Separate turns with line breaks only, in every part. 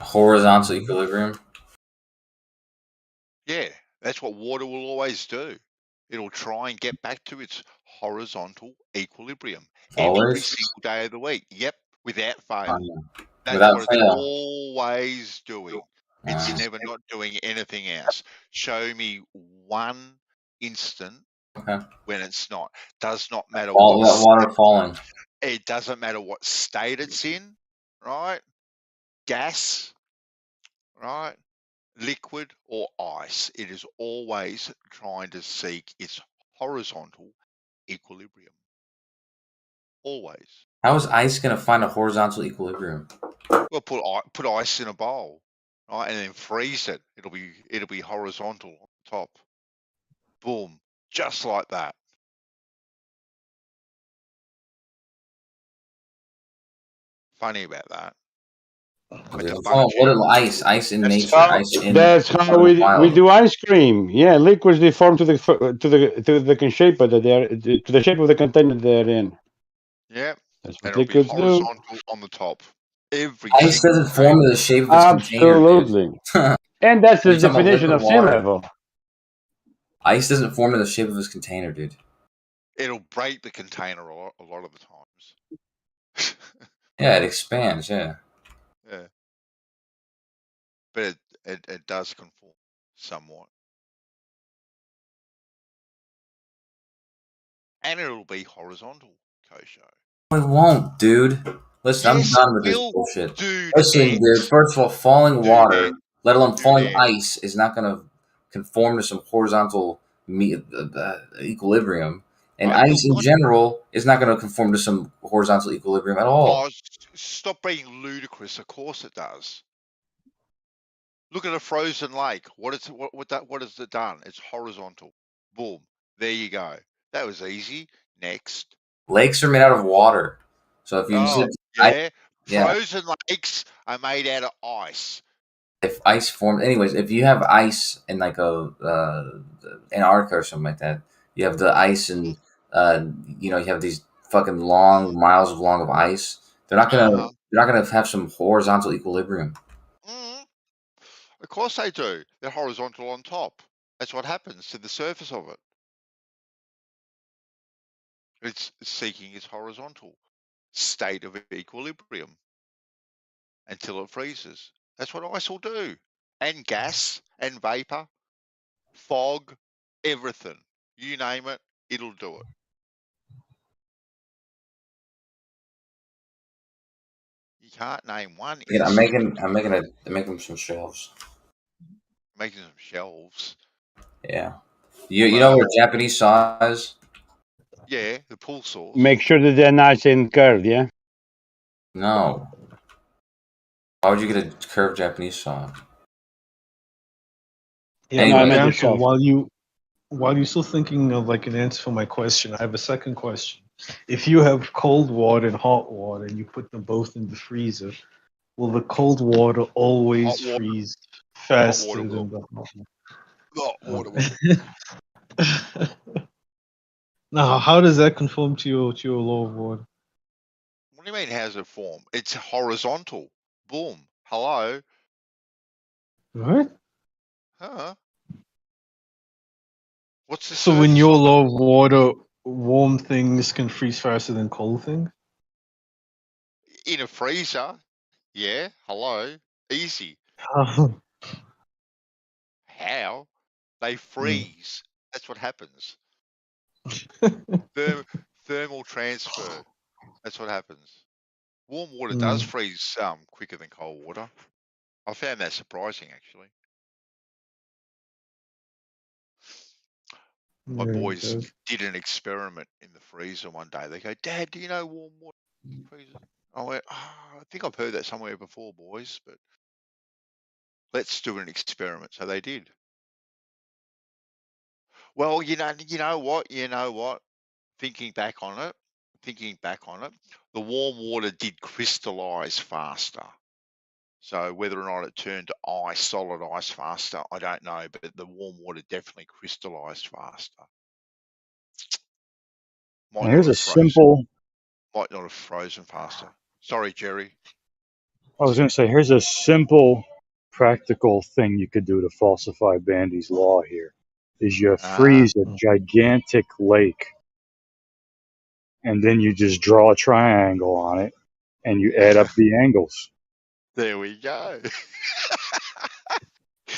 Horizontal equilibrium?
Yeah, that's what water will always do. It'll try and get back to its horizontal equilibrium every
Always?
single day of the week. Yep, without fail. That's
Without
what it's
fail.
always doing. It's never not doing anything else. Show me one instant when it's not. Does not matter
All that water falling.
It doesn't matter what state it's in, right? Gas, right? Liquid or ice. It is always trying to seek its horizontal equilibrium. Always.
How is ice going to find a horizontal equilibrium?
Well, put ice in a bowl, right, and then freeze it. It'll be horizontal on top. Boom, just like that. Funny about that.
What is ice in nature?
That's how we do ice cream. Yeah, liquids deform to the shape of the shape of the container they're in.
Yeah,
that's
what
liquids do.
Horizontal on the top.
Ice doesn't form to the shape of its
Absolutely.
container.
And that's the definition of sea level.
Ice doesn't form to the shape of its container, dude.
It'll break the container a lot of the times.
Yeah, it expands. Yeah.
Yeah. But it does conform somewhat. And it'll be horizontal, Kosho.
It won't, dude. Listen,
yes,
I'm done with this bullshit.
Dude,
listen, dude, first of all, falling water, let alone falling ice, is not going to conform to some horizontal equilibrium. And ice in general is not going to conform to some horizontal equilibrium at all.
Oh, stop being ludicrous. Of course it does. Look at a frozen lake. What has it done? It's horizontal. Boom. There you go. That was easy. Next.
Lakes are made out of water. So if you
frozen lakes are made out of ice.
If ice forms, anyways, if you have ice in like Antarctica or something like that, you have the ice and you have these fucking miles of ice. They're not gonna have some horizontal equilibrium.
Of course they do. They're horizontal on top. That's what happens to the surface of it. It's seeking its horizontal state of equilibrium until it freezes. That's what ice will do. And gas and vapor, fog, everything. You name it, it'll do it. You can't name one.
Yeah, I'm making some shelves.
Making some shelves.
Yeah. You know what Japanese saw is?
Yeah, the pool saws.
Make sure that they're nice and curved, yeah?
No. Why would you get a curved Japanese saw?
Yeah, anyway, while you're still thinking of like an answer for my question, I have a second question. If you have cold water and hot water and you put them both in the freezer, will the cold water always freeze faster than the hot water?
Hot water will.
Now, how does that conform to your law of water?
What do you mean, how's it form? It's horizontal. Boom. Hello.
What?
Huh? What's the
So in your law of water, warm things can freeze faster than cold things?
In a freezer? Yeah. Hello. Easy. How? They freeze. That's what happens. Thermal transfer. That's what happens. Warm water does freeze quicker than cold water. I found that surprising, actually. My boys did an experiment in the freezer one day. They go, "Dad, do you know warm water freezes?" I went, I think I've heard that somewhere before, boys, but let's do an experiment. So they did. Well, you know what? Thinking back on it, the warm water did crystallize faster. So whether or not it turned to ice, solid ice faster, I don't know, but the warm water definitely crystallized faster.
Here's a simple.
Might not have frozen faster. Sorry, Jerry.
I was going to say, here's a simple, practical thing you could do to falsify Bandy's law here. Is you freeze a gigantic lake, and then you just draw a triangle on it, and you add up the angles.
There we go.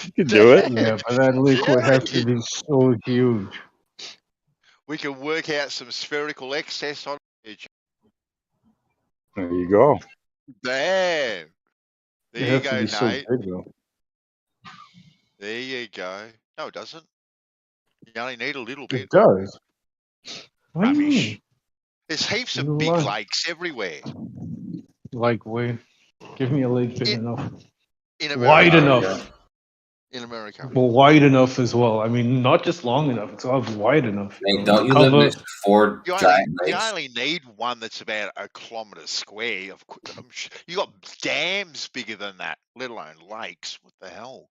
You could do it.
Yeah, but that lake would have to be so huge.
We can work out some spherical excess on each.
There you go.
Damn. There
It
you
have to
go,
be so
Nate.
big though.
There you go. No, it doesn't. You only need a little
It
bit.
does. What do you
Rubbish.
mean?
There's heaps
You
of big
lie.
lakes everywhere.
Like, wait, give me a lake big enough.
In America.
Wide enough.
In America.
Well, wide enough as well. I mean, not just long enough. It's all wide enough.
Hey, don't you live next to 4 giant
You
lakes?
only need one that's about 1 kilometre square. You got dams bigger than that, let alone lakes. What the hell?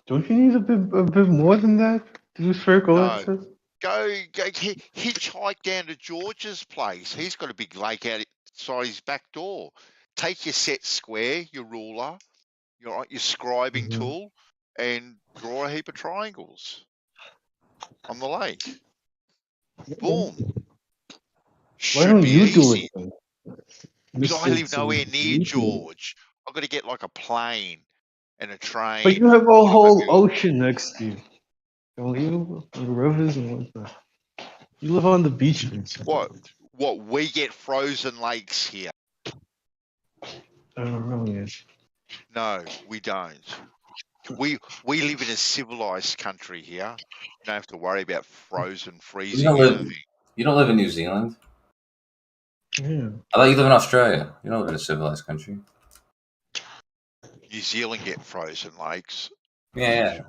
Don't you need a bit more than that to do spherical access?
Go hitchhike down to George's place. He's got a big lake outside his back door. Take your set square, your ruler, your scribing tool, and draw a heap of triangles on the lake. Boom.
Why don't you do it then?
Because I live nowhere near George. I've got to get like a plane and a train.
But you have a whole ocean next to you. Don't you? The rivers and whatnot. You live on the beach.
What we get frozen lakes here.
I don't know yet.
No, we don't. We live in a civilized country here. You don't have to worry about freezing.
You don't live in New Zealand?
Yeah.
I thought you live in Australia. You don't live in a civilized country.
New Zealand get frozen lakes.
Yeah.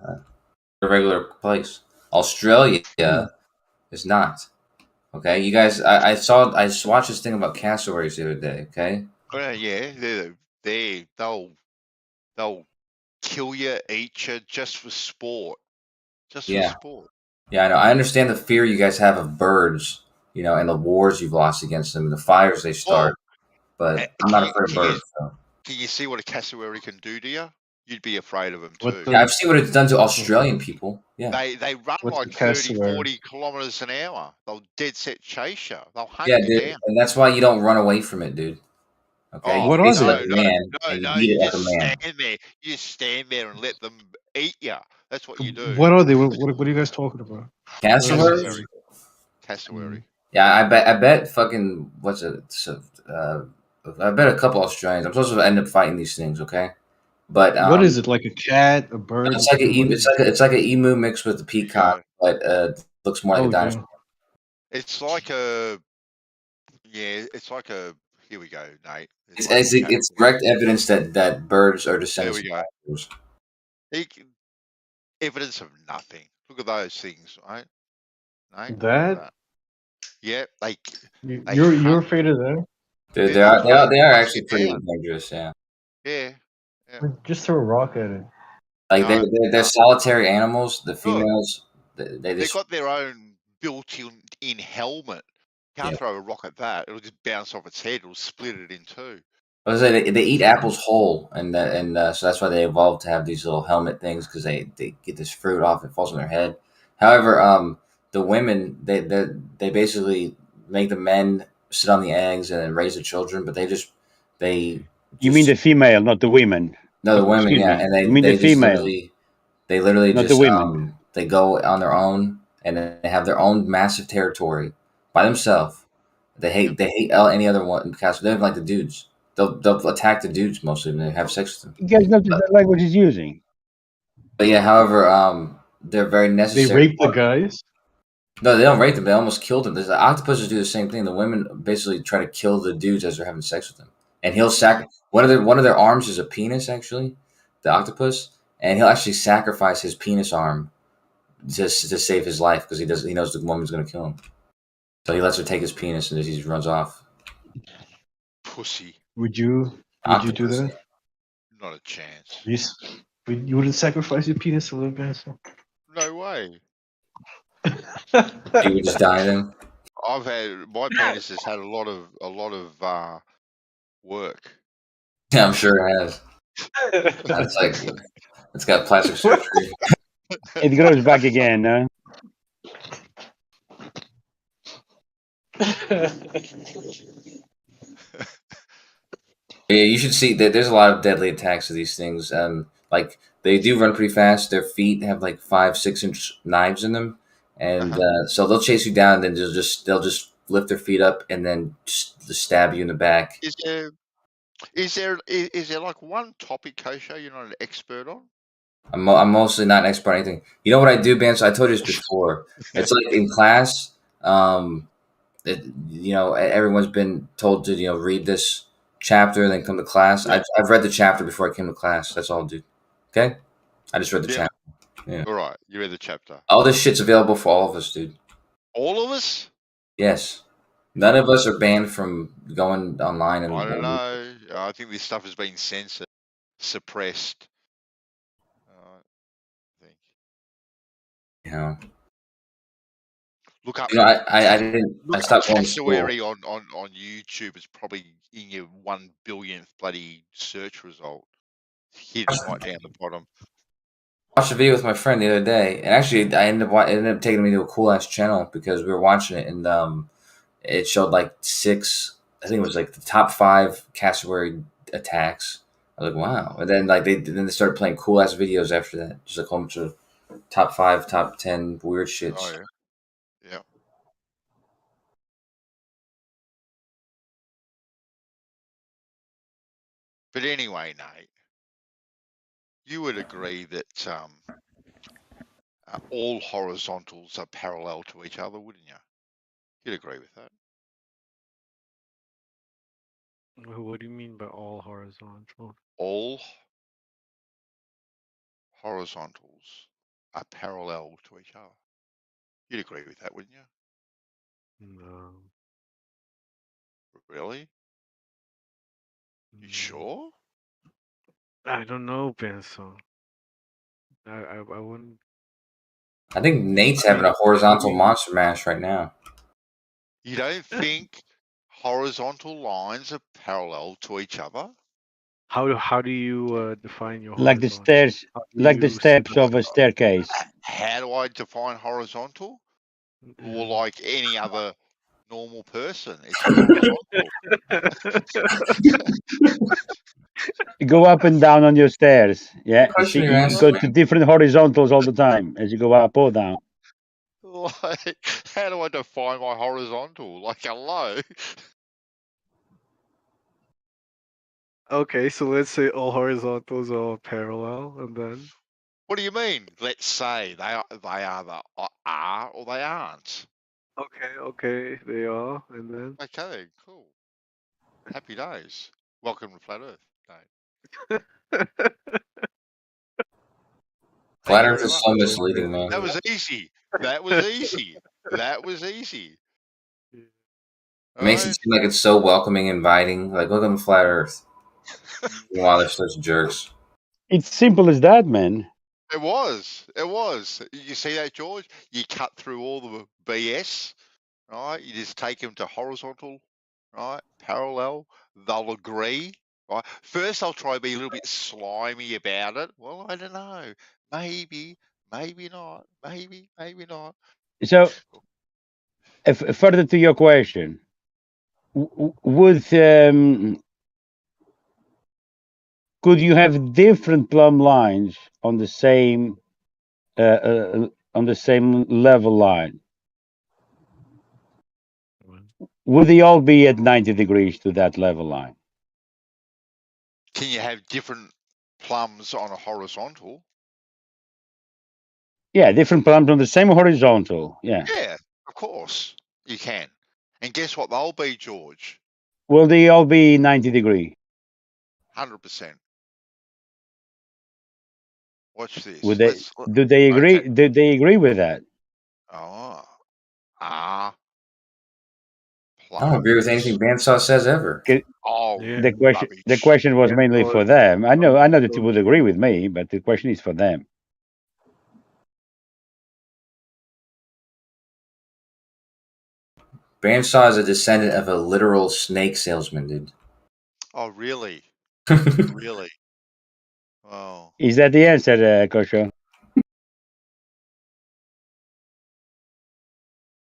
A regular place. Australia is not. Okay, you guys. I just watched this thing about cassowaries the other day. Okay.
Yeah, they'll kill you, eat you just for sport. For sport.
Yeah, I know. I understand the fear you guys have of birds, and the wars you've lost against them, and the fires they start. But I'm not afraid of birds.
Can you see what a cassowary can do to you? You'd be afraid of them too.
Yeah, I've seen what it's done to Australian people. Yeah.
They run like 30, 40 kilometers an hour. They'll dead set chase you. They'll hunt you down.
And that's why you don't run away from it, dude. Okay.
What are they?
No, you just stand there. You just stand there and let them eat you. That's what you do.
What are they? What are you guys talking about?
Cassowaries?
Cassowary.
Yeah, I bet fucking what's it? I bet a couple Australians. I'm supposed to end up fighting these things, okay? But
what is it? Like a cat, a bird?
It's like it's like an emu mixed with a peacock, but looks more like a dinosaur.
It's like a it's like a. Here we go, Nate.
It's direct evidence that birds are descendants.
There we go. Evidence of nothing. Look at those things, right? Nate,
that?
Yeah,
you're afraid of that?
They are actually pretty dangerous. Yeah.
Yeah.
Just throw a rock at it.
Like they're solitary animals. The females,
they've got their own built-in helmet. You can't throw a rock at that; it'll just bounce off its head. It'll split it in two.
I was saying they eat apples whole, and so that's why they evolved to have these little helmet things because they get this fruit off, it falls on their head. However, the women they basically make the men sit on the eggs and then raise the children, but
You mean the female, not the women?
No, the women, yeah, and
you mean the female?
They literally
not
just
the women.
They go on their own, and they have their own massive territory by themselves. They hate any other one because they don't like the dudes. They'll attack the dudes mostly when they have sex with them.
You guys know that language is using.
But yeah, however, they're very necessary.
They rape the guys?
No, they don't rape them. They almost killed them. The octopuses do the same thing. The women basically try to kill the dudes as they're having sex with them. And he'll one of their arms is a penis, actually, the octopus, and he'll actually sacrifice his penis arm just to save his life because he knows the woman's going to kill him. So he lets her take his penis and he just runs off.
Pussy.
Would you do that?
Not a chance.
You wouldn't sacrifice your penis to live, Vanessa?
No way.
You would just die then?
My penis has had a lot of work.
Yeah, I'm sure it has. It's got plastic surgery.
It grows back again, no?
Yeah, you should see that there's a lot of deadly attacks to these things. Like they do run pretty fast. Their feet have like 5-6 inch knives in them, and so they'll chase you down. And then they'll just lift their feet up and then just stab you in the back.
Is there like one topic, Kosho, you're not an expert on?
I'm mostly not an expert on anything. You know what I do, Ben? So I told you this before. It's like in class. Everyone's been told to read this chapter and then come to class.
Yeah.
I've read the chapter before I came to class. That's all, dude. Okay, I just read the chapter. Yeah.
All right, you read the chapter.
All this shit's available for all of us, dude.
All of us?
Yes. None of us are banned from going online and.
I don't know. I think this stuff has been censored, suppressed. I think. Look up.
I didn't. I stopped going to school.
Cassowary on YouTube is probably in your 1 billionth bloody search result, hidden right down the bottom.
I watched a video with my friend the other day, and actually, it ended up taking me to a cool ass channel because we were watching it, and it showed like 6. I think it was like the top 5 cassowary attacks. I was like, wow! And then they started playing cool ass videos after that, just like a whole bunch of top 5, top 10 weird shits.
Oh yeah. Yeah. But anyway, Nate, you would agree that all horizontals are parallel to each other, wouldn't you? You'd agree with that.
What do you mean by all horizontal?
All horizontals are parallel to each other. You'd agree with that, wouldn't you?
No.
Really? You sure?
I don't know, Benson. I wouldn't.
I think Nate's having a horizontal monster mash right now.
You don't think horizontal lines are parallel to each other?
How do you define your
like the
horizontal?
stairs, like the steps of a staircase?
How do I define horizontal? Well, like any other normal person, it's horizontal.
You go up and down on your stairs. Yeah,
Question
you
you're asking,
go
man.
to different horizontals all the time as you go up or down.
Like, how do I define my horizontal? Like, hello?
Okay, so let's say all horizontals are parallel, and then.
What do you mean? Let's say they either are or they aren't.
Okay, they are, and then.
Okay, cool. Happy days. Welcome to Flat Earth, Nate.
Flat Earth is so misleading, man.
That was easy. That was easy. That was easy.
It makes it seem like it's so welcoming, inviting. Like, welcome to Flat Earth. Wow, they're such jerks.
It's simple as that, man.
It was. It was. You see that, George? You cut through all the BS, right? You just take them to horizontal, right? Parallel. They'll agree, right? First, they'll try to be a little bit slimy about it. Well, I don't know. Maybe, maybe not. Maybe not.
So, further to your question, could you have different plumb lines on the same level line? Would they all be at 90 degrees to that level line?
Can you have different plums on a horizontal?
Yeah, different plums on the same horizontal. Yeah.
Yeah, of course you can. And guess what they'll be, George?
Will they all be 90 degree?
100%. Watch this.
Do they agree? Okay. Do they agree with that?
Oh.
I don't agree with anything Bandsaw says ever.
The question was mainly for them. I know that you would agree with me, but the question is for them.
Bandsaw is a descendant of a literal snake salesman, dude.
Oh, really? Really? Oh.
Is that the answer, Kosho?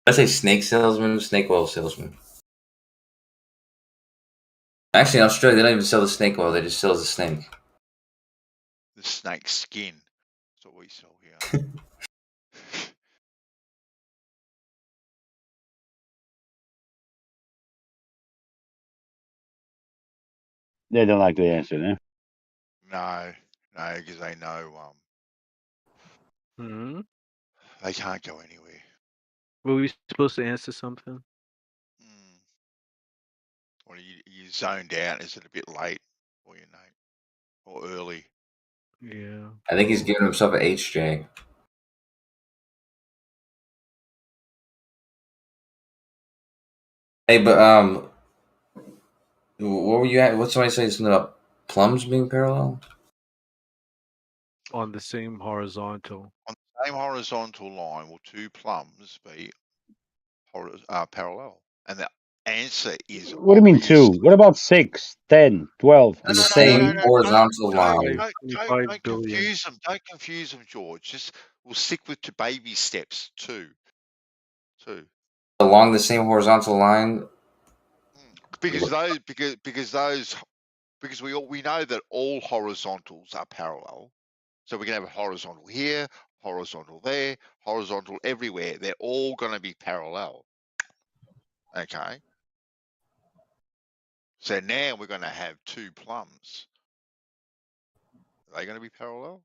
I say snake salesman, snake oil salesman. Actually, in Australia, they don't even sell the snake oil; they just sell the snake.
The snake skin. That's what we sell here.
They don't like the answer, eh?
No, because they know they can't go anywhere.
Were we supposed to answer something?
Or you zoned out. Is it a bit late for you, Nate? Or early?
Yeah.
I think he's giving himself an HJ. Hey, but what were you at? What's somebody saying something about plums being parallel?
On the same horizontal.
On the same horizontal line, will two plums be parallel? And the answer is
What do you mean two? What about 6, 10, 12?
On the same horizontal line.
Don't confuse them. Don't confuse them, George. Just we'll stick with two baby steps. Two.
Along the same horizontal line.
Because we know that all horizontals are parallel. So we can have a horizontal here, horizontal there, horizontal everywhere. They're all going to be parallel. Okay. So now we're going to have two plums. Are they going to be parallel?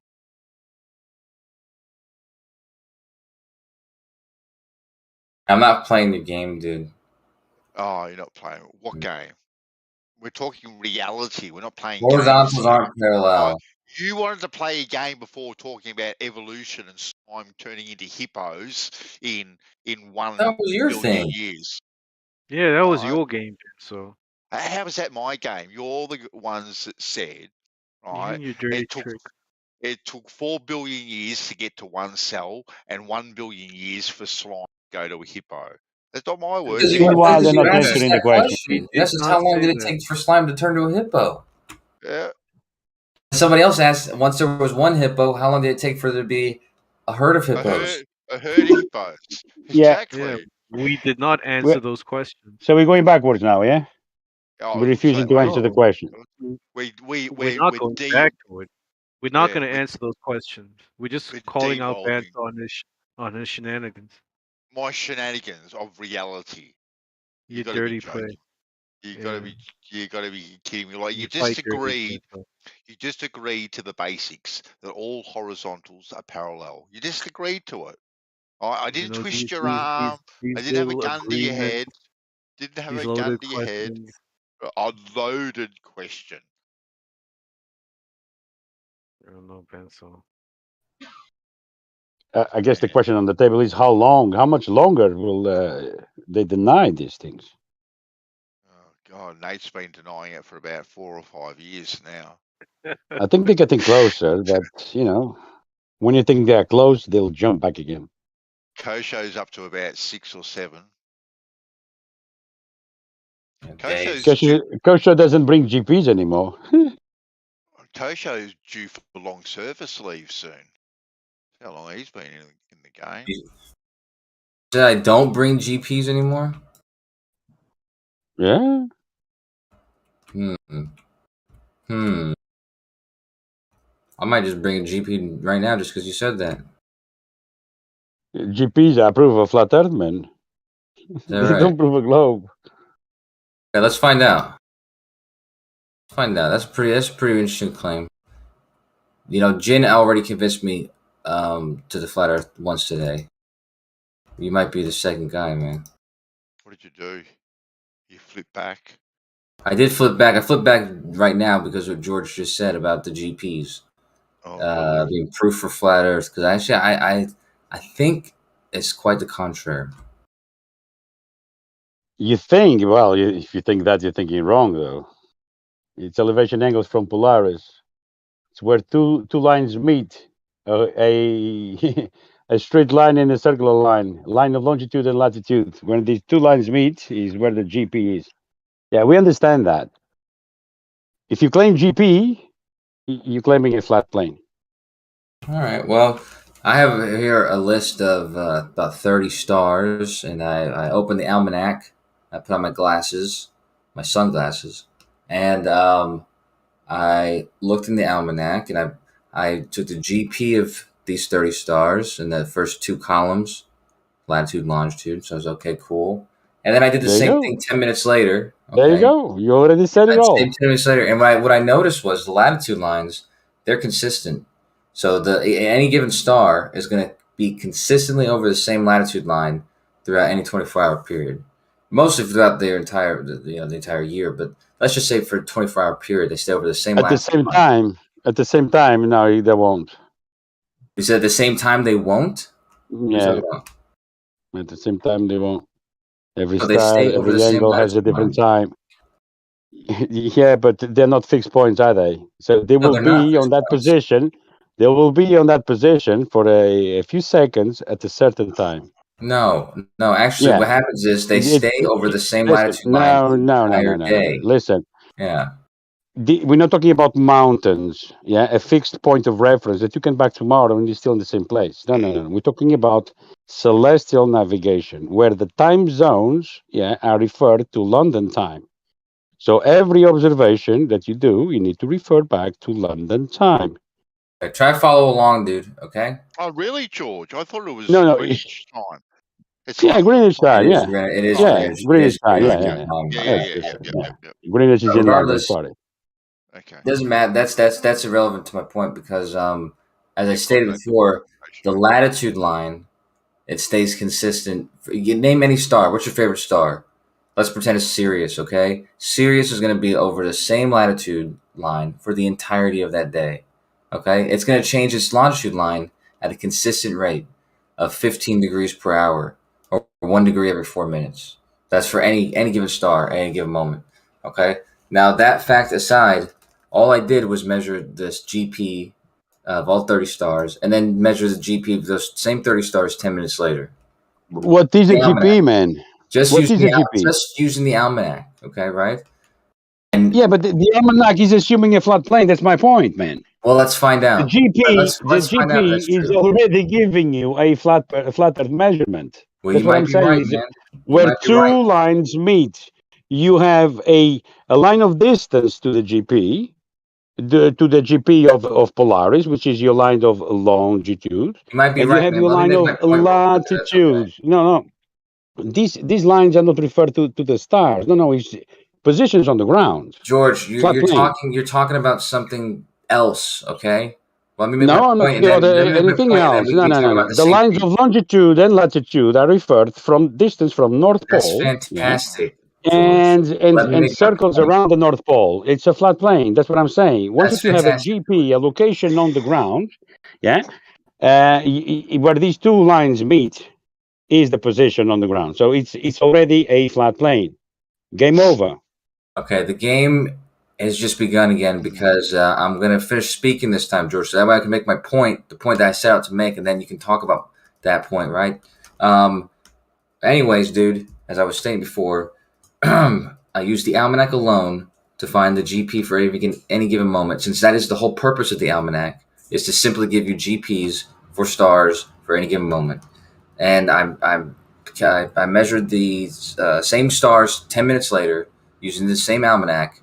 I'm not playing the game, dude.
Oh, you're not playing. What game? We're talking reality. We're not playing
horizontals
games.
aren't parallel.
Oh, you wanted to play a game before talking about evolution and slime turning into hippos in 1
that was your
billion
thing.
years.
Yeah, that was your game. So
how was that my game? You're the ones that said, right?
your dirty trick.
It took 4 billion years to get to one cell and 1 billion years for slime to go to a hippo. That's not my words.
Meanwhile, they're not answering the question.
That's just how long did it take for slime to turn to a hippo?
Yeah.
Somebody else asked, once there was one hippo, how long did it take for there to be a herd of hippos?
A herd of hippos. Exactly.
Yeah, we did not answer those questions.
So we're going backwards now, yeah?
Oh,
we're refusing to answer the question.
We're
not going
deep.
back to it. We're not going to answer those questions. We're just calling out bad on his shenanigans.
My shenanigans of reality.
You dirty play.
You gotta be kidding me. Like you just agreed to the basics that all horizontals are parallel. You just agreed to it. I didn't twist your arm. I didn't have a gun to your head. Didn't have a gun to your head. A loaded question.
I don't know, Benzo.
I guess the question on the table is how much longer will they deny these things?
Oh, God, Nate's been denying it for about 4 or 5 years now.
I think they're getting closer, but, when you think they're close, they'll jump back again.
Kosho's up to about 6 or 7.
Kosho doesn't bring GPs anymore.
Kosho's due for long service leave soon. How long he's been in the game?
Said I don't bring GPs anymore?
Yeah.
I might just bring a GP right now just because you said that.
GPs approve of flat earth, man. They don't prove a globe.
Okay, let's find out. That's a pretty interesting claim. Jin already convinced me to the flat earth once today. You might be the second guy, man.
What did you do? You flipped back?
I did flip back. I flipped back right now because of what George just said about the GPs. Being proof for flat earth. Because actually, I think it's quite the contrary.
You think, well, if you think that, you're thinking wrong, though. It's elevation angles from Polaris. It's where two lines meet. A straight line and a circular line of longitude and latitude. When these two lines meet is where the GP is. Yeah, we understand that. If you claim GP, you're claiming a flat plane.
All right. Well, I have here a list of about 30 stars, and I opened the almanac. I put on my glasses, my sunglasses, and I looked in the almanac, and I took the GP of these 30 stars in the first two columns, latitude and longitude. So I was okay, cool. And then I did the same thing 10 minutes later. Okay.
There you go. You already said it all.
10 minutes later, and what I noticed was the latitude lines, they're consistent. So any given star is going to be consistently over the same latitude line throughout any 24-hour period. Mostly throughout their entire the entire year, but let's just say for a 24-hour period, they stay over the same latitude line.
At the same time, no, they won't.
You said at the same time they won't?
Yeah. At the same time, they won't. Every
So
star, every angle has a different time. Yeah, but they're not fixed points, are they? So they will be on that position. They will be on that position for a few seconds at a certain time.
No. Actually, what happens is they stay over the same latitude line the entire day.
Listen.
Yeah.
We're not talking about mountains. Yeah, a fixed point of reference that you can back tomorrow and you're still in the same place. No. We're talking about celestial navigation, where the time zones, are referred to London time. So every observation that you do, you need to refer back to London time.
Okay, try to follow along, dude. Okay.
Oh, really, George? I thought it was Greenwich time.
It's Greenwich time.
It is
Greenwich time.
Yeah.
Greenwich is in London. Sorry.
Okay.
Doesn't matter. That's irrelevant to my point because as I stated before, the latitude line, it stays consistent. You name any star. What's your favorite star? Let's pretend it's Sirius, okay? Sirius is going to be over the same latitude line for the entirety of that day, okay? It's going to change its longitude line at a consistent rate of 15 degrees per hour or 1 degree every 4 minutes. That's for any given star at any given moment, okay? Now, that fact aside, all I did was measure this GP of all 30 stars and then measure the GP of those same 30 stars 10 minutes later.
What is a GP, man?
Just using the almanac, okay, right?
And but the almanac is assuming a flat plane. That's my point, man.
Well, let's find out.
The GP is already giving you a flat Earth measurement.
Well,
that's what I'm saying. Where two lines meet, you have a line of distance to the GP, to the GP of Polaris, which is your line of longitude.
You might be
and
right.
You have your line of latitude. No. These lines are not referred to the stars. No, it's positions on the ground.
George, you're talking about something else, okay? Well,
I'm not talking about anything else. No. The lines of longitude and latitude are referred from distance from North Pole.
That's fantastic.
And circles around the North Pole. It's a flat plane. That's what I'm saying. Once you have a GP, a location on the ground, where these two lines meet, is the position on the ground. So it's already a flat plane. Game over.
Okay, the game has just begun again because I'm going to finish speaking this time, George, so that way I can make my point, the point that I set out to make, and then you can talk about that point, right? Anyways, dude, as I was saying before, I used the almanac alone to find the GP for any given moment, since that is the whole purpose of the almanac, is to simply give you GPs for stars for any given moment. And I measured the same stars 10 minutes later using the same almanac,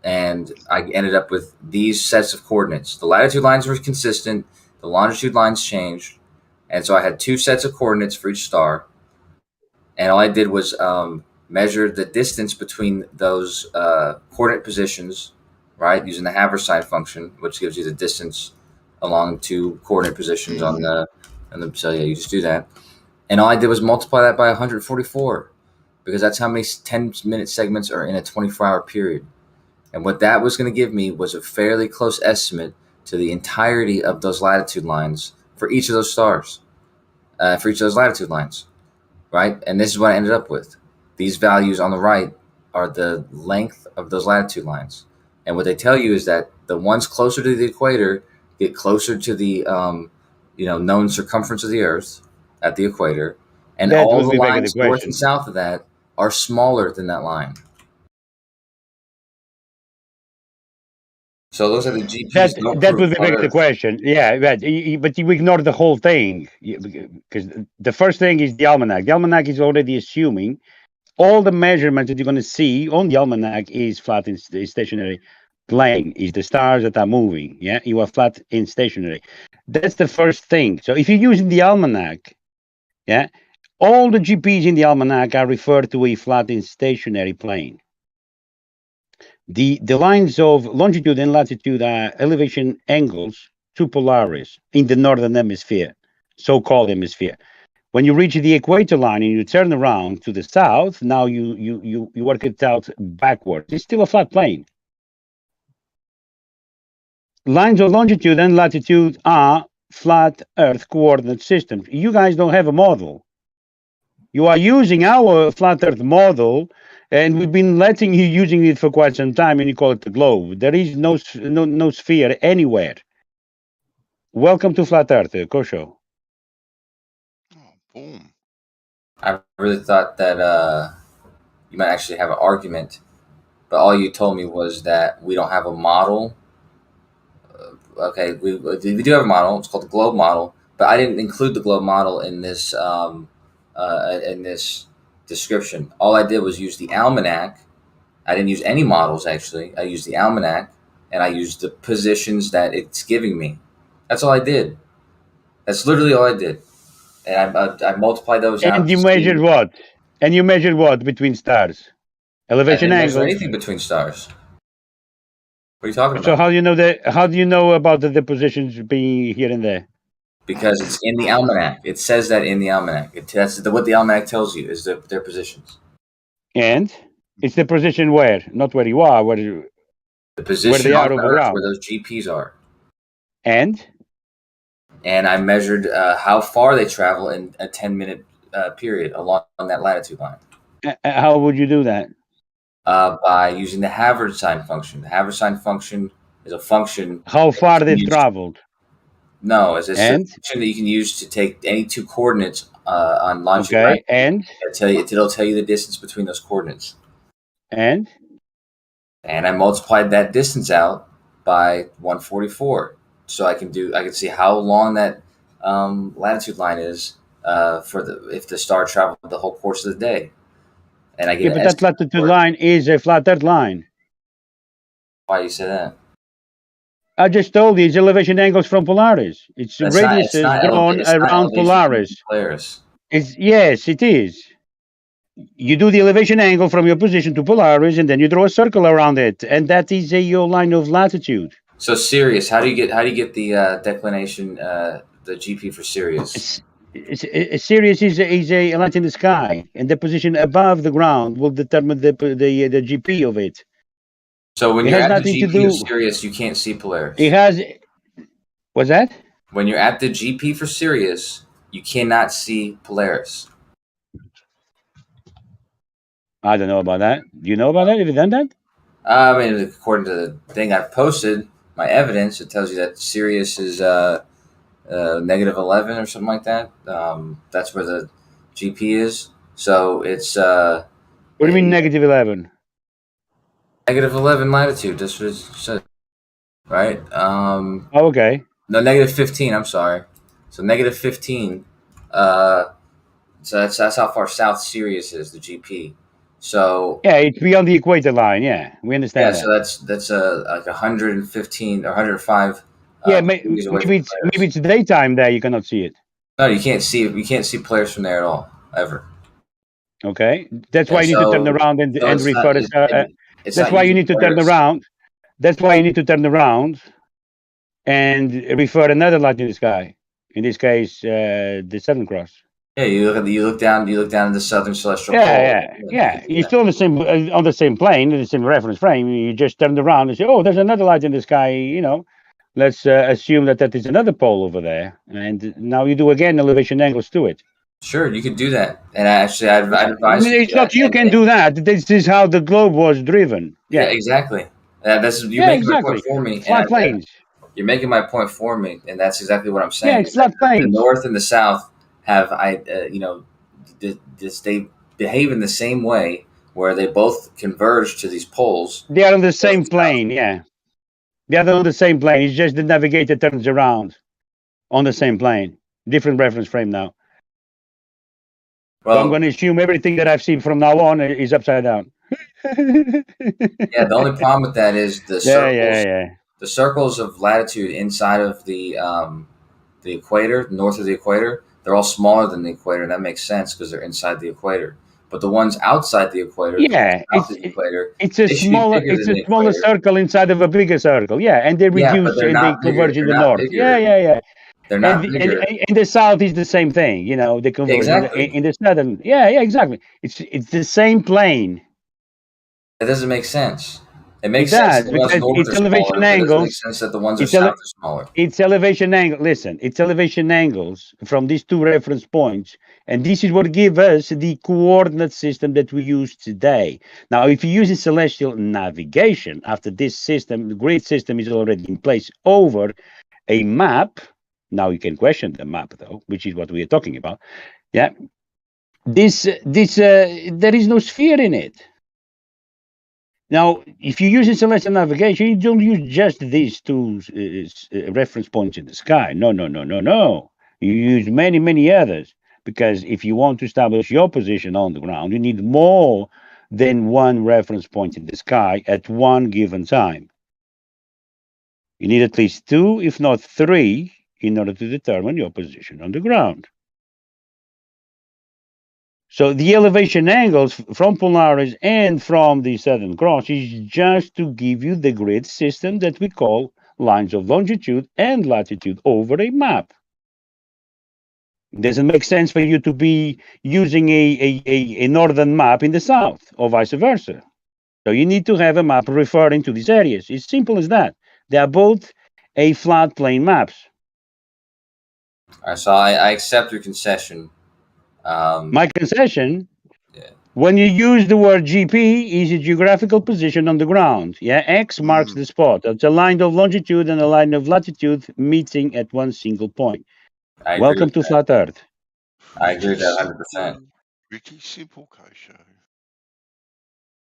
and I ended up with these sets of coordinates. The latitude lines were consistent, the longitude lines changed, and so I had two sets of coordinates for each star. And all I did was measure the distance between those coordinate positions, right, using the Haversine function, which gives you the distance along two coordinate positions on the. So yeah, you just do that. And all I did was multiply that by 144 because that's how many 10-minute segments are in a 24-hour period. And what that was going to give me was a fairly close estimate to the entirety of those latitude lines for each of those stars, for each of those latitude lines, right? And this is what I ended up with. These values on the right are the length of those latitude lines. And what they tell you is that the ones closer to the equator get closer to the known circumference of the Earth at the equator, and all the lines north and south of that are smaller than that line. So it looks like the GPs don't
That would
prove
beg the
Earth.
question. Yeah, but you ignore the whole thing. Because the first thing is the almanac. The almanac is already assuming all the measurements that you're going to see on the almanac is flat in stationary plane, is the stars that are moving. Yeah, you are flat in stationary. That's the first thing. So if you're using the almanac, yeah, all the GPs in the almanac are referred to a flat in stationary plane. The lines of longitude and latitude are elevation angles to Polaris in the northern hemisphere, so-called hemisphere. When you reach the equator line and you turn around to the south, now you work it out backwards. It's still a flat plane. Lines of longitude and latitude are flat Earth coordinate systems. You guys don't have a model. You are using our flat Earth model, and we've been letting you using it for quite some time, and you call it the globe. There is no sphere anywhere. Welcome to flat Earth, Kosho.
Oh, boom.
I really thought that you might actually have an argument, but all you told me was that we don't have a model. Okay, we do have a model. It's called the globe model, but I didn't include the globe model in this description. All I did was use the almanac. I didn't use any models actually. I used the almanac and I used the positions that it's giving me. That's all I did. That's literally all I did. And I multiplied those out.
And you measured what? And you measured what between stars? Elevation
I didn't measure
angles.
anything between stars. What are you talking about?
So how do you know that? How do you know about the positions being here and there?
Because it's in the almanac. It says that in the almanac. That's what the almanac tells you is their positions.
And it's the position where, not where you are,
the position
where they are over ground,
where those GPs are.
And
I measured how far they travel in a 10-minute period along that latitude line.
How would you do that?
By using the Haversine function. The Haversine function is a function.
How far they've traveled.
No, it's a function that you can use to take any two coordinates on longitude.
Okay, and
it'll tell you the distance between those coordinates.
And
I multiplied that distance out by 144, so I can see how long that latitude line is if the star traveled the whole course of the day. And I get
but that latitude line is a flat Earth line.
Why do you say that?
I just told you it's elevation angles from Polaris. It's radiuses drawn around Polaris. Yes, it is. You do the elevation angle from your position to Polaris, and then you draw a circle around it, and that is your line of latitude.
So Sirius, how do you get the declination, the GP for Sirius?
Sirius is a light in the sky, and the position above the ground will determine the GP of it.
So when you're at the GP of Sirius, you can't see Polaris.
It has. What's that?
When you're at the GP for Sirius, you cannot see Polaris.
I don't know about that. Do you know about that? Have you done that?
I mean, according to the thing I've posted, my evidence, it tells you that Sirius is -11 or something like that. That's where the GP is. So it's.
What do you mean -11?
-11 latitude. That's what it says, right?
Okay.
No, -15. I'm sorry. So -15. So that's how far south Sirius is, the GP. So
yeah, it's beyond the equator line. Yeah, we understand.
Yeah, so that's like 115 or 105.
Yeah, maybe it's daytime there. You cannot see it.
No, you can't see Polaris from there at all, ever.
Okay, that's why you need to turn around and refer it. That's why you need to turn around. That's why you need to turn around and refer another light in the sky. In this case, the Southern Cross.
Yeah, you look down in the southern celestial pole.
Yeah. You're still on the same plane, in the same reference frame. You just turn around and say, "Oh, there's another light in the sky." You know, let's assume that is another pole over there, and now you do again elevation angles to it.
Sure, you could do that, and actually, I'd advise.
It's not you can do that. This is how the globe was driven.
Yeah, exactly. You're making my point for me.
Flat planes.
You're making my point for me, and that's exactly what I'm saying.
Yeah, it's flat planes.
The north and the south have they behave in the same way where they both converge to these poles.
They are on the same plane. Yeah. The other on the same plane. It's just the navigator turns around on the same plane. Different reference frame now.
Well,
so I'm going to assume everything that I've seen from now on is upside down.
Yeah, the only problem with that is the circles. The circles of latitude inside of the equator, north of the equator, they're all smaller than the equator. And that makes sense because they're inside the equator. But the ones outside the equator,
it's a smaller circle inside of a bigger circle. Yeah, and they reduce
and
they converge in the north.
Bigger.
Yeah.
They're not bigger.
And the south is the same thing. You know, they converge in the southern. Yeah, exactly. It's the same plane.
It doesn't make sense. It makes sense that the ones north are smaller, but it doesn't make sense that the ones south are smaller.
It's elevation angle. Listen, it's elevation angles from these two reference points, and this is what gives us the coordinate system that we use today. Now, if you use celestial navigation, after this system, the grid system is already in place over a map. Now you can question the map, though, which is what we are talking about. Yeah, there is no sphere in it. Now, if you use celestial navigation, you don't use just these two reference points in the sky. No. You use many others, because if you want to establish your position on the ground, you need more than one reference point in the sky at one given time. You need at least 2, if not 3, in order to determine your position on the ground. So the elevation angles from Polaris and from the Southern Cross is just to give you the grid system that we call lines of longitude and latitude over a map. It doesn't make sense for you to be using a northern map in the south or vice versa. So you need to have a map referring to these areas. It's simple as that. They are both a flat plane maps.
All right, so I accept your concession.
My concession, when you use the word GP, is a geographical position on the ground. Yeah, X marks the spot. It's a line of longitude and a line of latitude meeting at one single point. Welcome to Flat Earth.
I agree with that 100%.
Pretty simple, Kosho.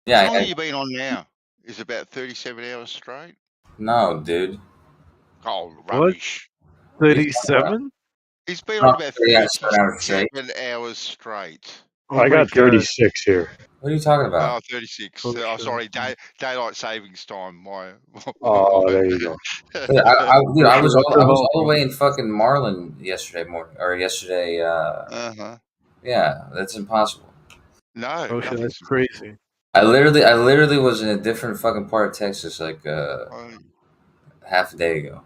Yeah.
How long have you been on now? Is it about 37 hours straight?
No, dude.
Oh, rubbish.
37?
He's been on about 37 hours straight.
I got 36 here.
What are you talking about?
Oh, 36. Sorry, daylight savings time.
There you go.
I was all the way in fucking Marlin yesterday morning, or yesterday. Yeah, that's impossible.
No,
that's crazy.
I literally was in a different fucking part of Texas like half a day ago.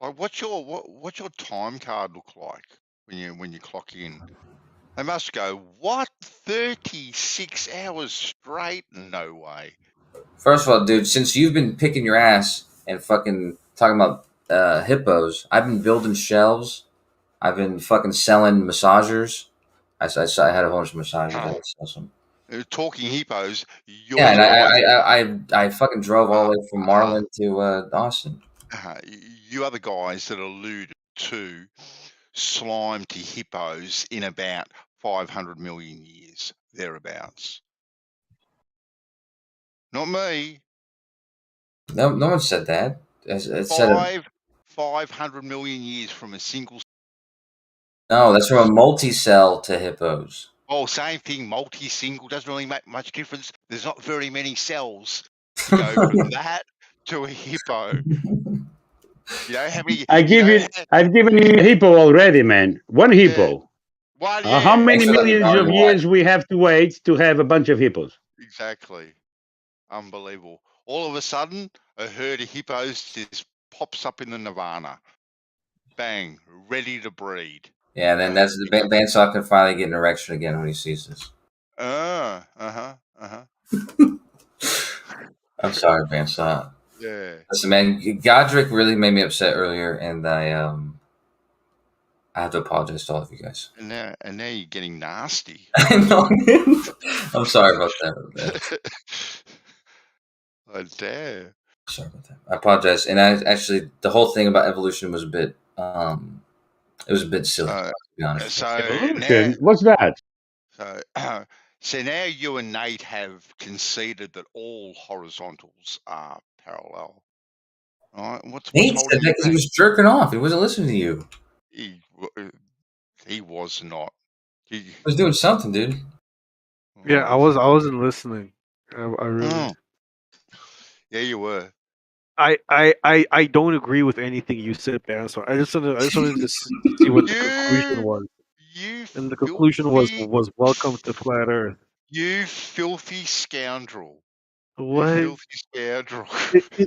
Like, what's your time card look like when you clock in? They must go, what, 36 hours straight? No way.
First of all, dude, since you've been picking your ass and fucking talking about hippos, I've been building shelves. I've been fucking selling massagers. I had a bunch of massagers. I would sell some.
Talking hippos.
And I fucking drove all the way from Marlin to Austin.
You are the guys that alluded to slime to hippos in about 500 million years, thereabouts. Not me.
No one said that. It
said 500 million years from a single.
No, that's from a multi-cell to hippos.
Oh, same thing. Multi-single doesn't really make much difference. There's not very many cells to go from that to a hippo. You know how many? I've
given you a hippo already, man. One hippo. How many millions of years we have to wait to have a bunch of hippos?
Exactly. Unbelievable. All of a sudden, a herd of hippos just pops up in the nirvana. Bang, ready to breed.
Yeah, then that's the Bandsaw can finally get an erection again when he sees this.
I'm
sorry, Bandsaw.
Yeah.
Listen, man, Godric really made me upset earlier, and I have to apologize to all of you guys.
And now you're getting nasty.
I know. I'm sorry about that.
Oh, damn.
Sorry about that. I apologize. And the whole thing about evolution was a bit it was a bit silly, to be honest.
What's that?
So now you and Nate have conceded that all horizontals are parallel. All right, what's
Nate
holding
said
you
that 'cause he
back?
was jerking off. He wasn't listening to you.
He was not.
He was doing something, dude.
Yeah, I wasn't listening. I really.
Yeah, you were.
I don't agree with anything you said, man. So I just wanted to see what the conclusion was. And the conclusion was welcome to flat Earth.
You filthy scoundrel.
What?
You filthy scoundrel.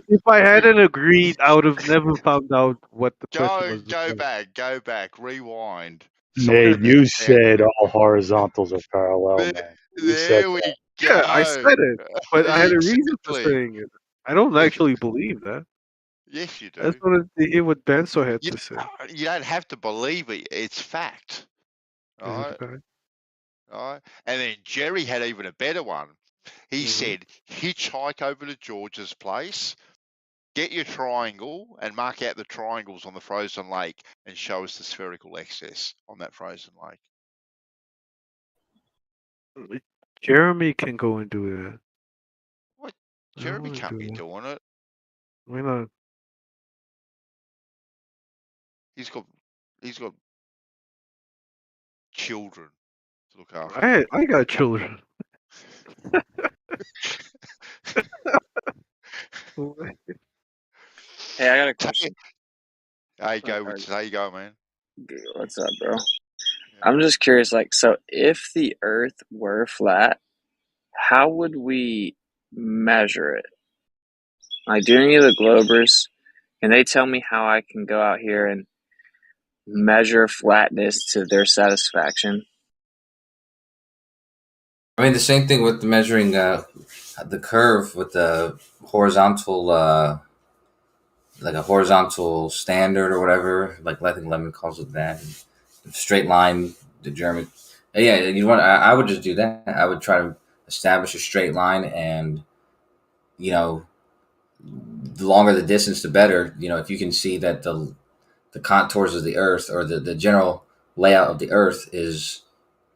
If I hadn't agreed, I would have never found out what the question was.
Go back, rewind.
Nate, you said all horizontals are parallel, man. You said
There we
that.
go.
Yeah, I said it, but I had a reason for
Exactly.
saying it. I don't actually believe that.
Yes, you do.
That's what Benzo had to say.
You don't have to believe it. It's fact. All
Is it
right.
fact?
All right. And then Jerry had even a better one. He said, hitchhike over to George's place, get your triangle, and mark out the triangles on the frozen lake and show us the spherical excess on that frozen lake.
Jeremy can go and do that.
What? Jeremy can't be doing it.
Why not?
He's got children to look after.
I got children.
Hey, I got a question.
How you go, man?
What's up, bro? I'm just curious, like, so if the Earth were flat, how would we measure it? Like, do any of the Globers, can they tell me how I can go out here and measure flatness to their satisfaction?
I mean, the same thing with measuring the curve with the horizontal, like a horizontal standard or whatever. Like I think Lemon calls it that. Straight line, the German. Yeah, I would just do that. I would try to establish a straight line, and the longer the distance, the better. If you can see that the contours of the Earth or the general layout of the Earth is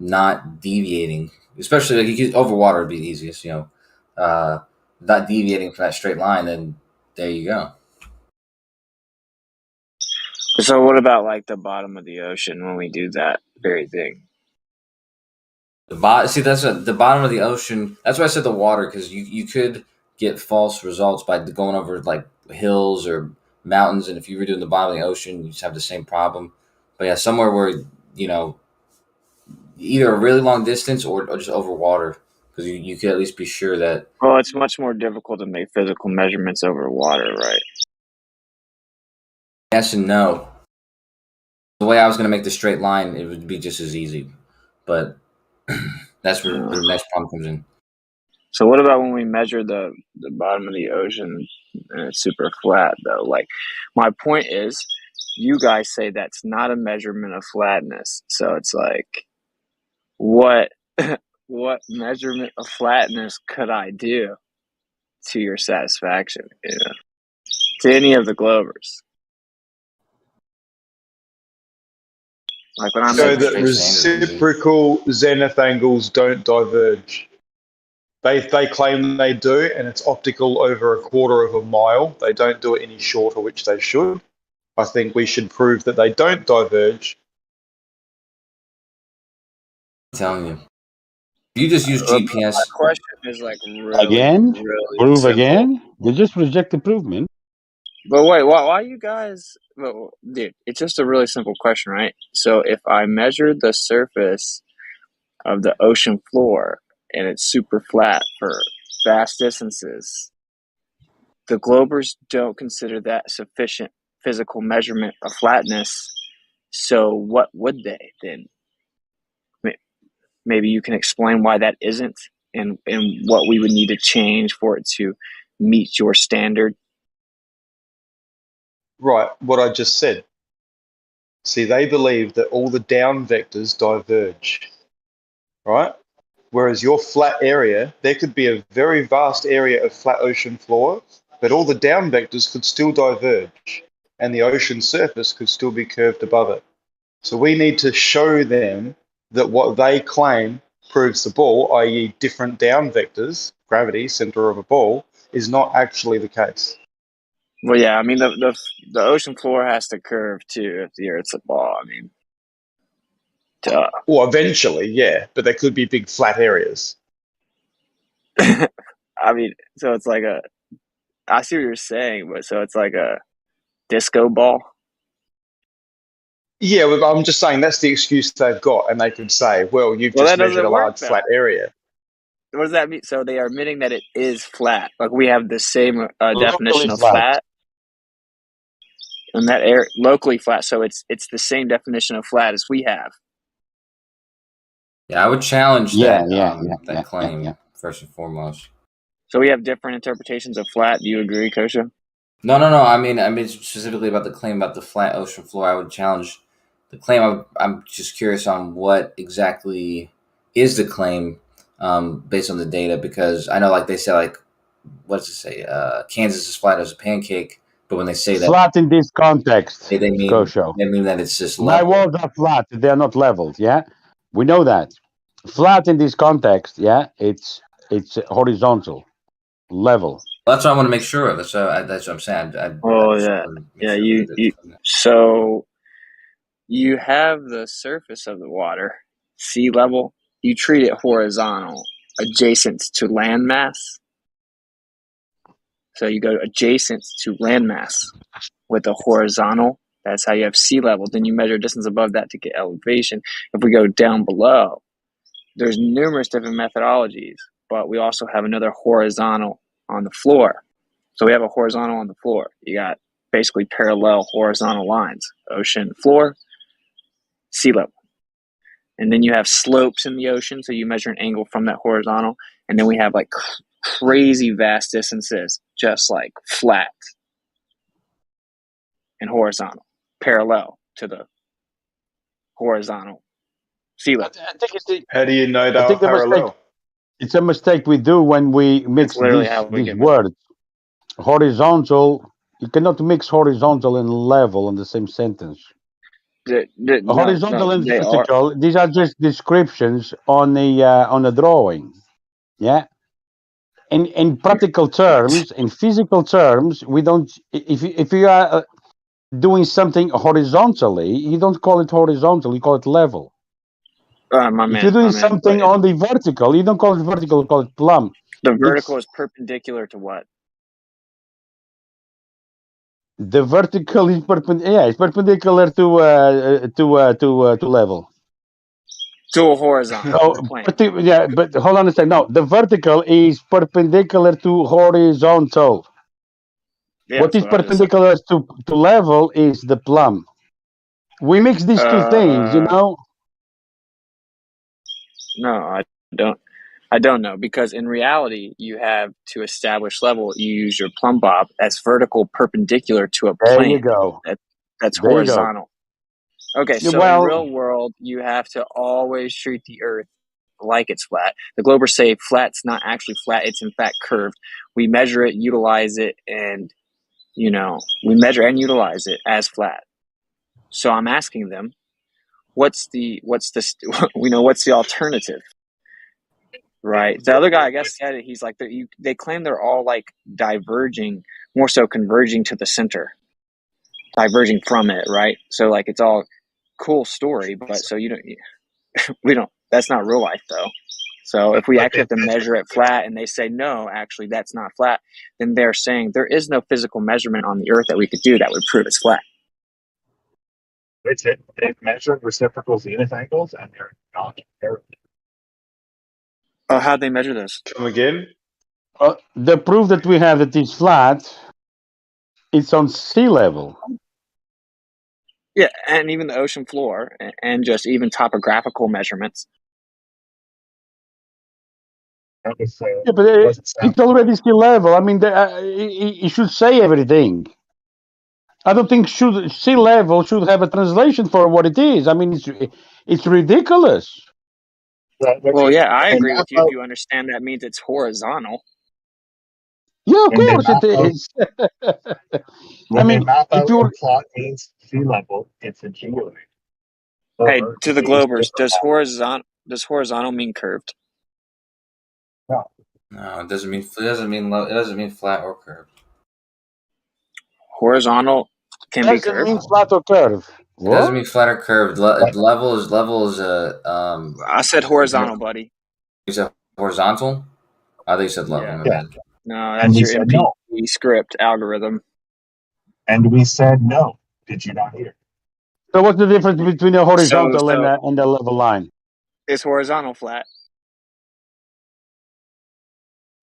not deviating, especially like over water would be the easiest, not deviating from that straight line, then there you go.
So what about like the bottom of the ocean when we do that very thing?
The bottom of the ocean. That's why I said the water, because you could get false results by going over like hills or mountains, and if you were doing the bottom of the ocean, you just have the same problem. But yeah, somewhere where either a really long distance or just over water, because you could at least be sure that.
Well, it's much more difficult to make physical measurements over water, right?
Yes and no. The way I was going to make the straight line, it would be just as easy, but that's where the next problem comes in.
So what about when we measure the bottom of the ocean and it's super flat, though? Like, my point is, you guys say that's not a measurement of flatness. So it's like, what measurement of flatness could I do to your satisfaction, to any of the Globers? Like when I'm
so that reciprocal zenith angles don't diverge. They claim they do, and it's optical over a quarter of a mile. They don't do it any shorter, which they should. I think we should prove that they don't diverge.
I'm telling you. You just use GPS.
My question is like really,
again?
really
Prove
simple.
again? They just reject the proof, man.
But wait, why you guys? Well, dude, it's just a really simple question, right? So if I measure the surface of the ocean floor and it's super flat for vast distances, the Globers don't consider that sufficient physical measurement of flatness. So what would they then? Maybe you can explain why that isn't, and what we would need to change for it to meet your standard.
Right, what I just said. See, they believe that all the down vectors diverge, right? Whereas your flat area, there could be a very vast area of flat ocean floor, but all the down vectors could still diverge, and the ocean surface could still be curved above it. So we need to show them that what they claim proves the ball, i.e. different down vectors, gravity, center of a ball, is not actually the case.
Well, yeah, I mean the ocean floor has to curve too if the Earth's a ball. I mean, duh.
Well, eventually, yeah, but there could be big flat areas.
I mean, so it's like I see what you're saying, but so it's like a disco ball.
Yeah, well, I'm just saying that's the excuse they've got, and they can say, "Well, you've
Well,
just
that
measured
doesn't
a
work
large
though.
flat area."
What does that mean? So they are admitting that it is flat. Like we have the same definition
Locally
of
flat.
flat, and that air locally flat. So it's the same definition of flat as we have.
Yeah, I would challenge
Yeah,
that claim
yeah.
first and foremost.
So we have different interpretations of flat. Do you agree, Kosha?
No. I mean specifically about the claim about the flat ocean floor. I would challenge the claim. I'm just curious on what exactly is the claim based on the data, because I know, like they say, like what does it say? Kansas is flat as a pancake, but when they say that,
Flat in this context,
they mean
Kosho.
that it's just
My
level.
walls are flat; they are not leveled. Yeah, we know that. Flat in this context, yeah, it's horizontal, level.
That's what I want to make sure of. That's what I'm saying. I
Oh
just
yeah,
want to make
yeah.
sure that it's from that.
So you have the surface of the water, sea level. You treat it horizontal, adjacent to landmass. So you go adjacent to landmass with a horizontal. That's how you have sea level. Then you measure distance above that to get elevation. If we go down below, there's numerous different methodologies, but we also have another horizontal on the floor. So we have a horizontal on the floor. You got basically parallel horizontal lines, ocean floor, sea level. And then you have slopes in the ocean, so you measure an angle from that horizontal. And then we have like crazy vast distances, just like flat and horizontal, parallel to the horizontal sea level.
I think it's
How do you know
I
they were
think the mistake.
parallel?
It's a mistake we do when we
That's
mix
literally how we
these
get measured.
words. Horizontal. You cannot mix horizontal and level in the same sentence. Horizontal and
they are.
vertical. These are just descriptions on a drawing. Yeah. In practical terms, in physical terms, we don't. If you are doing something horizontally, you don't call it horizontal. You call it level. If you're doing something on the vertical, you don't call it vertical. You call it plumb.
The vertical is perpendicular to what?
The vertical is perpendicular. Yeah, it's perpendicular to level.
To a horizontal plane.
Yeah, but hold on a second. No, the vertical is perpendicular to horizontal.
Yeah,
what is perpendicular to level is the plumb. We mix these two things, you know.
No, I don't know, because in reality, you have to establish level. You use your plumb bob as vertical perpendicular to a plane.
There you go.
That's
there
horizontal. Okay, so
well,
in real world, you have to always treat the Earth like it's flat. The Globers say flat's not actually flat; it's in fact curved. We measure it, utilize it, and we measure and utilize it as flat. So I'm asking them, what's the alternative? Right. The other guy, I guess, said it. He's like, they claim they're all like diverging, more so converging to the center, diverging from it. Right. So like, it's all cool story, but so that's not real life though. So if we actually have to measure it flat and they say, no, actually that's not flat, then they're saying there is no physical measurement on the Earth that we could do that would prove it's flat.
They've measured reciprocal zenith angles and they're not comparable.
Oh, how'd they measure this?
Come again?
The proof that we have that it's flat, it's on sea level.
Yeah, and even the ocean floor, and just even topographical measurements.
Yeah, but it's already sea level. I mean, it should say everything. I don't think sea level should have a translation for what it is. I mean, it's ridiculous.
Well, yeah, I agree with you. If you understand that means it's horizontal.
Yeah, of course it is.
I mean, if you plot means sea level, it's a geoid.
Hey, to the Globers, does horizontal mean curved?
No, it doesn't mean flat or curved.
Horizontal can be
Doesn't
curved.
mean flat or curved.
It doesn't
What?
mean flat or curved. Level is
I said horizontal, buddy.
You said horizontal? I think you said level.
Yeah.
My bad.
No, that's your MP script algorithm.
And we said no. Did you not hear?
So what's the difference between a horizontal and a level line?
It's horizontal flat.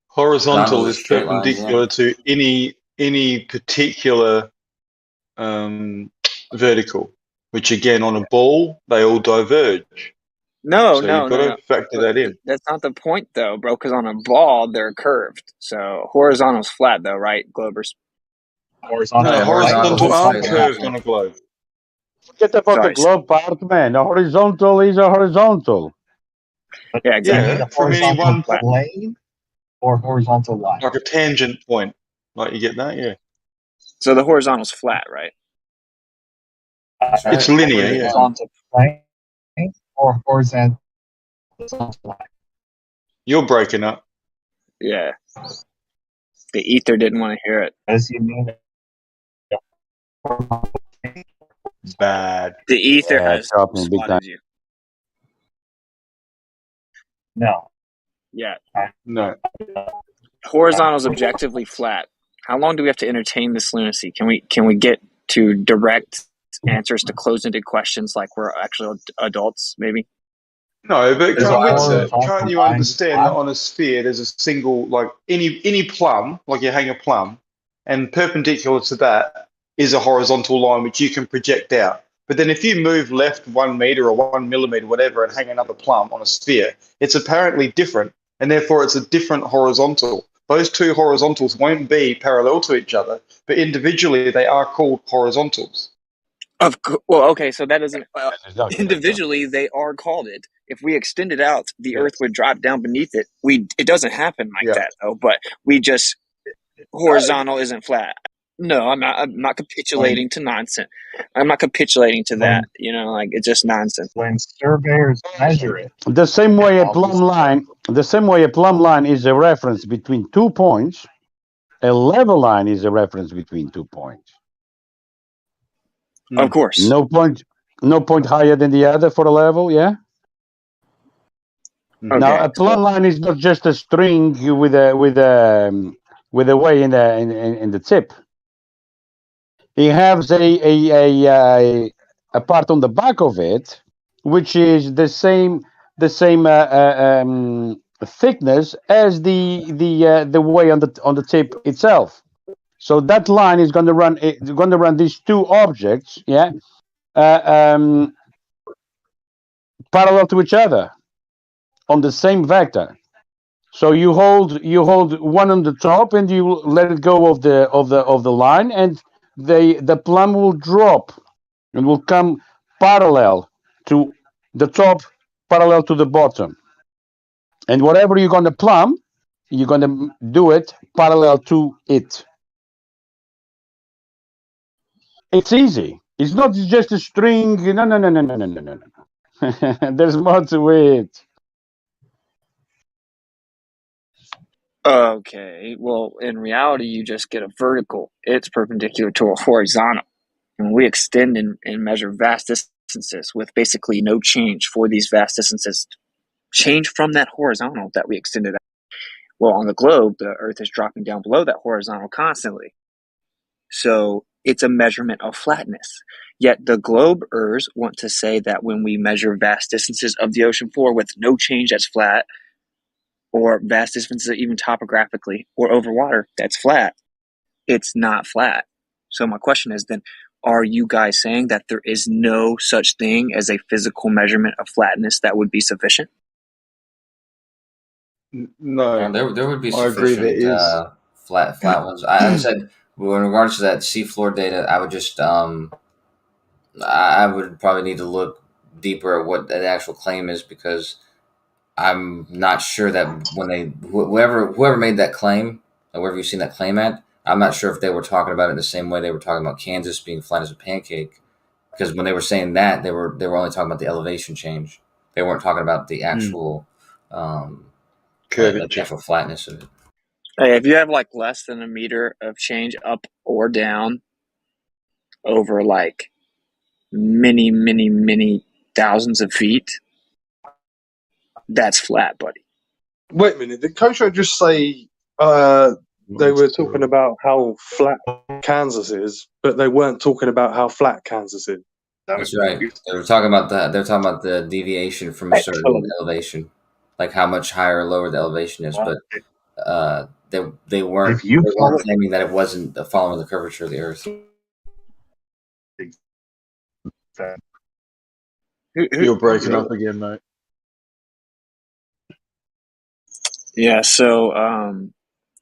Horizontal is
straight lines,
perpendicular to any particular vertical, which again on a ball they all diverge.
No,
you've got to factor that in.
That's not the point, though, bro. Because on a ball they're curved. So horizontal's flat, though, right, Globers?
Horizontal aren't curved on a globe.
Forget about the globe part, man. A horizontal is a horizontal.
Yeah, exactly.
Yeah, from any one
plane or horizontal line.
Like a tangent point. Like you get that, yeah.
So the horizontal's flat, right?
It's linear, yeah.
Horizontal plane or horizontal line.
You're breaking up.
Yeah. The ether didn't want to hear it.
As you mean
bad.
The ether has spotted you.
No.
Yeah.
No.
Horizontal's objectively flat. How long do we have to entertain this lunacy? Can we get to direct answers to closed-ended questions like we're actual adults, maybe?
No, but can't you understand that on a sphere there's a single, like any plumb, like you hang a plumb, and perpendicular to that is a horizontal line which you can project out. But then if you move left 1 meter or 1 millimeter, whatever, and hang another plumb on a sphere, it's apparently different, and therefore it's a different horizontal. Those two horizontals won't be parallel to each other, but individually they are called horizontals.
Okay, so that doesn't individually they are called it. If we extend it out, the Earth would drop down beneath it. It doesn't happen like that though. But we just horizontal isn't flat. No, I'm not capitulating to nonsense. I'm not capitulating to that. Like it's just nonsense.
When surveyors measure it,
the same way a plumb line is a reference between 2 points, a level line is a reference between 2 points.
Of course.
No point higher than the other for a level, yeah? Okay, now a plumb line is not just a string with a way in the tip. It has a part on the back of it, which is the same thickness as the way on the tip itself. So that line is going to run these two objects, yeah, parallel to each other on the same vector. So you hold one on the top and you let it go of the line, and the plumb will drop and will come parallel to the top, parallel to the bottom. And whatever you're going to plumb, you're going to do it parallel to it. It's easy. It's not just a string. No. There's more to it.
Okay. Well, in reality, you just get a vertical. It's perpendicular to a horizontal. And we extend and measure vast distances with basically no change for these vast distances. Change from that horizontal that we extended out. Well, on the globe, the Earth is dropping down below that horizontal constantly. So it's a measurement of flatness. Yet the globers want to say that when we measure vast distances of the ocean floor with no change, that's flat, or vast distances even topographically or over water, that's flat. It's not flat. So my question is then, are you guys saying that there is no such thing as a physical measurement of flatness that would be sufficient?
No,
there would be
I agree
sufficient
there is.
flat ones. I said, in regards to that seafloor data, I would just I would probably need to look deeper at what the actual claim is, because I'm not sure that when whoever made that claim, or wherever you've seen that claim at, I'm not sure if they were talking about it the same way they were talking about Kansas being flat as a pancake. Because when they were saying that, they were only talking about the elevation change. They weren't talking about the actual the actual flatness of it.
Hey, if you have like less than a meter of change up or down, over like many, many, many thousands of feet, that's flat, buddy.
Wait a minute. Did Kosho just say they were talking about how flat Kansas is, but they weren't talking about how flat Kansas is?
That's right. They were talking about that. They're talking about the deviation from a certain elevation, like how much higher or lower the elevation is. But they weren't claiming that it wasn't following the curvature of the Earth.
You're breaking up again, mate.
Yeah, so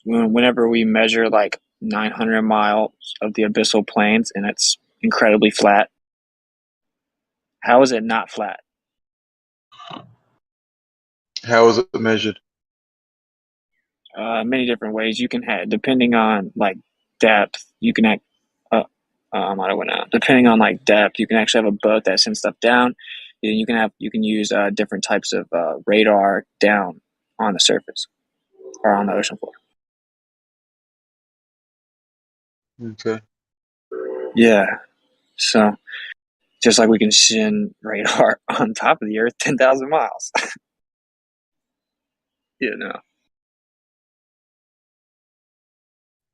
whenever we measure like 900 miles of the abyssal plains and it's incredibly flat, how is it not flat?
How is it measured?
Many different ways. You can have, depending on like depth, you can act. Depending on like depth, you can actually have a boat that sends stuff down. You can use different types of radar down on the surface or on the ocean floor.
Okay.
Yeah. So just like we can send radar on top of the Earth 10,000 miles. You know.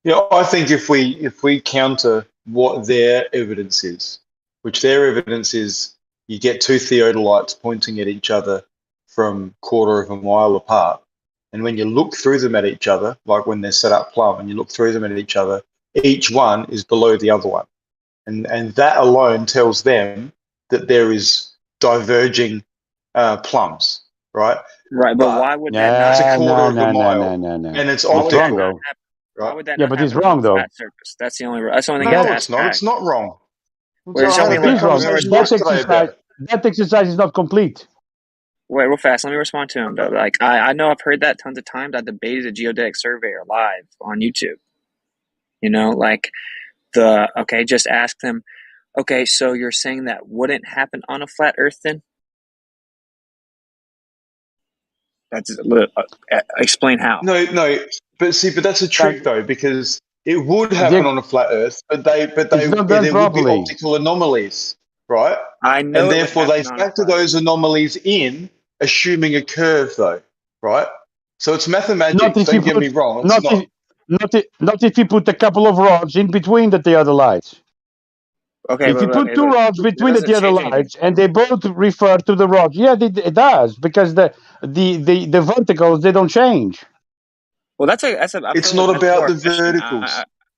Yeah, I think if we counter what their evidence is, which their evidence is, you get two theodolites pointing at each other from quarter of a mile apart, and when you look through them at each other, like when they're set up plumb, and you look through them at each other, each one is below the other one, and that alone tells them that there is diverging plumbs, right?
Right, but why would that not?
It's a quarter of a mile, and it's optical.
Why would that
yeah,
not
but
happen
it's wrong
on a
though.
flat surface? That's the only thing.
No, it's not. It's not wrong.
Wait,
it is wrong. That exercise is not complete.
Wait, real fast. Let me respond to him though. Like I know I've heard that tons of times. I debated a geodetic surveyor live on YouTube. You know, like just ask them. Okay, so you're saying that wouldn't happen on a flat Earth then? That's explain how.
No, but that's a trick though, because it would happen on a flat Earth, but there would be optical anomalies, right?
I know,
and therefore they factor those anomalies in, assuming a curve though, right? So it's mathematics. Don't get me wrong.
Not if you put a couple of rods in between the theodolites.
Okay,
if you put two rods between the theodolites and they both refer to the rods, yeah, it does, because the verticals, they don't change.
Well,
it's not about the verticals.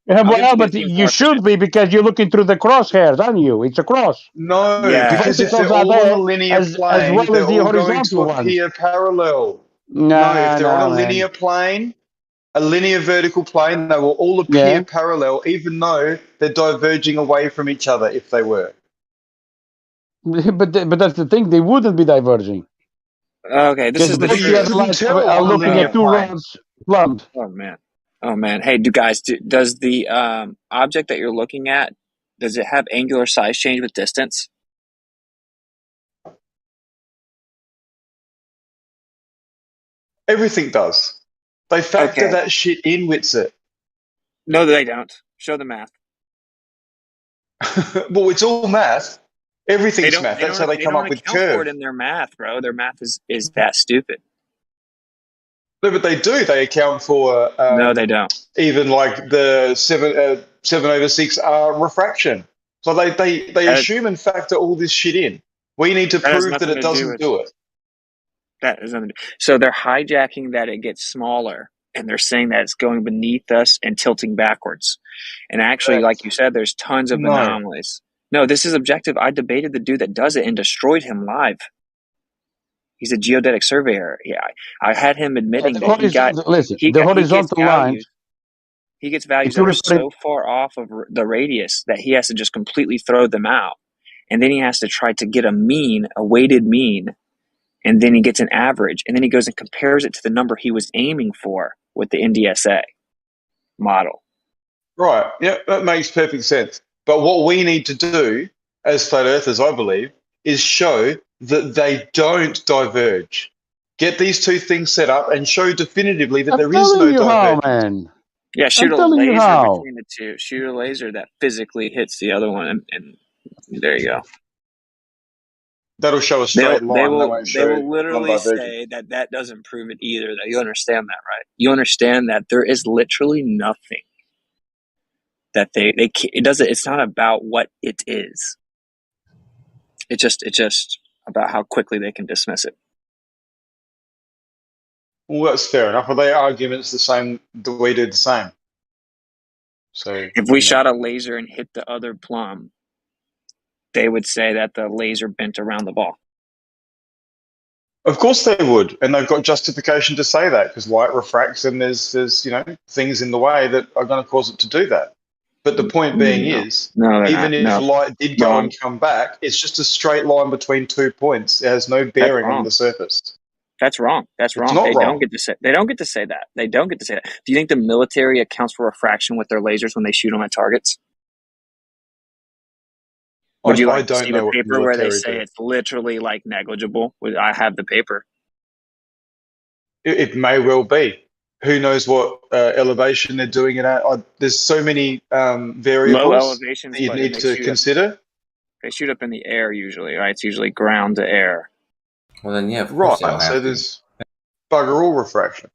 But you should be, because you're looking through the crosshairs, aren't you? It's a cross.
No, because if they're all on a linear plane, as well they're all going to appear parallel. No, if they're on a linear plane, a linear vertical plane, they will all appear parallel, even though they're diverging away from each other if they were.
But that's the thing, they wouldn't be diverging.
Okay, this is the
truth. Are looking at two rods plumbed.
Oh man! Hey, does the object that you're looking at, does it have angular size change with distance?
Everything does. They factor that shit in with it.
No, they don't. Show the math.
Well, it's all math. Everything's math. That's how they come up with curve.
They don't account for it in their math, bro. Their math is that stupid.
No, but they do. They account for.
No, they don't.
Even like the 7/6 refraction. So they assume and factor all this shit in. We need to prove that it doesn't do it.
That is nothing. So they're hijacking that it gets smaller, and they're saying that it's going beneath us and tilting backwards. And actually, like you said, there's tons of anomalies. No, this is objective. I debated the dude that does it and destroyed him live. He's a geodetic surveyor. Yeah, I had him admitting that
the horizontal lines.
He gets values that are so far off of the radius that he has to just completely throw them out, and then he has to try to get a weighted mean, and then he gets an average, and then he goes and compares it to the number he was aiming for with the NDSA model.
Right. Yeah, that makes perfect sense. But what we need to do as flat earthers, I believe, is show that they don't diverge. Get these two things set up and show definitively that there is no divergence.
Yeah, shoot
I'm
a
telling you
laser
how.
between the two. Shoot a laser that physically hits the other one, and there you go.
That'll show a straight line. That won't
They
show
will literally
non-divergent.
say that doesn't prove it either. Though you understand that, right? You understand that there is literally nothing that it doesn't. It's not about what it is. It's just about how quickly they can dismiss it.
Well, that's fair enough. Are their arguments the same? Do we do the same? So
If we shot a laser and hit the other plum, they would say that the laser bent around the ball.
Of course they would, and they've got justification to say that because light refracts, and there's things in the way that are going to cause it to do that. But the point being is, even if light did go and come back, it's just a straight line between 2 points. It has no bearing on the surface.
That's wrong. That's wrong. They don't get to say. They don't get to say that. They don't get to say that. Do you think the military accounts for refraction with their lasers when they shoot them at targets? Would you like to see the paper where they say it's literally like negligible? I have the paper.
It may well be. Who knows what elevation they're doing it at? There's so many variables
Low elevations
that you need to consider.
They shoot up in the air usually, right? It's usually ground to air.
Well, then, yeah,
right. So there's bugger all refraction.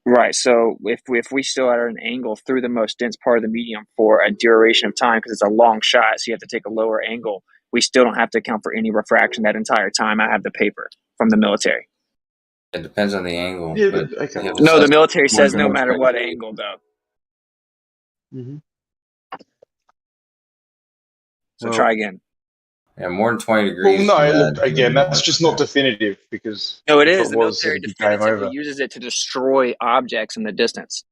Right. So if we still at an angle through the most dense part of the medium for a duration of time, because it's a long shot, so you have to take a lower angle, we still don't have to account for any refraction that entire time. I have the paper from the military.
It depends on the angle.
Yeah,
but
okay.
No, the military says no matter what angle, though.
Mm-hmm.
So try again.
Yeah, more than 20 degrees.
Well, no, look, again, that's just not definitive because
no, it is. The military definitively uses it to destroy objects in the distance.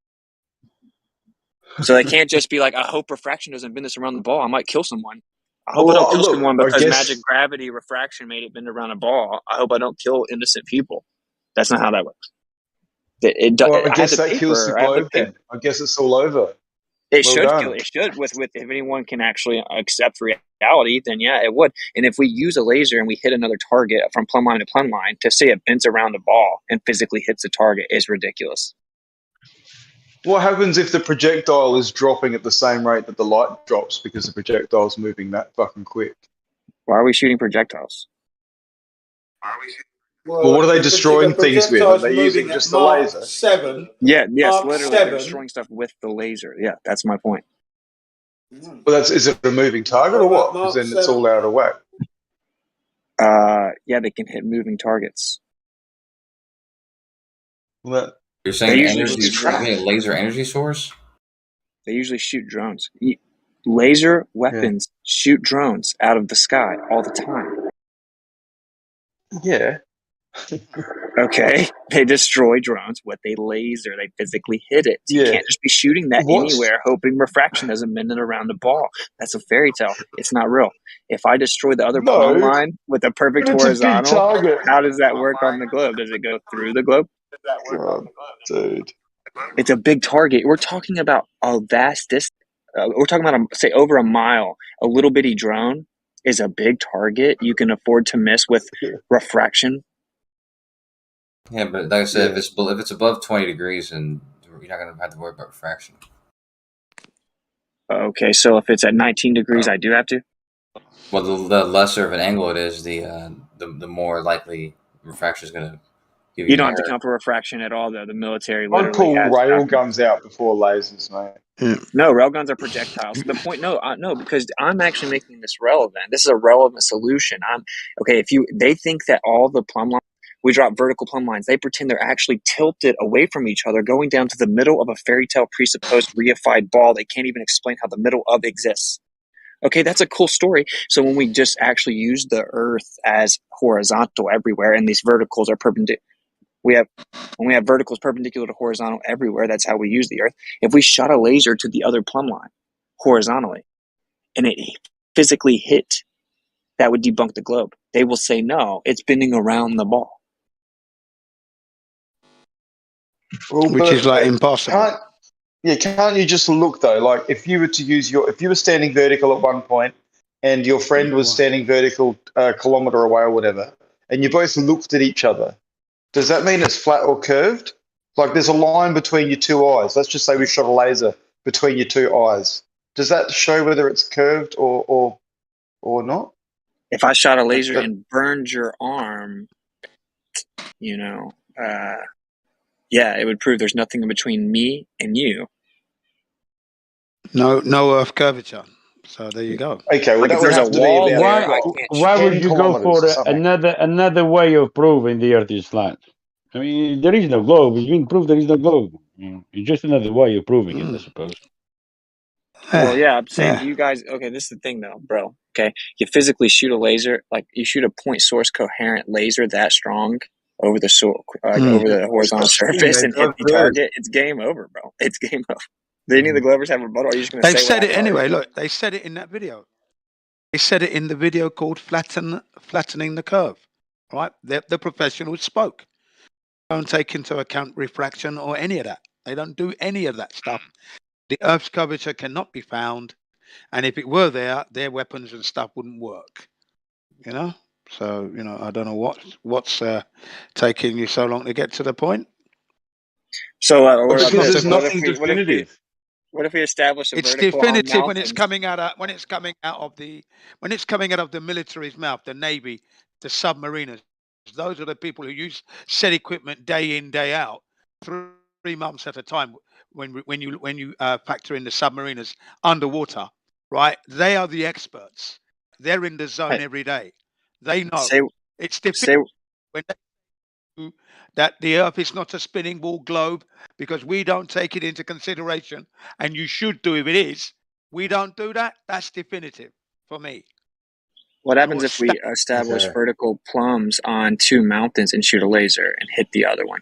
So they can't just be like, I hope refraction doesn't bend this around the ball. I might kill someone. I hope I don't kill someone because magic gravity refraction made it bend around a ball. I hope I don't kill innocent people. That's not how that works.
I guess that kills the globe then. I guess it's all over.
It should kill. It should. With if anyone can actually accept reality, then yeah, it would. And if we use a laser and we hit another target from plumb line to plumb line, to say it bends around the ball and physically hits the target is ridiculous.
What happens if the projectile is dropping at the same rate that the light drops because the projectile is moving that fucking quick?
Why are we shooting projectiles?
Well, what are they destroying things with? Are they using just the laser?
7.
Yeah, yes, literally they're destroying stuff with the laser. Yeah, that's my point.
Well, is it a moving target or what? Because then it's all out of whack.
Yeah, they can hit moving targets.
Well,
you're saying a laser energy source?
They usually shoot drones. Laser weapons shoot drones out of the sky all the time.
Yeah.
Okay, they destroy drones with a laser. They physically hit it. You can't just be shooting that anywhere, hoping refraction doesn't bend it around the ball. That's a fairy tale. It's not real. If I destroy the other plumb line with a perfect horizontal, how does that work on the globe? Does it go through the globe?
God, dude,
it's a big target. We're talking about a vast distance. We're talking about say over a mile. A little bitty drone is a big target you can afford to miss with refraction.
Yeah, but like I said, if it's above 20 degrees, and you're not going to have to worry about refraction.
Okay, so if it's at 19 degrees, I do have to?
Well, the lesser of an angle it is, the more likely refraction is going to give you.
You don't have to count for refraction at all, though. The military literally
I'd pull rail guns out before lasers, mate.
No, railguns are projectiles. The point, no, because I'm actually making this relevant. This is a relevant solution. Okay. They think that all the plumb lines, we drop vertical plumb lines. They pretend they're actually tilted away from each other, going down to the middle of a fairy tale presupposed reified ball. They can't even explain how the middle of exists. Okay, that's a cool story. So when we just actually use the Earth as horizontal everywhere, and these verticals are perpendicular. When we have verticals perpendicular to horizontal everywhere, that's how we use the Earth. If we shot a laser to the other plumb line horizontally and it physically hit, that would debunk the globe. They will say, no, it's bending around the ball.
Which is like impossible.
Can't you just look though? Like if you were to use if you were standing vertical at one point and your friend was standing vertical a kilometer away or whatever, and you both looked at each other, does that mean it's flat or curved? Like there's a line between your two eyes. Let's just say we shot a laser between your two eyes. Does that show whether it's curved or not?
If I shot a laser and burned your arm, you know, yeah, it would prove there's nothing in between me and you.
No Earth curvature. So there you go.
Okay, well
Like
that
if
would
there's
have
a
to
wall
be
there,
about
I can't.
Why
10
would you go
kilometers
for
or something.
another way of proving the Earth is flat? I mean, there is no globe. It's been proved there is no globe. It's just another way of proving it, I suppose.
Well, yeah, I'm saying to you guys, okay, this is the thing though, bro. Okay, you physically shoot a laser, like you shoot a point source coherent laser that strong over the over the horizontal surface and hit the target, it's game over, bro. It's game over. Do any of the Glovers have a rebuttal? Are you just going to say
They've said
what
it anyway. Look, they said it in that video. They said it in the video called Flattening the Curve. Right? The professionals spoke. Don't take into account refraction or any of that. They don't do any of that stuff. The Earth's curvature cannot be found, and if it were there, their weapons and stuff wouldn't work. You know? So, you know, I don't know what's taking you so long to get to the point.
So,
because there's nothing definitive.
What if we establish a
it's
vertical
definitive
on
when it's coming out of the military's mouth, the Navy, the submariners. Those are the people who use set equipment day in, day out, 3 months at a time. When you factor in the submariners underwater, right? They are the experts. They're in the zone every day. They know it's definitive when they do that the Earth is not a spinning ball globe, because we don't take it into consideration, and you should do if it is. We don't do that. That's definitive for me.
What happens if we establish vertical plumbs on 2 mountains and shoot a laser and hit the other one?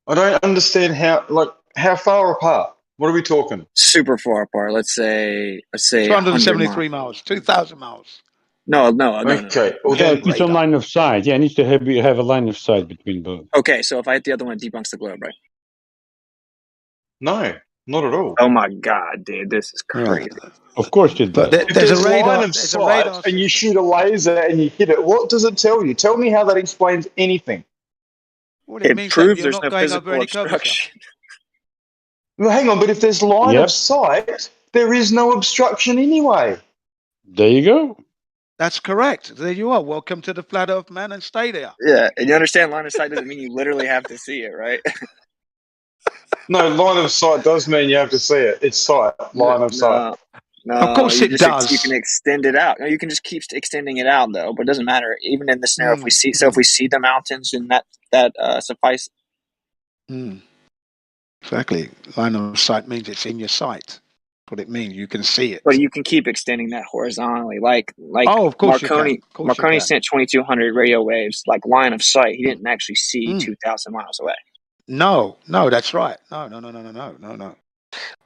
I don't understand how far apart. What are we talking?
Super far apart. Let's say
273 miles, 2,000 miles.
No.
Okay.
Well, then it's on line of sight. Yeah, it needs to have a line of sight between both.
Okay, so if I hit the other one, it debunks the globe, right?
No, not at all.
Oh my god, dude, this is crazy.
Of course it does.
If there's a line of sight and you shoot a laser and you hit it, what does it tell you? Tell me how that explains anything.
Well, it
proves there's no physical obstruction.
Well, hang on, but if there's line of sight, there is no obstruction anyway.
There you go.
That's correct. There you are. Welcome to the flat Earth, man, and stay there.
Yeah, and you understand line of sight doesn't mean you literally have to see it, right?
No, line of sight does mean you have to see it. It's sight, line of sight.
No,
of course it does.
You can extend it out. No, you can just keep extending it out, though. But it doesn't matter. Even in this scenario, if we see the mountains, and that suffices.
Exactly. Line of sight means it's in your sight. What it means, you can see it.
But you can keep extending that horizontally, like
of course
Marconi. Marconi sent 2,200 radio waves, like line of sight. He didn't actually see 2,000 miles away.
No, that's right. No.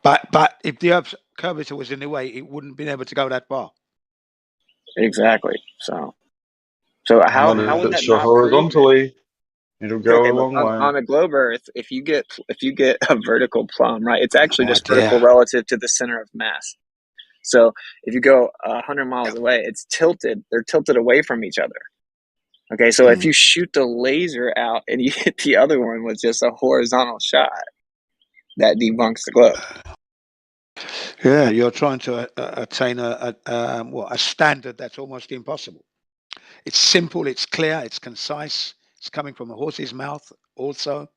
But if the Earth's curvature was in the way, it wouldn't have been able to go that far.
Exactly. So how would that not
horizontally? It'll go a long way.
On a globe Earth, if you get a vertical plumb, right, it's actually just vertical relative to the center of mass. So if you go 100 miles away, it's tilted. They're tilted away from each other. Okay, so if you shoot the laser out and you hit the other one with just a horizontal shot, that debunks the globe.
Yeah, you're trying to attain a standard that's almost impossible. It's simple, it's clear, it's concise. It's coming from a horse's mouth also.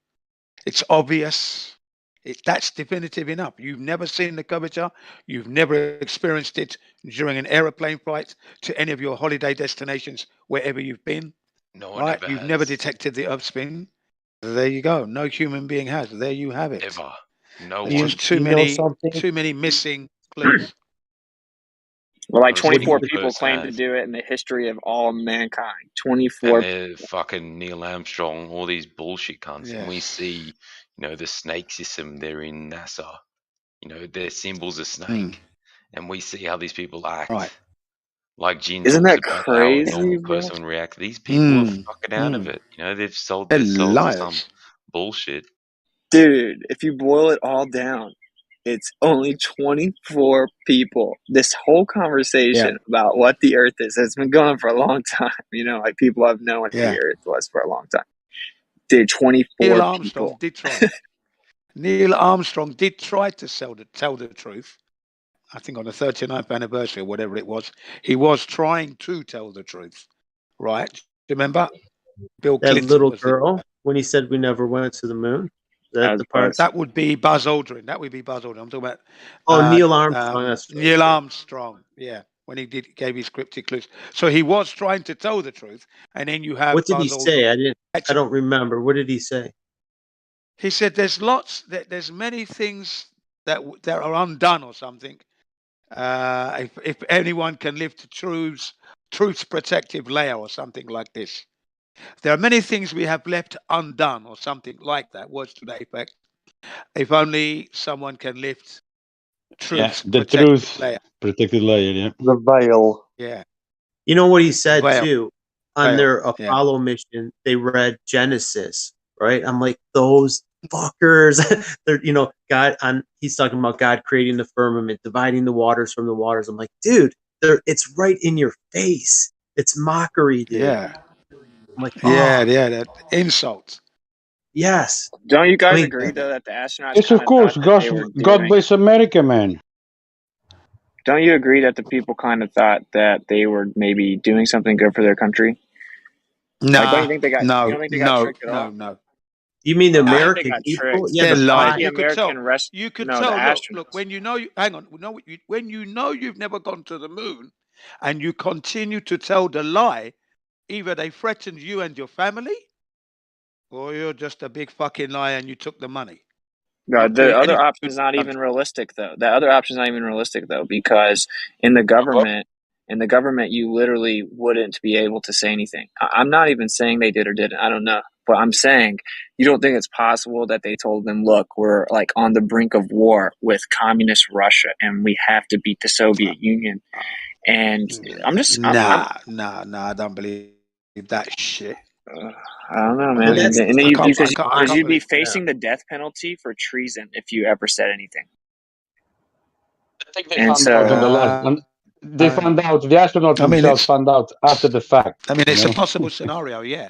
It's obvious. That's definitive enough. You've never seen the curvature. You've never experienced it during an aeroplane flight to any of your holiday destinations, wherever you've been.
No one ever
You've
has.
never detected the Earth spin. There you go. No human being has. There you have it.
Ever. No
There's
one.
too many missing clues.
Well, like 24 people claim to do it in the history of all mankind. 24.
And fucking Neil Armstrong, all these bullshit cunts. Yeah. And we see, the snake system, they're in NASA. Their symbol's a snake. And we see how these people act.
Right.
Like Gene
Isn't
talks
that
about
crazy,
how a normal person would react. These people are fucking out of it. They've sold themselves some bullshit.
Dude, if you boil it all down, it's only 24 people. This whole conversation about what the Earth is has been going on for a long time. Like people have known what the Earth was for a long time. Did 24
Neil Armstrong
people.
did try. Neil Armstrong did try to tell the truth. I think on the 39th anniversary or whatever it was, he was trying to tell the truth. Right? Do you remember? Bill
That
Clinton
little
was
girl when he said we never went to the moon. That the part?
That would be Buzz Aldrin. That would be Buzz Aldrin. I'm talking about.
Neil Armstrong. That's right.
Neil Armstrong. Yeah, when he gave his cryptic clues. So he was trying to tell the truth, and then you have.
What did
Buzz
he say?
Aldrin.
I don't remember. What did he say?
He said there's many things that are undone or something. If anyone can live to truth's protective layer or something like this. There are many things we have left undone or something like that. Words to that effect. If only someone can lift truth's
protected layer, yeah.
The veil.
Yeah.
You know what he said too? On their Apollo mission, they read Genesis, right? I'm like, those fuckers. They're, God, he's talking about God creating the firmament, dividing the waters from the waters. I'm like, dude, it's right in your face. It's mockery, dude.
Yeah.
I'm like,
that insult.
Yes.
Don't you guys agree though that the astronauts?
Yes, of course. God bless America, man.
Don't you agree that the people kind of thought that they were maybe doing something good for their country?
No,
don't you think they got? You don't think they got tricked at all?
No.
You mean the American
people?
Yeah,
they're lying.
You could tell.
You could tell. Look. When you know, hang on. When you know you've never gone to the moon, and you continue to tell the lie, either they threatened you and your family, or you're just a big fucking liar and you took the money.
No, the other option is not even realistic, though. The other option is not even realistic, though, because in the government, you literally wouldn't be able to say anything. I'm not even saying they did or didn't. I don't know. But I'm saying you don't think it's possible that they told them, look, we're like on the brink of war with communist Russia and we have to beat the Soviet Union. And I'm just...
Nah, I don't believe that shit.
I don't know, man. And then because you'd be facing the death penalty for treason if you ever said anything.
I think they found out on the last. They found out. The astronauts themselves found out after the fact.
I mean, it's a possible scenario, yeah.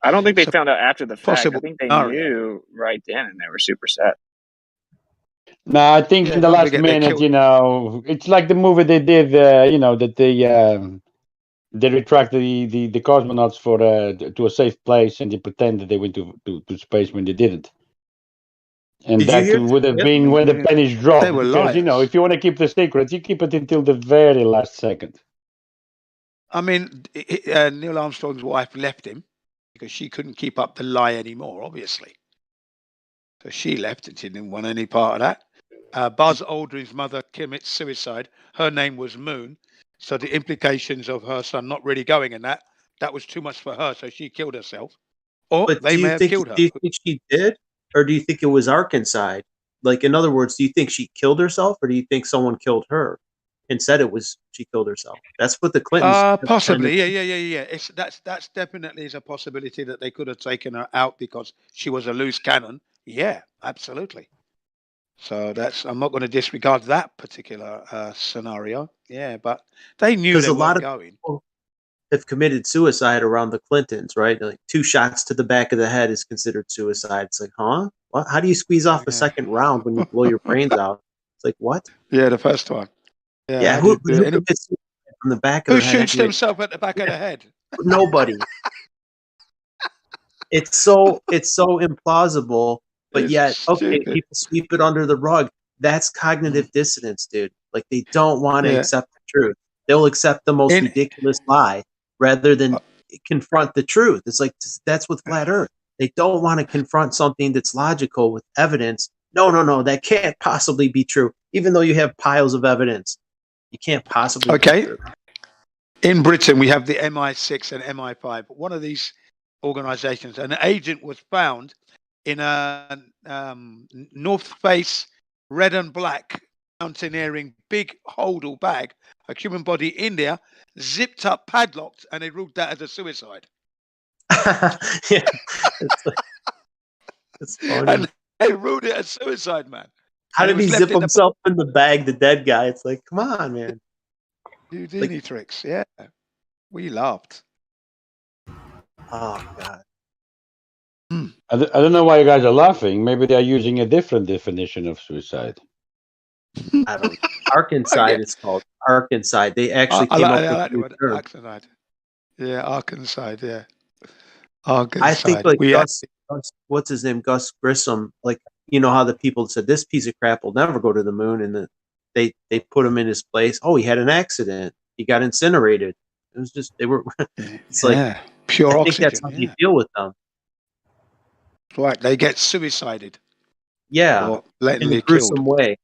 I don't think they found out after the fact. I think they knew right then, and they were super sad.
No, I think in the last minute, it's like the movie they did. That they retracted the cosmonauts to a safe place, and they pretended they went to space when they didn't. And that would have been when the pennies dropped.
They were
because
liars.
if you want to keep the secret, you keep it until the very last second.
I mean, Neil Armstrong's wife left him because she couldn't keep up the lie anymore, obviously. So she left and she didn't want any part of that. Buzz Aldrin's mother commits suicide. Her name was Moon. So the implications of her son not really going in that was too much for her. So she killed herself. Or they may have killed her.
Do you think she did? Or do you think it was Arkansas? Like, in other words, do you think she killed herself, or do you think someone killed her and said it was she killed herself? That's what the Clintons.
Possibly, yeah. That's definitely is a possibility that they could have taken her out because she was a loose cannon. Yeah, absolutely. So I'm not going to disregard that particular scenario. Yeah, but they knew they weren't going.
People have committed suicide around the Clintons, right? Like 2 shots to the back of the head is considered suicide. It's like, huh? What? How do you squeeze off a second round when you blow your brains out? It's like, what?
Yeah, the first one.
Yeah, who commits suicide from the back of the head?
Who shoots themselves at the back of the head?
Nobody. It's so implausible, but yet, okay, people sweep it under the rug. That's cognitive dissonance, dude. Like, they don't want to accept the truth. They'll accept the most ridiculous lie rather than confront the truth. It's like, that's with flat earth. They don't want to confront something that's logical with evidence. No, that can't possibly be true. Even though you have piles of evidence, you can't possibly be true.
In Britain, we have the MI6 and MI5. One of these organizations, an agent was found in a North Face red and black mountaineering big holdall bag, a human body in there, zipped up, padlocked, and they ruled that as a suicide.
Yeah, it's funny.
And they ruled it as suicide, man.
How did he zip himself in the bag, the dead guy? It's like, come on, man.
Houdini tricks, yeah. We laughed.
Oh, God.
I don't know why you guys are laughing. Maybe they are using a different definition of suicide.
I don't. Arkanside, it's called Arkanside. They actually came up with
like
a new
the word
term.
Arkanside. Yeah, Arkanside. Yeah, Arkanside.
I think like Gus, what's his name, Gus Grissom. Like, you know how the people said this piece of crap will never go to the moon, and they put him in his place. Oh, he had an accident. He got incinerated. It was just they were. It's like
pure
I
oxygen.
think that's how you deal with them.
Right, they get suicided.
Yeah,
or
in a
blatantly
gruesome
killed.
way.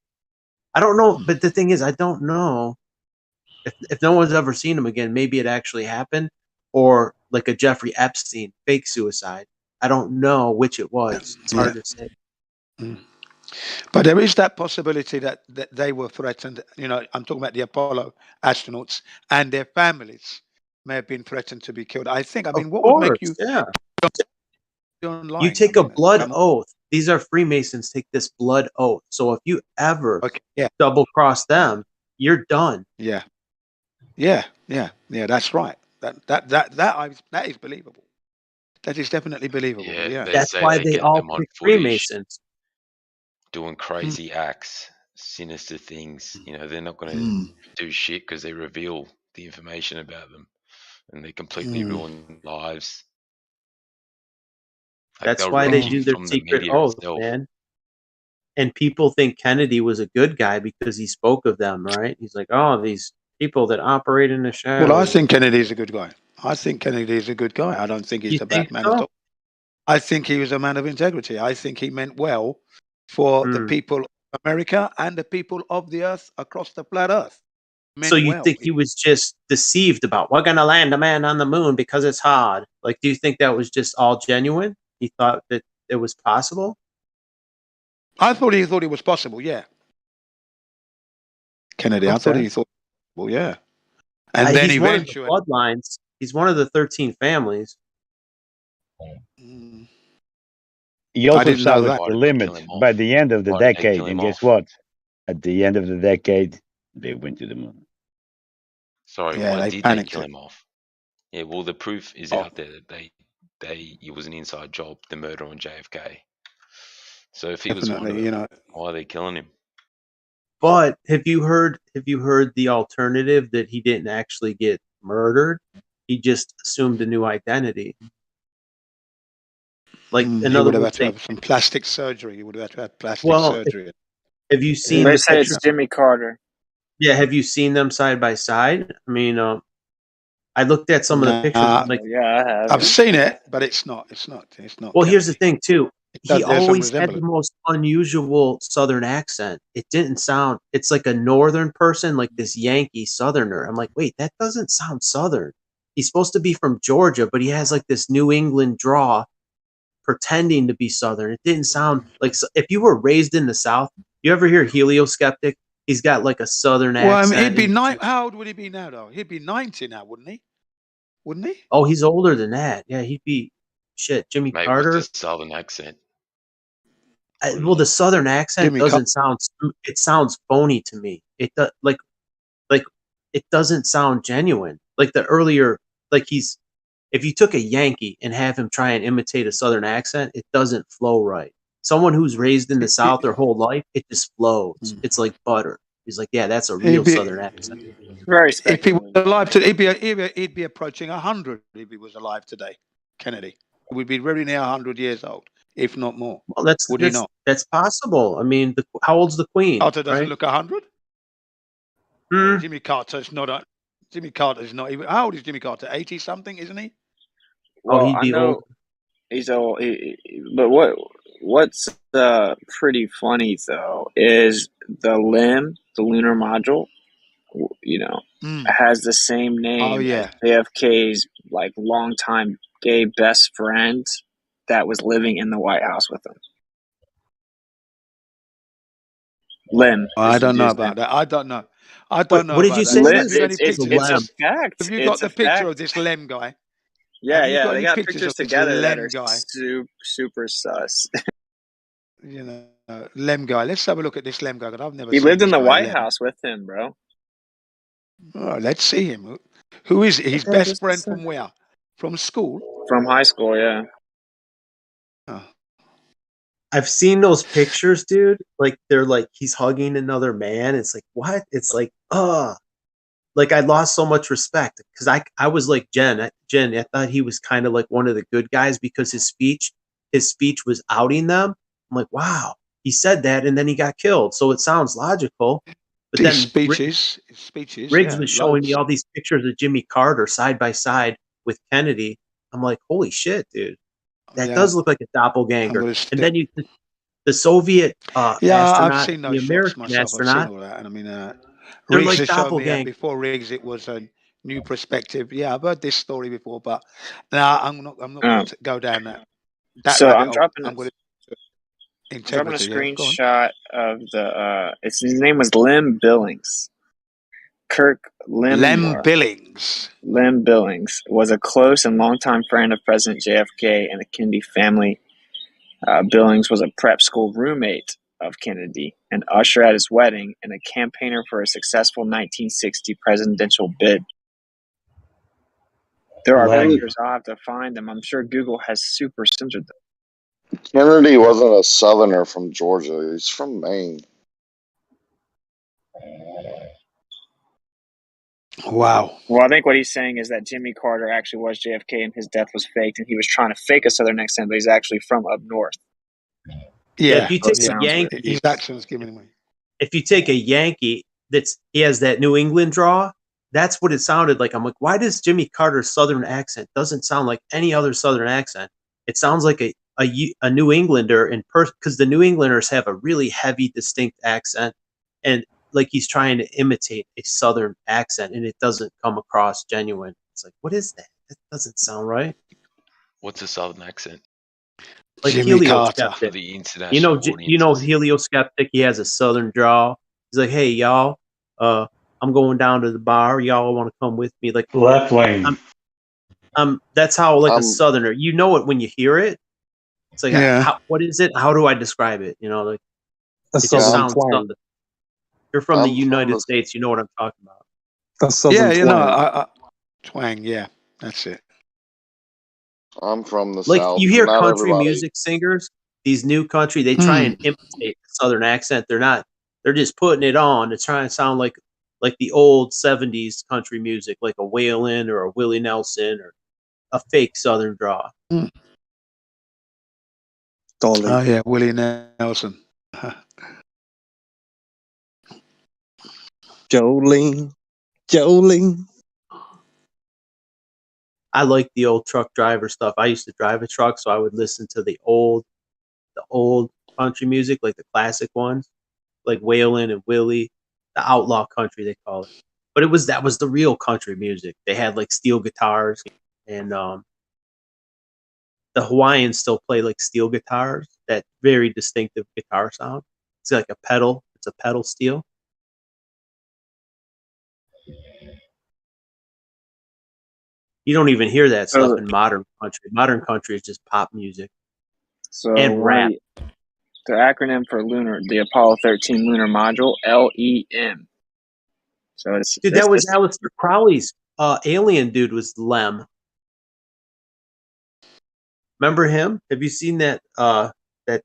I don't know, but the thing is, I don't know if no one's ever seen him again. Maybe it actually happened, or like a Jeffrey Epstein fake suicide. I don't know which it was. It's hard to say.
But there is that possibility that they were threatened. You know, I'm talking about the Apollo astronauts and their families may have been threatened to be killed. I think. I mean, what would make you?
Yeah.
Online?
You take a blood oath. These are Freemasons. Take this blood oath. So if you ever double cross them, you're done.
Yeah. That's right. That is believable. That is definitely believable. Yeah.
That's why they all pick Freemasons.
Doing crazy acts, sinister things. You know, they're not going to do shit because they reveal the information about them, and they completely ruin lives. Like,
that's why they do their secret oath, man. And people think Kennedy was a good guy because he spoke of them, right? He's like, oh, these people that operate in the shadows.
Well, I think Kennedy's a good guy. I don't think he's a bad man at all. I think he was a man of integrity. I think he meant well for the people of America and the people of the earth across the flat earth.
So you think he was just deceived about, we're going to land a man on the moon because it's hard? Like, do you think that was just all genuine? He thought that it was possible?
I thought he thought it was possible, yeah. Kennedy, I thought he thought, well, yeah. And then
he's
eventually,
one of the bloodlines. He's one of the 13 families.
He also established the limit by the end of the decade. And guess what? At the end of the decade, they went to the moon.
Sorry, why did they kill him off? Yeah, well, the proof is out there that it was an inside job, the murder on JFK. So if he was one of them, why are they killing him?
But have you heard the alternative that he didn't actually get murdered? He just assumed a new identity. Like
another would have had to have some plastic surgery. You would have had to have plastic surgery.
Have you seen?
They say it's Jimmy Carter.
Yeah, have you seen them side by side? I mean, I looked at some of the pictures. I'm like,
yeah, I have.
I've seen it, but it's not.
Well, here's the thing, too. He always had the most unusual Southern accent. It didn't sound. It's like a Northern person, like this Yankee Southerner. I'm like, wait, that doesn't sound Southern. He's supposed to be from Georgia, but he has like this New England draw, pretending to be Southern. It didn't sound like if you were raised in the South. You ever hear Helioskeptic? He's got like a Southern accent.
Well, I mean, he'd be how old would he be now, though? He'd be 90 now, wouldn't he? Wouldn't he?
Oh, he's older than that. Yeah, he'd be Jimmy Carter.
With the Southern accent.
Well, the Southern accent doesn't sound. It sounds phony to me. It does like it doesn't sound genuine. Like the earlier, like he's. If you took a Yankee and have him try and imitate a Southern accent, it doesn't flow right. Someone who's raised in the South their whole life, it just flows. It's like butter. He's like, yeah, that's a real Southern accent.
Very
if he was alive today, he'd be approaching 100 if he was alive today. Kennedy would be very near 100 years old, if not more.
Well, would he not? That's possible. I mean, how old's the Queen?
Carter doesn't look 100. Jimmy Carter is not. Jimmy Carter is not even. How old is Jimmy Carter? 80 something, isn't he?
Well, he'd be old.
He's old, but what's pretty funny though is the lunar module, has the same name as JFK's like longtime gay best friend that was living in the White House with him. Lim.
I don't know about that. I don't know.
What did you say?
It's a fact.
Have you got the picture of this Lem guy?
Yeah, they got pictures together that are super sus.
Lem guy. Let's have a look at this Lem guy. I've never.
He lived in the White House with him, bro.
Oh, let's see him. Who is it? His best friend from where? From school?
From high school, yeah.
I've seen those pictures, dude. Like they're like he's hugging another man. It's like what? It's like like I lost so much respect because I was like Jen. I thought he was kind of like one of the good guys because his speech was outing them. I'm like, wow, he said that and then he got killed. So it sounds logical. But then
speeches,
Riggs was showing me all these pictures of Jimmy Carter side by side with Kennedy. I'm like, holy shit, dude. That does look like a doppelganger. And then the Soviet astronaut,
I've seen those
the American
myself.
astronaut.
I've seen all that, and I mean,
they're
Riggs
like
has shown me that
doppelgangers.
before. Riggs, it was a new perspective. Yeah, I've heard this story before, but now I'm not going to go down that.
So I'm dropping
I'm going
a screenshot of the. His name was Lem Billings. Kirk
Lem Billings.
Lem Billings was a close and longtime friend of President JFK and the Kennedy family. Billings was a prep school roommate of Kennedy, an usher at his wedding, and a campaigner for a successful 1960 presidential bid. There are pictures. I'll have to find them. I'm sure Google has super censored them.
Kennedy wasn't a Southerner from Georgia. He's from Maine.
Wow.
Well, I think what he's saying is that Jimmy Carter actually was JFK and his death was faked, and he was trying to fake a Southern accent, but he's actually from up north.
Yeah, if you take a Yankee,
his accent's giving away.
If you take a Yankee he has that New England draw, that's what it sounded like. I'm like, why does Jimmy Carter's Southern accent doesn't sound like any other Southern accent? It sounds like a New Englander in person, because the New Englanders have a really heavy, distinct accent, and like he's trying to imitate a Southern accent, and it doesn't come across genuine. It's like, what is that? That doesn't sound right.
What's a Southern accent?
Like Helioskeptic. You know Helioskeptic. He has a Southern drawl. He's like, hey y'all, I'm going down to the bar. Y'all want to come with me? Like
left lane.
That's how like a Southerner. You know it when you hear it. It's like, what is it? How do I describe it? You know, like it just sounds Southern. You're from the United States. You know what I'm talking about.
That's Southern
twang. Twang. Yeah, that's it.
I'm from the
like
South.
You hear
Not
country
everybody.
music singers, these new country, they try and imitate the Southern accent. They're just putting it on to try and sound like the old 70s country music, like a Waylon or a Willie Nelson or a fake Southern draw.
Oh yeah, Willie Nelson.
Jolene.
I like the old truck driver stuff. I used to drive a truck, so I would listen to the old country music, like the classic ones, like Waylon and Willie, the outlaw country they call it. But that was the real country music. They had like steel guitars, and the Hawaiians still play like steel guitars, that very distinctive guitar sound. It's like a pedal. It's a pedal steel. You don't even hear that stuff in modern country. Modern country is just pop music and rap.
The acronym for lunar, the Apollo 13 lunar module, LEM. So it's
that was Aleister Crowley's alien dude was Lem. Remember him? Have you seen that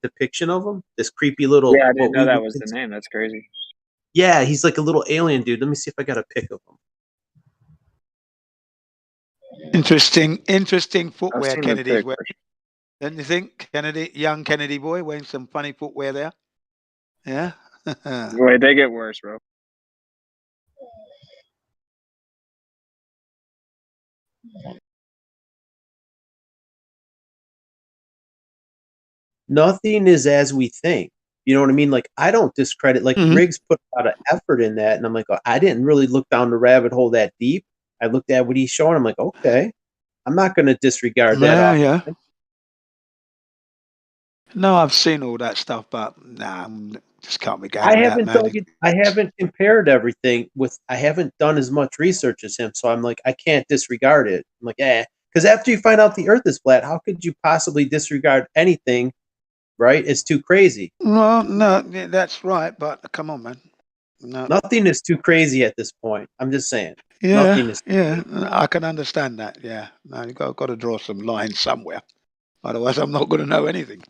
depiction of him? This creepy little.
Yeah, I didn't know that was the name. That's crazy.
Yeah, he's like a little alien dude. Let me see if I got a pic of him.
Interesting footwear Kennedy's wearing. Don't you think? Young Kennedy boy wearing some funny footwear there. Yeah.
Wait, they get worse, bro.
Nothing is as we think. You know what I mean? Like, I don't discredit, like Riggs put a lot of effort in that. And I'm like, I didn't really look down the rabbit hole that deep. I looked at what he's showing. I'm like, okay, I'm not going to disregard that.
Yeah. No, I've seen all that stuff, but just can't be going.
I haven't compared everything I haven't done as much research as him. So I'm like, I can't disregard it. I'm like, because after you find out the earth is flat, how could you possibly disregard anything? Right? It's too crazy.
Well, no, that's right. But come on, man. No.
Nothing is too crazy at this point. I'm just saying.
Yeah, I can understand that. Yeah, no, you got to draw some lines somewhere. Otherwise, I'm not going to know anything.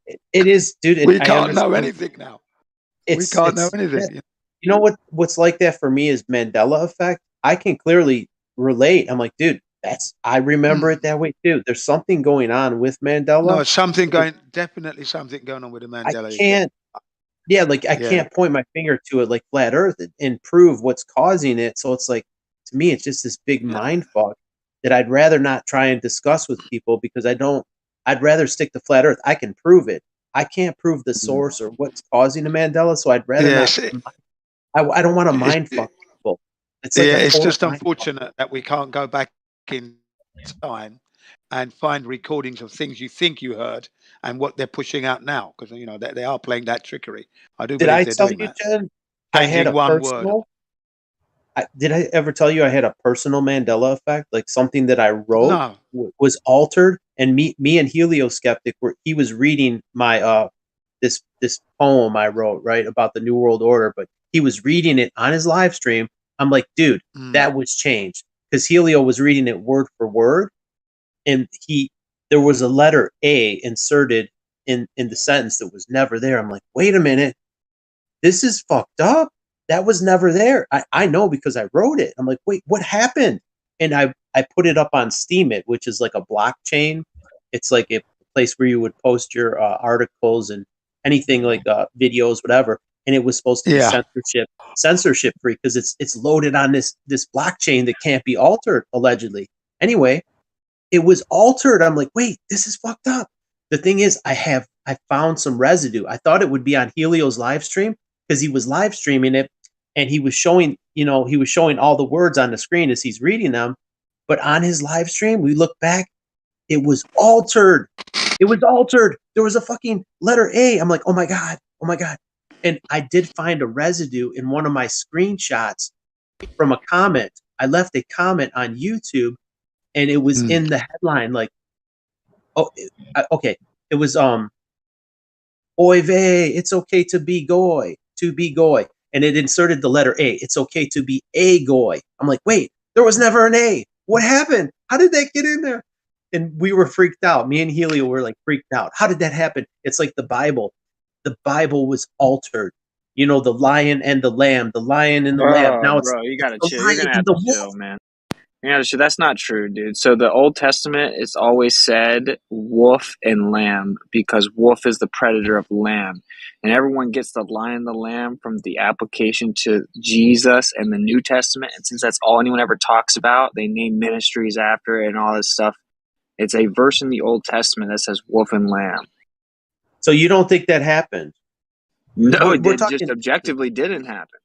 It is, dude.
We can't know anything now. We can't know anything.
You know what's like that for me is Mandela effect. I can clearly relate. I'm like, dude, I remember it that way too. There's something going on with Mandela.
No, definitely something going on with the Mandela.
I can't. Yeah, like I can't point my finger to it like flat Earth and prove what's causing it. So it's like, to me, it's just this big mind fuck that I'd rather not try and discuss with people because I'd rather stick to flat Earth. I can prove it. I can't prove the source or what's causing the Mandela, so I'd rather not. I don't want to mind fuck people.
It's like it's just unfortunate that we can't go back in time and find recordings of things you think you heard and what they're pushing out now, because they are playing that trickery. I do.
Did I tell you, Jen? I had a personal. Did I ever tell you I had a personal Mandela effect? Like something that I wrote was altered, and me and Helioskeptic he was reading my this poem I wrote, right, about the New World Order, but he was reading it on his live stream. I'm like, dude, that was changed because Helio was reading it word for word, and there was a letter A inserted in the sentence that was never there. I'm like, wait a minute, this is fucked up. That was never there. I know because I wrote it. I'm like, wait, what happened? And I put it up on Steemit, which is like a blockchain. It's like a place where you would post your articles and anything like videos, whatever. And it was supposed to be censorship free because it's loaded on this blockchain that can't be altered, allegedly. Anyway, it was altered. I'm like, wait, this is fucked up. The thing is, I found some residue. I thought it would be on Helio's live stream because he was live streaming it. And he was showing all the words on the screen as he's reading them. But on his live stream, we look back, it was altered. It was altered. There was a fucking letter A. I'm like, oh my God. And I did find a residue in one of my screenshots from a comment. I left a comment on YouTube, and it was in the headline, like, okay. It was, oy vey, it's okay to be goy. And it inserted the letter A. It's okay to be a goy. I'm like, wait, there was never an A. What happened? How did that get in there? And we were freaked out. Me and Helio were like freaked out. How did that happen? It's like the Bible. The Bible was altered. The lion and the lamb. The lion and the lamb. Now it's
you gotta chill. You're gonna have to chill, man. Yeah, that's not true, dude. So the Old Testament, it's always said wolf and lamb because wolf is the predator of lamb. And everyone gets the lion and the lamb from the application to Jesus and the New Testament. And since that's all anyone ever talks about, they name ministries after it and all this stuff. It's a verse in the Old Testament that says wolf and lamb.
So you don't think that happened?
No, it just objectively didn't happen.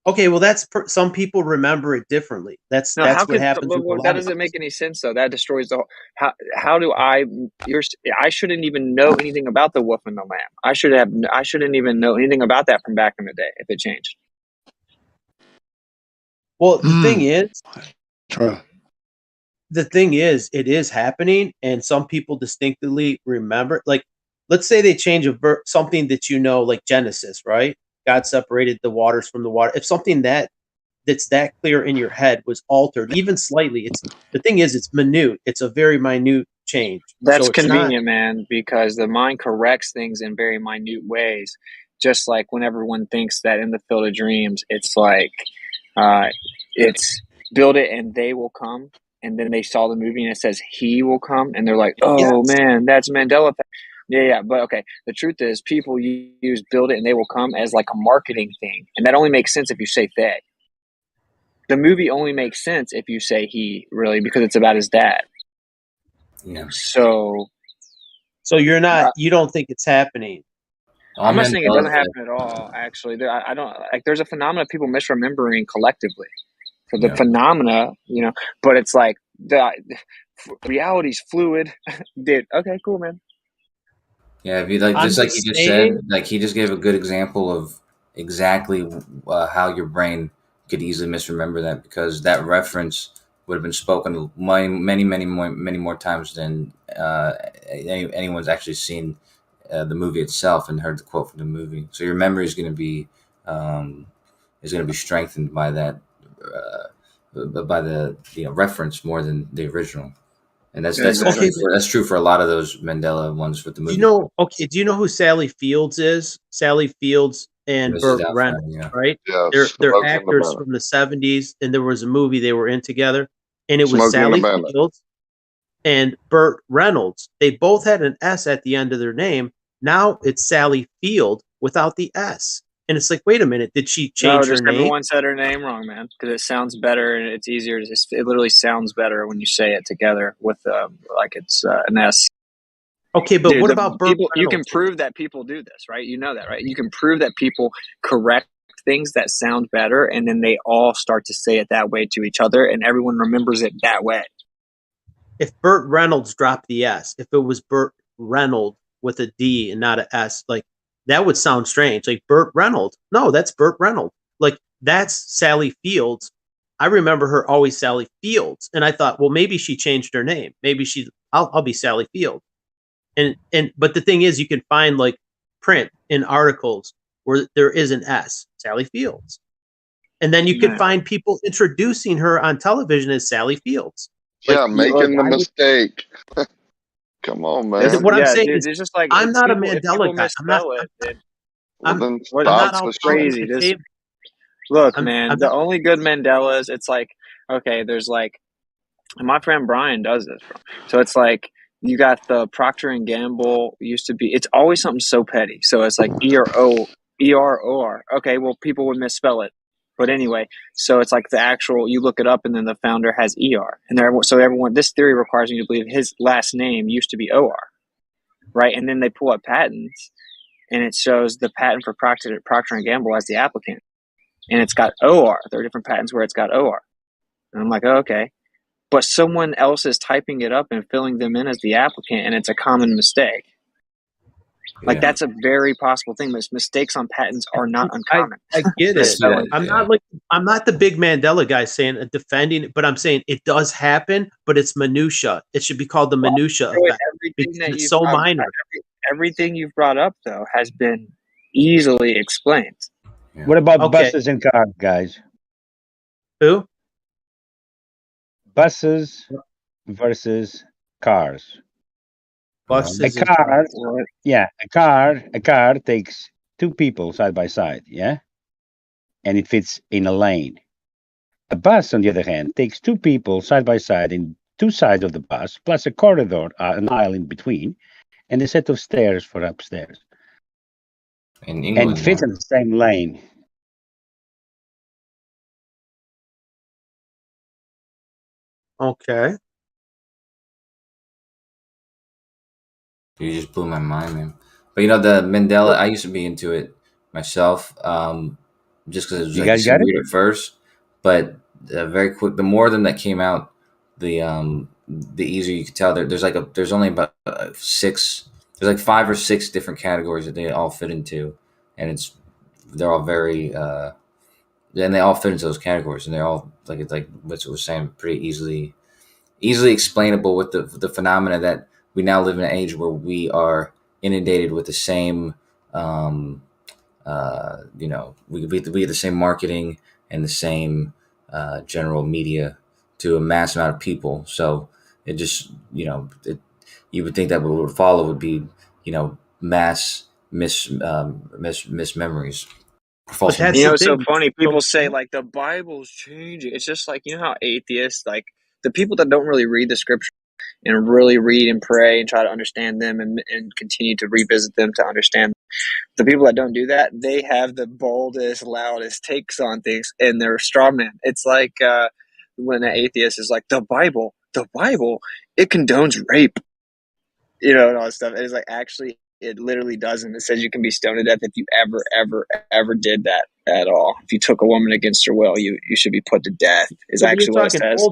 Okay, well, that's some people remember it differently. That's what happens.
That doesn't make any sense, though. That destroys the whole. How do I? I shouldn't even know anything about the wolf and the lamb. I shouldn't even know anything about that from back in the day if it changed.
Well, the thing is, it is happening, and some people distinctly remember. Like, let's say they change something that like Genesis, right? God separated the waters from the water. If something that's that clear in your head was altered, even slightly, the thing is, it's minute. It's a very minute change.
That's convenient, man, because the mind corrects things in very minute ways. Just like when everyone thinks that in the Field of Dreams, it's like it's build it and they will come. And then they saw the movie and it says he will come. And they're like, oh, man, that's Mandela effect. Yeah, but okay. The truth is, people use build it and they will come as like a marketing thing. And that only makes sense if you say they. The movie only makes sense if you say he, really, because it's about his dad.
Yeah.
So
you're not, you don't think it's happening?
I'm not saying it doesn't happen at all, actually. I don't, like, there's a phenomenon of people misremembering collectively. For the phenomena, but it's like the reality's fluid. Dude, okay, cool, man.
Yeah, if you like, just like you just said, like he just gave a good example of exactly how your brain could easily misremember that, because that reference would have been spoken many more times than anyone's actually seen the movie itself and heard the quote from the movie. So your memory is going to be strengthened by that, by the reference more than the original. And that's
Exactly.
that's true for a lot of those Mandela ones with the movie.
Do you know who Sally Fields is? Sally Fields and
Mrs.
Burt
Doubtfire,
Reynolds,
yeah.
right?
Yes,
They're
Smoking the
actors
Bandit.
from the 70s, and there was a movie they were in together, and it was
Smoking the
Sally
Bandit.
Fields and Burt Reynolds. They both had an S at the end of their name. Now it's Sally Field without the S. And it's like, wait a minute, did she change her name?
Everyone said her name wrong, man, because it sounds better and it's easier. It literally sounds better when you say it together with like it's an S.
Okay, but what about Burt
people? You can
Reynolds?
prove that people do this, right? You know that, right? You can prove that people correct things that sound better, and then they all start to say it that way to each other, and everyone remembers it that way.
If Burt Reynolds dropped the S, if it was Burt Reynolds with a D and not an S, like that would sound strange. Like Burt Reynolds. No, that's Burt Reynolds. Like that's Sally Fields. I remember her always Sally Fields. And I thought, well, maybe she changed her name. Maybe I'll be Sally Fields. But the thing is, you can find like print in articles where there is an S, Sally Fields. And then you can find people introducing her on television as Sally Fields.
Yeah, making the mistake. Come on, man.
What I'm saying is,
it's just like
I'm not
people,
a Mandela guy. I'm
not crazy. Look, man, the only good Mandelas, it's like, okay, there's like, my friend Brian does this. So it's like, you got the Procter and Gamble used to be, it's always something so petty. So it's like EROR. Okay, well, people would misspell it. But anyway, so it's like the actual, you look it up and then the founder has ER. And everyone, this theory requires you to believe his last name used to be OR, right? And then they pull up patents and it shows the patent for Procter and Gamble as the applicant. And it's got OR. There are different patents where it's got OR. And I'm like, oh, okay. But someone else is typing it up and filling them in as the applicant, and it's a common mistake. Like that's a very possible thing. Mistakes on patents are not uncommon.
I get it. I'm not the big Mandela guy saying defending it, but I'm saying it does happen, but it's minutia. It should be called the minutia effect. It's so minor.
Everything you've brought up though has been easily explained.
Yeah. What about buses and cars, guys?
Who?
Buses versus cars.
Buses
a car takes two people side by side, yeah? And it fits in a lane. A bus, on the other hand, takes two people side by side in two sides of the bus, plus a corridor, an aisle in between, and a set of stairs for upstairs.
In England,
and fits in the same lane.
Okay.
You just blew my mind, man. But you know, the Mandela, I used to be into it myself, just because it was like so weird at first. But very quick, the more of them that came out, the easier you could tell. There's only about 6. There's like 5 or 6 different categories that they all fit into, and they're all very and they all fit into those categories, and they're all like what was saying, pretty easily explainable with the phenomena that we now live in an age where we are inundated with the same, we get the same marketing and the same general media to a mass amount of people. So it just, you would think that what would follow would be, mass mismemories.
False. It's so funny. People say like the Bible's changing. It's just like, how atheists, like the people that don't really read the scripture and really read and pray and try to understand them and continue to revisit them to understand. The people that don't do that, they have the boldest, loudest takes on things, and they're straw men. It's like when an atheist is like, the Bible, it condones rape, and all that stuff. And it's like, actually, it literally doesn't. It says you can be stoned to death if you ever did that at all. If you took a woman against her will, you should be put to death. Is actually what it says.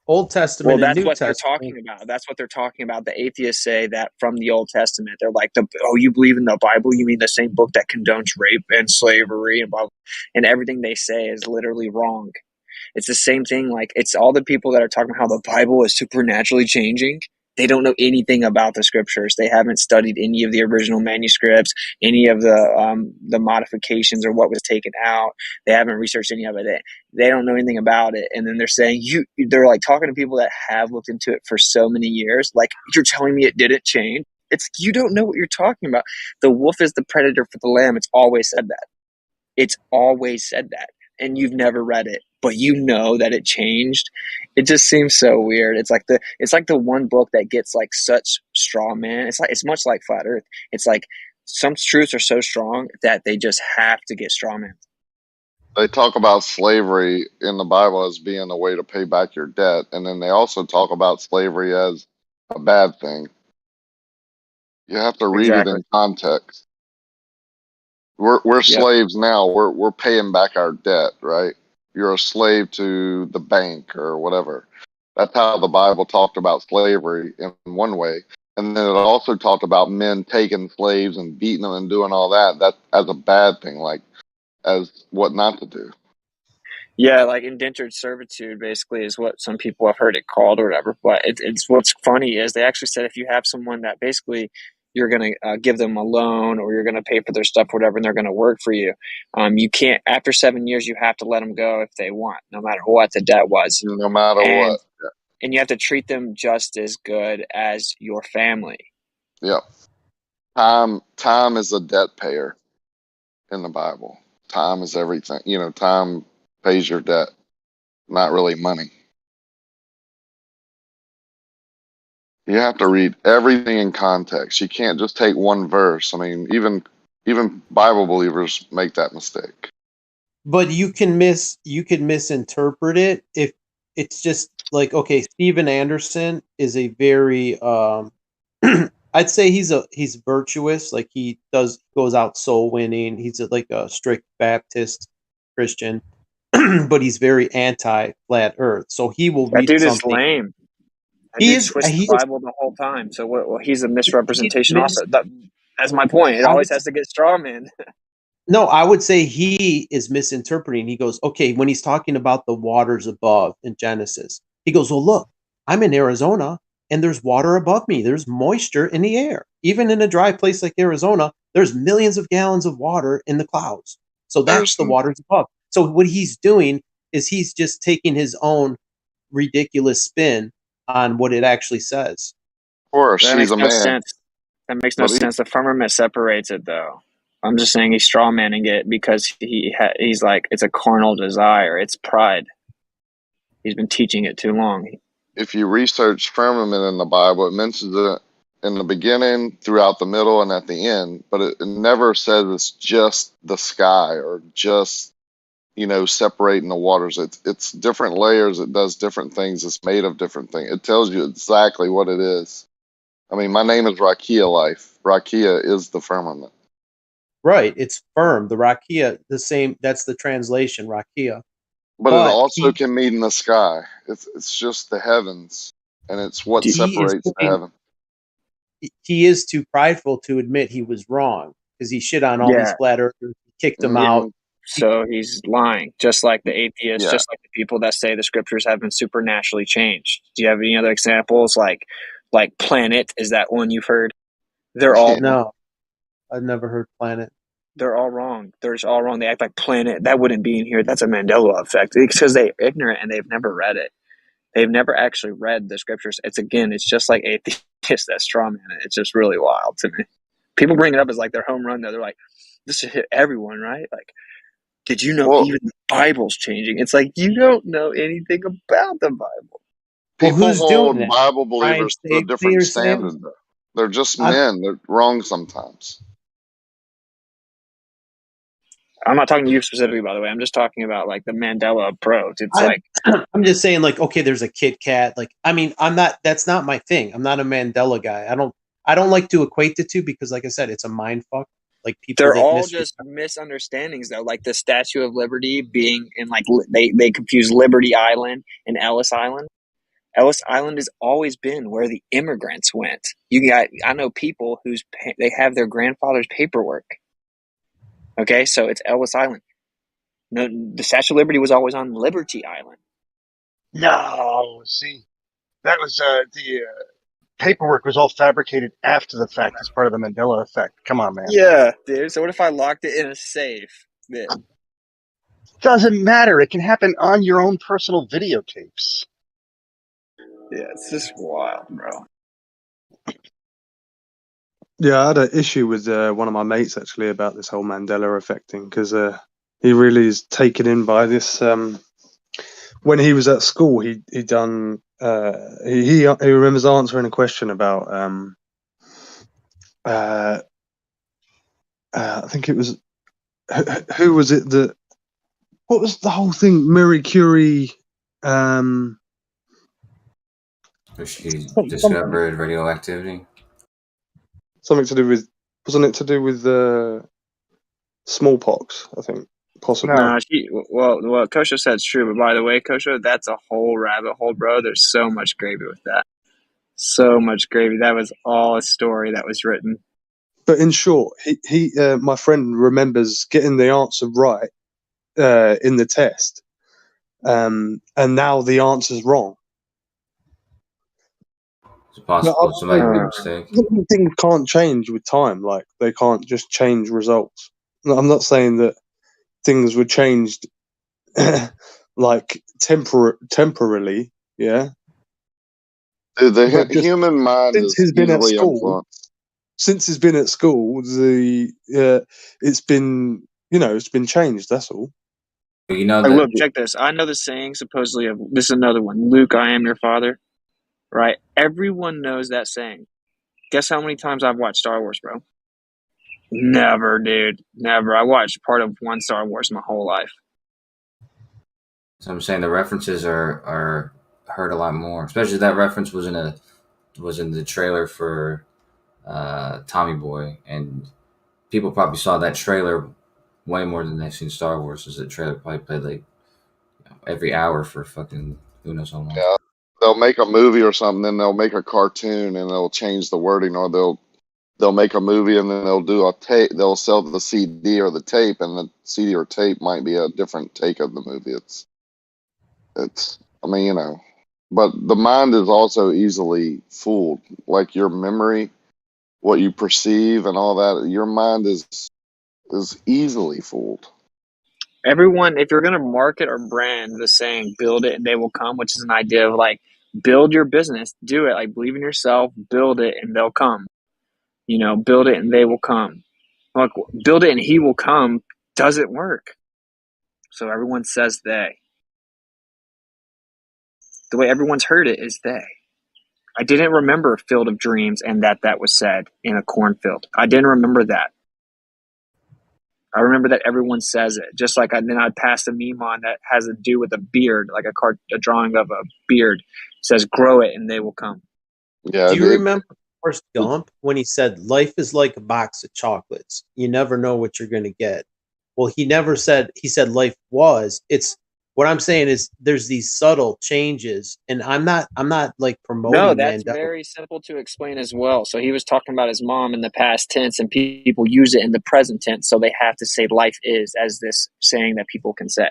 Old Testament.
Well, that's
and New
what
Testament.
they're talking about. That's what they're talking about. The atheists say that from the Old Testament. They're like, you believe in the Bible? You mean the same book that condones rape and slavery and blah, blah, and everything they say is literally wrong. It's the same thing. Like, it's all the people that are talking about how the Bible is supernaturally changing. They don't know anything about the scriptures. They haven't studied any of the original manuscripts, any of the modifications or what was taken out. They haven't researched any of it. They don't know anything about it. And then they're saying they're like talking to people that have looked into it for so many years. Like, you're telling me it didn't change? You don't know what you're talking about. The wolf is the predator for the lamb. It's always said that. It's always said that. And you've never read it, but you know that it changed. It just seems so weird. It's like the one book that gets like such straw man. It's much like Flat Earth. It's like some truths are so strong that they just have to get straw man.
They talk about slavery in the Bible as being a way to pay back your debt, and then they also talk about slavery as a bad thing. You have to read it in context. We're slaves now. We're paying back our debt, right? You're a slave to the bank or whatever. That's how the Bible talked about slavery in one way. And then it also talked about men taking slaves and beating them and doing all that as a bad thing, like as what not to do.
Yeah, like indentured servitude basically is what some people have heard it called or whatever. But it's what's funny is they actually said if you have someone that basically you're going to give them a loan or you're going to pay for their stuff, whatever, and they're going to work for you. You can't, after 7 years, you have to let them go if they want, no matter what the debt was.
No matter what. Yeah.
And you have to treat them just as good as your family.
Yep. Time is a debt payer in the Bible. Time is everything. Time pays your debt, not really money. You have to read everything in context. You can't just take one verse. I mean, even Bible believers make that mistake.
But you can misinterpret it if it's just like, okay, Steven Anderson is a very I'd say he's virtuous, like he goes out soul winning. He's like a strict Baptist Christian, but he's very anti flat Earth. So he will read
dude
something.
Is lame. He twists the Bible the whole time. So he's a misrepresentation also. That's my point. It always has to get straw man.
No, I would say he is misinterpreting. He goes, okay, when he's talking about the waters above in Genesis, he goes, well, look, I'm in Arizona and there's water above me. There's moisture in the air. Even in a dry place like Arizona, there's millions of gallons of water in the clouds. So that's the waters above. So what he's doing is he's just taking his own ridiculous spin on what it actually says.
Of course,
that makes no sense. That makes no sense. The firmament separates it, though. I'm just saying he's straw manning it because he's like, it's a carnal desire. It's pride. He's been teaching it too long.
If you research firmament in the Bible, it mentions it in the beginning, throughout the middle, and at the end, but it never says it's just the sky or just, separating the waters. It's different layers. It does different things. It's made of different things. It tells you exactly what it is. I mean, my name is Rakia Life. Rakia is the firmament.
Right. It's firm. The Rakia, the same. That's the translation, Rakia.
But it also can mean in the sky. It's just the heavens, and it's what separates the heaven.
He is too prideful to admit he was wrong because he shit on all these flat earthers, kicked them out.
So he's lying, just like the atheists, just like the people that say the scriptures have been supernaturally changed. Do you have any other examples? Like Planet, is that one you've heard? They're all
no. I've never heard Planet.
They're all wrong. They're just all wrong. They act like Planet. That wouldn't be in here. That's a Mandela effect. It's because they're ignorant and they've never read it. They've never actually read the scriptures. It's just like atheists that straw man it. It's just really wild to me. People bring it up as like their home run though. They're like, this should hit everyone, right? Like, did you know even the Bible's changing? It's like, you don't know anything about the Bible.
People hold Bible believers to a different standard. They're just men. They're wrong sometimes.
I'm not talking to you specifically, by the way. I'm just talking about like the Mandela approach.
I'm just saying, like, okay, there's a Kit Kat. Like, I mean, that's not my thing. I'm not a Mandela guy. I don't like to equate the two because, like I said, it's a mind fuck. Like people,
they're all just misunderstandings, though. Like the Statue of Liberty being in like they confuse Liberty Island and Ellis Island. Ellis Island has always been where the immigrants went. I know people they have their grandfather's paperwork. Okay, so it's Ellis Island. No, the Statue of Liberty was always on Liberty Island.
No, see, that was paperwork was all fabricated after the fact as part of the Mandela effect. Come on, man.
Yeah, dude. So what if I locked it in a safe? Then
doesn't matter. It can happen on your own personal videotapes.
Yeah, it's just wild, bro.
Yeah, I had an issue with one of my mates actually about this whole Mandela effect thing because he really is taken in by this. When he was at school, he remembers answering a question about I think it was who was it that what was the whole thing? Marie Curie.
She discovered radioactivity.
Something to do with, wasn't it to do with smallpox? I think possibly.
No, what Kosho said is true. But by the way, Kosho, that's a whole rabbit hole, bro. There's so much gravy with that. So much gravy. That was all a story that was written.
But in short, he my friend remembers getting the answer right in the test, and now the answer's wrong.
It's possible somebody made a mistake.
Things can't change with time. Like they can't just change results. I'm not saying that things were changed like temporarily. Yeah.
Dude, the human mind is easily influenced.
Since he's been at school, it's been changed. That's all.
You know,
look, check this. I know the saying supposedly of this is another one. Luke, I am your father. Right? Everyone knows that saying. Guess how many times I've watched Star Wars, bro? Never, dude. Never. I watched part of one Star Wars my whole life.
So I'm saying the references are heard a lot more. Especially that reference was in the trailer for Tommy Boy, and people probably saw that trailer way more than they've seen Star Wars. Because the trailer probably played like every hour for fucking who knows how long.
Yeah, they'll make a movie or something, then they'll make a cartoon and they'll change the wording, or they'll make a movie and then they'll do a tape. They'll sell the CD or the tape, and the CD or tape might be a different take of the movie. It's. I mean, you know, but the mind is also easily fooled. Like your memory, what you perceive, and all that. Your mind is easily fooled.
Everyone, if you're going to market or brand the saying, build it and they will come, which is an idea of like, build your business, do it, like believe in yourself, build it and they'll come. You know, build it and they will come. Like, build it and he will come doesn't work. So everyone says they. The way everyone's heard it is they. I didn't remember Field of Dreams and that was said in a cornfield. I didn't remember that. I remember that everyone says it. Just like then I'd pass a meme on that has to do with a beard, like a drawing of a beard. It says, grow it and they will come.
Yeah.
Do you remember Forrest Gump when he said, life is like a box of chocolates. You never know what you're going to get. Well, he said life was. It's what I'm saying is there's these subtle changes, and I'm not like promoting.
No, that's very simple to explain as well. So he was talking about his mom in the past tense, and people use it in the present tense, so they have to say life is as this saying that people can say.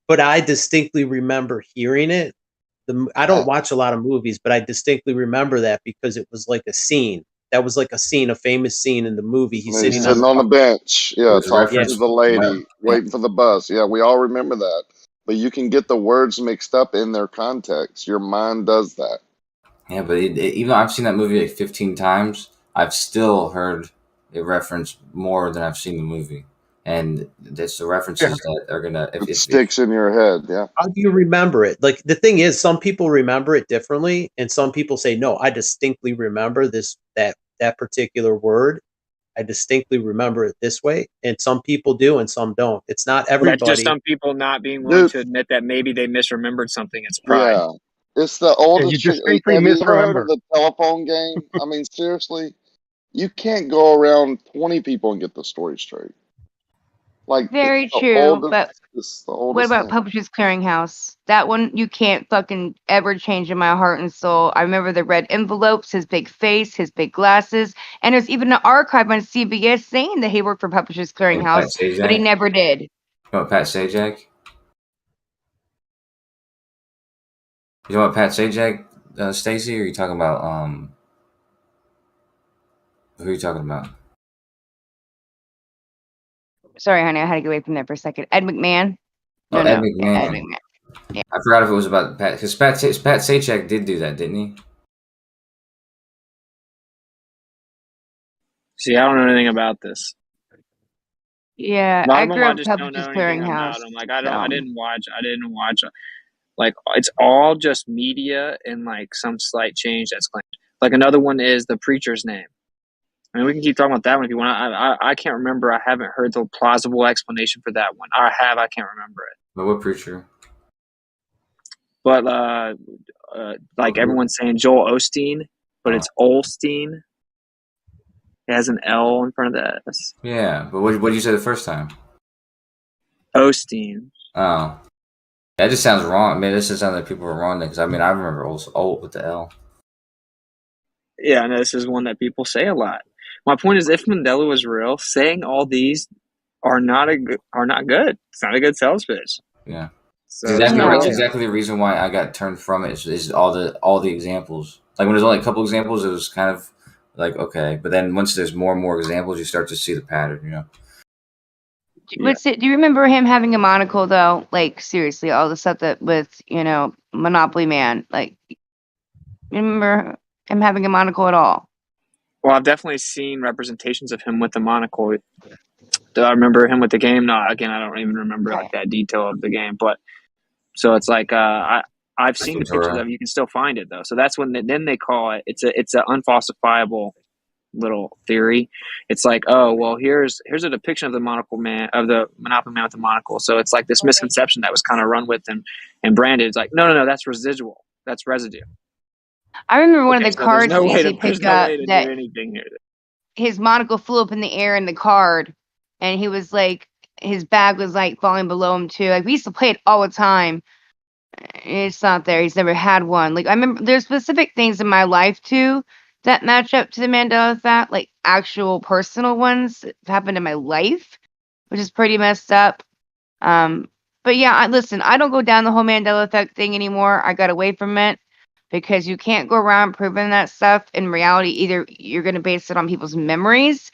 But I distinctly remember hearing it. I don't watch a lot of movies, but I distinctly remember that because it was like a scene. That was like a famous scene in the movie. He's sitting
on the bench. Yeah, talking to the lady,
Right.
waiting for the bus. Yeah, we all remember that. But you can get the words mixed up in their context. Your mind does that.
Yeah, but even though I've seen that movie like 15 times, I've still heard it referenced more than I've seen the movie. And it's the references that are going to...
It sticks in your head, yeah.
How do you remember it? Like, the thing is, some people remember it differently, and some people say, no, I distinctly remember that particular word. I distinctly remember it this way, and some people do and some don't. It's not everybody.
That's just some people not being willing to admit that maybe they misremembered something. It's pride.
Yeah. It's the oldest.
You distinctly
have you ever heard
misremember.
of the telephone game? I mean, seriously, you can't go around 20 people and get the story straight. Like,
very true, but what about Publishers Clearinghouse? That one you can't fucking ever change in my heart and soul. I remember the red envelopes, his big face, his big glasses, and there's even an archive on CBS saying that he worked for Publishers Clearinghouse, but he never did.
You know what Pat Sajak? You know what Pat Sajak, Stacy? Or are you talking about Who are you talking about?
Sorry, honey, I had to get away from that for a second. Ed McMahon.
Oh, Ed
Yeah,
McMahon.
Ed McMahon. Yeah.
I forgot if it was about Pat, because Pat Sajak did do that, didn't he?
See, I don't know anything about this.
Yeah,
A lot
I
of them
grew
I
up
just don't
Publishers
know anything
Clearinghouse.
about them. Like I didn't watch. Like it's all just media and like some slight change that's claimed. Like another one is the preacher's name. I mean, we can keep talking about that one if you want. I can't remember. I haven't heard the plausible explanation for that one. I can't remember it.
But what preacher?
But like everyone's saying Joel Osteen, but it's Olstein. It has an L in front of the S.
Yeah, but what did you say the first time?
Osteen.
Oh, that just sounds wrong. I mean, this just sounds like people were wrong because I mean I remember old with the L.
Yeah, no, this is one that people say a lot. My point is, if Mandela was real, saying all these are not good. It's not a good sales pitch.
Yeah.
So
That's exactly the reason why I got turned from it. Is all the examples. Like when there's only a couple examples, it was kind of like okay, but then once there's more and more examples, you start to see the pattern. You know.
Do you remember him having a monocle though? Like seriously, all the stuff that with Monopoly Man. Like, you remember him having a monocle at all?
Well, I've definitely seen representations of him with the monocle. Do I remember him with the game? No, again, I don't even remember like that detail of the game. But so it's like I've seen the pictures of it. You can still find it though. So that's when then they call it. It's a unfalsifiable little theory. It's like, oh well, here's a depiction of the Monopoly Man with the monocle. So it's like this misconception that was kind of run with and branded. It's like no, that's residual. That's residue.
I remember one of the cards we used to pick up
do
that
anything here.
his monocle flew up in the air in the card, and he was like, his bag was like falling below him too. Like we used to play it all the time. It's not there. He's never had one. Like I remember there's specific things in my life too that match up to the Mandela effect, like actual personal ones that happened in my life, which is pretty messed up. But yeah, listen, I don't go down the whole Mandela effect thing anymore. I got away from it because you can't go around proving that stuff. In reality, either you're going to base it on people's memories,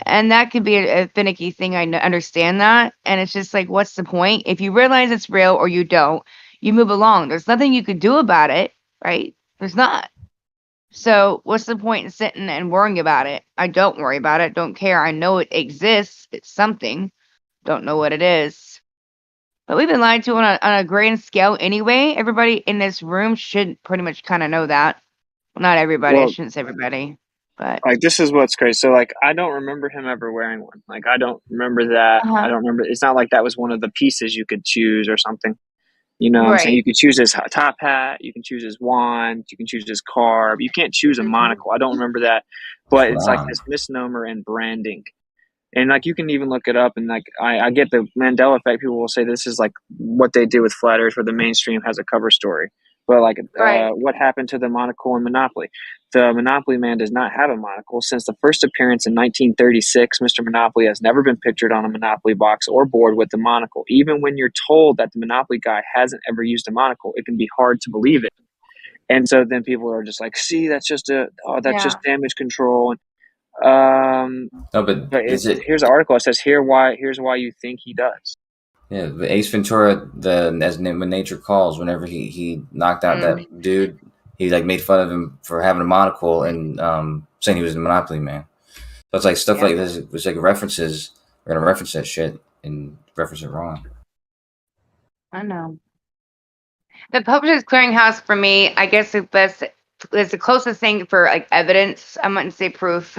and that could be a finicky thing. I understand that. And it's just like, what's the point? If you realize it's real or you don't, you move along. There's nothing you could do about it, right? There's not. So what's the point in sitting and worrying about it? I don't worry about it. Don't care. I know it exists. It's something. Don't know what it is. But we've been lied to on a grand scale anyway. Everybody in this room should pretty much kind of know that. Well, not everybody. I shouldn't say everybody. But
like this is what's crazy. So like I don't remember him ever wearing one. Like I don't remember that. I don't remember. It's not like that was one of the pieces you could choose or something. You know what I'm saying? You could choose his top hat. You can choose his wand. You can choose his carb. You can't choose a monocle. I don't remember that. But it's like this misnomer and branding. And like you can even look it up, and like I get the Mandela effect. People will say this is like what they do with Flat Earth, where the mainstream has a cover story. But like, what happened to the monocle in Monopoly? The Monopoly Man does not have a monocle. Since the first appearance in 1936, Mr. Monopoly has never been pictured on a Monopoly box or board with the monocle. Even when you're told that the Monopoly guy hasn't ever used a monocle, it can be hard to believe it. And so then people are just like, see, that's just just damage control. And
no, but
here's an article that says here's why you think he does.
Yeah, the Ace Ventura, when nature calls, whenever he knocked out that dude, he like made fun of him for having a monocle and saying he was the Monopoly Man. So it's like stuff like this. It's like references. We're gonna reference that shit and reference it wrong.
I know. The Publishers Clearinghouse for me, I guess is the closest thing for like evidence. I wouldn't say proof,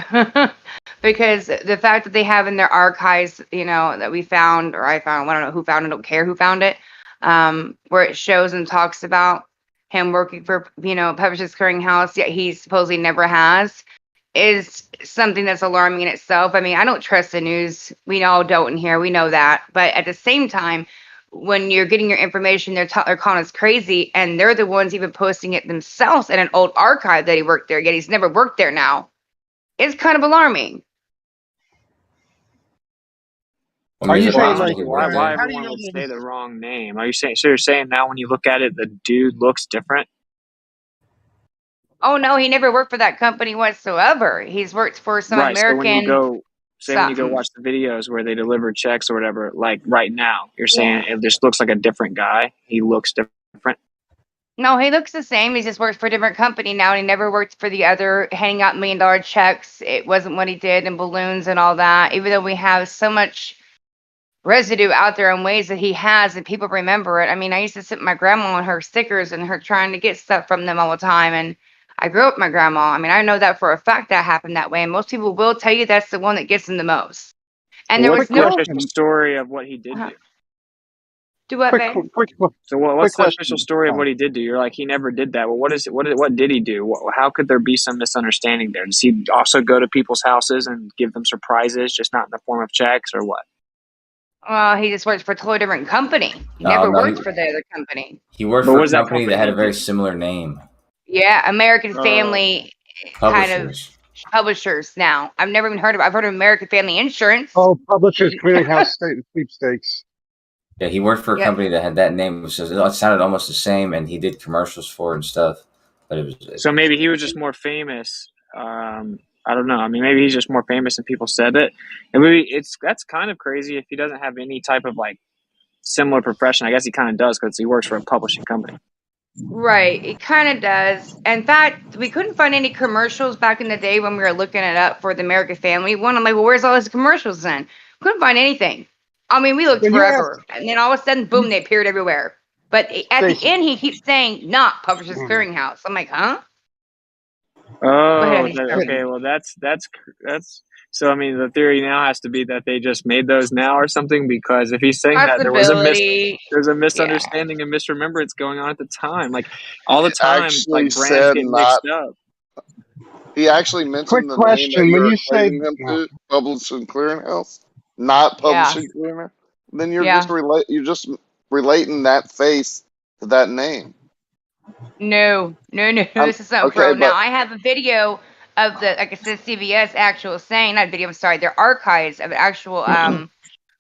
because the fact that they have in their archives, that we found or I found, I don't know who found it, I don't care who found it, where it shows and talks about him working for Publishers Clearinghouse, yet he supposedly never has, is something that's alarming in itself. I mean, I don't trust the news. We all don't in here. We know that, but at the same time, when you're getting your information, they're calling us crazy, and they're the ones even posting it themselves in an old archive that he worked there, yet he's never worked there now. It's kind of alarming.
Are you saying like why everyone would say the wrong name? Are you saying you're saying now when you look at it, the dude looks different?
Oh no, he never worked for that company whatsoever. He's worked for some
Right. So when you
American
go, when you go
something.
watch the videos where they deliver checks or whatever, like right now, you're saying
Yeah.
it just looks like a different guy. He looks different.
No, he looks the same. He just works for a different company now, and he never worked for the other handing out $1 million checks. It wasn't what he did, and balloons and all that. Even though we have so much residue out there in ways that he has, and people remember it. I mean, I used to sit with my grandma on her stickers and her trying to get stuff from them all the time, and I grew up with my grandma. I mean, I know that for a fact that happened that way, and most people will tell you that's the one that gets them the most. And there
What's
was no
the official story of what he did do?
Do what, babe?
So what's the official story of what he did do? You're like, he never did that. Well, what did he do? How could there be some misunderstanding there? Does he also go to people's houses and give them surprises, just not in the form of checks, or what?
Well, he just works for a totally different company. He never worked for the other company.
He worked for a company that had a very similar name.
Yeah, American Family kind of publishers now. I've never even heard of it. I've heard of American Family Insurance.
Oh, Publishers Clearinghouse State and Sweepstakes.
Yeah, he worked for a company that had that name. It sounded almost the same, and he did commercials for it and stuff. But it was
so maybe he was just more famous. I don't know. I mean, maybe he's just more famous and people said it. And maybe that's kind of crazy if he doesn't have any type of like similar profession. I guess he kind of does because he works for a publishing company.
Right, it kind of does. In fact, we couldn't find any commercials back in the day when we were looking it up for the American Family one. I'm like, well, where's all his commercials then? Couldn't find anything. I mean, we looked forever, and then all of a sudden, boom, they appeared everywhere. But at the end, he keeps saying, not Publishers Clearinghouse. I'm like, huh?
Oh, okay. Well, that's so. I mean, the theory now has to be that they just made those now or something. Because if he's saying that there was a misunderstanding and misremembrance going on at the time, like all the time, like brands get mixed up.
He actually mentioned the name that you're equating him to, Publishing Clearinghouse, not Publishing Clearinghouse. Then you're just relating that face to that name.
No. This is something pro. Now I have a video of the, like I said, CBS actual saying, not video, I'm sorry, their archives of actual, where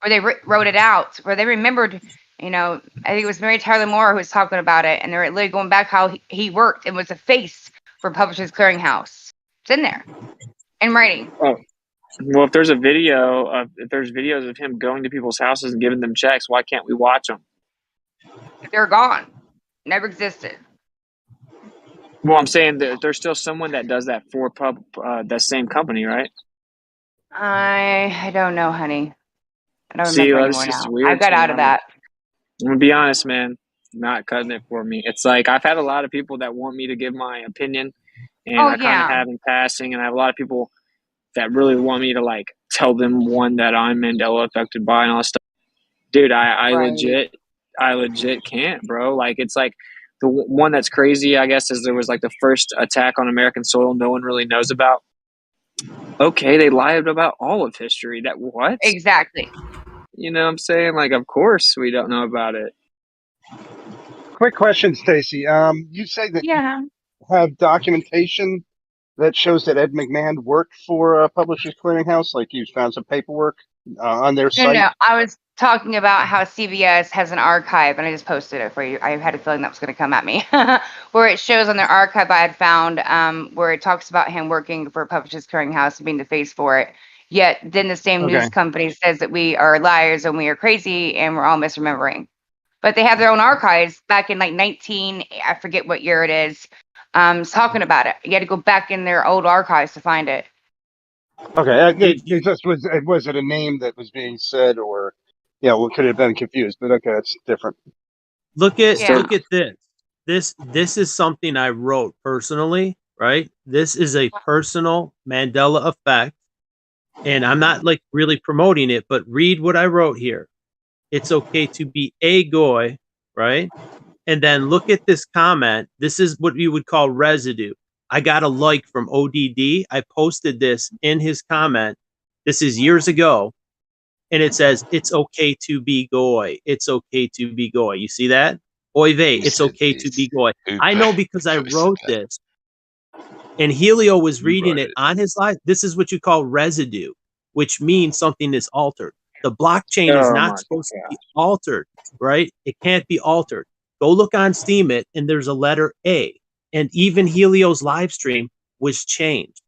they wrote it out, where they remembered, you know, I think it was Mary Tyler Moore who was talking about it, and they're literally going back how he worked and was a face for Publishers Clearinghouse. It's in there, in writing.
Oh, well, if there's videos of him going to people's houses and giving them checks, why can't we watch them?
They're gone. Never existed.
Well, I'm saying that there's still someone that does that for that same company, right?
I don't know, honey. I don't
See,
remember
that's
anymore
just
now.
weird.
I got out of that.
I'm gonna be honest, man. Not cutting it for me. It's like I've had a lot of people that want me to give my opinion, and I kind of have in passing, and I have a lot of people that really want me to like tell them that I'm Mandela affected by and all that stuff. Dude, I legit can't, bro. Like it's like the one that's crazy, I guess, is there was like the first attack on American soil no one really knows about. Okay, they lied about all of history. That what?
Exactly.
You know what I'm saying? Like, of course we don't know about it.
Quick question, Stacy. You say that you have documentation that shows that Ed McMahon worked for Publishers Clearinghouse? Like you found some paperwork on their site?
No, I was talking about how CBS has an archive, and I just posted it for you. I had a feeling that was going to come at me, where it shows on their archive I had found where it talks about him working for Publishers Clearinghouse and being the face for it. Yet then the same news company says that we are liars and we are crazy and we're all misremembering. But they have their own archives back in like I forget what year it is, talking about it. You had to go back in their old archives to find it.
Okay, was it a name that was being said, or we could have been confused? But okay, that's different.
Look at this. This is something I wrote personally, right? This is a personal Mandela effect, and I'm not like really promoting it, but read what I wrote here. It's okay to be a goy, right? And then look at this comment. This is what you would call residue. I got a like from ODD. I posted this in his comment. This is years ago. And it says, it's okay to be goy. It's okay to be goy. You see that? Oy vey, it's okay to be goy. I know because I wrote this. And Helio was reading it on his live. This is what you call residue, which means something is altered. The blockchain is not supposed to be altered, right? It can't be altered. Go look on Steemit, and there's a letter A. and even Helio's live stream was changed.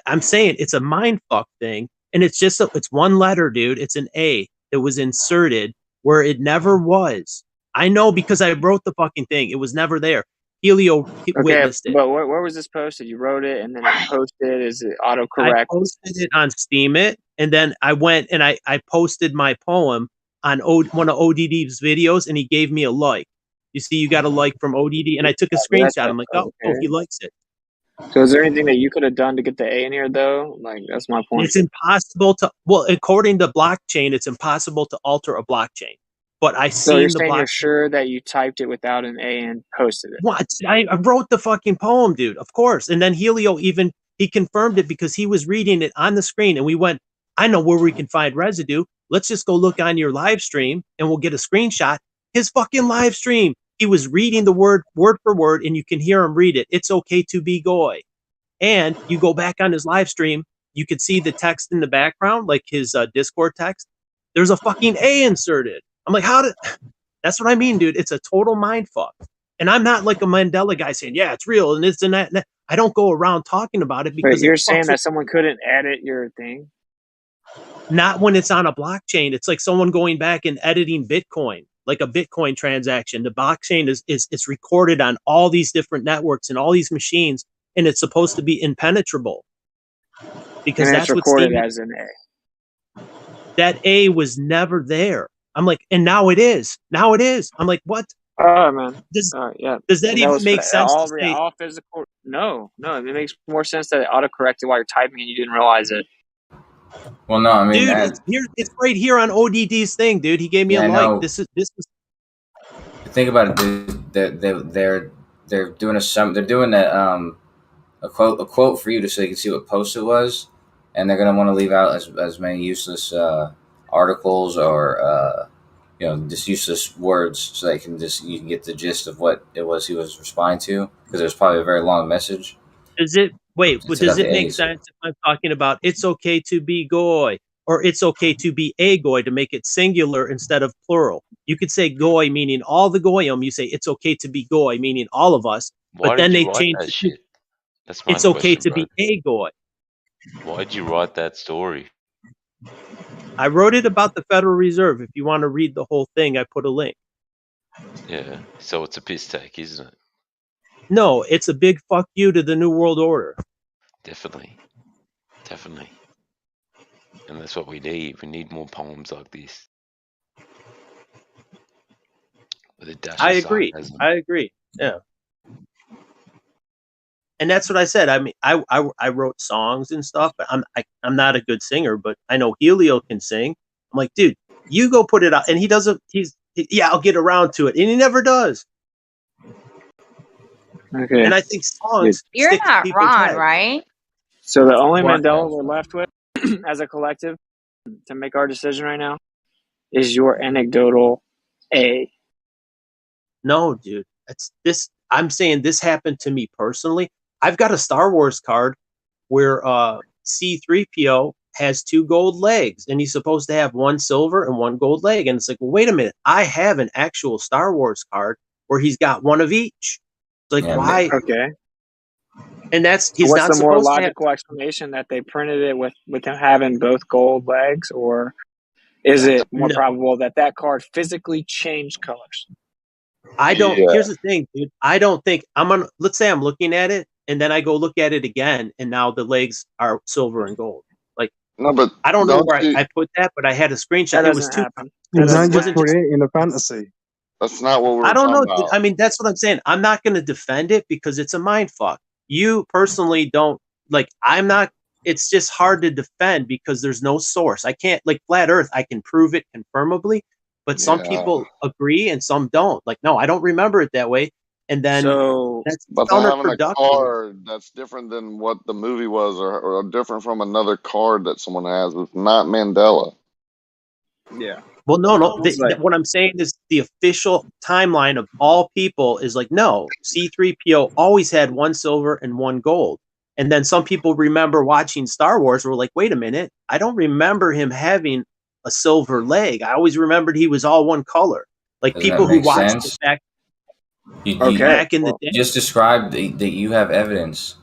I'm saying it's a mindfuck thing, and it's just it's one letter, dude. It's an A that was inserted where it never was. I know because I wrote the fucking thing. It was never there. Helio witnessed it.
But where was this posted? You wrote it and then it posted. Is it autocorrect?
I posted it on Steemit, and then I went and I posted my poem on one of ODD's videos, and he gave me a like. You see, you got a like from ODD, and I took a screenshot. I'm like, oh, he likes it.
So is there anything that you could have done to get the A in here, though? Like, that's my point.
It's impossible to, well, according to blockchain, it's impossible to alter a blockchain. But
So you're saying you're sure that you typed it without an A and posted it?
What? I wrote the fucking poem, dude, of course. And then Helio he confirmed it because he was reading it on the screen, and we went, I know where we can find residue. Let's just go look on your live stream, and we'll get a screenshot. His fucking live stream. He was reading the word for word, and you can hear him read it. It's okay to be goy. And you go back on his live stream, you could see the text in the background, like his Discord text. There's a fucking A inserted. I'm like, that's what I mean, dude. It's a total mind fuck. And I'm not like a Mandela guy saying, yeah, it's real and this and that. And that. I don't go around talking about it because
you're saying that someone couldn't edit your thing?
Not when it's on a blockchain. It's like someone going back and editing Bitcoin, like a Bitcoin transaction. The blockchain is recorded on all these different networks and all these machines, and it's supposed to be impenetrable. Because that's
recorded as an A.
That A was never there. I'm like, and now it is. Now it is. I'm like, what?
Oh man.
Does that even make sense?
All physical? No. It makes more sense that it autocorrected while you're typing and you didn't realize it.
Well, no, I mean,
dude, it's right here on ODD's thing, dude. He gave me a like.
No.
This is.
Think about it, dude. They're doing a quote for you so you can see what post it was, and they're gonna want to leave out as many useless articles or just useless words so you can get the gist of what it was he was responding to, because there's probably a very long message.
Does it make sense if I'm talking about it's okay to be goy, or it's okay to be a goy, to make it singular instead of plural? You could say goy meaning all the goyim. You say it's okay to be goy meaning all of us.
Why
but then
did
they
you write
change
that shit? That's my
it's okay
question,
to be a goy.
Why'd you write that story?
I wrote it about the Federal Reserve. If you want to read the whole thing, I put a link.
Yeah, so it's a piss take, isn't it?
No, it's a big fuck you to the New World Order.
Definitely. And that's what we need. We need more poems like this. With a dash
I
of
agree.
sarcasm.
I agree. Yeah. And that's what I said. I mean, I wrote songs and stuff, but I'm not a good singer, but I know Helio can sing. I'm like, dude, you go put it out. And he doesn't. I'll get around to it, and he never does.
Okay.
And I think songs.
You're not Ron, right?
So the only Mandela we're left with, as a collective, to make our decision right now, is your anecdotal A.
No, dude, that's this. I'm saying this happened to me personally. I've got a Star Wars card where C-3PO has 2 gold legs, and he's supposed to have 1 silver and 1 gold leg. And it's like, well, wait a minute. I have an actual Star Wars card where he's got 1 of each. It's like, why?
Okay.
And that's
what's the more logical explanation, that they printed it with him having both gold legs, or is it more probable that card physically changed colors?
I don't. Here's the thing, dude. I don't think let's say I'm looking at it, and then I go look at it again, and now the legs are silver and gold. Like,
no, but
I don't know where I put that, but I had a screenshot. It was 2.
I just put it in a fantasy.
That's not what we're
I don't know.
about.
I mean, that's what I'm saying. I'm not going to defend it because it's a mind fuck. You personally don't like. I'm not. It's just hard to defend because there's no source. I can't, like Flat Earth. I can prove it confirmably. But some people agree and some don't. Like, no, I don't remember it that way. And then that's
having a card that's different than what the movie was, or different from another card that someone has. It's not Mandela.
Yeah.
Well, no. What I'm saying is the official timeline of all people is like, no, C-3PO always had 1 silver and 1 gold. And then some people remember watching Star Wars were like, wait a minute, I don't remember him having a silver leg. I always remembered he was all 1 color. Like, people who watched it back. Back in the day.
Just described that you have evidence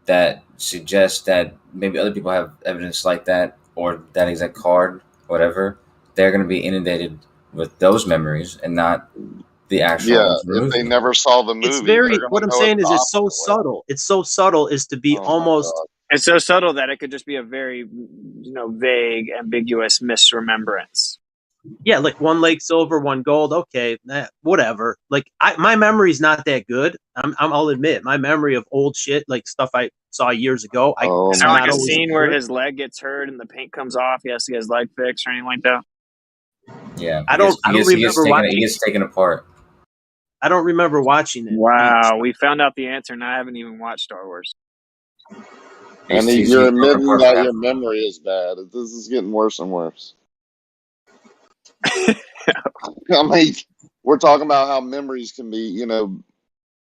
that suggests that maybe other people have evidence like that, or that exact card, whatever. They're going to be inundated with those memories and not the actual ones from the
if they
movie.
never saw the movie,
It's very.
they're
What
gonna
I'm
know
saying
it's
is,
the
it's so
opposite way.
subtle. It's so subtle as to be
Oh my
almost.
God.
It's so subtle that it could just be a very, vague, ambiguous misremembrance.
Yeah, like one leg's silver, one gold. Okay, whatever. Like my memory's not that good. I'll admit my memory of old shit, like stuff I saw years ago.
Is there like a scene where his leg gets hurt and the paint comes off? He has to get his leg fixed or anything like that?
Yeah,
I don't remember watching.
He gets taken apart.
I don't remember watching it.
Wow, we found out the answer, and I haven't even watched Star Wars.
And you're admitting that your memory is bad. This is getting worse and worse. I mean, we're talking about how memories can be,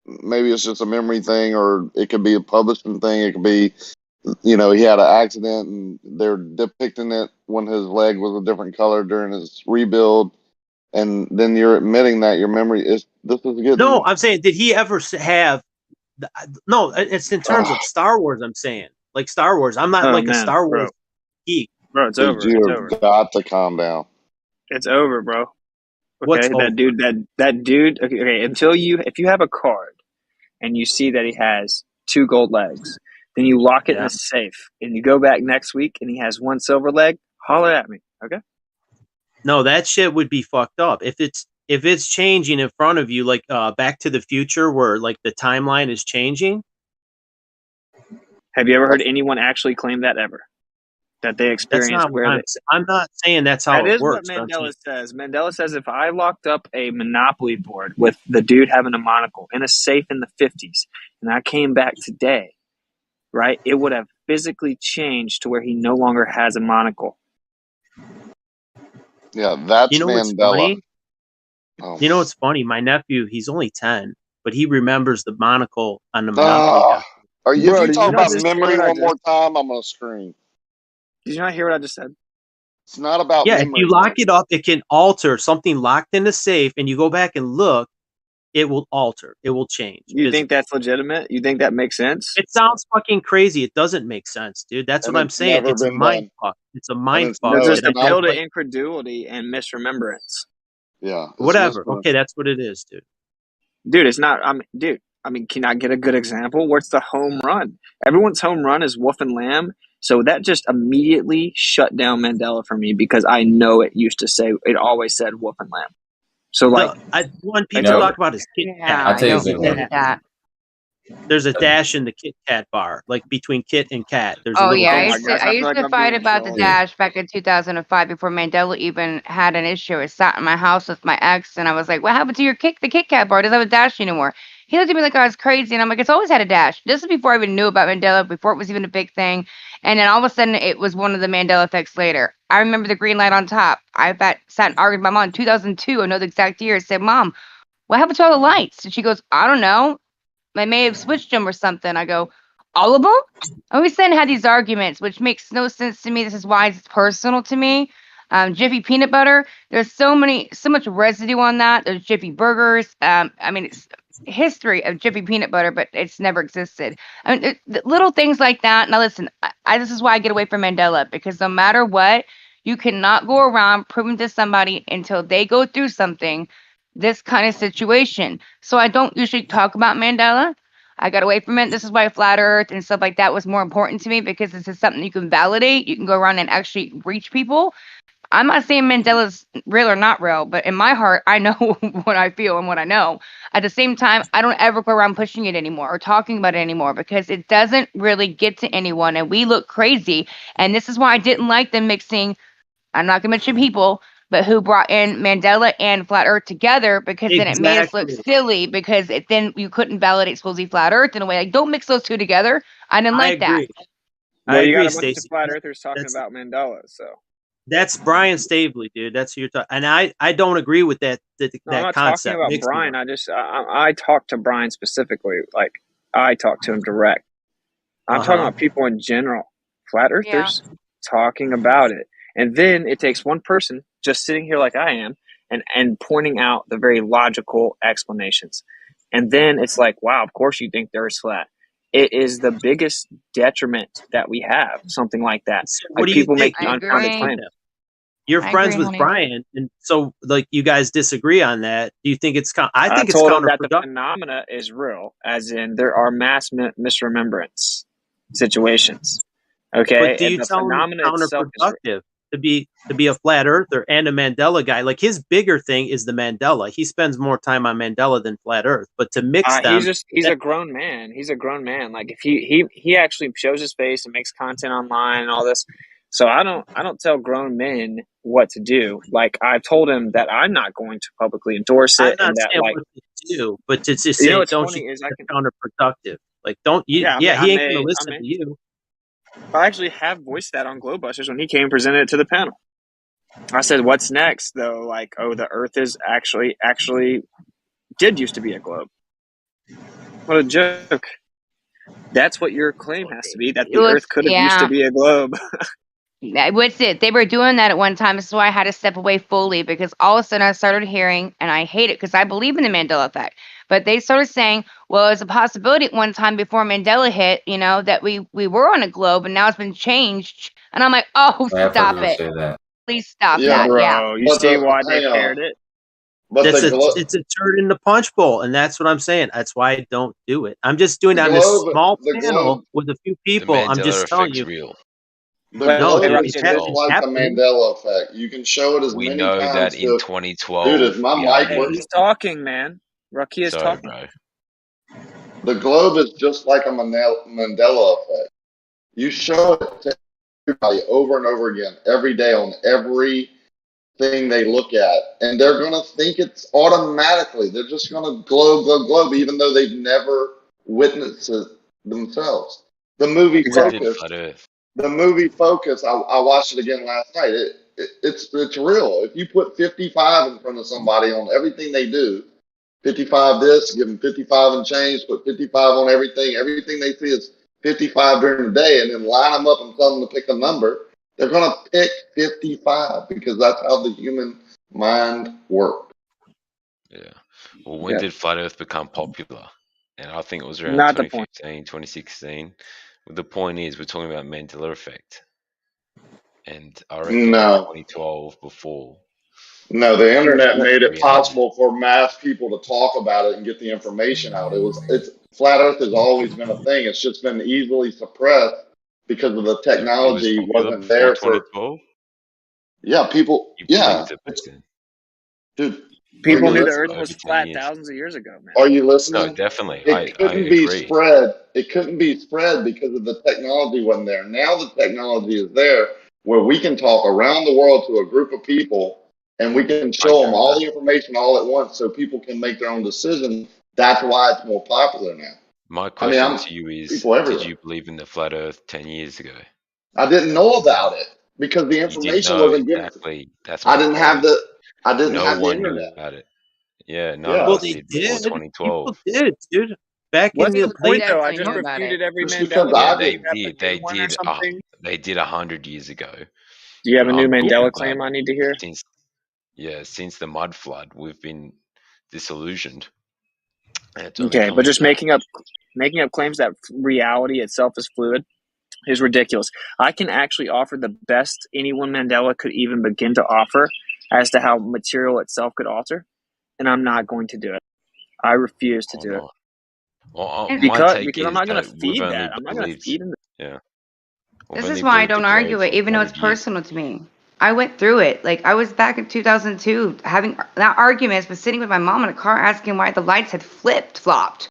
maybe it's just a memory thing, or it could be a publishing thing. It could be, he had an accident and they're depicting it when his leg was a different color during his rebuild. And then you're admitting that your memory is, this is getting.
No, I'm saying, did he ever have, no, it's in terms of Star Wars, I'm saying. Like Star Wars. I'm not a Star Wars geek.
Bro, it's over.
You
It's
have
over.
got to calm down.
It's over, bro. Okay,
What's over?
that dude. Okay, if you have a card and you see that he has 2 gold legs, then you lock it in a safe, and you go back next week and he has 1 silver leg. Holler at me, okay?
No, that shit would be fucked up. If it's changing in front of you, like Back to the Future, where like the timeline is changing.
Have you ever heard anyone actually claim that ever? That they experienced?
That's not what I'm not saying that's how it works.
That is what Mandela says. Mandela says if I locked up a Monopoly board with the dude having a monocle in a safe in the 50s, and I came back today, right, it would have physically changed to where he no longer has a monocle.
Yeah, that's
Mandela.
what's
funny? Oh. You know what's funny? My nephew, he's only 10, but he remembers the monocle on the Monopoly.
If you talk about memory one more time, I'm going to scream.
Did you not hear what I just said?
It's not about
memory. If you lock it up, it can alter something locked in the safe, and you go back and look, it will alter. It will change.
You think that's legitimate? You think that makes sense?
It sounds fucking crazy. It doesn't make sense, dude. That's what I'm saying. It's a mind fuck. It's a mind fuck.
It's just a build of incredulity and misremembrance.
Yeah.
Whatever. Okay, that's what it is, dude.
Dude, it's not. Can I get a good example? What's the home run? Everyone's home run is Wolf and Lamb. So that just immediately shut down Mandela for me because I know it used to say, it always said Wolf and Lamb. So
one people talk about is Kit Kat.
I'll tell you a good one.
There's a dash in the Kit Kat bar, like between Kit and Kat. There's
I used to fight about the dash back in 2005 before Mandela even had an issue. I sat in my house with my ex, and I was like, "What happened to the Kit Kat bar? It doesn't have a dash anymore." He looked at me like I was crazy, and I'm like, "It's always had a dash." This is before I even knew about Mandela, before it was even a big thing. And then all of a sudden, it was one of the Mandela effects later. I remember the green light on top. I sat and argued with my mom in 2002. I know the exact year. I said, "Mom, what happened to all the lights?" And she goes, "I don't know. I may have switched them or something." I go, "All of them?" I always then had these arguments, which makes no sense to me. This is why it's personal to me. Jiffy peanut butter. There's so much residue on that. There's Jiffy burgers. It's history of Jiffy peanut butter, but it's never existed. Little things like that. Now listen, this is why I get away from Mandela, because no matter what, you cannot go around proving to somebody until they go through something, this kind of situation. So I don't usually talk about Mandela. I got away from it. This is why flat earth and stuff like that was more important to me, because this is something you can validate. You can go around and actually reach people. I'm not saying Mandela's real or not real, but in my heart, I know what I feel and what I know. At the same time, I don't ever go around pushing it anymore or talking about it anymore, because it doesn't really get to anyone and we look crazy. And this is why I didn't like them mixing, I'm not going to mention people, but who brought in Mandela and flat earth together, because then it made us look silly, because then you couldn't validate supposedly flat earth in a way. Like, don't mix those two together. I didn't like that.
Well, you got a bunch of flat earthers talking about Mandela, so.
That's Brian Staveley, dude. That's who you're talking. And I don't agree with that concept.
I'm not talking about Brian. I talked to Brian specifically. Like, I talked to him direct. I'm talking about people in general. Flat earthers talking about it. And then it takes one person just sitting here like I am and pointing out the very logical explanations. And then it's like, wow, of course you think the Earth's flat. It is the biggest detriment that we have, something like that.
So
Like
what do you
people
think?
make unfounded claims.
You're
I
friends
agree,
with
honey.
Brian, and so like you guys disagree on that. Do you think it's? I think it's
told him that the
counterproductive.
phenomena is real, as in there are mass misremembrance situations. Okay,
But do you
and the
tell him
phenomena
it's
itself is real.
counterproductive to be a flat earther and a Mandela guy? Like his bigger thing is the Mandela. He spends more time on Mandela than flat Earth. But to mix them,
He's a grown man. He's a grown man. Like if he actually shows his face and makes content online and all this. So I don't tell grown men what to do. Like I told him that I'm not going to publicly endorse
I'm
it,
not
and that
saying
like
what to do, but to just
you know
say,
what's
don't
funny
you
is
think
I can
they're counterproductive? Like, don't you?
yeah
Yeah,
I
he ain't gonna
may
listen to you.
I actually have voiced that on Glowbusters when he came and presented it to the panel. I said, "What's next?" Though, like, oh, the Earth is actually did used to be a globe. What a joke! That's what your claim has to be, that the Earth could have used to be a globe.
What's it? They were doing that at one time, so I had to step away fully because all of a sudden I started hearing, and I hate it because I believe in the Mandela effect. But they started saying, well, it's a possibility at one time before Mandela hit, you know, that we were on a globe and now it's been changed. And I'm like, oh,
Yeah, I've heard
stop
people
it.
say that.
Please stop
Yeah,
that. Yeah.
Bro, you see why they paired it?
But
It's a turd in the punch bowl, and that's what I'm saying. That's why I don't do it. I'm just doing it on this small panel with a few people. I'm just telling you.
Real.
The
No,
globe
dude,
is
it's
just like the
happening.
Mandela effect. You can show it as
We
many
know
times.
that in 2012.
Dude, is my mic
Hey,
working?
he's talking, man. Rocky is
Sorry,
talking.
bro.
The globe is just like a Mandela effect. You show it to everybody over and over again, every day on every thing they look at, and they're going to think it's automatically. They're just going to globe, even though they've never witnessed it themselves. The movie Focus. The movie Focus. I watched it again last night. It's real. If you put 55 in front of somebody on everything they do, 55 this, give them 55 and change, put 55 on everything. Everything they see is 55 during the day, and then line them up and tell them to pick a number. They're going to pick 55 because that's how the human mind works.
Yeah. Well, when did Flat Earth become popular? And I think it was around
Not the
2015, 2016. Well, the point is, we're talking about Mandela effect. And I reckon in 2012 before.
No, the internet made it possible for mass people to talk about it and get the information out. It's Flat Earth has always been a thing. It's just been easily suppressed because of the technology wasn't there for.
2012?
Yeah, people. Yeah, dude.
People knew the Earth was flat thousands of years ago, man.
Are you listening?
No, definitely.
It couldn't be spread. It couldn't be spread because of the technology wasn't there. Now the technology is there where we can talk around the world to a group of people and we can show them all the information all at once so people can make their own decisions. That's why it's more popular now.
My question to you is, did you believe in the flat Earth 10 years ago?
I didn't know about it because the information wasn't given.
Exactly. That's
I didn't have the
one
internet.
knew about it. Yeah, none of us did before 2012.
People did, dude. Back
What's
in
the point, though? I just refuted every Mandela.
Yeah, they did 100 years ago.
Do you have a new Mandela claim I need to hear?
Since the mud flood, we've been disillusioned.
Okay, but just making up claims that reality itself is fluid is ridiculous. I can actually offer the best anyone Mandela could even begin to offer as to how material itself could alter, and I'm not going to do it. I refuse to do it.
Well,
because I'm not going to feed that. I'm not going to feed into.
Yeah.
This is why I don't argue it, even though it's personal to me. I went through it. Like, I was back in 2002 having that arguments, but sitting with my mom in a car asking why the lights had flopped.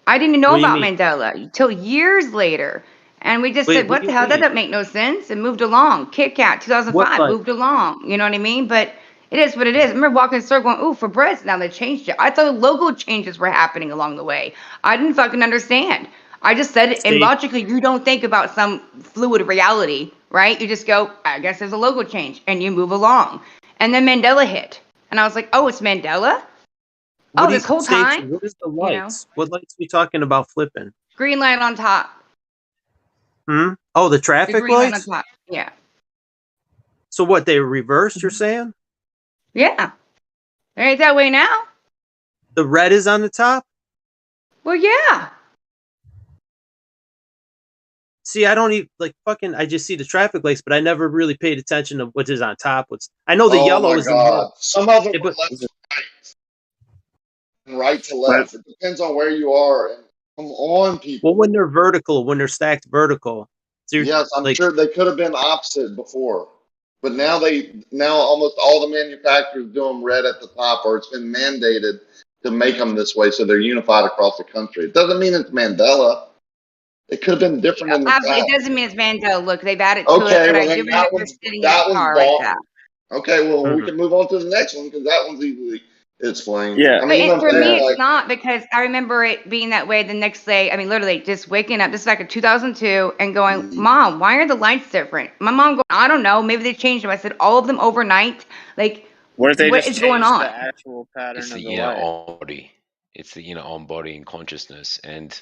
I didn't know about Mandela until years later. And we just said, what the hell? That doesn't make no sense. And moved along. Kit Kat, 2005, moved along. You know what I mean? But it is what it is. I remember walking in the store going, ooh, for breads. Now they changed it. I thought the logo changes were happening along the way. I didn't fucking understand. I just said it, and logically, you don't think about some fluid reality, right? You just go, I guess there's a logo change, and you move along. And then Mandela hit. And I was like, oh, it's Mandela? This whole time?
What is the lights? What lights are we talking about flipping?
Green light on top.
Oh, the traffic
green light on
lights?
top. Yeah.
So what, they reversed, you're saying?
Yeah. It ain't that way now.
The red is on the top?
Well, yeah.
See, I don't even like fucking. I just see the traffic lights, but I never really paid attention to what is on top. I know the yellow
my
is the middle.
God. Some of them
Yeah,
are
but
left to right and right to left. It depends on where you are. And come on, people.
well, when they're vertical, when they're stacked vertical. So
Yes, I'm sure they could have been opposite before. But now almost all the manufacturers do them red at the top, or it's been mandated to make them this way so they're unified across the country. It doesn't mean it's Mandela. It could have been different in the past.
It doesn't mean it's Mandela. Look, they've added to
Okay,
it, but
well
I
then
do remember sitting in a car like that.
Okay, well we can move on to the next one because that one's easily explained.
Yeah.
I mean,
For me, it's not, because I remember it being that way the next day. I mean, literally just waking up. This is back in 2002 and going, Mom, why are the lights different? My mom going, I don't know. Maybe they changed them. I said, all of them overnight. Like,
what if they
what
just
is going
changed
on?
the actual pattern
It's
of
the
the
inner
light?
on-body. It's the inner on-body and consciousness. And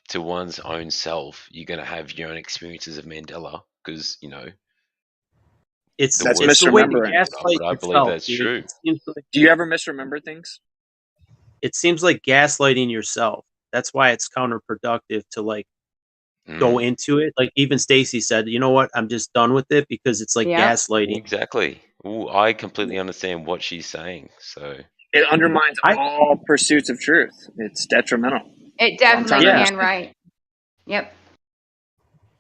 to one's own self, you're going to have your own experiences of Mandela because, you know,
it's
that's
the way to
misremembering.
gaslight
but I believe
yourself,
that's
dude.
true.
Do you ever misremember things?
It seems like gaslighting yourself. That's why it's counterproductive to like go into it. Like even Stacy said, you know what? I'm just done with it because it's like gaslighting.
Exactly. Ooh, I completely understand what she's saying. So
it undermines all pursuits of truth. It's detrimental.
It definitely can, right? Yep.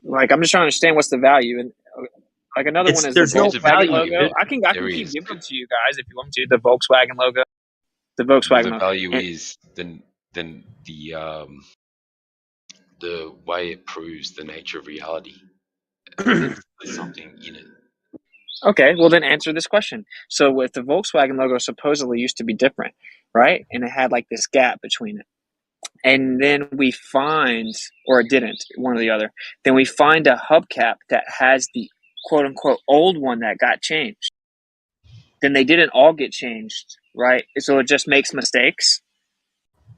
Like I'm just trying to understand what's the value, and like another one is the Volkswagen logo. I can keep giving them to you guys if you want me to. The Volkswagen logo, the Volkswagen
the
logo.
value is then the way it proves the nature of reality. There's something in it.
Okay, well then answer this question. So with the Volkswagen logo supposedly used to be different, right? And it had like this gap between it. And then we find, or it didn't, one or the other, then we find a hubcap that has the quote unquote old one that got changed. Then they didn't all get changed, right? So it just makes mistakes.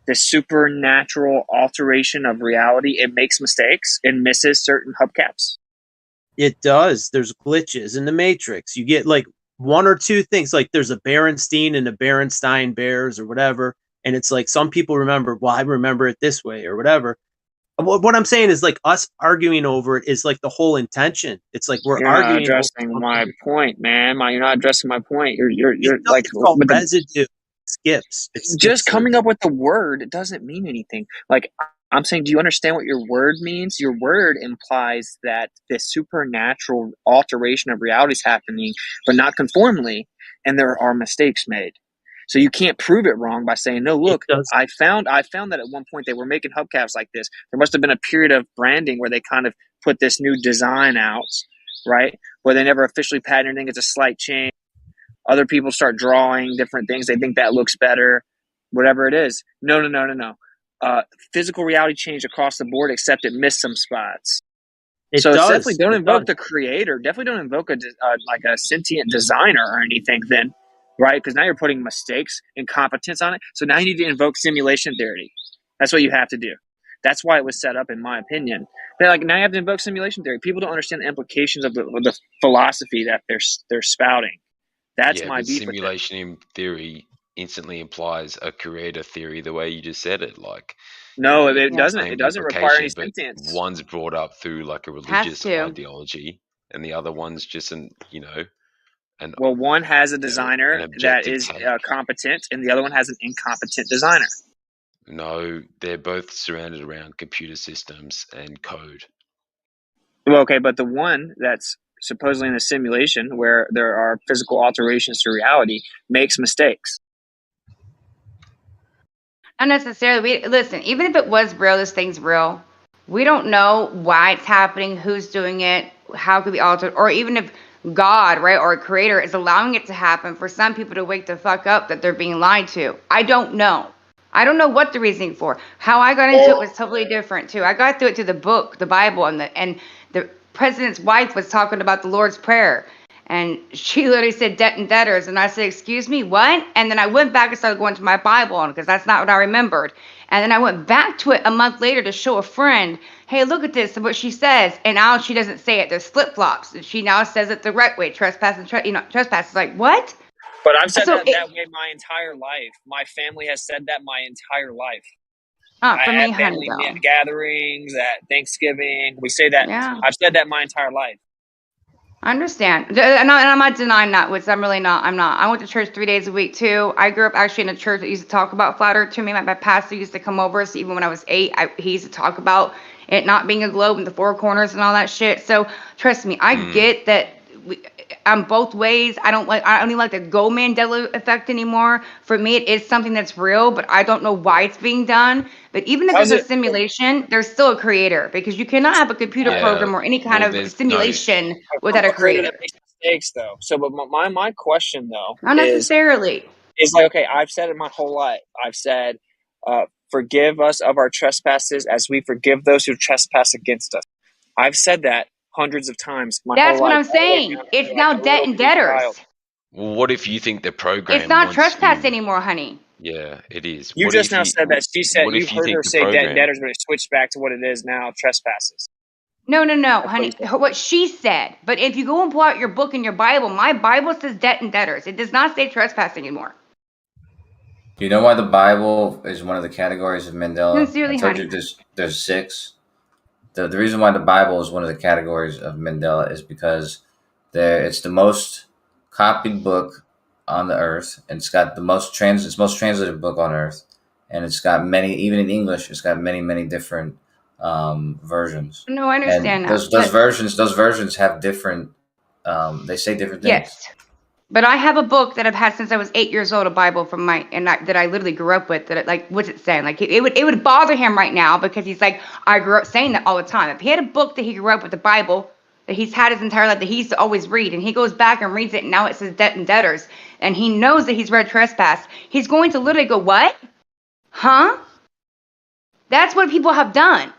The supernatural alteration of reality, it makes mistakes and misses certain hubcaps.
It does. There's glitches in the Matrix. You get like one or two things. Like there's a Berenstein and a Berenstein Bears or whatever. And it's like some people remember, well, I remember it this way or whatever. What I'm saying is like us arguing over it is like the whole intention. It's like we're arguing.
You're not addressing my point, man. You're not addressing my point. You're like
it's called residue. Skips. It's
just coming up with the word. It doesn't mean anything. Like I'm saying, do you understand what your word means? Your word implies that this supernatural alteration of reality is happening, but not conformally, and there are mistakes made. So you can't prove it wrong by saying, no, look, I found that at one point they were making hubcaps like this. There must have been a period of branding where they kind of put this new design out, right? Where they never officially patented anything. It's a slight change. Other people start drawing different things. They think that looks better, whatever it is. No. Physical reality changed across the board, except it missed some spots. It's definitely don't invoke the creator. Definitely don't invoke like a sentient designer or anything then, right? Because now you're putting mistakes, incompetence on it. So now you need to invoke simulation theory. That's what you have to do. That's why it was set up, in my opinion. They're like, now you have to invoke simulation theory. People don't understand the implications of the philosophy that they're spouting. That's my beef with it.
Simulation theory instantly implies a creator theory the way you just said it. Like,
no, it doesn't. It doesn't require any sentience.
One's brought up through like a religious ideology, and the other one's just
well, one has a designer that is competent, and the other one has an incompetent designer.
No, they're both surrounded around computer systems and code.
Well, okay, but the one that's supposedly in a simulation where there are physical alterations to reality makes mistakes.
Not necessarily. Listen, even if it was real, this thing's real. We don't know why it's happening, who's doing it, how it could be altered, or even if God, right, or a creator is allowing it to happen for some people to wake the fuck up that they're being lied to. I don't know. I don't know what the reasoning for. How I got into it was totally different too. I got through it through the book, the Bible, and the president's wife was talking about the Lord's Prayer. And she literally said debt and debtors. And I said, excuse me, what? And then I went back and started going to my Bible because that's not what I remembered. And then I went back to it a month later to show a friend, hey, look at this and what she says. And now she doesn't say it. There's flip-flops. And she now says it the right way. Trespass is like, what?
But I've said that way my entire life. My family has said that my entire life.
For me,
at family gatherings, at Thanksgiving. We say that.
Yeah.
I've said that my entire life.
I understand. And I'm not denying that, which I'm really not. I'm not. I went to church 3 days a week, too. I grew up actually in a church that used to talk about flat earth to me. My pastor used to come over. So even when I was 8, he used to talk about it not being a globe and the 4 corners and all that shit. So trust me, I get that. I'm both ways. I don't even like the Go Mandela effect anymore. For me, it is something that's real, but I don't know why it's being done. But even if it's a simulation, there's still a creator, because you cannot have a computer program or any kind of simulation without a creator.
Makes mistakes, though. So, but my question though
Not necessarily.
is like, okay, I've said it my whole life. I've said, forgive us of our trespasses as we forgive those who trespass against us. I've said that hundreds of times.
That's what I'm saying. It's now debt and debtors.
Well, what if you think the program?
It's not trespass anymore, honey.
Yeah, it is.
You
What
just
if
now said that. She said you heard her say debt and debtors, but it switched back to what it is now, trespasses.
No, honey. What she said. But if you go and pull out your book and your Bible, my Bible says debt and debtors. It does not say trespass anymore.
You know why the Bible is one of the categories of Mandela?
Sincerely,
I told
honey.
you there's 6. The reason why the Bible is one of the categories of Mandela is because it's the most copied book on the earth, and it's got the most translated book on earth, and it's got many, even in English, it's got many different versions.
No, I understand
and
that.
those versions have different. They say different things.
Yes. But I have a book that I've had since I was 8 years old, a Bible that I literally grew up with. What's it saying? Like it would bother him right now, because he's like, I grew up saying that all the time. If he had a book that he grew up with, the Bible that he's had his entire life that he used to always read, and he goes back and reads it, and now it says debt and debtors, and he knows that he's read trespass, he's going to literally go, what? Huh? That's what people have done.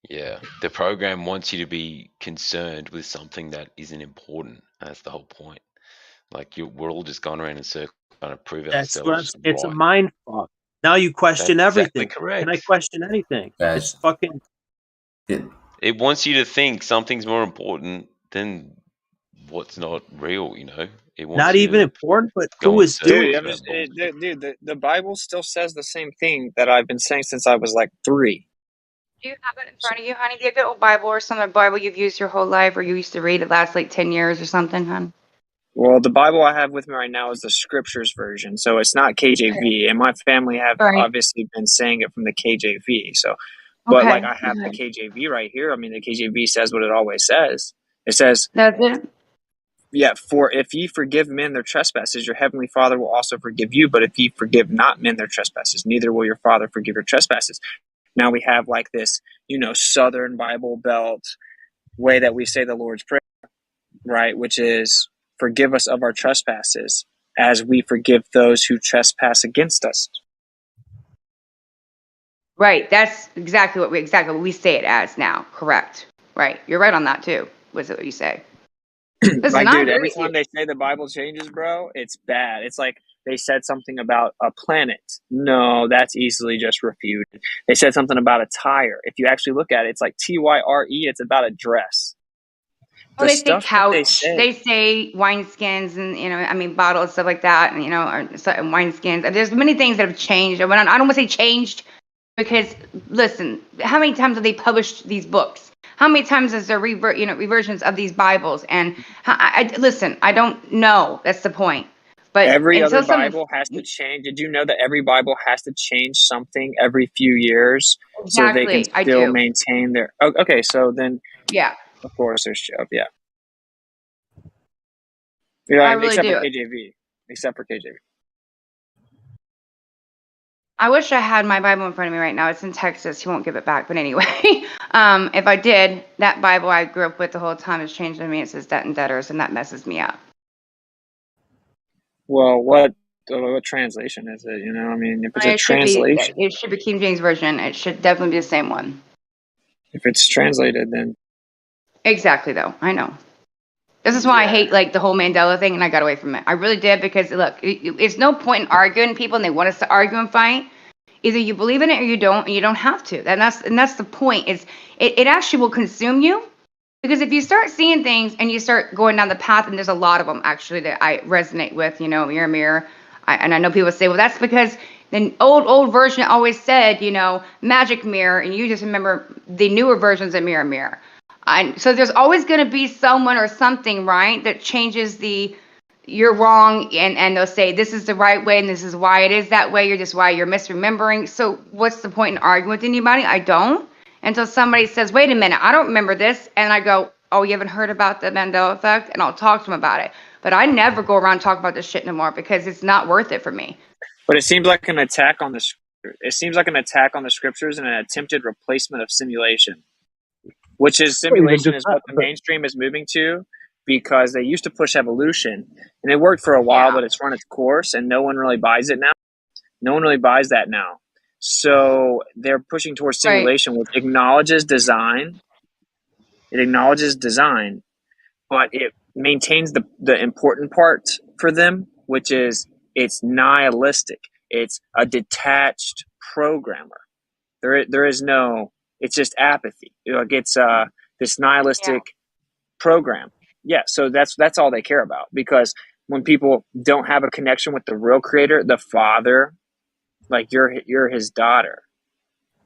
Yeah, the program wants you to be concerned with something that isn't important. That's the whole point. Like we're all just going around in circles trying to prove ourselves.
It's a mind fuck. Now you question
That's
everything.
exactly correct.
Can I question anything? It's fucking.
It wants you to think something's more important than what's not real. You know, it wants
not even important, but who is doing it?
Dude, the Bible still says the same thing that I've been saying since I was like 3.
Do you have it in front of you, honey? Do you have a Bible or some Bible you've used your whole life, or you used to read it last like 10 years or something, hon?
Well, the Bible I have with me right now is the Scriptures version, so it's not KJV, and my family have obviously been saying it from the KJV. So, but like I have the KJV right here. I mean, the KJV says what it always says. It says,
"That's it."
Yeah, for if ye forgive men their trespasses, your heavenly Father will also forgive you. But if ye forgive not men their trespasses, neither will your Father forgive your trespasses. Now we have like this, Southern Bible Belt way that we say the Lord's Prayer, right? Which is, forgive us of our trespasses as we forgive those who trespass against us.
Right. That's exactly what we say it as now. Correct. Right. You're right on that too. Was it what you say? Listen,
like, dude, every time they say the Bible changes, bro, it's bad. It's like they said something about a planet. No, that's easily just refuted. They said something about a tire. If you actually look at it, it's like TYRE. It's about a dress.
Well, they say couch. They say wineskins and bottles, stuff like that, and wineskins. There's many things that have changed. I don't want to say changed, because listen, how many times have they published these books? How many times is there reversions of these Bibles? And listen, I don't know. That's the point. But
every other Bible has to change. Did you know that every Bible has to change something every few years so they can still maintain their? Oh, okay, so then
yeah.
Of course, there's yeah.
I really
except
do.
For KJV. Except for KJV.
I wish I had my Bible in front of me right now. It's in Texas. He won't give it back. But anyway, if I did, that Bible I grew up with the whole time has changed on me. It says debt and debtors, and that messes me up.
Well, what translation is it? If it's a translation.
It should be King James Version. It should definitely be the same one.
If it's translated, then.
Exactly, though. I know. This is why I hate the whole Mandela thing, and I got away from it. I really did, because look, it's no point in arguing people, and they want us to argue and fight. Either you believe in it or you don't, and you don't have to. And that's the point. It actually will consume you, because if you start seeing things and you start going down the path, and there's a lot of them actually that I resonate with. Mirror, mirror. And I know people say, well, that's because The old version always said, you know, magic mirror, and you just remember the newer versions of mirror. So there's always going to be someone or something, right, that changes the you're wrong, and they'll say this is the right way and this is why it is that way. You're just why you're misremembering. So what's the point in arguing with anybody? I don't. Until somebody says, wait a minute, I don't remember this. And I go, oh, you haven't heard about the Mandela effect? And I'll talk to them about it. But I never go around and talk about this shit anymore because it's not worth it for me.
But it seems like an attack on the scriptures and an attempted replacement of simulation, which is simulation is what the mainstream is moving to, because they used to push evolution and it worked for a while, but it's run its course and no one really buys it now. No one really buys that now. So they're pushing towards simulation, which acknowledges design. It acknowledges design, but it maintains the important part for them, which is it's nihilistic. It's a detached programmer. There is no, it's just apathy. Like it's this nihilistic program. Yeah, so that's all they care about, because when people don't have a connection with the real creator, the father, like you're his daughter,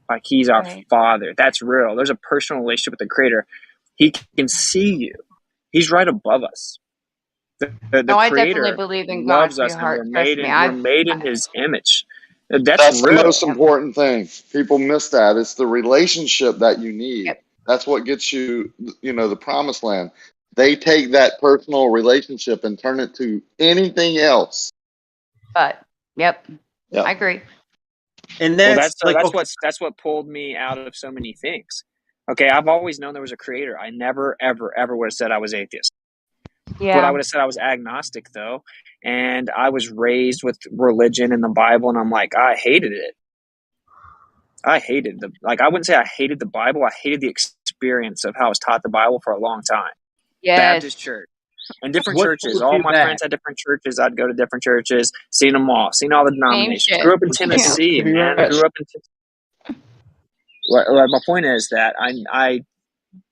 like he's our father. That's real. There's a personal relationship with the creator. He can see you. He's right above us. The
I
creator
definitely believe in God,
loves us, and we're made in his image. That's
the
real.
most important thing. People miss that. It's the relationship that you need.
Yep.
That's what gets you, the promised land. They take that personal relationship and turn it to anything else.
But I agree.
And that's what pulled me out of so many things. Okay, I've always known there was a creator. I never, ever, ever would have said I was atheist.
Yeah.
But I would have said I was agnostic, though. And I was raised with religion and the Bible, and I'm like, I hated it. I wouldn't say I hated the Bible. I hated the experience of how I was taught the Bible for a long time.
Yes.
Baptist church. And different churches. All my friends had different churches. I'd go to different churches, seen them all, seen all the denominations. Grew up in Tennessee, man. My point is that I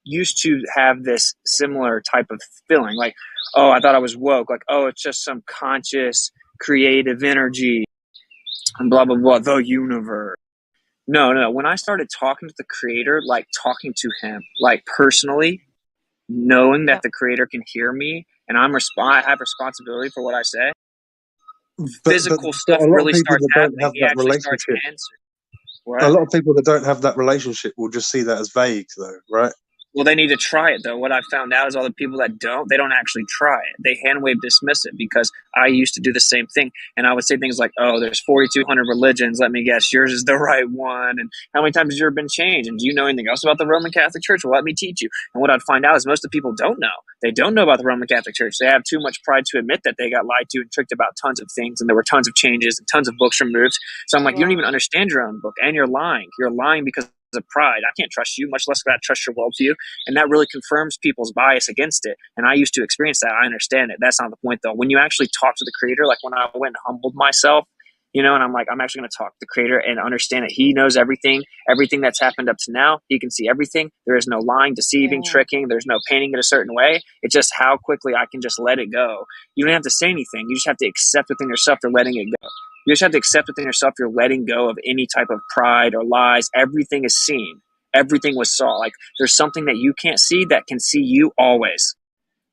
used to have this similar type of feeling, like, oh, I thought I was woke, like, oh, it's just some conscious creative energy and blah blah blah, the universe. No, when I started talking to the creator, like talking to him like personally, knowing that the creator can hear me and I have responsibility for what I say, physical stuff really starts happening. He actually starts answering.
A lot of people that don't have that relationship will just see that as vague, though, right?
Well, they need to try it, though. What I've found out is all the people that they don't actually try it. They hand-wave dismiss it, because I used to do the same thing. And I would say things like, oh, there's 4,200 religions. Let me guess, yours is the right one. And how many times has yours been changed? And do you know anything else about the Roman Catholic Church? Well, let me teach you. And what I'd find out is most of the people don't know. They don't know about the Roman Catholic Church. They have too much pride to admit that they got lied to and tricked about tons of things. And there were tons of changes and tons of books removed. So I'm like, you don't even understand your own book. And you're lying. You're lying because of pride. I can't trust you, much less could I trust your worldview. And that really confirms people's bias against it. And I used to experience that. I understand it. That's not the point, though. When you actually talk to the creator, like when I went and humbled myself, and I'm like, I'm actually going to talk to the creator and understand that he knows everything that's happened up to now. He can see everything. There is no lying, deceiving, tricking. There's no painting it a certain way. It's just how quickly I can just let it go. You don't have to say anything. You just have to accept within yourself you're letting it go. You just have to accept within yourself you're letting go of any type of pride or lies. Everything is seen. Everything was saw. Like, there's something that you can't see that can see you always.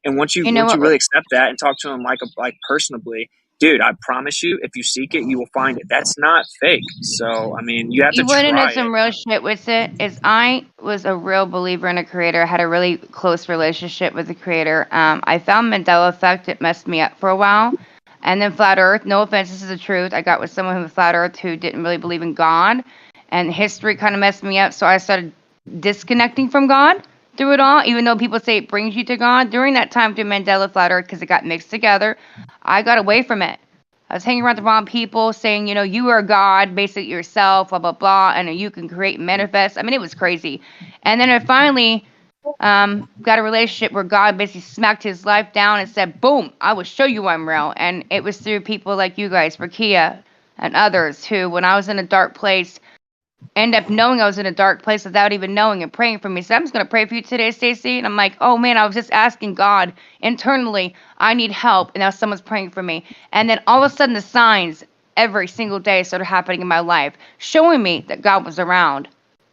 And once you really accept that and talk to him like personally, dude, I promise you, if you seek it, you will find it. That's not fake. So, I mean, you have to try it.
You want to know some real shit with it? Is I was a real believer in a creator. I had a really close relationship with the creator. I found Mandela effect. It messed me up for a while. And then flat earth. No offense, this is the truth. I got with someone who was flat earth who didn't really believe in God. And history kind of messed me up. So I started disconnecting from God through it all, even though people say it brings you to God. During that time through Mandela flat earth, because it got mixed together, I got away from it. I was hanging around the wrong people saying, you are God, basically yourself, blah, blah, blah, and you can create and manifest. I mean, it was crazy. And then I finally got a relationship where God basically smacked his life down and said, boom, I will show you I'm real. And it was through people like you guys, Rakia and others, who, when I was in a dark place, end up knowing I was in a dark place without even knowing and praying for me. So I'm just going to pray for you today, Stacey. And I'm like, oh man, I was just asking God internally, I need help. And now someone's praying for me. And then all of a sudden the signs every single day started happening in my life, showing me that God was around,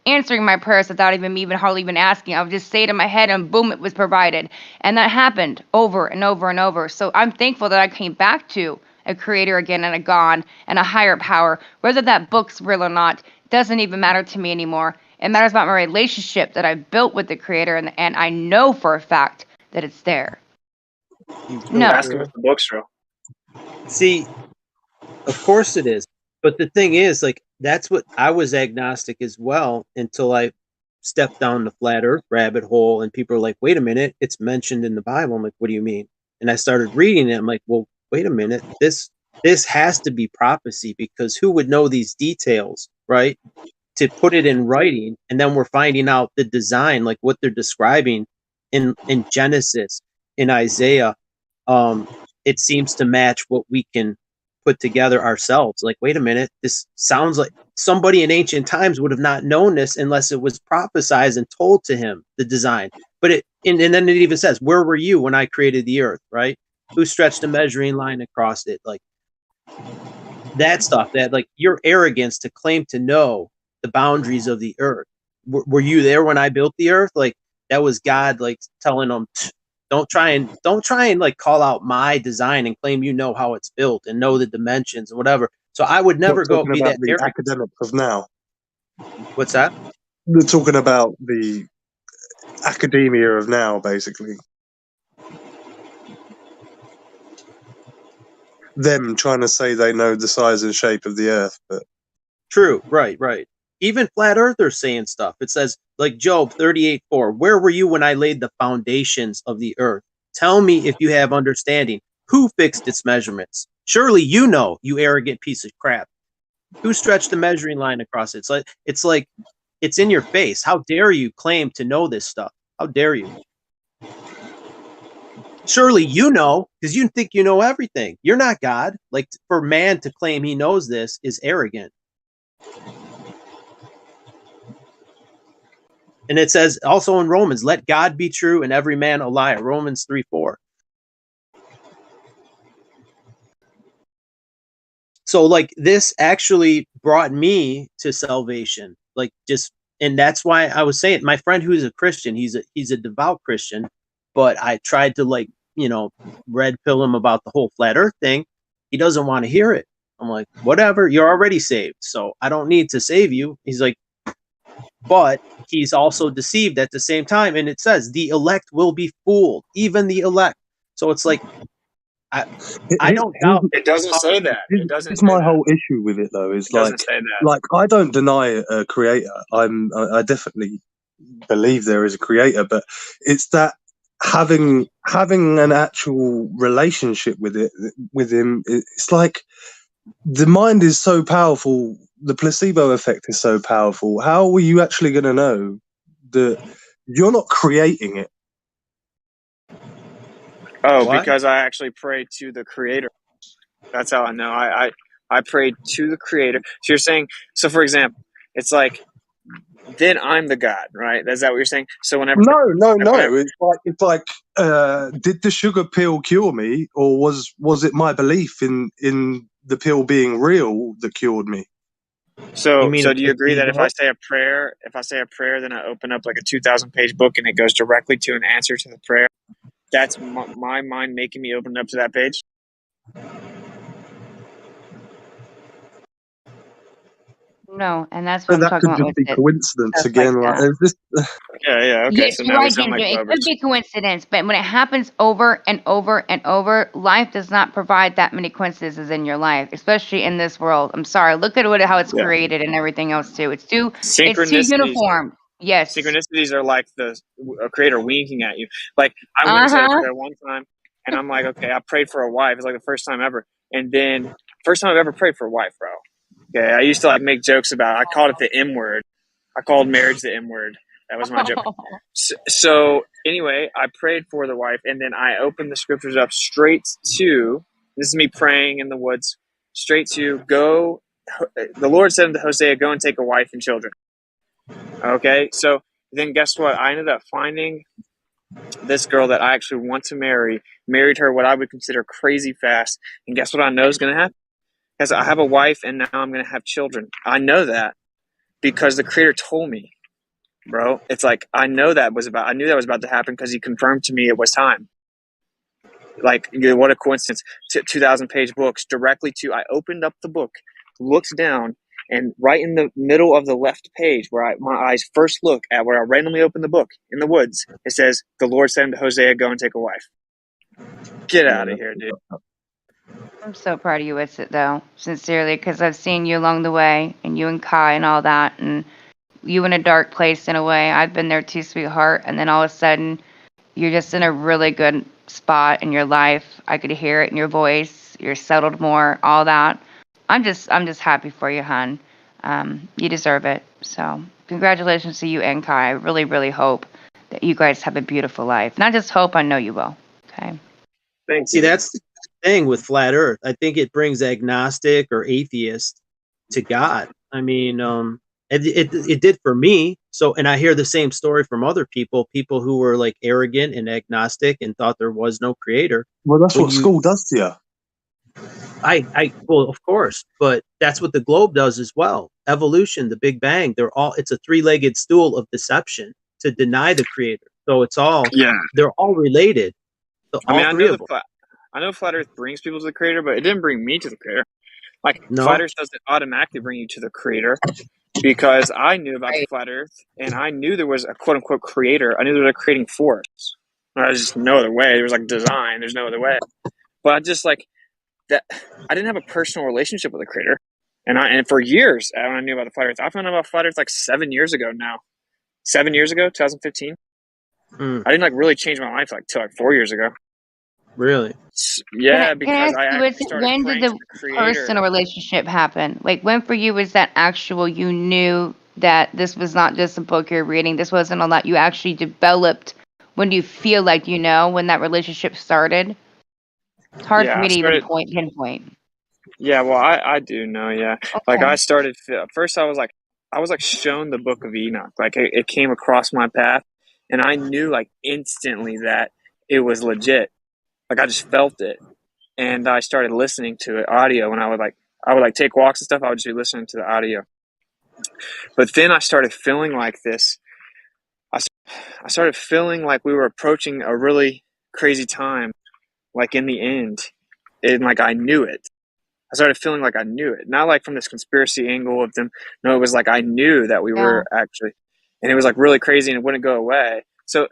answering my prayers without even hardly even asking. I would just say it in my head and boom, it was provided. And that happened over and over and over. So I'm thankful that I came back to a creator again and a God and a higher power. Whether that book's real or not doesn't even matter to me anymore. It matters about my relationship that I built with the creator, and I know for a fact that it's there.
No.
Asking if the book's real.
See, of course it is. But the thing is, like, that's what I was agnostic as well until I stepped down the flat earth rabbit hole and people are like, wait a minute, it's mentioned in the Bible. I'm like, what do you mean? And I started reading it. I'm like, well, wait a minute. This has to be prophecy, because who would know these details, right? To put it in writing, and then we're finding out the design, like what they're describing in Genesis, in Isaiah. It seems to match what we can put together ourselves. Like, wait a minute, this sounds like somebody in ancient times would have not known this unless it was prophesied and told to him, the design. But and then it even says, where were you when I created the earth, right? Who stretched a measuring line across it? Like that stuff, that like your arrogance to claim to know the boundaries of the earth. Were you there when I built the earth? Like that was God, like telling them, don't try and like call out my design and claim you know how it's built and know the dimensions and whatever. So I would never go be that
the
arrogant.
academics of now.
What's that?
We're talking about the academia of now, basically. Them trying to say they know the size and shape of the earth, but
true, right. Even flat earthers saying stuff. It says, like Job 38:4, where were you when I laid the foundations of the earth? Tell me if you have understanding. Who fixed its measurements? Surely you know, you arrogant piece of crap. Who stretched the measuring line across it? It's like it's in your face. How dare you claim to know this stuff? How dare you? Surely you know, because you think you know everything. You're not God. Like, for man to claim he knows this is arrogant. And it says also in Romans, let God be true and every man a liar. Romans 3:4. So like this actually brought me to salvation. Like just, and that's why I was saying, my friend who's a Christian, he's a devout Christian, but I tried to like, red pill him about the whole flat earth thing. He doesn't want to hear it. I'm like, whatever, you're already saved, so I don't need to save you. He's like, but he's also deceived at the same time. And it says the elect will be fooled, even the elect. So it's like, I don't doubt.
It doesn't say that. It doesn't.
It's my whole issue with it, though. Is like I don't deny a creator. I definitely believe there is a creator, but it's that having an actual relationship with him. It's like the mind is so powerful. The placebo effect is so powerful. How are you actually going to know that you're not creating it?
Oh, what? Because I actually prayed to the creator. That's how I know. I prayed to the creator. So you're saying, so for example, it's like, then I'm the God, right? Is that what you're saying? So whenever
No. It's like did the sugar pill cure me, or was it my belief in the pill being real that cured me?
So do you agree that if I say a prayer, then I open up like a 2,000-page book and it goes directly to an answer to the prayer? That's my mind making me open up to that page?
No, and that's what I'm talking about.
That could just be coincidence again.
Yeah, okay.
Yes,
So
you're
now
right,
we sound
Ginger.
like
It
lovers.
could be coincidence, but when it happens over and over and over, life does not provide that many coincidences in your life, especially in this world. I'm sorry. Look at how it's created and everything else too. It's too uniform. Yes.
Synchronicities are like a creator winking at you. Like I went and said a prayer one time, and I'm like, okay, I prayed for a wife. It's like the first time ever, and then first time I've ever prayed for a wife, bro. Okay, I used to like make jokes about it. I called it the M word. I called marriage the M word. That was my joke. So anyway, I prayed for the wife, and then I opened the scriptures up straight to, this is me praying in the woods, straight to go. The Lord said to Hosea, go and take a wife and children. Okay, so then guess what? I ended up finding this girl that I actually want to marry, married her what I would consider crazy fast, and guess what I know is going to happen? Because I have a wife and now I'm going to have children. I know that because the Creator told me, bro. It's like I knew that was about to happen because He confirmed to me it was time. Like, what a coincidence. 2,000-page books directly to, I opened up the book, looked down, and right in the middle of the left page where my eyes first look at where I randomly opened the book in the woods, it says, the Lord said to Hosea, go and take a wife. Get out of here, dude.
I'm so proud of you with it, though, sincerely, because I've seen you along the way, and you and Kai and all that, and you in a dark place in a way. I've been there too, sweetheart, and then all of a sudden, you're just in a really good spot in your life. I could hear it in your voice. You're settled more, all that. I'm just happy for you, hon. You deserve it. So congratulations to you and Kai. I really, really hope that you guys have a beautiful life. Not just hope, I know you will. Okay.
Thanks.
See, that's the thing with flat Earth. I think it brings agnostic or atheist to God. I mean, it did for me. So, and I hear the same story from other people who were like arrogant and agnostic and thought there was no creator.
Well, that's what school does to you.
Well, of course, but that's what the globe does as well. Evolution, the Big Bang, it's a three-legged stool of deception to deny the creator. So they're all related. So
I mean,
I
know flat Earth brings people to the creator, but it didn't bring me to the creator. Like,
No.
flat Earth doesn't automatically bring you to the creator because I knew about the flat Earth and I knew there was a quote unquote creator. I knew there was a creating force. There's just no other way. There was like design. There's no other way. But I just like that. I didn't have a personal relationship with the creator. And for years, when I knew about the flat Earth, I found out about flat Earth like 7 years ago now. 7 years ago, 2015. I didn't like really change my life till like 4 years ago.
Really?
Yeah, because I actually started
when did the personal relationship happen? Like, when for you was that actual, you knew that this was not just a book you're reading, this wasn't a lot you actually developed? When do you feel like you know when that relationship started? It's hard for me to even pinpoint.
Yeah, well, I do know, yeah. Okay. Like, I started, first I was like shown the Book of Enoch. Like, it came across my path, and I knew, like, instantly that it was legit. Like, I just felt it. And I started listening to it, audio, and I would take walks and stuff, I would just be listening to the audio. But then I started feeling like this. I started feeling like we were approaching a really crazy time, like in the end. And like I knew it. I started feeling like I knew it. Not like from this conspiracy angle of them. No, it was like I knew that we were actually, and it was like really crazy and it wouldn't go away. So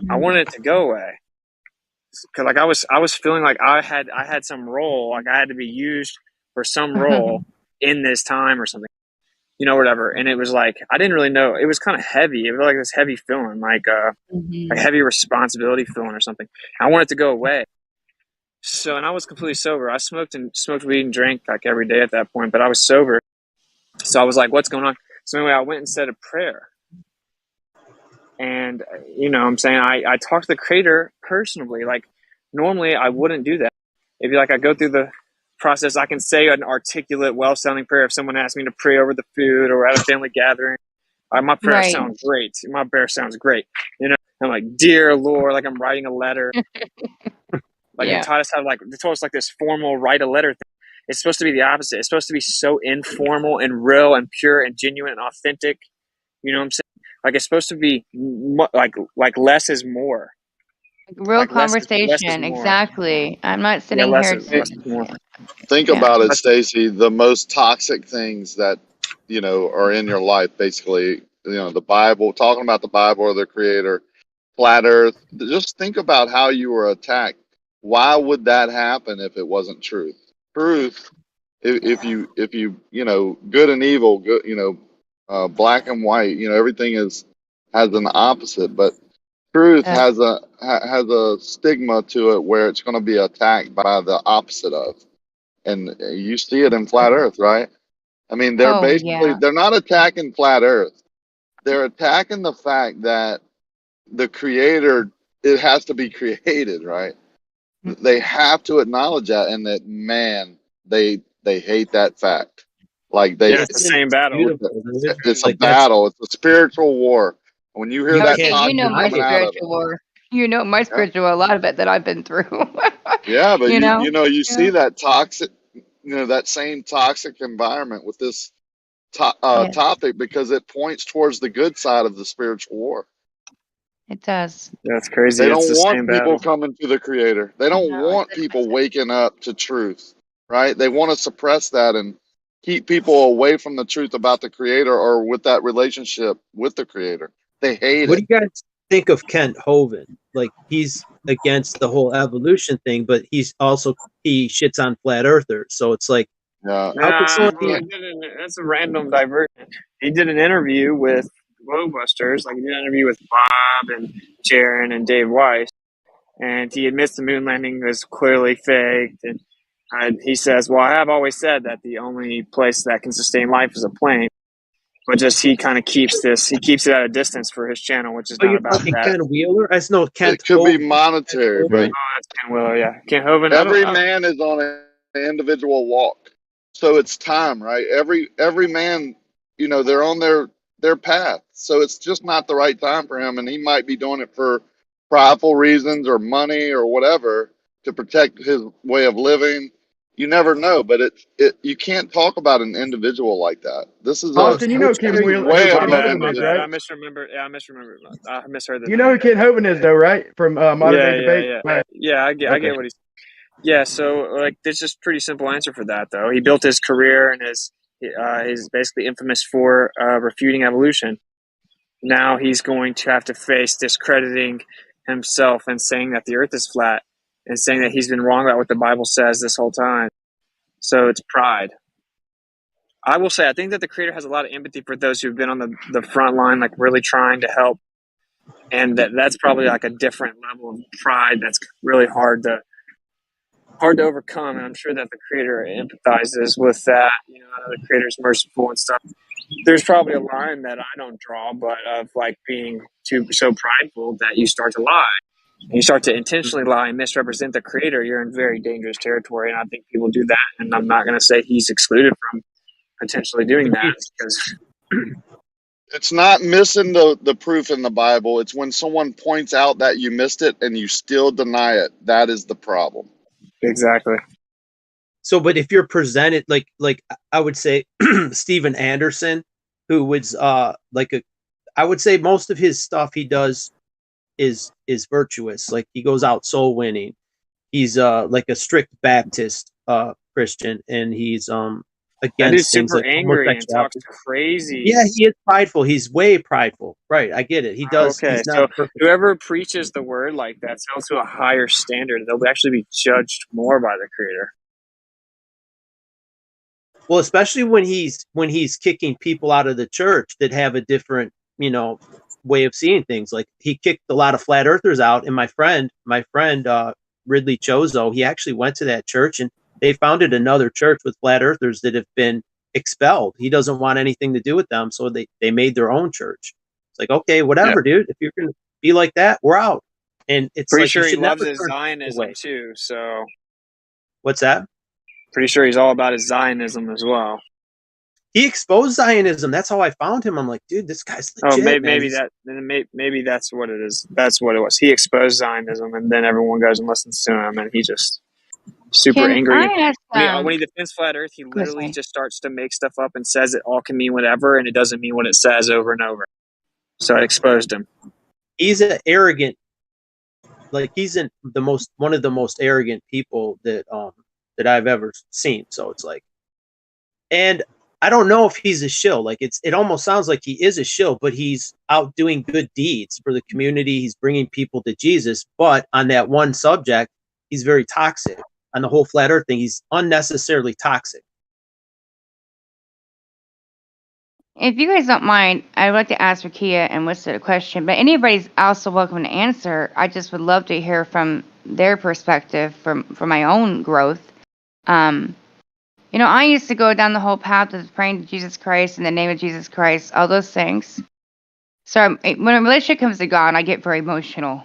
I wanted it to go away. Cause like I was feeling like I had some role, like I had to be used for some role in this time or something, whatever. And it was like, I didn't really know. It was kind of heavy. It was like this heavy feeling, like a heavy responsibility feeling or something. I wanted it to go away. So, and I was completely sober. I smoked weed and drank like every day at that point, but I was sober. So I was like, what's going on? So anyway, I went and said a prayer. And, I'm saying I talked to the creator personally. Like, normally I wouldn't do that. It'd be like I go through the process. I can say an articulate, well-sounding prayer if someone asks me to pray over the food or at a family gathering. My prayer sounds great. My prayer sounds great. I'm like, dear Lord, like I'm writing a letter. Like they taught us how they told us like this formal write a letter thing. It's supposed to be the opposite. It's supposed to be so informal and real and pure and genuine and authentic. You know what I'm saying? Like it's supposed to be like less is more.
Real like conversation, exactly. I'm not sitting here.
Think about it, Stacy. The most toxic things that are in your life, basically, the Bible, talking about the Bible or the Creator, flat Earth. Just think about how you were attacked. Why would that happen if it wasn't truth? Truth, if you good and evil, good, black and white, everything has an opposite, but truth has a stigma to it where it's going to be attacked by the opposite of, and you see it in flat Earth, right? I mean, they're not attacking flat Earth. They're attacking the fact that the Creator, it has to be created, right? They have to acknowledge that, and that, man, they hate that fact. Like
it's the same battle.
It's a battle. It's a spiritual war. When you hear that,
my spiritual war. My spiritual, a lot of it that I've been through.
Yeah, but you see that toxic. that same toxic environment with this topic, because it points towards the good side of the spiritual war.
It does.
That's crazy.
They
It's
don't
the
want
same
people
battle.
coming to the Creator. They don't want people waking up to truth, right? They want to suppress that and keep people away from the truth about the Creator or with that relationship with the Creator. They hate
What
it.
do you guys think of Kent Hovind? Like, he's against the whole evolution thing, but he shits on flat earthers. So it's like, how could someone
That's a random diversion. He did an interview with Globebusters, like he did an interview with Bob and Jaron and Dave Weiss, and he admits the moon landing was clearly faked. And he says, "Well, I have always said that the only place that can sustain life is a plane." But just he kind of keeps it at a distance for his channel, which is
Oh,
not
you're
about
talking
that.
Ken Wheeler? I just know Kent
It could be
Hovind.
monetary, but
Oh, that's Ken Wheeler, yeah. Ken Hovind.
every man is on an individual walk. So it's time, right? Every man, they're on their path. So it's just not the right time for him. And he might be doing it for prideful reasons or money or whatever to protect his way of living. You never know, but you can't talk about an individual like that. This is
Austin, you know who Ken Wheeler,
way
who Ken
above
Hovind is, right?
I misremembered. Yeah, I misremembered. I misheard the
You
name.
know who Ken Hovind is, though, right? From Modern Day Debate. Right.
Yeah, I get what he's. Yeah, so like, there's just pretty simple answer for that, though. He built his career and he's basically infamous for refuting evolution. Now he's going to have to face discrediting himself and saying that the Earth is flat and saying that he's been wrong about what the Bible says this whole time. So it's pride. I will say, I think that the Creator has a lot of empathy for those who've been on the front line, like really trying to help, and that's probably like a different level of pride that's really hard to overcome. And I'm sure that the Creator empathizes with that. I know the Creator's merciful and stuff. There's probably a line that I don't draw, but of like being so prideful that you start to lie. And you start to intentionally lie and misrepresent the Creator, you're in very dangerous territory. And I think people do that. And I'm not going to say he's excluded from potentially doing that, because
it's not missing the proof in the Bible. It's when someone points out that you missed it and you still deny it. That is the problem.
Exactly.
So, but if you're presented like I would say Steven Anderson, who was I would say most of his stuff he does is virtuous. Like, he goes out soul winning. He's like a strict Baptist Christian, and he's against things like
angry and talks
homosexuality.
crazy.
Yeah, he is prideful. He's way prideful. Right, I get it. He does.
Okay,
he's not
so
perfect.
whoever preaches the word like that's held to a higher standard. They'll actually be judged more by the Creator.
Well, especially when he's kicking people out of the church that have a different, way of seeing things. Like, he kicked a lot of flat earthers out, and my friend Ridley Chozo, he actually went to that church, and they founded another church with flat earthers that have been expelled. He doesn't want anything to do with them, so they made their own church. It's like, okay, whatever, dude. If you're gonna be like that, we're out. And it's
pretty
like,
sure he loves his Zionism too. So
what's that?
Pretty sure he's all about his Zionism as well.
He exposed Zionism. That's how I found him. I'm like, dude, this guy's legit.
Maybe that's what it is. That's what it was. He exposed Zionism, and then everyone goes and listens to him, and he just super angry. When he defends flat Earth, he literally just starts to make stuff up and says it all can mean whatever, and it doesn't mean what it says over and over. So I exposed him.
He's an arrogant, he's one of the most arrogant people that I've ever seen. So it's like, and I don't know if he's a shill. Like, it almost sounds like he is a shill, but he's out doing good deeds for the community. He's bringing people to Jesus. But on that one subject, he's very toxic. On the whole flat earth thing, he's unnecessarily toxic.
If you guys don't mind, I'd like to ask Rakia and Wissa a question, but anybody's also welcome to answer. I just would love to hear from their perspective from my own growth. I used to go down the whole path of praying to Jesus Christ in the name of Jesus Christ, all those things. So when a relationship comes to God, I get very emotional.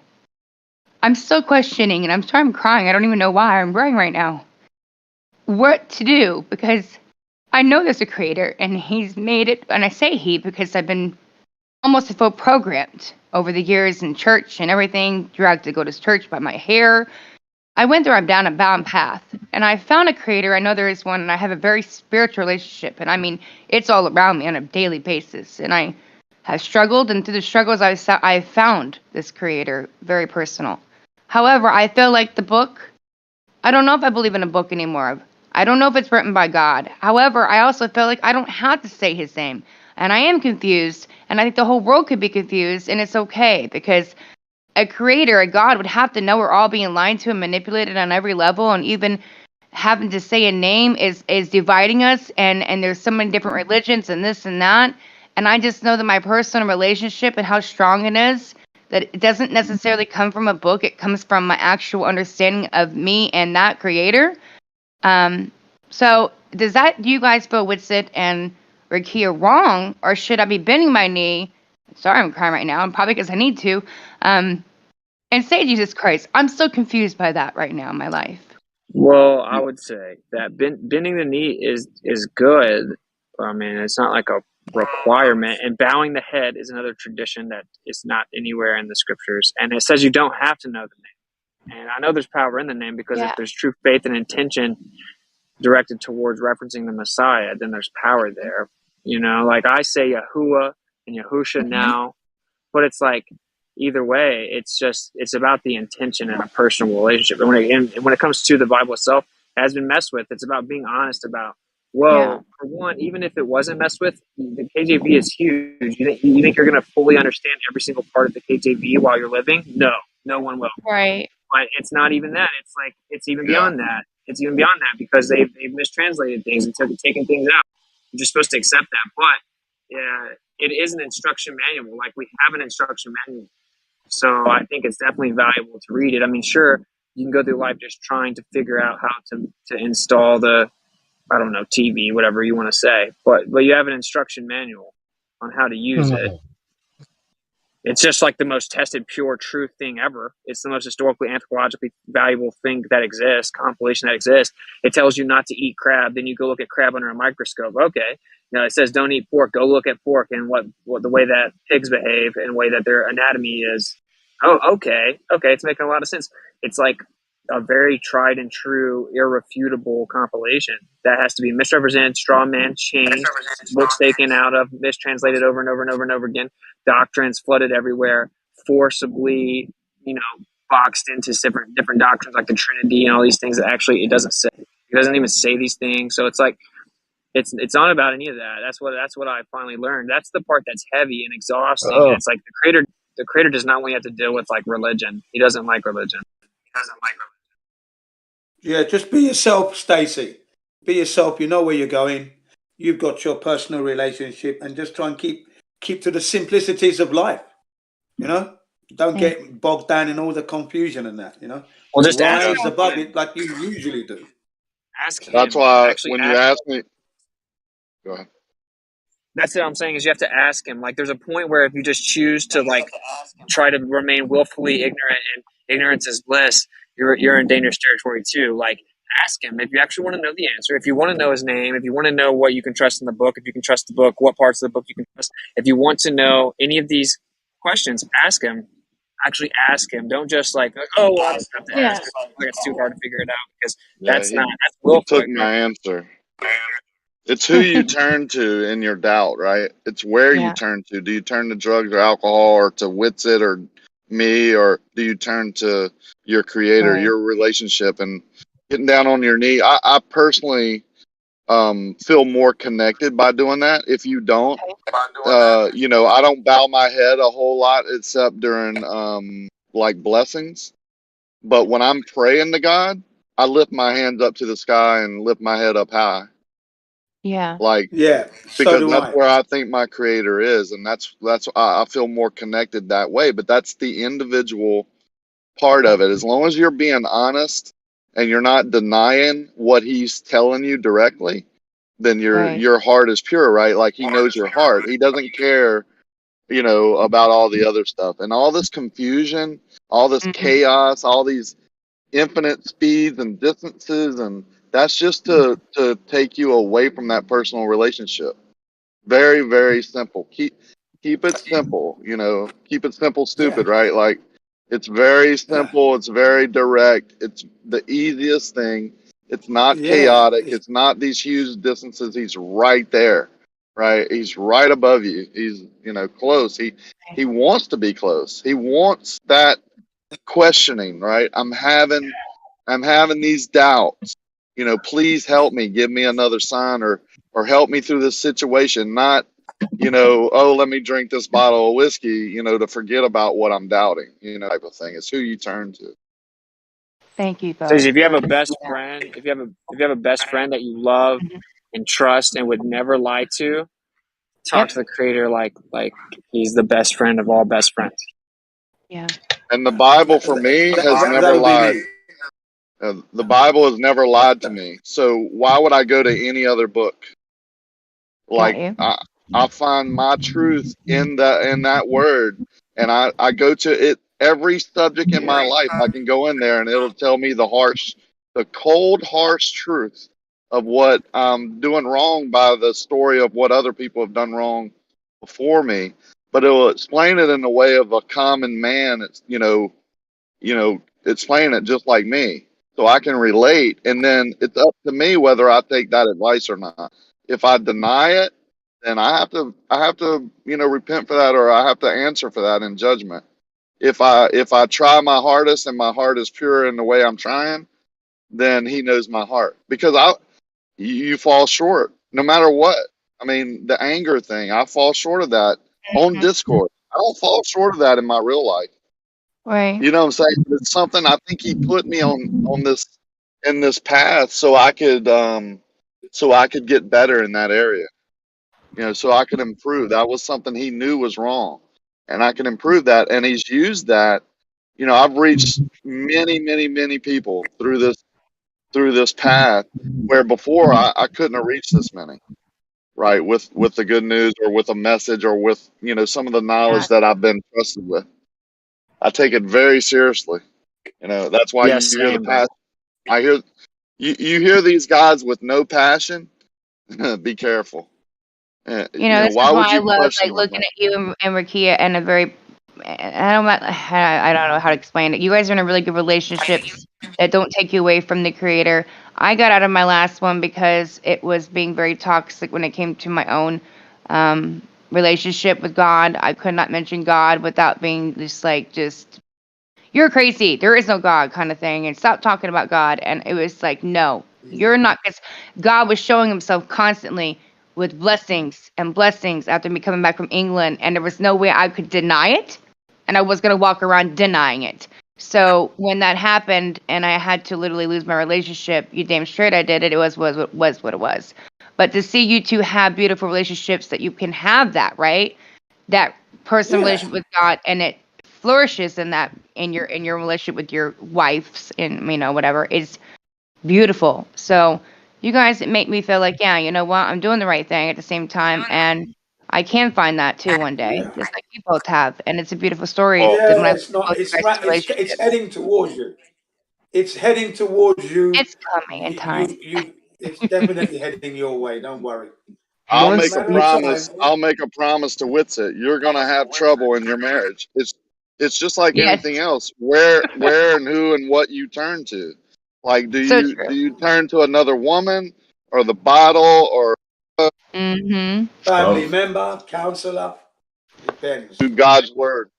I'm still questioning, and I'm crying. I don't even know why I'm crying right now. What to do? Because I know there's a Creator, and He's made it. And I say He because I've been almost full programmed over the years in church and everything, dragged to go to church by my hair. I went through a down path, and I found a creator. I know there is one, and I have a very spiritual relationship, and I mean, it's all around me on a daily basis. And I have struggled, and through the struggles, I found this creator, very personal. However, I feel like the book, I don't know if I believe in a book anymore. I don't know if it's written by God. However, I also feel like I don't have to say his name. And I am confused, and I think the whole world could be confused, and it's okay, because a creator, a God, would have to know we're all being lied to and manipulated on every level, and even having to say a name is dividing us, and there's so many different religions and this and that. And I just know that my personal relationship and how strong it is, that it doesn't necessarily come from a book, it comes from my actual understanding of me and that creator. So do you guys feel Witsit and Rakia wrong, or should I be bending my knee? Sorry, I'm crying right now, and probably because I need to, and say Jesus Christ. I'm so confused by that right now in my life.
Well, I would say that bending the knee is good. I mean, it's not like a requirement, and bowing the head is another tradition that is not anywhere in the scriptures, and it says you don't have to know the name. And I know there's power in the name, because if there's true faith and intention directed towards referencing the Messiah, then there's power there. You know, like I say Yahuwah and Yahusha now, but it's like either way, it's about the intention and a personal relationship. And when it comes to the Bible itself, it has been messed with. It's about being honest about, for one, even if it wasn't messed with, the KJV is huge. You think you're going to fully understand every single part of the KJV while you're living? No one will.
Right.
But it's not even that. It's like, it's even beyond that. It's even beyond that, because they've mistranslated things and taken things out. You're just supposed to accept that. But it is an instruction manual. Like, we have an instruction manual. So I think it's definitely valuable to read it. I mean, sure, you can go through life just trying to figure out how to install the, I don't know, TV, whatever you want to say. But you have an instruction manual on how to use it. It's just like the most tested, pure, true thing ever. It's the most historically, anthropologically valuable thing that exists, compilation that exists. It tells you not to eat crab. Then you go look at crab under a microscope. Okay. Now it says don't eat pork. Go look at pork and what the way that pigs behave and the way that their anatomy is. Oh, okay. Okay. It's making a lot of sense. It's like a very tried and true, irrefutable compilation that has to be misrepresented, straw man, changed, books taken out of, mistranslated over and over and over and over again, doctrines flooded everywhere, forcibly, boxed into different doctrines like the Trinity and all these things that actually it doesn't say. It doesn't even say these things. So it's like it's not about any of that. That's what I finally learned. That's the part that's heavy and exhausting. And it's like the creator does not want you to have to deal with like religion. He doesn't like religion.
Yeah, just be yourself, Stacey. Be yourself. You know where you're going. You've got your personal relationship, and just try and keep to the simplicities of life. Don't get bogged down in all the confusion and that.
Well, just
rise above it like you usually do.
Ask him.
That's why when you ask me, go ahead.
That's what I'm saying is you have to ask him. Like, there's a point where if you just choose to like try to remain willfully ignorant and ignorance is bliss, you're in dangerous territory too. Like, ask him if you actually want to know the answer. If you want to know his name, if you want to know what you can trust in the book, if you can trust the book, what parts of the book you can trust. If you want to know any of these questions, ask him. Actually ask him. Don't just like, oh, well, I just have to ask. Like, it's too hard to figure it out because that's willful.
He took my answer. It's who you turn to in your doubt, right? It's where you turn to. Do you turn to drugs or alcohol or to Witsit or me, or do you turn to your creator, your relationship, and getting down on your knee? I personally feel more connected by doing that. If you don't, I don't bow my head a whole lot except during like blessings. But when I'm praying to God, I lift my hands up to the sky and lift my head up high.
Yeah.
Because that's where I think my creator is, and that's I feel more connected that way. But that's the individual part of it. As long as you're being honest and you're not denying what he's telling you directly, then your heart is pure, right? Like he knows your heart. He doesn't care, about all the other stuff and all this confusion, all this chaos, all these infinite speeds and distances, and that's just to take you away from that personal relationship. Very, very simple. Keep it simple, keep it simple, stupid, right? Like It's very simple. It's very direct. It's the easiest thing. It's not chaotic. It's not these huge distances. He's right there, right? He's right above you. He's, close. He wants to be close. He wants that questioning, right? I'm having these doubts. Please help me. Give me another sign, or help me through this situation. Not, oh, let me drink this bottle of whiskey, to forget about what I'm doubting, type of thing. It's who you turn to.
Thank you,
So
guys.
if you have a best friend, if you have a best friend that you love and trust and would never lie to, talk to the Creator like He's the best friend of all best friends.
Yeah.
And the Bible for me has never lied. The Bible has never lied to me. So why would I go to any other book? Like I find my truth in that word, and I go to it every subject in my life. I can go in there and it'll tell me the cold, harsh truth of what I'm doing wrong by the story of what other people have done wrong before me. But it will explain it in the way of a common man. It's explain it just like me, so I can relate. And then it's up to me whether I take that advice or not. If I deny it, then I have to repent for that, or I have to answer for that in judgment. If I try my hardest and my heart is pure in the way I'm trying, then He knows my heart, because you fall short no matter what. I mean, the anger thing, I fall short of that on Discord. I don't fall short of that in my real life.
Right.
You know what I'm saying? It's something I think He put me on this, in this path, so I could get better in that area. So I could improve. That was something He knew was wrong, and I can improve that. And He's used that. I've reached many, many, many people through this path, where before I couldn't have reached this many, right? With the good news, or with a message, or with some of the knowledge that I've been trusted with. I take it very seriously. That's why you hear the passion. I hear you hear these guys with no passion. Be careful.
This is
why would
why I
you
love
question
looking at you and Rakia and a very, I don't know how to explain it. You guys are in a really good relationship that don't take you away from the Creator. I got out of my last one because it was being very toxic when it came to my own relationship with God. I could not mention God without being just you're crazy. There is no God kind of thing. And stop talking about God. And it was like, no, you're not. Because God was showing Himself constantly with blessings and blessings after me coming back from England. And there was no way I could deny it. And I was going to walk around denying it. So when that happened and I had to literally lose my relationship, you damn straight I did it. It was what it was. But to see you two have beautiful relationships, that you can have that, right? That personal relationship with God, and it flourishes in your relationship with your wives and whatever, is beautiful. So you guys make me feel like, yeah, you know what, I'm doing the right thing at the same time, and I can find that too one day, just like you both have, and it's a beautiful story.
It's heading towards you. It's heading towards you.
It's coming in time.
It's definitely heading your way. Don't worry.
I'll make a promise to Witsit. You're gonna have trouble in your marriage. It's just like anything else. Where and who and what you turn to. Like, do you turn to another woman, or the bottle, or
family member, counselor? Depends.
To God's word.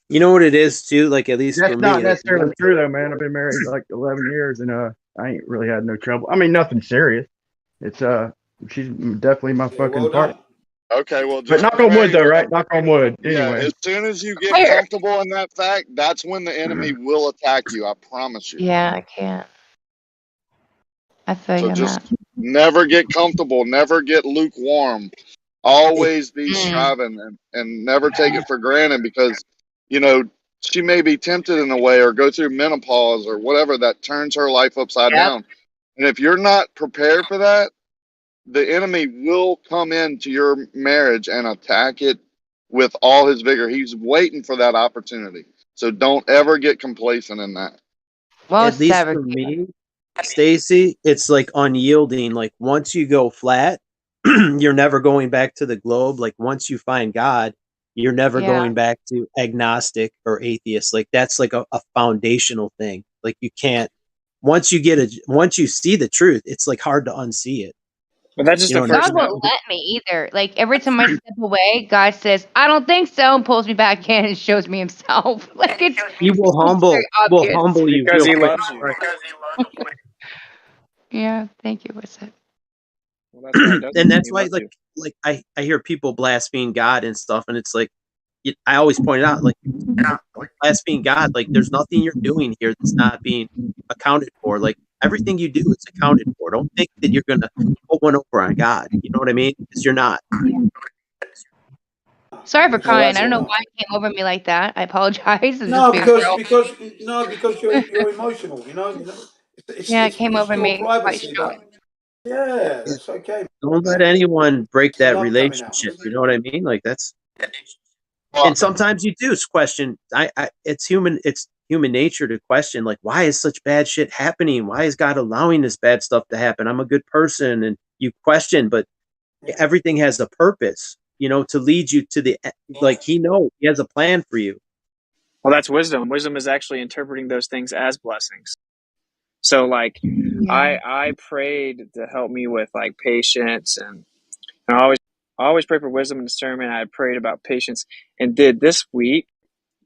You know what it is too. Like, at least
That's
for me,
not necessarily true though, man. I've been married like 11 years, and I ain't really had no trouble. I mean, nothing serious. It's she's definitely my fucking partner.
Okay, well,
but knock on wood though, right? Knock on wood. Anyway,
as soon as you get comfortable in that fact, that's when the enemy will attack you. I promise you.
Yeah, I can't. I feel you. So
just never get comfortable. Never get lukewarm. Always be striving, and never take it for granted, because she may be tempted in a way, or go through menopause or whatever that turns her life upside down. And if you're not prepared for that, the enemy will come into your marriage and attack it with all his vigor. He's waiting for that opportunity. So don't ever get complacent in that.
Well, at least for me, Stacy, it's like unyielding. Like, once you go flat, you're never going back to the globe. Like, once you find God, You're never going back to agnostic or atheist. Like that's like a foundational thing. Like you can't once you see the truth, it's like hard to unsee it.
But that's just
God won't let me either. Like every time I step away, God says, "I don't think so," and pulls me back in and shows me Himself. Like
He will humble you
because He
quick.
loves you.
Yeah, thank you. What's that?
Well, that's why he does
And
it.
that's
He
why,
loves you.
I hear people blaspheme God and stuff, and it's like I always point it out, like blaspheme God, like there's nothing you're doing here that's not being accounted for. Like everything you do, it's accounted for. Don't think that you're gonna put one over on God. You know what I mean? Because you're not.
Sorry for crying. I don't know why it came over me like that. I apologize.
No, because you're emotional. You know.
It came over
your
me quite
privacy.
strong.
Yeah, it's okay.
Don't let anyone break
The
that
love coming out.
relationship. You know what I mean? Like that's. And sometimes you do question. It's human nature to question, like, why is such bad shit happening? Why is God allowing this bad stuff to happen? I'm a good person, and you question, but everything has a purpose, you know, to lead you to the like. He has a plan for you.
Well, that's wisdom. Wisdom is actually interpreting those things as blessings. So, like, I prayed to help me with like patience, and I always pray for wisdom and discernment. I prayed about patience, and did this week.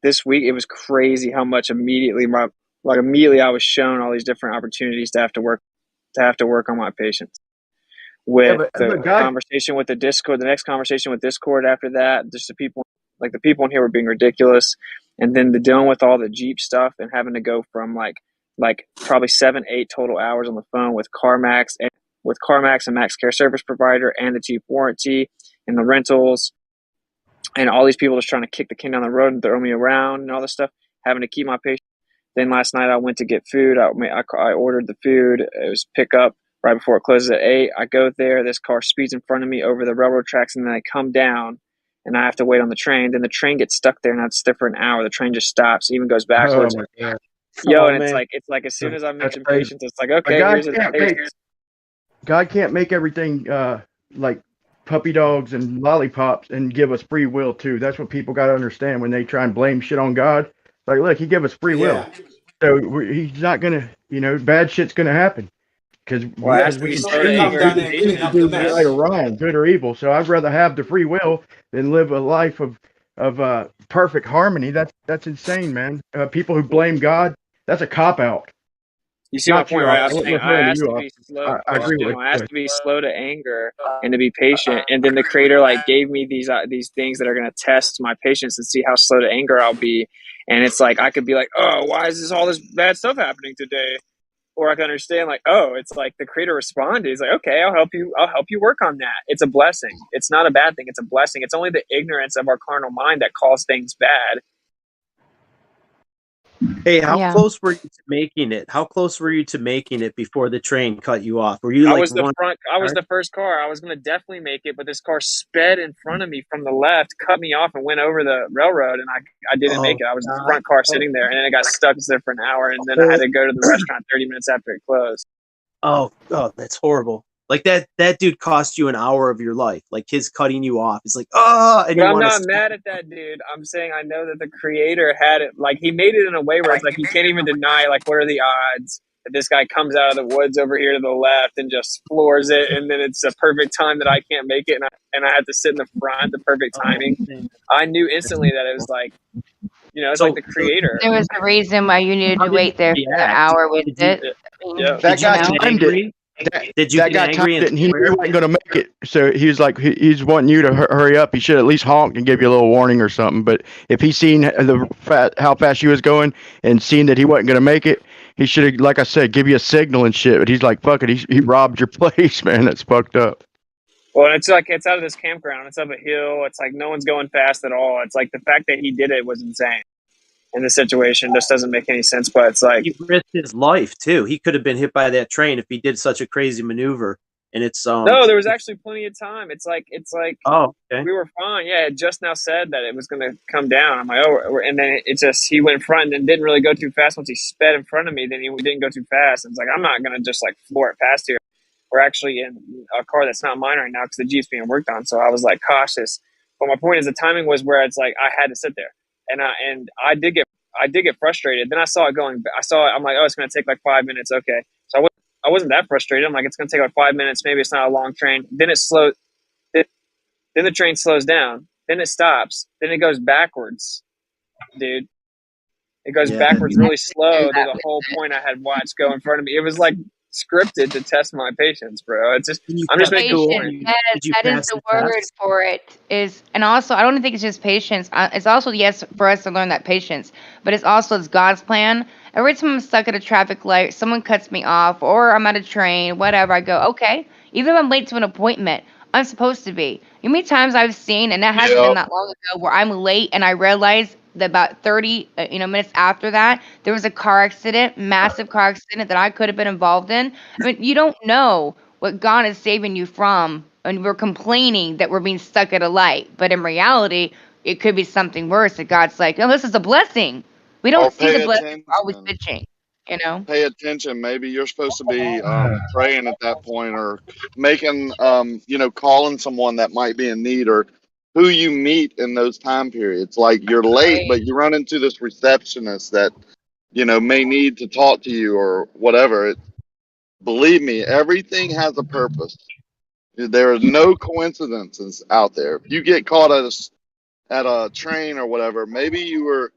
This week it was crazy how much immediately I was shown all these different opportunities to have to work on my patience. With the conversation with the Discord, the next conversation with Discord after that, just the people in here were being ridiculous, and then the dealing with all the Jeep stuff and having to go from like probably 7-8 total hours on the phone with CarMax and Max Care Service Provider and the Jeep warranty and the rentals, and all these people just trying to kick the can down the road and throw me around and all this stuff, having to keep my patience. Then last night I went to get food. I ordered the food. It was pickup right before it closes at 8. I go there. This car speeds in front of me over the railroad tracks, and then I come down, and I have to wait on the train. Then the train gets stuck there, and I have to sit for an hour. The train just stops, even goes backwards.
Oh my God.
And it's like as soon as I mention patience, it's like, okay, here's
God can't make everything like puppy dogs and lollipops and give us free will too. That's what people got to understand when they try and blame shit on God. Like, look, He gave us free will, so He's not gonna, bad shit's gonna happen because we can do right or wrong, good or evil. So I'd rather have the free will than live a life of perfect harmony. That's insane, man. People who blame God, that's a cop out.
You see my point, right? I'm saying I asked to be slow.
I agree with
I asked to be slow to anger and to be patient, and then the Creator like gave me these things that are going to test my patience and see how slow to anger I'll be. And it's like I could be like, oh, why is all this bad stuff happening today? Or I can understand like, oh, it's like the Creator responded. He's like, okay, I'll help you work on that. It's a blessing. It's not a bad thing. It's a blessing. It's only the ignorance of our carnal mind that calls things bad.
Hey, how close were you to making it? How close were you to making it before the train cut you off? Were you
I was the first car. I was going to definitely make it, but this car sped in front of me from the left, cut me off, and went over the railroad, and I didn't make it. I was the front car sitting there, and then it got stuck there for an hour, and then I had to go to the restaurant 30 minutes after it closed.
Oh, that's horrible. Like that dude cost you an hour of your life. Like his cutting you off. It's like, and
but I'm not mad at that dude. I'm saying I know that the Creator had it. Like he made it in a way where it's like you can't even deny. Like what are the odds that this guy comes out of the woods over here to the left and just floors it, and then it's a perfect time that I can't make it, and I had to sit in the front. The perfect timing. I knew instantly that it was like, it's like the Creator.
There was a reason why you needed to wait there for an hour with it.
That guy timed it. That guy timed it, and he knew he wasn't going to make it. So he was like, he's wanting you to hurry up. He should at least honk and give you a little warning or something. But if he seen how fast he was going and seen that he wasn't going to make it, he should have, like I said, give you a signal and shit. But he's like, fuck it. He robbed your place, man. That's fucked up.
Well, it's like it's out of this campground. It's up a hill. It's like no one's going fast at all. It's like the fact that he did it was insane. In this situation, just doesn't make any sense. But it's like
he risked his life too. He could have been hit by that train if he did such a crazy maneuver. And it's
no, there was actually plenty of time. It's like
oh, okay.
We were fine. Yeah, it just now said that it was going to come down. I'm like, oh, and then he went in front and didn't really go too fast. Once he sped in front of me, then he didn't go too fast. And it's like I'm not going to just like floor it past here. We're actually in a car that's not mine right now because the Jeep's being worked on. So I was like cautious. But my point is the timing was where it's like I had to sit there, and I did get frustrated. Then I saw it going. I'm like, oh, it's going to take like 5 minutes. Okay, so I wasn't that frustrated. I'm like, it's going to take like 5 minutes. Maybe it's not a long train. Then it slowed. Then the train slows down. Then it stops. Then it goes backwards, dude. It goes backwards really slow. There's a whole point I had watched go in front of me. It was like scripted to test my patience, bro. It's just I'm just making a point.
Yes, that is the word for it. And also, I don't think it's just patience. It's also, yes, for us to learn that patience, but it's God's plan. Every time I'm stuck at a traffic light, someone cuts me off, or I'm at a train, whatever, I go, okay. Even if I'm late to an appointment, I'm supposed to be. You know how many times I've seen, and that hasn't been that long ago, where I'm late and I realize that about 30 minutes after that, there was a car accident, massive car accident that I could have been involved in. I mean, you don't know what God is saving you from, and we're complaining that we're being stuck at a light. But in reality, it could be something worse, that God's like, oh, this is a blessing. We don't see the blessing, we're always bitching, you know?
Pay attention. Maybe you're supposed to be praying at that point, or making, calling someone that might be in need, or who you meet in those time periods. Like you're late, but you run into this receptionist that, may need to talk to you or whatever. Believe me, everything has a purpose. There are no coincidences out there. If you get caught at a train or whatever, maybe you were,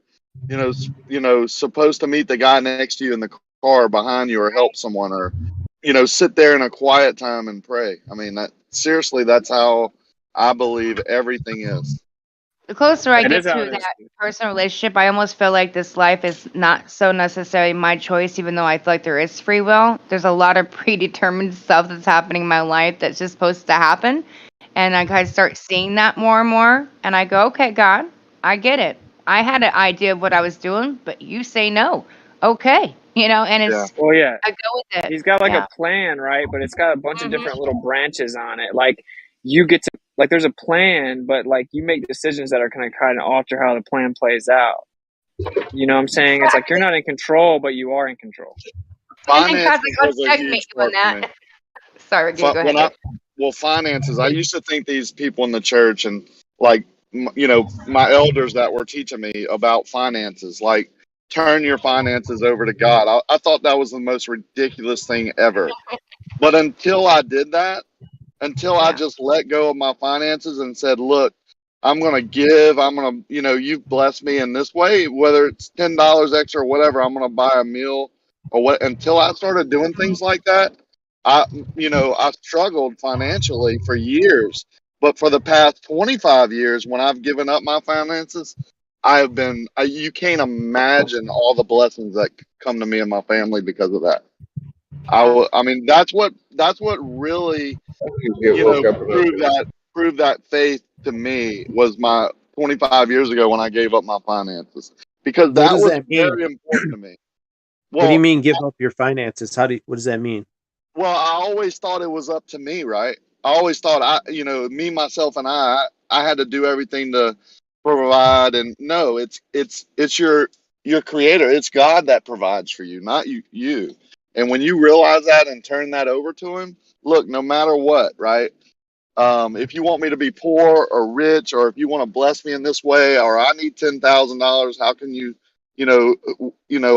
supposed to meet the guy next to you in the car behind you, or help someone, or, sit there in a quiet time and pray. I mean, that's how I believe everything is.
The closer I get to that personal relationship, I almost feel like this life is not so necessarily my choice, even though I feel like there is free will. There's a lot of predetermined stuff that's happening in my life that's just supposed to happen. And I kind of start seeing that more and more. And I go, okay, God, I get it. I had an idea of what I was doing, but you say no. Okay. And it's,
well, yeah.
I go with it.
He's got like a plan, right? But it's got a bunch of different little branches on it. Like you get to, like, there's a plan, but like you make decisions that are going to kind of alter how the plan plays out. You know what I'm saying? It's like you're not in control, but you are in control.
Finances was a huge part for me.
Sorry, go ahead.
Finances. I used to think these people in the church, and like, my elders that were teaching me about finances, like, turn your finances over to God. I thought that was the most ridiculous thing ever. But until I did that, I just let go of my finances and said, look, I'm going to give. I'm going to, you've blessed me in this way, whether it's $10 extra or whatever, I'm going to buy a meal or what. Until I started doing things like that, I struggled financially for years. But for the past 25 years, when I've given up my finances, you can't imagine all the blessings that come to me and my family because of that. I mean, that's what really, proved that faith to me, was my 25 years ago when I gave up my finances, because that was very important to me.
What do you mean give up your finances? What does that mean?
Well, I always thought it was up to me, right? I always thought me, myself, and I had to do everything to provide. And no, it's your creator. It's God that provides for you, not you. And when you realize that and turn that over to him, look, no matter what, right? If you want me to be poor or rich, or if you want to bless me in this way, or I need $10,000, how can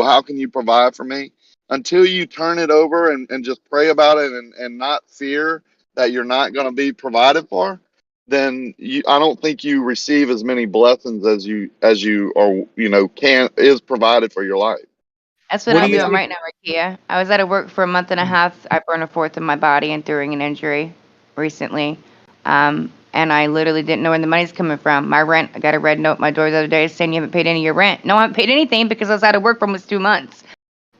how can you provide for me? Until you turn it over and just pray about it, and not fear that you're not going to be provided for, then I don't think you receive as many blessings as you are, is provided for your life.
That's what I'm doing right now, Rakia. I was out of work for a month and a half. I burned a fourth of my body enduring an injury recently. And I literally didn't know where the money's coming from. My rent, I got a red note at my door the other day saying you haven't paid any of your rent. No, I haven't paid anything because I was out of work for almost 2 months.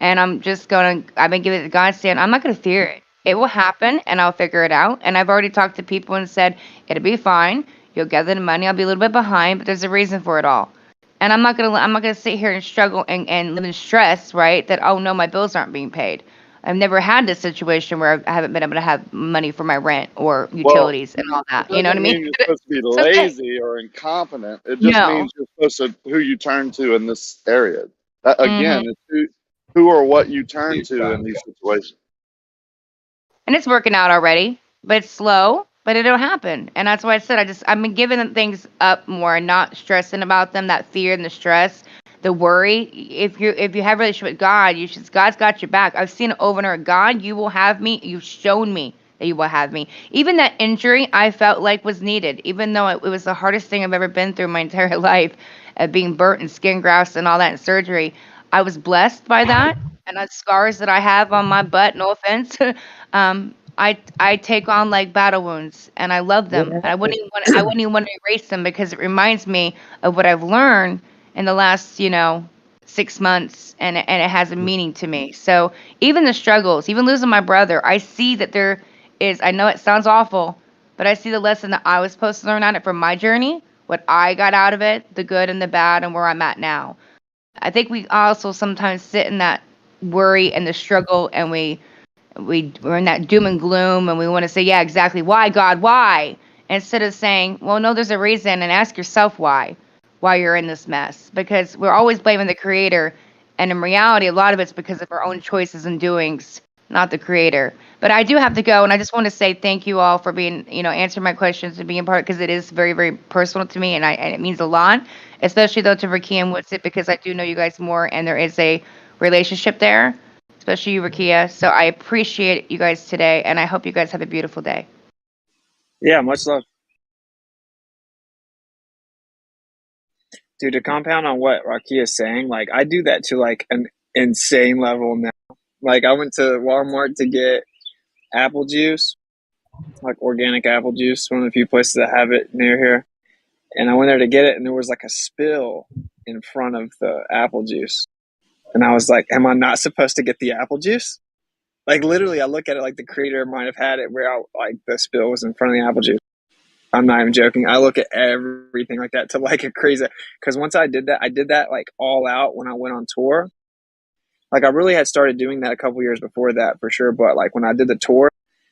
And I've been giving it to God, saying, I'm not going to fear it. It will happen, and I'll figure it out. And I've already talked to people and said, it'll be fine. You'll gather the money. I'll be a little bit behind, but there's a reason for it all. And I'm not gonna sit here and struggle and live in stress, right? That, oh no, my bills aren't being paid. I've never had this situation where I haven't been able to have money for my rent or utilities and all that. You know what I mean?
You're supposed to be lazy or incompetent. It just means you're supposed to who you turn to in this area. Again, it's who or what you turn to in these situations.
And it's working out already, but it's slow. but it don't happen. And that's why I said I've been giving things up more and not stressing about them. That fear and the stress, the worry. If you have a relationship with God, God's got your back. I've seen it over and over. God, you will have me. You've shown me that you will have me. Even that injury, I felt like was needed, even though it was the hardest thing I've ever been through my entire life, being burnt and skin grafts and all that and surgery. I was blessed by that, and the scars that I have on my butt. No offense. I take on like battle wounds, and I love them. I wouldn't even want to erase them because it reminds me of what I've learned in the last 6 months, and it has a meaning to me. So even the struggles, even losing my brother, I see that there is. I know it sounds awful, but I see the lesson that I was supposed to learn on it from my journey, what I got out of it, the good and the bad, and where I'm at now. I think we also sometimes sit in that worry and the struggle, and we're in that doom and gloom, and we want to say, yeah, exactly, why, God, why? Instead of saying, well, no, there's a reason, and ask yourself why you're in this mess. Because we're always blaming the creator, and in reality, a lot of it's because of our own choices and doings, not the creator. But I do have to go, and I just want to say thank you all for being, answering my questions and being part, because it is very, very personal to me, and it means a lot, especially though to Rakia and Woodsit, because I do know you guys more, and there is a relationship there, especially you, Rakia. So I appreciate you guys today, and I hope you guys have a beautiful day.
Yeah, much love. Dude, to compound on what Rakia is saying, like, I do that to, like, an insane level now. Like, I went to Walmart to get apple juice, like organic apple juice, one of the few places that have it near here. And I went there to get it, and there was, like, a spill in front of the apple juice. And I was like, am I not supposed to get the apple juice? Like, literally, I look at it like the creator might have had it where, like, the spill was in front of the apple juice. I'm not even joking. I look at everything like that to like a crazy, because once I did that like all out when I went on tour. Like, I really had started doing that a couple years before that for sure. But like when I did the tour,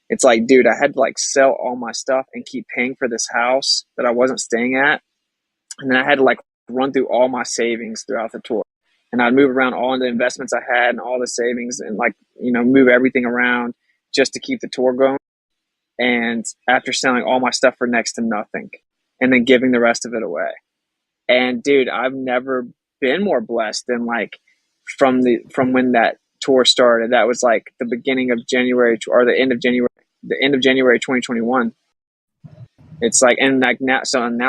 it's like, dude, I had to like sell all my stuff and keep paying for this house that I wasn't staying at. And then I had to like run through all my savings throughout the tour. And I'd move around all the investments I had and all the savings and like, move everything around just to keep the tour going. And after selling all my stuff for next to nothing and then giving the rest of it away. And dude, I've never been more blessed than like from when that tour started. That was like the beginning of January or the end of January 2021. It's like, and like now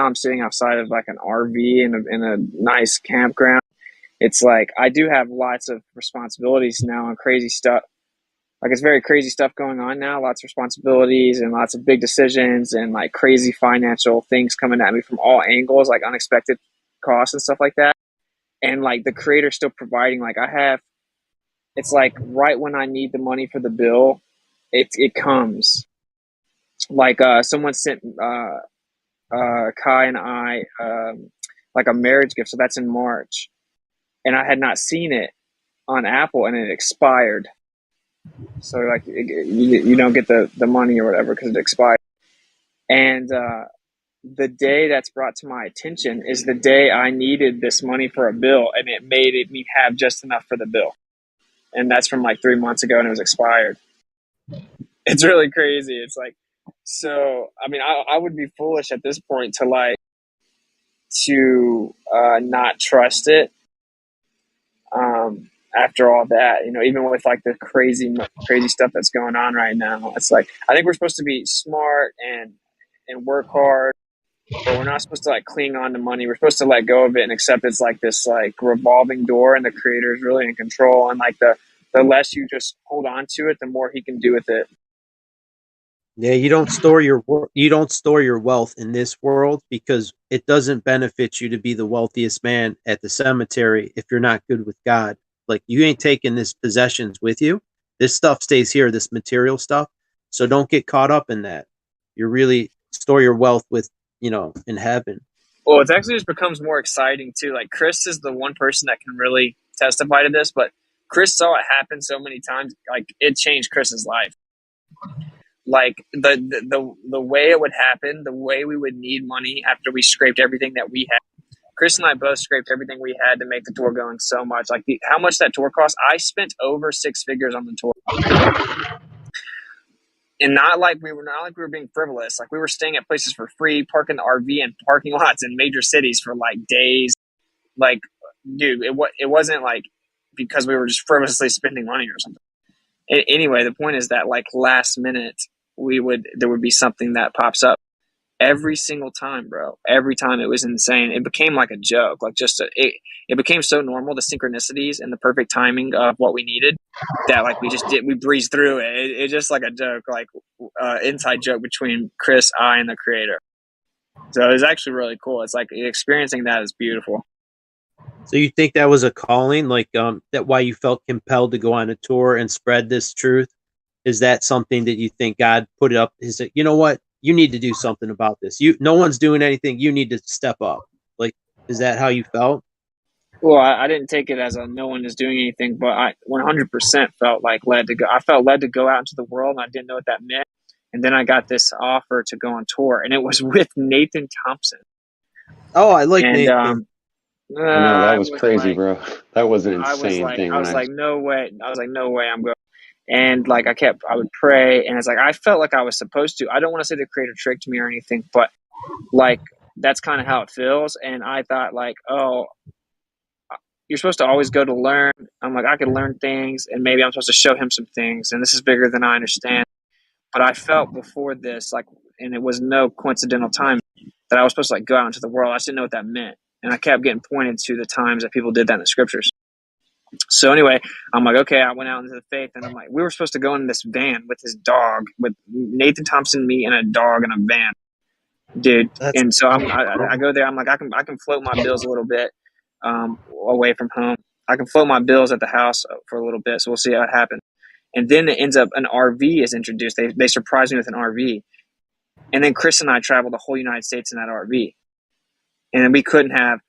I'm sitting outside of like an RV in a nice campground. It's like, I do have lots of responsibilities now and crazy stuff. Like, it's very crazy stuff going on now, lots of responsibilities and lots of big decisions and like crazy financial things coming at me from all angles, like unexpected costs and stuff like that. And like the creator still providing, like it's like right when I need the money for the bill, it comes. Like someone sent Kai and I like a marriage gift. So that's in March. And I had not seen it on Apple and it expired. So like you don't get the money or whatever because it expired. And the day that's brought to my attention is the day I needed this money for a bill, and it made me have just enough for the bill. And that's from like 3 months ago, and it was expired. It's really crazy. It's like, so I mean, I would be foolish at this point to not trust it. After all that, even with like the crazy stuff that's going on right now, it's like, I think we're supposed to be smart and work hard, but we're not supposed to like cling on to money. We're supposed to let go of it and accept it's like this like revolving door, and the creator is really in control. And like the less you just hold on to it, the more he can do with it.
Yeah, you don't store your wealth in this world because it doesn't benefit you to be the wealthiest man at the cemetery if you're not good with God. Like, you ain't taking this possessions with you. This stuff stays here, this material stuff. So don't get caught up in that. You really store your wealth with, in heaven.
Well, it actually just becomes more exciting too. Like, Chris is the one person that can really testify to this, but Chris saw it happen so many times. Like, it changed Chris's life. Like the way it would happen, the way we would need money after we scraped everything that we had. Chris and I both scraped everything we had to make the tour going so much. Like, how much that tour cost? I spent over 6 figures on the tour. And not like we were being frivolous. Like we were staying at places for free, parking the RV in parking lots in major cities for like days. Like, dude, it wasn't like because we were just frivolously spending money or something. Anyway, the point is that like last minute there would be something that pops up every single time, bro. Every time. It was insane. It became like a joke, like it became so normal, the synchronicities and the perfect timing of what we needed, that like we breezed through it. It's just like a joke, like inside joke between Chris, I, and the creator. So it was actually really cool. It's like experiencing that is beautiful.
So you think that was a calling, like that why you felt compelled to go on a tour and spread this truth? Is that something that you think God put up? Is it, you know what, you need to do something about this. No one's doing anything. You need to step up. Like, is that how you felt?
Well, I didn't take it as a no one is doing anything, but I 100% felt like led to go. I felt led to go out into the world, and I didn't know what that meant. And then I got this offer to go on tour, and it was with Nathan Thompson.
Oh, I like Nathan.
I know, that was crazy, bro. That was an insane thing.
I was like, no way. I was like, no way, I'm going. And like I would pray, and it's like I felt like I was supposed to. I don't want to say the creator tricked me or anything, but like that's kind of how it feels. And I thought like, oh, you're supposed to always go to learn. I'm like, I could learn things, and maybe I'm supposed to show him some things, and this is bigger than I understand. But I felt before this, like, and it was no coincidental time, that I was supposed to like go out into the world. I just didn't know what that meant. And I kept getting pointed to the times that people did that in the scriptures. So anyway, I'm like, okay, I went out into the faith, and I'm like, we were supposed to go in this van with his dog, with Nathan Thompson, me, and a dog in a van, dude. And so I go there. I'm like, I can float my bills a little bit away from home. I can float my bills at the house for a little bit. So we'll see how it happens. And then it ends up an RV is introduced. They surprised me with an RV. And then Chris and I traveled the whole United States in that RV. And then we couldn't have,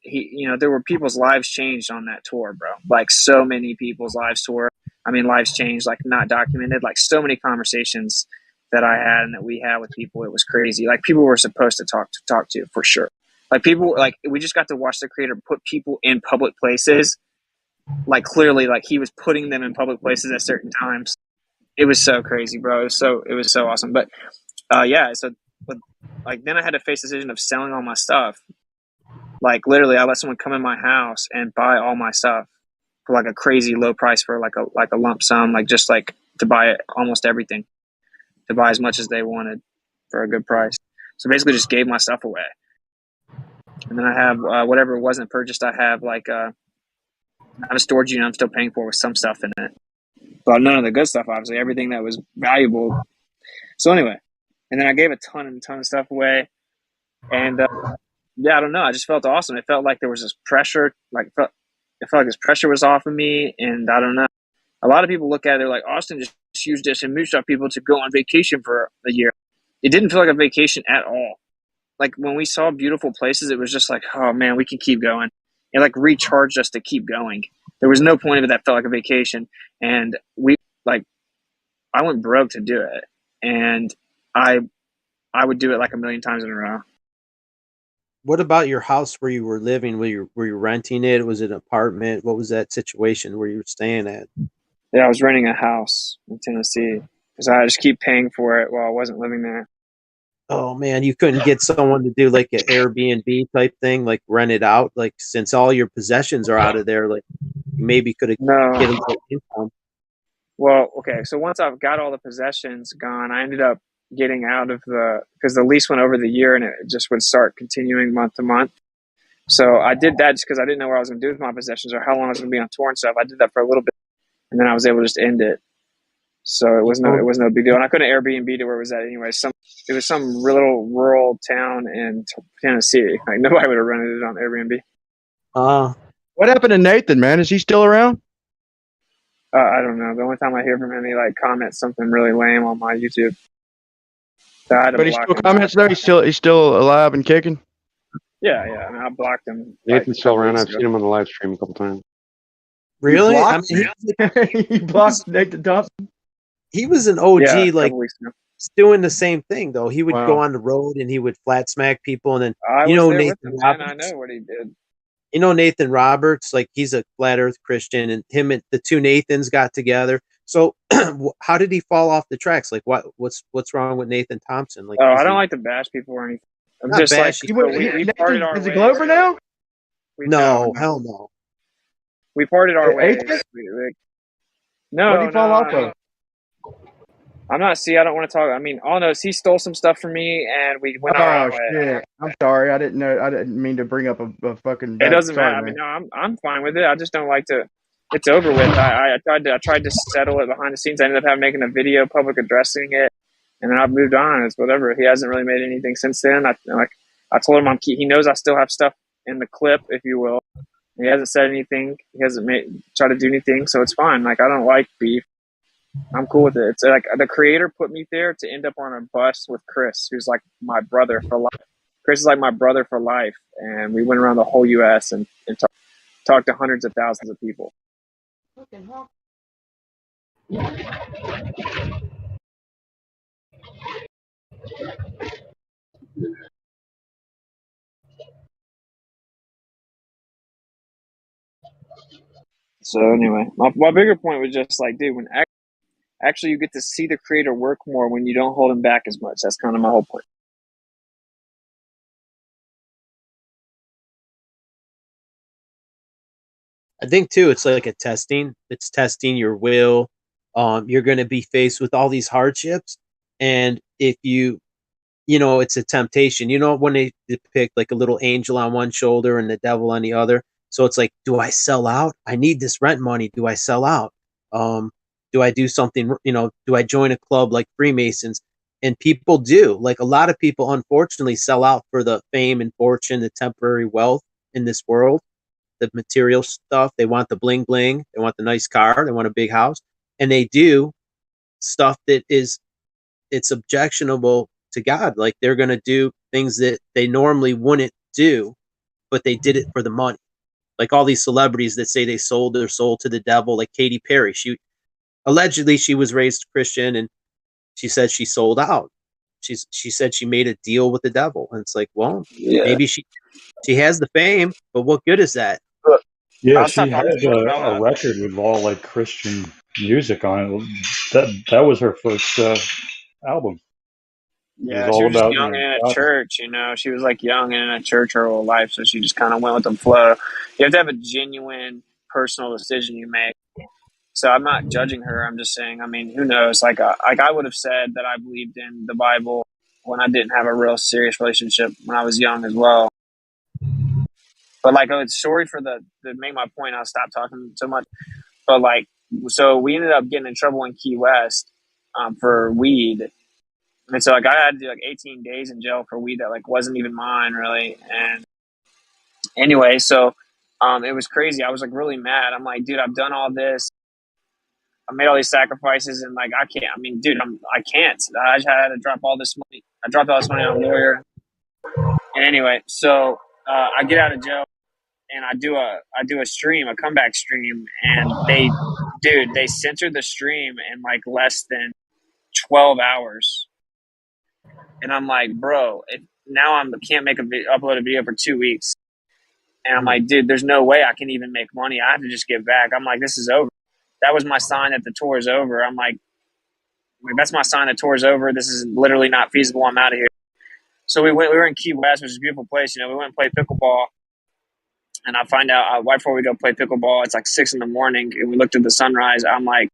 there were people's lives changed on that tour, bro. Like so many people's lives lives changed, like not documented, like so many conversations that I had and that we had with people. It was crazy. Like people were supposed to talk to for sure. Like people, like we just got to watch the creator put people in public places. Like clearly, like he was putting them in public places at certain times. It was so crazy, bro. It was so awesome. But then I had to face the decision of selling all my stuff. Like literally, I let someone come in my house and buy all my stuff for like a crazy low price, for like a lump sum, like just like to buy almost everything, to buy as much as they wanted for a good price. So basically, just gave my stuff away. And then I have whatever wasn't purchased. I have like I have a storage unit I'm still paying for with some stuff in it, but none of the good stuff. Obviously, everything that was valuable. So anyway, and then I gave a ton of stuff away, and. Yeah, I don't know. I just felt awesome. It felt like there was this pressure. It felt like this pressure was off of me, and I don't know. A lot of people look at it, they're like, Austin just used this and moved people to go on vacation for a year. It didn't feel like a vacation at all. Like when we saw beautiful places, it was just like, oh man, we can keep going. It like recharged us to keep going. There was no point of it that felt like a vacation, and I went broke to do it, and I would do it like a million times in a row.
What about your house where you were living? Were you renting it? Was it an apartment? What was that situation where you were staying at?
Yeah, I was renting a house in Tennessee because I just keep paying for it while I wasn't living there.
Oh man, you couldn't get someone to do like an Airbnb type thing, like rent it out. Like since all your possessions are out of there, like you maybe could have get them income.
Well, okay, so once I've got all the possessions gone, I ended up getting out of because the lease went over the year and it just would start continuing month to month. So I did that just because I didn't know what I was going to do with my possessions or how long I was going to be on tour and stuff. I did that for a little bit, and then I was able to just end it. So it was no big deal. And I couldn't Airbnb to where it was at anyway. It was some little rural town in Tennessee. Like nobody would have rented it on Airbnb.
What happened to Nathan, man? Is he still around?
I don't know. The only time I hear from him, he like comments something really lame on my YouTube.
But he still comments there. He's still alive and kicking.
Yeah. I mean, I blocked him.
Nathan's still around. I've seen him on the live stream a couple times.
Really?
He blocked Nathan Thompson.
He was an OG,
yeah,
doing the same thing though. He would go on the road and he would flat smack people, and then
Nathan Roberts. I know what he did.
You know Nathan Roberts, like he's a flat Earth Christian, and him and the two Nathans got together. So how did he fall off the tracks? Like what's wrong with Nathan Thompson? Like,
I don't like to bash people or anything. I'm just like, we parted our ways.
Is he Glover now?
No, hell no.
We parted our ways. No,
What did he fall off of?
I'm not. I don't want to talk. I mean, all I know is he stole some stuff from me, and we went our own way.
Shit! I'm sorry. I didn't know. I didn't mean to bring up a fucking.
It doesn't matter. I mean, no, I'm fine with it. I just don't like to. It's over with. I tried to settle it behind the scenes. I ended up making a video, public addressing it, and then I've moved on. It's whatever. He hasn't really made anything since then. I told him he knows I still have stuff in the clip, if you will. He hasn't said anything. He hasn't tried to do anything, so it's fine. Like, I don't like beef. I'm cool with it. It's like the creator put me there to end up on a bus with Chris, who's like my brother for life. Chris is like my brother for life, and we went around the whole U.S. and talked to hundreds of thousands of people. So anyway, my bigger point was just like, dude, when actually you get to see the creator work more when you don't hold him back as much. That's kind of my whole point.
I think too, it's like a testing. It's testing your will. You're going to be faced with all these hardships, and if it's a temptation. When they depict like a little angel on one shoulder and the devil on the other. So it's like, do I sell out? I need this rent money. Do I sell out? Do I do something? Do I join a club like Freemasons? And people do. Like, a lot of people, unfortunately, sell out for the fame and fortune, the temporary wealth in this world, the material stuff. They want the bling bling. They want the nice car. They want a big house, and they do stuff that it's objectionable to God. Like, they're going to do things that they normally wouldn't do, but they did it for the money. Like all these celebrities that say they sold their soul to the devil, like Katy Perry. Allegedly she was raised Christian, and she said she sold out. She said she made a deal with the devil, and it's like, well, maybe she has the fame, but what good is that?
Yeah, she had a record with all like Christian music on it. That was her first album.
Yeah, she was just young and in a church, She was like young and in a church her whole life, so she just kind of went with the flow. You have to have a genuine personal decision you make. So I'm not judging her. I'm just saying, I mean, who knows? Like I would have said that I believed in the Bible when I didn't have a real serious relationship when I was young as well. But like, sorry for to make my point. I'll stop talking so much. But like, so we ended up getting in trouble in Key West for weed. And so like I had to do like 18 days in jail for weed that like wasn't even mine really. And anyway, so it was crazy. I was like really mad. I'm like, dude, I've done all this. I made all these sacrifices, and like I can't. I mean, dude, I can't. I just had to drop all this money. I dropped all this money on a lawyer. And anyway, so I get out of jail and I do a stream, a comeback stream, and they censored the stream in like less than 12 hours. And I'm like, bro, now I can't upload a video for 2 weeks. And I'm like, dude, there's no way I can even make money. I have to just get back. I'm like, this is over. That was my sign that the tour is over. I'm like, that's my sign that tour is over. This is literally not feasible. I'm out of here. So we were in Key West, which is a beautiful place. We went and played pickleball. And I find out right before we go play pickleball, it's like 6 a.m. and we looked at the sunrise. I'm like,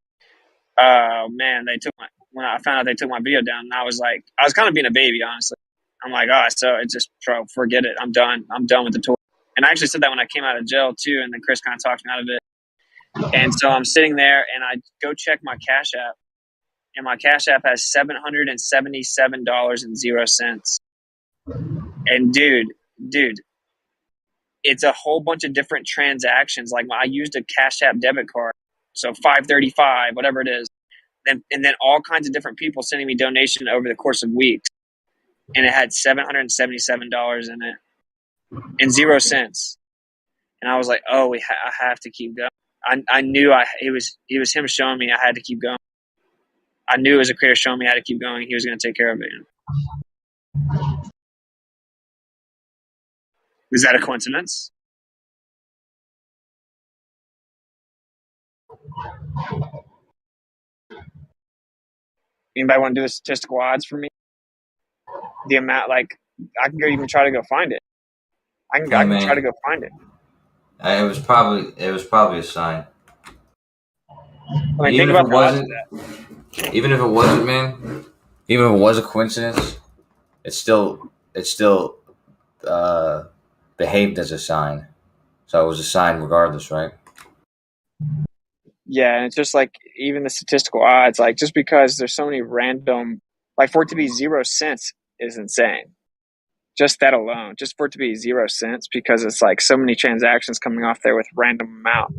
oh man, when I found out they took my video down, and I was kind of being a baby, honestly. I'm like, so it's just, bro, forget it. I'm done with the tour. And I actually said that when I came out of jail too. And then Chris kind of talked me out of it. And so I'm sitting there and I go check my Cash App, and my Cash App has $777.00. And dude, it's a whole bunch of different transactions. Like I used a Cash App debit card, so $535, whatever it is. And then all kinds of different people sending me donation over the course of weeks. And it had $777 in it and 0 cents. And I was like, oh, I have to keep going. I knew it was him showing me I had to keep going. I knew it was a creator showing me how to keep going. He was going to take care of it. Is that a coincidence? Anybody want to do the statistical odds for me? The amount, like, I can go even try to go find it. I can try to go find it.
It was probably a sign.
I mean, think about the odds of that.
Even if it wasn't, man. Even if it was a coincidence, it's still behaved as a sign. So it was a sign regardless, right?
Yeah, and it's just like even the statistical odds, like just because there's so many random, like for it to be 0 cents is insane. Just that alone, just for it to be 0 cents, because it's like so many transactions coming off there with random amount,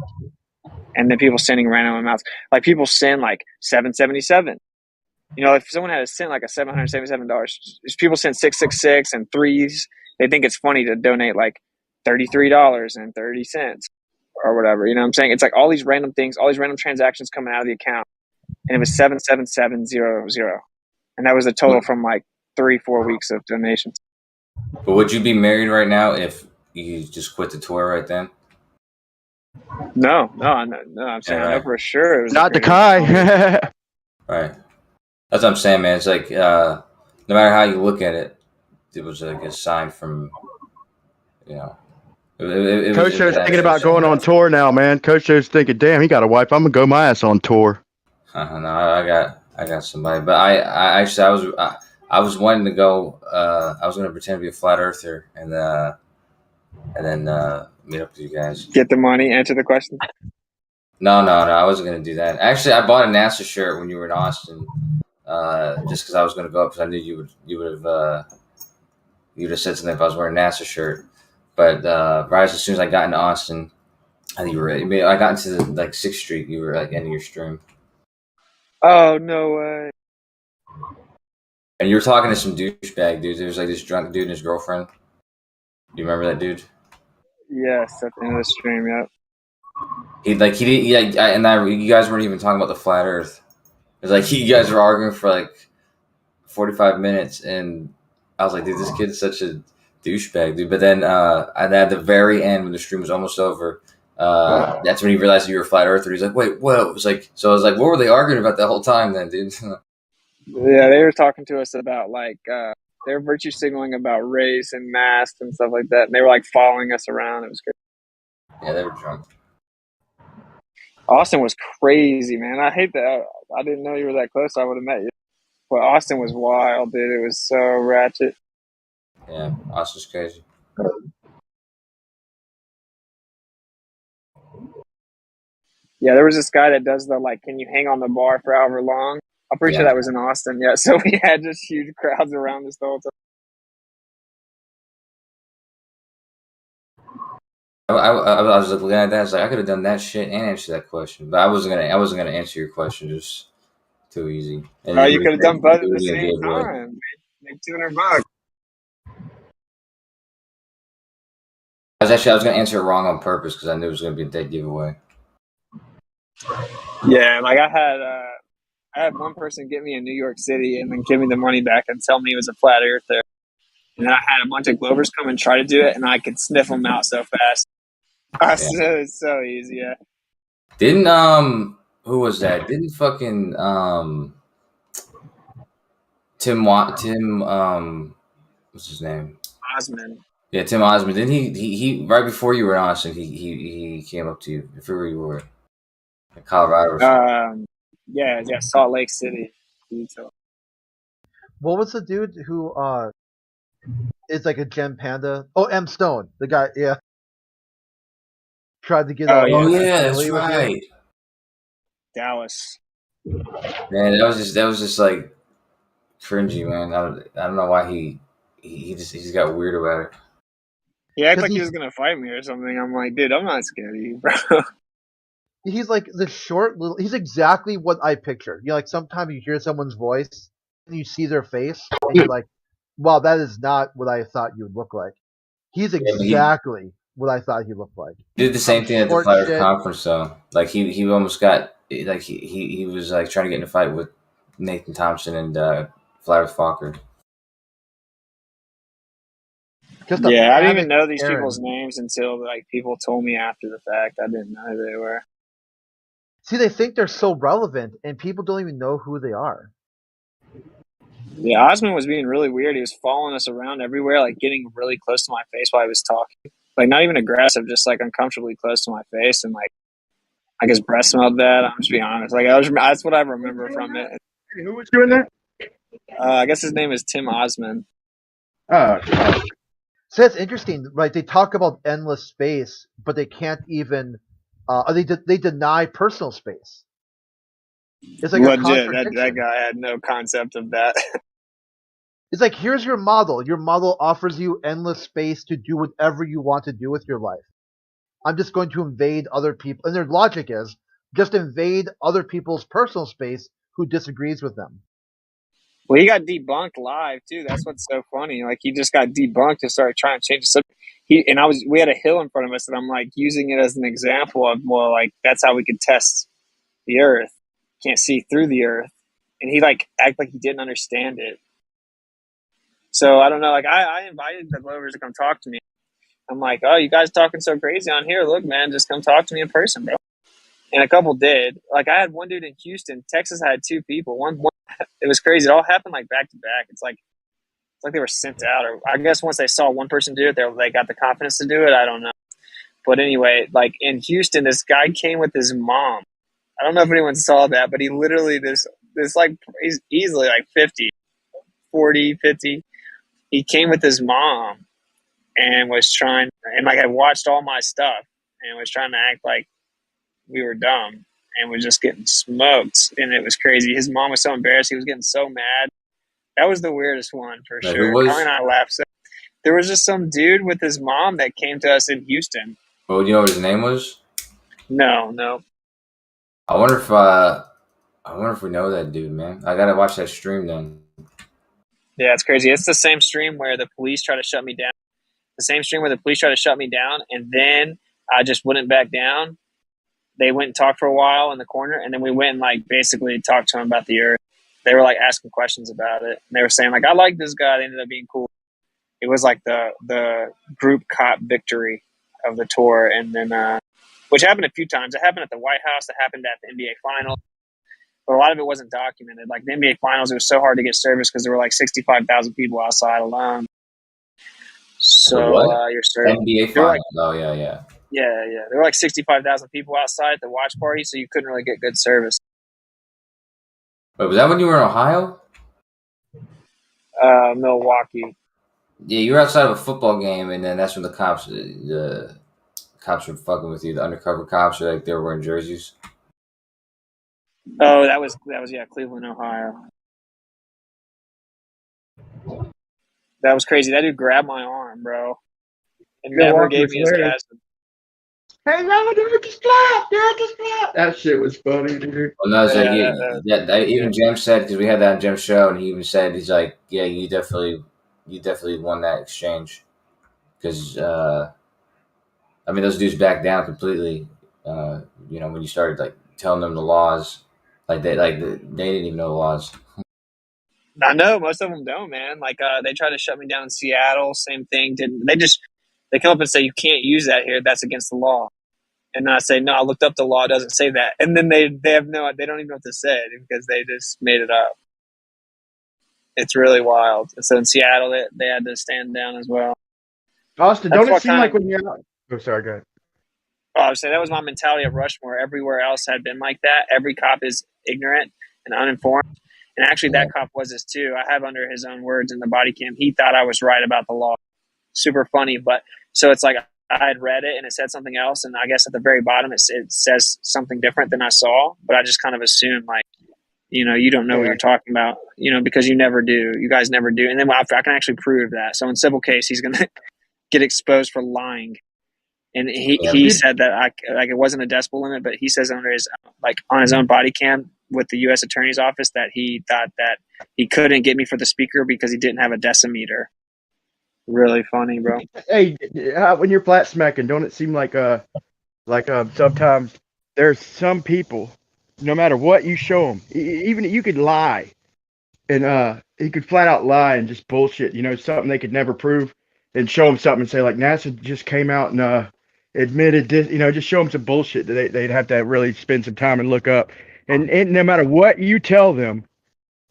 and then people sending random amounts. Like people send like $777. You know, if someone had to send like a $777, people send 666 and threes. They think it's funny to donate like $33.30 or whatever. You know what I'm saying? It's like all these random things, all these random transactions coming out of the account, and it was 77700, and that was the total from like 3-4 weeks of donations.
But would you be married right now if you just quit the tour right then?
No. I'm saying I know for sure it was
not the Kai.
Right. That's what I'm saying, man. It's like no matter how you look at it, it was like a sign from, you know.
Coach Joe's thinking about going on tour now, man. Coach Joe's thinking, damn, he got a wife. I'm gonna go my ass on tour.
No, I got somebody, but I actually I was wanting to go. I was going to pretend to be a flat earther and then meet up with you guys.
Get the money, answer the question.
No, I wasn't going to do that. Actually, I bought a NASA shirt when you were in Austin, just because I was going to go up because I knew you would have said something if I was wearing a NASA shirt. But right as soon as I got into Austin, I think you were. I got into the 6th Street. You were like ending your stream.
Oh no way!
And you were talking to some douchebag dudes. There was like this drunk dude and his girlfriend. Do you remember that dude?
Yes, at the end of the stream. Yep.
You guys weren't even talking about the flat Earth. It's like you guys were arguing for like 45 minutes, and I was like, dude, this kid's such a douchebag, dude. But then, and at the very end, when the stream was almost over, that's when he realized you were a flat earther. He's like, wait, what? It was like, so I was like, what were they arguing about the whole time then, dude?
Yeah, they were talking to us about like they were virtue signaling about race and mass and stuff like that, and they were like following us around. It was great.
Yeah, they were drunk.
Austin was crazy, man. I hate that. I didn't know you were that close. I would have met you. But Austin was wild, dude. It was so ratchet.
Yeah, Austin's crazy.
Yeah, there was this guy that does the like, can you hang on the bar for however long? I'm pretty sure that was in Austin. Yeah, so we had just huge crowds around us the whole time.
I was looking at that. I was like, I could have done that shit and answered that question, but I wasn't gonna answer your question. Just too easy. And
you could have done both at the same time. Make $200.
I was gonna answer it wrong on purpose because I knew it was gonna be a dead giveaway.
Yeah, like I had one person get me in New York City and then give me the money back and tell me it was a flat earther. And then I had a bunch of Glovers come and try to do it, and I could sniff them out so fast. It's so easy, yeah.
Didn't who was that? Didn't fucking Tim what's his name?
Osmond.
Yeah, Tim Osmond. Didn't he right before you were in Austin, he came up to you. I forget where you were. In Colorado or something.
Yeah, Salt Lake City.
What was the dude who is like a gem panda? Oh, M Stone, the guy, yeah. Tried to get
that's right.
Dallas.
Man, that was just like cringy, man. I don't know why he just got weird about it.
He acted like he was gonna fight me or something. I'm like, dude, I'm not scared of you, bro.
He's like the short little. He's exactly what I pictured. You know, like sometimes you hear someone's voice and you see their face, and you're like, "Wow, that is not what I thought you would look like." He's exactly what I thought he looked like.
He did the same thing at the Flat Earth conference, though. Like he almost got like he was like trying to get in a fight with Nathan Thompson and Flat Earth Fokker.
Yeah, I didn't even know these people's names until like people told me after the fact. I didn't know who they were.
See, they think they're so relevant, and people don't even know who they are.
Yeah, Osmond was being really weird. He was following us around everywhere, like getting really close to my face while he was talking. Like not even aggressive, just like uncomfortably close to my face, and like I guess breath smelled bad. I'm just being honest. Like that's what I remember from it.
Who was doing that?
I guess his name is Tim Osmond.
Oh.
So that's interesting, right? They talk about endless space, but they can't even. They deny personal space. It's like
Legit.
a contradiction.
That guy had no concept of that.
It's like, here's your model. Your model offers you endless space to do whatever you want to do with your life. I'm just going to invade other people. And their logic is just invade other people's personal space who disagrees with them.
Well, he got debunked live too. That's what's so funny. Like he just got debunked and started trying to change the subject. We had a hill in front of us, and I'm like using it as an example of, well, like that's how we could test the Earth. Can't see through the Earth, and he like act like he didn't understand it. So I don't know. Like I invited the Glovers to come talk to me. I'm like, oh, you guys talking so crazy on here? Look, man, just come talk to me in person, bro. And a couple did. Like I had one dude in Houston. Texas had 2 people. One it was crazy. It all happened like back to back. It's like they were sent out, or I guess once they saw one person do it, they got the confidence to do it. I don't know. But anyway, like in Houston, this guy came with his mom. I don't know if anyone saw that, but he literally this like he's easily like 50, 40, 50. He came with his mom and was trying, and like I watched all my stuff and was trying to act like we were dumb and was just getting smoked, and it was crazy. His mom was so embarrassed. He was getting so mad. That was the weirdest one for sure. Carly and I laughed. So there was just some dude with his mom that came to us in Houston.
Oh, you know what his name was?
No.
I wonder if we know that dude, man. I gotta watch that stream then.
Yeah, it's crazy. It's the same stream where the police try to shut me down. The same stream where the police tried to shut me down, and then I just wouldn't back down. They went and talked for a while in the corner, and then we went and like basically talked to him about the Earth. They were like asking questions about it. And they were saying like, I like this guy. They ended up being cool. It was like the group cop victory of the tour. And then, which happened a few times. It happened at the White House. It happened at the NBA Finals. But a lot of it wasn't documented. Like the NBA Finals, it was so hard to get service because there were like 65,000 people outside alone. So your service.
NBA Finals. Oh, yeah.
Yeah. There were like 65,000 people outside at the watch party, so you couldn't really get good service.
Wait, was that when you were in Ohio?
Milwaukee.
Yeah, you were outside of a football game, and then that's when the cops were fucking with you. The undercover cops were like they were wearing jerseys.
Oh, that was Cleveland, Ohio. That was crazy. That dude grabbed my arm, bro, and never gave me his pass.
Hey, no, Derek is flat. That shit was funny, dude.
Well, no, it's like even Jim said, because we had that on Jim's show, and he even said, he's like, yeah, you definitely won that exchange, because I mean those dudes backed down completely. When you started like telling them the laws, they didn't even know the laws.
I know most of them don't, man. Like they tried to shut me down in Seattle. Same thing. They come up and say you can't use that here. That's against the law. And then I say, no, I looked up the law. It doesn't say that. And then they don't even know what to say because they just made it up. It's really wild. And so in Seattle, they had to stand down as well.
Austin, don't it seem like when you're out? Oh, sorry, go ahead.
Oh, I would say that was my mentality at Rushmore. Everywhere else had been like that. Every cop is ignorant and uninformed. And actually, that cop was this too. I have under his own words in the body cam. He thought I was right about the law. Super funny. But so it's like I had read it and it said something else. And I guess at the very bottom, it says something different than I saw. But I just kind of assumed like, you don't know what you're talking about, because you never do. You guys never do. And then I can actually prove that. So in civil case, he's going to get exposed for lying. And he said that it wasn't a decibel limit, but he says under his on his own body cam with the U.S. Attorney's Office that he thought that he couldn't get me for the speaker because he didn't have a decimeter. Really funny, bro.
Hey, when you're flat smacking, don't it seem like sometimes there's some people, no matter what you show them, even you could lie, and he could flat out lie and just bullshit, something they could never prove, and show them something and say like NASA just came out and admitted this. Just show them some bullshit that they'd have to really spend some time and look up. And no matter what you tell them,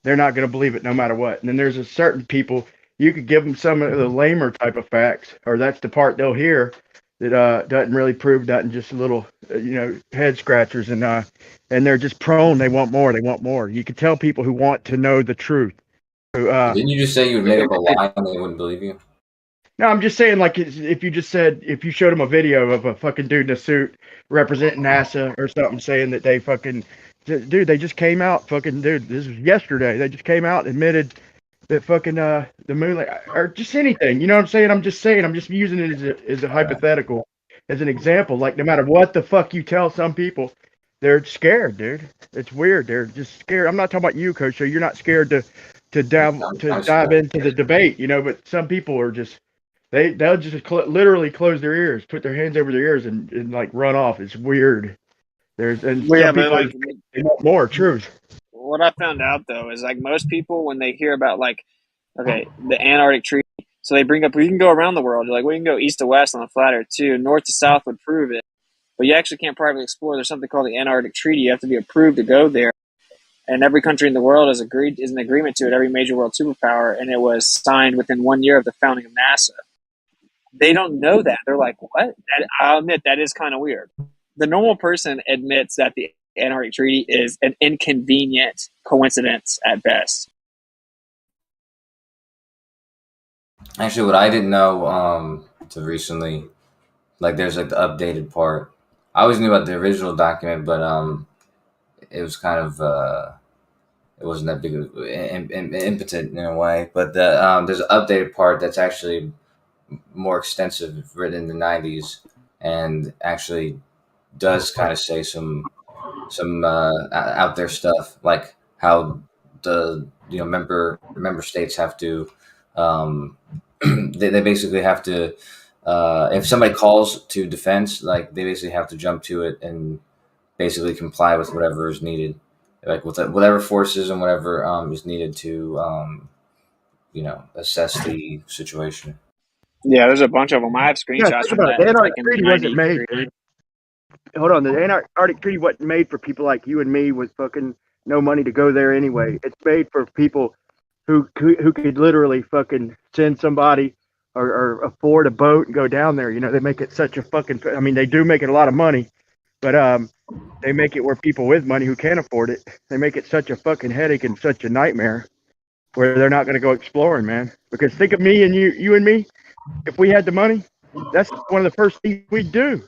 they're not going to believe it no matter what. And then there's a certain people, you could give them some of the lamer type of facts, or that's the part they'll hear that doesn't really prove nothing, just a little, head scratchers. And they're just prone. They want more. They want more. You can tell people who want to know the truth.
Didn't you just say you would make up a lie and they wouldn't believe you?
No, I'm just saying, like, if you showed them a video of a fucking dude in a suit representing NASA or something, saying that they fucking, dude, they just came out, fucking, dude, this was yesterday. They just came out and admitted that fucking the moon, or just anything. You know what I'm saying? I'm just using it as a hypothetical, as an example. Like, no matter what the fuck you tell some people, they're scared, dude. It's weird. They're just scared. I'm not talking about you, Coach. So you're not scared to dive into the debate, but some people are just. They'll just literally close their ears, put their hands over their ears, and like run off. It's weird. Some people they want more truth.
What I found out though is like most people when they hear about the Antarctic Treaty, so they bring up we can go around the world. You're like, we can go east to west on the flat Earth too. North to south would prove it, but you actually can't privately explore. There's something called the Antarctic Treaty. You have to be approved to go there, and every country in the world is in agreement to it. Every major world superpower, and it was signed within 1 year of the founding of NASA. They don't know that. They're like, what? I'll admit that is kind of weird. The normal person admits that the Antarctic Treaty is an inconvenient coincidence at best.
Actually, what I didn't know until recently, like there's like the updated part. I always knew about the original document, but it was kind of it wasn't that big of impotent in a way. But there's an updated part that's actually more extensive, written in the 90s, and actually does kind of say some out there stuff, like how the member states have to they basically have to if somebody calls to defense, like they basically have to jump to it and basically comply with whatever is needed, like with whatever forces and whatever is needed to assess the situation.
Yeah, there's a bunch of them. I have screenshots from that.
The Antarctic Treaty wasn't made, dude. Hold on, the Antarctic Treaty wasn't made for people like you and me with fucking no money to go there anyway. It's made for people who could literally fucking send somebody or afford a boat and go down there. They make it such a fucking. I mean, they do make it a lot of money, but they make it where people with money who can't afford it. They make it such a fucking headache and such a nightmare where they're not going to go exploring, man. Because think of me and you and me. If we had the money, that's one of the first things we'd do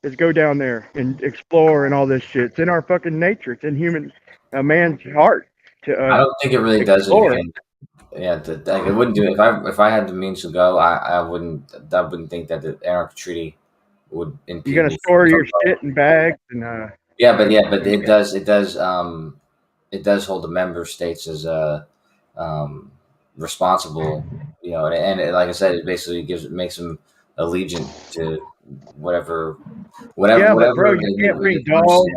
is go down there and explore and all this shit. It's in our fucking nature. It's in a man's heart to
I don't think it really
explore.
does anything. Yeah, it wouldn't do it. If I had the means to go, I wouldn't think that the Antarctic Treaty would impede.
You're gonna store your shit in bags and
Yeah, but it does hold the member states as responsible, and like I said, it basically makes them allegiant to whatever.
Yeah, but bro, you can't bring dogs.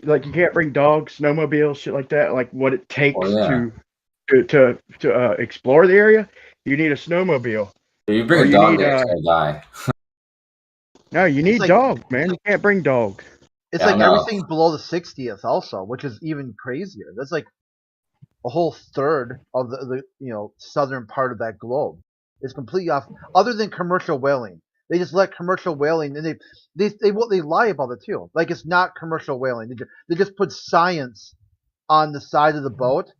Like you can't bring dogs, snowmobiles, shit like that. Like what it takes to explore the area, you need a snowmobile.
If you bring a dog, they're gonna die.
No, you need dogs, man. You can't bring dogs.
It's like everything below the 60th also, which is even crazier. That's like a whole third of the southern part of that globe is completely off. Other than commercial whaling, they just let commercial whaling, and they lie about it too. Like it's not commercial whaling. They just put science on the side of the boat,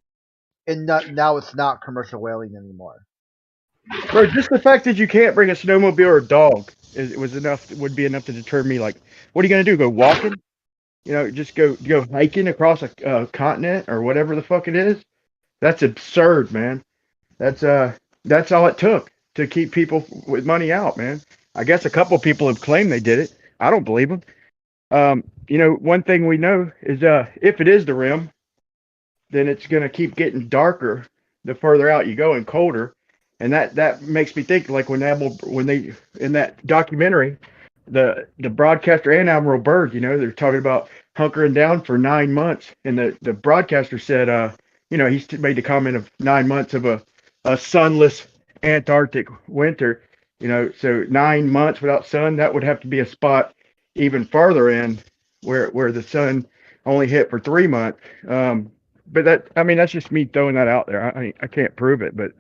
and now it's not commercial whaling anymore.
Bro, just the fact that you can't bring a snowmobile or a dog would be enough to deter me. Like, what are you gonna do? Go walking? Just go hiking across a continent or whatever the fuck it is. That's absurd, man. That's all it took to keep people with money out, man. I guess a couple people have claimed they did it. I don't believe them. One thing we know is if it is the rim, then it's gonna keep getting darker the further out you go and colder, and that makes me think like when they in that documentary, the broadcaster and Admiral Byrd, they're talking about hunkering down for 9 months, and the broadcaster said, he made the comment of 9 months of a sunless Antarctic winter, So 9 months without sun, that would have to be a spot even farther in where the sun only hit for 3 months. But that's just me throwing that out there. I can't prove it, but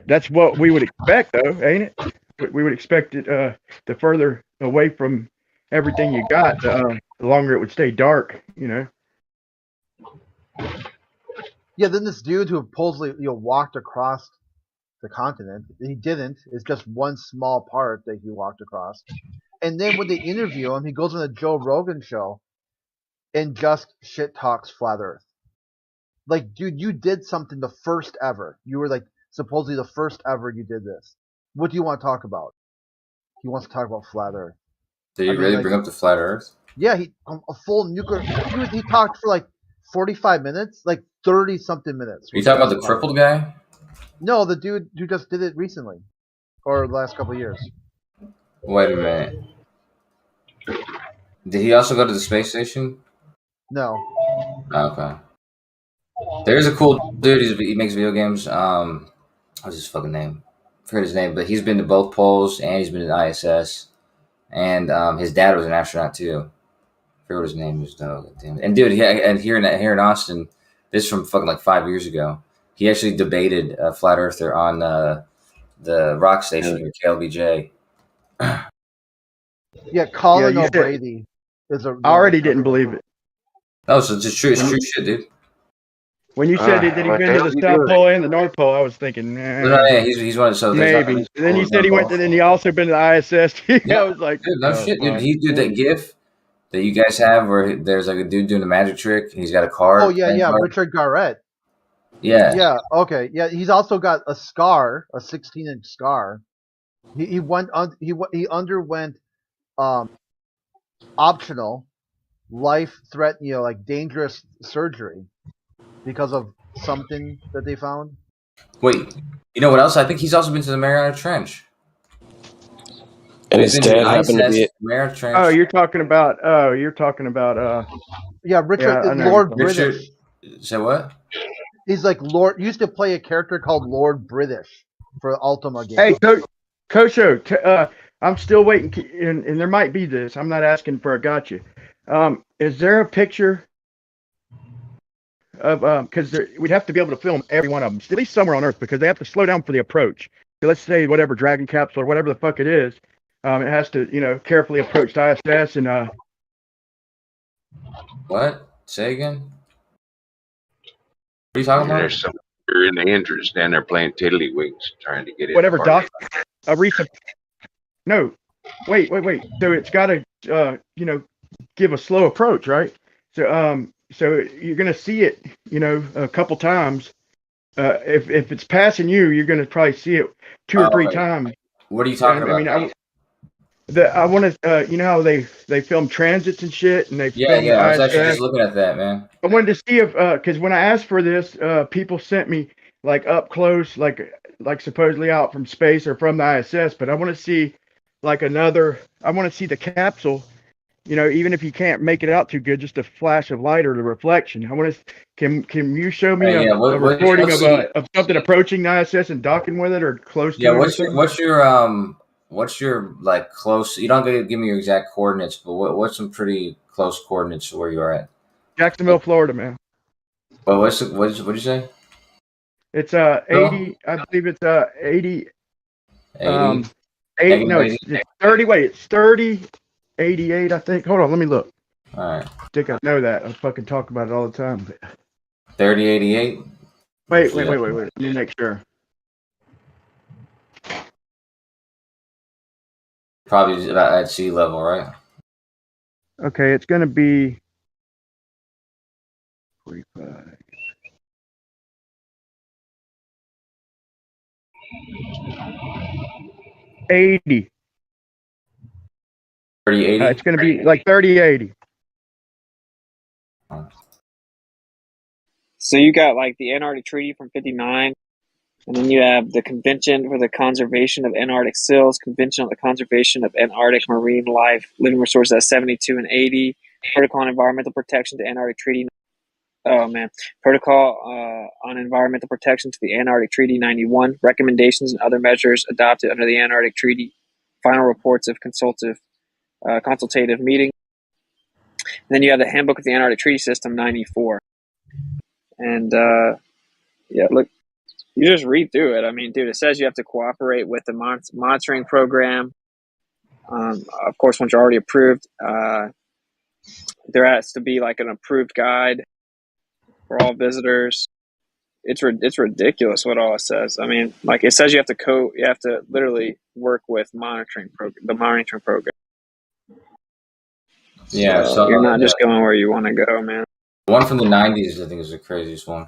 that's what we would expect, though, ain't it? We would expect it the further away from everything you got, the longer it would stay dark.
Yeah. Then this dude who supposedly walked across the continent, he didn't. It's just one small part that he walked across. And then when they interview him, he goes on the Joe Rogan show and just shit talks flat Earth. Like, dude, you did something the first ever. You were like supposedly the first ever you did this. What do you want to talk about? He wants to talk about flat Earth.
Did he really bring up the flat Earth?
Yeah, a full nuclear. He talked for like 45 minutes, like 30 something minutes.
Are you talking about the crippled guy?
No, the dude who just did it recently, or the last couple of years.
Wait a minute. Did he also go to the space station?
No.
Okay. There's a cool dude. He makes video games. What's his fucking name? I forget his name, but he's been to both poles and he's been to the ISS. And his dad was an astronaut too. I forget what his name is though. Damn it. And dude, and here in Austin, this is from fucking like 5 years ago. He actually debated a flat earther on the rock station here, KLBJ.
Yeah, Colin O'Brady is a.
I already didn't believe it.
Oh, so it's true. It's true shit, dude.
When you said that he been to the South Pole and the North Pole, I was thinking,
yeah, he's one of so
maybe. And then you said he went to, and he also been to the ISS.
Yeah,
I was like,
dude, no shit, dude. He did that GIF that you guys have where there's like a dude doing a magic trick and he's got a card.
Oh yeah, Richard Garrett.
Yeah.
Yeah. Okay. Yeah. He's also got a scar, a 16-inch scar. He underwent optional, life-threatening, like dangerous surgery because of something that they found.
Wait, you know what else? I think he's also been to the Mariana Trench.
And his dad happened to be
Mariana Trench.
Oh, you're talking about.
Yeah, Richard, Lord British.
Say what?
He's like Lord. Used to play a character called Lord British for Ultima games.
Hey, Kosho, I'm still waiting, and there might be this. I'm not asking for a gotcha. Is there a picture of because we'd have to be able to film every one of them, at least somewhere on Earth, because they have to slow down for the approach. So let's say whatever Dragon capsule or whatever the fuck it is, it has to carefully approach the ISS and.
What? Say again. What are you talking about?
There's some in Andrews down there playing tiddlywinks, trying to get it.
Whatever, Doc. No, wait. So it's got to, give a slow approach, right? So, so you're gonna see it, a couple times. If it's passing you, you're gonna probably see it 2 or 3 times.
What are you talking about?
I want to, you know how they film transits and shit, and they film
I was actually just looking at that, man.
I wanted to see if, because when I asked for this, people sent me like up close, like supposedly out from space or from the ISS, but I want to see like I want to see the capsule, even if you can't make it out too good, just a flash of light or the reflection. I want to, can you show me a recording of something approaching the ISS and docking with it or close to it?
What's your like close? You don't have to give me your exact coordinates, but what's some pretty close coordinates where you are at?
Jacksonville, Florida, man.
Well, what'd you say?
It's 80. I believe it's 80. 80. No, it's 30. Wait, it's 30. 88. I think. Hold on, let me look.
All right.
I think I know that. I fucking talk about it all the time.
3088.
Wait. Let me make sure.
Probably about at sea level, right?
Okay, it's going to be 45. $80.
3080.
It's going to be like 3080.
So you got like the Antarctic Treaty from '59. And then you have the Convention for the Conservation of Antarctic Seals, Convention on the Conservation of Antarctic Marine Life, Living Resources at 72 and 80, Protocol on Environmental Protection to Antarctic Treaty Oh man, Protocol on Environmental Protection to the Antarctic Treaty 91, recommendations and other measures adopted under the Antarctic Treaty, final reports of consultative meeting. And then you have the Handbook of the Antarctic Treaty System 94. And yeah, look, you just read through it. I mean, dude, it says you have to cooperate with the monitoring program. Of course, once you're already approved, there has to be like an approved guide for all visitors. It's ridiculous what all it says. I mean, like it says you have to literally work with the monitoring program.
Yeah,
so you're not just going where you want to go, man.
The one from the 90s, I think, is the craziest one.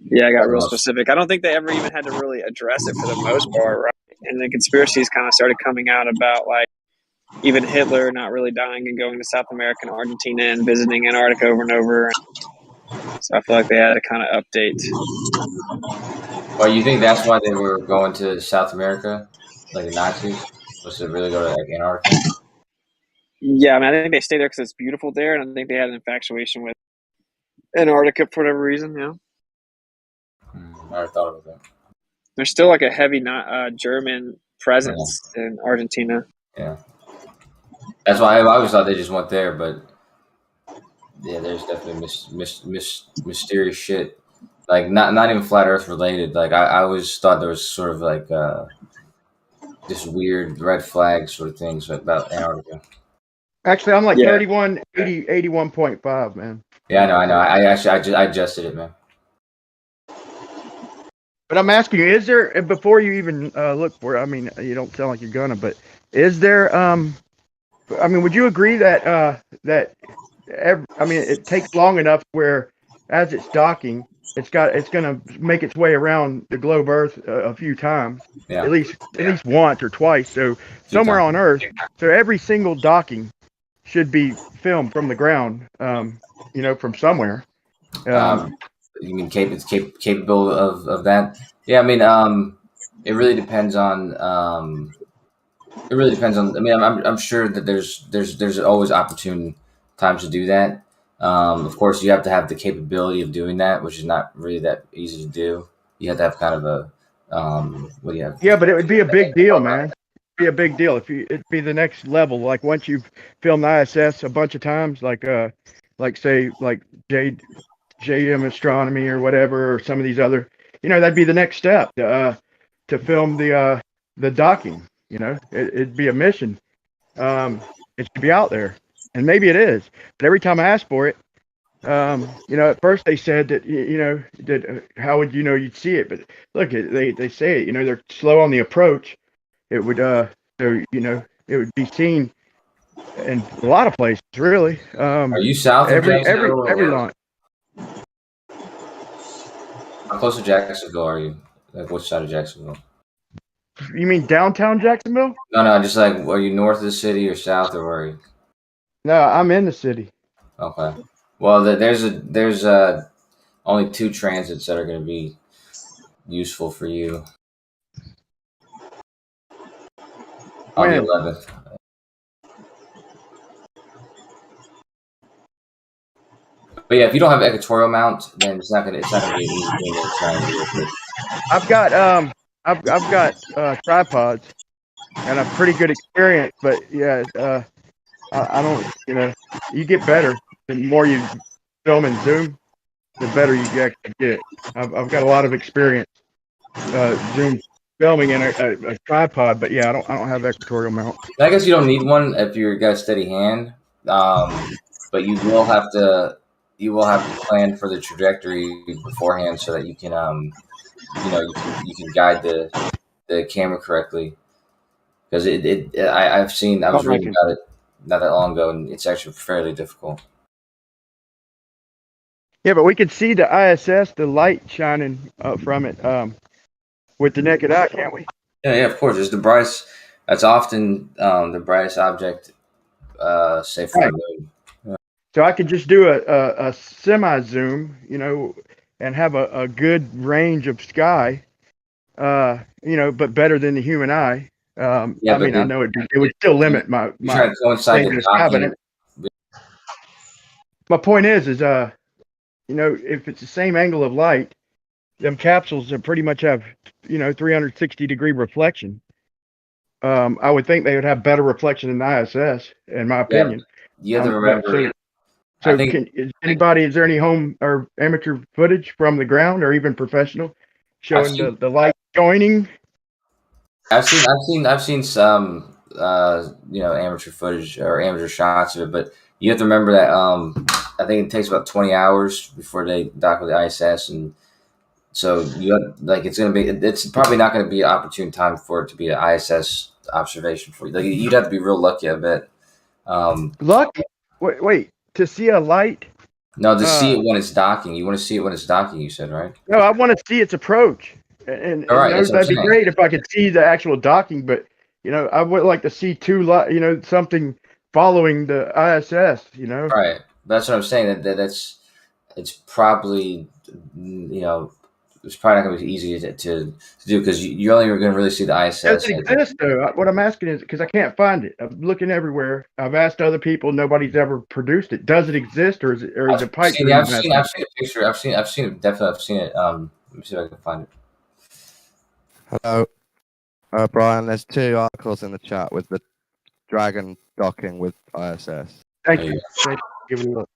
Yeah, I got real specific. I don't think they ever even had to really address it for the most part, right? And the conspiracies kind of started coming out about like even Hitler not really dying and going to South America and Argentina and visiting Antarctica over and over. So I feel like they had to kind of update.
Well, you think that's why they were going to South America, like the Nazis, was to really go to like Antarctica?
Yeah, I mean, I think they stay there because it's beautiful there, and I think they had an infatuation with Antarctica for whatever reason. You know,
I never thought about that.
There's still like a heavy German presence in Argentina.
Yeah, that's why I always thought they just went there, but yeah, there's definitely mysterious shit. Like not even flat Earth related. Like I always thought there was sort of like this weird red flag sort of things about Antarctica.
Actually, I'm like 81.5, man.
Yeah, I know. I adjusted it, man.
But I'm asking you, is there, before you even look for it, I mean, you don't sound like you're gonna, but is there, I mean, would you agree that, it takes long enough where as it's docking, it's going to make its way around the globe Earth a few times, at least once or twice. So somewhere on Earth, so every single docking should be filmed from the ground, from somewhere.
You mean it's capable of that? Yeah, I mean, it really depends on. I mean, I'm sure that there's always opportune times to do that. Of course, you have to have the capability of doing that, which is not really that easy to do. You have to have kind of a what do you have?
Yeah, but it would be a big deal, man. It'd be a big deal it'd be the next level. Like once you've filmed ISS a bunch of times, like say JM Astronomy or whatever, or some of these other, that'd be the next step to film the docking. It'd be a mission. It should be out there, and maybe it is. But every time I ask for it, at first they said that that how would you'd see it? But look, they say it. They're slow on the approach. It would it would be seen in a lot of places, really.
Are you south of
every
Jacksonville?
launch?
How close to Jacksonville are you? Like which side of Jacksonville?
You mean downtown Jacksonville?
No, just like, are you north of the city or south, or where are you?
No, I'm in the city.
Okay. Well, there's only 2 transits that are going to be useful for you on the 11th. But yeah, if you don't have equatorial mount, then it's not gonna be an easy thing to try and do with.
I've got tripods and a pretty good experience, but yeah, I don't, you get better. The more you film and zoom, the better you get. I've got a lot of experience zoom filming in a tripod, but yeah, I don't have equatorial mount.
I guess you don't need one if you've got a steady hand, but you will have to plan for the trajectory beforehand so that you can you can guide the camera correctly, because I was reading about it not that long ago, and it's actually fairly difficult.
Yeah, but we could see the ISS, the light shining from it with the naked eye, can't we?
Yeah, of course. It's the brightest. That's often the brightest object, say from the moon. Yeah.
So I could just do a semi zoom, and have a good range of sky, but better than the human eye. I know it would still limit my
trying to coincide the docking.
my point is you know, if it's the same angle of light, them capsules that pretty much have, you know, 360-degree reflection. I would think they would have better reflection than the ISS, in my opinion.
You have to remember.
So is there any home or amateur footage from the ground or even professional showing the light joining?
I've seen some you know, amateur footage or amateur shots of it, but you have to remember that I think it takes about 20 hours before they dock with the ISS, and so you have, like, it's probably not going to be an opportune time for it to be an ISS observation for you. Like, you'd have to be real lucky, I bet.
Lucky? Wait, to see a light?
No, to see it when it's docking. You want to see it when it's docking, you said, right?
No, I want to see its approach. And
all right,
that'd be great if I could see the actual docking, but you know, I would like to see you know, something following the ISS, you know.
Right. That's what I'm saying. It's probably, you know, it's probably not going to be easy to do, because you only are going to really see the ISS.
Does it exist though? What I'm asking is, because I can't find it. I'm looking everywhere. I've asked other people. Nobody's ever produced it. Does it exist, or is it pipe dream?
I've seen a picture. I've seen it. Definitely, I've seen it. Let me see if I can find it.
Hello, Brian. There's 2 articles in the chat with the Dragon docking with ISS.
Thank you. Give me a look.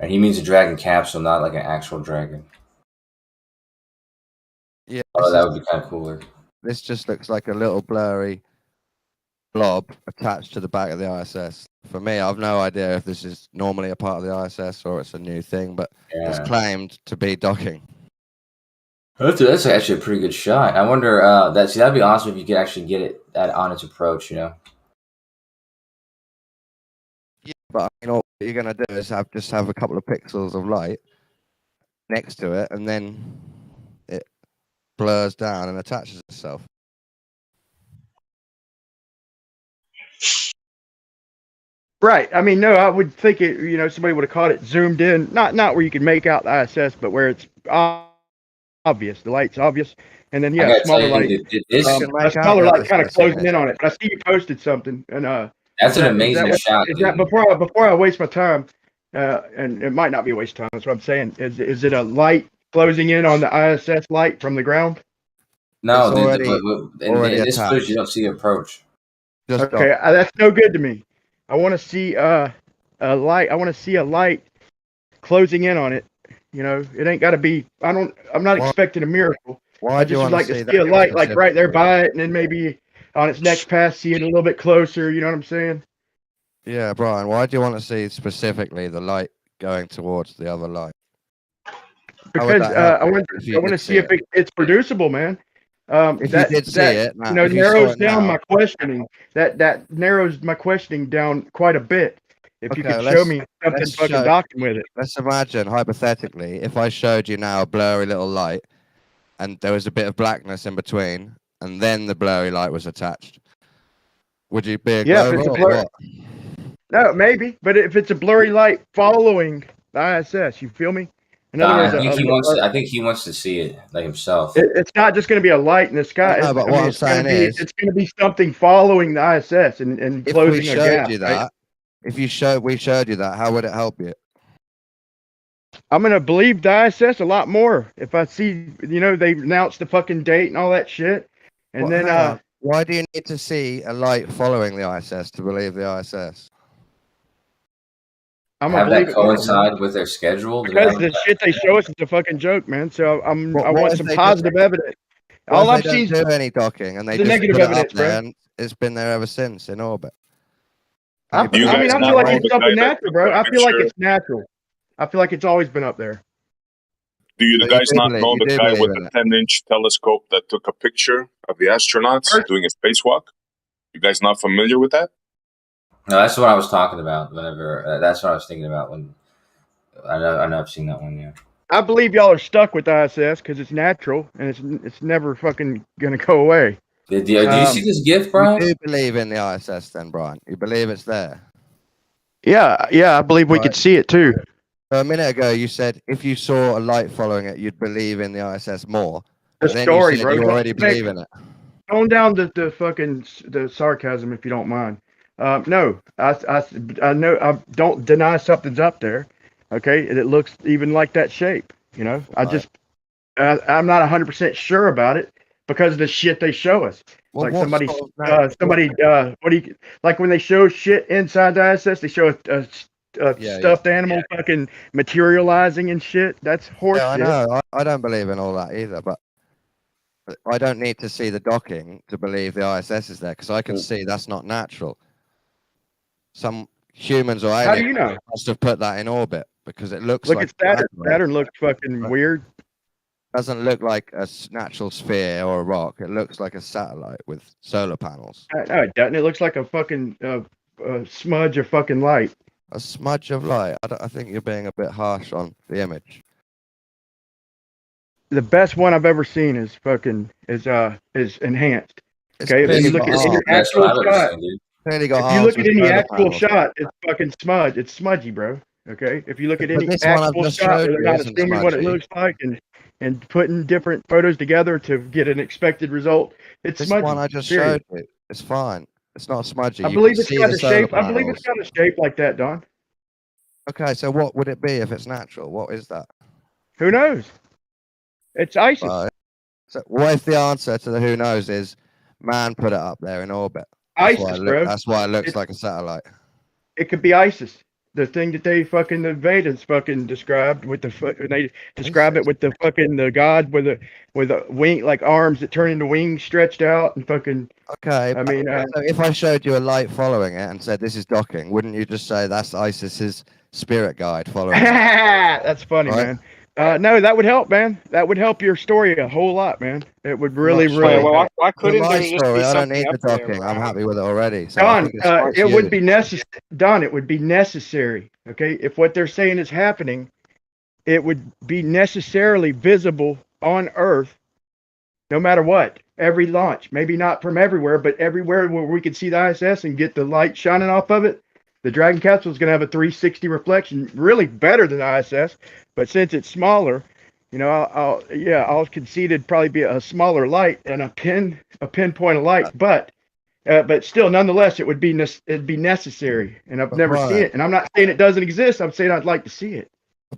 And he means a Dragon capsule, not like an actual dragon.
Yeah.
Oh, that would be kind of cooler.
This just looks like a little blurry blob attached to the back of the ISS. For me, I've no idea if this is normally a part of the ISS or it's a new thing, but it's claimed to be docking.
That's actually a pretty good shot. I wonder, that'd be awesome if you could actually get it on its approach, you know?
Yeah, but you know what you're gonna do is just have a couple of pixels of light next to it, and then it blurs down and attaches itself.
Right. I mean, no, I would think it. You know, somebody would have caught it zoomed in, not where you can make out the ISS, but where it's obvious. The light's obvious, and then smaller light. A smaller light kind of closing in on it. But I see you posted something, and
that's an amazing shot.
Is that before I waste my time? And it might not be a waste of time. That's what I'm saying. Is it a light closing in on the ISS light from the ground?
No, in this footage you don't see the approach.
Okay, that's no good to me. I want to see a light. I want to see a light closing in on it. You know, it ain't got to be. I'm not expecting a miracle. I just would like to see a light like right there by it, and then maybe on its next pass see it a little bit closer. You know what I'm saying?
Yeah, Brian. Why do you want to see specifically the light going towards the other light?
Because I want to see if it's producible, man.
If you did see it,
you know, narrows down my questioning. That narrows my questioning down quite a bit. If you could show me something fucking docking with it.
Let's imagine, hypothetically, if I showed you now a blurry little light, and there was a bit of blackness in between, and then the blurry light was attached. Would you be a glover?
No, maybe. But if it's a blurry light following the ISS, you feel me? In other words,
I think he wants to see it like himself.
It's not just going to be a light in the sky.
No, but what I'm saying is,
it's going to be something following the ISS and closing a gap.
If we showed you that, how would it help you?
I'm going to believe the ISS a lot more if I see, you know, they announced the fucking date and all that shit. And then
why do you need to see a light following the ISS to believe the ISS?
I'm gonna have that coincide with their schedule.
Because the shit they show us is a fucking joke, man. So I want some positive evidence. All I've seen
is any docking, and they just
negative evidence,
there, and it's been there ever since in orbit.
I feel like it's something natural, bro. I feel like it's natural. I feel like it's always been up there.
Do you guys not know the guy with the 10-inch telescope that took a picture of the astronauts doing a spacewalk? You guys not familiar with that?
No, that's what I was talking about. Whenever that's what I was thinking about when I know I've seen that one. Yeah,
I believe y'all are stuck with ISS because it's natural and it's never fucking gonna go away.
Do you see this GIF, Brian?
You do believe in the ISS, then, Brian? You believe it's there?
Yeah, I believe we could see it too.
A minute ago, you said if you saw a light following it, you'd believe in the ISS more.
The story,
you
bro.
You already believe in it.
tone down the fucking the sarcasm if you don't mind. No, I know I don't deny something's up there. Okay, and it looks even like that shape. You know, I'm not 100% sure about it because of the shit they show us.
Well,
like
what
somebody,
sort of
what do you like when they show shit inside the ISS? They show a stuffed animal fucking materializing and shit. That's horse
Yeah, I
shit.
know. I don't believe in all that either, but I don't need to see the docking to believe the ISS is there because I can see that's not natural. Some humans or aliens
How do you know?
must have put that in orbit because it looks
Look
like
at Saturn. Saturn looks fucking weird.
Doesn't look like a natural sphere or a rock. It looks like a satellite with solar panels.
No, it doesn't. It looks like a fucking smudge of fucking light.
A smudge of light. I think you're being a bit harsh on the image.
The best one I've ever seen is enhanced. Okay, if you look at any actual shot, if you look at any actual shot, it's fucking smudge. It's smudgy, bro. Okay, if you look at any actual shot, they're not assuming what it looks like and putting different photos together to get an expected result. It's
This
smudgy.
one I just showed you. It's fine. It's not smudgy.
I
You
believe
can
it's
see
got
the
a shape.
solar
I believe it's
panels.
got a shape like that, Don.
Okay, so what would it be if it's natural? What is that?
Who knows? It's ISIS.
Right. So what if the answer to the who knows is man put it up there in orbit? That's
ISIS, bro.
That's why it looks like a satellite.
It could be ISIS. The thing that they fucking the Vedas fucking described with they describe it with the fucking the god with the wing like arms that turn into wings stretched out and fucking.
Okay,
I mean,
so if I showed you a light following it and said this is docking, wouldn't you just say that's ISIS's spirit guide following it?
That's funny,
Right?
man. No, that would help, man. That would help your story a whole lot, man. It would really, really.
Well, why couldn't
My
there just
story,
be
I don't
something
need the
up there,
docking.
Ryan?
I'm happy with it already. So
Don, it would
huge.
be necessary. Don, it would be necessary. Okay, if what they're saying is happening, it would be necessarily visible on Earth, no matter what. Every launch, maybe not from everywhere, but everywhere where we could see the ISS and get the light shining off of it. The Dragon capsule is going to have a 360 reflection, really better than the ISS. But since it's smaller, you know, I'll concede it'd probably be a smaller light and a pinpoint of light, but still, nonetheless, it'd be necessary. And I've never seen it. And I'm not saying it doesn't exist. I'm saying I'd like to see it.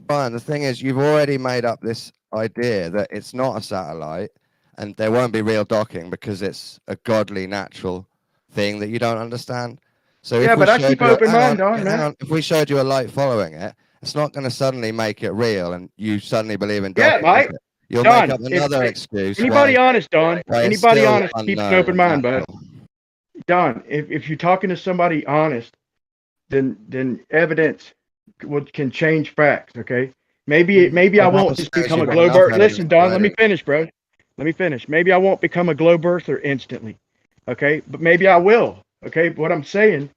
Brian, the thing is, you've already made up this idea that it's not a satellite and there won't be real docking because it's a godly, natural thing that you don't understand. So
yeah, but I keep open mind on, man.
If we showed you a light following it, it's not going to suddenly make it real and you suddenly believe in docking.
Yeah, Mike.
You'll
Don,
make up another excuse.
Anybody honest, Don? Anybody honest keeps an open mind,
bud.
Don, if you're talking to somebody honest, then evidence can change facts. Okay, maybe I won't just become a globe earther. Listen, Don, let me finish, bro. Let me finish. Maybe I won't become a globe earther instantly. Okay, but maybe I will. Okay, what I'm saying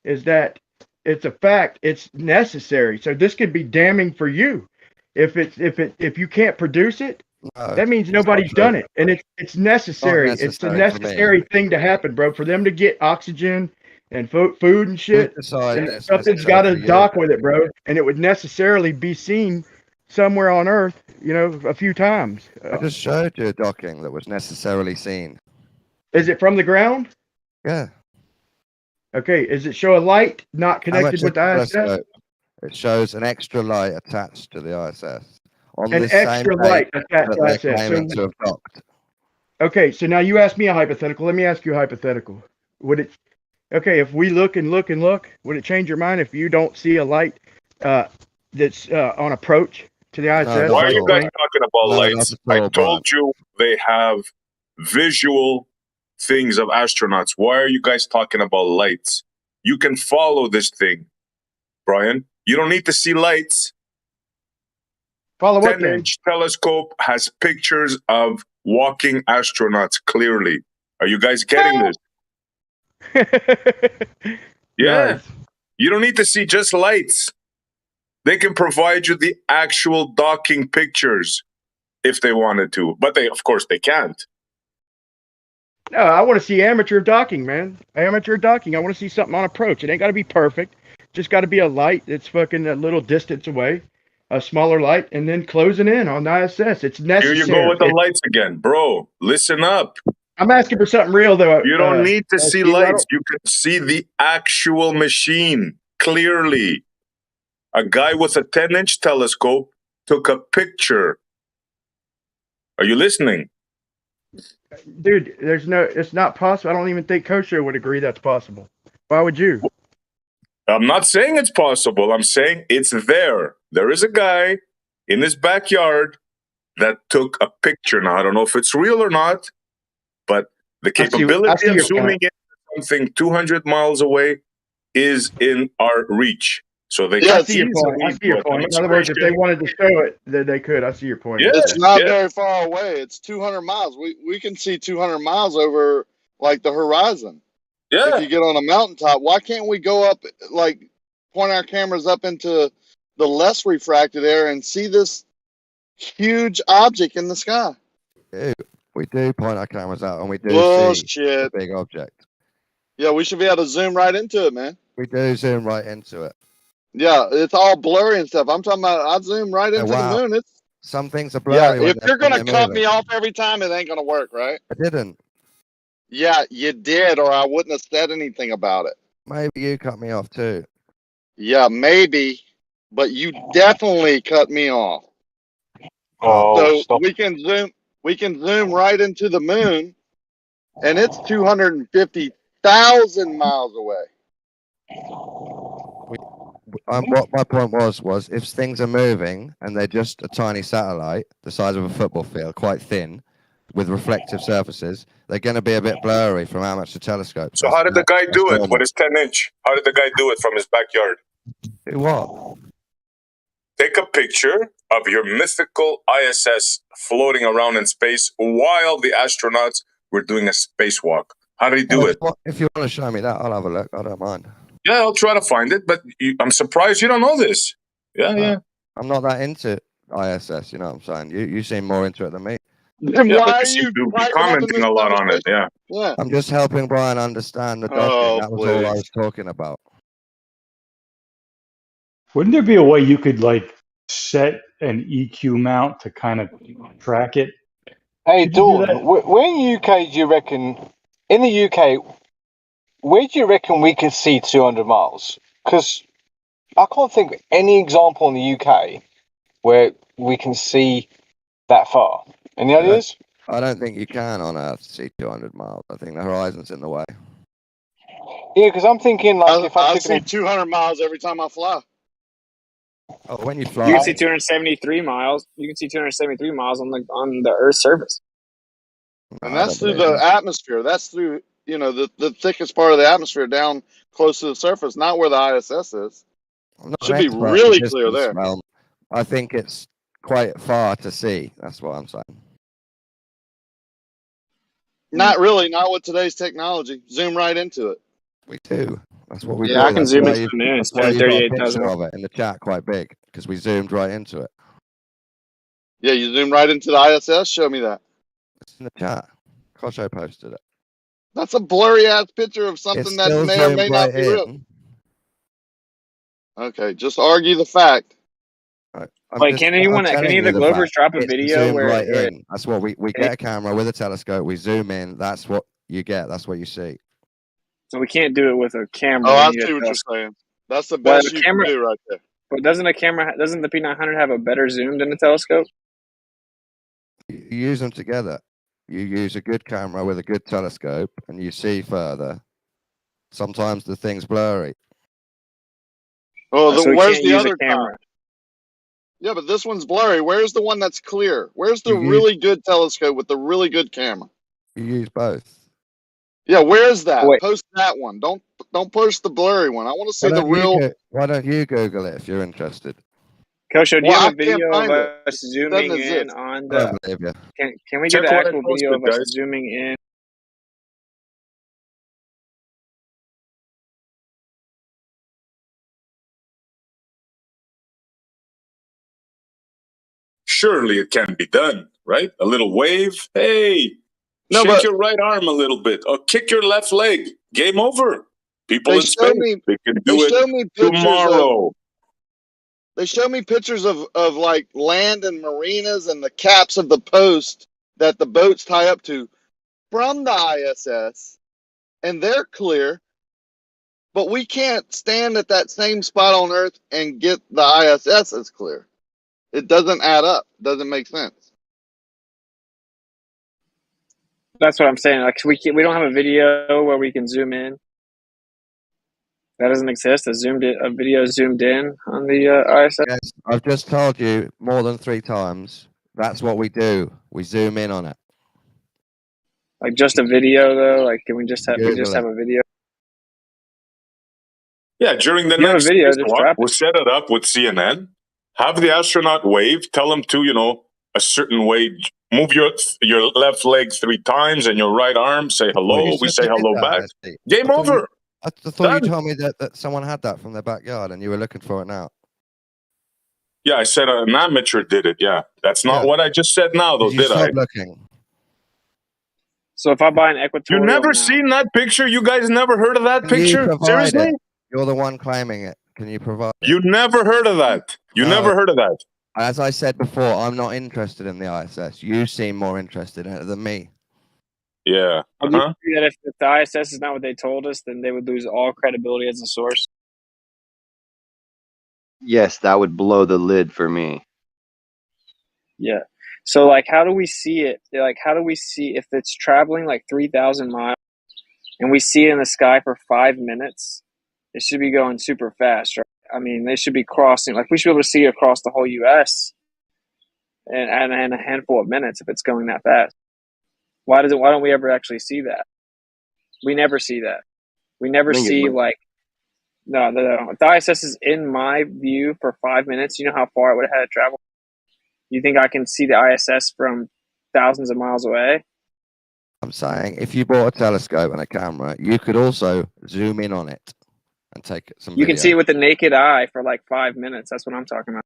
is that it's a fact. It's necessary. So this could be damning for you. If you can't produce it, that means nobody's done it, and it's necessary. It's a necessary thing to happen, bro. For them to get oxygen and food and shit, and something's got to dock with it, bro. And it would necessarily be seen somewhere on Earth, you know, a few times.
I just showed you a docking that was necessarily seen.
Is it from the ground?
Yeah.
Okay. Is it show a light not connected with the ISS?
It shows an extra light attached to the ISS. On
An extra light attached to the ISS.
To have docked.
Okay, so now you asked me a hypothetical. Let me ask you a hypothetical. Would it? Okay, if we look and look and look, would it change your mind if you don't see a light that's on approach to the ISS?
Why are you guys talking about lights? I told you they have visual things of astronauts. Why are you guys talking about lights? You can follow this thing, Brian. You don't need to see lights.
Follow what?
10-inch telescope has pictures of walking astronauts clearly. Are you guys getting this? Yeah.
Nice.
You don't need to see just lights. They can provide you the actual docking pictures if they wanted to. But of course, they can't.
No, I want to see amateur docking, man. Amateur docking. I want to see something on approach. It ain't got to be perfect. Just got to be a light that's fucking a little distance away, a smaller light, and then closing in on the ISS. It's necessary.
Here you go with the lights again. Bro, listen up.
I'm asking for something real though.
You don't need to see
Steve,
lights. You can see the actual machine clearly. A guy with a 10-inch telescope took a picture. Are you listening?
Dude, it's not possible. I don't even think Kosho would agree that's possible. Why would you?
I'm not saying it's possible. I'm saying it's there. There is a guy in his backyard that took a picture. Now, I don't know if it's real or not, but the capability of zooming in something 200 miles away is in our reach. So they
I see your point. I see your point. In other words, if they wanted to show it, then they could. I see your point.
It's not very far away. It's 200 miles. We can see 200 miles over like the horizon.
Yeah.
If you get on a mountaintop, why can't we go up, like point our cameras up into the less refracted area and see this huge object in the sky?
We do point our cameras out and we do see the big object.
Yeah, we should be able to zoom right into it, man.
We do zoom right into it.
Yeah, it's all blurry and stuff. I'm talking about I zoom right into the moon. It's
some things are blurry.
Yeah, if you're gonna cut me off every time, it ain't gonna work, right?
I didn't.
Yeah, you did, or I wouldn't have said anything about it.
Maybe you cut me off too.
Yeah, maybe, but you definitely cut me off.
Oh,
so we can zoom right into the moon, and it's 250,000 miles away.
What my point was if things are moving and they're just a tiny satellite, the size of a football field, quite thin, with reflective surfaces, they're going to be a bit blurry from how much the telescope.
So how did the guy do it with his 10-inch? How did the guy do it from his backyard?
Do what?
Take a picture of your mythical ISS floating around in space while the astronauts were doing a spacewalk. How did he do it?
If you want to show me that, I'll have a look. I don't mind.
Yeah, I'll try to find it, but I'm surprised you don't know this. Yeah.
I'm not that into ISS, you know what I'm saying? You seem more into it than me.
Then
Yeah,
why
but
are
you
you
seem to be
piping up in
commenting
this
a lot on it,
conversation?
yeah.
I'm just helping Brian understand the docking.
Oh,
That was all I
please.
was talking about.
Wouldn't there be a way you could like set an EQ mount to kind of track it?
Hey,
Could you do
Dawn,
that?
where in the UK do you reckon, in the UK, where do you reckon we can see 200 miles? Because I can't think of any example in the UK where we can see that far. Any ideas?
I don't think you can on Earth see 200 miles. I think the horizon's in the way.
Yeah, because I'm thinking like if I
I
took
see 200 miles every time I fly.
Oh, when you
You
fly,
can see 273 miles. You can see 273 miles on the Earth's surface.
And that's through the atmosphere. That's through, the thickest part of the atmosphere down close to the surface, not where the ISS is.
I'm not
Should
an
be
expert in
really
distance
clear there.
realm. I think it's quite far to see. That's what I'm saying.
Not really, not with today's technology. Zoom right into it.
We do. That's what we do.
Yeah, I can
That's
zoom
why
into
you-
the moon.
That's
It's
why you got a
238,000.
picture of it in the chat quite big, because we zoomed right into it.
Yeah, you zoom right into the ISS. Show me that.
It's in the chat. Kosho posted it.
That's a blurry ass picture of
It's
something that
still
may or
zoomed
may not
right
be real.
in.
Okay, just argue the fact.
Wait, can any of the Glovers drop a
It's
video
zoomed
where
right
where-
in. That's what we get a camera with a telescope. We zoom in. That's what you get. That's what you see.
so we can't do it with a camera?
Oh,
we
I
need a
see what you're
telescope.
saying. That's the
Well,
best
the
you
camera-
can do right there.
But doesn't the P900 have a better zoom than the telescope?
You use them together. You use a good camera with a good telescope, and you see further. Sometimes the thing's blurry.
Oh,
So we
where's
can't
the
use a
other
camera.
time? Yeah, but this one's blurry. Where's the one that's clear? Where's the
You use-
really good telescope with the really good camera?
You use both.
Yeah, where's that?
Wait.
Post that one. Don't post the blurry one. I want to see the real.
Why don't you Google it if you're interested?
Kosho, do you
Well,
have a
I can't
video of
find it.
us
It
zooming
doesn't
in
exist.
on
I
the?
don't believe you.
Can we
Check
get an
what I
actual video of
posted,
us
guys.
zooming in?
Surely it can be done, right? A little wave. Hey,
No,
shake
but
your right arm a little bit, or kick your left leg. Game over. People
they
in
show
space,
me.
they can
They
do
show
it
me pictures
tomorrow.
They show me pictures of like land and marinas and the caps of the post that the boats tie up to. from the ISS and they're clear, but we can't stand at that same spot on Earth and get the ISS as clear. It doesn't add up. Doesn't make sense.
That's what I'm saying. Like we don't have a video where we can zoom in. That doesn't exist. A video zoomed in on the ISS.
Yes, I've just told you more than 3 times. That's what we do. We zoom in on it.
Like just a video though. Like can we just have a video?
Yeah, during the
You have a
next
video, just
spacewalk,
drop it.
we'll set it up with CNN. Have the astronaut wave. Tell them to, a certain way. Move your left leg 3 times and your right arm. Say hello. We say hello back. Game over.
I thought you told me that someone had that from their backyard and you were looking for it now.
Yeah, I said an amateur did it. Yeah, that's not what I just said now, though, did I?
Looking.
So if I buy an equatorial,
You never seen that picture? You guys never heard of that picture? Seriously?
You're the one claiming it. Can you provide it?
You never heard of that. You never heard of that.
As I said before, I'm not interested in the ISS. You seem more interested in it than me.
Yeah.
Do you agree that if the ISS is not what they told us, then they would lose all credibility as a source?
Yes, that would blow the lid for me.
Yeah. So, like, how do we see it? Like, how do we see if it's traveling like 3,000 miles and we see it in the sky for 5 minutes? It should be going super fast, right? I mean, they should be crossing. Like, we should be able to see it across the whole U.S. in a handful of minutes if it's going that fast. Why don't we ever actually see that? We never see that. We never see no. If the ISS is in my view for 5 minutes, you know how far it would have had to travel? You think I can see the ISS from thousands of miles away?
I'm saying if you bought a telescope and a camera, you could also zoom in on it and take some video.
You can see it with the naked eye for like 5 minutes. That's what I'm talking about.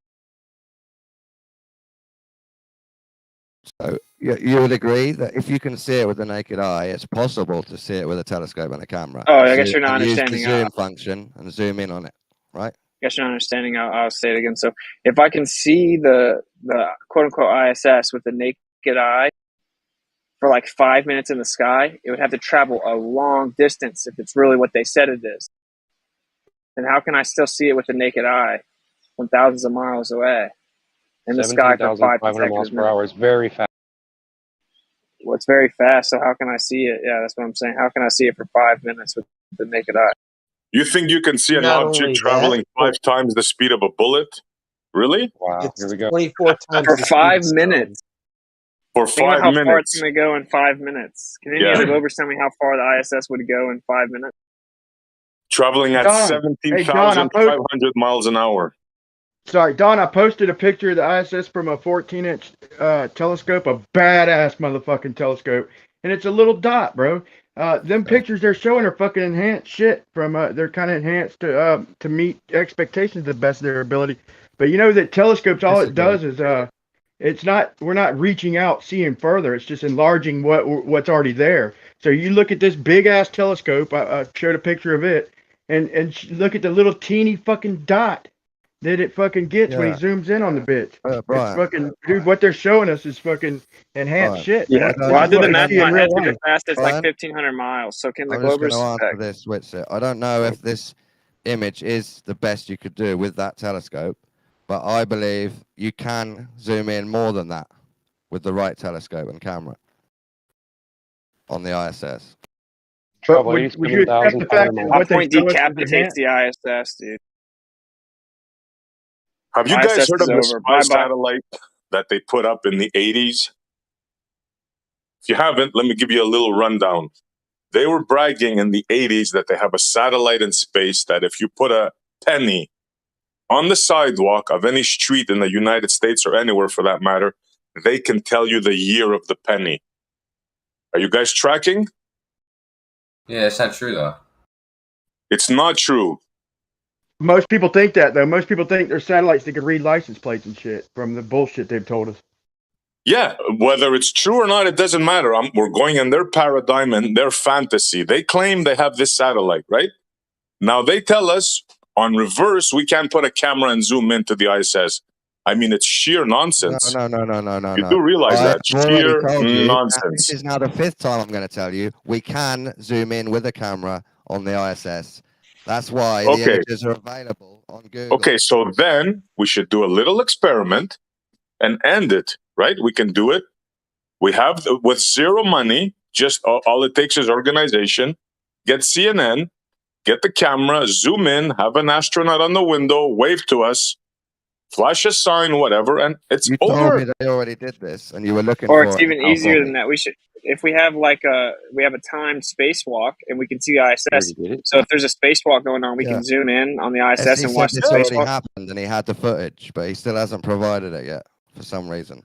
So you would agree that if you can see it with the naked eye, it's possible to see it with a telescope and a camera.
Oh, I guess you're not understanding.
Use the zoom function and zoom in on it, right?
I guess you're not understanding. I'll say it again. So if I can see the quote unquote ISS with the naked eye for like 5 minutes in the sky, it would have to travel a long distance if it's really what they said it is. And how can I still see it with the naked eye from thousands of miles away in the sky for 5
miles per hour is very fast.
Well, it's very fast, so how can I see it? Yeah, that's what I'm saying. How can I see it for 5 minutes with the naked eye?
You think you can see an object traveling 5 times the speed of a bullet? Really?
Wow, here we go.
24 times
for 5 minutes.
For 5 minutes.
How far it's going to go in 5 minutes. Can any other Globers tell me how far the ISS would go in 5 minutes?
Traveling at 17,500 miles an hour.
Sorry, Don, I posted a picture of the ISS from a 14-inch telescope, a badass motherfucking telescope, and it's a little dot, bro. Them pictures they're showing are fucking enhanced shit from, they're kind of enhanced to meet expectations to the best of their ability. But you know that telescopes, all it does is, we're not reaching out, seeing further. It's just enlarging what's already there. So you look at this big ass telescope, I showed a picture of it, and look at the little teeny fucking dot that it fucking gets when he zooms in on the bitch. It's fucking, dude, what they're showing us is fucking enhanced shit.
Yeah, well, I did the math in my head super fast. It's like 1,500 miles. So can the Globers...
I'm just going to answer this, Witzer. I don't know if this image is the best you could do with that telescope, but I believe you can zoom in more than that with the right telescope and camera on the ISS.
But would you accept the fact that
what point decapitates the ISS, dude?
Have you guys heard of the spy satellite that they put up in the 80s? If you haven't, let me give you a little rundown. They were bragging in the 80s that they have a satellite in space that if you put a penny on the sidewalk of any street in the United States or anywhere for that matter, they can tell you the year of the penny. Are you guys tracking?
Yeah, it's not true, though.
It's not true.
Most people think that, though. Most people think there's satellites that can read license plates and shit from the bullshit they've told us.
Yeah, whether it's true or not, it doesn't matter. We're going in their paradigm and their fantasy. They claim they have this satellite, right? Now they tell us on reverse, we can't put a camera and zoom into the ISS. I mean, it's sheer nonsense.
No.
You do realize that
I've already
sheer
told you.
nonsense.
This is now the 5th time I'm going to tell you. We can zoom in with a camera on the ISS. That's why the images are available on Google.
Okay, so then we should do a little experiment and end it, right? We can do it. We have, with zero money, just all it takes is organization. Get CNN, get the camera, zoom in, have an astronaut on the window, wave to us, flash a sign, whatever, and it's
you
over.
told me they already did this, and you were looking
or
for
it's
it.
even easier than that. We should, if we have like a timed spacewalk and we can see the ISS. So if there's a spacewalk going on, we can zoom in on the ISS and watch the
this already
spacewalk.
happened, and he had the footage, but he still hasn't provided it yet for some reason.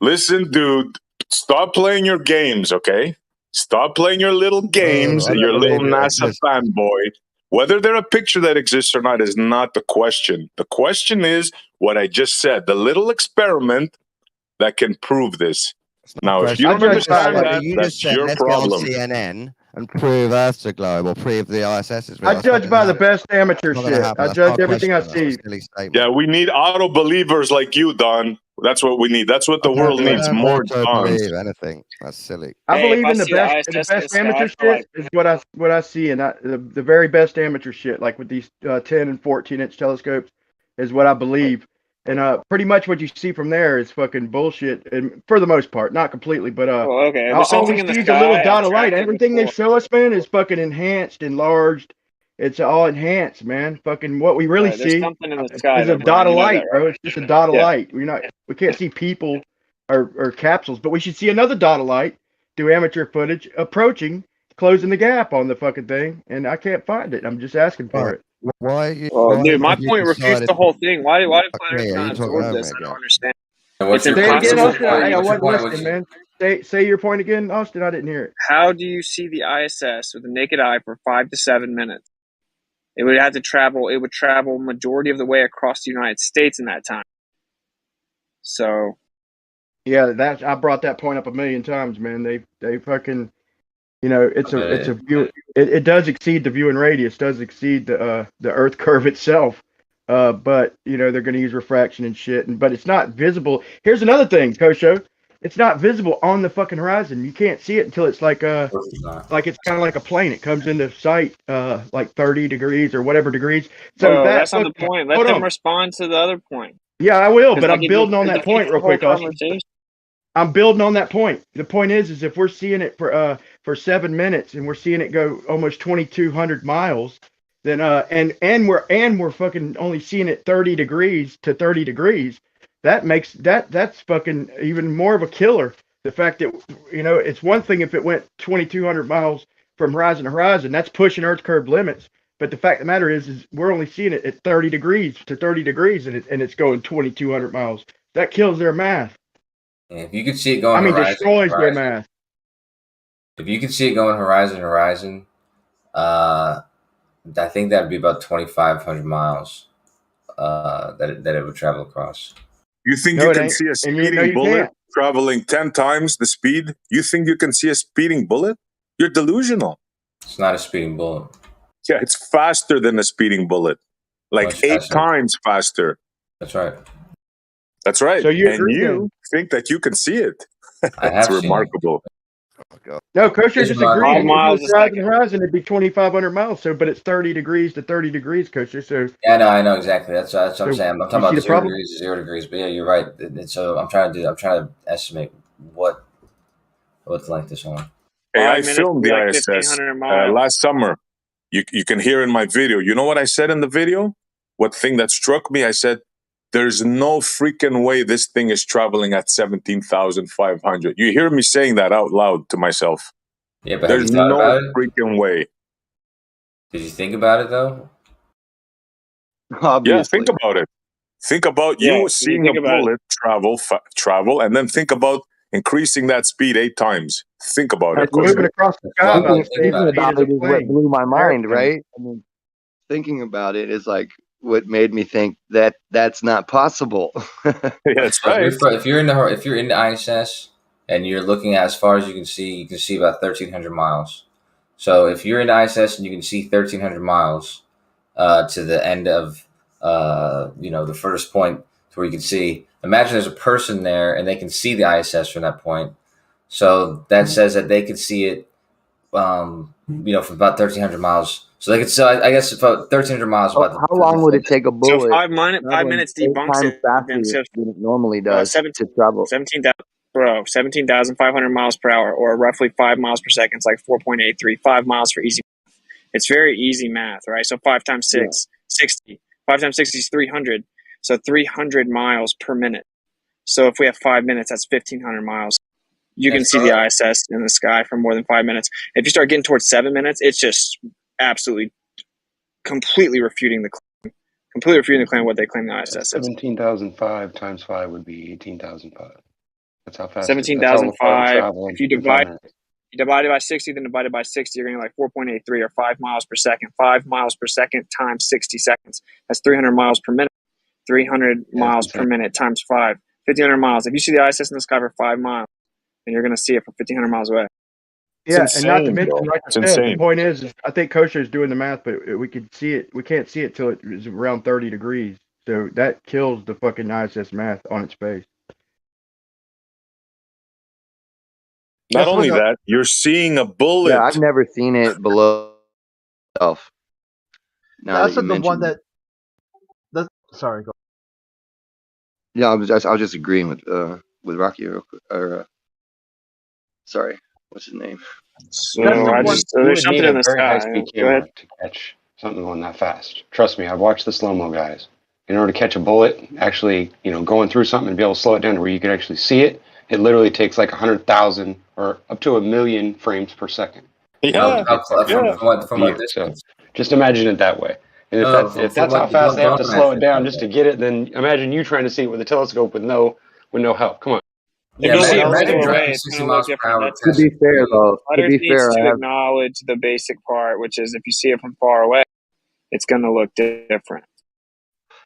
Listen, dude, stop playing your games, okay? Stop playing your little games, your little NASA fanboy. Whether they're a picture that exists or not is not the question. The question is what I just said, the little experiment that can prove this. Now, if you don't understand that, that's your problem.
Let's get on CNN and prove Earth's a globe or prove the ISS is real.
I judge by the best amateur shit. I judge everything I see.
Yeah, we need auto believers like you, Don. That's what we need. That's what the world needs, more Dons.
Anything. That's silly.
I believe in the best amateur shit is what I see, and the very best amateur shit, like with these 10 and 14-inch telescopes, is what I believe. And pretty much what you see from there is fucking bullshit, and for the most part, not completely, but
well, okay.
all we see is a little dot of light. Everything they show us, man, is fucking enhanced, enlarged. It's all enhanced, man. Fucking what we really see is a dot of light, bro. It's just a dot of light. We can't see people or capsules, but we should see another dot of light. Do amateur footage approaching, closing the gap on the fucking thing, and I can't find it. I'm just asking for it.
Why?
Dude, my point refutes the whole thing. Why do Planet not absorb this? I don't understand.
Say it again, Austin. I wasn't listening, man. Say your point again, Austin. I didn't hear it.
How do you see the ISS with the naked eye for 5 to 7 minutes? It would have to travel. It would travel majority of the way across the United States in that time. So.
Yeah, I brought that point up a million times, man. They fucking. It's a view. It does exceed the viewing radius. Does exceed the Earth curve itself. But they're going to use refraction and shit. But it's not visible. Here's another thing, Kosho. It's not visible on the fucking horizon. You can't see it until it's like it's kind of like a plane. It comes into sight like 30 degrees or whatever degrees. So
that's not the point. Let them respond to the other point.
Yeah, I will. But I'm building on that point real quick, Austin. I'm building on that point. The point is if we're seeing it for 7 minutes and we're seeing it go almost 2,200 miles, then and we're fucking only seeing it 30 degrees to 30 degrees. That makes that's fucking even more of a killer. The fact that it's one thing if it went 2,200 miles from horizon to horizon, that's pushing Earth's curved limits. But the fact of the matter is we're only seeing it at 30 degrees to 30 degrees, and it's going 2,200 miles. That kills their math.
And if you could see it going,
destroys their math.
If you could see it going horizon to horizon, I think that'd be about 2,500 miles. That it would travel across.
You think you can see a speeding bullet traveling 10 times the speed? You think you can see a speeding bullet? You're delusional.
It's not a speeding bullet.
Yeah, it's faster than a speeding bullet, like 8 times faster.
That's right.
That's right.
So
you think that you can see it? That's remarkable.
No, Kosher disagrees. Horizon, it'd be 2,500 miles. So, but it's 30 degrees to 30 degrees, Kosher. So
yeah, no, I know exactly. That's what I'm saying. I'm talking about 0 degrees to 0 degrees. But yeah, you're right. So I'm trying to estimate what the length is on.
Hey, I filmed the ISS last summer. You can hear in my video. You know what I said in the video? What thing that struck me? I said, there's no freaking way this thing is traveling at 17,500. You hear me saying that out loud to myself.
Yeah, but
there's no freaking way.
Did you think about it, though?
Obviously. Yeah, think about it. Think about you seeing a bullet travel, and then think about increasing that speed 8 times. Think about it.
Moving across the sky.
Thinking about it is what blew my mind, right? I mean, thinking about it is like what made me think that that's not possible.
Yeah, that's right.
If you're in the ISS and you're looking at as far as you can see about 1,300 miles. So if you're in the ISS and you can see 1,300 miles to the end of the furthest point where you can see. Imagine there's a person there and they can see the ISS from that point. So that says that they could see it, from about 1,300 miles. So they could. So I guess about 1,300 miles.
How long would it take a bullet?
So 5 minutes debunks it.
Faster
So,
than it normally does to travel.
17,500 miles per hour, or roughly 5 miles per second. It's like 4.83, 5 miles for easy. It's very easy math, right? So 5 times 6, 60. 5 times 60 is 300. So 300 miles per minute. So if we have 5 minutes, that's 1,500 miles. You can see the ISS in the sky for more than 5 minutes. If you start getting towards 7 minutes, it's just absolutely, completely refuting the claim. Completely refuting the claim what they claim the ISS is.
17,005 times 5 would be 18,005. That's how fast.
17,005. If you divide it by 60, then divide it by 60, you're going to like 4.83 or 5 miles per second. 5 miles per second times 60 seconds. That's 300 miles per minute. 300 miles per minute times 5. 1,500 miles. If you see the ISS in the sky for 5 miles, then you're going to see it from 1,500 miles away.
Yeah, and not to mention, like I said, the point is, I think Kosher is doing the math, but we could see it. We can't see it till it is around 30 degrees. So that kills the fucking ISS math on its face.
Not only that, you're seeing a bullet.
Yeah, I've never seen it below itself.
That's the one that. Sorry, go.
Yeah, I was just agreeing with Rocky real quick. Sorry, what's his name?
So there's something in the sky. High-speed camera to catch something going that fast. Trust me, I've watched the slow-mo guys. In order to catch a bullet, actually, going through something and be able to slow it down to where you can actually see it, it literally takes like 100,000 or up to 1,000,000 frames per second.
Yeah. From what distance?
So just imagine it that way. And if that's how fast they have to slow it down just to get it, then imagine you trying to see it with a telescope with no help. Come on.
Yeah, imagine driving 60 miles per hour.
To be fair, though,
needs to acknowledge the basic part, which is if you see it from far away, it's going to look different.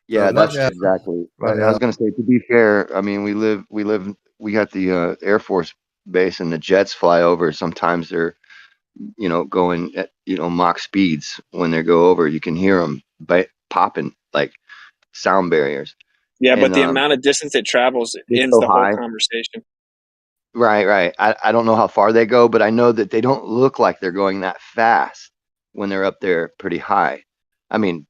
Yeah, that's exactly. I was going to say, to be fair, I mean, we got the Air Force base and the jets fly over. Sometimes they're, going at, Mach speeds when they go over. You can hear them popping like sound barriers.
Yeah, but the amount of distance it travels ends the whole conversation.
Right. I don't know how far they go, but I know that they don't look like they're going that fast when they're up there pretty high. I mean,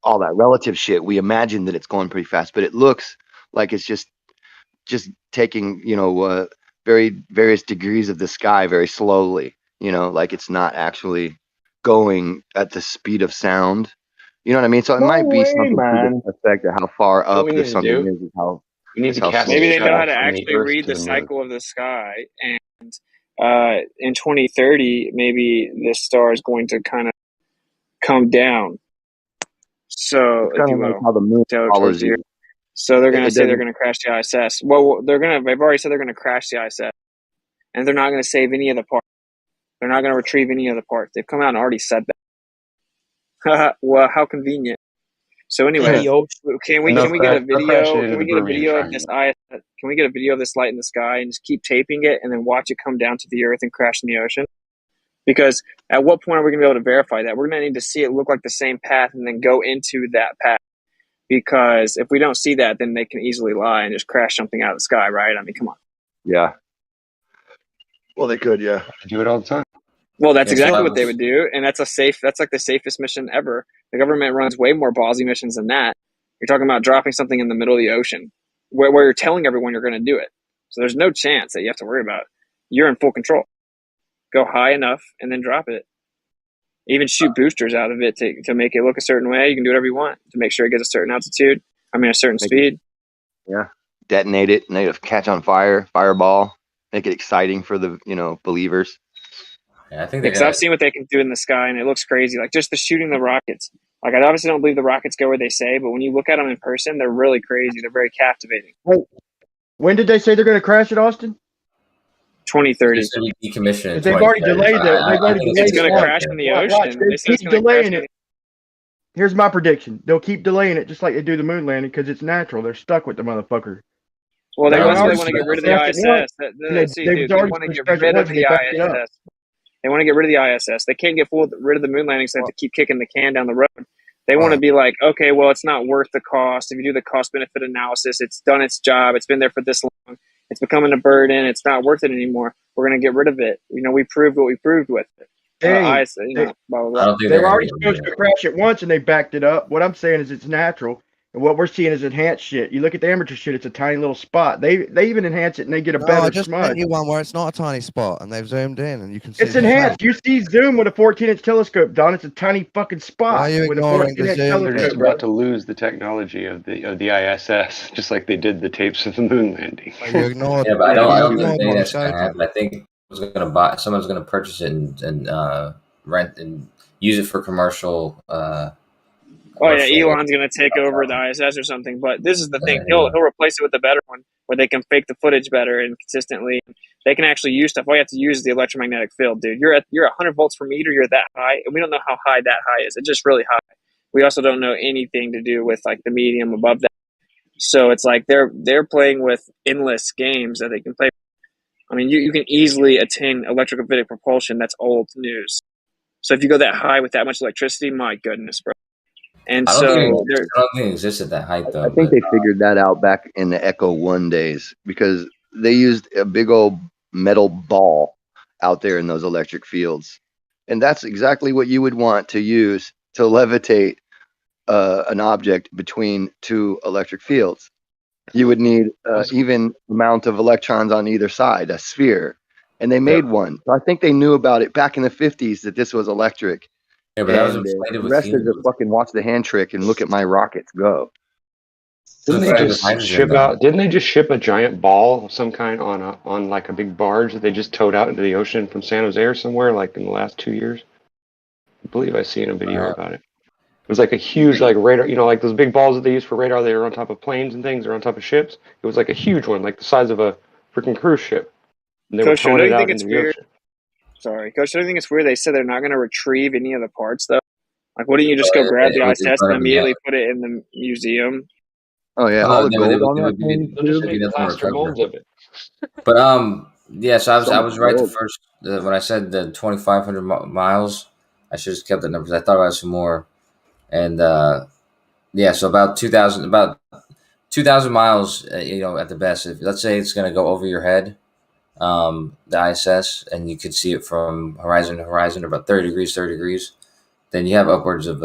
all that relative shit, we imagine that it's going pretty fast, but it looks like it's just taking, various degrees of the sky very slowly, like it's not actually going at the speed of sound. You know what I mean? So it might be something to the effect of how far up something is. How
we need to cast.
Maybe they know how to actually read the cycle of the sky, and in 2030, maybe this star is going to kind of come down. So, if you will,
like how the moon follows you.
So they're going to say they're going to crash the ISS. Well, they've already said they're going to crash the ISS, and they're not going to save any of the parts. They're not going to retrieve any of the parts. They've come out and already said that. Well, how convenient. So anyway, can we get a video? Can we get a video of this ISS? Can we get a video of this light in the sky and just keep taping it and then watch it come down to the earth and crash in the ocean? Because at what point are we going to be able to verify that? We're going to need to see it look like the same path and then go into that path. Because if we don't see that, then they can easily lie and just crash something out of the sky, right? I mean, come on.
Yeah. Well, they could, yeah.
They do it all the time.
Well, that's exactly what they would do, and that's like the safest mission ever. The government runs way more ballsy missions than that. You're talking about dropping something in the middle of the ocean, where you're telling everyone you're going to do it. So there's no chance that you have to worry about it. You're in full control. Go high enough and then drop it. Even shoot boosters out of it to make it look a certain way. You can do whatever you want to make sure it gets a certain altitude. I mean, a certain speed.
Yeah. Detonate it, make it catch on fire, fireball, make it exciting for the believers.
Yeah, I think
because I've seen what they can do in the sky, and it looks crazy. Like just the shooting the rockets. Like I obviously don't believe the rockets go where they say, but when you look at them in person, they're really crazy. They're very captivating.
Wait, when did they say they're going to crash it, Austin?
2030.
Decommission.
They've already delayed that.
It's going to crash in the ocean.
They keep delaying it. Here's my prediction: they'll keep delaying it, just like they do the moon landing, because it's natural. They're stuck with the motherfucker.
Well, they want to get rid of the ISS. They want to get rid of the ISS. They want to get rid of the ISS. They can't get rid of the moon landing, so they have to keep kicking the can down the road. They want to be like, okay, well, it's not worth the cost. If you do the cost benefit analysis, it's done its job. It's been there for this long. It's becoming a burden. It's not worth it anymore. We're going to get rid of it. We proved what we proved with it.
Hey,
blah, blah, blah.
they were already supposed to crash it once and they backed it up. What I'm saying is it's natural. And what we're seeing is enhanced shit. You look at the amateur shit, it's a tiny little spot. They even enhance it and they get a better
I just
smudge.
sent you one where it's not a tiny spot and they've zoomed in and you can see
It's enhanced. You see zoom with a 14-inch telescope, Don. It's a tiny fucking spot.
Why are you
with
ignoring
a 14-inch
They're
telescope,
just
bro.
about to lose the technology of the ISS, just like they did the tapes of the moon landing.
You ignored.
Yeah, but I don't think that's gonna happen. I think someone's gonna purchase it and rent and use it for commercial.
Oh yeah, Elon's gonna take over the ISS or something. But this is the thing: he'll replace it with a better one, where they can fake the footage better and consistently. They can actually use stuff. All you have to use is the electromagnetic field, dude. You're 100 volts per meter. You're that high, and we don't know how high that high is. It's just really high. We also don't know anything to do with like the medium above that. So it's like they're playing with endless games that they can play. I mean, you can easily attain electrokinetic propulsion. That's old news. So if you go that high with that much electricity, my goodness, bro. And
I
so
don't think it exists at that height though.
I think they figured that out back in the Echo 1 days because they used a big old metal ball out there in those electric fields. And that's exactly what you would want to use to levitate an object between two electric fields. You would need even amount of electrons on either side, a sphere. And they made one. So I think they knew about it back in the 50s that this was electric.
Yeah, but that was
And
inflated
the
with
rest is
helium.
just fucking watch the hand trick and look at my rockets go.
Didn't they just ship a giant ball of some kind on like a big barge that they just towed out into the ocean from San Jose or somewhere like in the last 2 years? I believe I seen a video about it. It was like a huge like radar, like those big balls that they use for radar. They are on top of planes and things, or on top of ships. It was like a huge one, like the size of a freaking cruise ship. And they were towing it out into the ocean.
Sorry, Coach, don't you think it's weird they said they're not going to retrieve any of the parts, though? Like, wouldn't you just go grab the ISS and immediately put it in the museum?
Oh, yeah, all the gold on that
thing. They'll just make plaster molds of it.
But yeah. So I was right the first when I said the 2,500 miles. I should have kept the numbers. I thought about it some more, and yeah. So about 2,000 miles. At the best. If let's say it's going to go over your head. The ISS, and you could see it from horizon to horizon, about 30 degrees, then you have upwards of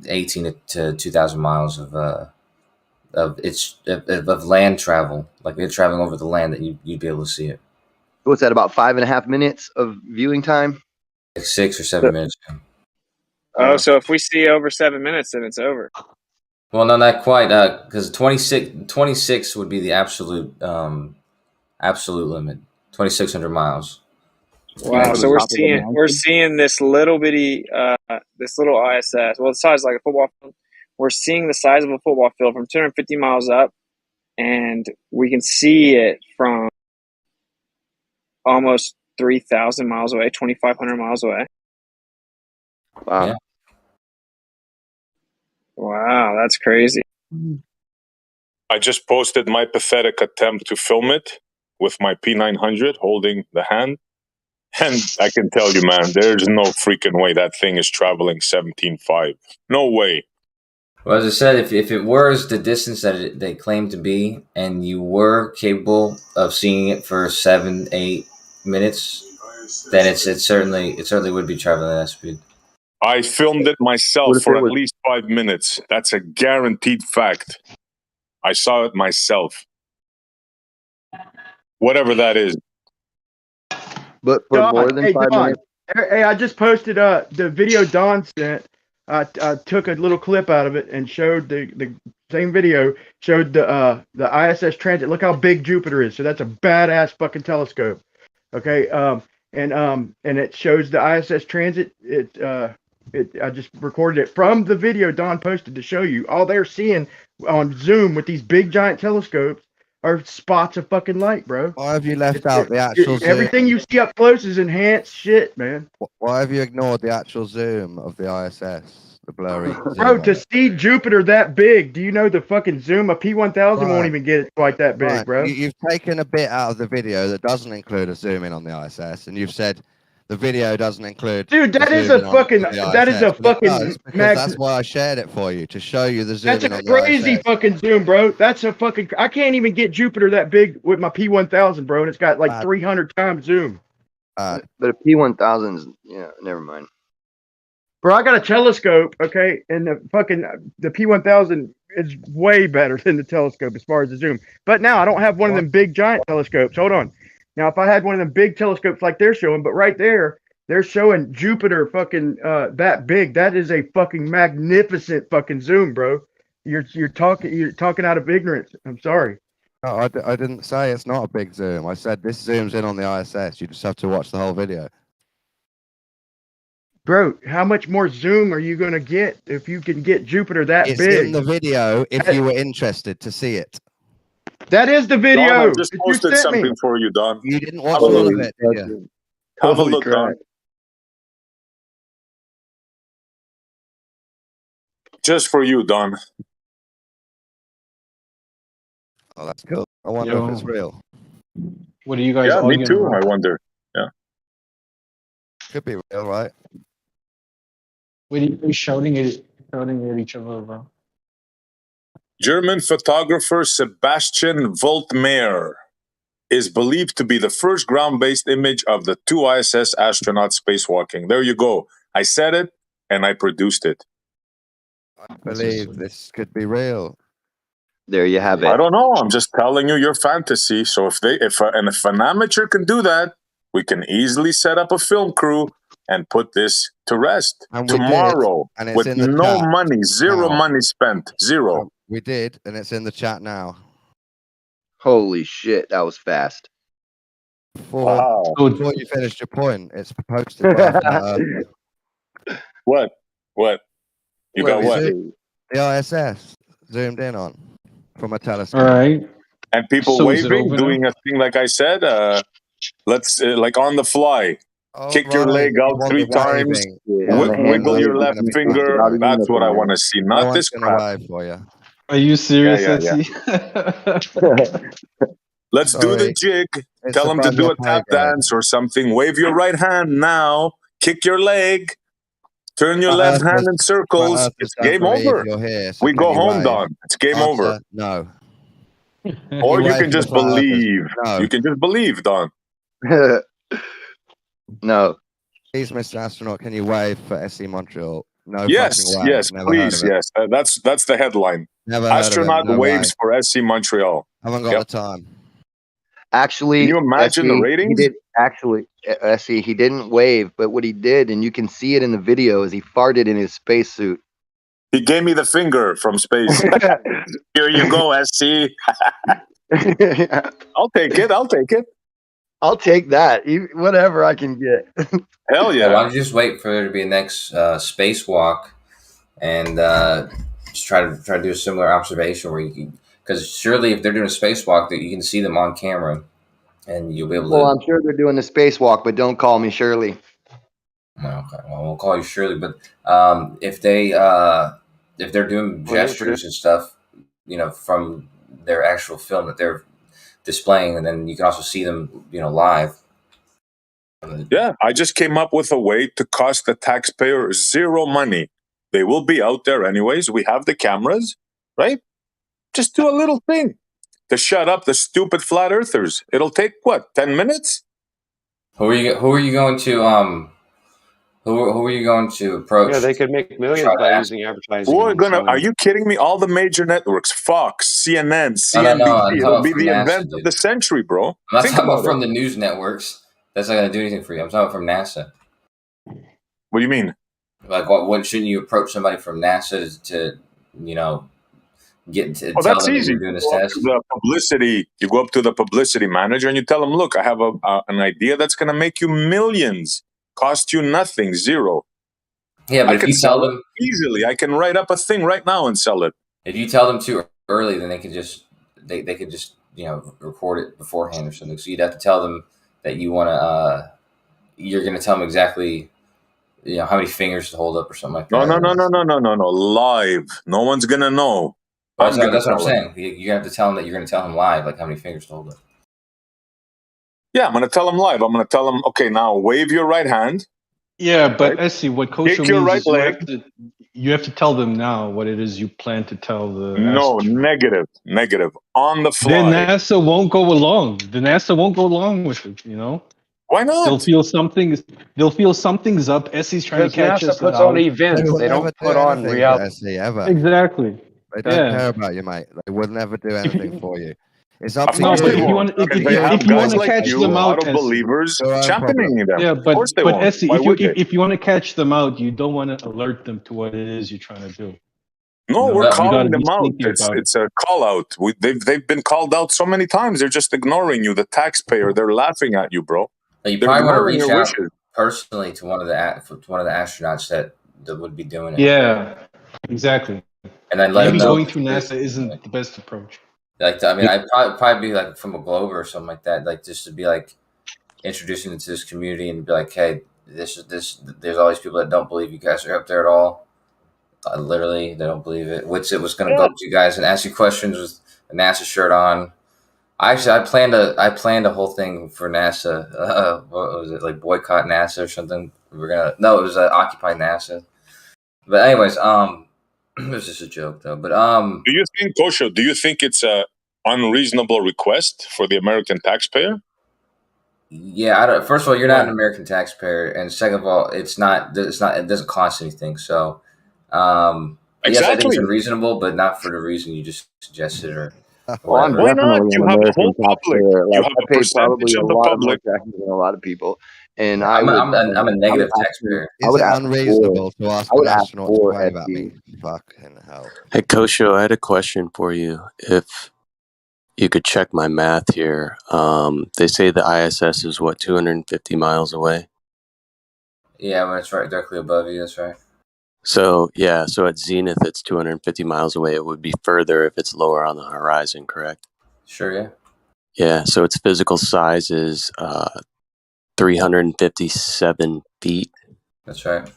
18 to 2,000 miles of land travel. Like you're traveling over the land that you'd be able to see it.
What's that, about 5.5 minutes of viewing time?
Like 6 or 7 minutes.
Oh, so if we see over 7 minutes, then it's over.
Well, no, not quite, because 26 would be the absolute limit. 2,600 miles.
Wow! So we're seeing this little bitty, this little ISS. Well, the size like a football field. We're seeing the size of a football field from 250 miles up, and we can see it from almost 3,000 miles away, 2,500 miles away.
Wow!
Yeah.
Wow, that's crazy.
I just posted my pathetic attempt to film it with my P900 holding the hand. And I can tell you, man, there's no freaking way that thing is traveling 17.5. No way.
Well, as I said, if it was the distance that they claim to be, and you were capable of seeing it for 7-8 minutes, then it certainly would be traveling at that speed.
I filmed it myself for at least 5 minutes. That's a guaranteed fact. I saw it myself. Whatever that is.
But for more than 5 minutes.
Hey, I just posted the video Don sent. I took a little clip out of it and showed the same video, showed the ISS transit. Look how big Jupiter is. So that's a badass fucking telescope. Okay. And it shows the ISS transit. I just recorded it from the video Don posted to show you. All they're seeing on Zoom with these big giant telescopes are spots of fucking light, bro.
Why have you left out the actual zoom?
Everything you see up close is enhanced shit, man.
Why have you ignored the actual zoom of the ISS? The blurry
Bro, to see Jupiter that big, do you know the fucking zoom? A P1000 won't even get it quite that big, bro.
You've taken a bit out of the video that doesn't include a zoom in on the ISS, and you've said the video doesn't include.
Dude, that is a fucking. That is a fucking.
That's why I shared it for you to show you the zoom.
That's a crazy fucking zoom, bro. That's a fucking. I can't even get Jupiter that big with my P1000, bro, and it's got like 300 times zoom.
But a P1000 is, yeah, never mind.
Bro, I got a telescope, okay, and the P1000 is way better than the telescope as far as the zoom. But now I don't have one of them big giant telescopes. Hold on. Now, if I had one of them big telescopes like they're showing, but right there, they're showing Jupiter fucking that big. That is a fucking magnificent fucking zoom, bro. You're talking out of ignorance. I'm sorry.
No, I didn't say it's not a big zoom. I said this zooms in on the ISS. You just have to watch the whole video.
Bro, how much more zoom are you going to get if you can get Jupiter that
It's
big?
in the video if you were interested to see it.
That is the video.
Don, I just
that
posted
you sent
something
me.
for you, Don.
You didn't watch all of it, did you?
Have a look, Don. Just for you, Don.
Oh, that's cool. I wonder if it's real.
What are you guys
Yeah, me
arguing
too.
about?
I wonder. Yeah.
Could be real, right?
What are you shouting at each other about?
German photographer Sebastian Voltmeyer is believed to be the first ground-based image of the 2 ISS astronauts spacewalking. There you go. I said it, and I produced it.
I believe this could be real.
There you have it.
I don't know. I'm just telling you your fantasy. So if an amateur can do that, we can easily set up a film crew and put this to rest tomorrow with no money, zero money spent, zero.
We did, and it's in the chat now.
Holy shit, that was fast.
Wow.
Before you finished your point, it's posted.
What? You got what?
The ISS zoomed in on from a telescope.
All right.
And people waving, doing a thing like I said. Let's like on the fly. Kick your leg out 3 times. Wiggle your left finger. That's what I want to see. Not this crap.
For you.
Are you serious,
Yeah. Let's do the jig. Tell them to do a tap dance or something. Wave your right hand now. Kick your leg. Turn your left hand in circles. It's game over. We go home, Don. It's game over.
No.
Or you can just believe. You can just believe, Don.
No.
Please, Mr. Astronaut, can you wave for SC Montreal? No.
Yes, please, yes. That's the headline. Astronaut waves for SC Montreal.
Haven't got the time.
Actually,
can you imagine the ratings?
He didn't wave, but what he did, and you can see it in the video, is he farted in his spacesuit.
He gave me the finger from space. Here you go, SC. I'll take it.
I'll take that. Whatever I can get.
Hell yeah.
Why don't you just wait for there to be a next spacewalk and just try to do a similar observation where you can, because surely if they're doing a spacewalk, that you can see them on camera and you'll be able to.
Well, I'm sure they're doing the spacewalk, but don't call me Shirley.
Okay, well, we'll call you Shirley. But if they're doing gestures and stuff, from their actual film that they're displaying, and then you can also see them, live.
Yeah, I just came up with a way to cost the taxpayer zero money. They will be out there anyways. We have the cameras, right? Just do a little thing to shut up the stupid flat earthers. It'll take 10 minutes?
Who are you going to who are you going to approach?
Yeah, they could make millions by using advertising.
Are you kidding me? All the major networks, Fox, CNN, CNBC,
No,
it'll be the event of the century, bro.
I'm not talking about from the news networks. That's not going to do anything for you. I'm talking from NASA.
What do you mean?
Like, what shouldn't you approach somebody from NASA to get to tell
that's
them
easy.
you're doing this test?
You go up to the publicity manager and you tell them, look, I have an idea that's going to make you millions, cost you nothing, zero.
Yeah, but
I
if
can
you tell them
easily, I can write up a thing right now and sell it.
If you tell them too early, then they could just record it beforehand or something. So you'd have to tell them that you want to. You're going to tell them exactly, how many fingers to hold up or something like that.
No. Live. No one's going to know.
That's what I'm saying. You have to tell them that you're going to tell them live, like how many fingers to hold up.
Yeah, I'm going to tell them live. I'm going to tell them, okay, now wave your right hand.
Yeah, but
Right?
Essie, what Kosho
Kick your
means
right
is
leg.
you have to tell them now what it is you plan to tell the
No,
astronaut.
negative. On the
Then
fly.
NASA won't go along. The NASA won't go along with it, you know?
Why not?
They'll feel something's up. Essie's trying to
Because
catch
NASA
us
puts
out.
on events. They don't put on reality.
ever.
Exactly.
They don't
Yeah.
care about you, mate. They will never do anything for you. It's up
Of
to
course
you.
they won't. Because they have guys like you, a lot of believers championing them.
Yeah,
Of course they
but
won't.
Essie,
Why would they?
if you want to catch them out, you don't want to alert them to what it is you're trying to do.
No,
You know,
we're
you gotta
calling
be
them out.
sneaky about
It's a call out. They've been called out so many times. They're just ignoring you, the taxpayer. They're laughing at you, bro.
You
They're
probably want to
ignoring
reach
your
out
wishes.
personally to one of the astronauts that would be doing it.
Yeah, exactly.
And then let them
Maybe
know.
going through NASA isn't the best approach.
Like, I mean, I'd probably be like from a Globe or something like that. Like, just to be like introducing them to this community and be like, hey, this. There's all these people that don't believe you guys are up there at all. Literally, they don't believe it. Which it was going to go up to you guys and ask you questions with a NASA shirt on. I planned a whole thing for NASA. What was it, like boycott NASA or something? It was Occupy NASA. But anyways, it was just a joke though. But
Do you think, Kosho? Do you think it's a unreasonable request for the American taxpayer?
yeah, first of all, you're not an American taxpayer, and second of all, it doesn't cost anything. So, yes, I think it's unreasonable, but not for the reason you just suggested or.
Well, I'm
Why not?
definitely
You
an
have the
American
whole public.
taxpayer.
You
Like,
have
I
a
pay
percentage
probably a
of the
lot
public.
more taxes than a lot of people, and
Yeah,
I would.
I'm a negative taxpayer.
Is it unreasonable to ask an astronaut to wave at me? Fucking hell.
Hey, Kosho, I had a question for you. If you could check my math here. They say the ISS is, 250 miles away?
Yeah, when it's right directly above you, that's right.
So, yeah, so at zenith, it's 250 miles away. It would be further if it's lower on the horizon, correct?
Sure, yeah.
Yeah, so its physical size is 357 feet.
That's right.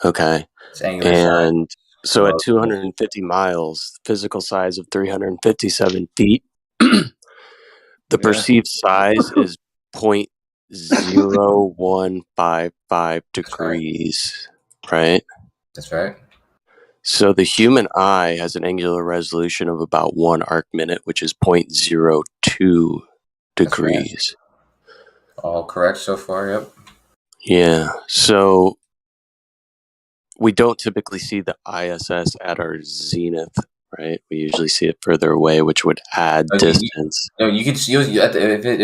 Okay.
It's angular size.
And so at 250 miles, physical size of 357 feet, the perceived size is 0.0155 degrees, right?
That's right.
So the human eye has an angular resolution of about 1 arc minute, which is 0.02 degrees.
Right. All correct so far, yep.
Yeah. So we don't typically see the ISS at our zenith, right? We usually see it further away, which would add distance.
You can see if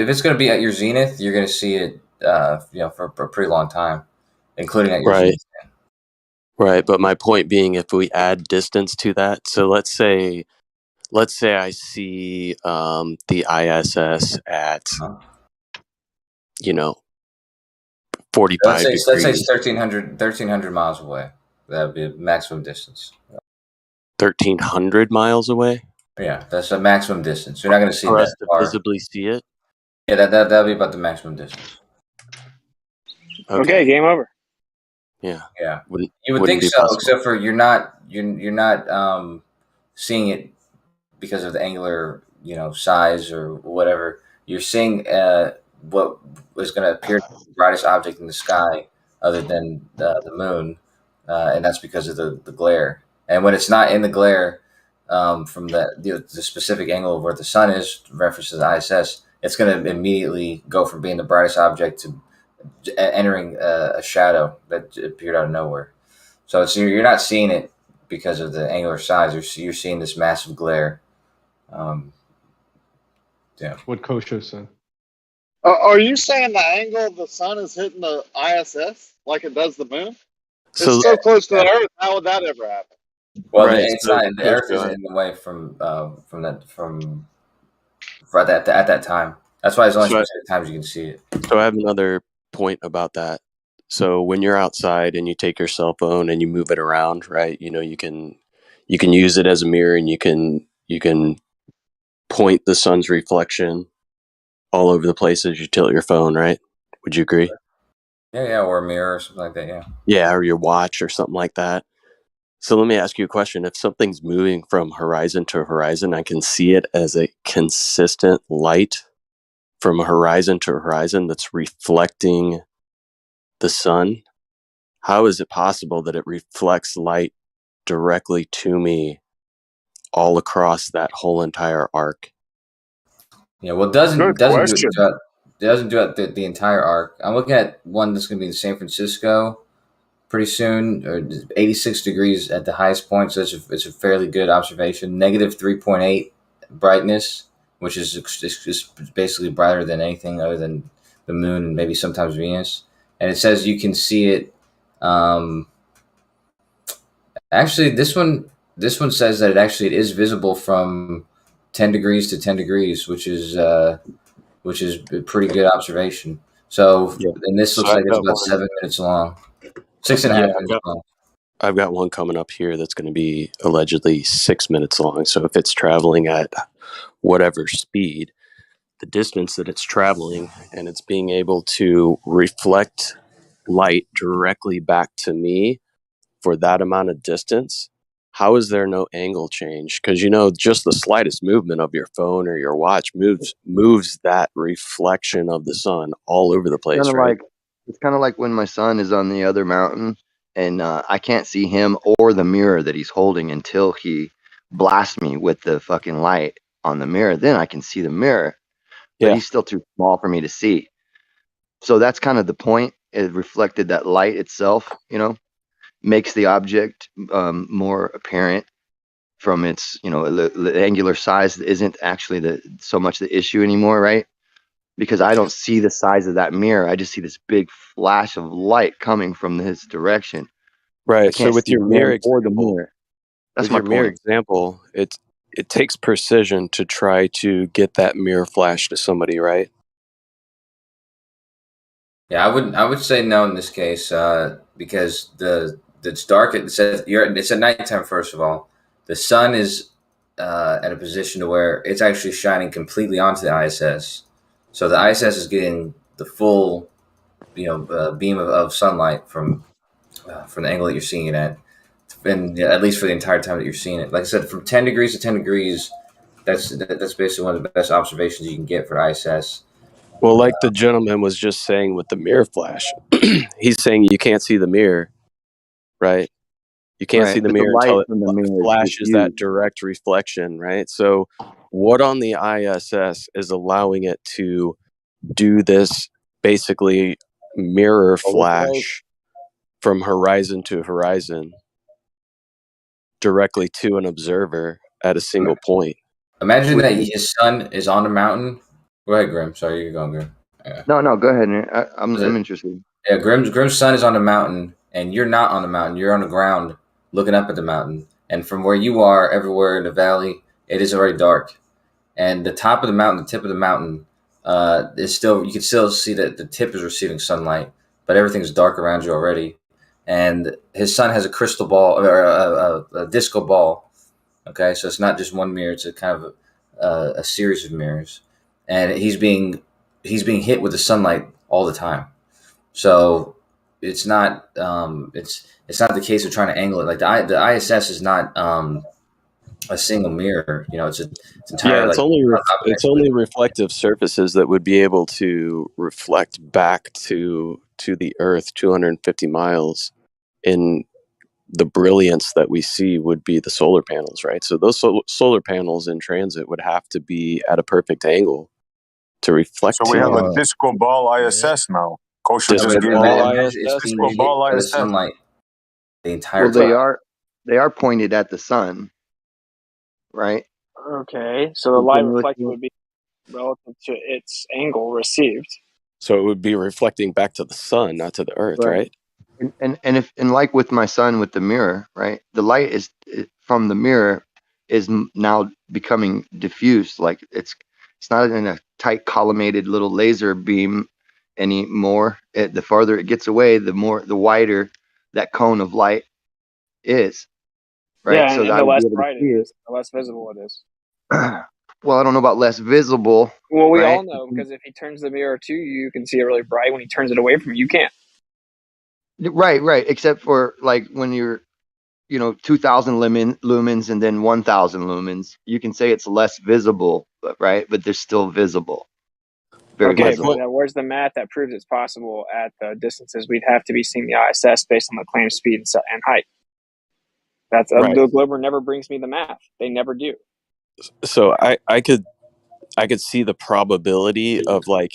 it's going to be at your zenith, you're going to see it, for a pretty long time, including at your zenith.
Right, but my point being, if we add distance to that, so let's say I see the ISS at 45 degrees.
Let's say it's 1,300 miles away. That would be a maximum distance.
1,300 miles away?
Yeah, that's a maximum distance. You're not going to see
for
that
us to
far.
visibly see it.
Yeah, that'll be about the maximum distance.
Okay, game over.
Yeah.
Yeah. You would think so, except for you're not seeing it because of the angular, size or whatever. You're seeing what is going to appear to be the brightest object in the sky other than the moon, and that's because of the glare. And when it's not in the glare from the specific angle of where the sun is, reference to the ISS, it's going to immediately go from being the brightest object to entering a shadow that appeared out of nowhere. So you're not seeing it because of the angular size. You're seeing this massive glare. Yeah.
What Kosho said.
Are you saying the angle of the sun is hitting the ISS like it does the moon? It's so close to the Earth. How would that ever happen?
Well, it's not. The Earth isn't in the way at that time. That's why there's only specific times you can see it.
So I have another point about that. So when you're outside and you take your cell phone and you move it around, right? You can use it as a mirror, and you can point the sun's reflection all over the place as you tilt your phone, right? Would you agree?
Yeah, or a mirror or something like that, yeah.
Yeah, or your watch or something like that. So let me ask you a question. If something's moving from horizon to horizon, I can see it as a consistent light from horizon to horizon that's reflecting the sun, how is it possible that it reflects light directly to me all across that whole entire arc?
Yeah, well, it doesn't do it the entire arc. I'm looking at one that's going to be in San Francisco pretty soon, or 86 degrees at the highest point, so it's a fairly good observation. Negative 3.8 brightness, which is basically brighter than anything other than the moon and maybe sometimes Venus. And it says you can see it. Actually, this one says that it is visible from 10 degrees to 10 degrees, which is a pretty good observation. So, and this looks like it's about 7 minutes long, 6.5 minutes long.
I've got one coming up here that's going to be allegedly 6 minutes long. So if it's traveling at whatever speed, the distance that it's traveling, and it's being able to reflect light directly back to me for that amount of distance, how is there no angle change? Because, you know, just the slightest movement of your phone or your watch moves that reflection of the sun all over the place, right?
It's kind of like when my son is on the other mountain and I can't see him or the mirror that he's holding until he blasts me with the fucking light on the mirror. Then I can see the mirror, but he's still too small for me to see. So that's kind of the point. It reflected that light itself, you know, makes the object more apparent from its, you know, the angular size isn't actually so much the issue anymore, right? Because I don't see the size of that mirror. I just see this big flash of light coming from his direction.
Right. So with your mirror example,
that's my point.
Example, it takes precision to try to get that mirror flash to somebody, right?
Yeah, I would say no in this case because it's dark. It says it's at nighttime. First of all, the sun is at a position to where it's actually shining completely onto the ISS. So the ISS is getting the full, beam of sunlight from the angle that you're seeing it at, and at least for the entire time that you're seeing it. Like I said, from 10 degrees to 10 degrees, that's basically one of the best observations you can get for ISS.
Well, like the gentleman was just saying with the mirror flash, he's saying you can't see the mirror, right? You can't see the mirror until it flashes that direct reflection, right? So what on the ISS is allowing it to do this basically mirror flash from horizon to horizon directly to an observer at a single point?
Imagine that his sun is on the mountain. Go ahead, Grim. Sorry, you're going, Grim. Yeah.
No, go ahead. I'm interested.
Yeah, Grim's sun is on the mountain, and you're not on the mountain. You're on the ground looking up at the mountain. And from where you are, everywhere in the valley, it is already dark. And the top of the mountain, the tip of the mountain, is still, you can still see that the tip is receiving sunlight, but everything's dark around you already. And his sun has a crystal ball, or a disco ball. Okay, so it's not just one mirror; it's a kind of a series of mirrors, and he's being hit with the sunlight all the time. So it's not it's not the case of trying to angle it. Like the ISS is not a single mirror. You know, it's entire.
Yeah, it's only reflective surfaces that would be able to reflect back to the Earth 250 miles in the brilliance that we see would be the solar panels, right? So those solar panels in transit would have to be at a perfect angle to reflect.
So we have a disco ball ISS now. Kosher
disco
ball ISS.
Sunlight the entire
time. They are pointed at the sun, right?
Okay, so the light reflection would be relative to its angle received.
So it would be reflecting back to the sun, not to the Earth, right?
And like with my son with the mirror, right? The light is from the mirror is now becoming diffused. Like it's not in a tight collimated little laser beam anymore. The farther it gets away, the wider that cone of light is. Right.
Yeah, so and the less bright it is, the less visible it is.
Well, I don't know about less visible.
Well, we all know, because if he turns the mirror to you, you can see it really bright. When he turns it away from you, you can't.
Right. Except for like when you're, 2,000 lumens and then 1,000 lumens, you can say it's less visible, right? But they're still visible. Very
okay,
visible.
but where's the math that proves it's possible at the distances we'd have to be seeing the ISS based on the claimed speed and height? That's
Right.
the Glober never brings me the math. They never do.
So I could see the probability of like,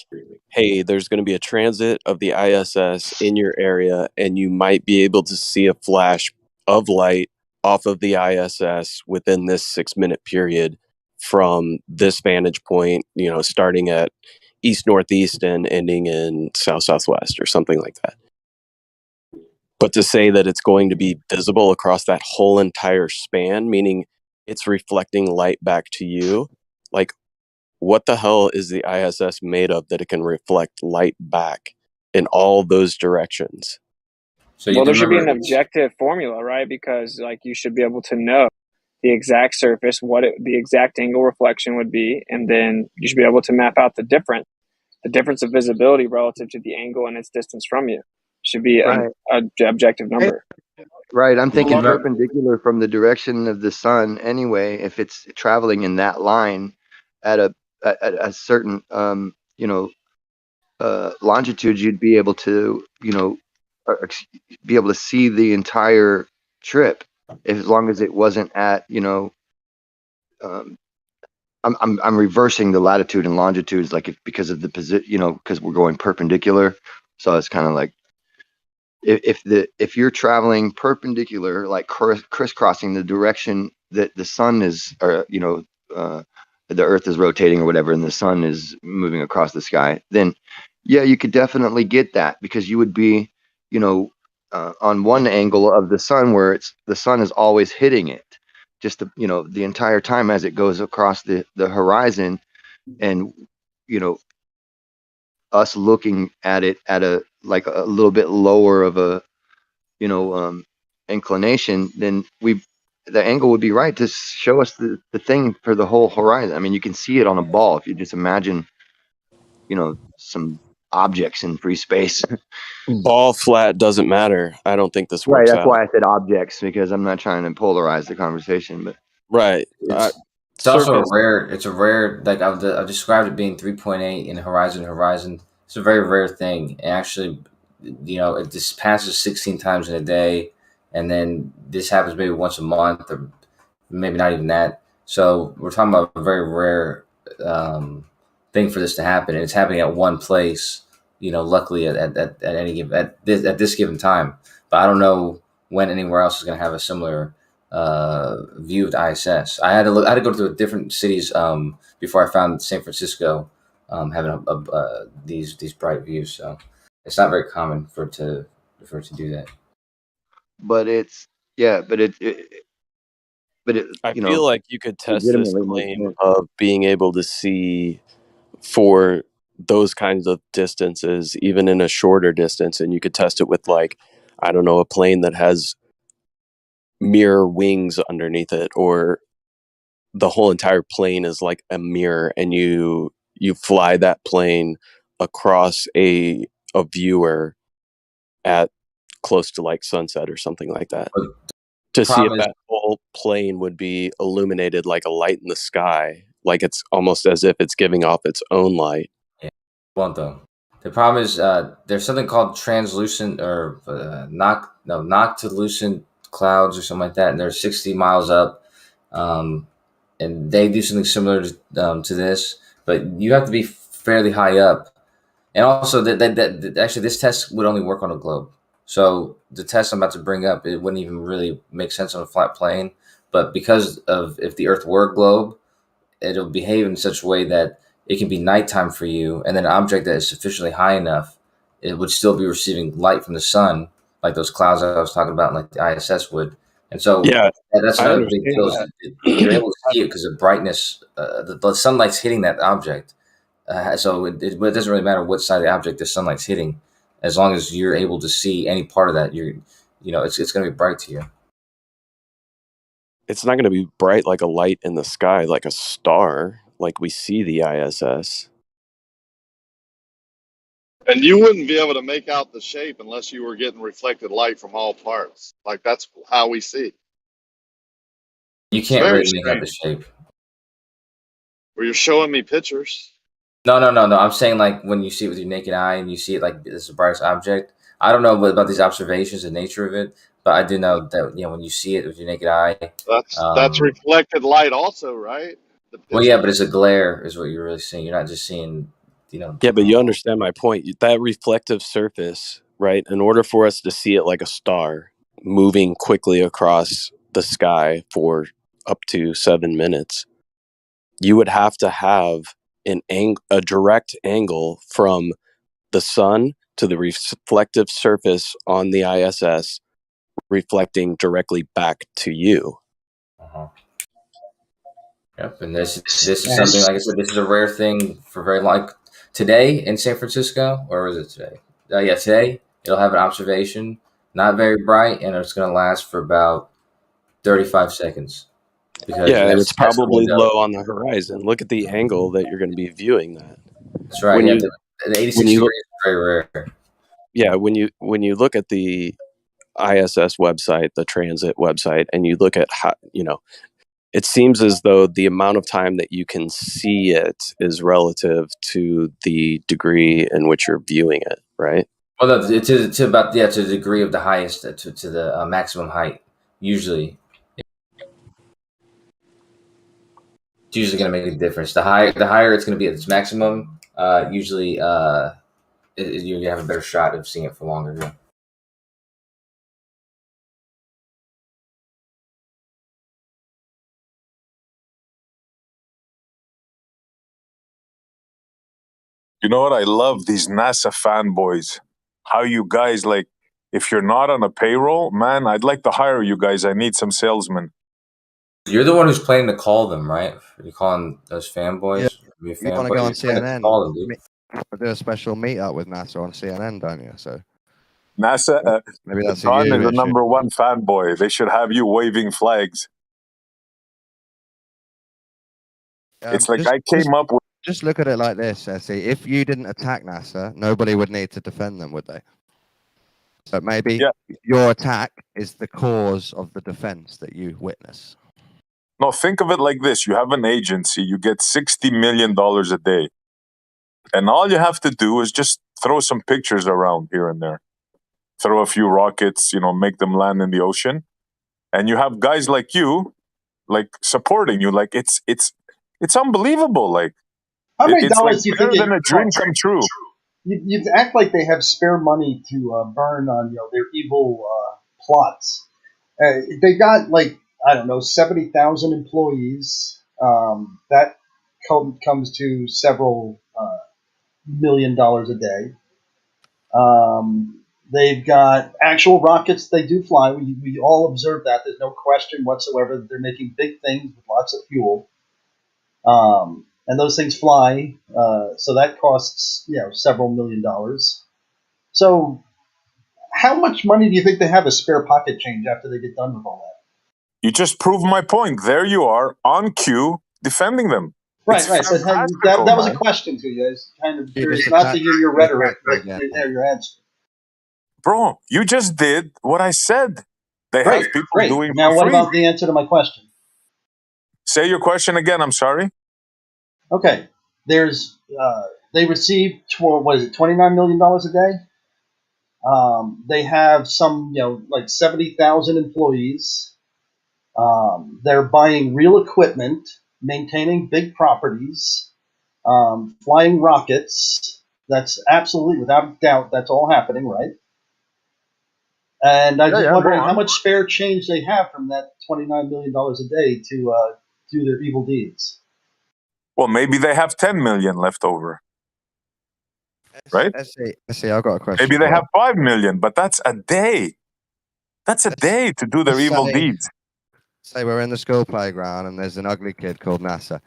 hey, there's going to be a transit of the ISS in your area, and you might be able to see a flash of light off of the ISS within this 6-minute period from this vantage point, you know, starting at east northeast and ending in south southwest or something like that. But to say that it's going to be visible across that whole entire span, meaning it's reflecting light back to you, like, what the hell is the ISS made of that it can reflect light back in all those directions?
So
well, there should be an objective formula, right? Because like you should be able to know the exact surface, the exact angle reflection would be, and then you should be able to map out the difference of visibility relative to the angle and its distance from you. Should be an objective number.
Right. I'm thinking perpendicular from the direction of the sun anyway. If it's traveling in that line at a certain longitude, you'd be able to be able to see the entire trip, as long as it wasn't at I'm reversing the latitude and longitudes, like because of the position, because we're going perpendicular. So it's kind of like if you're traveling perpendicular, like crisscrossing the direction that the sun is, or the Earth is rotating or whatever, and the sun is moving across the sky, then yeah, you could definitely get that, because you would be, on one angle of the sun where the sun is always hitting it, just the entire time as it goes across the horizon, and us looking at it at a little bit lower of a inclination, then the angle would be right to show us the thing for the whole horizon. I mean, you can see it on a ball if you just imagine some objects in free space.
Ball flat doesn't matter. I don't think this
Right,
works
that's
out.
why I said objects, because I'm not trying to polarize the conversation, but
right.
It's also a rare, like I've described it being 3.8 in horizon. It's a very rare thing. And actually, it just passes 16 times in a day, and then this happens maybe once a month, or maybe not even that. So we're talking about a very rare thing for this to happen, and it's happening at one place. Luckily at any given at this given time. But I don't know when anywhere else is going to have a similar view of the ISS. I had to go to different cities before I found San Francisco having these bright views. So it's not very common for it to do that.
But
I feel like you could test this claim of being able to see for those kinds of distances, even in a shorter distance, and you could test it with, like, I don't know, a plane that has mirror wings underneath it, or the whole entire plane is like a mirror, and you fly that plane across a viewer at close to like sunset or something like that, to see if that whole plane would be illuminated like a light in the sky, like it's almost as if it's giving off its own light.
Yeah, won't though. The problem is there's something called translucent or noctilucent clouds or something like that, and they're 60 miles up, and they do something similar to this, but you have to be fairly high up. And also, that actually this test would only work on a globe. So the test I'm about to bring up, it wouldn't even really make sense on a flat plane. But because of if the Earth were a globe, it'll behave in such a way that it can be nighttime for you, and then an object that is sufficiently high enough, it would still be receiving light from the sun, like those clouds I was talking about, like the ISS would. And so that's another big deal. You're able to see it because of brightness. The sunlight's hitting that object. So it doesn't really matter what side of the object the sunlight's hitting, as long as you're able to see any part of that. It's going to be bright to you.
It's not going to be bright like a light in the sky, like a star, like we see the ISS.
And you wouldn't be able to make out the shape unless you were getting reflected light from all parts. Like, that's how we see.
You can't really make out the shape.
Well, you're showing me pictures.
No. I'm saying like when you see it with your naked eye and you see it like it's the brightest object. I don't know about these observations, the nature of it, but I do know that when you see it with your naked eye,
That's reflected light, also, right?
Well, yeah, but it's a glare, is what you're really seeing. You're not just seeing,
Yeah, but you understand my point. That reflective surface, right? In order for us to see it like a star moving quickly across the sky for up to 7 minutes, you would have to have a direct angle from the sun to the reflective surface on the ISS reflecting directly back to you.
Yep, and this is something, like I said, this is a rare thing for very long. Like today in San Francisco, or was it today? Yeah, today it'll have an observation, not very bright, and it's going to last for about 35 seconds. Because
and it's
that's the
probably
window.
low on the horizon. Look at the angle that you're going to be viewing that.
That's right.
When
Yeah,
you,
the 86 degrees is very rare.
Yeah, when you look at the ISS website, the transit website, and you look at how, it seems as though the amount of time that you can see it is relative to the degree in which you're viewing it, right?
Well, no, to about to the degree of the highest to the maximum height. Usually, it's usually going to make a difference. The higher it's going to be at its maximum. Usually, you're going to have a better shot of seeing it for longer. Yeah.
You know what? I love these NASA fanboys. How you guys, like, if you're not on a payroll, man, I'd like to hire you guys. I need some salesmen.
You're the one who's planning to call them, right? You're calling those fanboys.
Yeah, you want to go on CNN?
Call them,
do a special meetup with NASA on CNN, don't you? So
NASA,
maybe that's
Don
a
is
you
the
issue.
number one fanboy. They should have you waving flags. It's like I came up with.
Just look at it like this, Essie. If you didn't attack NASA, nobody would need to defend them, would they? So maybe your attack is the cause of the defense that you witness.
No, think of it like this. You have an agency, you get $60 million a day. And all you have to do is just throw some pictures around here and there. Throw a few rockets, make them land in the ocean. And you have guys like you, like, supporting you. Like, it's unbelievable. Like,
how many
it's
dollars
like
do you
better
think
than a dream come true.
You act like they have spare money to burn on their evil plots. They got I don't know 70,000 employees. That comes to several $1 million a day. They've got actual rockets they do fly. We all observe that. There's no question whatsoever that they're making big things with lots of fuel. And those things fly, so that costs several $1 million. So, how much money do you think they have as spare pocket change after they get done with all that?
You just proved my point. There you are on cue defending them.
Right. But that was a question to you. It's kind of curious not to hear your rhetoric, but your answer.
Bro, you just did what I said. They have people doing
now.
for
What
free.
about the answer to my question?
Say your question again. I'm sorry.
Okay, there's they receive $29 million a day. They have some like 70,000 employees. They're buying real equipment, maintaining big properties, flying rockets. That's absolutely without doubt. That's all happening, right? And I'm just wondering how much spare change they have from that $29 million a day to do their evil deeds.
Well, maybe they have 10 million left over. Right?
Essie, I've got a question.
Maybe they have 5 million, but that's a day. That's a day to do their evil deeds.
Say we're in the school playground and there's an ugly kid called NASA,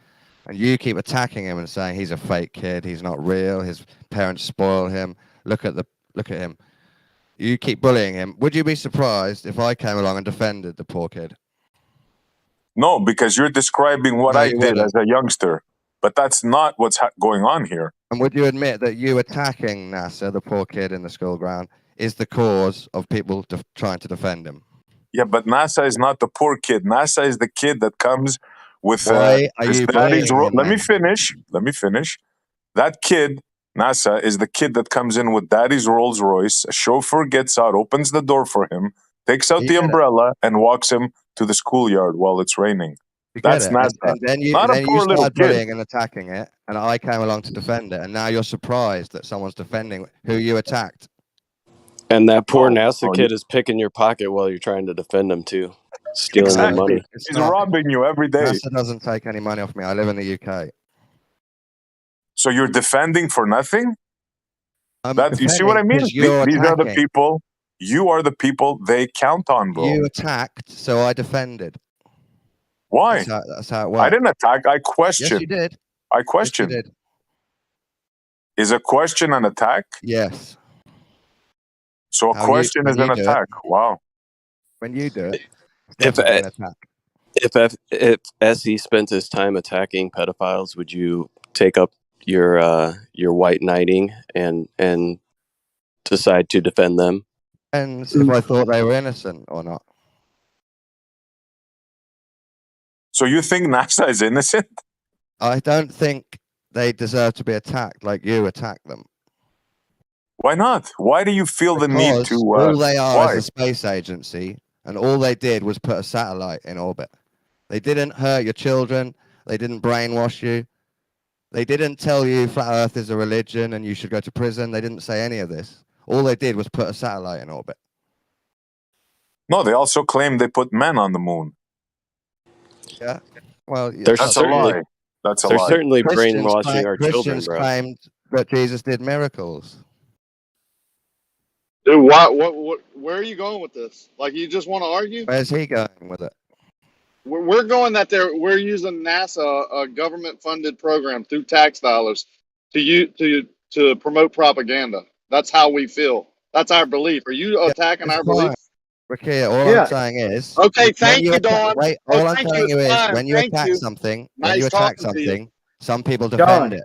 and you keep attacking him and saying he's a fake kid, he's not real, his parents spoil him. Look at him. You keep bullying him. Would you be surprised if I came along and defended the poor kid?
No, because you're describing what I did as a youngster. But that's not what's going on here.
And would you admit that you attacking NASA, the poor kid in the school ground, is the cause of people trying to defend him?
Yeah, but NASA is not the poor kid. NASA is the kid that comes with
Why are
his
you
daddy's
bullying him,
Let me finish. That kid, NASA, is the kid that comes in with daddy's Rolls Royce. A chauffeur gets out, opens the door for him, takes out the umbrella, and walks him to the schoolyard while it's raining.
You
That's
get it.
NASA.
And then you,
Not a poor little
started
kid.
bullying and attacking it, and I came along to defend it, and now you're surprised that someone's defending who you attacked.
And that poor NASA kid is picking your pocket while you're trying to defend him too, stealing the money.
He's robbing you every day.
NASA doesn't take any money off me. I live in the UK.
So you're defending for nothing? You see what I mean? These are the people. You are the people they count on, bro.
You attacked, so I defended.
Why?
That's how it works.
I didn't attack. I questioned.
Yes, you did.
I questioned.
Yes, you did.
Is a question an attack?
Yes.
So a question is an attack. Wow.
When you do it,
if
an attack.
If SE spent his time attacking pedophiles, would you take up your white knighting and decide to defend them?
And if I thought they were innocent or not.
So you think NASA is innocent?
I don't think they deserve to be attacked like you attacked them.
Why not? Why do you feel the need to?
All they are is a space agency, and all they did was put a satellite in orbit. They didn't hurt your children. They didn't brainwash you. They didn't tell you flat Earth is a religion and you should go to prison. They didn't say any of this. All they did was put a satellite in orbit.
No, they also claimed they put men on the moon.
Yeah. Well,
that's a lie. That's a lie.
They're certainly brainwashing our children,
Christians
bro.
claimed that Jesus did miracles.
Dude, what? Where are you going with this? Like, you just want to argue?
Where's he going with it?
We're going that we're using NASA, a government-funded program through tax dollars, to promote propaganda. That's how we feel. That's our belief. Are you attacking our belief?
Okay, all I'm saying is.
Okay, thank you, Dawn.
Wait, all I'm telling you is when you attack something, some people defend it.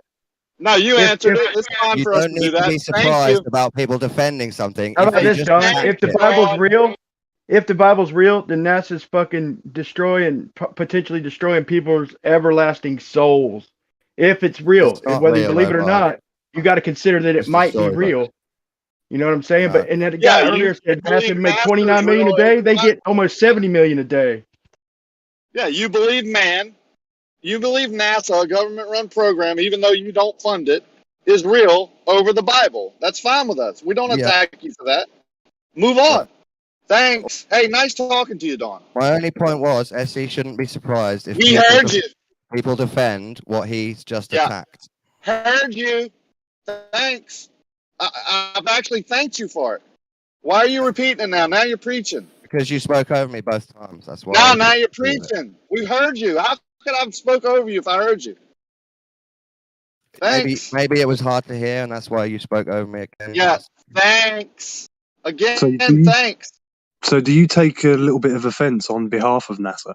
No, you answered it. It's fine
You
for us
don't
to do
need to
that.
be surprised about people defending something.
How about this, Don? If the Bible's real, then NASA's fucking potentially destroying people's everlasting souls. If it's real, whether you believe it or not, you got to consider that it might be real. You know what I'm saying? But and that guy earlier said NASA make 29 million a day. They get almost 70 million a day.
Yeah, you believe you believe NASA, a government-run program, even though you don't fund it, is real over the Bible. That's fine with us. We don't attack you for that. Move on. Thanks. Hey, nice talking to you, Don.
My only point was, SE shouldn't be surprised if people defend what he's just attacked.
Heard you. Thanks. I've actually thanked you for it. Why are you repeating it now? Now you're preaching.
Because you spoke over me both times. That's why.
Now you're preaching. We heard you. How could I have spoke over you if I heard you? Thanks.
Maybe it was hard to hear, and that's why you spoke over me again.
Yeah. Thanks. Again, thanks.
So do you take a little bit of offense on behalf of NASA?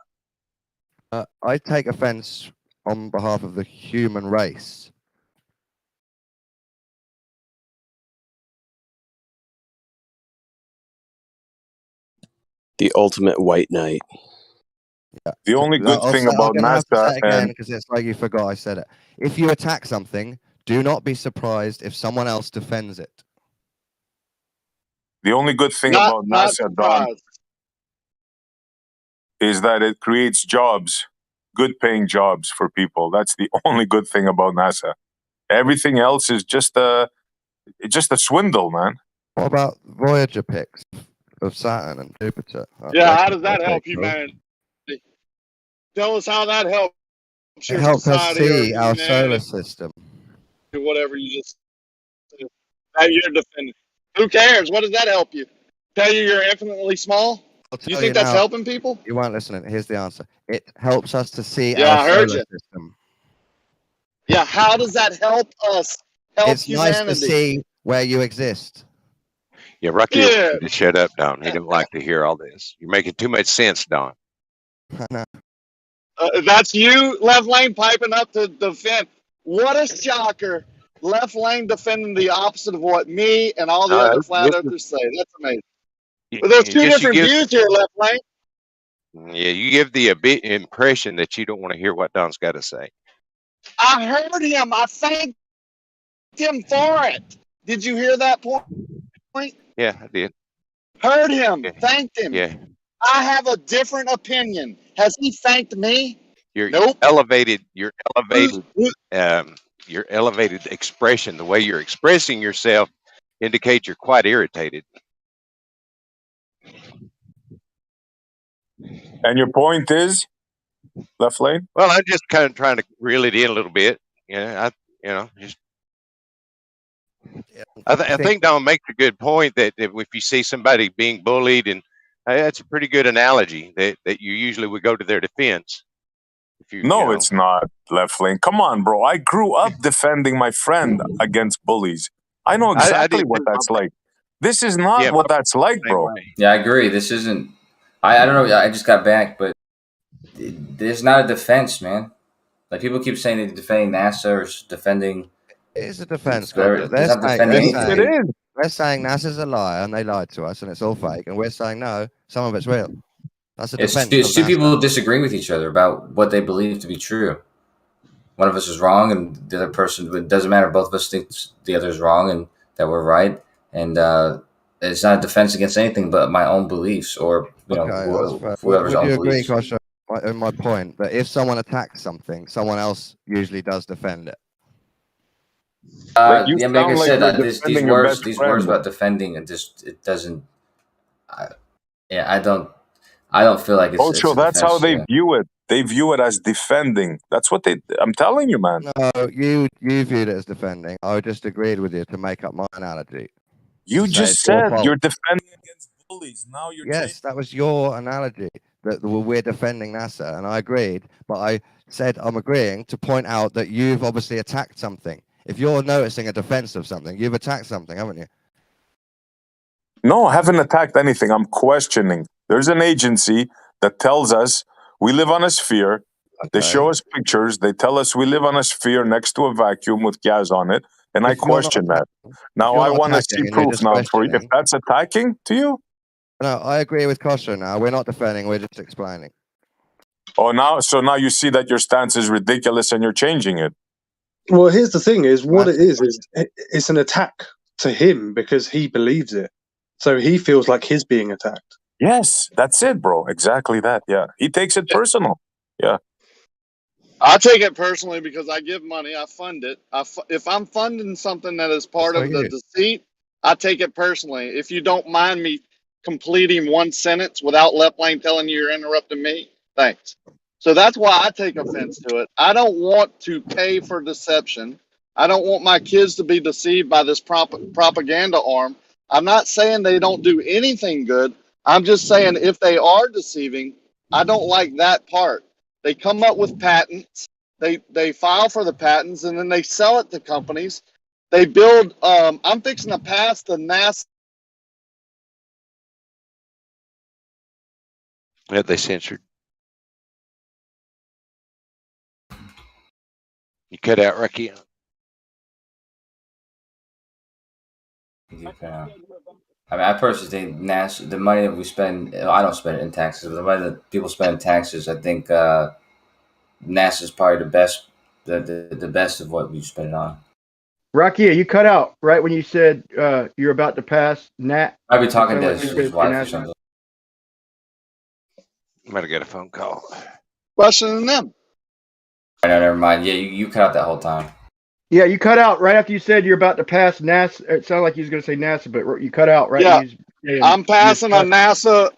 I take offense on behalf of the human race.
The ultimate white knight.
Yeah.
The only good thing about NASA,
because it's like you forgot I said it. If you attack something, do not be surprised if someone else defends it.
The only good thing about NASA, Don, is that it creates jobs, good-paying jobs for people. That's the only good thing about NASA. Everything else is just a swindle, man.
What about Voyager pics of Saturn and Jupiter?
How does that help you, man? Tell us how that helps.
It helps us see our solar system.
Whatever you just said. Now you're defending. Who cares? What does that help you? Tell you you're infinitely small? You think that's helping people?
You weren't listening. Here's the answer. It helps us to see
our
solar system.
Yeah, how does that help us?
It's humanity. Nice to see where you exist.
Yeah, Rocky wanted to shut up, Don. He didn't like to hear all this. You're making too much sense, Don.
That's you, left lane, piping up to defend. What a shocker. Left lane defending the opposite of what me and all the other flat earthers say. That's amazing. But there's two different views here, left lane.
Yeah, you give the impression that you don't want to hear what Don's got to say.
I heard him. I thanked
him for it. Did you hear that point?
Yeah, I did.
Heard him, thanked him.
Yeah.
I have a different opinion. Has he thanked me?
Your
Nope.
elevated expression, the way you're expressing yourself, indicates you're quite irritated.
And your point is, Left Lane?
Well, I'm just kind of trying to reel it in a little bit. I think Don makes a good point that if you see somebody being bullied, and that's a pretty good analogy that you usually would go to their defense.
It's not, Left Lane. Come on, bro. I grew up defending my friend against bullies. I know exactly what that's like. This is not what that's like, bro.
Yeah, I agree. This isn't. I don't know. I just got back, but there's not a defense, man. Like people keep saying they're defending NASA or defending.
It's a defense.
They're not defending anything.
It is.
We're saying NASA's a liar and they lied to us and it's all fake, and we're saying no, some of it's real. That's a defense.
It's two people disagreeing with each other about what they believe to be true. One of us is wrong, and the other person. It doesn't matter. Both of us think the other is wrong, and that we're right. And it's not a defense against anything but my own beliefs, or whoever's own
agree,
beliefs.
Kosher, in my point that if someone attacks something, someone else usually does defend it.
Like I said, these words about defending, it doesn't. I don't feel like it's.
Ocho, that's how they view it. They view it as defending. That's what I'm telling you, man.
No, you viewed it as defending. I just agreed with you to make up my analogy.
You just said you're defending against bullies. Now you're
that was your analogy. That we're defending NASA, and I agreed. But I said I'm agreeing to point out that you've obviously attacked something. If you're noticing a defense of something, you've attacked something, haven't you?
No, I haven't attacked anything. I'm questioning. There's an agency that tells us we live on a sphere. Okay. They show us pictures. They tell us we live on a sphere next to a vacuum with gas on it. And I question that. Now I want to see proof now for you. If that's attacking to you?
No, I agree with Costa now. We're not defending. We're just explaining.
Oh, now you see that your stance is ridiculous and you're changing it.
Well, here's the thing: is what it is it's an attack to him because he believes it, so he feels like he's being attacked.
Yes, that's it, bro. Exactly that. Yeah, he takes it personal. Yeah,
I take it personally because I give money. I fund it. If I'm funding something that is part of the deceit, I take it personally. If you don't mind me completing one sentence without Left Lane telling you you're interrupting me, thanks. So that's why I take offense to it. I don't want to pay for deception. I don't want my kids to be deceived by this propaganda arm. I'm not saying they don't do anything good. I'm just saying if they are deceiving, I don't like that part. They come up with patents. They file for the patents, and then they sell it to companies. They build. I'm fixing to pass the NASA.
Yeah, they censored. You cut out Rocky.
I personally think NASA, the money that we spend, I don't spend it in taxes, but the money that people spend in taxes, I think NASA is probably the best of what we spend it on.
Rakia, you cut out right when you said you're about to pass Nat.
I'd be talking to his wife or something.
I might have got a phone call.
Questioning them.
No, never mind. Yeah, you cut out that whole time.
Yeah, you cut out right after you said you're about to pass NASA. It sounded like you was going to say NASA, but you cut out right.
Yeah, I'm passing a NASA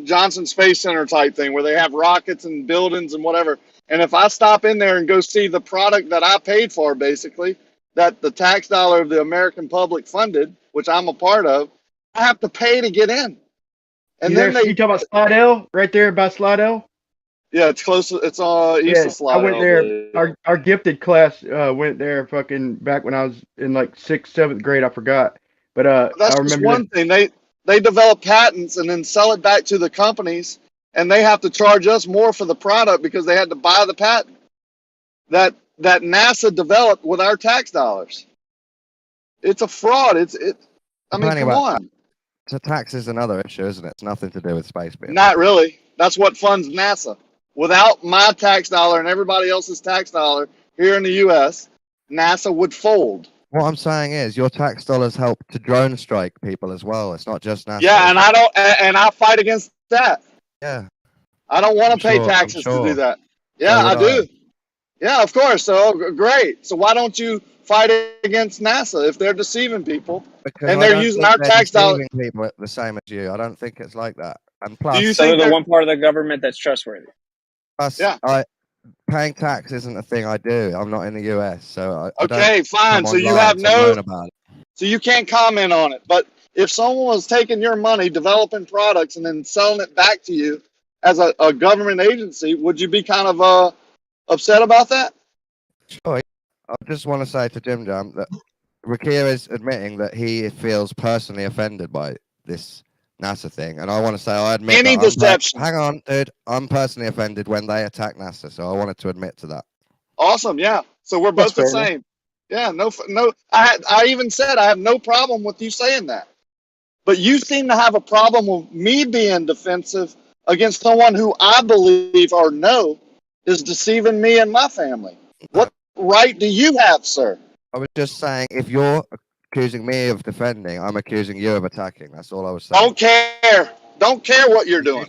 Johnson Space Center type thing where they have rockets and buildings and whatever. And if I stop in there and go see the product that I paid for, basically, that the tax dollar of the American public funded, which I'm a part of, I have to pay to get in. And then
you talk about Slidell, right there by Slidell?
Yeah, it's close. It's east of Slidell.
I went there. Our gifted class went there fucking back when I was in like 6th, 7th grade. I forgot. But
that's
I remember
just one thing. They develop patents and then sell it back to the companies, and they have to charge us more for the product because they had to buy the patent that NASA developed with our tax dollars. It's a fraud. I mean, come on.
So tax is another issue, isn't it? It's nothing to do with space being.
Not really. That's what funds NASA. Without my tax dollar and everybody else's tax dollar here in the U.S., NASA would fold.
What I'm saying is, your tax dollars help to drone strike people as well. It's not just NASA.
Yeah, and I fight against that.
Yeah.
I don't want to pay taxes to do that. Yeah, I do. Yeah, of course. So great. So why don't you fight against NASA if they're deceiving people and they're using our tax dollars?
People the same as you. I don't think it's like that. And plus,
do you think they're the one part of the government that's trustworthy?
Plus, paying tax isn't a thing I do. I'm not in the US, so
okay, fine. So you have so you can't comment on it. But if someone was taking your money, developing products, and then selling it back to you as a government agency, would you be kind of upset about that?
Sure. I just want to say to Jim Jam that Rakia is admitting that he feels personally offended by this NASA thing, and I want to say I admit
any deception.
Hang on, dude. I'm personally offended when they attack NASA, so I wanted to admit to that.
Awesome, yeah. So we're both the same. Yeah, no. I even said I have no problem with you saying that, but you seem to have a problem with me being defensive against someone who I believe or know is deceiving me and my family. What right do you have, sir?
I was just saying, if you're accusing me of defending, I'm accusing you of attacking. That's all I was saying.
Don't care. Don't care what you're doing.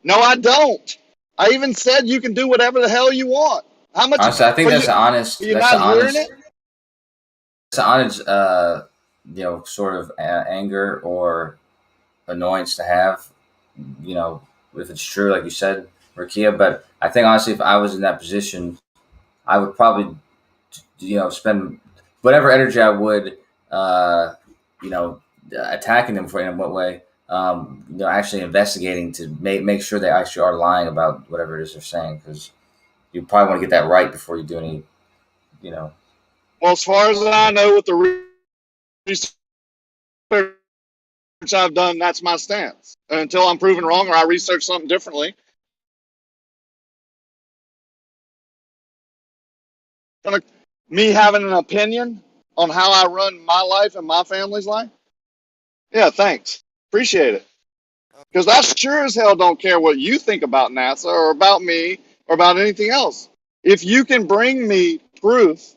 No, I don't. I even said you can do whatever the hell you want. How much?
Honestly, I think that's honest.
You're not hearing it?
It's honest, sort of anger or annoyance to have, if it's true, like you said, Rakia. But I think honestly, if I was in that position, I would probably, spend whatever energy I would, attacking them in what way, actually investigating to make sure they actually are lying about whatever it is they're saying, because you probably want to get that right before you do any,
Well, as far as I know, with the research I've done, that's my stance. And until I'm proven wrong or I research something differently, me having an opinion on how I run my life and my family's life? Yeah, thanks. Appreciate it. Because I sure as hell don't care what you think about NASA or about me or about anything else. If you can bring me proof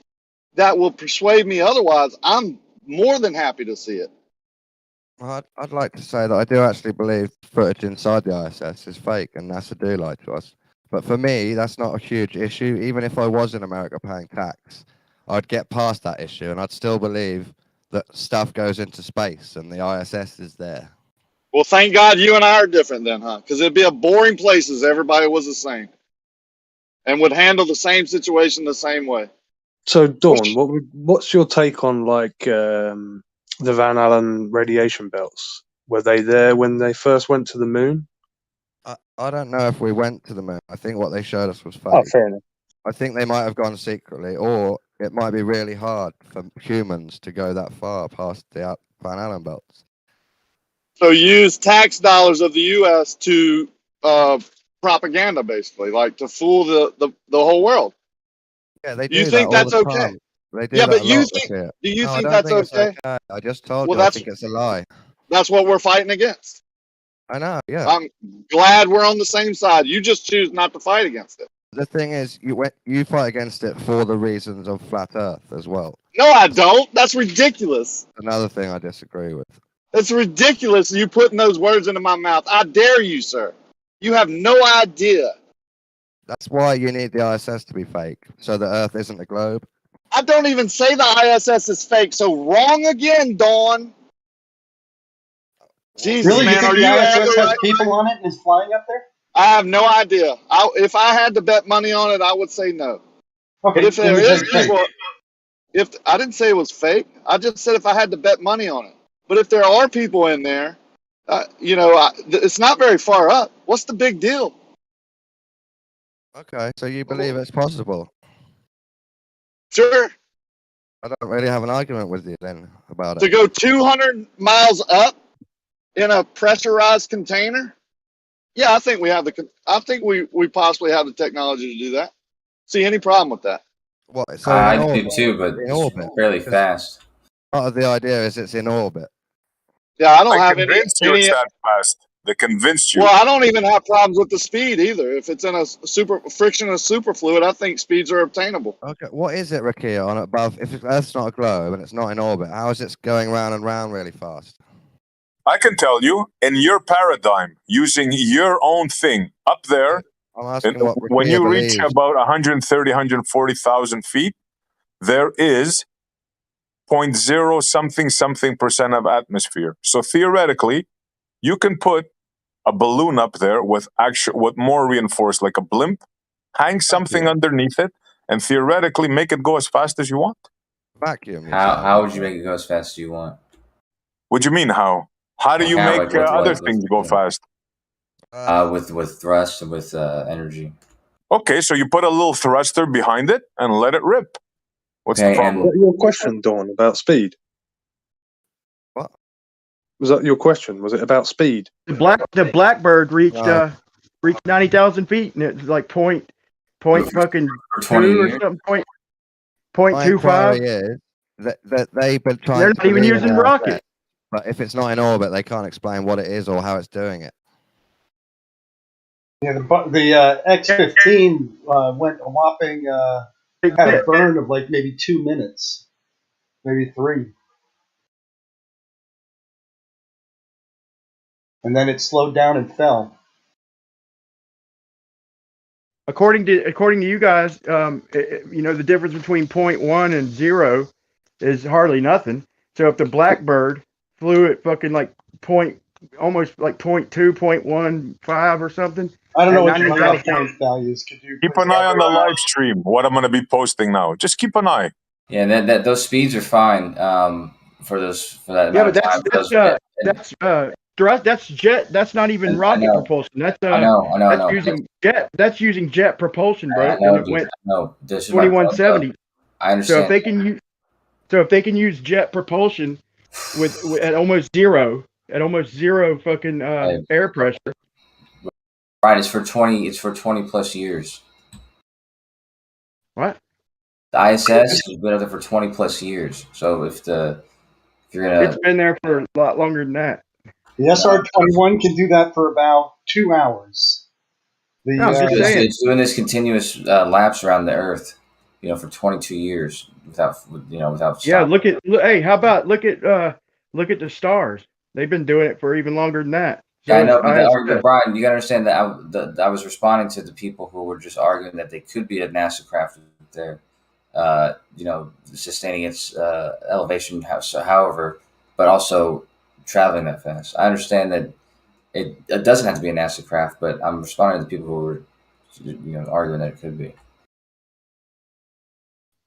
that will persuade me otherwise, I'm more than happy to see it.
Well, I'd like to say that I do actually believe footage inside the ISS is fake and NASA do lie to us. But for me, that's not a huge issue. Even if I was in America paying tax, I'd get past that issue and I'd still believe that stuff goes into space and the ISS is there.
Well, thank God you and I are different then, huh? Because it'd be a boring place if everybody was the same and would handle the same situation the same way.
So, Dawn, what's your take on the Van Allen radiation belts? Were they there when they first went to the moon?
I don't know if we went to the moon. I think what they showed us was fake.
Oh, fair enough.
I think they might have gone secretly, or it might be really hard for humans to go that far past the Van Allen belts.
So use tax dollars of the U.S. to propaganda, basically, like to fool the whole world.
Yeah, they do.
You think that's okay?
They do.
Yeah, but you
think?
Do you think that's okay?
I just told you. I think it's a lie.
That's what we're fighting against.
I know. Yeah.
I'm glad we're on the same side. You just choose not to fight against it.
The thing is, you fight against it for the reasons of flat Earth as well.
No, I don't. That's ridiculous.
Another thing I disagree with.
It's ridiculous you putting those words into my mouth. I dare you, sir. You have no idea.
That's why you need the ISS to be fake, so the Earth isn't a globe.
I don't even say the ISS is fake, so wrong again, Dawn. Jesus,
really?
Man,
You think the ISS has people on it and is flying up there?
I have no idea. If I had to bet money on it, I would say no.
Okay,
but if there is people, I didn't say it was fake. I just said if I had to bet money on it. But if there are people in there, it's not very far up. What's the big deal?
Okay, so you believe it's possible?
Sure.
I don't really have an argument with you then about it.
To go 200 miles up in a pressurized container? Yeah, I think we have we possibly have the technology to do that. See any problem with that?
What? So
I do too, but it's fairly fast.
Part of the idea is it's in orbit.
Yeah, I don't have
convinced you it's that fast. They convinced you.
Well, I don't even have problems with the speed either. If it's in a frictionless superfluid, I think speeds are obtainable.
Okay, what is it, Rakia, on above? If Earth's not a globe and it's not in orbit, how is it going round and round really fast?
I can tell you, in your paradigm, using your own thing up there,
I'm asking what
when
Rakia
you reach
believes.
about 130, 140,000 feet, there is 0.0 something percent of atmosphere. So theoretically, you can put a balloon up there with more reinforced, like a blimp, hang something underneath it, and theoretically make it go as fast as you want.
Vacuum.
How would you make it go as fast as you want?
What do you mean how? How do you
How,
make
like, with
other
what?
things go fast?
With thrust and with energy.
Okay, so you put a little thruster behind it and let it rip. What's the problem?
Was that your question, Dawn, about speed?
What?
Was that your question? Was it about speed?
The Blackbird reached 90,000 feet, and it's like point fucking 2 or something, point
My
0.25.
inquiry is that they've been trying.
They're not even using rockets.
But if it's not in orbit, they can't explain what it is or how it's doing it.
Yeah, the X-15 went a whopping had a burn of like maybe 2 minutes, maybe 3, and then it slowed down and fell.
According to you guys, the difference between 0.1 and 0 is hardly nothing. So if the Blackbird flew at fucking like almost like 0.2, 0.15 or something.
I don't know what your point values could do.
Keep an eye on the live stream. What I'm going to be posting now. Just keep an eye.
Yeah, that those speeds are fine for that amount of time.
That's jet. That's not even rocket propulsion. That's
I know.
using jet. That's using jet propulsion, bro.
This is
2170.
I understand.
So if they can use jet propulsion with at almost zero fucking air pressure.
Right, it's for 20 plus years.
What?
The ISS has been up there for 20 plus years. So if you're gonna,
it's been there for a lot longer than that.
The SR-21 can do that for about 2 hours.
It's doing this continuous laps around the Earth, for 22 years without stopping.
Yeah, how about look at the stars? They've been doing it for even longer than that. So
yeah, I know, but Brian, you gotta understand that I was responding to the people who were just arguing that they could be a NASA craft there, sustaining its elevation, however, but also traveling that fast. I understand that it doesn't have to be a NASA craft, but I'm responding to the people who were, arguing that it could be.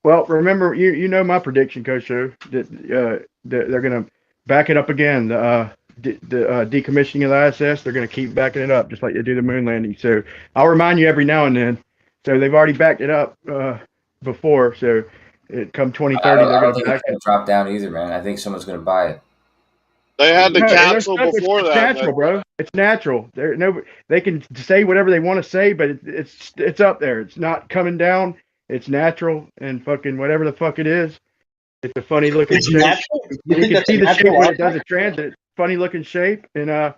Well, remember, you know my prediction, Coach Joe, that they're going to back it up again. The decommissioning of the ISS, they're going to keep backing it up, just like they do the moon landing. So I'll remind you every now and then. So they've already backed it up before. So come 2030, they're going to back it.
Drop down either, man. I think someone's going to buy it.
They had the capsule before
it's
that.
Natural, bro. It's natural. They can say whatever they want to say, but it's up there. It's not coming down. It's natural, and fucking whatever the fuck it is, it's a funny looking shape. You can see the shape when it does a transit. It's funny looking shape, and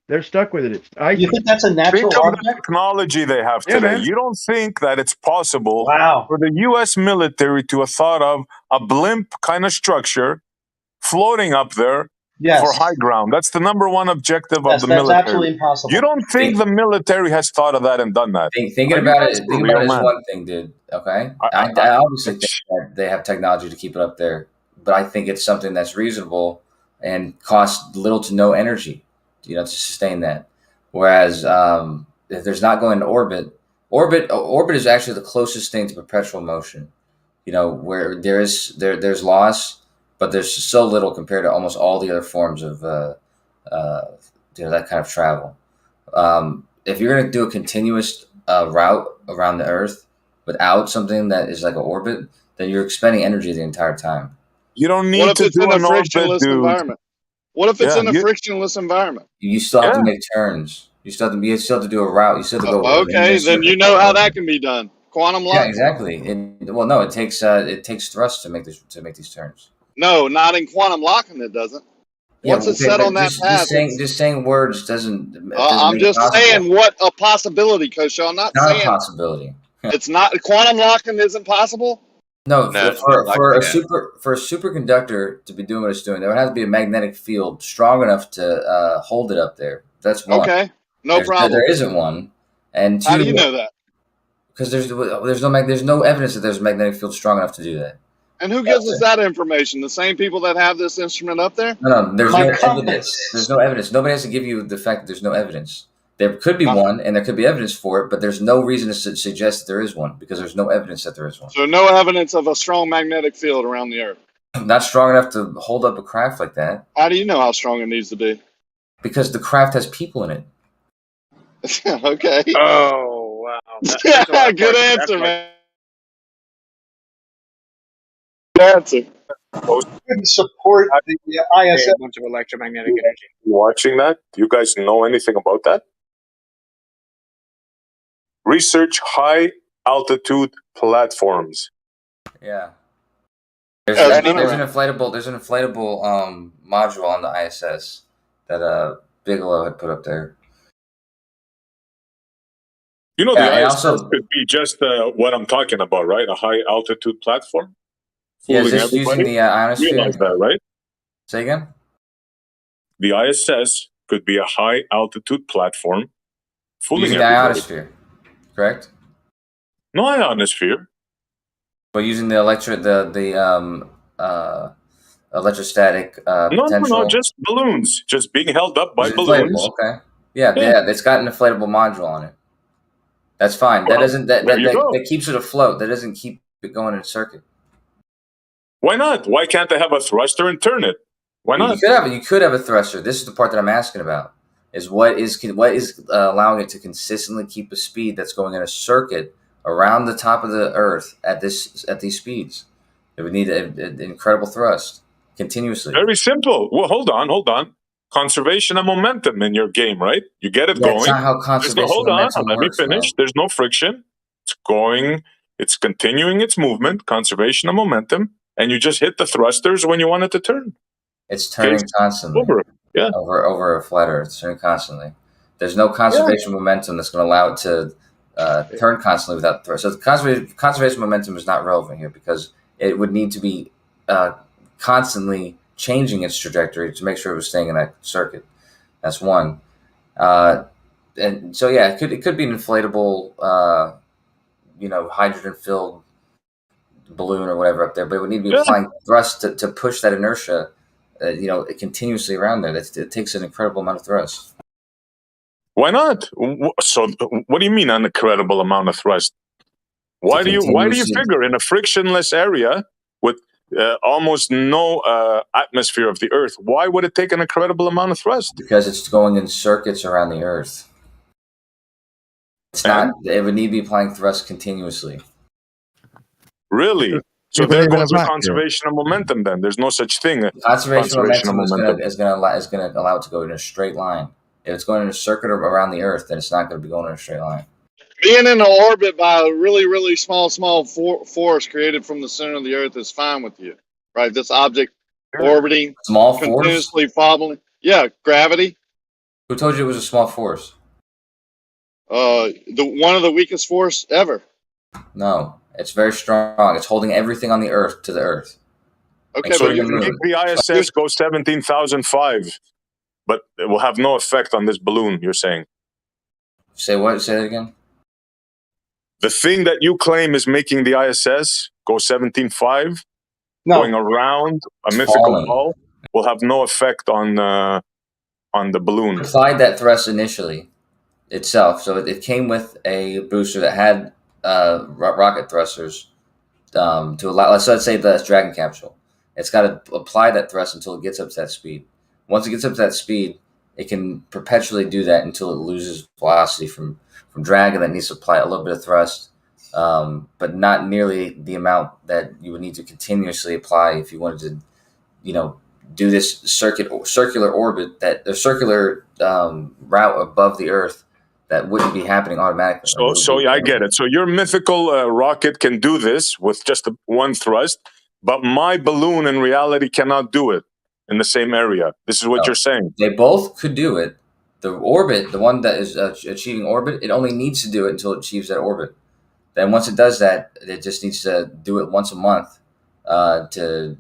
they're stuck with it. It's ice.
You think that's a natural
Think of
object?
the technology they have today.
Man.
You don't think that it's possible
for
the U.S. military to have thought of a blimp kind of structure floating up there for high ground? That's the number one objective of the military.
That's absolutely impossible.
You don't think the military has thought of that and done that?
Thinking about it is one thing, dude. Okay, I obviously think that they have technology to keep it up there, but I think it's something that's reasonable and costs little to no energy, to sustain that. Whereas if there's not going to orbit is actually the closest thing to perpetual motion. Where there's loss, but there's so little compared to almost all the other forms of that kind of travel. If you're going to do a continuous route around the Earth without something that is like an orbit, then you're expending energy the entire time.
You don't need to do an orbit, dude.
Environment? What if it's in a frictionless environment?
You still have to make turns. You still have to do a route. You still have to go.
Okay, then you know how that can be done. Quantum lock.
Yeah, exactly. It takes thrust to make these turns.
No, not in quantum locking. It doesn't. Once it's set on that path,
just saying words doesn't.
I'm just saying what a possibility, Coach. I'm not saying
a possibility.
It's not quantum locking isn't possible.
No, for a superconductor to be doing what it's doing, there would have to be a magnetic field strong enough to hold it up there. That's one.
Okay, no problem.
There isn't one, and two,
how do you know that?
Because there's no evidence that there's a magnetic field strong enough to do that.
And who gives us that information? The same people that have this instrument up there?
No, there's no evidence. There's no evidence. Nobody has to give you the fact that there's no evidence. There could be one, and there could be evidence for it, but there's no reason to suggest that there is one because there's no evidence that there is one.
So no evidence of a strong magnetic field around the Earth.
Not strong enough to hold up a craft like that.
How do you know how strong it needs to be?
Because the craft has people in it.
Okay.
Oh wow!
Good answer, man. Good answer.
Couldn't support the ISS.
A bunch of electromagnetic energy.
Watching that, do you guys know anything about that? Research high altitude platforms.
Yeah. There's an inflatable module on the ISS that Bigelow had put up there.
You know, the ISS could be just what I'm talking about, right? A high altitude platform.
Yeah, is this using the ionosphere?
Realize that, right?
Say again?
The ISS could be a high altitude platform.
Using the ionosphere, correct?
No ionosphere.
But using the electrostatic potential.
No, just balloons, just being held up by balloons.
Okay. Yeah, it's got an inflatable module on it. That's fine.
Well,
that keeps it afloat. That doesn't keep it going in a circuit.
Why not? Why can't they have a thruster and turn it? Why not?
You could have a thruster. This is the part that I'm asking about. Is what is allowing it to consistently keep a speed that's going in a circuit around the top of the Earth at these speeds? It would need an incredible thrust continuously.
Very simple. Well, hold on. Conservation of momentum in your game, right? You get it going.
That's not how conservation momentum
Let me finish. There's no friction. It's going. It's continuing its movement. Conservation of momentum. And you just hit the thrusters when you want it to turn.
It's turning constantly. Over a flat Earth. It's turning constantly. There's no conservation momentum that's going to allow it to turn constantly without thrust. So the conservation momentum is not relevant here because it would need to be constantly changing its trajectory to make sure it was staying in that circuit. That's one. And so it could be an inflatable, hydrogen-filled balloon or whatever up there, but it would need to be applying thrust to push that inertia, continuously around there. It takes an incredible amount of thrust.
Why not? So, what do you mean an incredible amount of thrust? Why do you figure in a frictionless area with almost no atmosphere of the Earth? Why would it take an incredible amount of thrust?
Because it's going in circuits around the Earth. It's not. It would need to be applying thrust continuously.
Really? So there goes the conservation of momentum. Then there's no such thing.
Conservation of momentum is going to allow it to go in a straight line. If it's going in a circuit around the Earth, then it's not going to be going in a straight line.
Being in an orbit by a really, really small force created from the center of the Earth is fine with you, right? This object orbiting,
small
continuously wobbling. Yeah, gravity.
Who told you it was a small force?
One of the weakest force ever.
No, it's very strong. It's holding everything on the Earth to the Earth.
Okay, so you can make the ISS go 17,005, but it will have no effect on this balloon. You're saying?
Say what? Say that again.
The thing that you claim is making the ISS go 17.5, going around a mythical ball, will have no effect on the balloon.
Applied that thrust initially itself, so it came with a booster that had rocket thrusters to allow. So let's say the Dragon capsule. It's got to apply that thrust until it gets up to that speed. Once it gets up to that speed, it can perpetually do that until it loses velocity from drag, that needs to apply a little bit of thrust, but not nearly the amount that you would need to continuously apply if you wanted to, do this circular orbit, the circular route above the Earth that wouldn't be happening automatically.
So I get it. So your mythical rocket can do this with just one thrust, but my balloon in reality cannot do it. in the same area. This is what you're saying.
They both could do it. The orbit, the one that is achieving orbit, it only needs to do it until it achieves that orbit. Then once it does that, it just needs to do it once a month to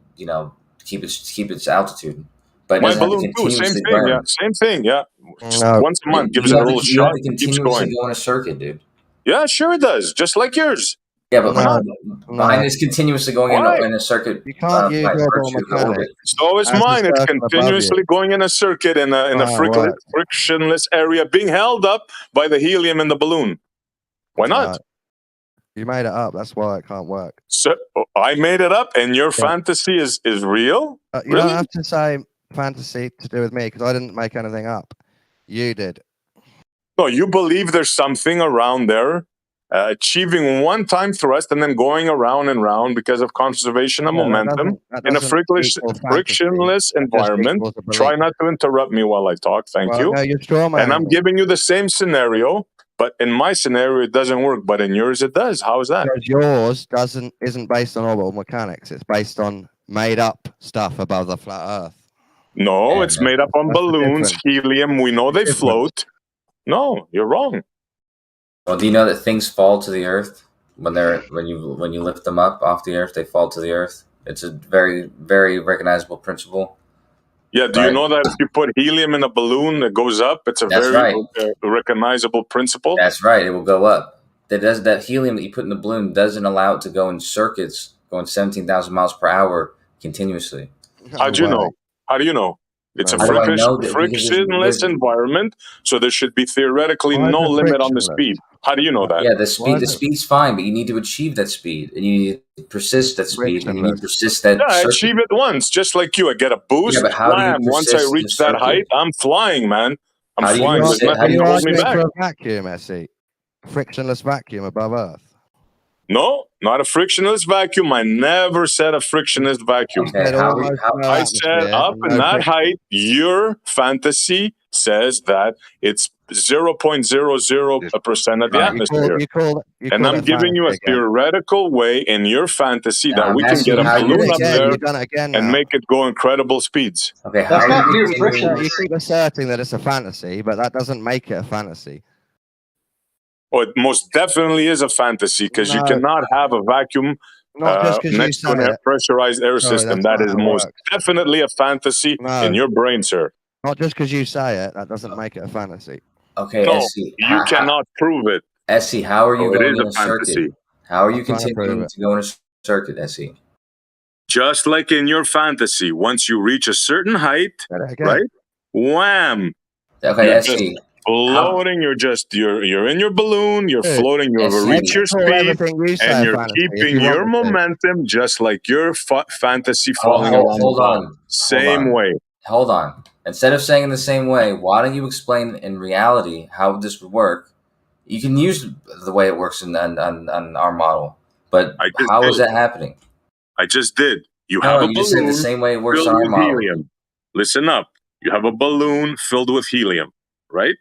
keep its altitude. But it
My
doesn't have to
balloon too, same
continuously
thing.
burn.
Yeah, same thing. Yeah, just once a month, gives
You
it a
have
little
to
shot, keeps
continuously
going.
go in a circuit, dude.
Yeah, sure it does, just like yours.
Yeah, but
Why not?
mine is continuously going in a circuit.
You can't use
by
orbital
virtue of the orbit.
mechanics.
So is
As the
mine. It's
circle above
continuously
you.
going in a circuit in a frictionless area, being held up by the helium in the balloon. Why not?
You made it up. That's why it can't work.
So I made it up, and your fantasy is real.
You don't have to say fantasy to do with me because I didn't make anything up. You did.
No, you believe there's something around there achieving one-time thrust and then going around and round because of conservation of momentum in a frictionless environment. Try not to interrupt me while I talk. Thank you.
No, you're strawmanning
and I'm
me.
giving you the same scenario, but in my scenario it doesn't work, but in yours it does. How is that?
Because yours isn't based on orbital mechanics. It's based on made up stuff above the flat Earth.
No, it's made up on balloons, helium. We know they float. No, you're wrong.
Well, do you know that things fall to the earth when you lift them up off the earth? They fall to the earth. It's a very, very recognizable principle.
Yeah, do you know that if you put helium in a balloon, it goes up? It's a very recognizable principle.
That's right. It will go up. That helium that you put in the balloon doesn't allow it to go in circuits going 17,000 miles per hour continuously.
How do you know? How do you know? It's a frictionless environment, so there should be theoretically no limit on the speed. How do you know that?
Yeah, the speed's fine, but you need to achieve that speed, and you need to persist that speed, and you need to persist that.
Yeah, I achieve it once, just like you. I get a boost.
Yeah, but how do you
once I reach that height, I'm flying, man. I'm flying. There's
How
nothing
do
to
you
hold me
argue
back.
for a vacuum, SE? Frictionless vacuum above Earth.
No, not a frictionless vacuum. I never said a frictionless vacuum.
Okay,
I said up in that height, your fantasy says that it's 0.00% of the atmosphere. And I'm giving you a theoretical way in your fantasy that we can get a balloon up there and make it go incredible speeds.
Okay,
that's not mere friction.
You keep asserting that it's a fantasy, but that doesn't make it a fantasy.
Oh, it most definitely is a fantasy because you cannot have a vacuum next to a pressurized air system. That is most definitely a fantasy in your brain, sir.
Not just because you say it, that doesn't make it a fantasy.
Okay,
no,
Essie,
you cannot prove it.
Essie, how are you going
in
a circuit? How are you continuing to go in a circuit, Essie?
Just like in your fantasy, once you reach a certain height, right? Wham!
Okay, Essie.
Floating, you're in your balloon, you're floating, you reach your speed, and you're keeping your momentum just like your fantasy falling around the ball. Same way.
Hold on. Instead of saying in the same way, why don't you explain in reality how this would work? You can use the way it works on our model, but how is that happening?
I just did. You have a balloon
just said the same way it works on our model.
Helium. Listen up. You have a balloon filled with helium, right?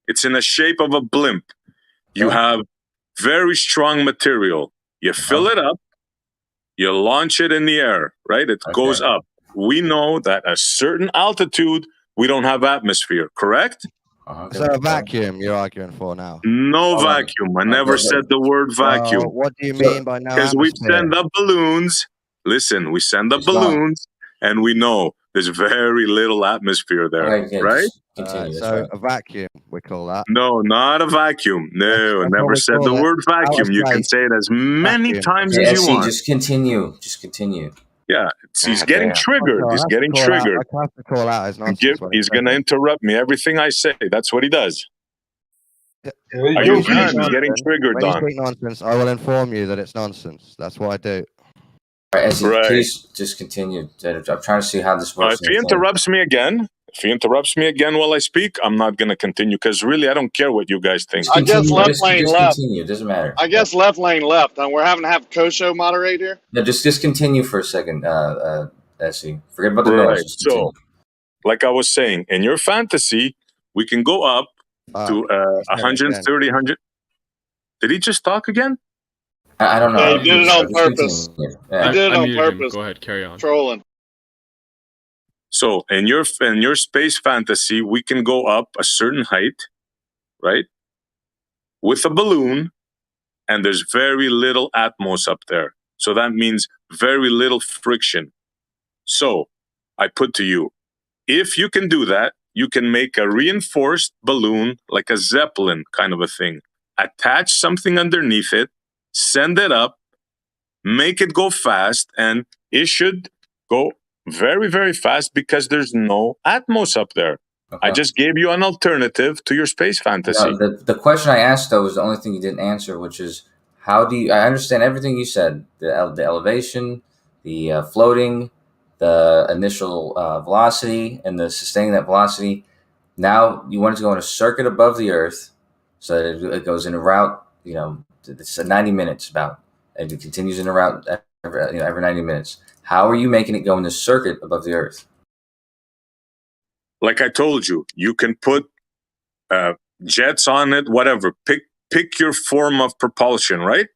It's in the shape of a blimp. You have very strong material. You fill it up, you launch it in the air, right? It goes up. We know that at a certain altitude, we don't have atmosphere, correct?
Is there a vacuum you're arguing for now?
No vacuum. I never said the word vacuum.
What do you mean by no
Because we send up balloons. Listen, we send up balloons, and we know there's very little atmosphere there, right?
So a vacuum, we call that.
No, not a vacuum. No, I never said the word vacuum. You can say it as many times as you want.
Just continue. Just continue.
Yeah, he's getting triggered. He's getting triggered.
I have to call out his nonsense.
He's going to interrupt me. Everything I say, that's what he does. Are you getting triggered, Don?
When you speak nonsense, I will inform you that it's nonsense. That's what I do.
All right, please just continue. I'm trying to see how this works.
If he interrupts me again, while I speak, I'm not going to continue because really I don't care what you guys think.
I guess left lane left.
Continue. It doesn't matter.
I guess left lane left, and we're having to have Kosho moderate here.
No, just continue for a second, Essie. Forget about the noise.
So, like I was saying, in your fantasy, we can go up to 130, 100. Did he just talk again?
I don't know.
Yeah, he did it on purpose.
Yeah.
He did it on
muted
purpose.
Him. Go ahead, carry on.
Trolling.
So in your space fantasy, we can go up a certain height, right? With a balloon, and there's very little atmos up there. So that means very little friction. So I put to you, if you can do that, you can make a reinforced balloon, like a Zeppelin kind of a thing. Attach something underneath it, send it up, make it go fast, and it should go very, very fast because there's no atmos up there. Okay. I just gave you an alternative to your space fantasy.
No, the question I asked, though, was the only thing you didn't answer, which is, how do you... I understand everything you said, the elevation, the floating, the initial velocity, and the sustaining that velocity. Now you want it to go in a circuit above the Earth, so that it goes in a route, it's 90 minutes about, and it continues in a route every 90 minutes. How are you making it go in this circuit above the Earth?
Like I told you, you can put jets on it, whatever. Pick your form of propulsion, right?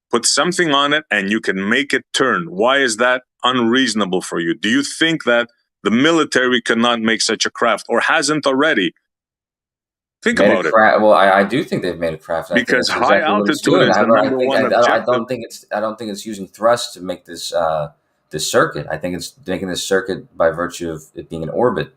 Put something on it, and you can make it turn. Why is that unreasonable for you? Do you think that the military cannot make such a craft, or hasn't already? Think about it.
Well, I do think they've made a craft.
Because high altitude is the number one objective.
I don't think it's using thrust to make this this circuit. I think it's making this circuit by virtue of it being in orbit.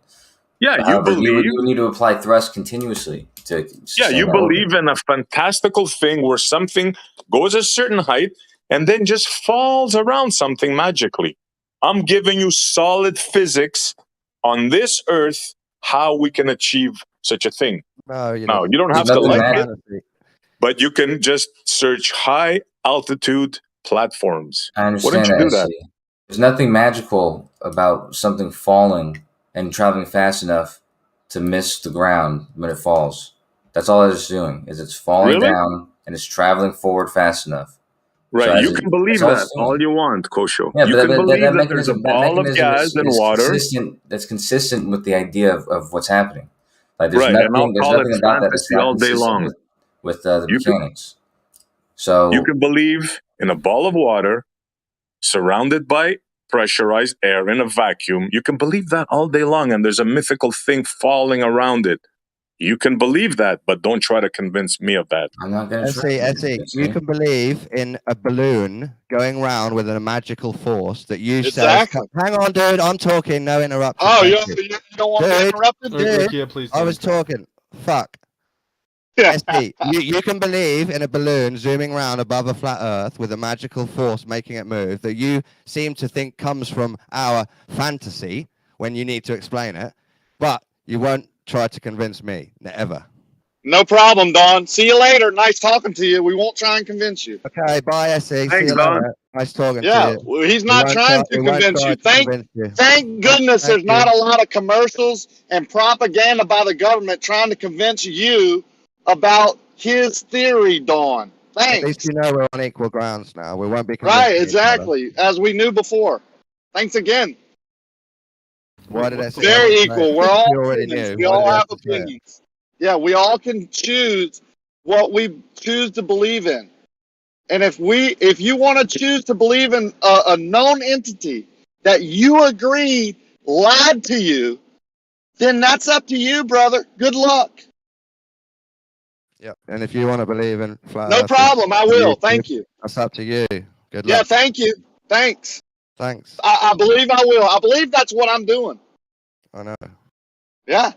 Yeah, you believe
you need to apply thrust continuously to.
Yeah, you believe in a fantastical thing where something goes a certain height and then just falls around something magically. I'm giving you solid physics on this Earth how we can achieve such a thing.
No, you
don't have to like it, but you can just search high altitude platforms.
I understand.
Why don't you do that?
There's nothing magical about something falling and traveling fast enough to miss the ground when it falls. That's all it's doing, is it's falling down and it's traveling forward fast enough.
Right, so you can believe that all you want, Kosho. Yeah, you can believe that there's a ball of gas and water.
That's consistent with the idea of what's happening. Like
there's nothing about that that's all day long
with the mechanics. So
you can believe in a ball of water surrounded by pressurized air in a vacuum. You can believe that all day long, and there's a mythical thing falling around it. You can believe that, but don't try to convince me of that.
I'm not going to try.
You can believe in a balloon going round with a magical force that you say, hang on, dude, I'm talking, no interruption.
Oh, you don't want to be interrupted?
Dude,
yeah, please.
I was talking. Fuck. SC, you can believe in a balloon zooming round above a flat Earth with a magical force making it move that you seem to think comes from our fantasy when you need to explain it, but you won't try to convince me, never.
No problem, Don. See you later. Nice talking to you. We won't try and convince you.
Okay, bye, SC.
Thanks,
see you
Don.
later. Nice talking to you.
Well, he's not trying to convince you. Thank goodness there's not a lot of commercials and propaganda by the government trying to convince you about his theory, Dawn. Thanks.
At least you know we're on equal grounds now. We won't be
right, exactly, as we knew before. Thanks again.
Why did I say
very equal? We're all
already knew.
We all have opinions. Yeah, we all can choose what we choose to believe in. And if you want to choose to believe in a known entity that you agree lied to you, then that's up to you, brother. Good luck.
Yeah, and if you want to believe in flat
no problem, I will. Thank you.
That's up to you. Good luck.
Yeah, thank you. Thanks.
Thanks.
I believe I will. I believe that's what I'm doing.
I know.
Yeah.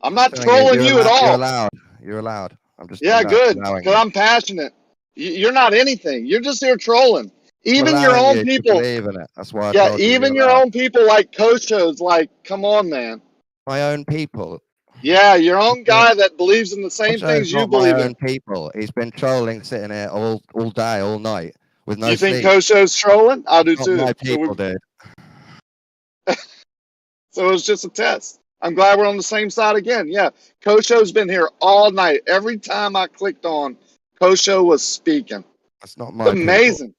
I'm not trolling you at all.
You're allowed. You're allowed. I'm just
good. Because I'm passionate. You're not anything. You're just here trolling. Even your own people.
Believe in it. That's why.
Even your own people like Kosho's like, come on, man.
My own people.
Yeah, your own guy that believes in the same things you believe in.
My own people. He's been trolling, sitting here all day, all night with no.
You think Kosho's trolling? I do too.
My people, dude.
So it was just a test. I'm glad we're on the same side again. Yeah, Kosho's been here all night. Every time I clicked on, Kosho was speaking.
That's not my.
It's amazing.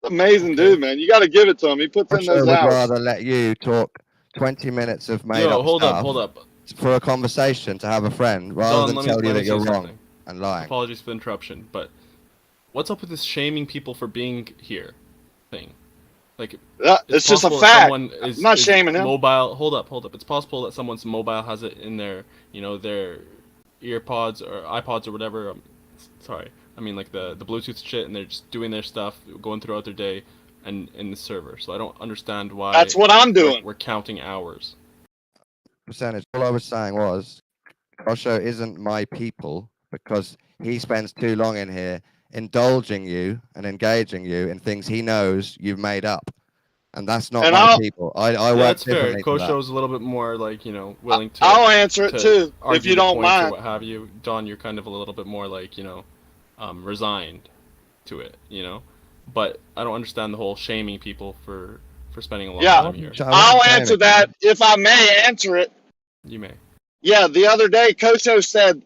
Amazing dude, man. You got to give it to him. He puts in those hours.
I'd rather let you talk 20 minutes of made up
hold
stuff
up.
For a conversation to have a friend rather than tell you that you're wrong and lying.
Apologies for the interruption, but what's up with this shaming people for being here thing? Like,
it's just a fact.
Someone
I'm not shaming him.
Mobile. Hold up. It's possible that someone's mobile has it in their, their earpods or iPods or whatever. Sorry, I mean like the Bluetooth shit, and they're just doing their stuff, going throughout their day, and in the server. So I don't understand why.
That's what I'm doing.
We're counting hours.
Percentage. All I was saying was, Kosho isn't my people because he spends too long in here indulging you and engaging you in things he knows you've made up, and that's not my people. I work
that's fair.
differently.
Kosho's a little bit more like willing to.
I'll answer it too if you don't mind.
Or what have you, Don? You're kind of a little bit more like resigned to it, But I don't understand the whole shaming people for spending a lot of time here.
I'll answer that if I may answer it.
You may.
Yeah, the other day Kosho said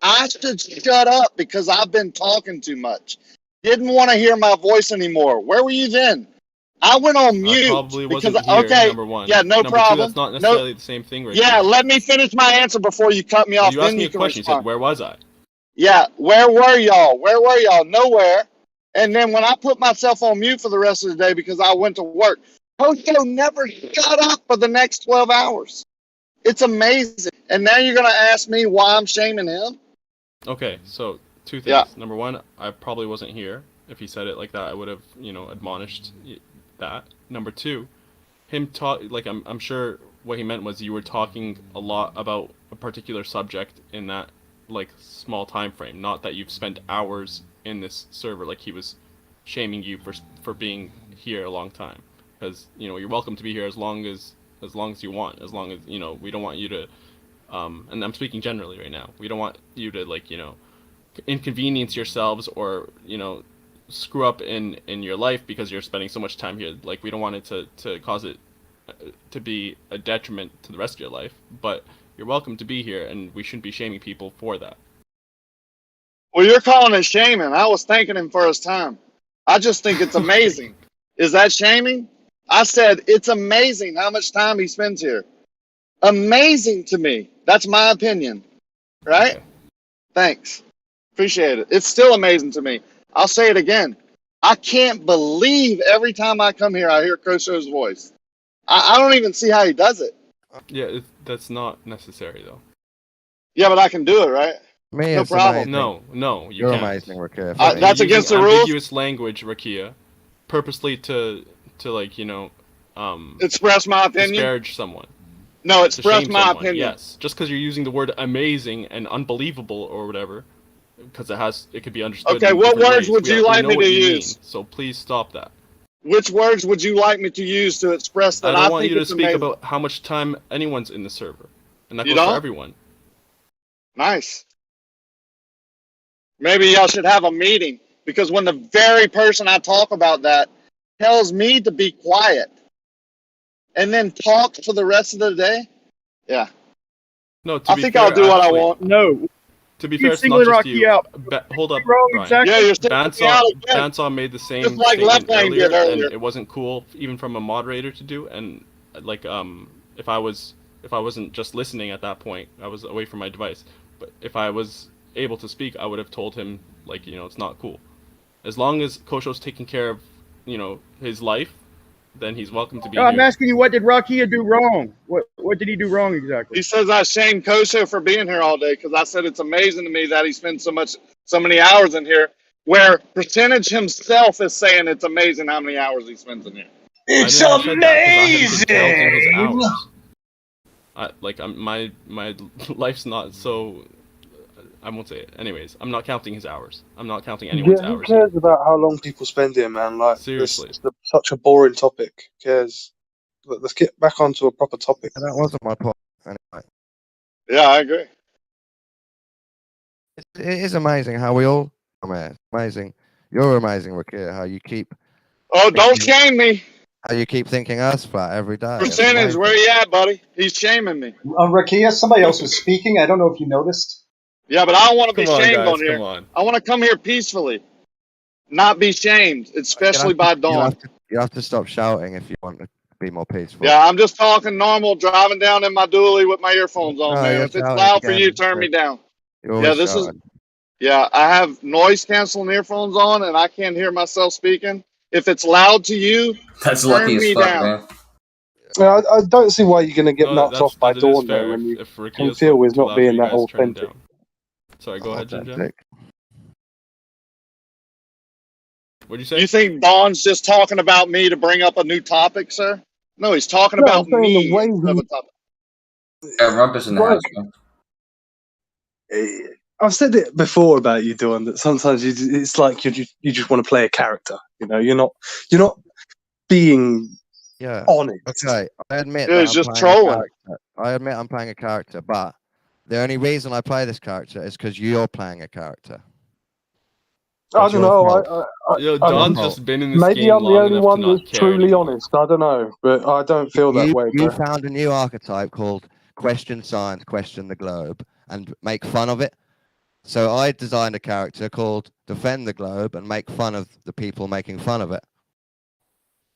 I should shut up because I've been talking too much. Didn't want to hear my voice anymore. Where were you then? I went on mute.
Probably
because,
wasn't here,
okay,
number one.
Yeah, no
number
problem.
Two, that's not necessarily the same thing, right?
Yeah, let me finish my answer before you cut me off.
You asked me a question. You said, where was I?
Yeah, where were y'all? Where were y'all? Nowhere. And then when I put myself on mute for the rest of the day because I went to work, Kosho never shut up for the next 12 hours. It's amazing. And now you're going to ask me why I'm shaming him?
Okay, so two things.
Yeah.
Number one, I probably wasn't here. If he said it like that, I would have, admonished that. Number two, him I'm sure what he meant was you were talking a lot about a particular subject in that small time frame, not that you've spent hours in this server. Like he was shaming you for being here a long time, because you're welcome to be here as long as you want, as long as we don't want you to and I'm speaking generally right now, we don't want you to inconvenience yourselves or screw up in your life because you're spending so much time here. Like we don't want it to cause it to be a detriment to the rest of your life, but you're welcome to be here, and we shouldn't be shaming people for that.
Well, you're calling it shaming. I was thanking him for his time. I just think it's amazing. Is that shaming? I said it's amazing how much time he spends here. Amazing to me. That's my opinion. Right? Okay. Thanks. Appreciate it. It's still amazing to me. I'll say it again. I can't believe every time I come here I hear Kosho's voice. I don't even see how he does it.
Yeah, that's not necessary though.
Yeah, but I can do it, right?
Me,
no problem.
No, you
You're
can't.
amazing, Rakia.
That's against the rules.
Ambiguous language, Rakia, purposely to
express my opinion.
Disparage someone.
No, express my opinion.
Yes, just because you're using the word amazing and unbelievable or whatever, because it could be understood.
Okay, what words would you like me to use?
So please stop that.
Which words would you like me to use to express that?
I don't want you to speak about how much time anyone's in the server, and that goes for everyone.
Nice. Maybe y'all should have a meeting, because when the very person I talk about that tells me to be quiet and then talk for the rest of the day, yeah.
No,
I think I'll do what I want.
No.
To be fair, it's not just you. Hold up, Brian.
Yeah, you're
Bandsaw made the same
just like
statement earlier,
earlier,
and it wasn't cool even from a moderator to do. And if I wasn't just listening at that point, I was away from my device. But if I was able to speak, I would have told him it's not cool. As long as Kosho's taking care of his life, then he's welcome to be here.
I'm asking you, what did Rakia do wrong? What did he do wrong exactly?
He says I shamed Kosho for being here all day because I said it's amazing to me that he spends so many hours in here, where Percentage himself is saying it's amazing how many hours he spends in here.
It's amazing!
My life's not so... I won't say it. Anyways, I'm not counting his hours. I'm not counting anyone's hours.
Who cares about how long people spend here, man? Like,
seriously,
it's such a boring topic. Who cares? Let's get back onto a proper topic.
That wasn't my point. Anyway.
Yeah, I agree.
It is amazing how we all... amazing. You're amazing, Rakia, how you keep...
Oh, don't shame me.
How you keep thinking us flat every day.
Percentage, where you at, buddy? He's shaming me.
Rakia, somebody else was speaking. I don't know if you noticed.
Yeah, but I don't want to be shamed
guys,
on here.
Come on.
I want to come here peacefully, not be shamed, especially by Dawn.
You have to stop shouting if you want to be more peaceful.
Yeah, I'm just talking normal, driving down in my dually with my earphones on, man. If it's loud for you, turn me down. Yeah, this is... Yeah, I have noise canceling earphones on, and I can't hear myself speaking. If it's loud to you,
That's
turn
lucky as
me
fuck,
down.
man.
I don't see why you're going to get
No,
knocked off by
that is
Dawn though
fair.
when you
If Ricky
can
is
feel he's
too
not
loud for
being
you
that
guys, turn him
authentic.
down. Sorry, go ahead, Jim Jam. What'd you say?
You think Don's just talking about me to bring up a new topic, sir? No, he's talking
No, I'm
about
saying the
me
way
instead of a topic.
Yeah, Rumpus in the house, man.
I've said it before about you, Dawn, that sometimes it's like you just want to play a character. You know, you're not being honest.
Okay, I admit
Yeah,
that
he's
I'm
just
playing a
trolling.
character. I admit I'm playing a character, but the only reason I play this character is because you're playing a character.
I don't know.
Yo,
I
Don's
don't-
just been in this
maybe
game
I'm the
long
only
enough to
one
not
that's
care
truly
anymore.
honest. I don't know, but I don't feel that way,
You
bro.
found a new archetype called question science, question the globe, and make fun of it. So I designed a character called defend the globe and make fun of the people making fun of it.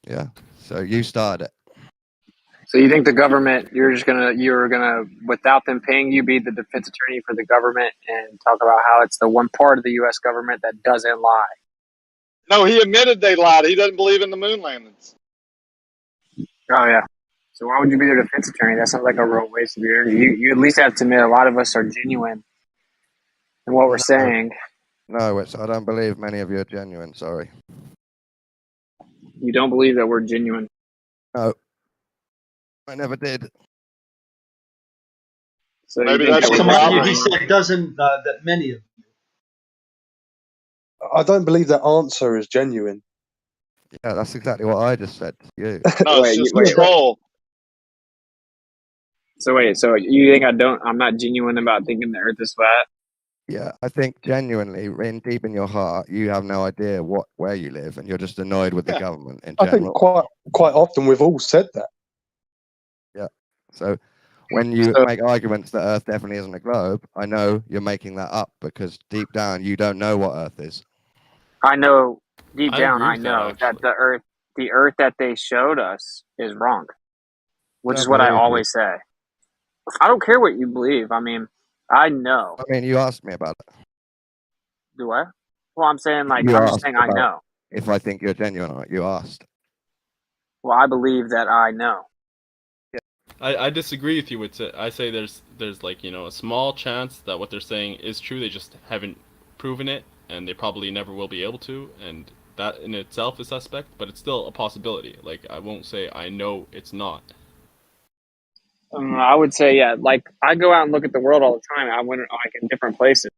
Yeah. So you started it.
So you think the government, you're gonna, without them paying you, be the defense attorney for the government and talk about how it's the one part of the U.S. government that doesn't lie?
No, he admitted they lied. He doesn't believe in the moon landings.
Oh yeah. So why would you be their defense attorney? That sounds like a real waste of your energy. You at least have to admit a lot of us are genuine in what we're saying.
No, I don't believe many of you are genuine. Sorry.
You don't believe that we're genuine.
No. I never did.
So
Maybe
you think
that's
that
your
we're
problem.
He said doesn't that many of
I don't believe that answer is genuine.
Yeah, that's exactly what I just said to you.
No, it's just a troll.
So wait, so you think I'm not genuine about thinking the earth is flat?
Yeah, I think genuinely, deep in your heart, you have no idea where you live, and you're just annoyed with the government in
I
general.
think quite often we've all said that.
Yeah. So when you make arguments that Earth definitely isn't a globe, I know you're making that up because deep down you don't know what Earth is.
I know deep
I
down
agree
I
with
know
that,
that the earth that they showed us is wrong. Which is
Don't
what I
believe you.
always say. I don't care what you believe. I mean, I know.
I mean, you asked me about it.
Do I? Well, I'm saying I'm just saying I
about
know.
if I think you're genuine or not. You asked.
Well, I believe that I know.
I disagree with you. I say there's like, you know, a small chance that what they're saying is true. They just haven't proven it, and they probably never will be able to. And that in itself is suspect, but it's still a possibility. Like, I won't say I know it's not.
I would say, yeah. Like, I go out and look at the world all the time. I went like in different places.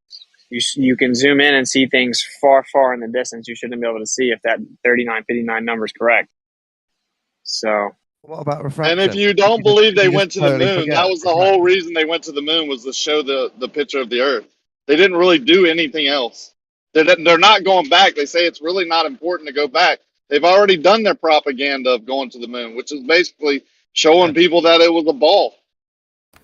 You can zoom in and see things far, far in the distance. You shouldn't be able to see if that 3959 number is correct. So.
What about refraction?
And if you don't believe they went to the
totally
moon,
forget
that was the whole reason they went to the moon, was to show the picture of the Earth. They didn't really do anything else. They're not going back. They say it's really not important to go back. They've already done their propaganda of going to the moon, which is basically showing people that it was a ball.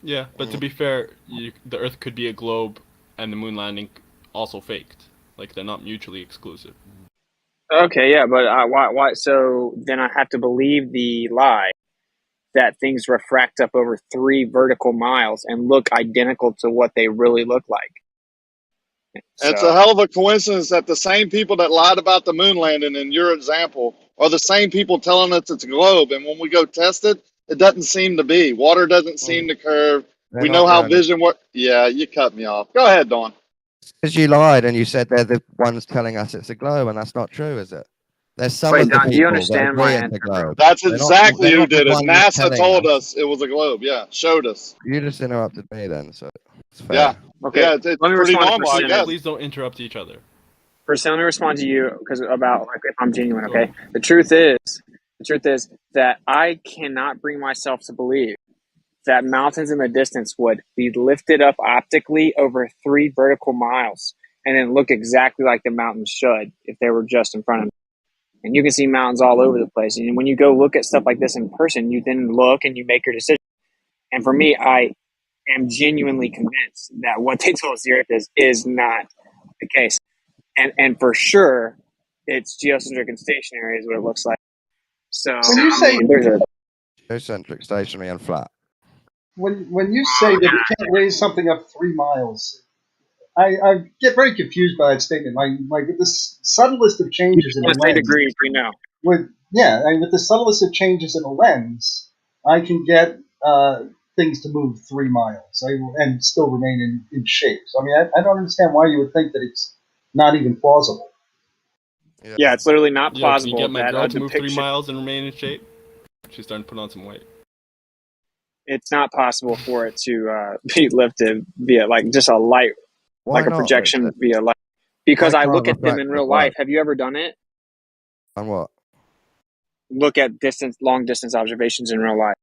Yeah, but to be fair, the Earth could be a globe, and the moon landing also faked. Like, they're not mutually exclusive.
Okay, yeah, but why? So then I have to believe the lie that things refract up over 3 vertical miles and look identical to what they really look like.
It's a hell of a coincidence that the same people that lied about the moon landing in your example are the same people telling us it's a globe. And when we go test it, it doesn't seem to be. Water doesn't seem to curve. We know how vision works. Yeah, you cut me off. Go ahead, Dawn.
Because you lied and you said they're the ones telling us it's a globe, and that's not true, is it? There's some
Wait,
of the
Don, do you
people
understand
that
my
agree it's a
answer?
globe.
That's exactly who did it. NASA
NASA
told us it was a globe. Yeah, showed us.
You just interrupted me then, so it's fair.
Yeah.
Okay.
Yeah, it's
Let me
pretty
respond
normal, I guess.
Please don't interrupt each other.
First, let me respond to you because about like if I'm genuine. Okay. The truth is that I cannot bring myself to believe that mountains in the distance would be lifted up optically over 3 vertical miles and then look exactly like the mountains should if they were just in front of me. And you can see mountains all over the place. And when you go look at stuff like this in person, you then look and you make your decision. And for me, I am genuinely convinced that what they told us the Earth is not the case. And for sure, it's geocentric and stationary is what it looks like. So
When you say
there's a
geocentric, stationary, and flat.
when you say that you can't raise something up 3 miles, I get very confused by that statement. Like with the subtlest of changes in a
Let's say
lens.
degrees right now.
With the subtlest of changes in a lens, I can get things to move 3 miles and still remain in shape. So I mean, I don't understand why you would think that it's not even plausible.
Yeah, it's literally not
Yo, can
plausible
you get my
that
girl
a
to move 3
depiction.
miles and remain in shape? She's starting to put on some weight.
It's not possible for it to be lifted via like just a light,
Why
like a
not?
projection via light. Because
Why
I
can't
look at them in
refractive
real
work?
life. Have you ever done it?
On what?
Look at long distance observations in real life.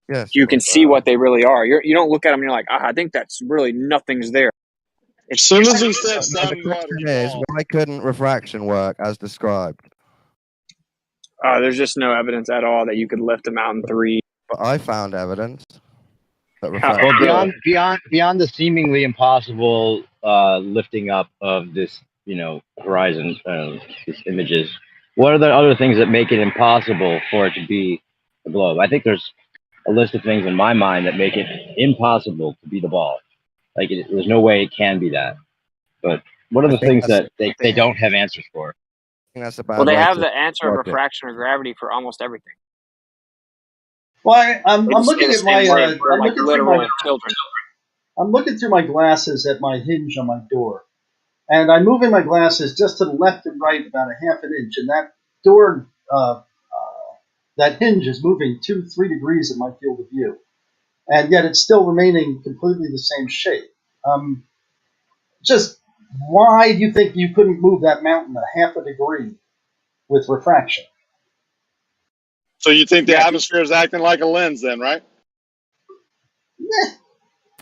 Yes.
You can see what they really are. You don't look at them and you're like, I think that's really nothing's there.
As soon as he said
The
sun, water,
question is, why couldn't refraction work as described?
There's just no evidence at all that you could lift a mountain 3.
But I found evidence that
Well, beyond the seemingly impossible lifting up of this, horizon, these images, what are the other things that make it impossible for it to be a globe? I think there's a list of things in my mind that make it impossible to be the ball. Like, there's no way it can be that. But what are the things that they don't have answers for?
I think that's a
Well,
bad
they
way
have
to
the answer of
look at it.
refraction or gravity for almost everything.
Well, I'm
They just say
looking
the
at my
same word for
I'm
like
looking through
literal
my
children.
I'm looking through my glasses at my hinge on my door, and I'm moving my glasses just to the left and right about a half an inch, and that door, that hinge is moving 2-3 degrees in my field of view, and yet it's still remaining completely the same shape. Just why do you think you couldn't move that mountain a half a degree with refraction?
So you think the atmosphere is acting like a lens then, right?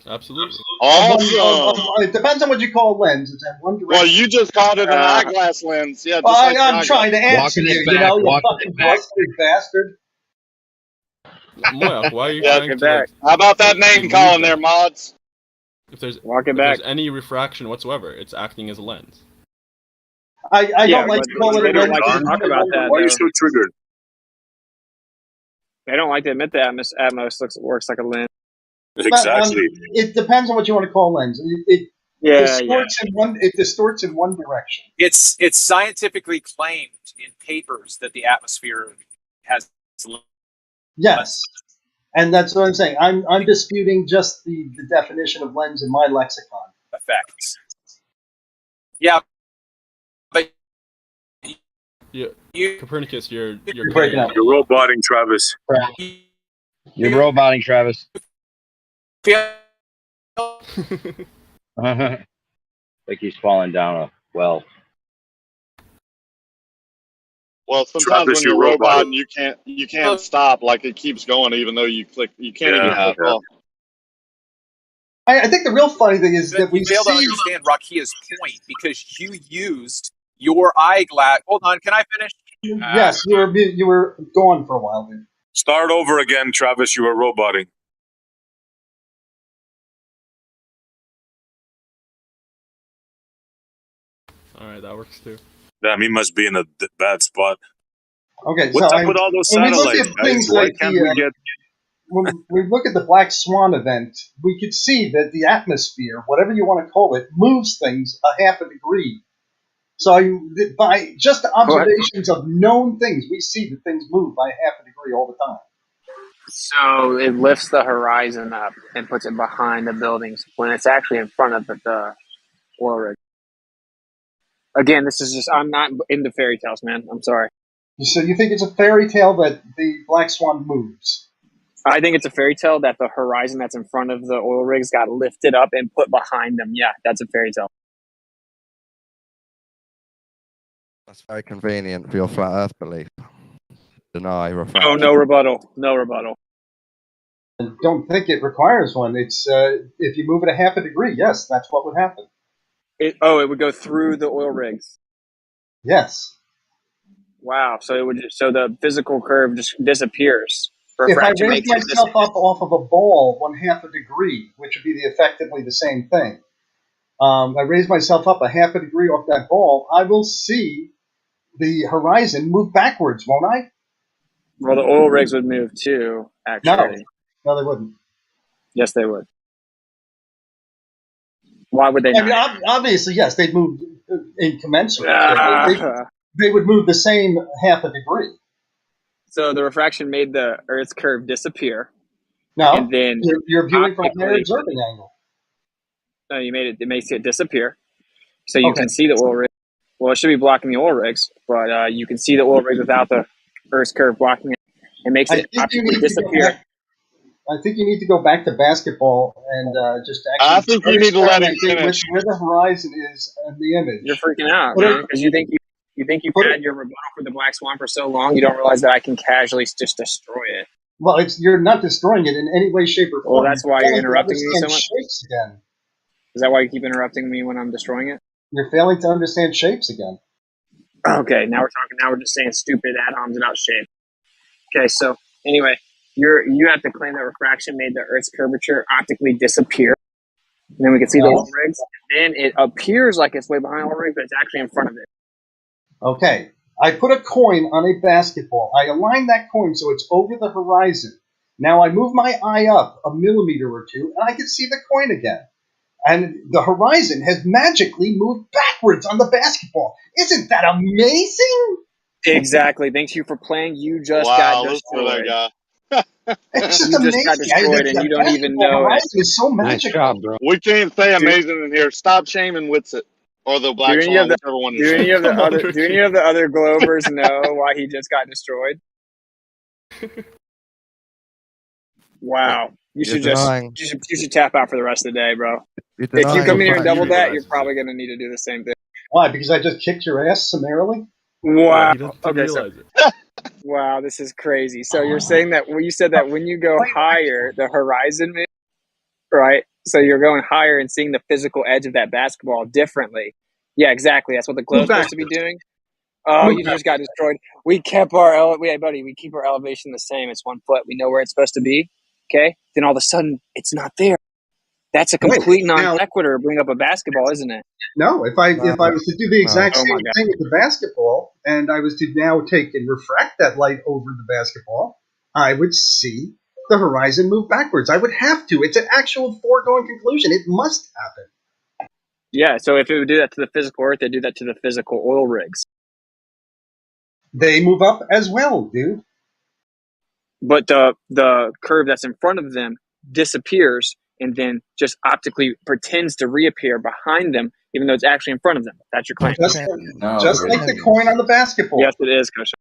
Absolutely.
Awesome.
It depends on what you call a lens. It's at one direction.
Well, you just called it an eyeglass lens. Yeah, just
Well,
like
I'm trying to answer you, you fucking blustered bastard.
Moyak, why are you trying to like?
How about that name calling there, mods?
If there's
back.
There's any refraction whatsoever, it's acting as a lens.
I don't like to call it a lens.
Talk about that.
Why are you so triggered?
They don't like to admit that Atmos works like a lens.
Exactly.
It depends on what you want to call a lens. It distorts in one direction.
It's scientifically claimed in papers that the atmosphere has.
Yes, and that's what I'm saying. I'm disputing just the definition of lens in my lexicon.
Effects. Yeah, but
Copernicus, you're
breaking up.
You're roboting, Travis.
You're roboting, Travis. Like he's falling down a well.
Well, sometimes
Travis,
when you're
you're roboting.
roboting, you can't stop. Like it keeps going even though you click. You can't even click off.
I think the real funny thing is that we
you fail to understand Rakia's point because you used your eyeglass. Hold on, can I finish?
Yes, you were gone for a while then.
Start over again, Travis. You were roboting.
All right, that works too.
Damn, he must be in a bad spot.
Okay,
What's
so
up with all those
when we look
satellites,
at
guys?
things
Why
like
can't we get?
When we look at the Black Swan event, we could see that the atmosphere, whatever you want to call it, moves things a half a degree. So by just observations of known things, we see that things move by half a degree all the time.
So it lifts the horizon up and puts it behind the buildings when it's actually in front of the oil rig. Again, this is just, I'm not into fairy tales, man. I'm sorry.
So you think it's a fairy tale that the Black Swan moves?
I think it's a fairy tale that the horizon that's in front of the oil rigs got lifted up and put behind them. Yeah, that's a fairy tale.
That's very convenient for your flat Earth belief. Deny refraction.
Oh, no rebuttal. No rebuttal.
I don't think it requires one. It's if you move it a half a degree, yes, that's what would happen.
It would go through the oil rigs.
Yes.
Wow. So the physical curve just disappears.
If I
Refraction
raise
makes it
myself up off of a ball 1/2 a degree, which would be effectively the same thing, I raise myself up a half a degree off that ball, I will see the horizon move backwards, won't I?
Well, the oil rigs would move too, actually.
No, they wouldn't.
Yes, they would. Why would they
I
not?
mean, obviously, yes, they'd move incommensurate. They would move the same half a degree.
So the refraction made the Earth's curve disappear.
No,
and then
you're viewing from their observing angle.
No, it makes it disappear. So you can see the oil rig. Well, it should be blocking the oil rigs, but you can see the oil rigs without the Earth's curve blocking it. It makes it optically disappear.
I think you need to go back to basketball and just actually.
I think you need to let him finish.
Where the horizon is in the image.
You're freaking out, man, because you think you've had your rebuttal for the Black Swan for so long, you don't realize that I can casually just destroy it.
Well, you're not destroying it in any way, shape, or form.
Well, that's why you're interrupting me so much.
Shapes again.
Is that why you keep interrupting me when I'm destroying it?
You're failing to understand shapes again.
Okay, now we're talking. Now we're just saying stupid ad-homs about shape. Okay, so anyway, you have to claim that refraction made the Earth's curvature optically disappear. And then we can see the oil rigs. And then it appears like it's way behind oil rigs, but it's actually in front of it.
Okay, I put a coin on a basketball. I align that coin so it's over the horizon. Now I move my eye up a millimeter or two, and I can see the coin again. And the horizon has magically moved backwards on the basketball. Isn't that amazing?
Exactly. Thank you for playing. You just got destroyed.
It's just
you
amazing.
just got destroyed, and you don't even know it.
It's so magical.
Nice job, bro.
We can't say amazing in here. Stop shaming Witsit or the Black Swan, whichever one
do any of the other Globers know why he just got destroyed? Wow. You should tap out for the rest of the day, bro. If you come in here and double that, you're probably going to need to do the same thing.
Why? Because I just kicked your ass summarily?
Wow. Okay, so wow, this is crazy. So you're saying that you said that when you go higher, the horizon moves, right? So you're going higher and seeing the physical edge of that basketball differently. Yeah, exactly. That's what the globe's supposed to be doing. Oh, you just got destroyed. We kept we keep our elevation the same. It's 1 foot. We know where it's supposed to be. Okay. Then all of a sudden, it's not there. That's a complete non sequitur. Bring up a basketball, isn't it?
No. If I was to do the exact same thing with the basketball, and I was to now take and refract that light over the basketball, I would see the horizon move backwards. I would have to. It's an actual foregone conclusion. It must happen.
Yeah. So if it would do that to the physical Earth, they'd do that to the physical oil rigs.
They move up as well, dude.
But the curve that's in front of them disappears and then just optically pretends to reappear behind them, even though it's actually in front of them. That's your claim.
Just like the coin on the basketball.
Yes, it is, Coach.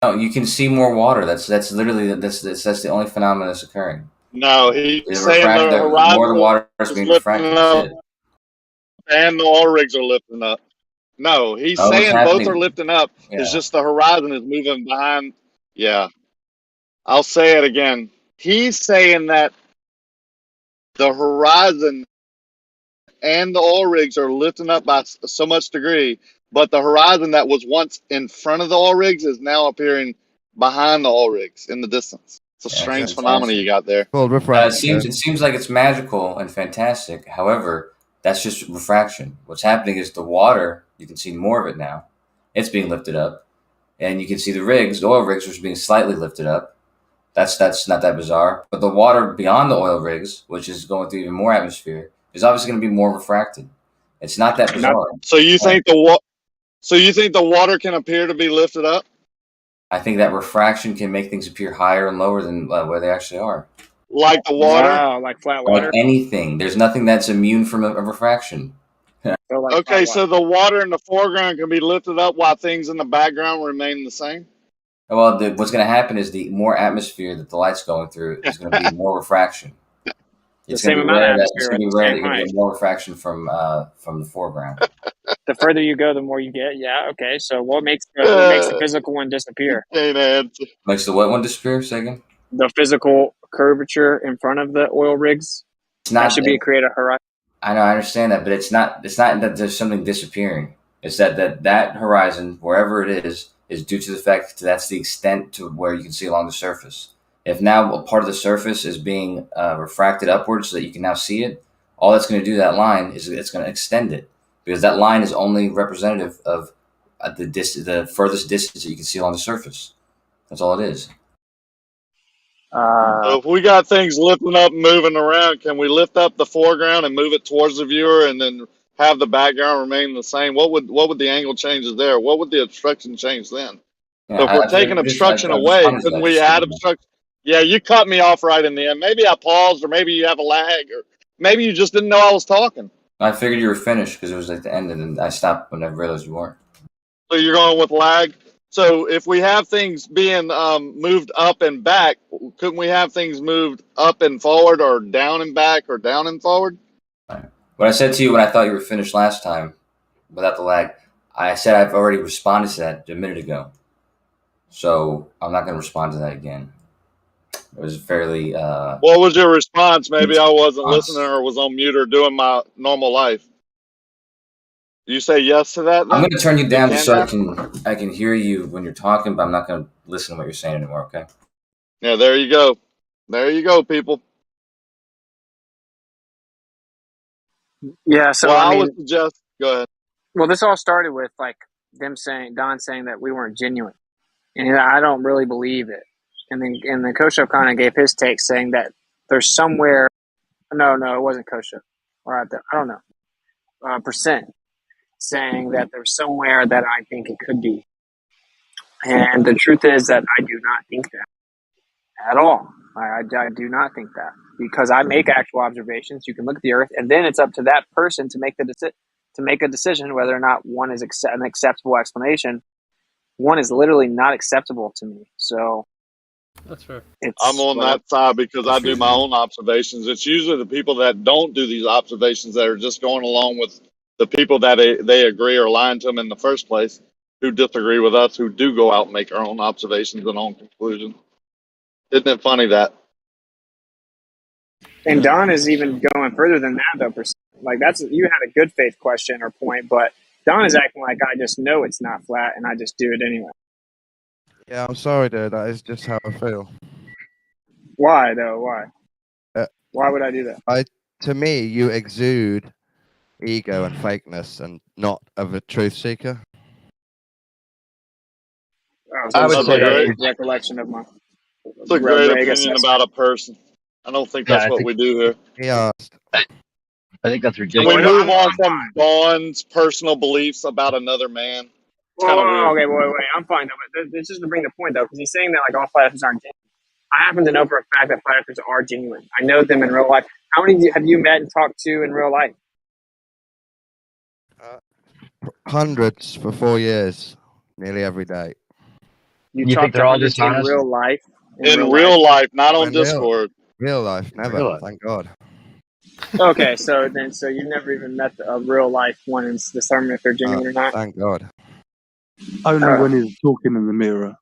No, you can see more water. That's literally that's the only phenomenon that's occurring.
No, he's saying the horizon
more the water is being refracted.
And the oil rigs are lifting up. No, he's saying both are lifting up. Yeah. It's just the horizon is moving behind. Yeah. I'll say it again. He's saying that the horizon and the oil rigs are lifting up by so much degree, but the horizon that was once in front of the oil rigs is now appearing behind the oil rigs in the distance. It's a strange phenomenon you got there.
It seems like it's magical and fantastic. However, that's just refraction. What's happening is the water, you can see more of it now. It's being lifted up. And you can see the oil rigs, which are being slightly lifted up. That's not that bizarre. But the water beyond the oil rigs, which is going through even more atmosphere, is obviously going to be more refracted. It's not that bizarre.
So you think the water can appear to be lifted up?
I think that refraction can make things appear higher and lower than where they actually are.
Like the water?
Wow, like flat water?
Like anything. There's nothing that's immune from a refraction.
Okay, so the water in the foreground can be lifted up while things in the background remain the same?
Well, what's going to happen is the more atmosphere that the light's going through is going to be more refraction.
It's the same amount of atmosphere.
It's going to be rare that you get more refraction from the foreground.
The further you go, the more you get. Yeah, okay. So what makes the physical one disappear?
Makes the what one disappear? Say again? The
physical curvature in front of the oil rigs. That should create a horizon.
I know, I understand that, but it's not that there's something disappearing. It's that horizon, wherever it is due to the fact that that's the extent to where you can see along the surface. If now a part of the surface is being refracted upwards so that you can now see it, all that's going to do that line is it's going to extend it, because that line is only representative of the furthest distance that you can see along the surface. That's all it is.
So if we got things lifting up and moving around, can we lift up the foreground and move it towards the viewer and then have the background remain the same? What would the angle changes there? What would the obstruction change then?
Yeah,
So if we're taking obstruction
I
away,
responded to
couldn't
that
we
just
add
now.
obstruction? Yeah, you cut me off right in the end. Maybe I paused, or maybe you have a lag, or maybe you just didn't know I was talking.
I figured you were finished because it was at the end, and then I stopped when I realized you weren't.
So you're going with lag. So if we have things being moved up and back, couldn't we have things moved up and forward, or down and back, or down and forward?
What I said to you when I thought you were finished last time, without the lag, I said I've already responded to that a minute ago. So I'm not going to respond to that again. It was fairly.
What was your response? Maybe I wasn't listening or was on mute or doing my normal life. You say yes to that? Then?
I'm going to turn you down just so
happen?
I can hear you when you're talking, but I'm not going to listen to what you're saying anymore. Okay?
Yeah, there you go. There you go, people.
Yeah. So
well,
I mean,
would suggest. Go ahead.
Well, this all started with like Don saying that we weren't genuine, and I don't really believe it. And then Kosho kind of gave his take, saying that there's somewhere. No, it wasn't Kosho. Or I don't know. Percent saying that there's somewhere that I think it could be, and the truth is that I do not think that at all. I do not think that, because I make actual observations. You can look at the Earth, and then it's up to that person to make a decision whether or not one is an acceptable explanation. One is literally not acceptable to me. So
that's fair.
I'm on that side because I do my own observations. It's usually the people that don't do these observations that are just going along with the people that they agree are lying to them in the first place, who disagree with us, who do go out and make our own observations and own conclusions. Isn't it funny that?
And Don is even going further than that, though. Like you had a good faith question or point, but Don is acting like I just know it's not flat and I just do it anyway.
Yeah, I'm sorry, dude. That is just how I feel.
Why though? Why? Why would I do that?
To me, you exude ego and fakeness, and not of a truth seeker.
Oh, so I would say that's a recollection of my.
It's a great opinion about a person. I don't think that's what we do here.
Yeah.
I think that's
Can
ridiculous.
we move on from Dawn's personal beliefs about another man? It's kind of weird.
Okay, wait. I'm fine though. But it's just to bring the point though, because he's saying that like all flat earthers aren't genuine. I happen to know for a fact that flat earthers are genuine. I know them in real life. How many have you met and talked to in real life?
Hundreds for 4 years, nearly every day.
You think they're all dishonest in real life?
In real life, not on Discord.
Real life, never. Thank God.
Okay, so you've never even met a real life one and determined if they're genuine or not.
Thank God.
Only when he's talking in the mirror.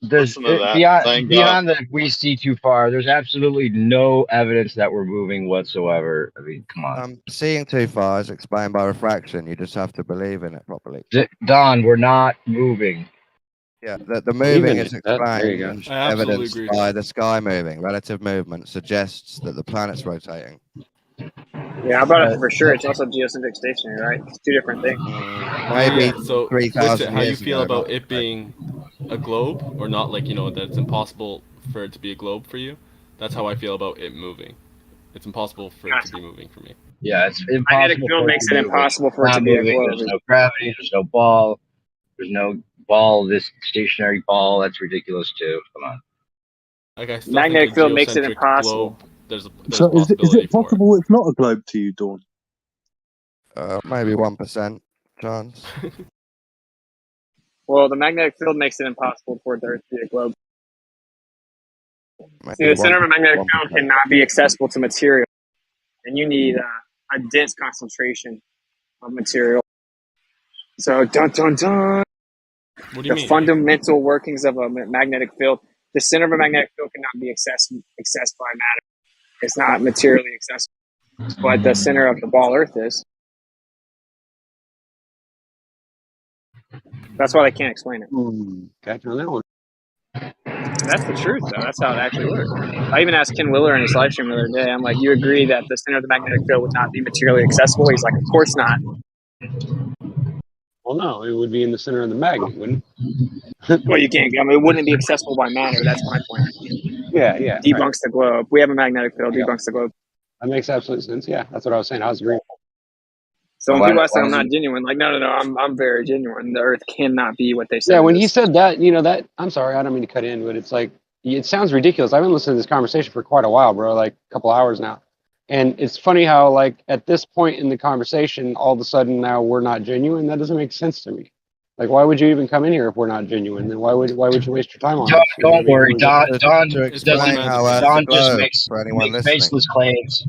There's beyond that we see too far. There's absolutely no evidence that we're moving whatsoever. I mean, come on.
Seeing too far is explained by refraction. You just have to believe in it properly.
Don, we're not moving.
Yeah, the moving is explained and evidenced by the sky moving. Relative movement suggests that the planet's rotating.
Yeah, I brought it for sure. It's also geocentric stationary, right? It's two different things.
Maybe
so
3,000
how you
years
feel
ago,
about it being a globe, or not, like, that it's impossible for it to be a globe for you? That's how I feel about it moving. It's impossible for it to be moving for me.
Yeah, it's impossible.
Magnetic field makes it impossible for it to be a globe.
There's no gravity. There's no ball. There's no ball. This stationary ball. That's ridiculous too. Come on.
Like,
magnetic field makes it impossible.
Globe, there's
so is it possible it's not a globe to you, Dawn?
Maybe 1% chance.
Well, the magnetic field makes it impossible for the Earth to be a globe.
Maybe
See, the center of a magnetic field cannot be accessible to material, and you need a dense concentration of material. So, dun.
What do you mean?
The fundamental workings of a magnetic field. The center of a magnetic field cannot be accessed by matter. It's not materially accessible, but the center of the ball Earth is. That's why they can't explain it.
Catch on that one.
That's the truth, though. That's how it actually works. I even asked Ken Willer in his live stream the other day. I'm like, you agree that the center of the magnetic field would not be materially accessible? He's like, of course not.
Well, no, it would be in the center of the magnet, wouldn't it?
Well, you can't. I mean, it wouldn't be accessible by matter. That's my point.
Yeah.
Debunks the globe. We have a magnetic field.
Yeah.
Debunks the globe.
That makes absolute sense. Yeah, that's what I was saying. I was agreeing.
So when people ask, I'm not genuine. Like, no, I'm very genuine. The Earth cannot be what they say.
Yeah, when he said that, that I'm sorry, I don't mean to cut in, but it's like it sounds ridiculous. I've been listening to this conversation for quite a while, bro, like a couple hours now. And it's funny how, like, at this point in the conversation, all of a sudden now we're not genuine. That doesn't make sense to me. Like, why would you even come in here if we're not genuine? Then why would you waste your time on it?
Don't worry, Don just makes baseless claims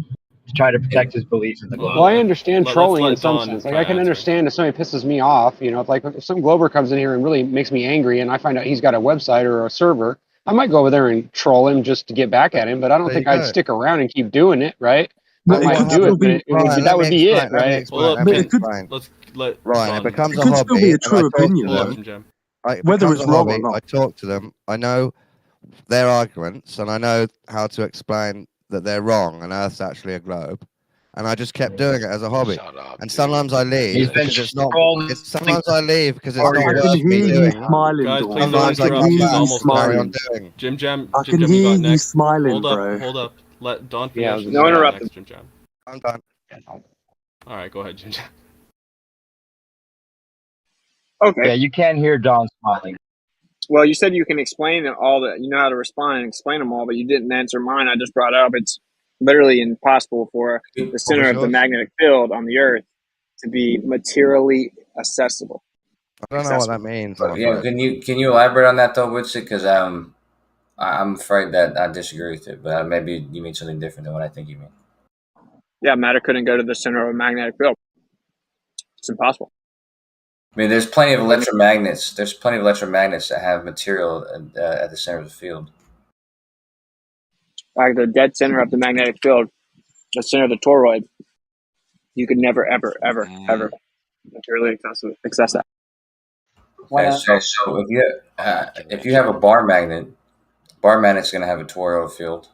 to try to protect his beliefs in the globe.
Well, I understand trolling in some
Don
sense. Like, I can
answer.
understand if somebody pisses me off, if some Glober comes in here and really makes me angry and I find out he's got a website or a server, I might go over there and troll him just to get back at him, but I don't think I'd stick around and keep doing it, right? I might do it, but that would be it, right?
Let's let
Ryan, it becomes
It
a
could
hobby.
still be a
and I
true
talk to
opinion,
them.
though.
It
Whether
becomes
it's
a
wrong or
hobby,
not.
I talk to them. I know their arguments, and I know how to explain that they're wrong, and Earth's actually a globe. And I just kept doing it as a hobby. And sometimes I leave because it's not. Sometimes I leave because it's not
I
worth
can
me
hear you
doing.
smiling,
Guys,
Dawn.
please don't
Sometimes I
interrupt.
come
He's
back
almost
and carry
done.
on doing.
Jim Jam,
I
Jim
can
Jam, you
hear
got
you
next.
smiling,
Hold up,
bro.
hold up. Let Don
Yeah,
finish.
No
and then
interrupting.
next, Jim Jam.
I'm done.
All right, go ahead, Jim Jam.
Okay.
Yeah, you can hear Don smiling.
Well, you said you can explain all that. You know how to respond and explain them all, but you didn't answer mine. I just brought up it's literally impossible for the center of the magnetic field on the Earth to be materially accessible.
I don't know what that means.
Yeah, can you elaborate on that though, Witsi? Because I'm afraid that I disagree with it, but maybe you mean something different than what I think you mean.
Yeah, matter couldn't go to the center of a magnetic field. It's impossible.
I mean, there's plenty of electromagnets. There's plenty of electromagnets that have material at the center of the field.
Like the dead center of the magnetic field, the center of the toroid, you could never, ever, ever, ever materially access that.
Okay, so if you have a bar magnet's going to have a toroidal field,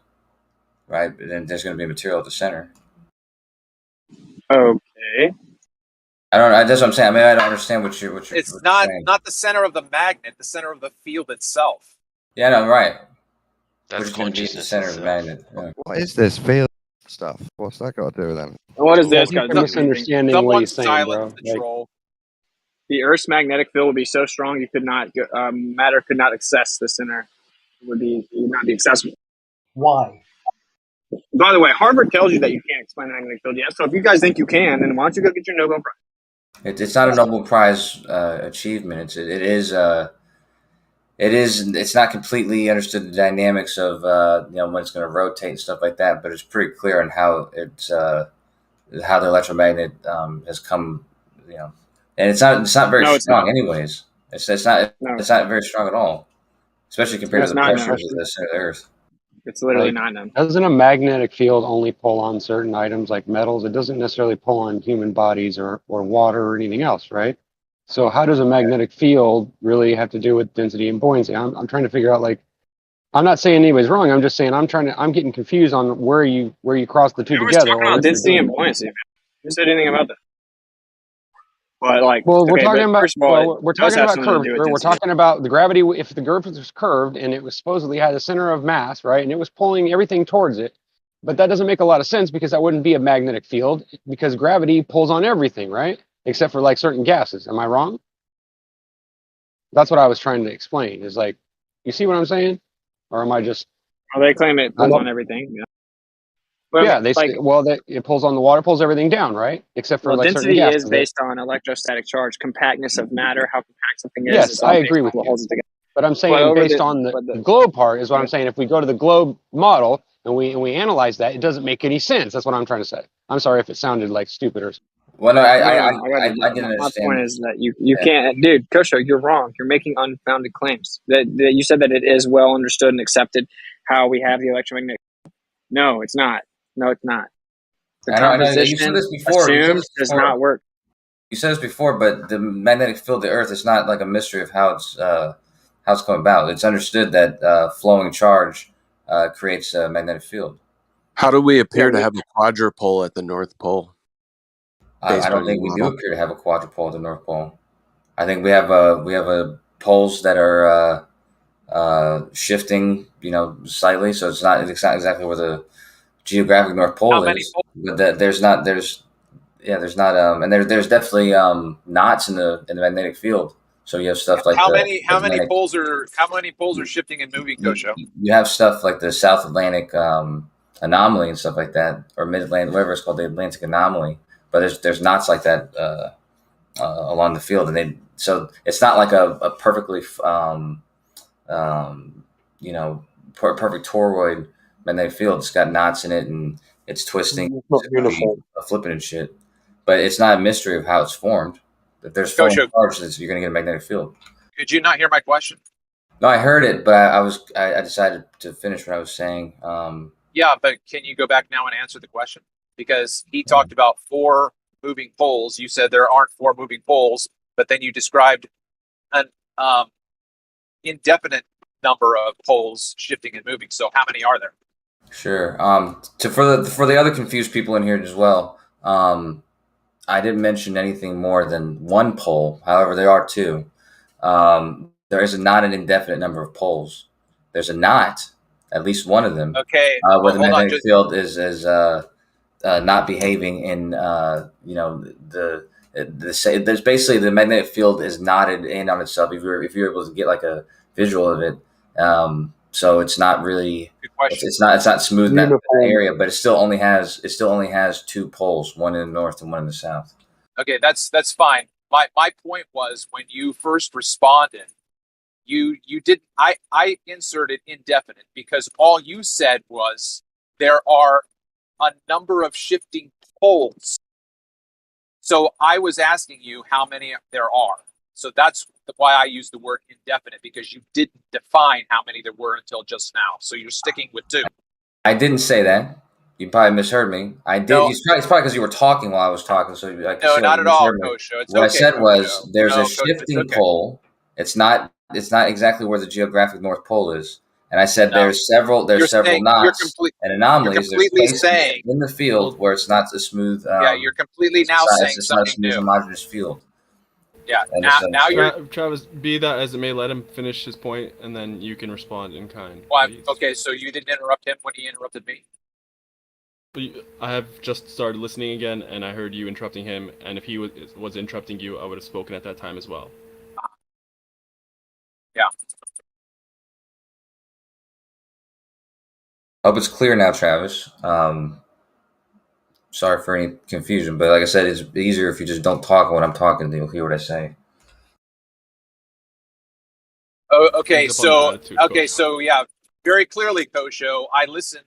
right? But then there's going to be material at the center.
Okay.
That's what I'm saying. I mean, I don't understand what you're
It's
not
saying. Not the center of the magnet, the center of the field itself.
Yeah, no, right.
That's consciousness
the center of the magnet. Yeah.
What is this field stuff? What's that got to do with anything?
What is this?
You're misunderstanding what he's saying, bro.
The Earth's magnetic field would be so strong you could not matter could not access the center. It would not be accessible.
Why?
By the way, Harvard tells you that you can't explain the magnetic field yet. So if you guys think you can, then why don't you go get your Nobel Prize?
It's not a Nobel Prize achievement. It's not completely understood the dynamics of when it's going to rotate and stuff like that, but it's pretty clear on how how the electromagnet has come, and it's not very strong anyways. It's not very strong at all, especially compared to the pressures of the center of the Earth.
It's literally not known.
Doesn't a magnetic field only pull on certain items like metals? It doesn't necessarily pull on human bodies or water or anything else, right? So how does a magnetic field really have to do with density and buoyancy? I'm trying to figure out, I'm not saying anybody's wrong. I'm just saying I'm getting confused on where you cross the two together.
Talking about density and buoyancy. Who said anything about that? But
we're talking about
first of all,
we're talking about curvature. We're talking about the gravity. If the Earth was curved and it was supposedly had a center of mass, right, and it was pulling everything towards it, but that doesn't make a lot of sense because that wouldn't be a magnetic field because gravity pulls on everything, right, except for certain gases. Am I wrong? That's what I was trying to explain. Is you see what I'm saying, or am I just?
Well, they claim it pulls on everything. Yeah.
Well, yeah, it pulls on the water, pulls everything down, right? Except for certain
density
gases.
is based on electrostatic charge, compactness of matter, how compact something is.
Yes, I agree with you. But I'm saying based on the globe part is what I'm saying. If we go to the globe model and we analyze that, it doesn't make any sense. That's what I'm trying to say. I'm sorry if it sounded stupid or.
Well, no, I didn't understand.
My point is that you can't, dude, Kosho, you're wrong. You're making unfounded claims. That you said that it is well understood and accepted how we have the electromagnetic. No, it's not. No, it's not. The composition assumed does not work.
You said this before, but the magnetic field of the Earth is not a mystery of how it's come about. It's understood that flowing charge creates a magnetic field.
How do we appear to have a quadrupole at the North Pole?
I don't think we do appear to have a quadrupole at the North Pole. I think we have poles that are shifting, slightly. So it's not exactly where the geographic North Pole is. But there's not, and there's definitely knots in the magnetic field. So you have stuff like
how many poles are shifting and moving, Kosho?
You have stuff like the South Atlantic anomaly and stuff like that, or Mid Atlantic, whatever it's called, the Atlantic anomaly. But there's knots like that along the field, and so it's not like a perfectly perfect toroid magnetic field. It's got knots in it and it's twisting,
It's not uniform.
flipping and shit. But it's not a mystery of how it's formed. If there's foreign charges, you're going to get a magnetic field.
Could you not hear my question?
No, I heard it, but I decided to finish what I was saying.
Yeah, but can you go back now and answer the question? Because he talked about 4 moving poles. You said there aren't 4 moving poles, but then you described an indefinite number of poles shifting and moving. So how many are there?
Sure. For the other confused people in here as well, I didn't mention anything more than 1 pole. However, there are 2. There is not an indefinite number of poles. There's a knot, at least one of them.
Okay.
Where the magnetic field is not behaving in there's basically the magnetic field is knotted in on itself. If you're able to get like a visual of it, so it's not really it's not smooth in that area, but it still only has 2 poles, one in the north and one in the south.
Okay, that's fine. My point was when you first responded, you didn't. I inserted indefinite because all you said was there are a number of shifting poles. So I was asking you how many there are. So that's why I used the word indefinite, because you didn't define how many there were until just now. So you're sticking with 2.
I didn't say that. You probably misheard me. I did. No. It's probably because you were talking while I was talking. So no,
not at all, Kosho.
What I said was there's a shifting pole. It's not exactly where the geographic North Pole is. And I said there's several knots and anomalies.
You're completely saying
in the field where it's not a smooth.
You're completely now saying
it's
something
not a smooth,
new.
homogeneous field.
Yeah. Now you're
Travis. Be that as it may, let him finish his point, and then you can respond in kind.
Well, okay, so you didn't interrupt him when he interrupted me.
I have just started listening again, and I heard you interrupting him. And if he was interrupting you, I would have spoken at that time as well.
Yeah.
I hope it's clear now, Travis. Sorry for any confusion, but like I said, it's easier if you just don't talk when I'm talking. You'll hear what I say.
Oh, okay. So yeah, very clearly, Kosho, I listened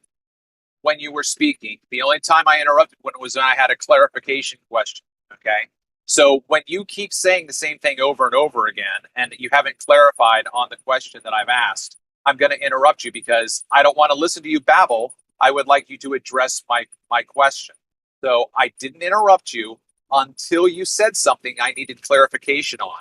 when you were speaking. The only time I interrupted when I had a clarification question. Okay. So when you keep saying the same thing over and over again, and you haven't clarified on the question that I've asked, I'm going to interrupt you because I don't want to listen to you babble. I would like you to address my question. So I didn't interrupt you until you said something I needed clarification on.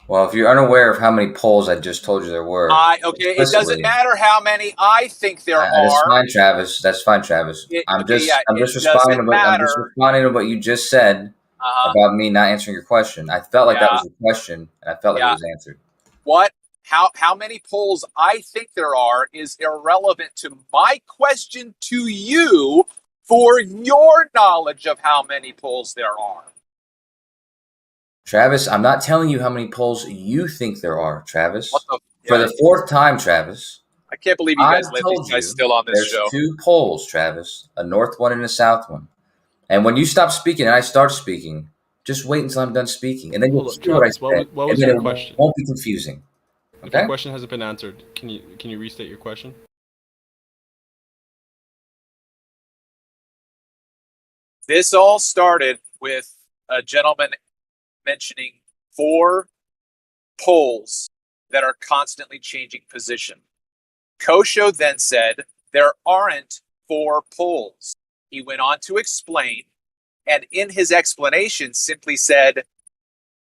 Well, if you're unaware of how many polls I just told you there were,
it doesn't matter how many I think there are.
That's fine, Travis. That's fine, Travis. I'm just responding to what you just said about me not answering your question. I felt like that was a question, and I felt like it was answered.
What? How many polls I think there are is irrelevant to my question to you for your knowledge of how many polls there are.
Travis, I'm not telling you how many polls you think there are, Travis. For the 4th time, Travis.
I can't believe you guys let these guys still on this show.
There's 2 polls, Travis, a north one and a south one. And when you stop speaking and I start speaking, just wait until I'm done speaking. And then you'll see what I said.
What was your question?
It won't be confusing.
If your question hasn't been answered, can you restate your question?
This all started with a gentleman mentioning 4 poles that are constantly changing position. Kosho then said there aren't 4 poles. He went on to explain, and in his explanation simply said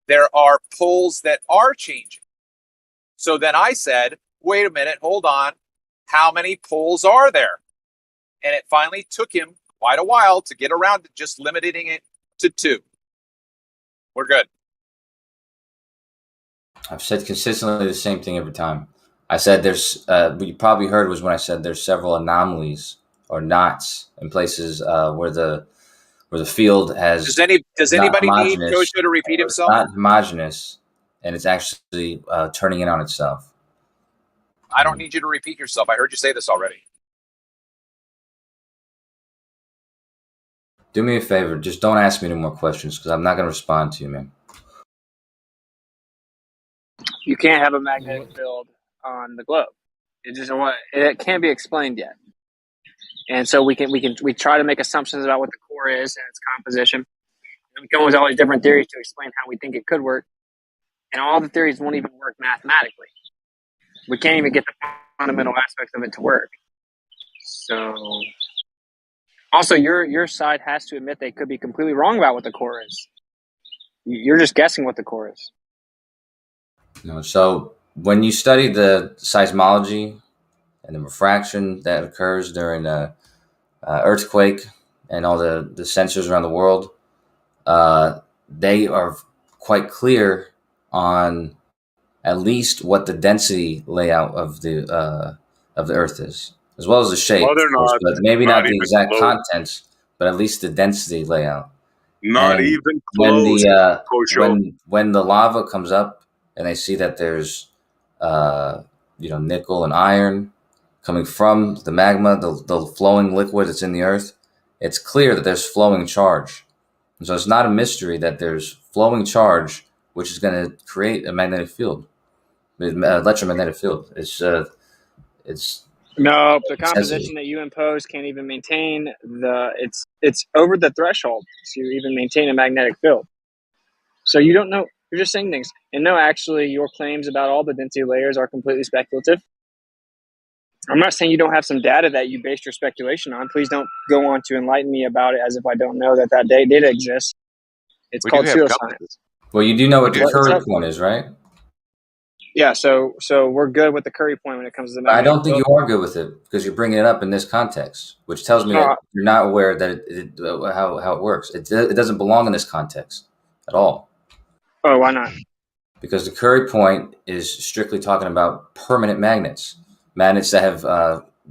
there are poles that are changing. So then I said, wait a minute, hold on. How many poles are there? And it finally took him quite a while to get around to just limiting it to 2. We're good.
I've said consistently the same thing every time. I said there's what you probably heard was when I said there's several anomalies or knots in places where the field has
Does
not
anybody need
homogeneous,
Kosho to repeat
or it's
himself?
not homogeneous, and it's actually turning in on itself.
I don't need you to repeat yourself. I heard you say this already.
Do me a favor, just don't ask me any more questions because I'm not going to respond to you, man.
You can't have a magnetic field on the globe. It can't be explained yet. And so we try to make assumptions about what the core is and its composition. And we come up with all these different theories to explain how we think it could work. And all the theories won't even work mathematically. We can't even get the fundamental aspects of it to work. So, also, your side has to admit they could be completely wrong about what the core is. You're just guessing what the core is.
No, so when you study the seismology and the refraction that occurs during a earthquake and all the sensors around the world, they are quite clear on at least what the density layout of the Earth is, as well as the shape,
No,
of
they're
course,
not.
but maybe not the
Even
exact
close.
contents, but at least the density layout.
Not
And
even
when
close,
the
Kosho.
when the lava comes up and they see that there's nickel and iron coming from the magma, the flowing liquid that's in the earth, it's clear that there's flowing charge. And so it's not a mystery that there's flowing charge, which is going to create a magnetic field, electromagnetic field. It's
No, the
necessity.
composition that you impose can't even maintain it's over the threshold to even maintain a magnetic field. So you don't know. You're just saying things. And no, actually, your claims about all the density layers are completely speculative. I'm not saying you don't have some data that you based your speculation on. Please don't go on to enlighten me about it as if I don't know that data exists. It's
We
called
do have
pseudoscience.
compasses.
Well, you do know what the
What's
Curry
up?
point is, right?
Yeah, so we're good with the Curry point when it comes to the
I
magnetic
don't think
field.
you are good with it because you're bringing it up in this context, which tells me that you're not aware that how it works. It doesn't belong in this context at all.
Oh, why not?
Because the Curry point is strictly talking about permanent magnets that have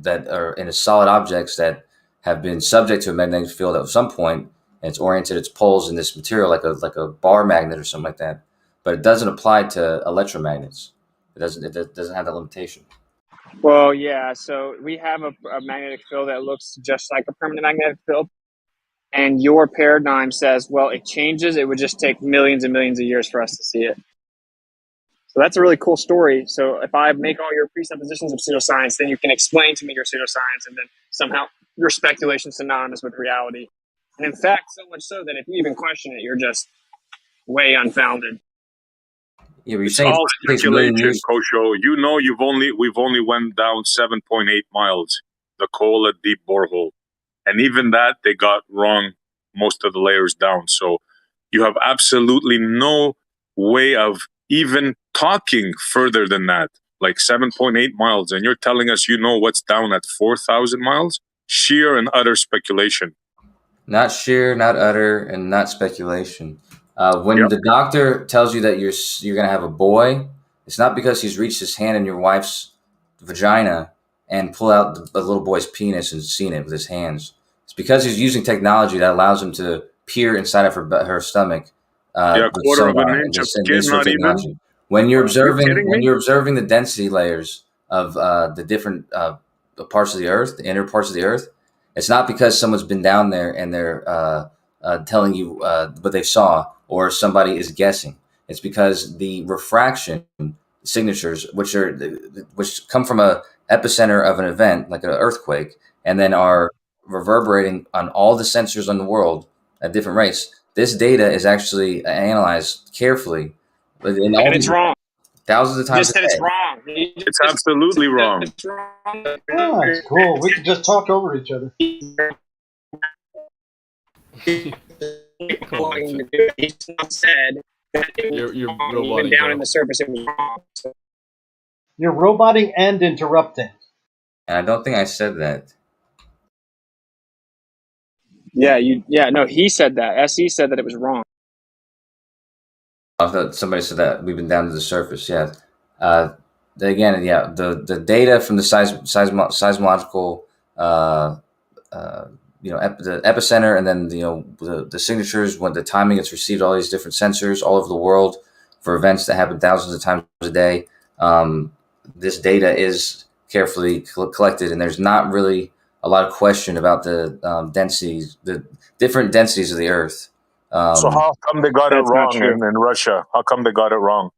that are in solid objects that have been subject to a magnetic field at some point, and it's oriented its poles in this material like a bar magnet or something like that. But it doesn't apply to electromagnets. It doesn't have that limitation.
Well, yeah. So we have a magnetic field that looks just like a permanent magnetic field, and your paradigm says, well, it changes. It would just take millions and millions of years for us to see it. So that's a really cool story. So if I make all your presuppositions of pseudoscience, then you can explain to me your pseudoscience, and then somehow your speculation is synonymous with reality. And in fact, so much so that if you even question it, you're just way unfounded.
Yeah,
It's all speculation, Kosho. You know, we've only went down 7.8 miles, the Kola deep borehole, and even that they got wrong most of the layers down. So you have absolutely no way of even talking further than that, like 7.8 miles, and you're telling us you know what's down at 4,000 miles? Sheer and utter speculation.
Not sheer, not utter, and not speculation. When the doctor tells you that you're going to have a boy, it's not because he's reached his hand in your wife's vagina and pull out the little boy's penis and seen it with his hands. It's because he's using technology that allows him to peer inside of her stomach.
A
with
quarter of an
sonar
inch
and
of skin,
this sort of
not even.
technology. When you're
kidding me?
observing the density layers of the different parts of the Earth, the inner parts of the Earth, it's not because someone's been down there and they're telling you what they saw, or somebody is guessing. It's because the refraction signatures, which come from a epicenter of an event like an earthquake, and then are reverberating on all the sensors in the world at different rates. This data is actually analyzed carefully, and
it's wrong.
Thousands of
You
times.
just said it's wrong.
It's absolutely wrong.
It's wrong.
Oh, that's cool. We can just talk over each other.
He's not said that it was
You're
wrong, even down in the surface it was wrong. So.
You're roboting and interrupting.
And I don't think I said that.
Yeah, no, he said that. SE said that it was wrong.
I thought somebody said that we've been down to the surface. Yeah. Again, yeah, the data from the seismological, the epicenter, and then the signatures, when the timing, it's received all these different sensors all over the world for events that happen thousands of times a day. This data is carefully collected, and there's not really a lot of question about the densities, the different densities of the Earth.
So how come they got it wrong in Russia? How come they got it wrong?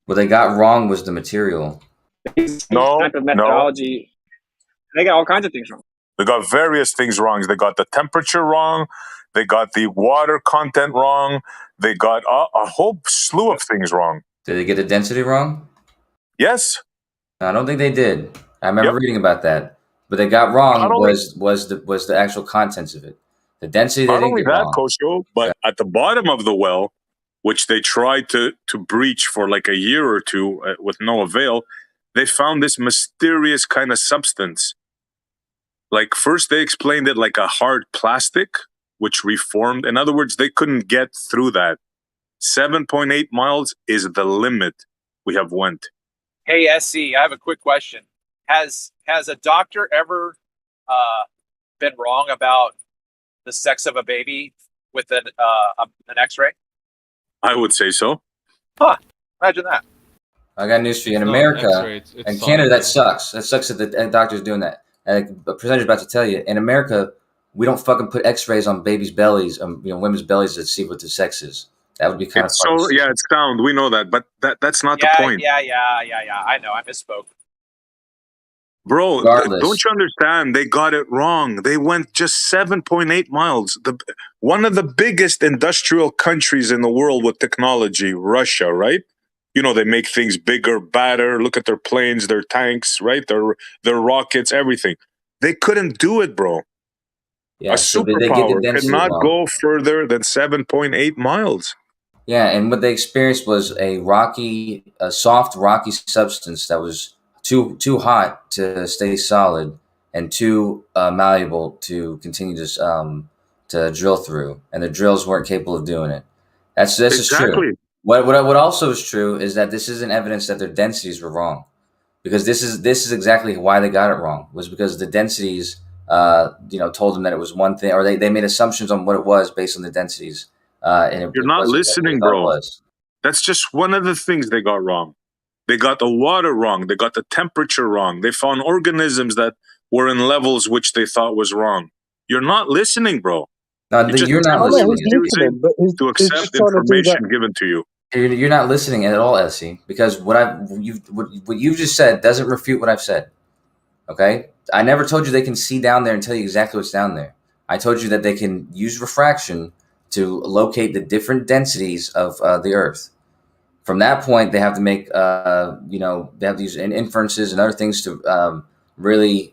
What they got wrong was the material.
No,
type of methodology. They got all kinds of things wrong.
They got various things wrong. They got the temperature wrong. They got the water content wrong. They got a whole slew of things wrong.
Did they get the density wrong?
Yes.
I don't think they did. I remember reading about that. But they got wrong was the actual contents of it. The density they
Not
didn't
only
get
that,
wrong.
Kosho, but at the bottom of the well, which they tried to breach for like a year or two with no avail, they found this mysterious kind of substance. Like first they explained it like a hard plastic, which reformed. In other words, they couldn't get through that. 7.8 miles is the limit we have went.
Hey, SC, I have a quick question. Has a doctor ever been wrong about the sex of a baby with an X-ray?
I would say so.
Huh. Imagine that.
I got news for you. In America and Canada, that sucks. That sucks that the doctor's doing that. And a presenter's about to tell you. In America, we don't fucking put X-rays on babies' bellies, women's bellies to see what the sex is. That would be kind of
so. Yeah, it's sound. We know that, but that's not the point.
Yeah. I know. I misspoke.
Bro, don't you understand? They got it wrong. They went just 7.8 miles. One of the biggest industrial countries in the world with technology, Russia, right? They make things bigger, badder. Look at their planes, their tanks, right? Their rockets, everything. They couldn't do it, bro.
Yeah,
a superpower cannot go further than 7.8 miles.
Yeah, and what they experienced was a soft, rocky substance that was too hot to stay solid and too malleable to continue to drill through, and the drills weren't capable of doing it. This is true. What also is true is that this isn't evidence that their densities were wrong, because this is exactly why they got it wrong, was because the densities told them that it was one thing, or they made assumptions on what it was based on the densities.
You're not listening, bro. That's just one of the things they got wrong. They got the water wrong. They got the temperature wrong. They found organisms that were in levels which they thought was wrong. You're not listening, bro.
No, you're not listening.
To accept information given to you.
You're not listening at all, Essie, because what you've just said doesn't refute what I've said. Okay? I never told you they can see down there and tell you exactly what's down there. I told you that they can use refraction to locate the different densities of the Earth. From that point, they have to make, they have to use inferences and other things to really,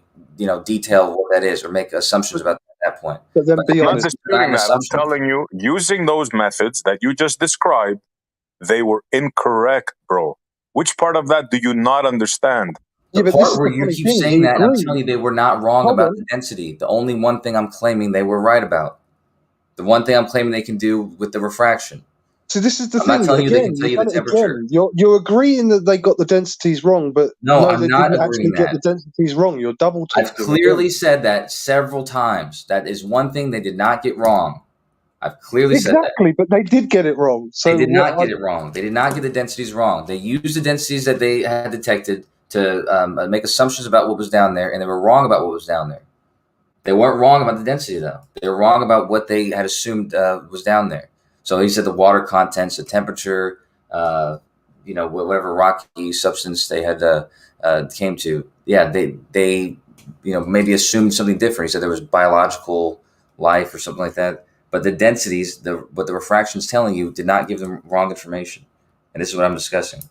detail what that is or make assumptions about that point.
But then I'm telling you, using those methods that you just described, they were incorrect, bro. Which part of that do you not understand?
The part where you keep saying that, I'm telling you they were not wrong about the density. The only one thing I'm claiming they were right about. The one thing I'm claiming they can do with the refraction.
So this is the
I'm
thing.
not telling
Again,
you they can tell you the temperature.
You're agreeing that they got the densities wrong, but
I'm
they
not
didn't
agreeing
actually get the densities wrong. You're double talking.
I've clearly said that several times. That is one thing they did not get wrong. I've clearly said that.
Exactly, but they did get it wrong. So
they did not get it wrong. They did not get the densities wrong. They used the densities that they had detected to make assumptions about what was down there, and they were wrong about what was down there. They weren't wrong about the density, though. They were wrong about what they had assumed was down there. So he said the water contents, the temperature, whatever rocky substance they had came to. Yeah, they maybe assumed something different. He said there was biological life or something like that. But the densities, what the refraction is telling you, did not give them wrong information. And this is what I'm discussing.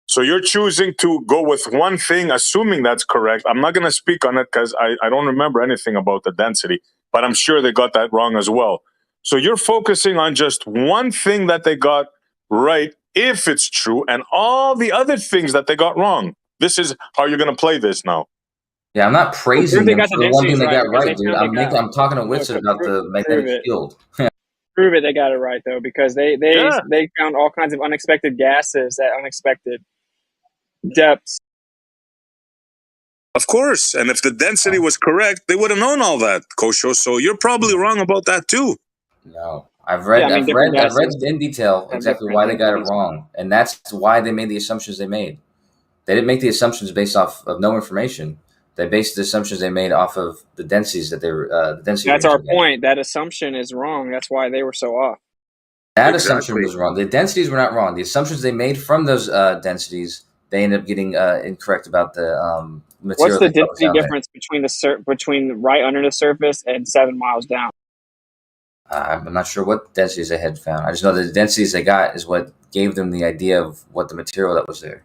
So you're choosing to go with one thing, assuming that's correct. I'm not going to speak on it because I don't remember anything about the density, but I'm sure they got that wrong as well. So you're focusing on just one thing that they got right, if it's true, and all the other things that they got wrong. This is how you're going to play this now.
Yeah, I'm not praising them for the one thing they got right, dude. I'm talking to Witsit about the magnetic field.
prove it, they got it right though, because they found all kinds of unexpected gases at unexpected depths.
Of course, and if the density was correct, they would have known all that, Kosho. So you're probably wrong about that too.
No, I've read in detail
have
exactly
different
why they got it
densities.
wrong, and that's why they made the assumptions they made. They didn't make the assumptions based off of no information. They based the assumptions they made off of the densities that they were. The density.
That's our point. That assumption is wrong. That's why they were so off.
That assumption was wrong. The densities were not wrong. The assumptions they made from those densities, they ended up getting incorrect about the material.
What's the density difference between right under the surface and 7 miles down?
I'm not sure what densities they had found. I just know that the densities they got is what gave them the idea of what the material that was there.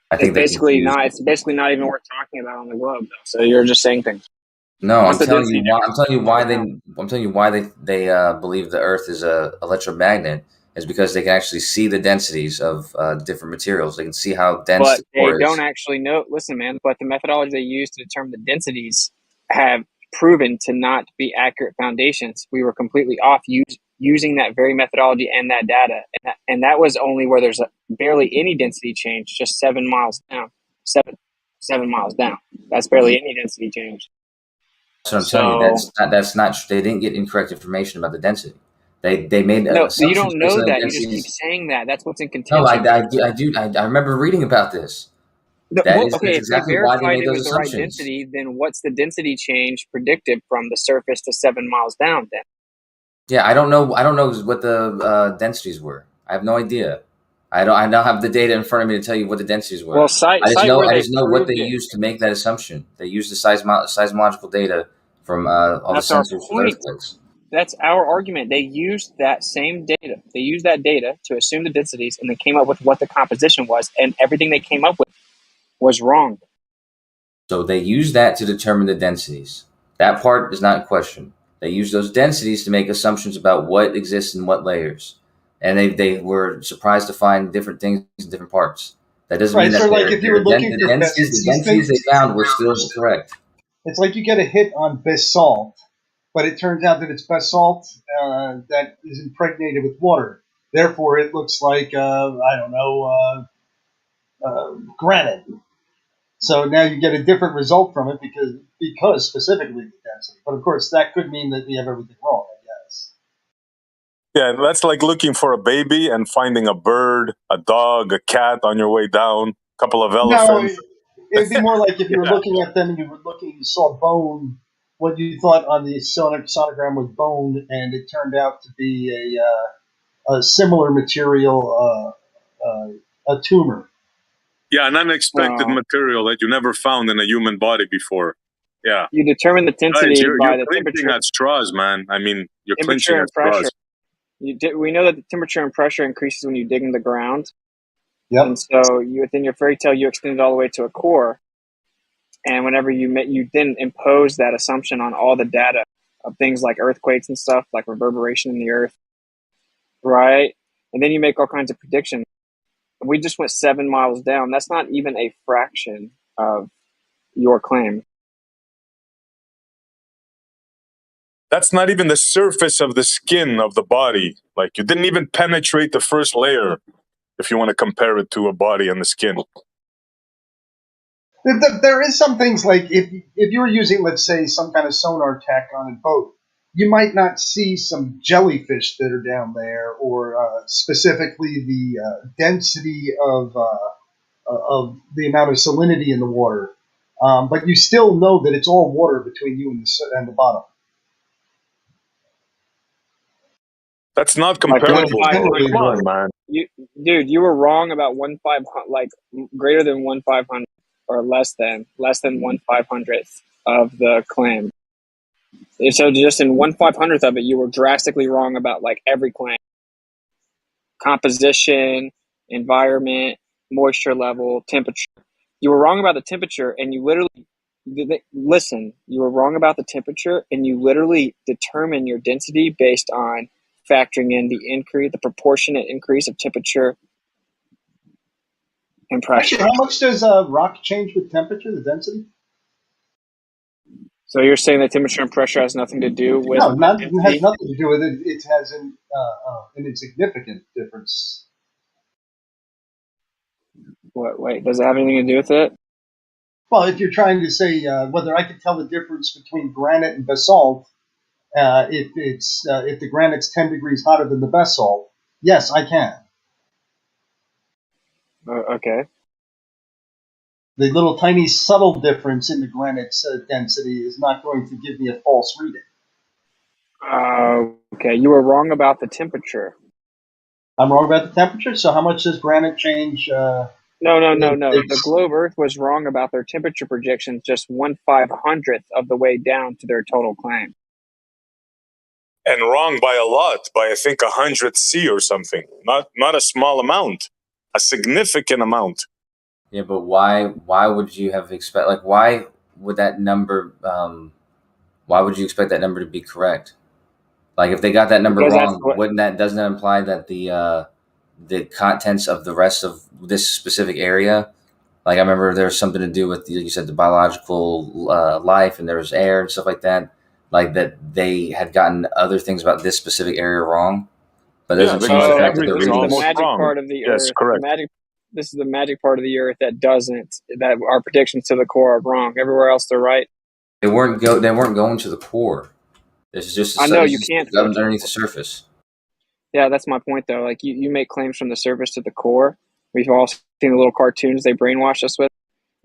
It's basically not even worth talking about on the globe, though. So you're just saying things.
No, I'm telling you why they believe the Earth is a electromagnet is because they can actually see the densities of different materials. They can see how dense.
But
the core
they don't actually know. Listen, man. But the methodology they use to determine the densities have proven to not be accurate foundations. We were completely off using that very methodology and that data, and that was only where there's barely any density change, just 7 miles down. 7 miles down. That's barely any density change.
That's what I'm telling you. That's not. They didn't get incorrect information about the density. They made
no. You don't know that. You just keep saying that. That's what's in contention.
No, I remember reading about this.
No, if they verified it was the right density, then what's the density change predicted from the surface to 7 miles down? Then.
Yeah, I don't know what the densities were. I have no idea. I don't have the data in front of me to tell you what the densities were.
Well,
I just know what they used to make that assumption. They used the seismological data from all the sensors for earthquakes.
That's our argument. They used that same data. They used that data to assume the densities, and they came up with what the composition was, and everything they came up with was wrong.
So they used that to determine the densities. That part is not in question. They used those densities to make assumptions about what exists in what layers. And they were surprised to find different things in different parts. That doesn't mean that
if you were looking for
the densities they found were still correct.
It's like you get a hit on basalt, but it turns out that it's basalt that is impregnated with water. Therefore, it looks like, granite. So now you get a different result from it because specifically the density. But of course, that could mean that we have everything wrong, I guess.
Yeah, that's like looking for a baby and finding a bird, a dog, a cat on your way down, a couple of elephants.
No, it'd be more like if you were looking at them and you saw bone, what you thought on the sonogram was bone, and it turned out to be a similar material, a tumor.
Yeah, an unexpected material that you never found in a human body before. Yeah.
You determine the density by the
clinching
temperature.
at straws, man. I mean, you're
temperature
clinching
and
at straws.
pressure. We know that the temperature and pressure increases when you dig in the ground.
Yep.
And so within your fairy tale, you extend it all the way to a core. And whenever you then impose that assumption on all the data of things like earthquakes and stuff, like reverberation in the earth, right? And then you make all kinds of predictions. We just went 7 miles down. That's not even a fraction of your claim.
That's not even the surface of the skin of the body. Like, you didn't even penetrate the first layer, if you want to compare it to a body and the skin.
There is some things like if you were using, let's say, some kind of sonar tech on a boat, you might not see some jellyfish that are down there, or specifically the density of the amount of salinity in the water. But you still know that it's all water between you and the bottom.
That's not comparable. Come on, man.
You were wrong about 1/500, like greater than 1/500, or less than 1/500th of the claim. And so just in 1/500th of it, you were drastically wrong about like every claim: composition, environment, moisture level, temperature. You were wrong about the temperature, and you literally you were wrong about the temperature, and you literally determine your density based on factoring in the proportionate increase of temperature and pressure.
Actually, how much does rock change with temperature, the density?
So you're saying that temperature and pressure has nothing to do with?
No, it has nothing to do with it. It has an insignificant difference.
What? Wait, does it have anything to do with it?
Well, if you're trying to say whether I can tell the difference between granite and basalt, if the granite's 10 degrees hotter than the basalt, yes, I can.
Okay.
The little tiny subtle difference in the granite's density is not going to give me a false reading.
Okay, you were wrong about the temperature.
I'm wrong about the temperature. So how much does granite change?
No. The globe Earth was wrong about their temperature projections, just 1/500th of the way down to their total claim.
And wrong by a lot, by I think 100 C or something. Not a small amount, a significant amount.
Yeah, but why would you have why would that number why would you expect that number to be correct? Like if they got that number wrong, doesn't that imply that the contents of the rest of this specific area, like I remember there was something to do with, you said, the biological life, and there was air and stuff like that, like that they had gotten other things about this specific area wrong, but doesn't change the fact that they're reading
the magic part of the Earth. Correct. This is the magic part of the Earth that our predictions to the core are wrong. Everywhere else they're right.
They weren't going to the core. This is just
I know you can't
underneath the surface.
Yeah, that's my point though. Like you make claims from the surface to the core. We've all seen the little cartoons they brainwash us with.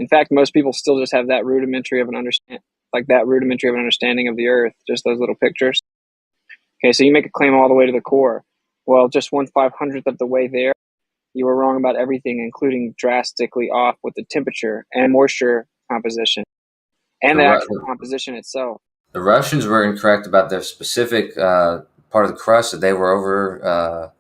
In fact, most people still just have that rudimentary of an understanding of the Earth, just those little pictures. Okay, so you make a claim all the way to the core. Well, just 1/500th of the way there, you were wrong about everything, including drastically off with the temperature and moisture composition and the actual composition itself.
The Russians were incorrect about their specific part of the crust that they were over,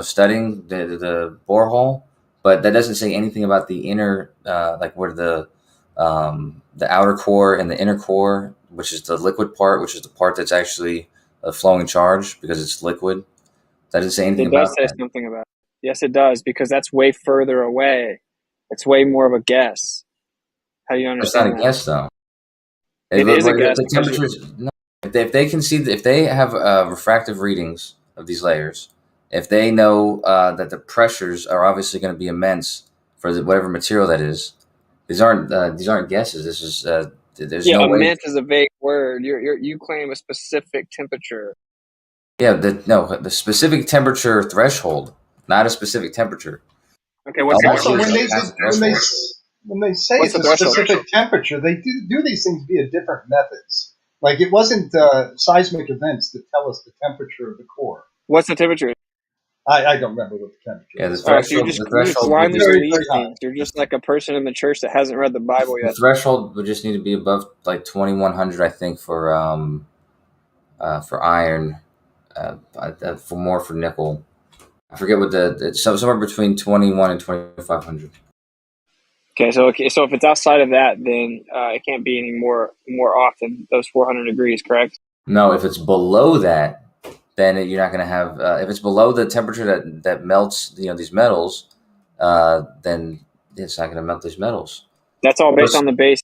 studying the borehole, but that doesn't say anything about the inner, like where the outer core and the inner core, which is the liquid part, which is the part that's actually a flowing charge because it's liquid. That doesn't say anything about that.
It does say something about it. Yes, it does, because that's way further away. It's way more of a guess. How do you understand that?
It's not a guess, though.
It is a guess.
The temperatures, if they have refractive readings of these layers, if they know that the pressures are obviously going to be immense for whatever material that is, these aren't guesses. This is there's no way.
Immense is a vague word. You claim a specific temperature.
Yeah, the specific temperature threshold, not a specific temperature.
Okay, what's
also when they say it's a specific temperature, they do these things via different methods. Like it wasn't seismic events that tell us the temperature of the core.
What's the temperature?
I don't remember what the temperature is.
Yeah, the threshold.
You're just like a person in the church that hasn't read the Bible yet.
The threshold would just need to be above like 2100, I think, for iron, for nickel. I forget what it's somewhere between 21 and 2500.
Okay, so if it's outside of that, then it can't be any more off than those 400 degrees, correct?
No, if it's below that, then you're not going to have. If it's below the temperature that melts, these metals, then it's not going to melt these metals.
That's all based on the base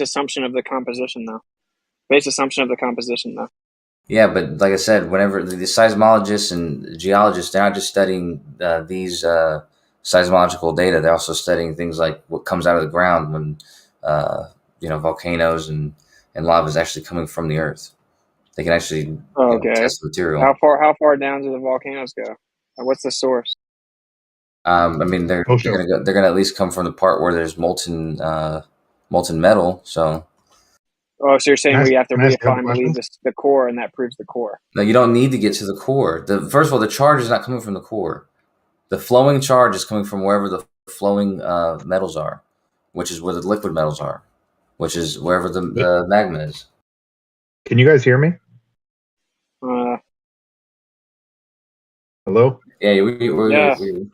assumption of the composition, though.
Yeah, but like I said, whenever the seismologists and geologists, they're not just studying these seismological data. They're also studying things like what comes out of the ground when volcanoes and lava is actually coming from the earth. They can actually test the material.
How far down do the volcanoes go? What's the source?
I mean, they're gonna at least come from the part where there's molten metal. So.
Oh, so you're saying we have to redefine, believe the core, and that proves the core.
No, you don't need to get to the core. First of all, the charge is not coming from the core. The flowing charge is coming from wherever the flowing metals are, which is where the liquid metals are, which is wherever the magma is.
Can you guys hear me? Hello?
Yeah, we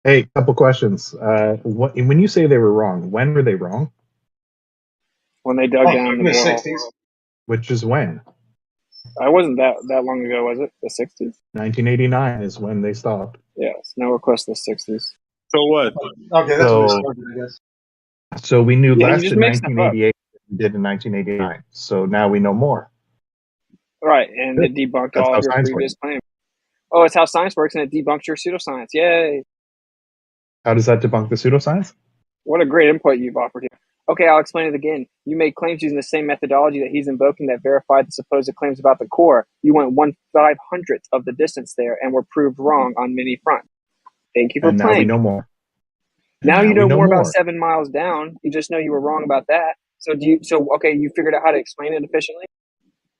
Hey, couple questions. When you say they were wrong, when were they wrong?
When they dug down in the
60s.
Which is when?
It wasn't that long ago, was it? The 60s?
1989 is when they stopped.
Yes, now we're close to the 60s.
So what?
Okay, that's when they started, I guess.
So we knew less than 1988 did in 1989. So now we know more.
Right, and it debunked
That's
all
how
of your
science
previous
works.
claims. Oh, it's how science works, and it debunks your pseudoscience. Yay!
How does that debunk the pseudoscience?
What a great input you've offered here. Okay, I'll explain it again. You made claims using the same methodology that he's invoking that verified the supposed claims about the core. You went 1/500th of the distance there and were proved wrong on many fronts. Thank you for
And now
playing.
we know more.
Now you
we
know more about
more.
7 miles down. You just know you were wrong about that. So okay, you figured out how to explain it efficiently?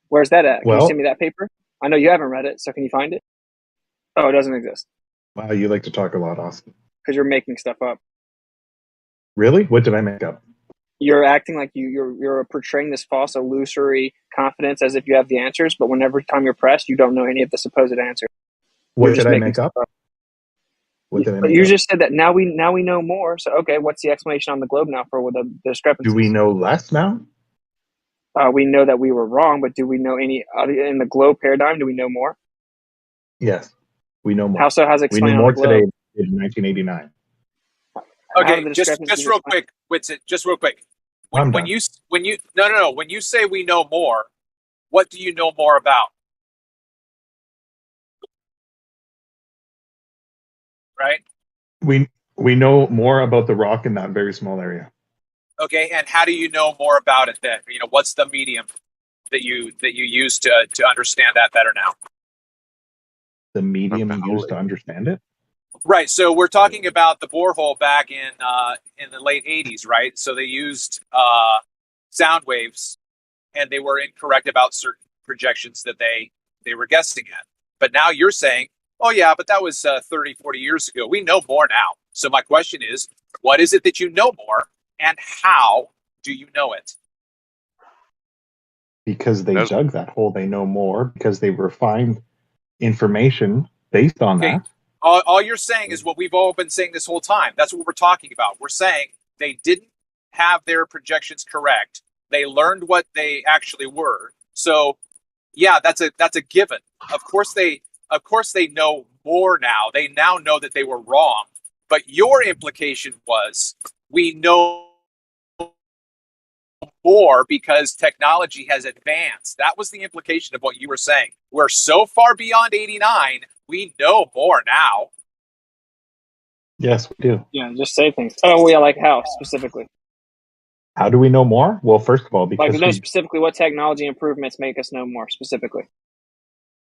Where's that at? Can you
Well-
send me that paper? I know you haven't read it, so can you find it? Oh, it doesn't exist.
Wow, you like to talk a lot, Austin.
Because you're making stuff up.
Really? What did I make up?
You're acting like you're portraying this false illusory confidence as if you have the answers, but whenever time you're pressed, you don't know any of the supposed answers.
What did I make up? What did I make
You
up?
just said that now we know more. So okay, what's the explanation on the globe now for the discrepancies?
Do we know less now?
We know that we were wrong, but do we know any in the globe paradigm? Do we know more?
Yes, we know more.
How so? How's it
we
explained
knew
on
more
the globe?
today than in 1989.
Okay,
the
just
discrepancies
real quick, Whitsit, just real quick.
I'm
When
done.
you no, when you say we know more, what do you know more about? Right?
We know more about the rock in that very small area.
Okay, and how do you know more about it then? You know, what's the medium that you use to understand that better now?
The medium you use to understand it?
Right. So we're talking about the borehole back in the late 80s, right? So they used sound waves, and they were incorrect about certain projections that they were guessing at. But now you're saying, oh yeah, but that was 30, 40 years ago. We know more now. So my question is, what is it that you know more, and how do you know it?
Because they dug that hole, they know more. Because they refined information based on that.
All you're saying is what we've all been saying this whole time. That's what we're talking about. We're saying they didn't have their projections correct. They learned what they actually were. So, yeah, that's a given. Of course they know more now. They now know that they were wrong. But your implication was we know more because technology has advanced. That was the implication of what you were saying. We're so far beyond 89, we know more now.
Yes, we do.
Yeah, just say things. Oh, yeah, like how specifically?
How do we know more? Well, first of all, because
Like, no, specifically, what technology improvements make us know more specifically?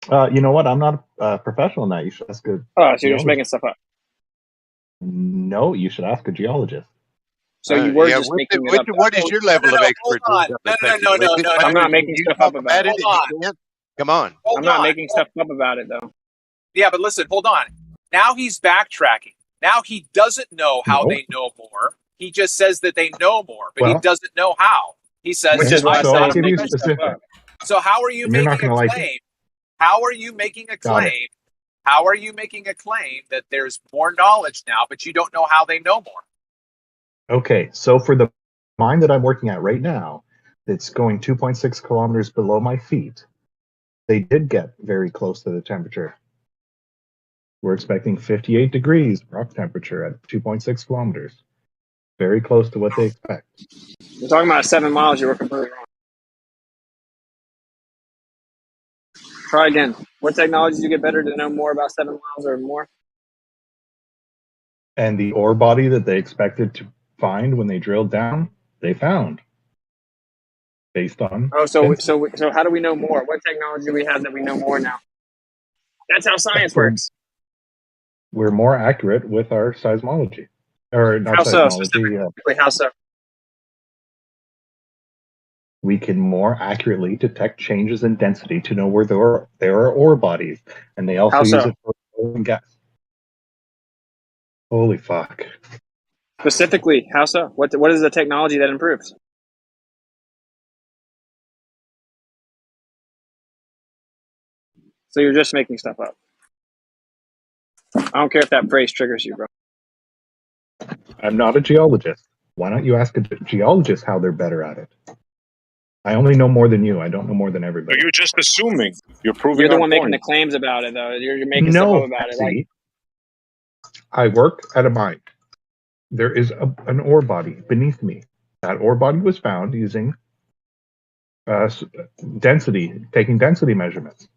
you know what? I'm not a professional in that. You should ask a
Oh, so you're just
geologist.
making stuff up.
No, you should ask a geologist.
So you were just making it up.
What is your level of expertise?
No.
I'm not making stuff up about it.
Hold on.
Come on.
I'm not making stuff up about it, though.
Yeah, but listen, hold on. Now he's backtracking. Now he doesn't know how they know more. He just says that they know more, but he doesn't know how. He says,
which is why
so
I
I'll
say
give you
making stuff
specific.
up.
So how are you
And you're not
making a
gonna
claim?
like it.
How are you making a
Got it.
claim? How are you making a claim that there's more knowledge now, but you don't know how they know more?
Okay, so for the mine that I'm working at right now, that's going 2.6 kilometers below my feet, they did get very close to the temperature. We're expecting 58 degrees rock temperature at 2.6 kilometers. Very close to what they expect.
You're talking about 7 miles, you were completely wrong. Try again. What technology do you get better to know more about 7 miles or more?
And the ore body that they expected to find when they drilled down, they found. Based on
Oh, so how do we know more? What technology do we have that we know more now? That's how science works.
We're more accurate with our seismology. Or not
How so?
seismology.
Specifically, how so?
We can more accurately detect changes in density to know where there are ore bodies. And they also
How
use
so?
it for oil and gas. Holy fuck.
Specifically, how so? What is the technology that improves? So you're just making stuff up. I don't care if that phrase triggers you, bro.
I'm not a geologist. Why don't you ask a geologist how they're better at it? I only know more than you. I don't know more than everybody.
You're just assuming. You're proving
You're the
our
one making
point.
the claims about it, though. You're making stuff up about it. Like,
I work at a mine. There is an ore body beneath me. That ore body was found using Density, taking density measurements.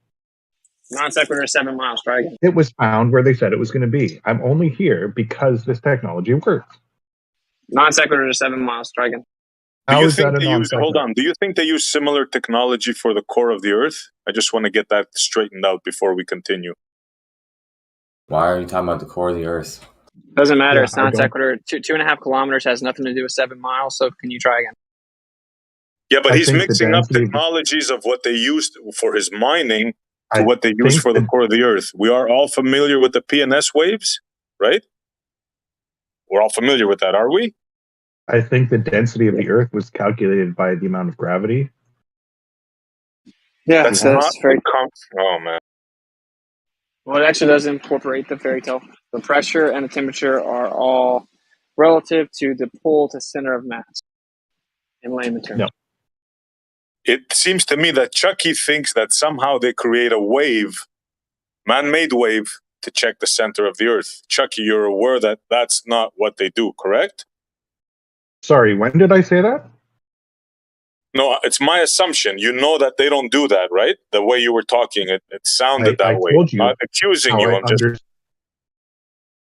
Non sequitur 7 miles. Try again.
It was found where they said it was going to be. I'm only here because this technology works.
Non sequitur to 7 miles. Try again.
How is that a
Hold on. Do you think they use similar technology for the core of the Earth? I just want to get that straightened out before we continue.
Why are you talking about the core of the Earth?
Doesn't matter. It's non sequitur. 2.5 kilometers has nothing to do with 7 miles. So can you try again?
Yeah, but he's mixing up technologies of what they used for his mining to what they use for the core of the Earth. We are all familiar with the PNS waves, right? We're all familiar with that, are we?
I think the density of the Earth was calculated by the amount of gravity.
Yeah,
that's not very oh man.
Well, it actually does incorporate the fairy tale. The pressure and the temperature are all relative to the pole to center of mass. In layman terms.
No. It seems to me that Chucky thinks that somehow they create a wave, man-made wave, to check the center of the Earth. Chucky, you're aware that that's not what they do, correct?
Sorry, when did I say that?
No, it's my assumption. You know that they don't do that, right? The way you were talking, it sounded that way.
Told you
not accusing you.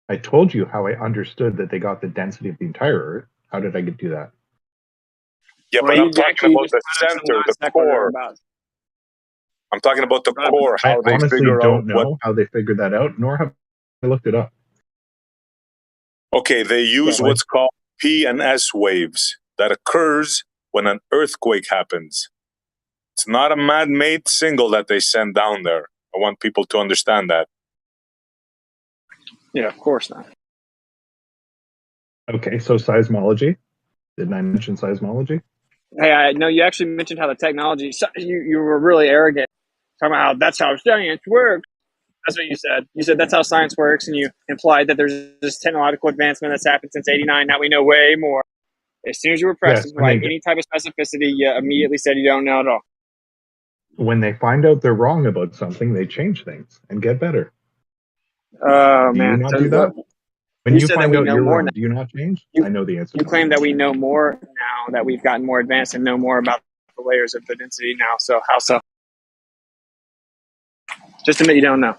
I told you how I understood that they got the density of the entire Earth. How did I do that?
Yeah, but I'm talking about the center, the core. I'm talking about the core. How
I honestly don't know
what...
how they figured that out, nor have I looked it up.
Okay, they use what's called P and S waves that occurs when an earthquake happens. It's not a man-made signal that they send down there. I want people to understand that.
Yeah, of course not.
Okay, so seismology. Didn't I mention seismology?
Hey, I know you actually mentioned how the technology, you were really arrogant, talking about how that's how science works. That's what you said. You said that's how science works, and you implied that there's this technological advancement that's happened since '89. Now we know way more. As soon as you were pressed with any type of specificity, you immediately said you don't know at all.
When they find out they're wrong about something, they change things and get better.
Oh,
do
man.
you not do that? When you find out you're wrong,
now.
do you not change? I know the answer.
You claim that we know more now, that we've gotten more advanced and know more about the layers of the density now. So how so? Just admit you don't know.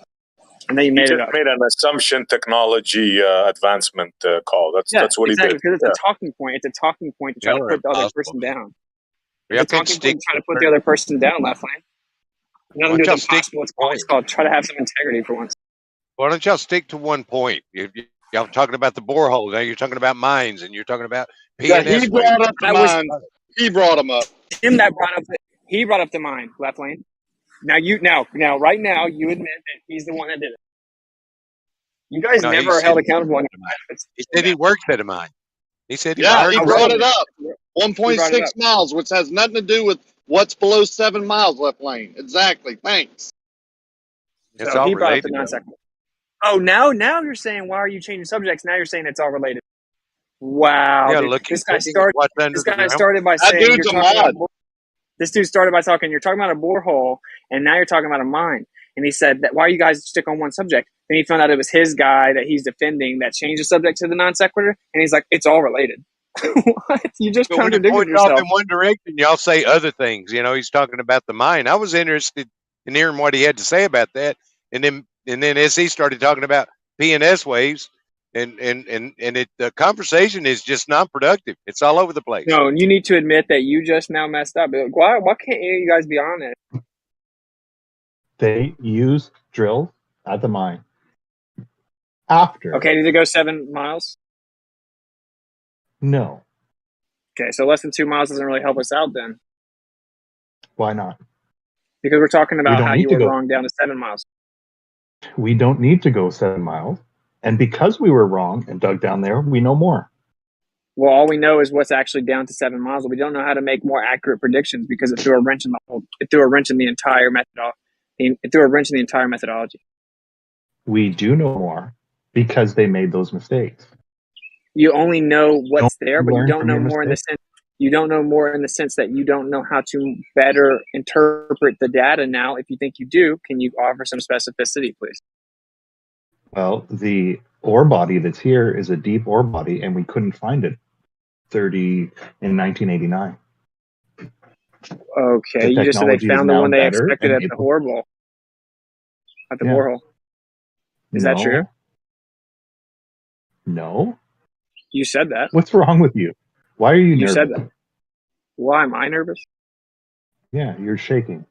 And then you made it up.
Made an assumption technology advancement call. That's what he did.
Because it's a talking point. It's a talking point to try to put the other person down. It's a talking point to try to put the other person down, left lane. Nothing to do with impossible. It's called try to have some integrity for once.
Why don't y'all stick to one point? Y'all talking about the borehole. Now you're talking about mines, and you're talking about PNS.
He brought up the mines. He brought them up.
Him that brought up. He brought up the mine, left lane. Now, right now, you admit that he's the one that did it. You guys never are held accountable.
He said he works at a mine. He said
he brought it up. 1.6 miles, which has nothing to do with what's below 7 miles left lane. Exactly. Thanks.
It's all related.
Oh, now you're saying, why are you changing subjects? Now you're saying it's all related. Wow.
Yeah,
dude. This guy started by saying this dude started by talking, you're talking about a borehole, and now you're talking about a mine. And he said, that why are you guys stick on one subject? Then he found out it was his guy that he's defending that changed the subject to the non sequitur, and he's like, it's all related. What? You just contradicted yourself.
Off in one direction, y'all say other things. You know, he's talking about the mine. I was interested in hearing what he had to say about that, and then as he started talking about PNS waves, and the conversation is just non-productive. It's all over the place.
No, you need to admit that you just now messed up. Why can't you guys be honest?
They use drill at the mine. After.
Okay, did it go 7 miles?
No.
Okay, so less than 2 miles doesn't really help us out then.
Why not?
Because we're talking about how you were wrong down to 7 miles.
We don't need to go 7 miles. And because we were wrong and dug down there, we know more.
Well, all we know is what's actually down to 7 miles. We don't know how to make more accurate predictions because it threw a wrench in the entire methodology. We
do know more because they made those mistakes.
You only know what's there, but you don't know more in the sense. You don't know more in the sense that you don't know how to better interpret the data now. If you think you do, can you offer some specificity, please?
Well, the ore body that's here is a deep ore body, and we couldn't find it in 1989.
Okay,
The
you just said they
technology is
found the
now
one they
better,
expected
and
at the
people.
borehole. At the
Yeah.
borehole. Is that true?
No.
You said that.
What's wrong with you? Why are you
You
nervous?
said that. Why am I nervous?
Yeah, you're shaking.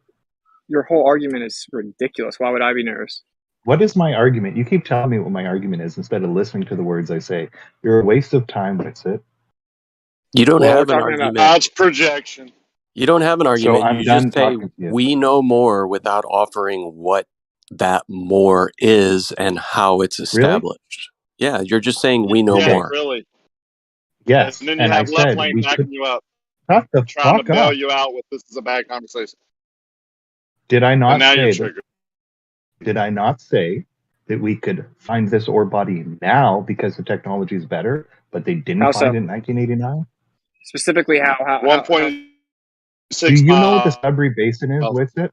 Your whole argument is ridiculous. Why would I be nervous?
What is my argument? You keep telling me what my argument is instead of listening to the words I say. You're a waste of time, Witsit.
You don't
Well, we're
have an
talking about-
argument.
That's projection.
You don't have an argument.
I'm
you
done
just say,
talking to you.
we know more without offering what that more is and how it's established. Yeah, you're just saying we know
Yeah,
more.
really.
Yes,
And then you
and I
have left
said
lane
we
backing
could.
you up,
Shut the
trying to
fuck
bail
up.
you out with this is a bad conversation.
Did I
And
not
now you're
say that?
triggered.
Did I not say that we could find this ore body now because the technology is better, but they didn't
How
find
so?
it in 1989?
Specifically, how
1.6
Do you know what the
miles.
Sudbury Basin is, Witsit?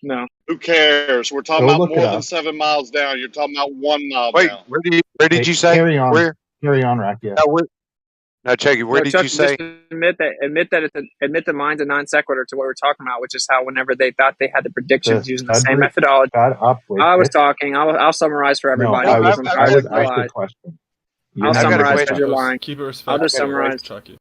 No.
Who cares? We're talking
Go
about
look it
more than
up.
7 miles down. You're talking about 1 mile
Wait,
down.
where did you say?
Carry on.
Where?
Carry on, Rakia.
Now, Chucky, where
No,
did
Chuck,
you say?
just admit that mine's a non sequitur to what we're talking about, which is how whenever they thought they had the predictions using the same methodology.
Shut up,
I was
Witsit.
talking. I'll summarize for
No,
everybody.
I was
I'm sorry,
asked
I
a
lied.
question.
I'll
You're not
summarize
gonna
because you're lying.
Keep it
I'll
respectful.
just summarize.
Chucky.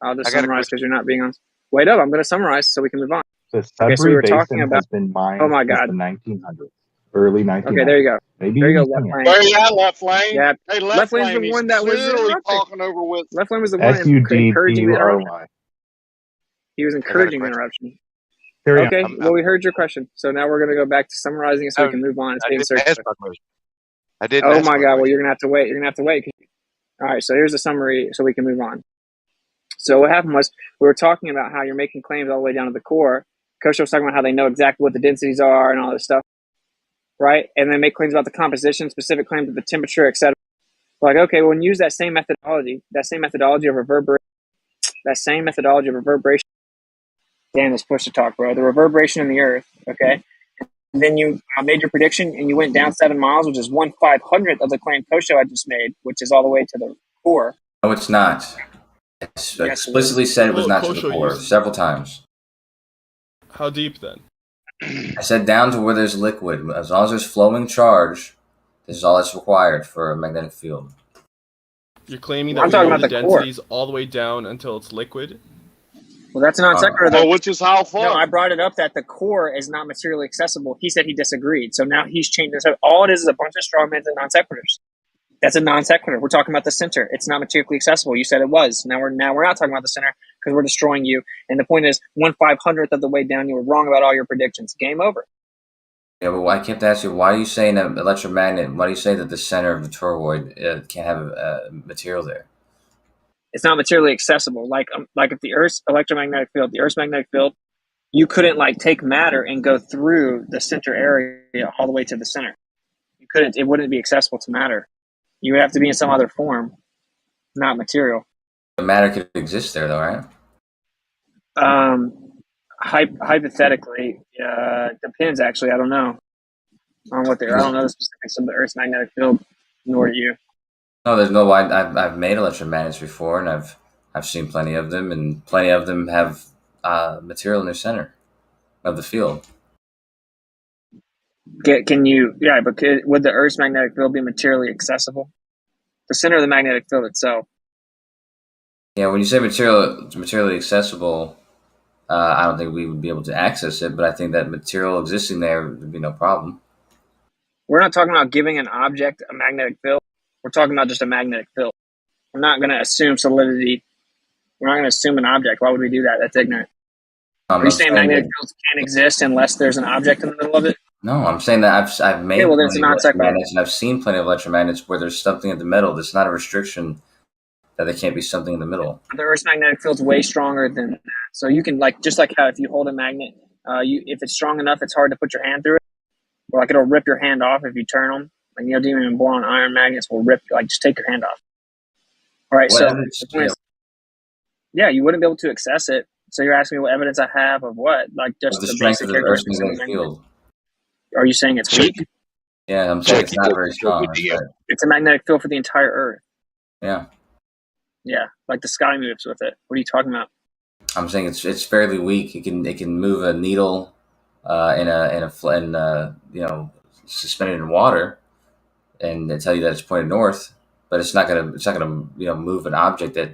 I'll just
I got a
summarize because you're not being on. Wait up, I'm going to summarize so we can move on.
The
Okay, so we
Sudbury
were talking
Basin
about.
has been mined
Oh my
since
God.
the 1900s, early 1900s.
Okay, there you go.
Maybe
There you go,
even
left
sooner.
lane.
Where you at, left lane?
Yeah,
Hey,
left lane's the
he's
one that was
clearly
interrupting.
talking over with.
Left lane was the one encouraging the interruption. He was encouraging the interruption.
Carry
Okay,
on.
well, we heard your question. So now we're going to go back to summarizing it so we can move on. It's being circular.
I didn't
Oh
ask
my
my
God, well,
question.
you're going to have to wait. You're going to have to wait. All right, so here's the summary so we can move on. So what happened was we were talking about how you're making claims all the way down to the core. Coach was talking about how they know exactly what the densities are and all this stuff, right? And then make claims about the composition, specific claims of the temperature, etc. Like, okay, well, use that same methodology of reverberation, Damn, this push to talk, bro. The reverberation in the earth, okay? And then you made your prediction and you went down 7 miles, which is 1/500th of the claim Kosho had just made, which is all the way to the core.
No, it's not. It's explicitly said it was not to the core several times.
How deep then?
I said down to where there's liquid. As long as there's flowing charge, this is all that's required for a magnetic field.
You're claiming that
I'm
we
talking
know
about
the
the core.
densities all the way down until it's liquid?
Well, that's a non sequitur, though.
Which is how far?
No, I brought it up that the core is not materially accessible. He said he disagreed. So now he's changed it. So all it is a bunch of strawmans and non sequiturs. That's a non sequitur. We're talking about the center. It's not materially accessible. You said it was. Now we're not talking about the center because we're destroying you. And the point is, 1/500th of the way down, you were wrong about all your predictions. Game over.
Yeah, but I kept asking you, why are you saying that electromagnet? Why do you say that the center of the toroid can't have material there?
It's not materially accessible. Like if the Earth's electromagnetic field, the Earth's magnetic field, you couldn't take matter and go through the center area all the way to the center. You couldn't. It wouldn't be accessible to matter. You would have to be in some other form, not material.
The matter could exist there, though, right?
Hypothetically, depends. Actually, I don't know on what I don't know the specifics of the Earth's magnetic field, nor do you.
No, there's no. I've made electromagnets before, and I've seen plenty of them, and plenty of them have material in their center of the field.
Can you? Yeah, but would the Earth's magnetic field be materially accessible? The center of the magnetic field itself.
Yeah, when you say materially accessible, I don't think we would be able to access it, but I think that material existing there would be no problem.
We're not talking about giving an object a magnetic field. We're talking about just a magnetic field. We're not going to assume solidity. We're not going to assume an object. Why would we do that? That's ignorant. Are you saying magnetic fields can't exist unless there's an object in the middle of it?
No, I'm saying that I've made
well, then it's
plenty of
not sequitur.
electromagnets, and I've seen plenty of electromagnets where there's something in the middle. There's not a restriction that there can't be something in the middle.
The Earth's magnetic field's way stronger than that. So you can just like how if you hold a magnet, if it's strong enough, it's hard to put your hand through it. Or it'll rip your hand off if you turn them. Like neodymium and boron iron magnets will rip. Just take your hand off. All right. So the point is, yeah, you wouldn't be able to access it. So you're asking me what evidence I have of what? Just the
strength
basic
of the Earth's
characteristics of the
magnetic field.
Are you saying it's weak?
Yeah, I'm saying it's not very strong.
It's a magnetic field for the entire Earth.
Yeah.
Yeah, like the sky moves with it. What are you talking about?
I'm saying it's fairly weak. It can move a needle suspended in water, and they tell you that it's pointed north, but it's not gonna move an object that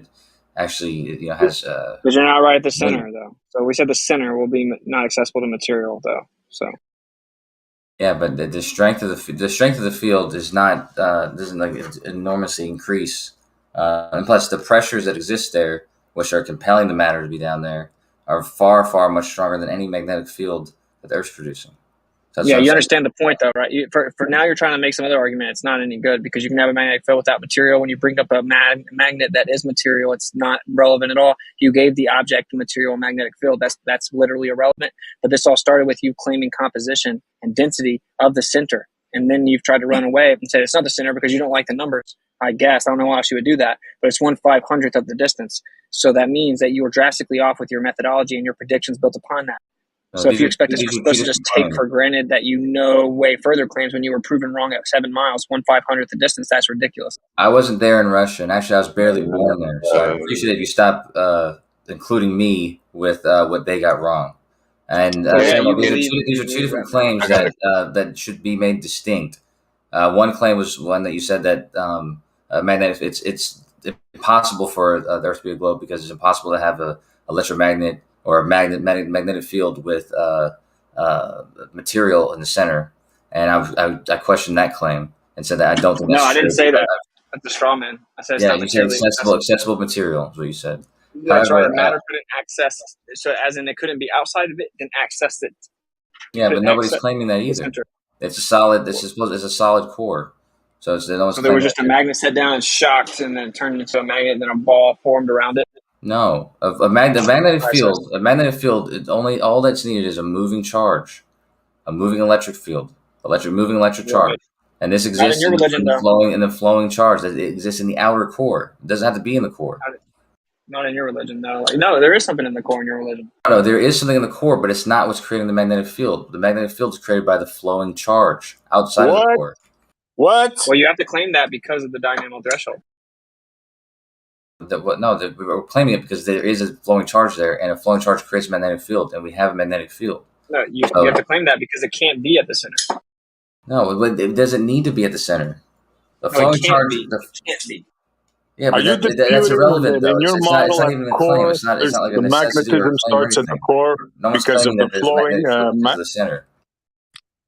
actually has.
But you're not right at the center though. So we said the center will be not accessible to material though. So.
Yeah, but the strength of the field is not doesn't enormously increase, and plus the pressures that exist there, which are compelling the matter to be down there, are far much stronger than any magnetic field that the Earth's producing.
Yeah, you understand the point though, right? For now, you're trying to make some other argument. It's not any good because you can have a magnetic field without material. When you bring up a magnet that is material, it's not relevant at all. You gave the object the material magnetic field. That's literally irrelevant. But this all started with you claiming composition and density of the center. And then you've tried to run away and say it's not the center because you don't like the numbers. I guess. I don't know why else you would do that. But it's 1/500th of the distance. So that means that you are drastically off with your methodology and your predictions built upon that. So if you expect us to just take for granted that you know way further claims when you were proven wrong at 7 miles, 1/500th the distance, that's ridiculous.
I wasn't there in Russia, and actually I was barely born there. So I appreciate if you stop including me with what they got wrong. And these are two different claims that should be made distinct. One claim was one that you said that magnetic. It's impossible for the Earth to be a globe because it's impossible to have a electromagnet or a magnetic field with material in the center. And I questioned that claim and said that I don't think that's
true. No, I didn't say that. That's a straw man. I said it's not
you said accessible material is what you said.
That's right. Matter couldn't access, so as in it couldn't be outside of it, then access it.
Yeah, but nobody's claiming that either. It's a solid. It's a solid core. So there
was just a magnet set down and shocked, and then turned into a magnet, and then a ball formed around it.
No, a magnetic field. A magnetic field. All that's needed is a moving charge, a moving electric field, moving electric charge, and this exists in the flowing charge. That exists in the outer core. It doesn't have to be in the core.
Not in your religion, no. No, there is something in the core in your religion.
No, there is something in the core, but it's not what's creating the magnetic field. The magnetic field is created by the flowing charge outside of the core.
What?
Well, you have to claim that because of the dynamo threshold.
We're claiming it because there is a flowing charge there, and a flowing charge creates a magnetic field, and we have a magnetic field.
No, you have to claim that because it can't be at the center.
No, it doesn't need to be at the center. The flowing charge
it can't be.
Yeah, but that's irrelevant, though.
In your model, at the core, the magnetism starts at the core because of the flowing
the center.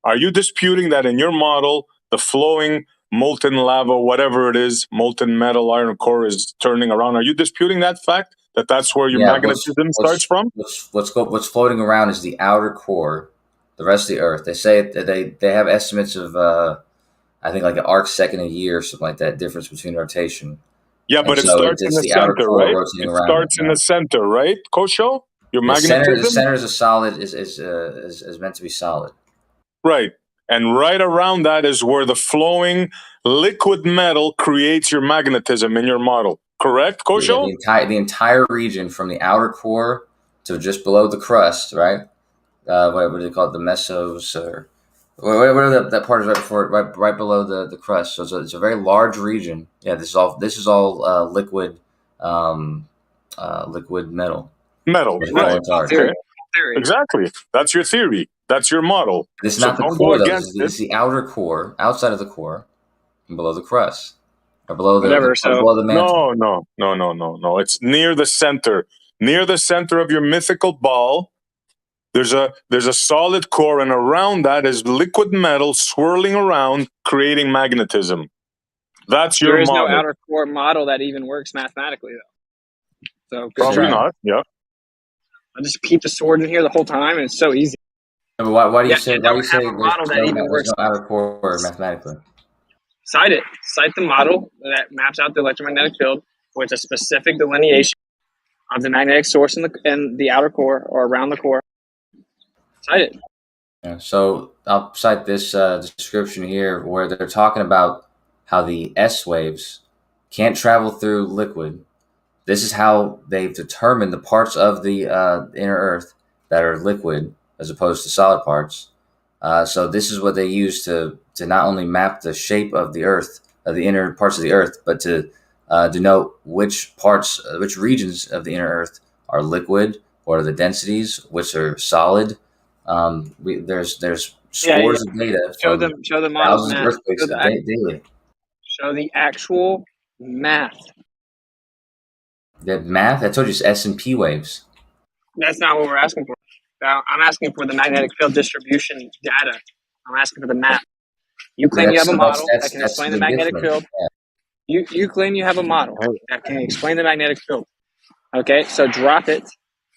Are you disputing that in your model, the flowing molten lava, whatever it is, molten metal iron core is turning around? Are you disputing that fact? That's where your magnetism starts from?
What's floating around is the outer core, the rest of the Earth. They say they have estimates of, I think, like an arc second a year or something like that, difference between rotation.
Yeah, but it starts in the center, right? It starts in the center, right, Kosho? Your magnetism?
The center is a solid, is meant to be solid.
Right. And right around that is where the flowing liquid metal creates your magnetism in your model. Correct, Kosho?
Yeah, the entire region from the outer core to just below the crust, right? What do they call it? The mesos, or whatever that part is right before, right below the crust. So it's a very large region. Yeah, this is all liquid, liquid metal.
Metal, right? Exactly. That's your theory. That's your model.
This is not the core, though. It's the outer core, outside of the core, and below the crust, or below the below the mantle.
No. It's near the center. Near the center of your mythical ball, there's a solid core, and around that is liquid metal swirling around, creating magnetism. That's your model.
There is no outer core model that even works mathematically, though. So
probably not. Yeah.
I just keep the sword in here the whole time, and it's so easy.
Why do you say there's no outer core mathematically?
Cite it. Cite the model that maps out the electromagnetic field with a specific delineation of the magnetic source in the outer core or around the core. Cite it.
Yeah, so I'll cite this description here where they're talking about how the S waves can't travel through liquid. This is how they've determined the parts of the inner Earth that are liquid as opposed to solid parts. So this is what they use to not only map the shape of the Earth, of the inner parts of the Earth, but to denote which regions of the inner Earth are liquid or the densities, which are solid. There's scores of data
Show
from
the model's
thousands of
math.
earthquakes daily.
Show the actual math.
The math? I told you it's S&P waves.
That's not what we're asking for. Now, I'm asking for the magnetic field distribution data. I'm asking for the map. You claim you have a model that can explain the magnetic field. Yeah. You claim you have a model that can explain the magnetic field. Okay, so drop it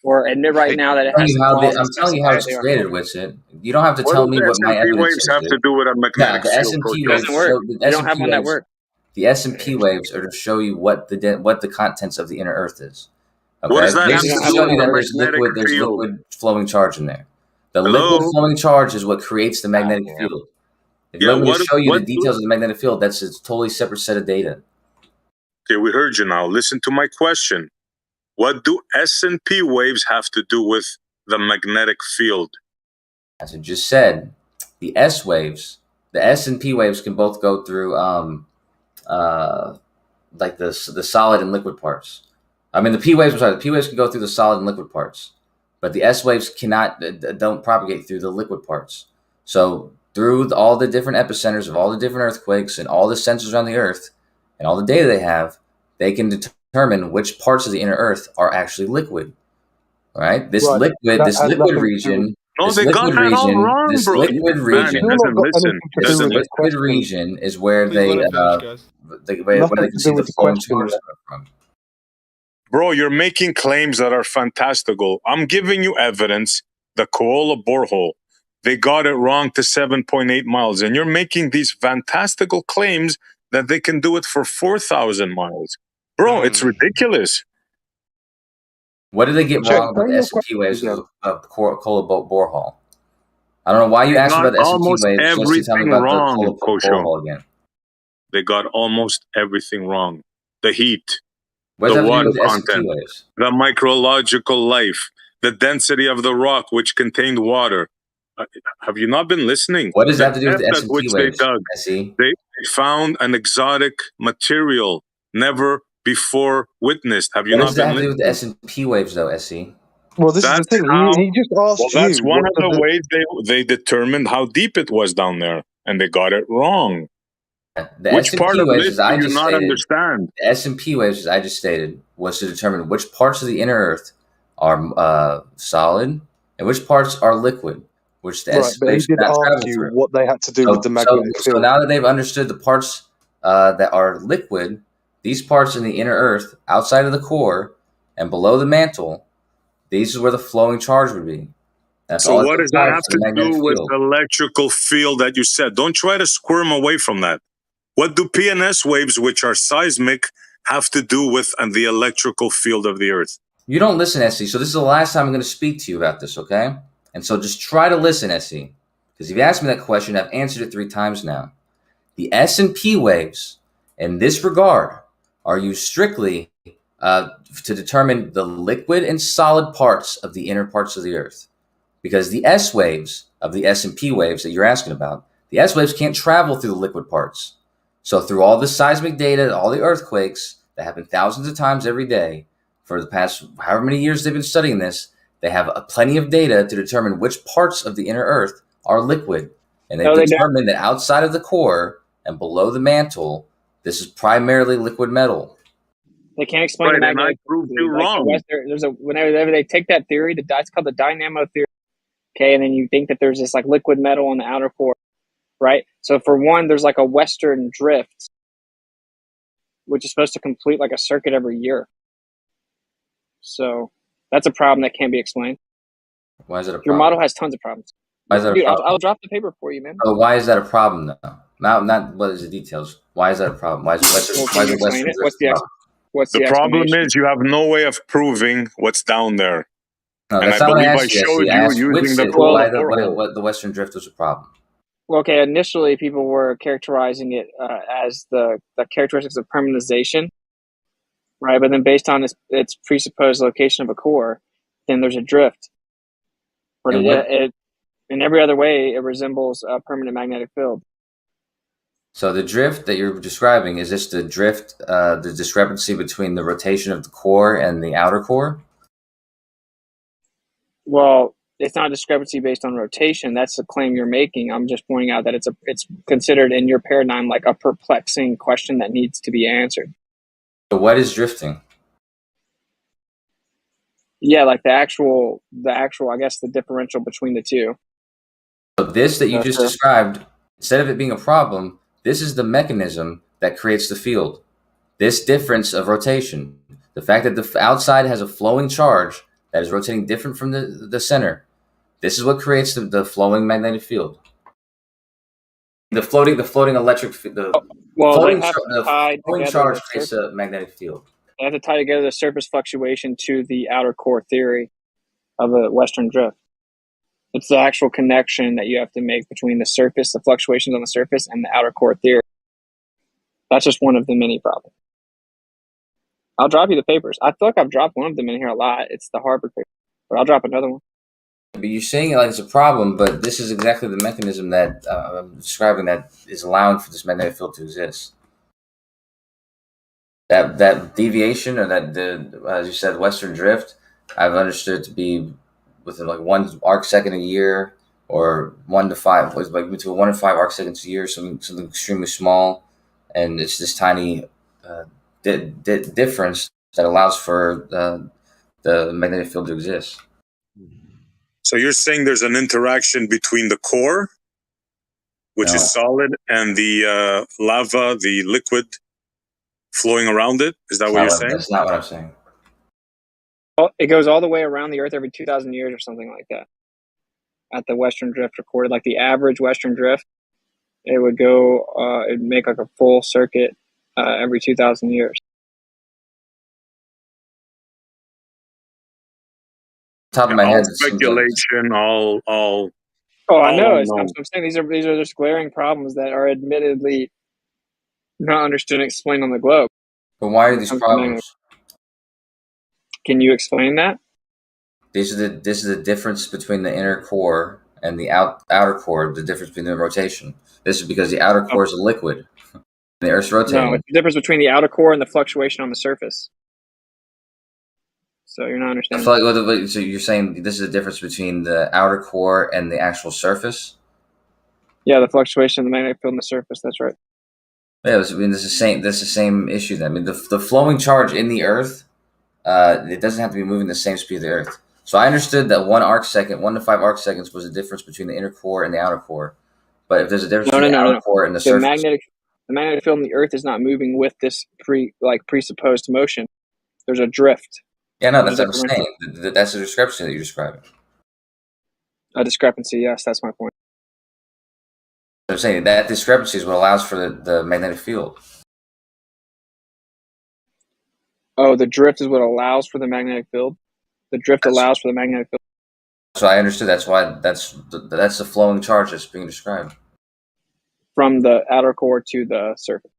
or admit right now that it has some flaws.
I'm telling you how it's created, Witsit. You don't have to tell me what my evidence
waves
is.
have to do with a magnetic
the
field?
S&P
Coach?
waves
doesn't work. You don't have one that works.
The S&P waves are to show you what the contents of the inner Earth is. Okay,
What does that
this
have
is
to
to
do
show
with
you that
the
there's
field?
liquid flowing charge in there. The
Hello?
liquid flowing charge is what creates the magnetic field. If you want me to show you the details of the magnetic field, that's a totally separate set of data.
Okay, we heard you now. Listen to my question. What do S&P waves have to do with the magnetic field?
As I just said, the S waves, the S and P waves can both go through like the solid and liquid parts. I mean, the P waves can go through the solid and liquid parts, but the S waves don't propagate through the liquid parts. So through all the different epicenters of all the different earthquakes and all the sensors on the Earth and all the data they have, they can determine which parts of the inner Earth are actually liquid. All right, this liquid region.
No, they got that all wrong, bro.
This liquid region is where they can see the flowing charge from.
Bro, you're making claims that are fantastical. I'm giving you evidence. The Koala borehole, they got it wrong to 7.8 miles, and you're making these fantastical claims that they can do it for 4,000 miles. Bro, it's ridiculous.
What did they get wrong about the S&P waves of Koala borehole? I don't know why you asked about the S&P waves. Just to tell me about the Koala borehole again.
They got almost everything wrong. The heat,
what
the water content, the micrological life, the density of the rock which contained water. Have you not been listening?
What does that have to do with the S&P waves?
They found an exotic material never before witnessed. Have you not been listening? What does
that have to do with the S&P waves, though, SC?
Well, this is the thing. He just asked you.
That's one of the ways they determined how deep it was down there, and they got it wrong. Which part of this do you not understand?
The S&P waves, as I just stated, was to determine which parts of the inner Earth are solid and which parts are liquid. Which the S
but he did ask you what they had to do with the magnetic field.
So now that they've understood the parts that are liquid, these parts in the inner Earth, outside of the core and below the mantle, these is where the flowing charge would be.
So what does that have to do with the electrical field that you said? Don't try to squirm away from that. What do PNS waves, which are seismic, have to do with the electrical field of the Earth?
You don't listen, SC. So this is the last time I'm going to speak to you about this, okay? And so just try to listen, SC. Because if you asked me that question, I've answered it 3 times now. The S&P waves, in this regard, are used strictly to determine the liquid and solid parts of the inner parts of the Earth. Because the S waves of the S&P waves that you're asking about, the S waves can't travel through the liquid parts. So through all the seismic data, all the earthquakes that happen thousands of times every day, for the past however many years they've been studying this, they have plenty of data to determine which parts of the inner Earth are liquid. And they've determined that outside of the core and below the mantle, this is primarily liquid metal.
They can't explain the magnetic field.
You wrong.
Whenever they take that theory, it's called the dynamo theory. Okay, and then you think that there's this like liquid metal on the outer core, right? So for one, there's like a western drift, which is supposed to complete like a circuit every year. So that's a problem that can't be explained.
Why is it a problem?
Your model has tons of problems.
Why is that a problem?
I'll drop the paper for you, man.
Oh, why is that a problem, though? Not what is the details. Why is that a problem? Why is the western drift
the problem is you have no way of proving what's down there.
No,
and I believe I showed you using the
what the western drift was a problem.
Well, okay, initially people were characterizing it as the characteristics of permanentization, right? But then based on its presupposed location of a core, then there's a drift. But in every other way, it resembles a permanent magnetic field.
So the drift that you're describing, is this the drift, the discrepancy between the rotation of the core and the outer core?
Well, it's not a discrepancy based on rotation. That's the claim you're making. I'm just pointing out that it's considered in your paradigm like a perplexing question that needs to be answered.
So what is drifting?
Yeah, like the actual, I guess the differential between the two.
So this that you just described, instead of it being a problem, this is the mechanism that creates the field. This difference of rotation, the fact that the outside has a flowing charge that is rotating different from the center, this is what creates the flowing magnetic field. The floating electric, the flowing charge creates a magnetic field.
They have to tie together the surface fluctuation to the outer core theory of a Western drift. It's the actual connection that you have to make between the surface, the fluctuations on the surface, and the outer core theory. That's just one of the many problems. I'll drop you the papers. I feel like I've dropped one of them in here a lot. It's the Harvard paper, but I'll drop another one.
But you're saying it like it's a problem, but this is exactly the mechanism that I'm describing that is allowing for this magnetic field to exist. That deviation, or as you said, Western drift, I've understood to be within like 1 arc second a year, or 1 to 5, was like between 1 and 5 arc seconds a year, something extremely small, and it's this tiny difference that allows for the magnetic field to exist.
So you're saying there's an interaction between the core, which is solid, and the lava, the liquid flowing around it? Is that what you're saying?
That's not what I'm saying.
Well, it goes all the way around the Earth every 2,000 years or something like that. At the Western drift recorded, like the average Western drift, it would go, it'd make like a full circuit every 2,000 years.
Top of my head,
speculation, all.
Oh, I know. I'm saying these are just glaring problems that are admittedly not understood and explained on the globe.
But why are these problems?
Can you explain that?
This is the difference between the inner core and the outer core. The difference between the rotation. This is because the outer core is a liquid. The Earth's rotating.
No, it's the difference between the outer core and the fluctuation on the surface. So you're not understanding.
I feel like, so you're saying this is the difference between the outer core and the actual surface?
Yeah, the fluctuation of the magnetic field on the surface. That's right.
Yeah, I mean, this is the same issue. Then I mean, the flowing charge in the Earth, it doesn't have to be moving the same speed of the Earth. So I understood that 1 arc second, 1 to 5 arc seconds, was the difference between the inner core and the outer core. But if there's a difference between the outer core and the surface,
the magnetic field in the Earth is not moving with this presupposed motion. There's a drift.
Yeah, no, that's what I'm saying. That's the discrepancy that you're describing.
A discrepancy, yes, that's my point.
I'm saying that discrepancy is what allows for the magnetic field.
Oh, the drift is what allows for the magnetic field? The drift allows for the magnetic field.
So I understood that's why that's the flowing charge that's being described.
From the outer core to the surface.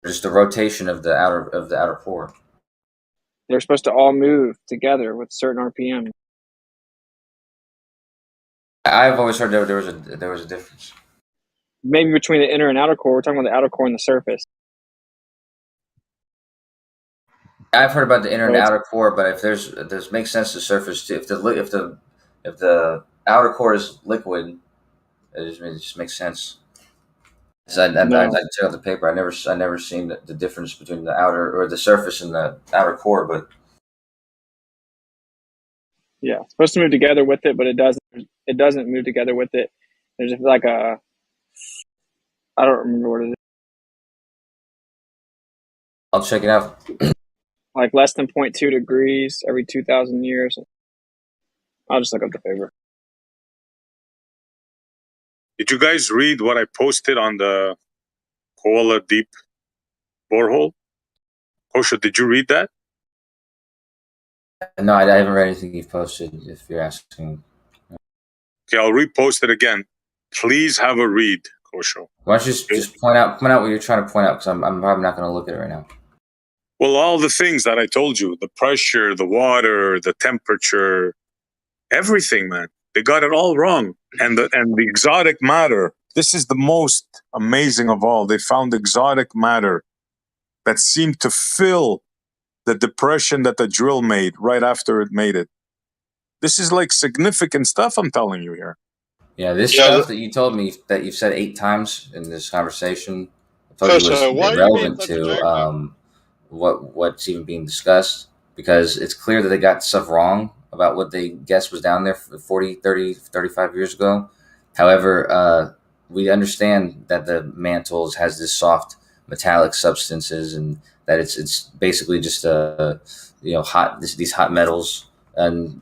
Just the rotation of the outer core.
They're supposed to all move together with certain RPM.
I've always heard there was a difference.
Maybe between the inner and outer core. We're talking about the outer core and the surface.
I've heard about the inner and outer core, but if there's makes sense to surface too. If the outer core is liquid, it just makes sense. So I checked out the paper. I never seen the difference between the outer or the surface and the outer core, but
yeah, it's supposed to move together with it, but it doesn't. It doesn't move together with it. There's like I don't remember what it is.
I'll check it out.
Like less than 0.2 degrees every 2,000 years. I'll just look up the paper.
Did you guys read what I posted on the Koala Deep borehole? Kosha, did you read that?
No, I haven't read anything you've posted, if you're asking.
Okay, I'll repost it again. Please have a read, Kosha.
Why don't you just point out what you're trying to point out, because I'm probably not going to look at it right now.
Well, all the things that I told you, the pressure, the water, the temperature, everything, man. They got it all wrong. And the exotic matter, this is the most amazing of all. They found exotic matter that seemed to fill the depression that the drill made right after it made it. This is like significant stuff I'm telling you here.
Yeah, this stuff that you told me that you've said 8 times in this conversation, I told you was irrelevant to what's even being discussed, because it's clear that they got stuff wrong about what they guessed was down there 40, 30, 35 years ago. However, we understand that the mantle has this soft metallic substances, and that it's basically just these hot metals. And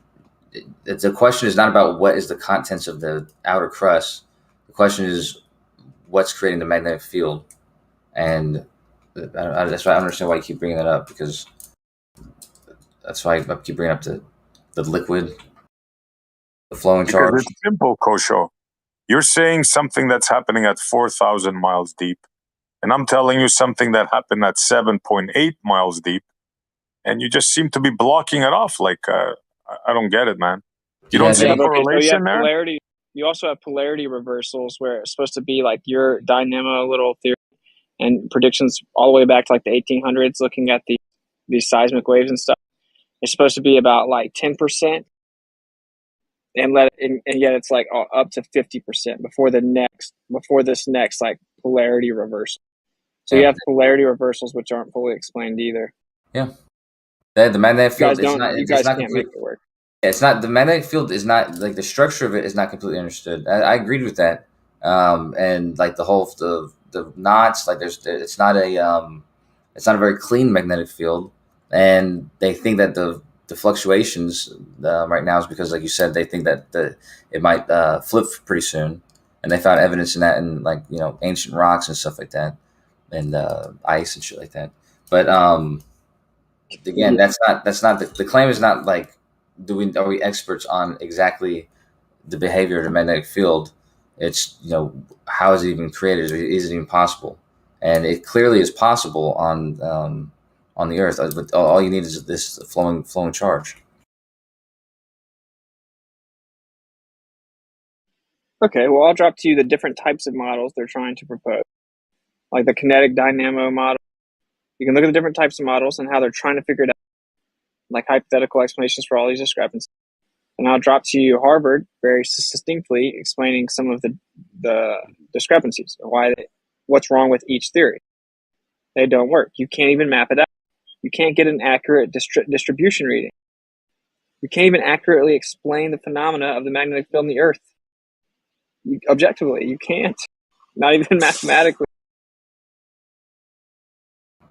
the question is not about what is the contents of the outer crust. The question is what's creating the magnetic field, and that's why I don't understand why you keep bringing that up, because that's why I keep bringing up the liquid, the flowing charge.
Because it's simple, Kosho. You're saying something that's happening at 4,000 miles deep, and I'm telling you something that happened at 7.8 miles deep, and you just seem to be blocking it off. Like, I don't get it, man. You don't see a correlation there?
Polarity. You also have polarity reversals, where it's supposed to be like your dynamo little theory and predictions all the way back to like the 1800s, looking at these seismic waves and stuff. It's supposed to be about like 10%, and yet it's like up to 50% before this next like polarity reversal. So you have polarity reversals which aren't fully explained either.
Yeah, the magnetic field.
You guys can't make it work.
It's not, the magnetic field is not, like, the structure of it is not completely understood. I agreed with that. And like the whole the knots, like it's not a very clean magnetic field, and they think that the fluctuations right now is because, like you said, they think that it might flip pretty soon, and they found evidence in that in, like, ancient rocks and stuff like that, and ice and shit like that. But again, that's not the claim is not like, are we experts on exactly the behavior of the magnetic field? It's, how is it even created? Is it even possible? And it clearly is possible on the Earth. But all you need is this flowing charge.
Okay, well, I'll drop to you the different types of models they're trying to propose, like the kinetic dynamo model. You can look at the different types of models and how they're trying to figure it out, like hypothetical explanations for all these discrepancies. And I'll drop to you Harvard very succinctly explaining some of the discrepancies, what's wrong with each theory. They don't work. You can't even map it out. You can't get an accurate distribution reading. You can't even accurately explain the phenomena of the magnetic field in the Earth. Objectively, you can't. Not even mathematically.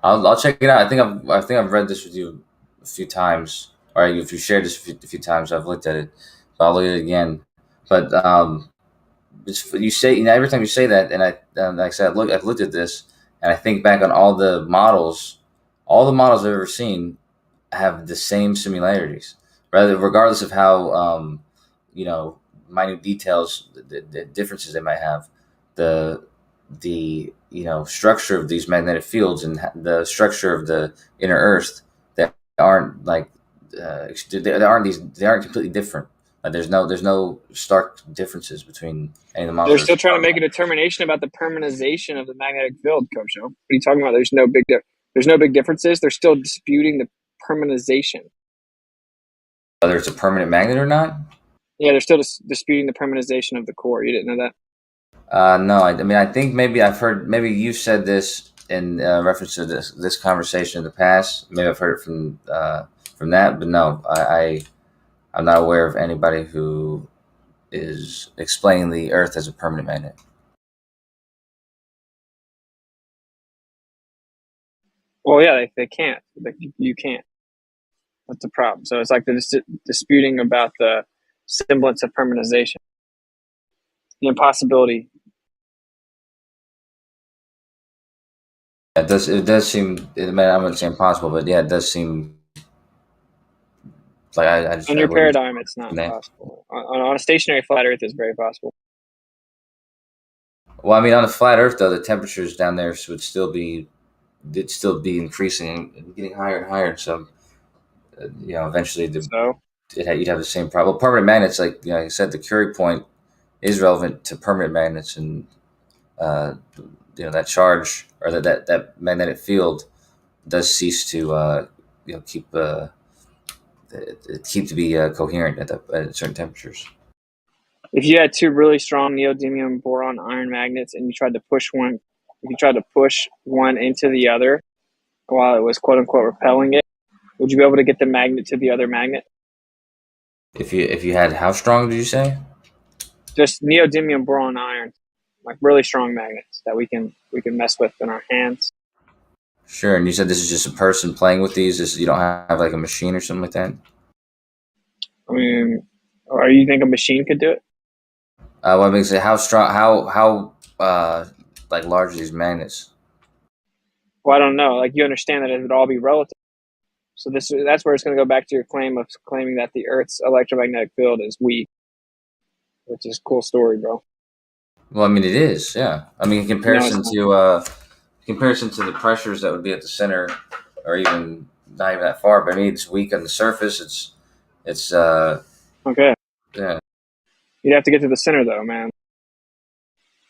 I'll check it out. I think I've read this with you a few times, or if you shared this a few times, I've looked at it. So I'll look at it again. But you say, every time you say that, and like I said, I've looked at this, and I think back on all the models I've ever seen have the same similarities, regardless of how minute details, the differences they might have, the structure of these magnetic fields and the structure of the inner Earth, that aren't like they aren't completely different. Like there's no stark differences between any of the models.
They're still trying to make a determination about the permanization of the magnetic field, Kosho. What are you talking about? There's no big differences. They're still disputing the permanization.
Whether it's a permanent magnet or not?
Yeah, they're still disputing the permanization of the core. You didn't know that?
No, I mean, I think maybe I've heard, maybe you've said this in reference to this conversation in the past. Maybe I've heard it from that, but no, I'm not aware of anybody who is explaining the Earth as a permanent magnet.
Well, yeah, they can't. You can't. That's the problem. So it's like they're disputing about the semblance of permanization, the impossibility.
It does seem. I wouldn't say impossible, but yeah, it does seem like I just.
In your paradigm, it's not possible. On a stationary flat Earth, it's very possible.
Well, I mean, on a flat Earth, though, the temperatures down there would still be increasing and getting higher and higher. So, eventually, you'd have the same problem. Well, permanent magnets, like I said, the Curie point is relevant to permanent magnets, and that charge or that magnetic field does cease to keep keep to be coherent at certain temperatures.
If you had two really strong neodymium boron iron magnets and you tried to push one into the other while it was quote unquote repelling it, would you be able to get the magnet to the other magnet?
If you had, how strong did you say?
Just neodymium boron iron, like really strong magnets that we can mess with in our hands.
Sure. And you said this is just a person playing with these. You don't have like a machine or something like that.
I mean, or you think a machine could do it?
Well, I mean, say how strong, how like large are these magnets?
Well, I don't know. Like, you understand that it would all be relative. So that's where it's going to go back to your claim of claiming that the Earth's electromagnetic field is weak, which is a cool story, bro.
Well, I mean, it is, yeah. I mean, in comparison to the pressures that would be at the center, or even not even that far. But I mean, it's weak on the surface. It's
okay.
Yeah.
You'd have to get to the center, though, man.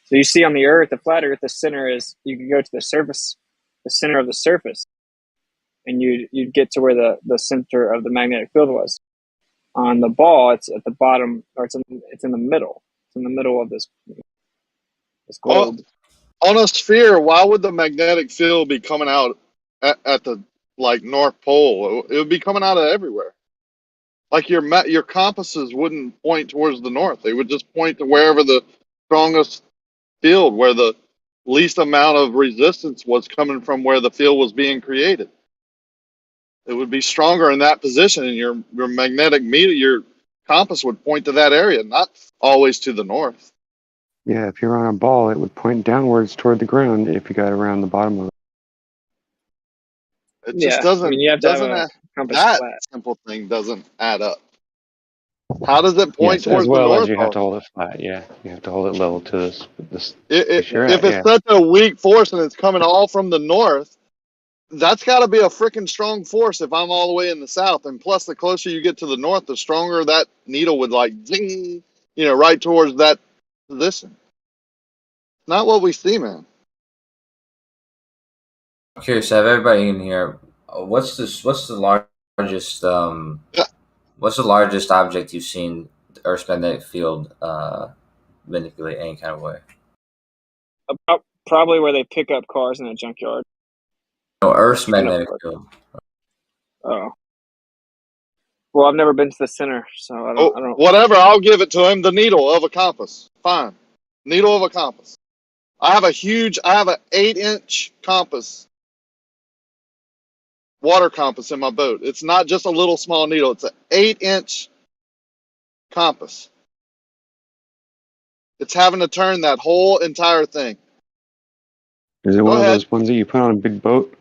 So you see on the Earth, the flat Earth, the center is, you can go to the surface, the center of the surface, and you'd get to where the center of the magnetic field was. On the ball, it's at the bottom, or it's in the middle. It's in the middle of this globe.
On a sphere, why would the magnetic field be coming out at the North Pole? It would be coming out of everywhere. Like your compasses wouldn't point towards the north; they would just point to wherever the strongest field, where the least amount of resistance was coming from, where the field was being created. It would be stronger in that position, and your magnetic meter, your compass would point to that area, not always to the north.
Yeah, if you're on a ball, it would point downwards toward the ground if you got around the bottom of it.
It just doesn't. I mean,
you have to have a compass
that
flat.
simple thing doesn't add up. How does it point
Yes,
towards
as well
the north?
as you have to hold it flat. Yeah, you have to hold it level to this.
If it's such a weak force and it's coming all from the north, that's got to be a freaking strong force if I'm all the way in the south. And plus, the closer you get to the north, the stronger that needle would zing, right towards that position. Not what we see, man.
I'm curious, have everybody in here, what's the largest what's the largest object you've seen the Earth's magnetic field manipulate any kind of way?
Probably where they pick up cars in a junkyard.
No, Earth's magnetic field.
Oh. Well, I've never been to the center, so I don't.
Whatever, I'll give it to him. The needle of a compass. Fine. Needle of a compass. I have an 8-inch compass. Water compass in my boat. It's not just a little small needle. It's an 8-inch compass. It's having to turn that whole entire thing.
Is it one of those ones that you put on a big boat?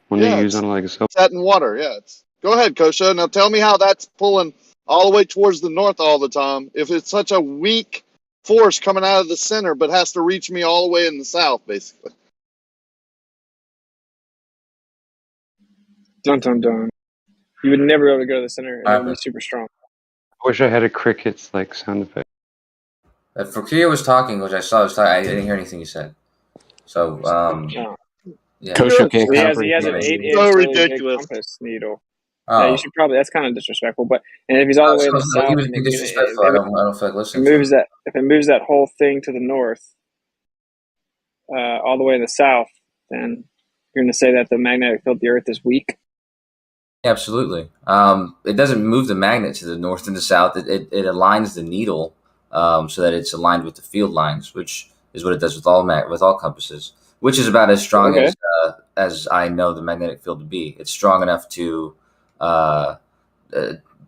One that you use on a sail?
Set in water, yeah. Go ahead, Kosha. Now tell me how that's pulling all the way towards the north all the time. If it's such a weak force coming out of the center, but has to reach me all the way in the south, basically.
Dun dun dun. You would never be able to go to the center. It would be super strong.
I wish I had a cricket's sound effect.
Fakir was talking, which I saw. I didn't hear anything you said. So, yeah.
Kosha can't he has an 8-inch really big compass needle.
Oh.
Yeah, you should probably. That's kind of disrespectful. But if he's all the way in the south,
even disrespectful, I don't feel like listening.
If it moves that whole thing to the north, all the way in the south, then you're going to say that the magnetic field of the Earth is weak.
Absolutely. It doesn't move the magnet to the north and the south. It aligns the needle so that it's aligned with the field lines, which is what it does with all compasses, which is about as strong as I know the magnetic field to be. It's strong enough to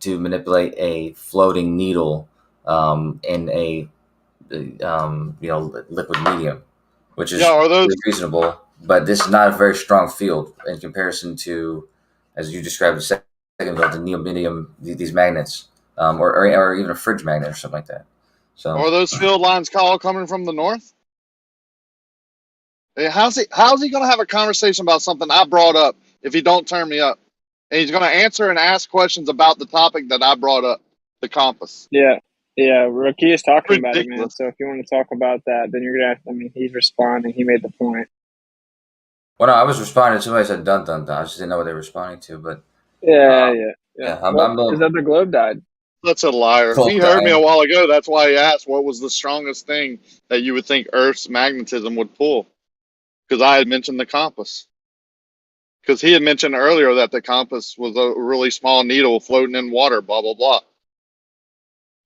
manipulate a floating needle in a liquid medium, which is reasonable. But this is not a very strong field in comparison to, as you described a second ago, the neodymium, these magnets, or even a fridge magnet or something like that. So,
are those field lines all coming from the north? Hey, how's he going to have a conversation about something I brought up if he don't turn me up? And he's going to answer and ask questions about the topic that I brought up, the compass.
Yeah, Ricky is talking about it, man. So if you want to talk about that, then you're going to have to, he's responding. He made the point.
Well, no, I was responding to somebody said dun dun dun. I just didn't know what they were responding to, but
yeah.
Yeah,
his other globe died.
That's a liar. He heard me a while ago. That's why he asked what was the strongest thing that you would think Earth's magnetism would pull. Because I had mentioned the compass. Because he had mentioned earlier that the compass was a really small needle floating in water, blah, blah, blah.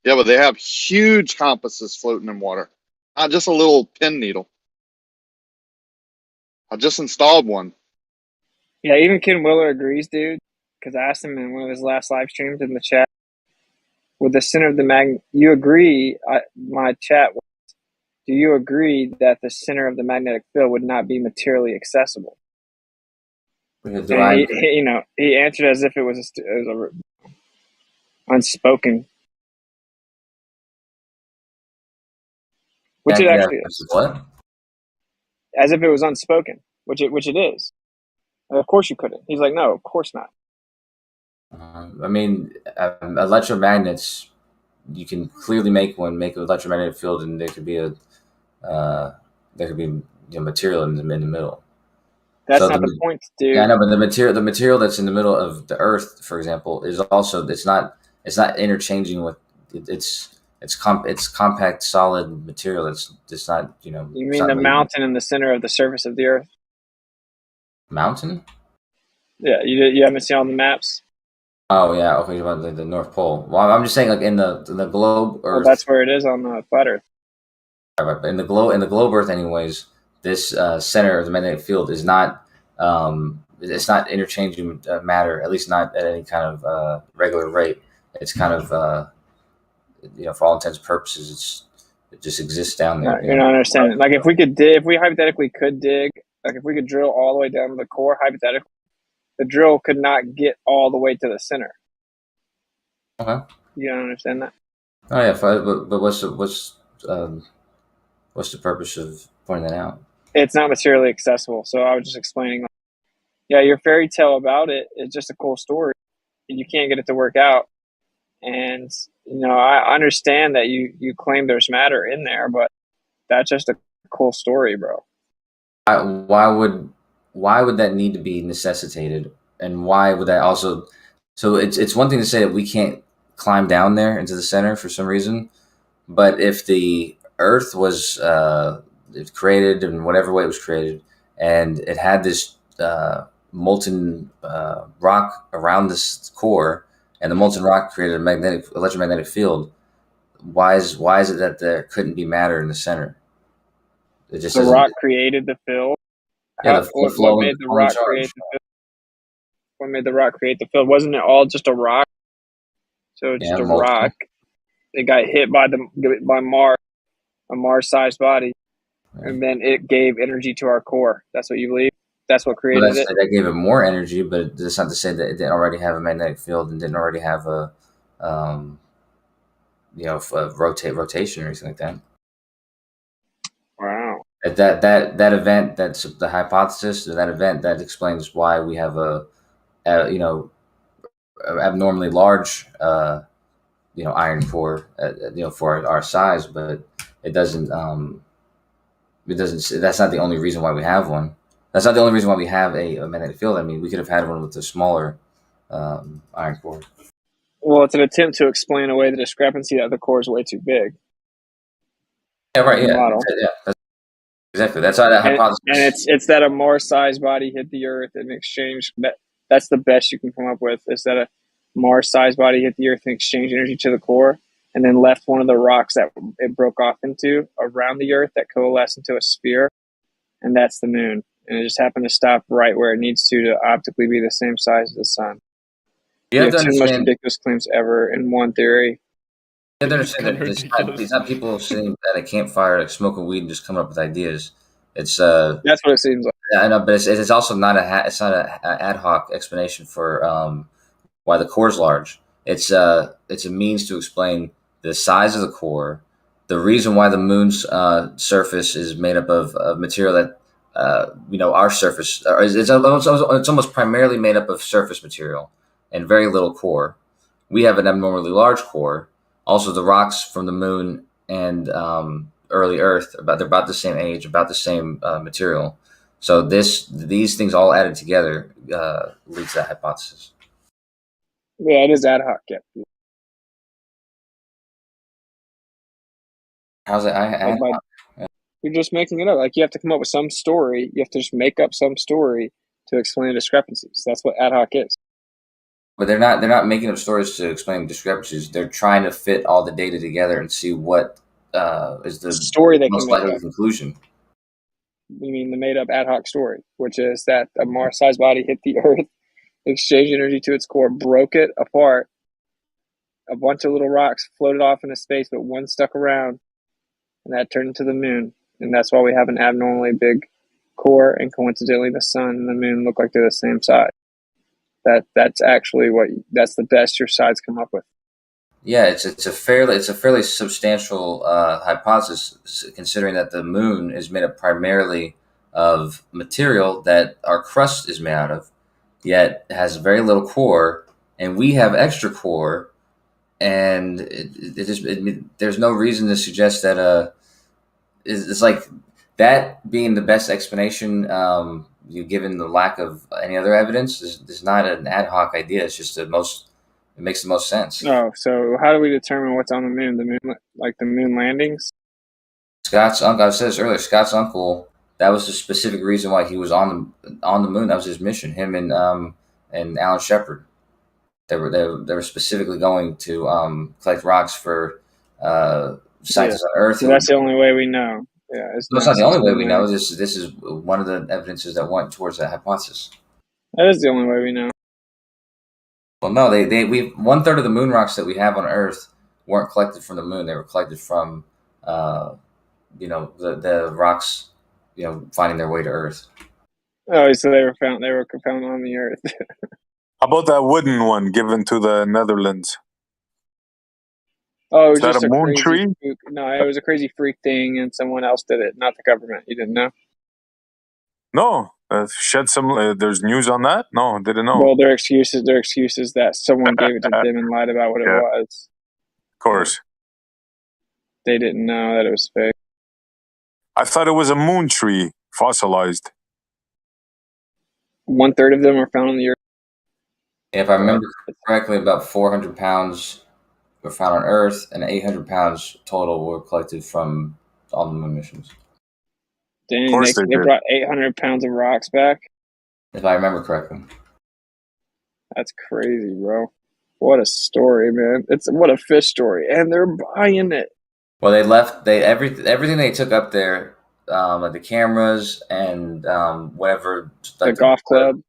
Yeah, but they have huge compasses floating in water, not just a little pin needle. I just installed one.
Yeah, even Ken Willer agrees, dude. Because I asked him in one of his last live streams in the chat, with the center of the magnet, you agree, my chat was, do you agree that the center of the magnetic field would not be materially accessible? And he answered as if it was unspoken. Which it actually is.
What?
As if it was unspoken, which it is. And of course you couldn't. He's like, no, of course not.
I mean, electromagnets, you can clearly make an electromagnetic field, and there could be material in the middle.
That's not the point, dude.
Yeah, I know, but the material that's in the middle of the Earth, for example, is also it's not interchanging with it's compact solid material. It's not
You mean the mountain in the center of the surface of the Earth?
Mountain?
Yeah, you haven't seen on the maps.
Oh yeah, okay, about the North Pole. Well, I'm just saying, like in the globe Earth.
Well, that's where it is on the flat Earth.
Right, in the globe Earth, anyways, this center of the magnetic field is not. It's not interchanging matter, at least not at any kind of regular rate. It's kind of for all intents and purposes, it just exists down there.
No, you're not understanding. Like if we hypothetically could dig, like if we could drill all the way down to the core, hypothetically, the drill could not get all the way to the center.
Okay.
You don't understand that?
Oh yeah, but what's the purpose of pointing that out?
It's not materially accessible. So I was just explaining. Yeah, your fairy tale about it is just a cool story. You can't get it to work out. And, I understand that you claim there's matter in there, but that's just a cool story, bro.
Why would that need to be necessitated? And why would that also... So it's one thing to say that we can't climb down there into the center for some reason, but if the Earth was created in whatever way it was created, and it had this molten rock around this core, and the molten rock created a electromagnetic field, why is it that there couldn't be matter in the center? It just
the rock created the field.
Yeah,
what made the rock create the field? What made the rock create the field? Wasn't it all just a rock? So it's just a rock. It got hit by Mars, a Mars-sized body, and then it gave energy to our core. That's what you believe? That's what created it?
That gave it more energy, but that's not to say that it didn't already have a magnetic field and didn't already have a rotation or anything like that.
Wow.
That event, that's the hypothesis, that event that explains why we have a abnormally large iron core for our size, but it doesn't that's not the only reason why we have one. That's not the only reason why we have a magnetic field. I mean, we could have had one with a smaller iron core.
Well, it's an attempt to explain away the discrepancy that the core is way too big.
Yeah, right. Yeah, exactly. That's how that hypothesis.
And it's that a Mars-sized body hit the Earth in exchange. That's the best you can come up with. Is that a Mars-sized body hit the Earth and exchange energy to the core, and then left one of the rocks that it broke off into around the Earth that coalesced into a sphere, and that's the moon. And it just happened to stop right where it needs to optically be the same size as the sun. You have two of the most ridiculous claims ever in one theory.
You have to understand that it's not people sitting at a campfire, like smoking weed and just coming up with ideas. It's
that's what it seems like.
Yeah, I know, but it's also not an ad hoc explanation for why the core is large. It's a means to explain the size of the core, the reason why the moon's surface is made up of material that our surface it's almost primarily made up of surface material and very little core. We have an abnormally large core. Also, the rocks from the moon and early Earth they're about the same age, about the same material. So these things all added together leads to that hypothesis.
Yeah, it is ad hoc. Yeah.
How's it?
You're just making it up. Like you have to come up with some story. You have to just make up some story to explain discrepancies. That's what ad hoc is.
But they're not making up stories to explain discrepancies. They're trying to fit all the data together and see what is the
story they
most
can make
likely
up.
conclusion.
You mean the made up ad hoc story, which is that a Mars-sized body hit the Earth, exchanged energy to its core, broke it apart. A bunch of little rocks floated off into space, but one stuck around, and that turned into the moon. And that's why we have an abnormally big core, and coincidentally, the sun and the moon look like they're the same size. That's actually that's the best your sides come up with.
Yeah, it's a fairly substantial hypothesis, considering that the moon is made up primarily of material that our crust is made out of, yet has very little core, and we have extra core, and there's no reason to suggest that it's like that being the best explanation. Given the lack of any other evidence, is not an ad hoc idea. It's just it makes the most sense.
Oh, so how do we determine what's on the moon? The moon, like the moon landings?
Scott's uncle, I said this earlier, Scott's uncle, that was the specific reason why he was on the moon. That was his mission. Him and Alan Shepard. They were specifically going to collect rocks for scientists on Earth.
So that's the only way we know. Yeah,
it's not the only way we know. This is one of the evidences that went towards that hypothesis.
That is the only way we know.
Well, no, we 1/3 of the moon rocks that we have on Earth weren't collected from the moon. They were collected from, the rocks, finding their way to Earth.
Oh, so they were found on the Earth.
How about that wooden one given to the Netherlands?
Oh, it was
Is that
just
a moon
crazy
tree?
Freak. No, it was a crazy freak thing, and someone else did it, not the government. You didn't know?
No. Shed some. There's news on that. No, didn't know.
Well, their excuse is that someone gave it to them and lied about what it was.
Of course.
They didn't know that it was fake.
I thought it was a moon tree, fossilized.
1/3 of them were found on the Earth.
If I remember correctly, about 400 pounds were found on Earth, and 800 pounds total were collected from all the moon missions.
Dang, they brought 800 pounds of rocks back?
If I remember correctly.
That's crazy, bro. What a story, man. What a fish story. And they're buying it.
Well, everything they took up there, like the cameras and whatever. Like
the golf club.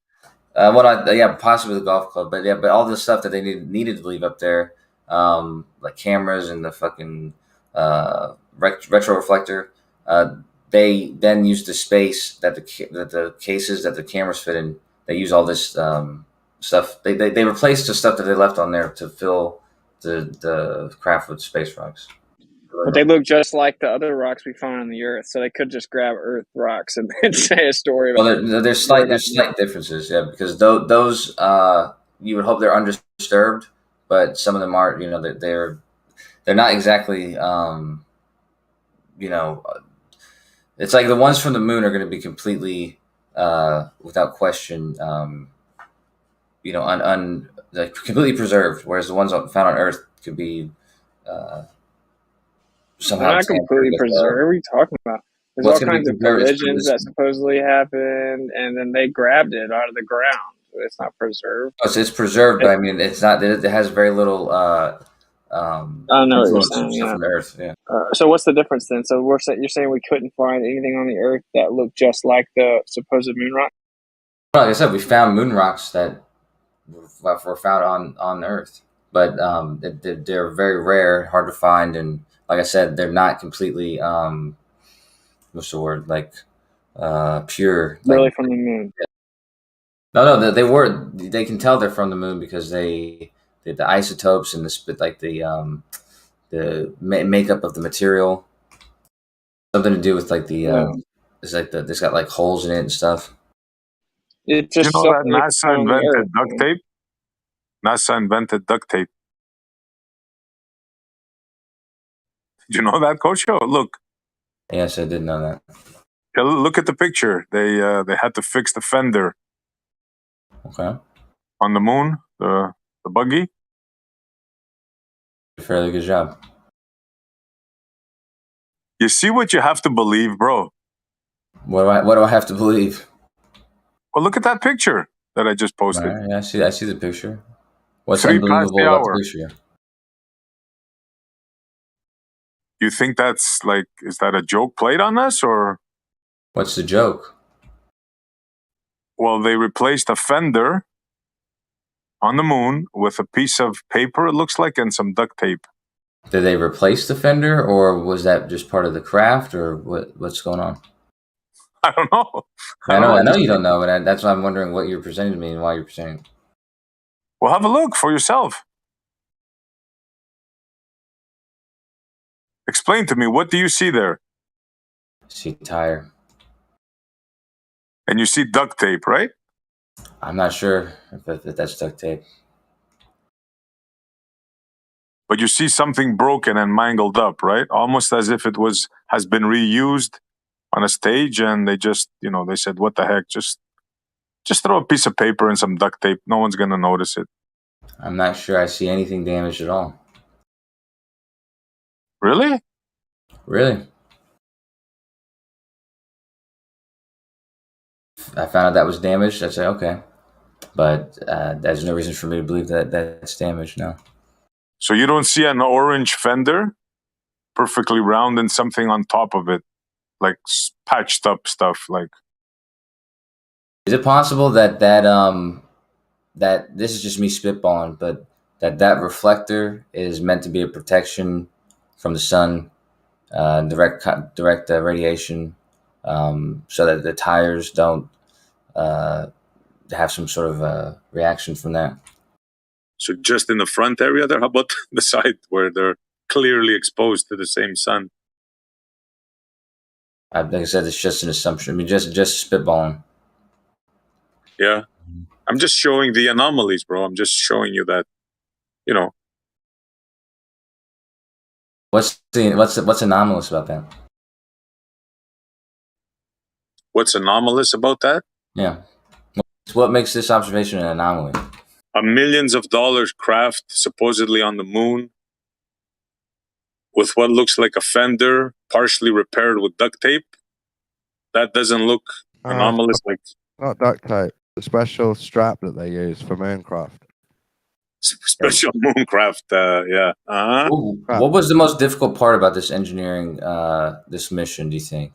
Possibly the golf club, but all the stuff that they needed to leave up there, like cameras and the fucking retro reflector. They then used the space that the cases that the cameras fit in. They use all this stuff. They replaced the stuff that they left on there to fill the craft with space rocks.
But they look just like the other rocks we found on the Earth, so they could just grab Earth rocks and say a story about.
Well, there's slight differences, yeah, because those you would hope they're undisturbed, but some of them aren't. They're not exactly. It's like the ones from the moon are going to be completely, without question, like completely preserved, whereas the ones found on Earth could be somehow.
They're not completely preserved. What are you talking about? There's all kinds of collisions that supposedly happened, and then they grabbed it out of the ground. It's not preserved.
Oh, so it's preserved, but I mean, it's not. It has very little.
I know what you're saying. Yeah.
From the Earth, yeah.
So what's the difference then? So you're saying we couldn't find anything on the Earth that looked just like the supposed moon rock?
Well, like I said, we found moon rocks that were found on Earth, but they're very rare, hard to find, and like I said, they're not completely what's the word, like pure.
Really from the moon?
No, they can tell they're from the moon because the isotopes and the makeup of the material, something to do with like it's like it's got like holes in it and stuff.
It just
that NASA invented duct tape. NASA invented duct tape. Did you know that, Coach? Look.
Yes, I did know that.
Yeah, look at the picture. They had to fix the fender.
Okay.
On the moon, the the buggy?
Fairly good job.
You see what you have to believe, bro?
What do I have to believe?
Well, look at that picture that I just posted.
Right, yeah, I see the picture. What's
3 past
unbelievable
the
about
hour.
the picture?
You think that's like, is that a joke played on us, or?
What's the joke?
Well, they replaced a fender on the moon with a piece of paper, it looks like, and some duct tape.
Did they replace the fender, or was that just part of the craft, or what's going on?
I don't know.
I know you don't know, but that's why I'm wondering what you're presenting to me and why you're presenting it.
Well, have a look for yourself. Explain to me, what do you see there?
I see tire.
And you see duct tape, right?
I'm not sure if that's duct tape.
But you see something broken and mangled up, right? Almost as if it has been reused on a stage, and they just, they said, what the heck, just throw a piece of paper and some duct tape. No one's gonna notice it.
I'm not sure I see anything damaged at all.
Really?
Really? I found out that was damaged. I'd say okay, but there's no reason for me to believe that that's damaged. No.
So you don't see an orange fender, perfectly round, and something on top of it, like patched up stuff, like.
Is it possible that this is just me spitballing, but that reflector is meant to be a protection from the sun, direct radiation, so that the tires don't have some sort of reaction from that?
So just in the front area there? How about the side where they're clearly exposed to the same sun?
Like I said, it's just an assumption. I mean, just spitballing.
Yeah. I'm just showing the anomalies, bro. I'm just showing you that,
What's anomalous about that?
What's anomalous about that?
Yeah. What makes this observation an anomaly?
A millions of dollars craft supposedly on the moon with what looks like a fender partially repaired with duct tape. That doesn't look anomalous.
Not duct tape. The special strap that they use for mooncraft.
Special mooncraft, yeah. Uh-huh.
What was the most difficult part about this engineering, this mission, do you think?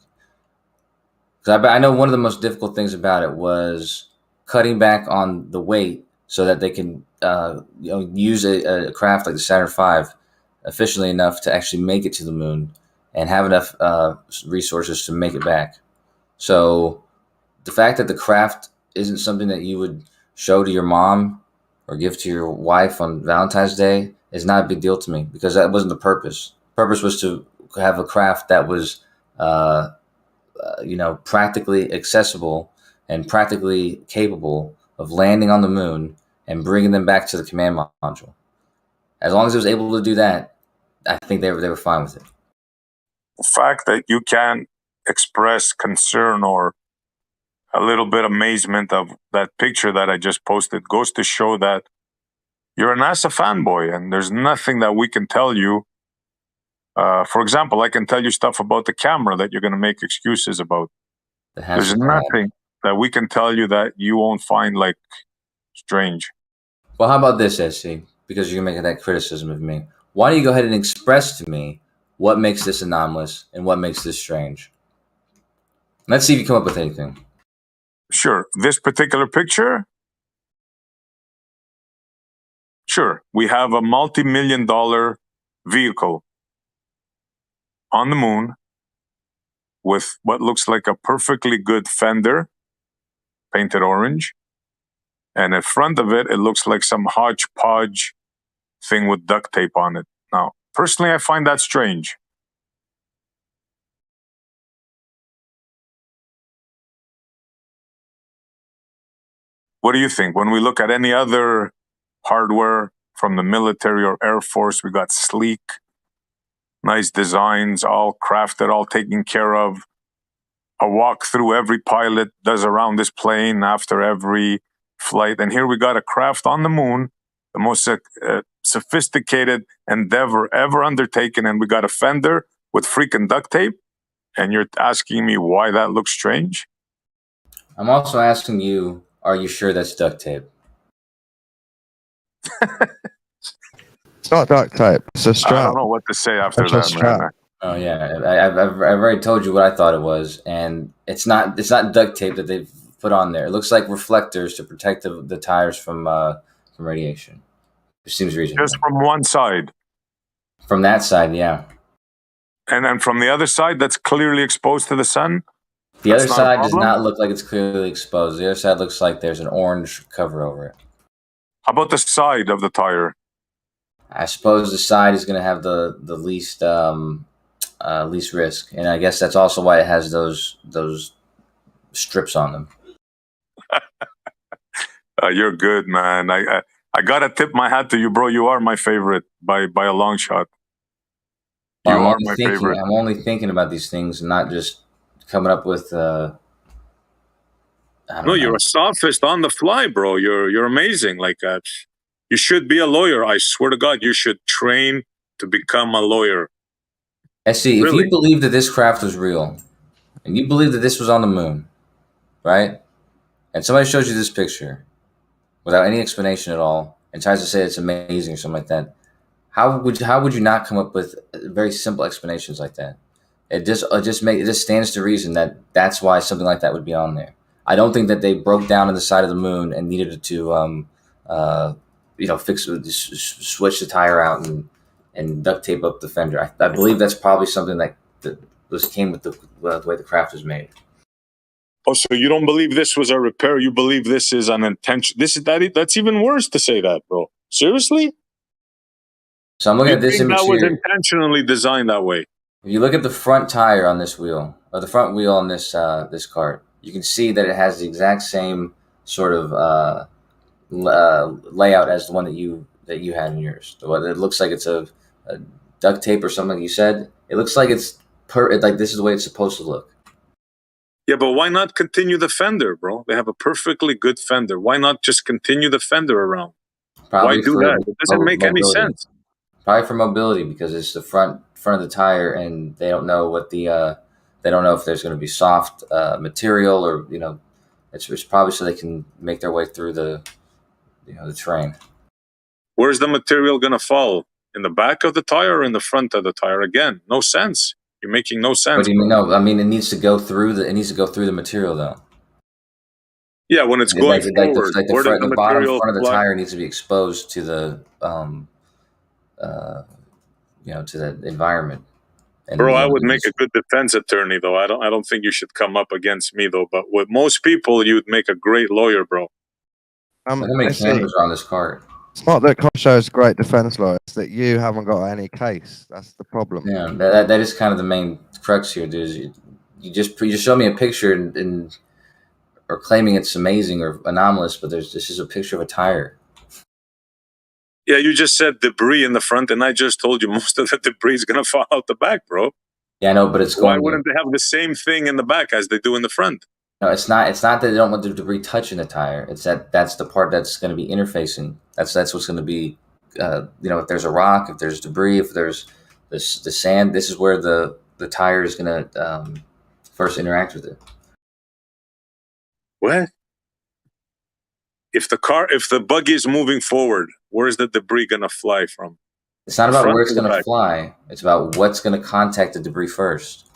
Because I know one of the most difficult things about it was cutting back on the weight so that they can use a craft like the Saturn V efficiently enough to actually make it to the moon and have enough resources to make it back. So the fact that the craft isn't something that you would show to your mom or give to your wife on Valentine's Day is not a big deal to me, because that wasn't the purpose. The purpose was to have a craft that was practically accessible and practically capable of landing on the moon and bringing them back to the command module. As long as it was able to do that, I think they were fine with it.
The fact that you can express concern or a little bit amazement of that picture that I just posted goes to show that you're a NASA fanboy, and there's nothing that we can tell you. For example, I can tell you stuff about the camera that you're going to make excuses about. There's nothing that we can tell you that you won't find like strange.
Well, how about this, SC? Because you're making that criticism of me. Why don't you go ahead and express to me what makes this anomalous and what makes this strange? Let's see if you come up with anything.
Sure. This particular picture? Sure. We have a multi-million-dollar vehicle on the moon with what looks like a perfectly good fender, painted orange. And in front of it, it looks like some hodgepodge thing with duct tape on it. Now, personally, I find that strange. What do you think? When we look at any other hardware from the military or Air Force, we got sleek, nice designs, all crafted, all taken care of. A walkthrough every pilot does around this plane after every flight. And here we got a craft on the moon the most sophisticated endeavor ever undertaken, and we got a fender with freaking duct tape, and you're asking me why that looks strange?
I'm also asking you, are you sure that's duct tape?
It's not duct tape. It's a strap.
I don't know what to say after
It's a
that,
strap.
man.
Oh yeah, I've already told you what I thought it was, and it's not duct tape that they've put on there. It looks like reflectors to protect the tires from radiation. It seems reasonable.
Just from one side.
From that side, yeah.
And then from the other side, that's clearly exposed to the sun.
The other side does not look like it's clearly exposed. The other side looks like there's an orange cover over it.
How about the side of the tire?
I suppose the side is going to have the least least risk, and I guess that's also why it has those strips on them.
You're good, man. I gotta tip my hat to you, bro. You are my favorite by a long shot. You
I'm
are my favorite.
I'm only thinking about these things and not just coming up with.
No, you're a sophist on the fly, bro. You're amazing. Like you should be a lawyer. I swear to God, you should train to become a lawyer.
See, if you believe that this craft was real, and you believe that this was on the moon, right? And somebody shows you this picture without any explanation at all, and tries to say it's amazing or something like that, how would you not come up with very simple explanations like that? It just stands to reason that that's why something like that would be on there. I don't think that they broke down on the side of the moon and needed to switch the tire out and duct tape up the fender. I believe that's probably something that came with the way the craft was made.
Oh, so you don't believe this was a repair? You believe this is an intention? That's even worse to say that, bro. Seriously?
So I'm looking at this image
that was
here.
intentionally designed that way.
If you look at the front tire on this wheel, or the front wheel on this this cart, you can see that it has the exact same sort of layout as the one that you had in yours. The one that looks like it's a duct tape or something. Like you said, it looks like it's like this is the way it's supposed to look.
Yeah, but why not continue the fender, bro? They have a perfectly good fender. Why not just continue the fender around?
Probably
why do that? It doesn't make any sense.
Probably for mobility, because it's the front of the tire, and they don't know what they don't know if there's going to be soft material, or it's probably so they can make their way through the terrain.
Where's the material going to fall? In the back of the tire or in the front of the tire? Again, no sense. You're making no sense.
What do you mean? No, I mean it needs to go through the material though.
Yeah, when it's going forward,
the bottom front of the tire needs to be exposed to the to the environment.
Bro, I would make a good defense attorney, though. I don't think you should come up against me, though. But with most people, you'd make a great lawyer, bro.
How many cameras are on this cart?
It's not that Kosho's great defense lawyer. It's that you haven't got any case. That's the problem.
Yeah, that is kind of the main crux here, dude. You just show me a picture and or claiming it's amazing or anomalous, but this is a picture of a tire.
Yeah, you just said debris in the front, and I just told you most of the debris is going to fall out the back, bro.
Yeah, I know, but
why wouldn't they have the same thing in the back as they do in the front?
No, it's not. It's not that they don't want the debris touching the tire. It's that's the part that's going to be interfacing. That's what's going to be. If there's a rock, if there's debris, if there's the sand, this is where the tire is going to first interact with it.
What? If the buggy is moving forward, where is the debris going to fly from?
It's not about where it's going to fly. It's about what's going to contact the debris first.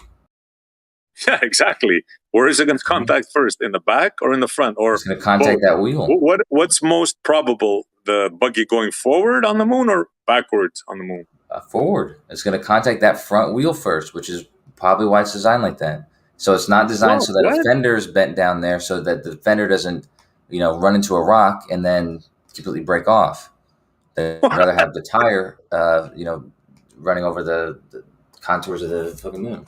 Yeah, exactly. Where is it going to contact first? In the back or in the front? Or
it's going to contact that wheel.
What's most probable? The buggy going forward on the moon or backwards on the moon?
Forward. It's going to contact that front wheel first, which is probably why it's designed like that. So it's not designed so that a fender is bent down there so that the fender doesn't, run into a rock and then completely break off. They'd rather have the tire, running over the contours of the fucking moon.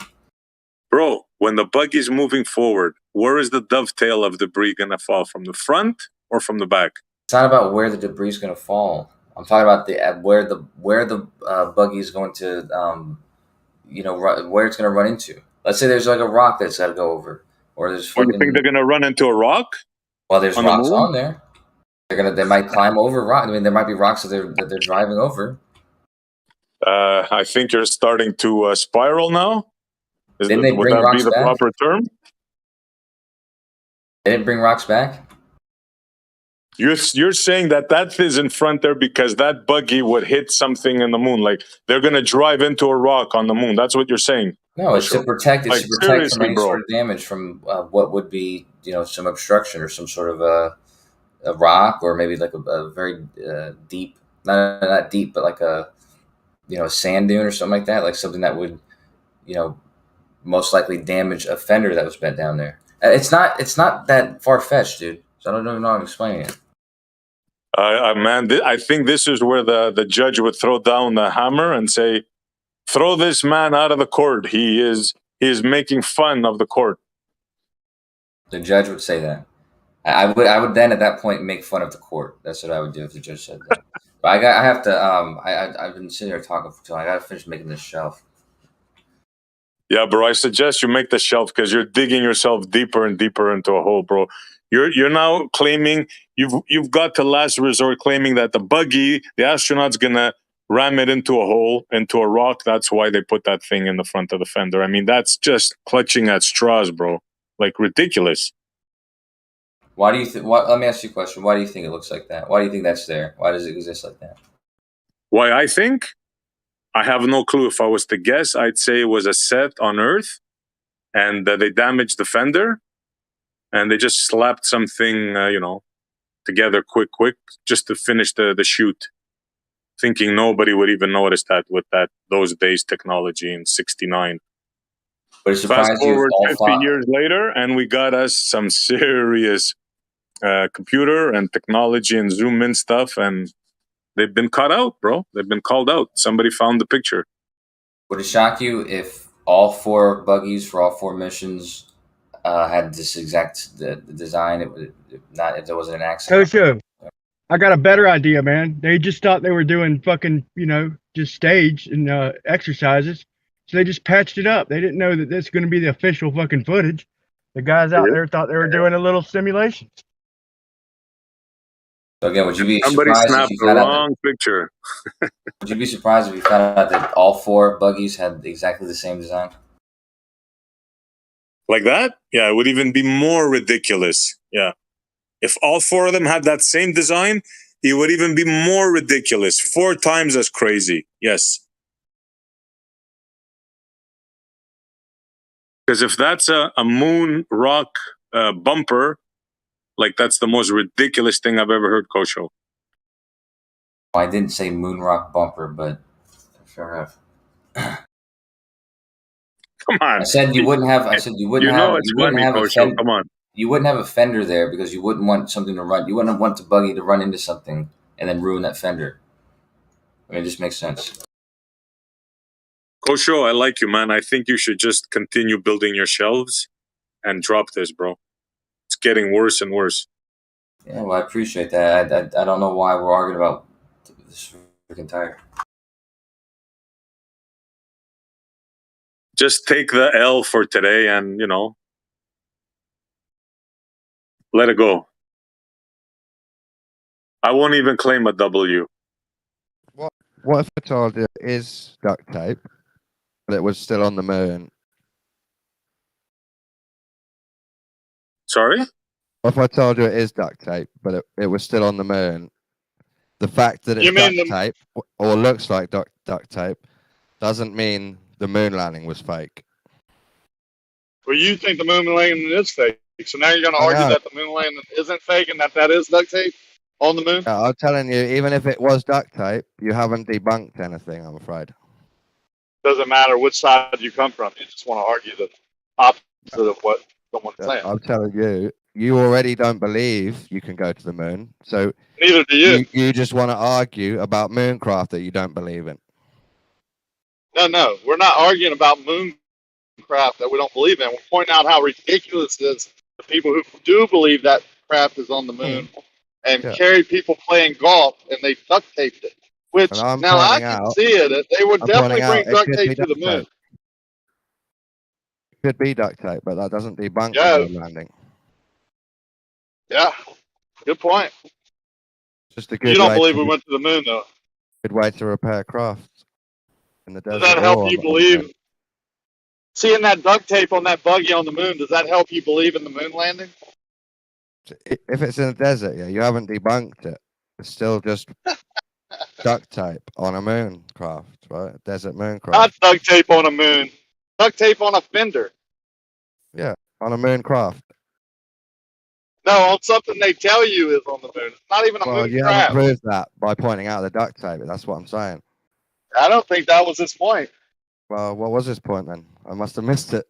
Bro, when the buggy's moving forward, where is the dovetail of debris going to fall? From the front or from the back?
It's not about where the debris is going to fall. I'm talking about where the buggy is going to, where it's going to run into. Let's say there's like a rock that's got to go over, or there's.
You think they're going to run into a rock?
Well, there's rocks on there. They might climb over rock. I mean, there might be rocks that they're driving over.
I think you're starting to spiral now. Would
bring
that
rocks
be the
back?
proper term?
They didn't bring rocks back?
You're saying that is in front there because that buggy would hit something in the moon. Like they're gonna drive into a rock on the moon. That's what you're saying.
No, it's to protect. It's
like,
to protect from any
bro.
sort of damage from what would be, some obstruction or some sort of a rock, or maybe like a very deep, not deep, but like a sand dune or something like that, like something that would, most likely damage a fender that was bent down there. It's not that far fetched, dude. So I don't even know how I'm explaining it.
Man, I think this is where the judge would throw down the hammer and say, "Throw this man out of the court. He is making fun of the court."
The judge would say that. I would then at that point make fun of the court. That's what I would do if the judge said that. But I have to. I've been sitting here talking for too long. I got to finish making this shelf.
Yeah, bro. I suggest you make the shelf because you're digging yourself deeper and deeper into a hole, bro. You're now claiming you've got to last resort claiming that the buggy, the astronaut's gonna ram it into a hole, into a rock. That's why they put that thing in the front of the fender. I mean, that's just clutching at straws, bro. Like ridiculous.
Why do you think? Let me ask you a question. Why do you think it looks like that? Why do you think that's there? Why does it exist like that?
Why I think? I have no clue. If I was to guess, I'd say it was a set on Earth, and they damaged the fender, and they just slapped something, together quick, just to finish the shoot, thinking nobody would even notice that with those days technology in '69.
But
fast forward 50 years later, and we got us some serious computer and technology and zoom in stuff, and they've been caught out, bro. They've been called out. Somebody found the picture.
Would it shock you if all 4 buggies for all 4 missions had this exact design? If there wasn't an accident.
Kosho, I got a better idea, man. They just thought they were doing fucking, just stage and exercises. So they just patched it up. They didn't know that this is going to be the official fucking footage. The guys out there thought they were doing a little simulation.
So again, would you be
Somebody
surprised
snapped
if you
the
found out
wrong picture?
Would you be surprised if you found out that all 4 buggies had exactly the same design?
Like that? Yeah, it would even be more ridiculous. Yeah. If all 4 of them had that same design, it would even be more ridiculous. 4 times as crazy. Yes. Because if that's a moon rock bumper, like that's the most ridiculous thing I've ever heard, Kosho.
Well, I didn't say moon rock bumper, but I sure have.
Come on.
I said you wouldn't have. I said you wouldn't have.
It's
You wouldn't
funny,
have a
Kosho.
fender.
Come on.
You wouldn't have a fender there because you wouldn't want something to run. You wouldn't want the buggy to run into something and then ruin that fender. I mean, it just makes sense.
Kosho, I like you, man. I think you should just continue building your shelves and drop this, bro. It's getting worse and worse.
Yeah, well, I appreciate that. I don't know why we're arguing about this freaking tire.
Just take the L for today and, let it go. I won't even claim a W.
What if I told you it is duct tape, but it was still on the moon?
Sorry?
What if I told you it is duct tape, but it was still on the moon? The fact that it's duct tape or looks like duct tape doesn't mean the moon landing was fake.
Well, you think the moon landing is fake, so now you're going to argue that the moon landing isn't fake and that is duct tape on the moon?
I'm telling you, even if it was duct tape, you haven't debunked anything, I'm afraid.
Doesn't matter which side you come from. You just want to argue the opposite of what someone's saying.
I'm telling you, you already don't believe you can go to the moon, so
neither do you.
You just want to argue about mooncraft that you don't believe in.
No, we're not arguing about mooncraft that we don't believe in. We're pointing out how ridiculous it is the people who do believe that craft is on the moon and carry people playing golf and they duct taped it. Which now I can see it. They would definitely bring duct tape to the moon.
It could be duct tape, but that doesn't debunk the moon landing.
Yeah, good point.
Just a good
You don't
way
believe
to,
we went to the moon, though.
good way to repair craft in the desert.
Does that help
or
you
on the
believe?
moon.
Seeing that duct tape on that buggy on the moon, does that help you believe in the moon landing?
If it's in the desert, yeah, you haven't debunked it. It's still just duct tape on a moon craft, right? A desert moon
Not
craft.
duct tape on a moon. Duct tape on a fender.
Yeah, on a moon craft.
No, on something they tell you is on the moon. It's not even a
Well,
moon
you haven't
craft.
proved that by pointing out the duct tape. That's what I'm saying.
I don't think that was his point.
Well, what was his point then? I must have missed it.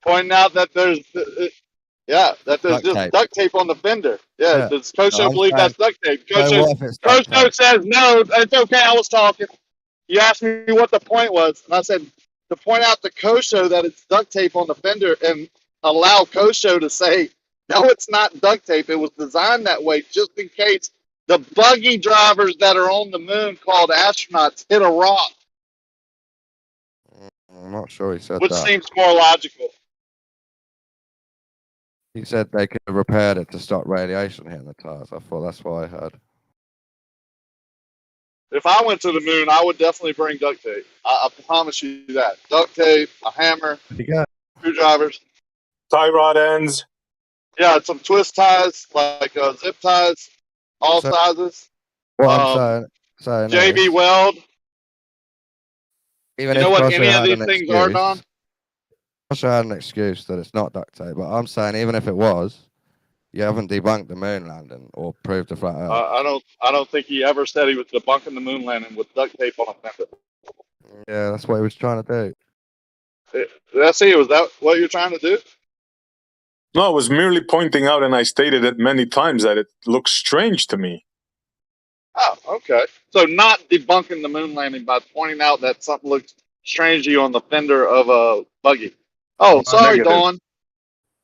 Pointing out that there's, that there's
Duct
just
tape.
duct tape on the fender. Yeah,
Yeah.
does Kosho
No, I'm
believe that's
saying-
duct tape?
So what if it's duct
Kosho
tape?
says no. It's okay. I was talking. You asked me what the point was, and I said to point out to Kosho that it's duct tape on the fender, and allow Kosho to say no, it's not duct tape. It was designed that way just in case the buggy drivers that are on the moon called astronauts hit a rock,
I'm not sure he said
which
that.
seems more logical.
He said they could have repaired it to stop radiation hitting the tires. I thought that's what I heard.
If I went to the moon, I would definitely bring duct tape. I promise you that. Duct tape, a hammer, screwdrivers.
Tie rod ends.
Yeah, some twist ties, like zip ties, all
So-
sizes.
What I'm saying
JB
is,
Weld.
even
You know
if
what
Kosho
any of
had
these
an
things are,
excuse,
Don?
Kosho had an excuse that it's not duct tape, but I'm saying even if it was, you haven't debunked the moon landing or proved the flat Earth.
I don't think he ever said he was debunking the moon landing with duct tape on a fender.
Yeah, that's what he was trying to do.
Let's see, was that what you're trying to do?
No, I was merely pointing out, and I stated it many times, that it looks strange to me.
Oh, okay. So not debunking the moon landing by pointing out that something looks strange to you on the fender of a buggy. Oh, sorry, Dawn.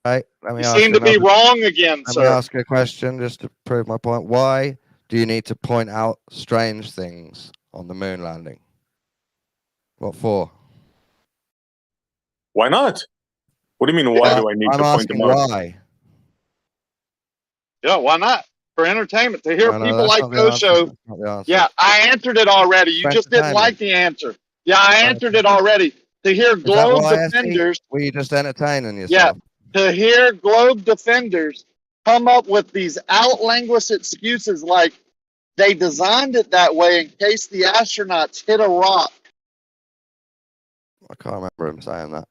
Right, let me
You
ask
seem to be
another-
wrong again,
Let me
sir.
ask a question just to prove my point. Why do you need to point out strange things on the moon landing? What for?
Why not? What do you mean, why do I need
I'm
to point
asking
them out?
why.
Yeah, why not? For entertainment, to hear
No,
people
that's
like
not the answer.
Kosho.
That's not the answer.
Yeah, I answered it already. You
For
just didn't
entertainment.
like the answer. Yeah, I answered it already. To hear
Is that
globe
why,
defenders.
Were you just entertaining
Yeah,
yourself?
to hear globe defenders come up with these outlanguage excuses like they designed it that way in case the astronauts hit a rock.
I can't remember him saying that.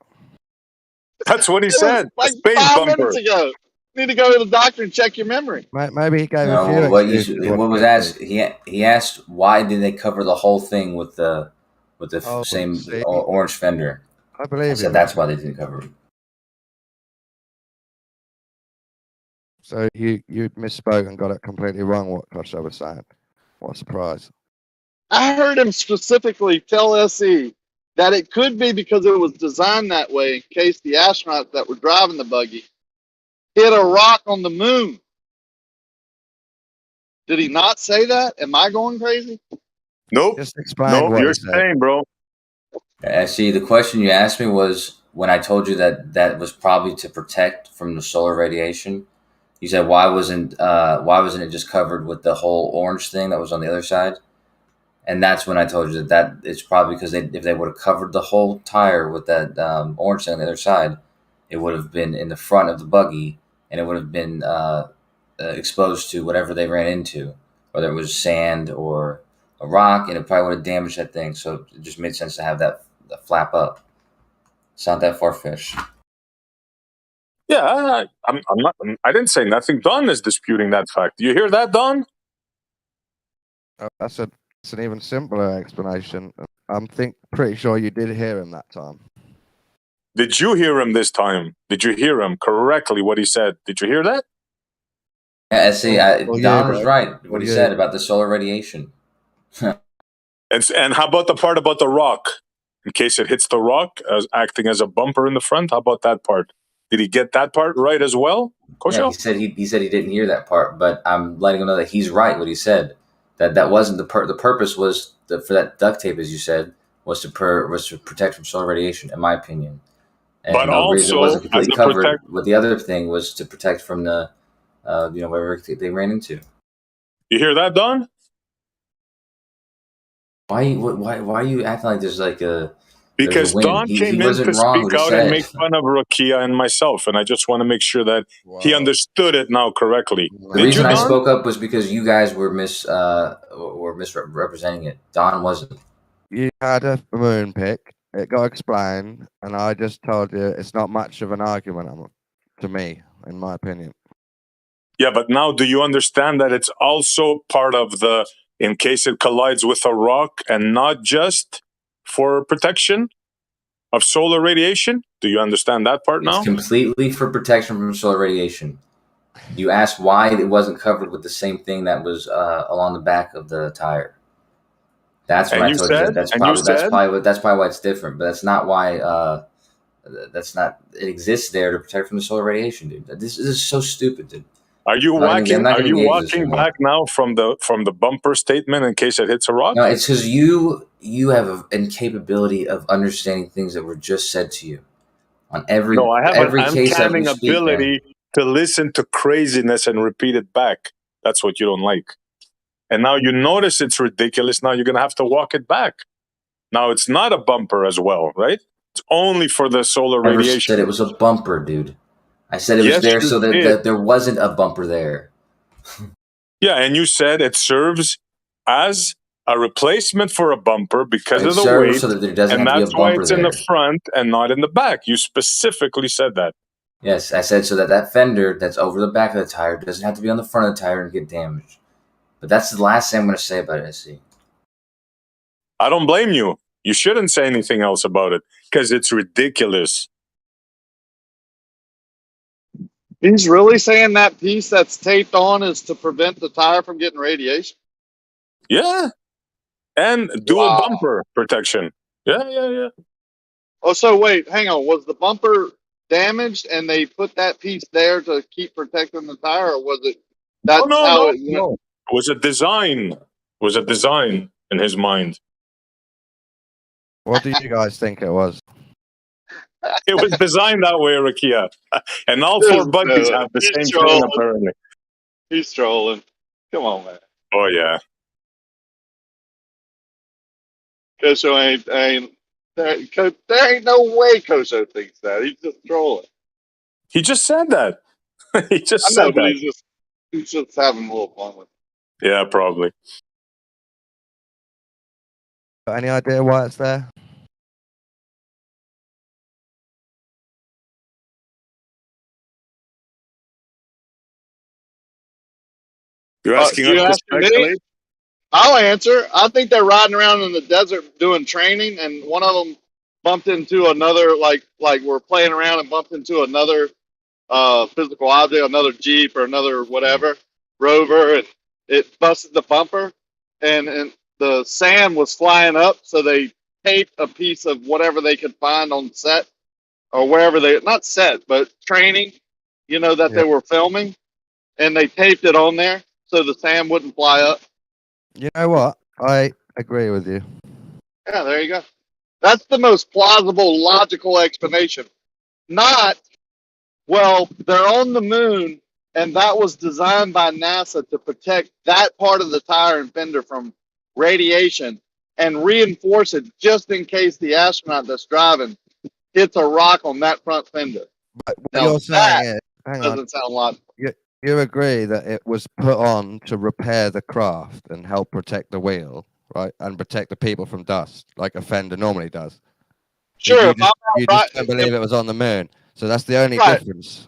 That's what he
It was
said.
like
Space
5
bumper.
minutes ago. You need to go to the doctor and check your memory.
Maybe he gave
No,
a few
what
excuses.
what was asked? He asked why did they cover the whole thing with the
Oh,
same
see?
orange fender?
I believe
I said
him.
that's why they didn't cover it.
So you misspoke and got it completely wrong what Kosho was saying. What a surprise.
I heard him specifically tell SE that it could be because it was designed that way in case the astronauts that were driving the buggy hit a rock on the moon. Did he not say that? Am I going crazy?
Nope.
Just explain
Nope,
what
you're
he said.
saying, bro.
See, the question you asked me was when I told you that was probably to protect from the solar radiation. You said why wasn't it just covered with the whole orange thing that was on the other side? And that's when I told you that it's probably because if they would have covered the whole tire with that orange thing on the other side, it would have been in the front of the buggy and it would have been exposed to whatever they ran into, whether it was sand or a rock, and it probably would have damaged that thing. So it just made sense to have that flap up. It's not that far-fetched.
Yeah, I'm not. I didn't say nothing. Don is disputing that fact. Do you hear that, Don?
That's an even simpler explanation. I'm pretty sure you did hear him that time.
Did you hear him this time? Did you hear him correctly? What he said? Did you hear that?
Yeah, see, Don was right. What he
yeah.
said about the solar radiation.
And how about the part about the rock? In case it hits the rock, as acting as a bumper in the front. How about that part? Did he get that part right as well?
Yeah, he said he didn't hear that part, but I'm letting him know that he's right. What he said, that wasn't the purpose was for that duct tape, as you said, was to protect from solar radiation, in my opinion. And
But
the reason it
also,
wasn't completely
as a
covered
protect-
with the other thing was to protect from the whatever they ran into.
You hear that, Don?
Why are you acting like there's like a
because
win?
Don
He
came in
wasn't
to
wrong
speak
what he
out and
said.
make fun of Rakia and myself, and I just want to make sure that he understood it now correctly.
The reason I spoke up was because you guys were misrepresenting it. Don wasn't.
You had a moon pick. It got explained, and I just told you it's not much of an argument to me, in my opinion.
Yeah, but now do you understand that it's also part of the, in case it collides with a rock and not just for protection of solar radiation? Do you understand that part now?
It's completely for protection from solar radiation. You asked why it wasn't covered with the same thing that was along the back of the tire. That's what I told you. That's probably why it's different, but that's not why. It exists there to protect from the solar radiation, dude. This is so stupid, dude.
Are you walking back now from the bumper statement in case it hits a rock?
No, it's because you have an incapability of understanding things that were just said to you on every.
No, I have
every
an
case that
uncanny
you speak,
ability to listen to craziness and repeat it back. That's what you don't like. And now you notice it's ridiculous. Now you're going to have to walk it back. Now it's not a bumper as well, right? It's only for the solar
I never
radiation.
said it was a bumper, dude. I said it was there so that there wasn't a bumper there.
Yeah, and you said it serves as a replacement for a bumper because of the weight,
so that there doesn't
and
have to be a
that's why
bumper
it's in the
there.
front and not in the back. You specifically said that.
Yes, I said so that fender that's over the back of the tire doesn't have to be on the front of the tire and get damaged. But that's the last thing I'm going to say about it, SC.
I don't blame you. You shouldn't say anything else about it because it's ridiculous.
He's really saying that piece that's taped on is to prevent the tire from getting radiation?
Yeah. And dual bumper protection. Yeah.
Oh, so wait, hang on. Was the bumper damaged and they put that piece there to keep protecting the tire, or was it
No. It was a design. It was a design in his mind.
What do you guys think it was?
It was designed that way, Rakia. And all four buggies have the same thing, apparently.
He's trolling. Come on, man.
Oh, yeah.
Kosho there ain't no way Kosho thinks that. He's just trolling.
He just said that. He just
I know,
said
but
that.
he's just having a little fun with it.
Yeah, probably.
Got any idea why it's there?
You're asking us to speculate?
I'll answer. I think they're riding around in the desert doing training, and one of them bumped into another, like we're playing around and bumped into another physical object, another Jeep or another whatever, Rover, and it busted the bumper, and the sand was flying up, so they taped a piece of whatever they could find on set, or wherever not set, but training, that they were filming, and they taped it on there so the sand wouldn't fly up.
You know what? I agree with you.
Yeah, there you go. That's the most plausible, logical explanation. Not, well, they're on the moon, and that was designed by NASA to protect that part of the tire and fender from radiation and reinforce it just in case the astronaut that's driving hits a rock on that front fender.
But what you're saying is, hang on.
Doesn't sound logical.
You agree that it was put on to repair the craft and help protect the wheel, right? And protect the people from dust, like a fender normally does.
Sure.
You just don't believe it was on the moon. So that's the only difference.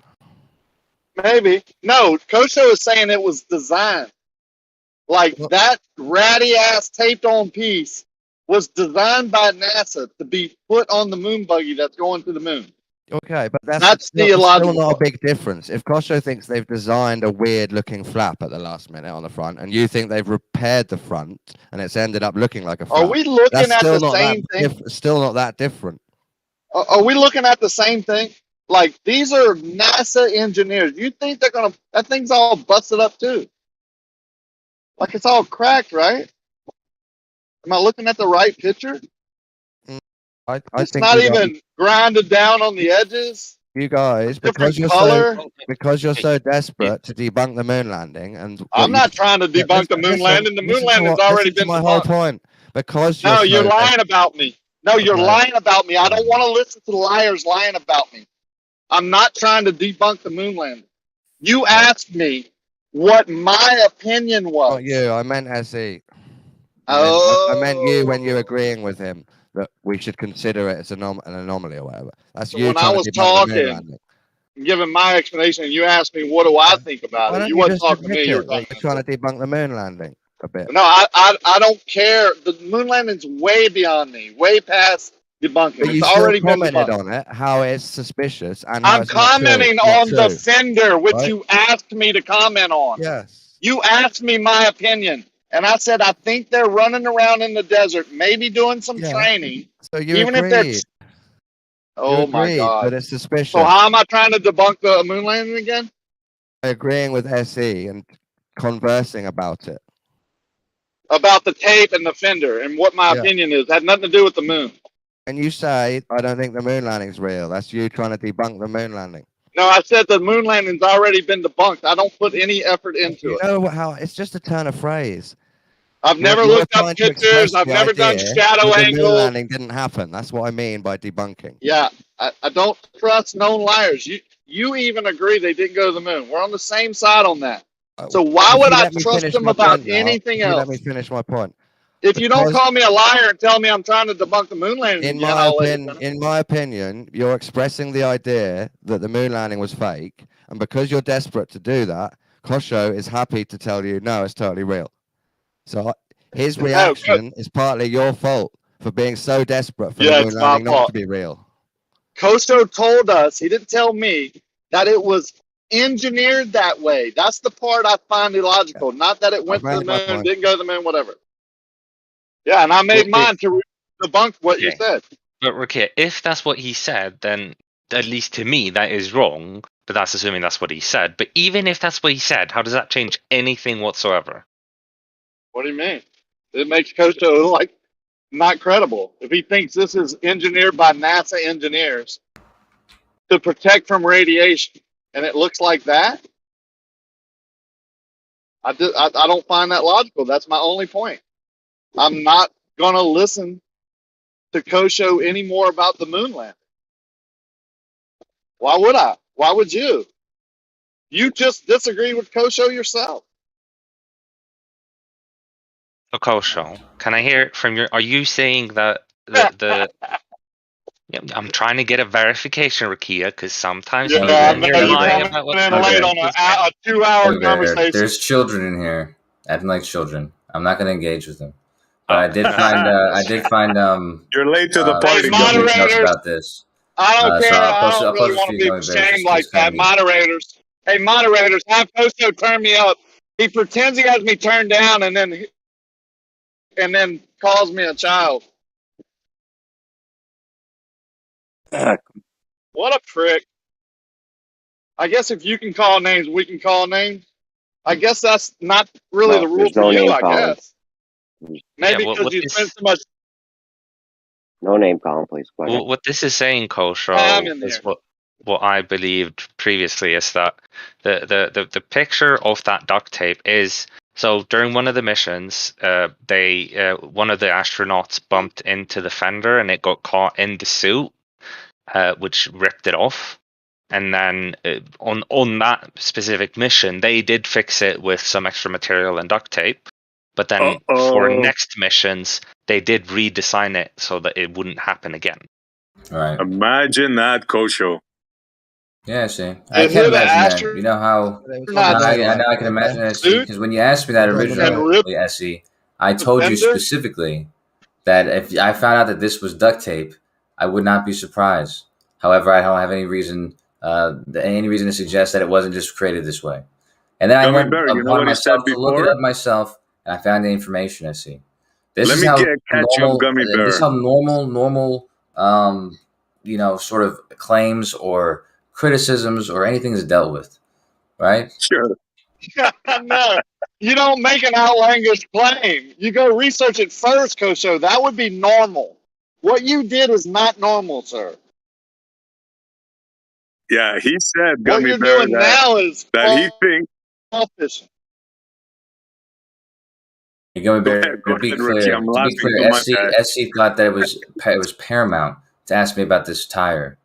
Maybe. No, Kosho is saying it was designed. Like that ratty ass taped on piece was designed by NASA to be put on the moon buggy that's going to the moon.
Okay, but
that's
still not a big difference. If Kosho thinks they've designed a weird-looking flap at the last minute on the front, and you think they've repaired the front, and it's ended up looking like a flap,
are we looking at the same thing?
Still not that different.
Are we looking at the same thing? Like, these are NASA engineers. You think they're gonna? That thing's all busted up too. Like it's all cracked, right? Am I looking at the right picture?
I
It's
think
not even grinded down on the edges.
You guys, because you're so desperate to debunk the moon landing, and
I'm not trying to debunk the moon landing. The moon landing's already been
my whole
debunked.
point. Because
No, you're
so
lying about me. No, you're lying about me. I don't want to listen to the liars lying about me. I'm not trying to debunk the moon landing. You asked me what my opinion was.
Not you. I meant SE.
I
meant you when you're agreeing with him that we should consider it as an anomaly or whatever. That's
So
you
when I
trying
was
to debunk the moon
talking,
landing.
giving my explanation, and you asked me what do I think about
Why
it.
don't
You
you
wasn't
just
talking to
admit
me. You were
it that
talking
you're trying to debunk the moon landing a bit?
No, I don't care. The moon landing's way beyond me, way past debunking.
But you
It's
still
already been
commented
debunked.
on it, how it's suspicious and how
I'm
it's not true.
commenting
Not
on the
true,
fender, which
right?
you asked me to comment on.
Yes.
You asked me my opinion, and I said I think they're running around in the desert, maybe doing some training.
So you
even if
agreed.
it's oh my
agreed
god,
that it's suspicious.
So how am I trying to debunk the moon landing again?
Agreeing with SE and conversing about it.
About the tape and the fender and what my opinion is. It had nothing to do with the moon.
And you say, I don't think the moon landing's real. That's you trying to debunk the moon landing.
No, I said the moon landing's already been debunked. I don't put any effort into
You
it.
know how it's just a turn of phrase.
I've never looked up pictures. I've never done shadow
The moon
angles.
landing didn't happen. That's what I mean by debunking.
Yeah, I don't trust known liars. You even agree they didn't go to the moon. We're on the same side on that. So why would I trust them about anything else?
Let me finish my point.
If you don't call me a liar and tell me I'm trying to debunk the moon landing,
In my opinion, you're expressing the idea that the moon landing was fake, and because you're desperate to do that, Kosho is happy to tell you, no, it's totally real. So his reaction is partly your fault for being so desperate for the moon landing not to be real.
Kosho told us, he didn't tell me, that it was engineered that way. That's the part I find illogical. Not that it went to the moon, didn't go to the moon, whatever. Yeah, and I made mine to debunk what you said.
But Rakia, if that's what he said, then at least to me that is wrong. But that's assuming that's what he said. But even if that's what he said, how does that change anything whatsoever?
What do you mean? It makes Kosho like not credible. If he thinks this is engineered by NASA engineers to protect from radiation, and it looks like that, I don't find that logical. That's my only point. I'm not gonna listen to Kosho anymore about the moon landing. Why would I? Why would you? You just disagree with Kosho yourself.
So Kosho, can I hear it from your? Are you saying that I'm trying to get a verification, Rakia, because sometimes
Yeah,
people
I know
you're
you're
lying
coming
about what
in late
on a 2-hour conversation.
There's children in here acting like children. I'm not going to engage with them. But I did find.
You're late to the party.
Moderators,
about this.
I don't care.
So
I don't really want to be ashamed like that. Moderators, hey moderators, have Kosho turn me up. He pretends he has me turned down, and then calls me a child. What a prick. I guess if you can call names, we can call names. I guess that's not really the rule for you, I guess. Maybe because you spend so much.
No name calling, please.
Well, what this is saying, Kosho, is what I believed previously is that the picture of that duct tape is so during one of the missions, one of the astronauts bumped into the fender and it got caught in the suit, which ripped it off. And then on that specific mission, they did fix it with some extra material and duct tape. But then for next missions, they did redesign it so that it wouldn't happen again.
Right.
Imagine that, Kosho.
Yeah, see. I can imagine that. You know how I can imagine that, because when you asked me that originally, SE, I told you specifically that if I found out that this was duct tape, I would not be surprised. However, I don't have any reason to suggest that it wasn't just created this way. And then I went upon myself to look it up myself, and I found the information. I see. This is how normal, sort of claims or criticisms or anything is dealt with, right?
Sure.
No, you don't make an outlandish claim. You go research it first, Kosho. That would be normal. What you did is not normal, sir.
Yeah, he said,
What
Gummy
you're
Bear,
doing now is
that he thinks.
selfish.
Gummy Bear,
Go
to be
ahead, Ricky.
clear,
I'm laughing too much.
SC thought that it was paramount to ask me about this tire,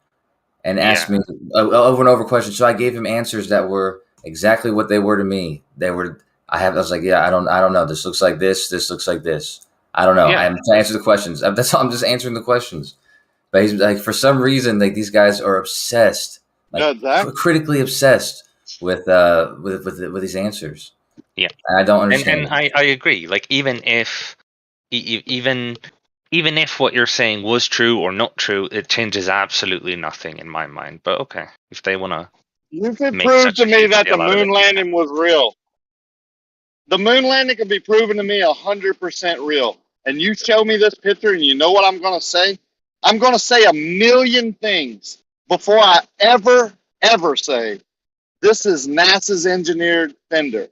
and asked me over and over questions. So I gave him answers that were exactly what they were to me. They were. I was like, yeah, I don't know. This looks like this. This looks like this. I don't know.
Yeah.
I'm to answer the questions. That's all. I'm just answering the questions. But he's like, for some reason, like these guys are obsessed, like critically obsessed with these answers.
Yeah,
and I don't understand.
And I agree. Like even if what you're saying was true or not true, it changes absolutely nothing in my mind. But okay, if they want to,
you could prove to me that the moon landing was real. The moon landing can be proven to me 100% real. And you show me this picture, and you know what I'm going to say? I'm going to say a million things before I ever say this is NASA's engineered fender.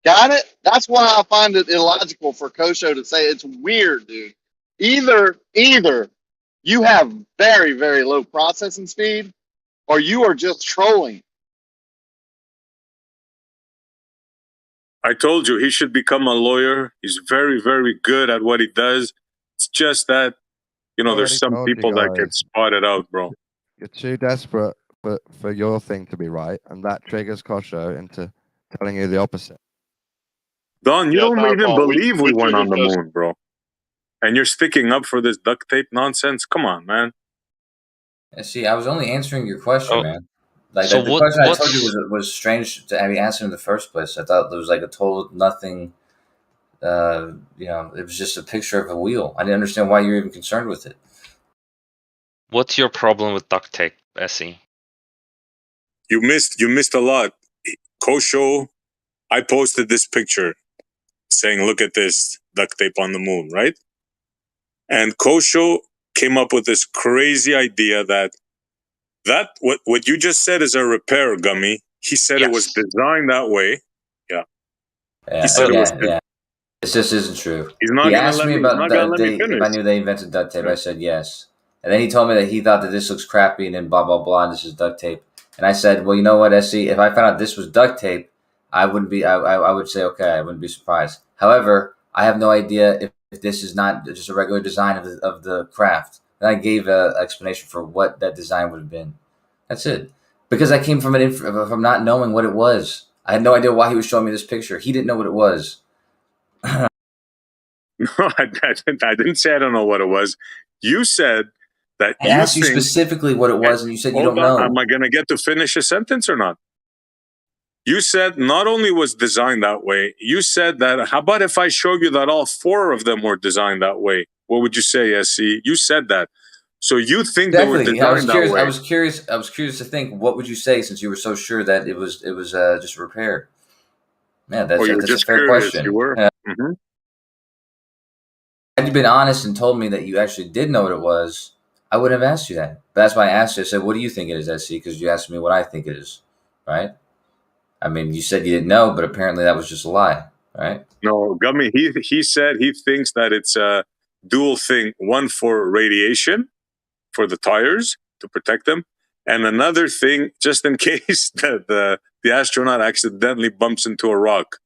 Got it? That's why I find it illogical for Kosho to say it's weird, dude. Either you have very, very low processing speed, or you are just trolling.
I told you he should become a lawyer. He's very, very good at what he does. It's just that, there's some people that get spotted out, bro.
You're too desperate for your thing to be right, and that triggers Kosho into telling you the opposite.
Don, you don't even believe we went on the moon, bro. And you're sticking up for this duct tape nonsense? Come on, man.
See, I was only answering your question, man. Like
so
the question I told you was strange to have you answer in the first place. I thought there was like a total nothing. It was just a picture of a wheel. I didn't understand why you were even concerned with it.
What's your problem with duct tape, Essie?
You missed a lot. Kosho, I posted this picture saying, look at this duct tape on the moon, right? And Kosho came up with this crazy idea that what you just said is a repair, Gummy. He said it was designed that way. Yeah. He said it was.
Yeah. This just isn't true.
He's not
he asked me about if I knew they invented duct tape.
Yeah.
I said yes. And then he told me that he thought that this looks crappy and then blah, blah, blah, and this is duct tape. And I said, well, you know what, SC? If I found out this was duct tape, I wouldn't be. I would say, okay, I wouldn't be surprised. However, I have no idea if this is not just a regular design of the craft. And I gave an explanation for what that design would have been. That's it. Because I came from not knowing what it was. I had no idea why he was showing me this picture. He didn't know what it was.
No, I didn't say I don't know what it was. You said that
I asked you specifically what it was, and you said you don't know.
Am I going to get to finish a sentence or not? You said not only was designed that way, you said that, how about if I showed you that all 4 of them were designed that way? What would you say, SC? You said that. So you think they were designed that way?
I was curious to think, what would you say since you were so sure that it was just a repair? Yeah, that's a fair question.
You were?
Mm-hmm. Had you been honest and told me that you actually did know what it was, I wouldn't have asked you that. But that's why I asked you. I said, what do you think it is, SC? Because you asked me what I think it is, right? I mean, you said you didn't know, but apparently that was just a lie, right?
No, Gummy, he said he thinks that it's a dual thing. One for radiation, for the tires, to protect them. And another thing, just in case the astronaut accidentally bumps into a rock,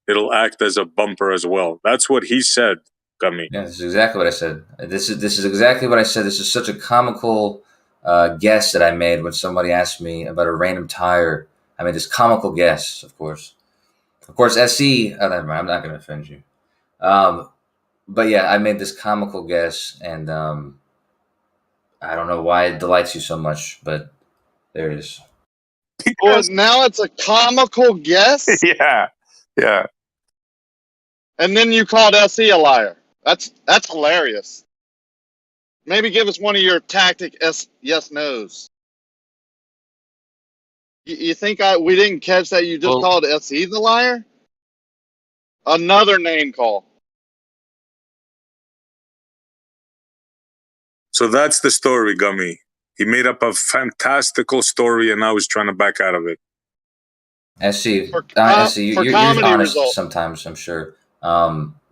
it'll act as a bumper as well. That's what he said, Gummy.
Yeah, this is exactly what I said. This is exactly what I said. This is such a comical guess that I made when somebody asked me about a random tire. I made this comical guess, of course. Of course, SC, never mind, I'm not going to offend you. But yeah, I made this comical guess, and I don't know why it delights you so much, but there it is.
Well, now it's a comical guess?
Yeah.
And then you called SC a liar. That's hilarious. Maybe give us one of your tactic yes-nos. You think we didn't catch that you just called SC the liar? Another name call.
So that's the story, Gummy. He made up a fantastical story, and now he's trying to back out of it.
SC, you're honest sometimes, I'm sure.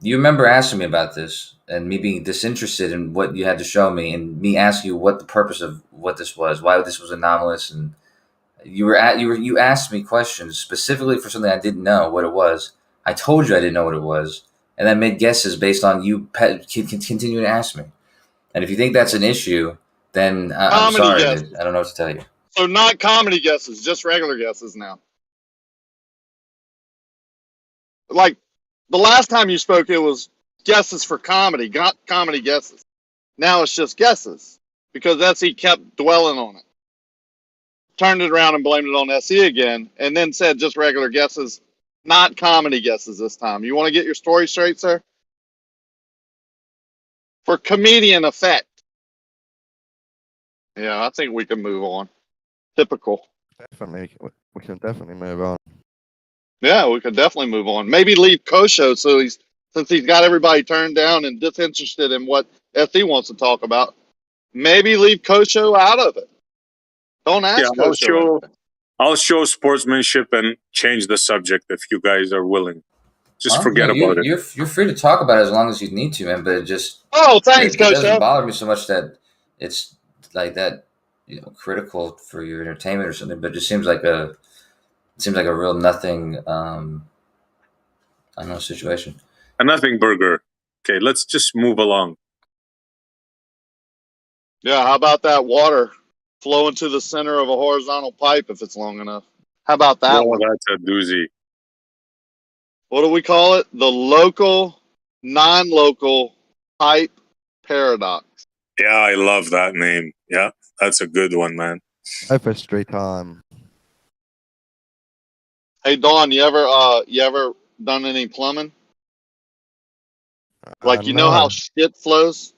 You remember asking me about this and me being disinterested in what you had to show me, and me asking you what the purpose of what this was, why this was anomalous, and you asked me questions specifically for something I didn't know what it was. I told you I didn't know what it was, and I made guesses based on you continuing to ask me. And if you think that's an issue, then I'm sorry, dude. I don't know what to tell you.
So not comedy guesses, just regular guesses now. Like the last time you spoke, it was guesses for comedy, got comedy guesses. Now it's just guesses because SE kept dwelling on it. Turned it around and blamed it on SE again, and then said just regular guesses, not comedy guesses this time. You want to get your story straight, sir? For comedian effect. Yeah, I think we can move on. Typical.
Definitely, we can definitely move on.
Yeah, we could definitely move on. Maybe leave Kosho since he's got everybody turned down and disinterested in what SE wants to talk about. Maybe leave Kosho out of it. Don't ask Kosho.
I'll show sportsmanship and change the subject if you guys are willing. Just forget about it.
You're free to talk about it as long as you need to, man. But it just
thanks, Kosho.
It doesn't bother me so much that it's like that, critical for your entertainment or something. But it just seems like a real nothing. I don't know, situation.
A nothing burger. Okay, let's just move along.
Yeah, how about that water flowing to the center of a horizontal pipe if it's long enough? How about that one?
That's a doozy.
What do we call it? The local, non-local pipe paradox.
Yeah, I love that name. Yeah, that's a good one, man.
Sophistry time.
Hey, Dawn, you ever done any plumbing? Like, you know how shit flows?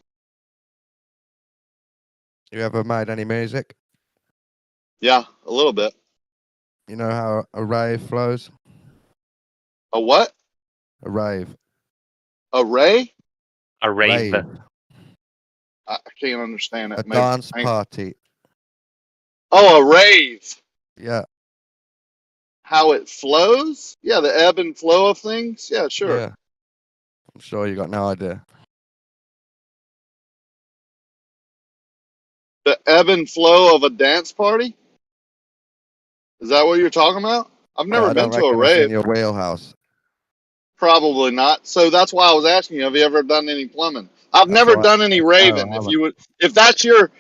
You ever made any music?
Yeah, a little bit.
You know how a rave flows?
A what?
A rave.
A ray?
A rave.
I can't understand it.
A dance party.
Oh, a rave.
Yeah.
How it flows? Yeah, the ebb and flow of things? Yeah, sure.
Yeah. I'm sure you got no idea.
The ebb and flow of a dance party? Is that what you're talking about? I've never been to a rave.
In your wheelhouse.
Probably not. So that's why I was asking you, have you ever done any plumbing? I've never done any raving. If that's your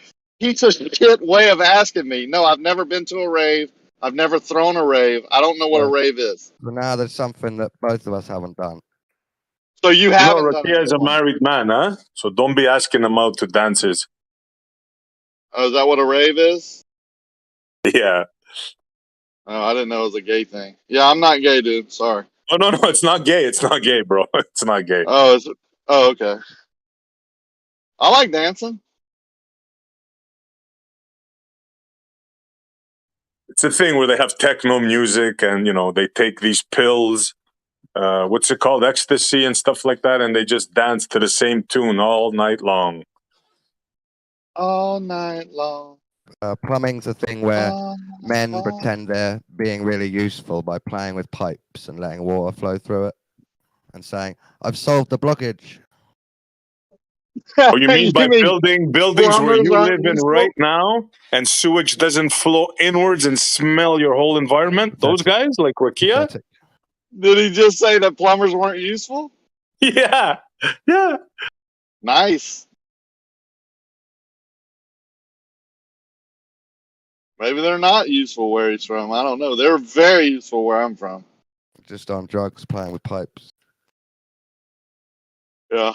piece of shit way of asking me, no, I've never been to a rave. I've never thrown a rave. I don't know what a rave is.
But now there's something that both of us haven't done.
So you haven't done
it. Rakia is a married man, huh? So don't be asking him out to dances.
Oh, is that what a rave is?
Yeah.
Oh, I didn't know it was a gay thing. Yeah, I'm not gay, dude. Sorry.
Oh, no, it's not gay. It's not gay, bro. It's not gay.
Oh, okay. I like dancing.
It's a thing where they have techno music and, they take these pills, what's it called? Ecstasy and stuff like that. And they just dance to the same tune all night long.
All night long.
Plumbing's a thing where men pretend they're being really useful by playing with pipes and letting water flow through it and saying, I've solved the blockage.
Oh, you mean by buildings where you live in right now and sewage doesn't flow inwards and smell your whole environment? Those guys like Rakia?
Did he just say that plumbers weren't useful?
Yeah. Yeah.
Nice. Maybe they're not useful where he's from. I don't know. They're very useful where I'm from.
Just on drugs, playing with pipes.
Yeah.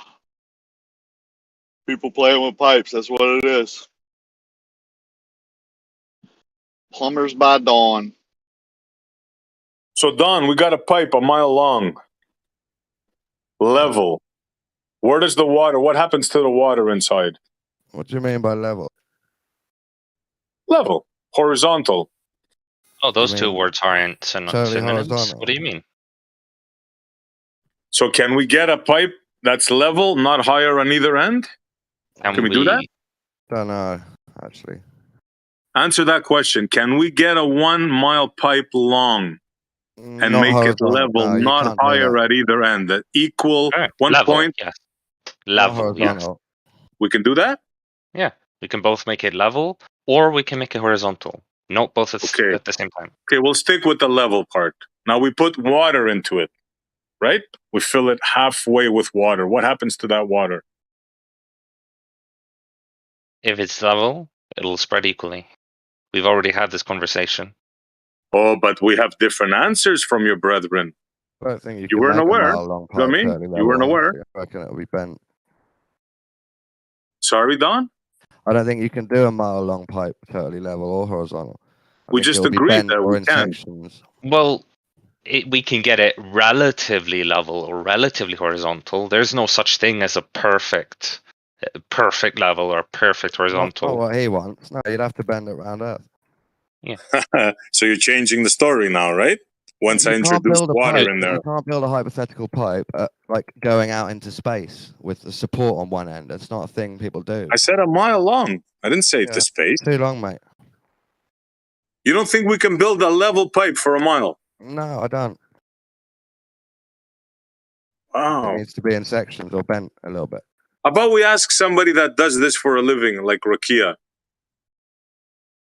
People playing with pipes. That's what it is. Plumbers by dawn.
So, Don, we got a pipe a mile long. Level. Where does the water, what happens to the water inside?
What do you mean by level?
Level. Horizontal.
Oh, those two words aren't synonyms. What do you mean?
So can we get a pipe that's level, not higher on either end? Can we do that?
Don't know, actually.
Answer that question. Can we get a 1 mile pipe long and
Not
make it
horizontal.
level,
No, you
not
can't do
higher
that.
at either end. That equal
Alright,
1
level,
point.
yes.
Not
Level, yes.
horizontal.
We can do that?
Yeah, we can both make it level, or we can make it horizontal. Not both at the same time.
Okay, we'll stick with the level part. Now we put water into it, right? We fill it halfway with water. What happens to that water?
If it's level, it'll spread equally. We've already had this conversation.
Oh, but we have different answers from your brethren.
I don't think you
You
can
weren't
make a
aware.
mile long
You know what I
pipe
mean?
totally
You
level.
weren't aware.
Honestly. I reckon it'll be bent.
Sorry, Don?
I don't think you can do a mile long pipe totally level or horizontal.
We just agreed that we can.
Sections.
Well, we can get it relatively level or relatively horizontal. There's no such thing as a perfect level or perfect horizontal.
Not what he wants. No, you'd have to bend it around Earth.
Yeah.
So you're changing the story now, right? Once I introduced water in there.
You can't build a hypothetical pipe like going out into space with the support on one end. It's not a thing people do.
I said a mile long. I didn't say to space.
Too long, mate.
You don't think we can build a level pipe for a mile?
No, I don't.
Wow.
It needs to be in sections or bent a little bit.
How about we ask somebody that does this for a living, like Rakia?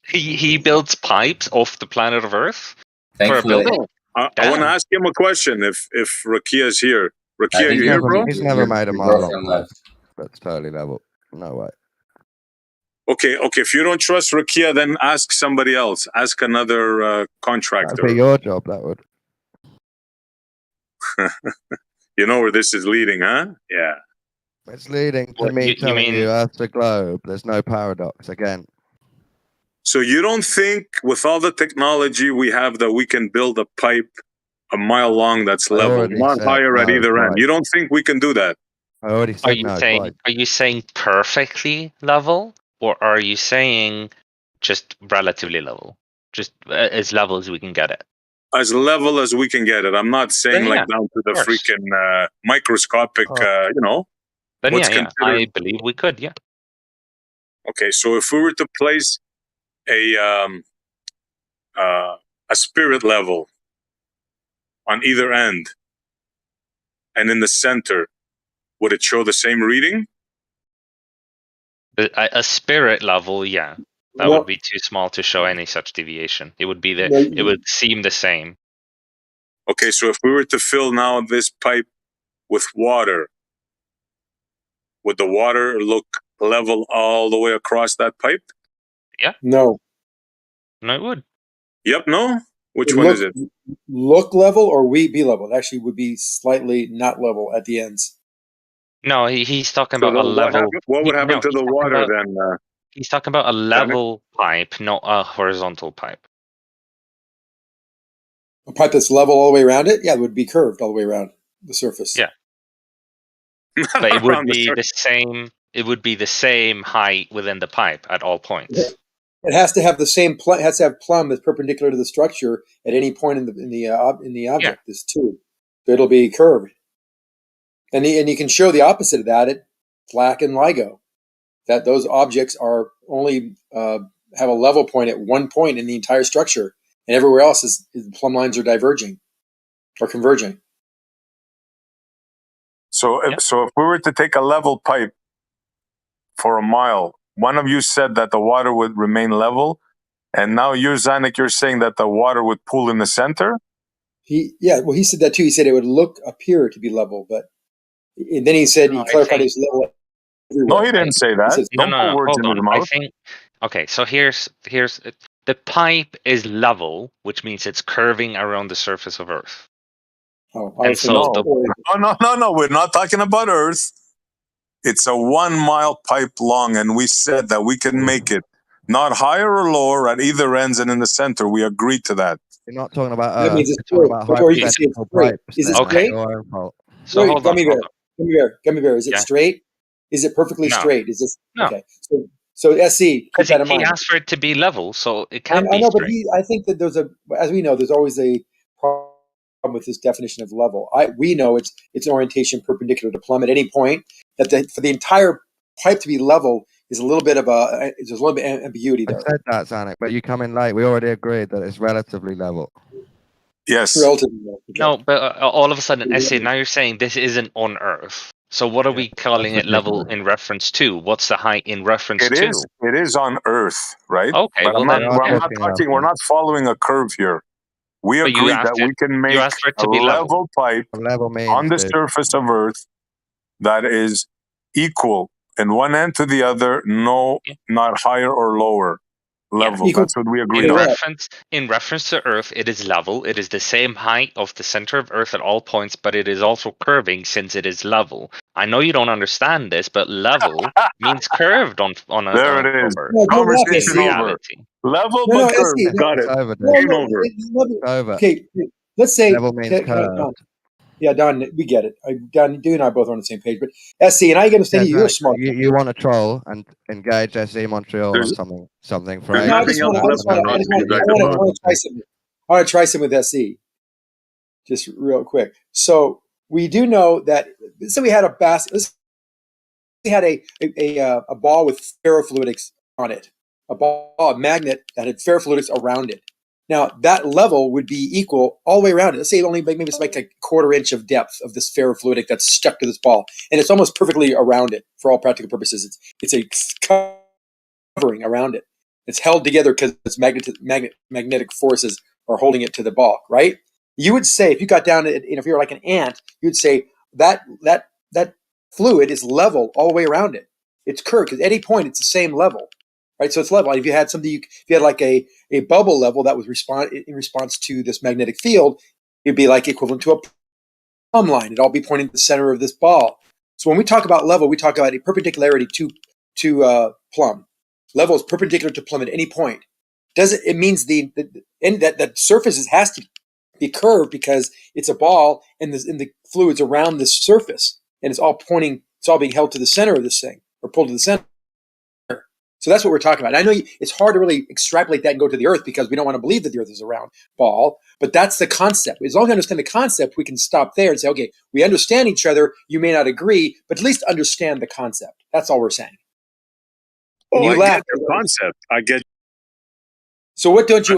He builds pipes off the planet of Earth for a
Thankfully,
building.
I want to ask him a question if Rakia is here. Rakia, you here, bro?
He's never made a mile long pipe that's totally level. No way.
Okay. If you don't trust Rakia, then ask somebody else. Ask another contractor.
That'd be your job, that would.
You know where this is leading, huh? Yeah.
It's leading to me telling you Earth's a globe. There's no paradox again.
So you don't think with all the technology we have that we can build a pipe a mile long that's level, not higher at either end? You don't think we can do that?
I already said no.
Are you saying perfectly level, or are you saying just relatively level? Just as level as we can get it?
As level as we can get it. I'm not saying
Then,
like down to the freaking microscopic, you know.
Then
what's
I
considered-
believe we could, yeah.
Okay, so if we were to place a spirit level on either end and in the center, would it show the same reading?
A spirit level, yeah. That would be too small to show any such deviation. It would be it would seem the same.
Okay, so if we were to fill now this pipe with water, would the water look level all the way across that pipe?
Yeah.
No.
No, it would.
Yep, no? Which one is it?
Look level or be level? It actually would be slightly not level at the ends.
No, he's talking
So
about a level.
what would happen to the water then?
He's talking about a level pipe, not a horizontal pipe.
A pipe that's level all the way around it? Yeah, it would be curved all the way around the surface.
Yeah. But it would be the same. It would be the same height within the pipe at all points.
It has to have the same. It has to have plumb that's perpendicular to the structure at any point in the object. This tube, so it'll be curved. And you can show the opposite of that at FLAC and LIGO. That those objects are only have a level point at one point in the entire structure, and everywhere else is the plumb lines are diverging or converging.
So if we were to take a level pipe for a mile, one of you said that the water would remain level, and now you, Zanik, you're saying that the water would pool in the center?
He said that too. He said it would appear to be level, but and then he said he clarified his level everywhere.
No, he didn't say that. Don't put words in his mouth.
Okay, so here's the pipe is level, which means it's curving around the surface of Earth.
No, we're not talking about Earth. It's a 1 mile pipe long, and we said that we can make it not higher or lower at either ends and in the center. We agreed to that.
You're not talking about
That means it's straight. Or you can say it's straight. Is it straight?
So
Wait,
hold
Gummy Bear. Is it straight? Is it perfectly
No.
straight? Is this
No.
okay? So SC, keep that in
He
mind.
asked for it to be level, so it can't
I
be
know,
straight.
but I think that as we know, there's always a problem with this definition of level. We know it's an orientation perpendicular to plumb at any point. That for the entire pipe to be level is a little bit of there's a little bit of ambiguity there.
I said that, Zanik, but you come in late. We already agreed that it's relatively level.
Yes.
Relatively.
No, but all of a sudden, SC, now you're saying this isn't on Earth. So what are we calling it level in reference to? What's the height in reference to?
It is on Earth, right?
Okay,
but
well
I'm not,
then,
I'm not talking. We're not following a curve here. We
But you
agreed that
asked
we can make
asked for it
a
to be
level pipe
Level means,
on the
dude.
surface of Earth that is equal in one end to the other, not higher or lower level. That's what we agreed on.
In reference to Earth, it is level. It is the same height of the center of Earth at all points, but it is also curving since it is level. I know you don't understand this, but level means curved on a
There it is.
Earth.
Conversation over.
Reality.
Level but curved. Got it. Game over.
Okay, let's say
level means curved.
Yeah, Don, we get it. Don, you and I both are on the same page. But SC, and I understand you're smart.
You want to troll and engage SC Montreal on something for
there's
No, I
nothing
just
else
want
left to talk to you guys about.
to try something. I want to try something with SC, just real quick. So we do know that. So we had a basket. We had a ball with ferrofluidics on it, a magnet that had ferrofluidics around it. Now that level would be equal all the way around it. Let's say only maybe it's like a quarter inch of depth of this ferrofluidic that's stuck to this ball, and it's almost perfectly around it for all practical purposes. It's a covering around it. It's held together because its magnetic forces are holding it to the ball. Right? You would say if you got down, if you're like an ant, you'd say that fluid is level all the way around it. It's curved because at any point it's the same level. Right, so it's level. If you had something, if you had like a bubble level that was in response to this magnetic field, it'd be like equivalent to a plumb line. It'd all be pointing to the center of this ball. So when we talk about level, we talk about a perpendicularity to plumb. Level is perpendicular to plumb at any point. It means that surface has to be curved because it's a ball and the fluid's around this surface, and it's all being held to the center of this thing or pulled to the center. So that's what we're talking about. I know it's hard to really extrapolate that and go to the Earth because we don't want to believe that the Earth is a round ball, but that's the concept. As long as we understand the concept, we can stop there and say, okay, we understand each other. You may not agree, but at least understand the concept. That's all we're saying.
Oh,
you
I
laugh.
get your concept. I get.
So what don't you?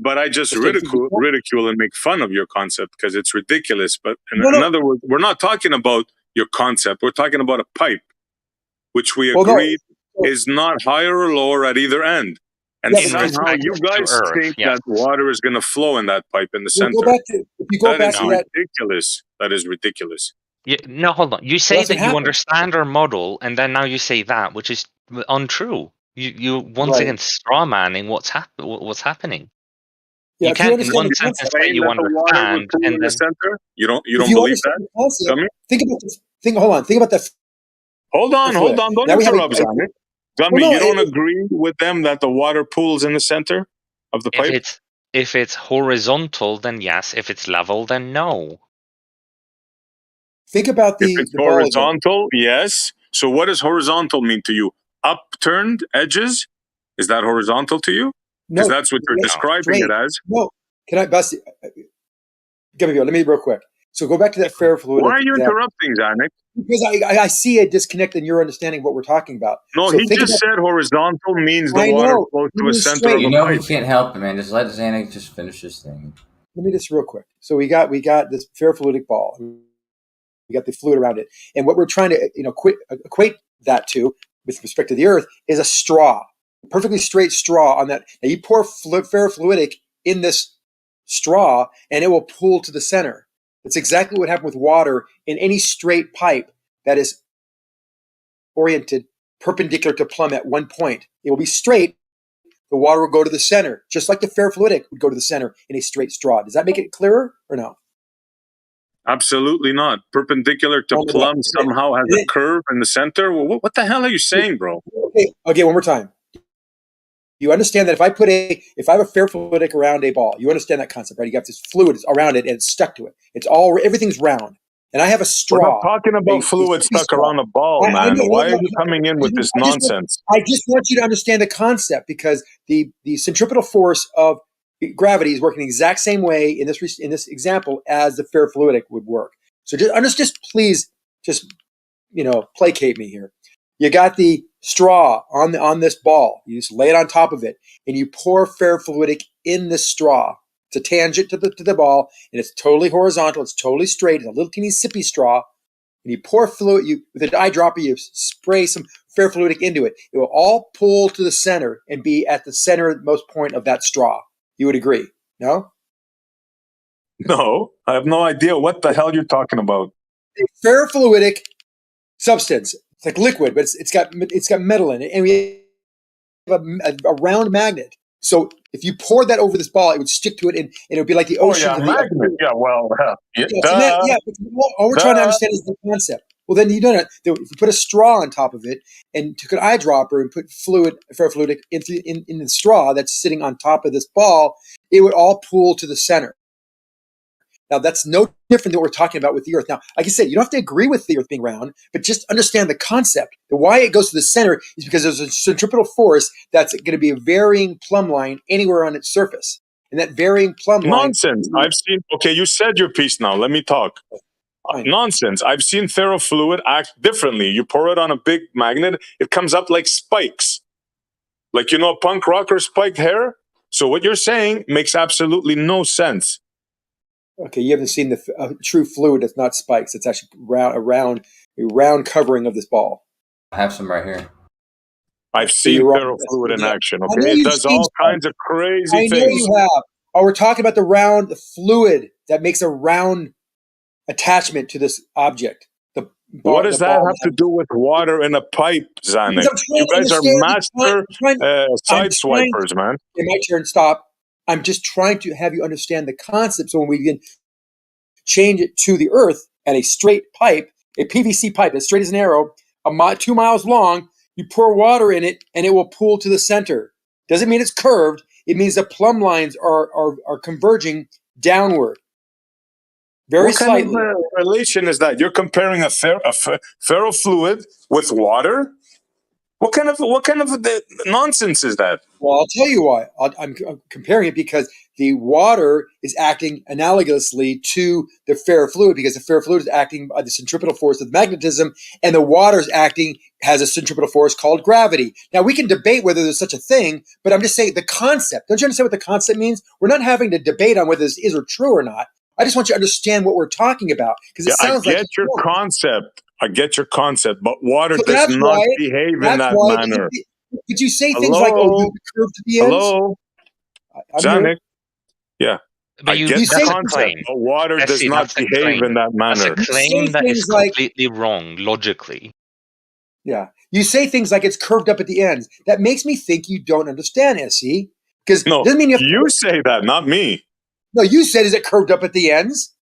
But I just ridicule and make fun of your concept because it's ridiculous. But in other words, we're not talking about your concept. We're talking about a pipe, which we agreed is not higher or lower at either end. And somehow you guys think that water is going to flow in that pipe in the center. That is ridiculous. That is ridiculous.
No, hold on. You say that you understand our model, and then now you say that, which is untrue. You once again straw manning what's happening.
Yeah,
you can't in one sentence say you understand, and
in the center. You don't
you
believe that?
Think about this. Hold on. Think about that.
Hold on. Don't interrupt, Zamek. Gummy, you don't agree with them that the water pools in the center of the pipe?
If it's horizontal, then yes. If it's level, then no.
Think about
if it's horizontal, yes. So what does horizontal mean to you? Upturned edges? Is that horizontal to you? Because that's what you're describing it as.
No. Can I bust it? Let me real quick. So go back to that ferrofluidic.
Why are you interrupting, Zanek?
Because I see a disconnect in your understanding of what we're talking about.
No, he just said horizontal means the water flows to a center of the pipe.
You can't help it, man. Just let Zanek just finish his thing.
Let me just real quick. So we got this ferrofluidic ball. We got the fluid around it. And what we're trying to equate that to, with respect to the Earth, is a straw. A perfectly straight straw on that. Now you pour ferrofluidic in this straw, and it will pool to the center. That's exactly what happened with water in any straight pipe that is oriented perpendicular to plumb at one point. It will be straight. The water will go to the center, just like the ferrofluidic would go to the center in a straight straw. Does that make it clearer or no?
Absolutely not. Perpendicular to plumb somehow has a curve in the center. Well, what the hell are you saying, bro?
Okay, one more time. You understand that if I have a ferrofluidic around a ball, you understand that concept, right? You got this fluid around it and it's stuck to it. Everything's round. And I have a straw.
We're not talking about fluid stuck around a ball, man. Why are you coming in with this nonsense?
I just want you to understand the concept because the centripetal force of gravity is working the exact same way in this example as the ferrofluidic would work. So just please placate me here. You got the straw on this ball. You just lay it on top of it, and you pour ferrofluidic in the straw. It's a tangent to the ball, and it's totally horizontal. It's totally straight. It's a little teeny sippy straw. And you pour fluid, with an eyedropper, you spray some ferrofluidic into it. It will all pull to the center and be at the center most point of that straw. You would agree, no?
No, I have no idea what the hell you're talking about.
A ferrofluidic substance. It's like liquid, but it's got metal in it, and we have a round magnet. So if you pour that over this ball, it would stick to it, and it would be like the ocean.
Oh, yeah, magnet. Yeah, well,
all we're trying to understand is the concept. Well, then you don't. If you put a straw on top of it and took an eyedropper and put ferrofluidic in the straw that's sitting on top of this ball, it would all pool to the center. Now, that's no different than what we're talking about with the Earth. Now, like I said, you don't have to agree with the Earth being round, but just understand the concept. The why it goes to the center is because there's a centripetal force that's going to be a varying plumb line anywhere on its surface. And that varying plumb line...
Nonsense. I've seen... Okay, you said your piece now. Let me talk. Nonsense. I've seen ferrofluid act differently. You pour it on a big magnet, it comes up like spikes. Like, a punk rocker spiked hair? So what you're saying makes absolutely no sense.
Okay, you haven't seen the true fluid that's not spikes. It's actually a round covering of this ball.
I have some right here.
I've seen ferrofluid in action. Okay, it does all kinds of crazy things.
I know you have. Oh, we're talking about the fluid that makes a round attachment to this object.
What does that have to do with water in a pipe, Zanuck? You guys are master sideswipers, man.
Okay, my turn. Stop. I'm just trying to have you understand the concept. So when we can change it to the Earth at a straight pipe, a PVC pipe as straight as an arrow, 2 miles long, you pour water in it and it will pool to the center. Doesn't mean it's curved. It means the plumb lines are converging downward. Very slightly.
What kind of relation is that? You're comparing a ferrofluid with water? What kind of nonsense is that?
Well, I'll tell you why. I'm comparing it because the water is acting analogously to the ferrofluid because the ferrofluid is acting by the centripetal force of magnetism, and the water is has a centripetal force called gravity. Now, we can debate whether there's such a thing, but I'm just saying the concept. Don't you understand what the concept means? We're not having to debate on whether this is or true or not. I just want you to understand what we're talking about because it sounds like...
I get your concept, but water does not behave in that manner.
Could you say things like, "Oh, you curve to the ends"?
Hello, Zanuck. Yeah,
but
I get the concept, but water does not behave in that manner.
That's a claim that is completely wrong logically.
Yeah, you say things like it's curved up at the ends. That makes me think you don't understand, SE. Because
no,
doesn't mean
you say that, not me.
No, you said, "Is it curved up at the ends?"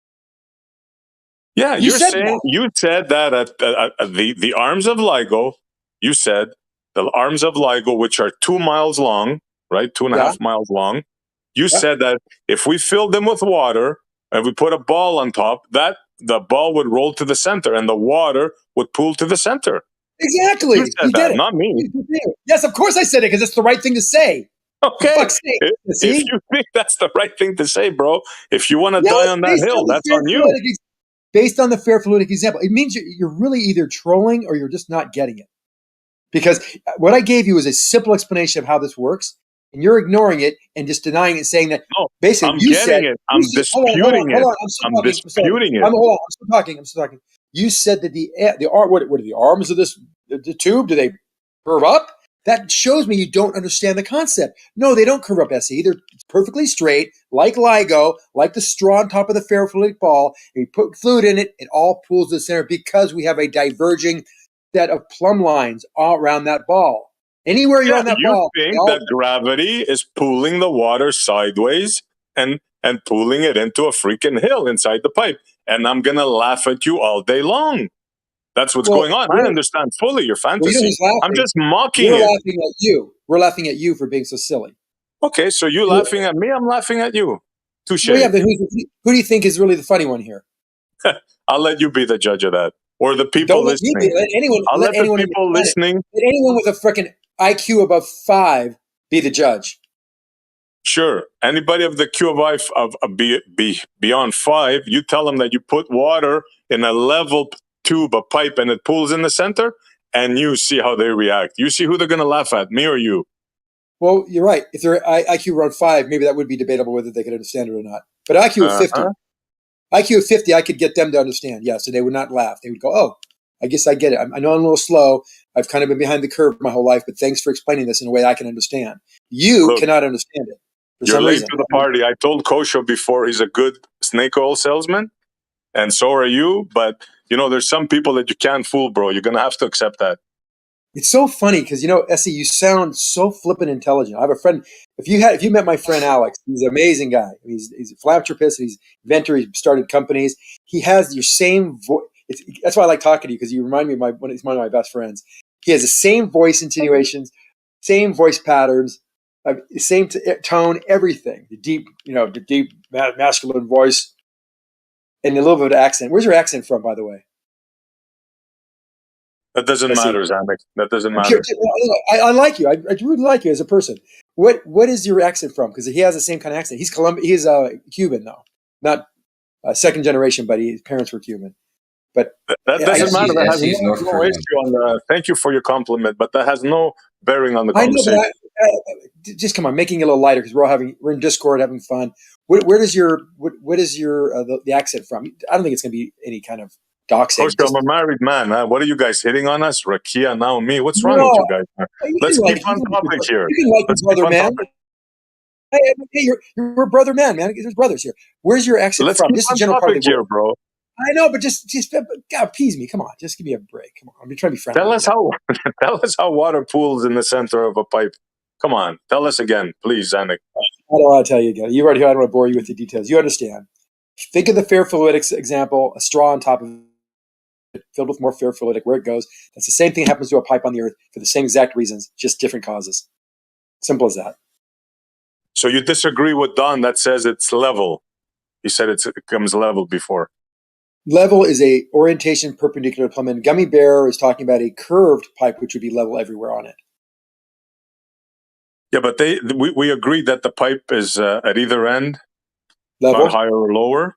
Yeah, you said that at the arms of LIGO, you said the arms of LIGO, which are 2 miles long, right? 2.5 miles long. You said that if we filled them with water and we put a ball on top, that the ball would roll to the center and the water would pool to the center.
Exactly.
You said that, not me.
Yes, of course I said it because it's the right thing to say.
Okay. If you think that's the right thing to say, bro, if you want to die on that hill, that's on you.
Based on the ferrofluidic example, it means you're really either trolling or you're just not getting it. Because what I gave you is a simple explanation of how this works, and you're ignoring it and just denying it, saying that basically I'm disputing it. I'm disputing it. I'm still talking. You said that what are the arms of the tube? Do they curve up? That shows me you don't understand the concept. No, they don't curve up, SE. They're perfectly straight, like LIGO, like the straw on top of the ferrofluidic ball. And you put fluid in it, it all pools to the center because we have a diverging set of plumb lines all around that ball. Anywhere you're on that ball.
You think that gravity is pulling the water sideways and pulling it into a freaking hill inside the pipe. And I'm going to laugh at you all day long. That's what's going on. I understand fully your fantasy. I'm just mocking
We're laughing at you. We're laughing at you for being so silly.
Okay, so you're laughing at me. I'm laughing at you. Touche.
Well, yeah, but who do you think is really the funny one here?
I'll let you be the judge of that, or the people listening.
Let anyone listening. Let anyone with a freaking IQ above 5 be the judge.
Sure. Anybody of the Q of beyond 5, you tell them that you put water in a level tube, a pipe, and it pulls in the center, and you see how they react. You see who they're going to laugh at, me or you.
Well, you're right. If their IQ around 5, maybe that would be debatable whether they could understand it or not. But IQ of 50, IQ of 50, I could get them to understand. Yeah, so they would not laugh. They would go, "Oh, I guess I get it. I know I'm a little slow. I've kind of been behind the curve my whole life, but thanks for explaining this in a way I can understand." You cannot understand it for
You're
some
late
reason.
to the party. I told Kosho before he's a good snake oil salesman, and so are you. But there's some people that you can't fool, bro. You're gonna have to accept that.
It's so funny because Essie, you sound so flippant intelligent. I have a friend. If you met my friend Alex, he's an amazing guy. He's a philanthropist. He's inventor. He's started companies. He has your same voice. That's why I like talking to you, because you remind me of he's one of my best friends. He has the same voice insinuations, same voice patterns, same tone, everything. The deep masculine voice, and a little bit of accent. Where's your accent from, by the way?
That doesn't matter, Zamek. That doesn't matter.
I like you. I really like you as a person. What is your accent from? Because he has the same kind of accent. He's He's Cuban, though, not second generation, but his parents were Cuban. But
that doesn't matter. That has no issue on thank you for your compliment, but that has no bearing on the conversation.
I know, but just come on, making it a little lighter, because we're in Discord having fun. Where does the accent from? I don't think it's going to be any kind of doxing.
I'm a married man. Huh? What are you guys hitting on us? Rakia, now me. What's wrong with you guys? Let's keep on topic here.
You can like your brother, man. Hey, you're a brother, man. There's brothers here. Where's your accent from?
Let's keep on topic here, bro.
I know, but just God, appease me. Come on, just give me a break. Come on, I'm trying to be friendly.
Tell us how water pools in the center of a pipe. Come on, tell us again, please, Zanik.
I don't want to tell you again. You already heard. I don't want to bore you with the details. You understand. Think of the ferrofluidics example: a straw on top of it, filled with more ferrofluidic. Where it goes, that's the same thing happens to a pipe on the earth for the same exact reasons, just different causes. Simple as that.
So you disagree with Don that says it's level? He said it comes level before.
Level is a orientation perpendicular to plumb. And Gummy Bear is talking about a curved pipe, which would be level everywhere on it.
Yeah, but we agreed that the pipe is at either end,
level,
not higher or lower.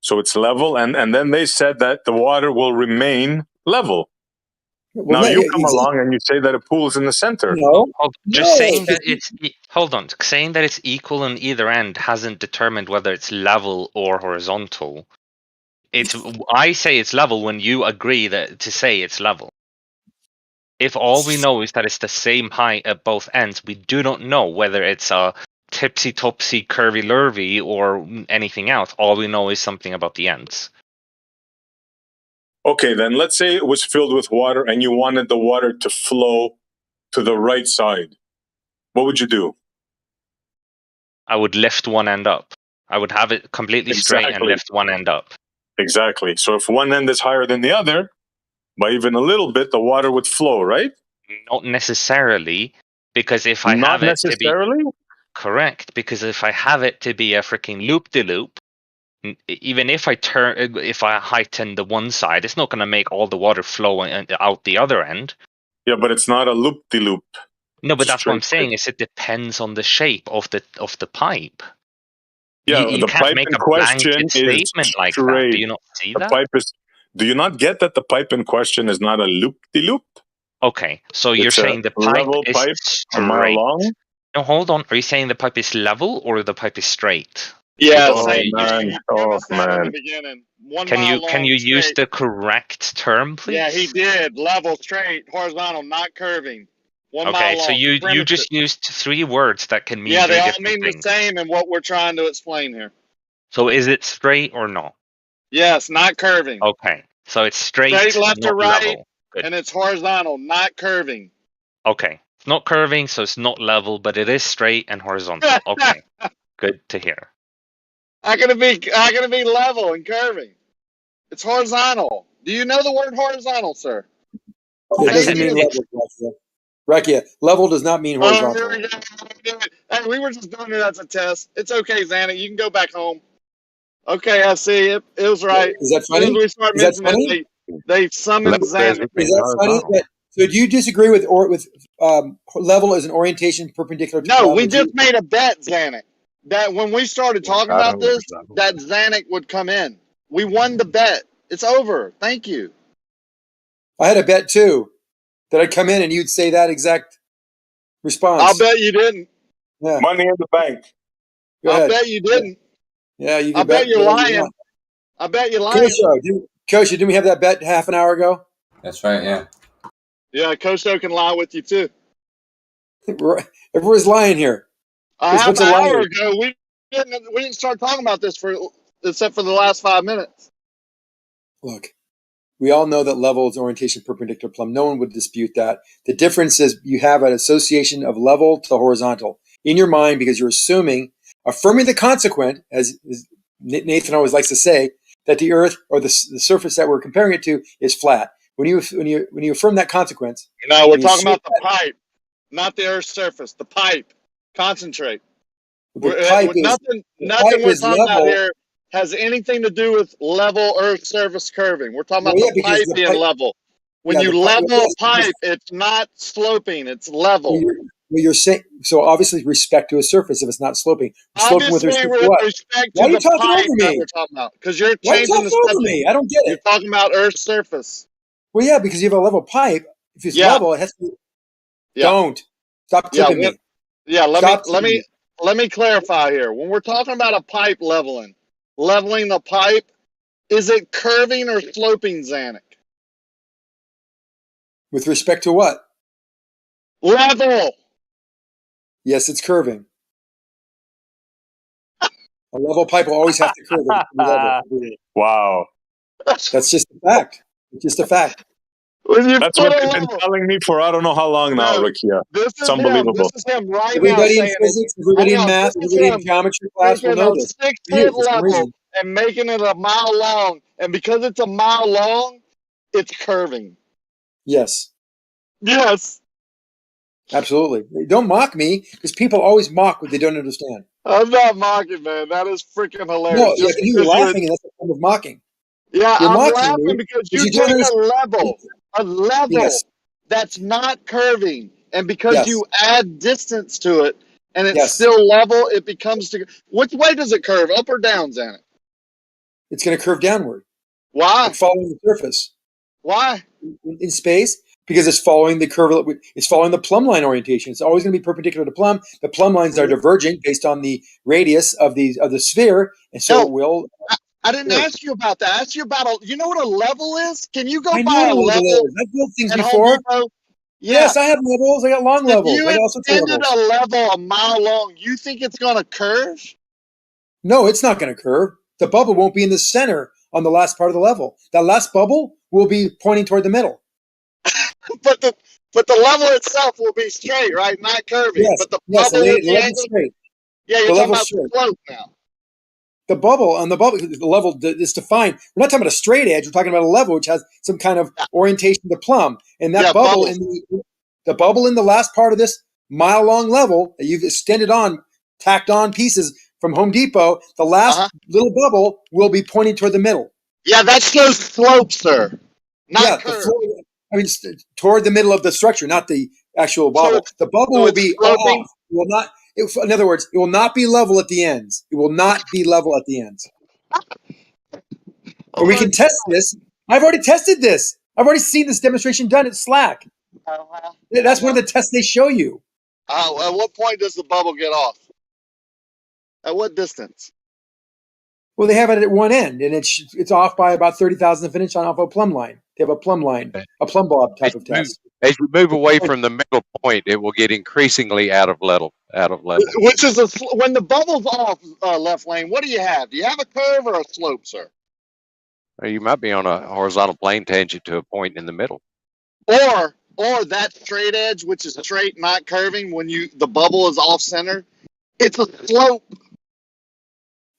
So it's level. And then they said that the water will remain level. Well, now you come along and you say that it pools in the center.
No.
Saying that it's saying that it's equal on either end hasn't determined whether it's level or horizontal. I say it's level when you agree to say it's level. If all we know is that it's the same height at both ends, we do not know whether it's a tipsy-topsy, curvy-lurvy or anything else. All we know is something about the ends.
Okay, then let's say it was filled with water and you wanted the water to flow to the right side. What would you do?
I would lift one end up. I would have it completely straight and lift one end up.
Exactly. So if one end is higher than the other, by even a little bit, the water would flow, right?
Not necessarily, because if I have it to be correct, because if I have it to be a freaking loop-de-loop, even if I heighten the one side, it's not going to make all the water flow out the other end.
Yeah, but it's not a loop-de-loop.
No, but that's what I'm saying. Is it depends on the shape of the pipe.
Yeah,
you
the
can't
pipe
make
in
a
question
blanket statement
is
like
straight.
that. Do you not see that?
Do you not get that the pipe in question is not a loop-de-loop?
Okay, so you're saying the pipe is straight.
a mile long?
No, hold on. Are you saying the pipe is level or the pipe is straight?
Yeah,
man.
Can you use the correct term, please?
Yeah, he did. Level, straight, horizontal, not curving. 1 mile long.
Okay, so you just used 3 words that can mean
they all
different
mean
things.
the same in what we're trying to explain here.
So is it straight or not?
Yes, not curving.
Okay, so it's straight
left to right,
level. Good.
And it's horizontal, not curving.
Okay, it's not curving, so it's not level, but it is straight and horizontal. Okay, good to hear.
How can it be level and curving? It's horizontal. Do you know the word horizontal, sir?
It doesn't mean level, Rakia. Level does not mean horizontal.
Hey, we were just doing it as a test. It's okay, Xana. You can go back home. Okay, I see it. It was right.
Is that funny?
As soon as we start mentioning it, they summoned Xana.
Is that funny? So do you disagree with level as an orientation perpendicular to
No, we just made a bet, Xanac, that when we started talking about this, that Xanac would come in. We won the bet. It's over. Thank you.
I had a bet too that I'd come in and you'd say that exact Response.
I'll bet you didn't.
Yeah.
Money in the bank.
Go
I'll
ahead.
bet you didn't.
Yeah, you can
I bet you're
whatever
lying.
you want.
I bet you're lying.
Coach, didn't we have that bet half an hour ago?
That's right. Yeah.
Yeah, Coach O can lie with you too.
Everyone's lying here.
A half an hour ago, we didn't start talking about this except for the last 5 minutes.
Look, we all know that level is orientation perpendicular plumb. No one would dispute that. The difference is you have an association of level to horizontal in your mind because you're affirming the consequent, as Nathan always likes to say, that the Earth or the surface that we're comparing it to is flat. When you affirm that consequence,
no, we're talking about the pipe, not the Earth's surface. The pipe. Concentrate. Nothing we're talking about here has anything to do with level Earth surface curving. We're talking about the pipe being level. When you level a pipe, it's not sloping; it's level.
You're saying so. Obviously, respect to a surface if it's not sloping.
Obviously, with respect to the pipe that we're talking about, because you're changing the subject.
Over me? I don't get it.
You're talking about Earth's surface.
Well, yeah, because you have a level pipe. If it's level, it has to. Don't stop clipping me.
Yeah, let me clarify here. When we're talking about a pipe leveling the pipe, is it curving or sloping, Zanuck?
With respect to what?
Level.
Yes, it's curving. A level pipe will always have to curve.
Wow.
That's just a fact. It's just a fact.
That's what they've been telling me for I don't know how long now, Rukia. It's unbelievable.
This is him right
everybody
now
in physics, everybody in math, everybody in geometry class will know this.
6-foot level and making it a mile long, and because it's a mile long, it's curving.
Yes.
Yes.
Absolutely. Don't mock me, because people always mock what they don't understand.
I'm not mocking, man. That is freaking hilarious.
No, I can hear you laughing, and that's a form of mocking.
Yeah,
You're
I'm laughing because you take a level that's not curving, and because you add distance to it, and it's still level, it becomes which way does it curve, up or down, Zanuck?
It's going to curve downward.
Why?
Like following the surface.
Why?
In space, because it's following the curve. It's following the plumb line orientation. It's always going to be perpendicular to plumb. The plumb lines are diverging based on the radius of the sphere, and so it will.
I didn't ask you about that. I asked you about you know what a level is? Can you go
buy
a level?
I've built things before. Yes, I have levels. I got long levels.
If you extended a level a mile long, you think it's going to curve?
No, it's not going to curve. The bubble won't be in the center on the last part of the level. That last bubble will be pointing toward the middle.
but the level itself will be straight, right? Not curving.
Yes,
but the bubble
the level's straight.
Yeah, you're talking about the slope now.
The level is defined. We're not talking about a straight edge. We're talking about a level which has some kind of orientation to plumb. And that bubble the bubble in the last part of this mile-long level that you've tacked on pieces from Home Depot, the last little bubble will be pointing toward the middle.
Yeah, that shows slope, sir. Not curve.
Toward the middle of the structure, not the actual bubble. The bubble will be off. It will not. In other words, it will not be level at the ends. It will not be level at the ends. And we can test this. I've already tested this. I've already seen this demonstration done at Slack. That's one of the tests they show you.
At what point does the bubble get off? At what distance?
Well, they have it at one end, and it's off by about 30,000th of an inch off a plumb line. They have a plumb line, a plumb bob type of test.
As you move away from the middle point, it will get increasingly out of level.
Which is when the bubble's off left lane. What do you have? Do you have a curve or a slope, sir?
You might be on a horizontal plane tangent to a point in the middle,
or that straight edge, which is straight, not curving. When the bubble is off center, it's a slope.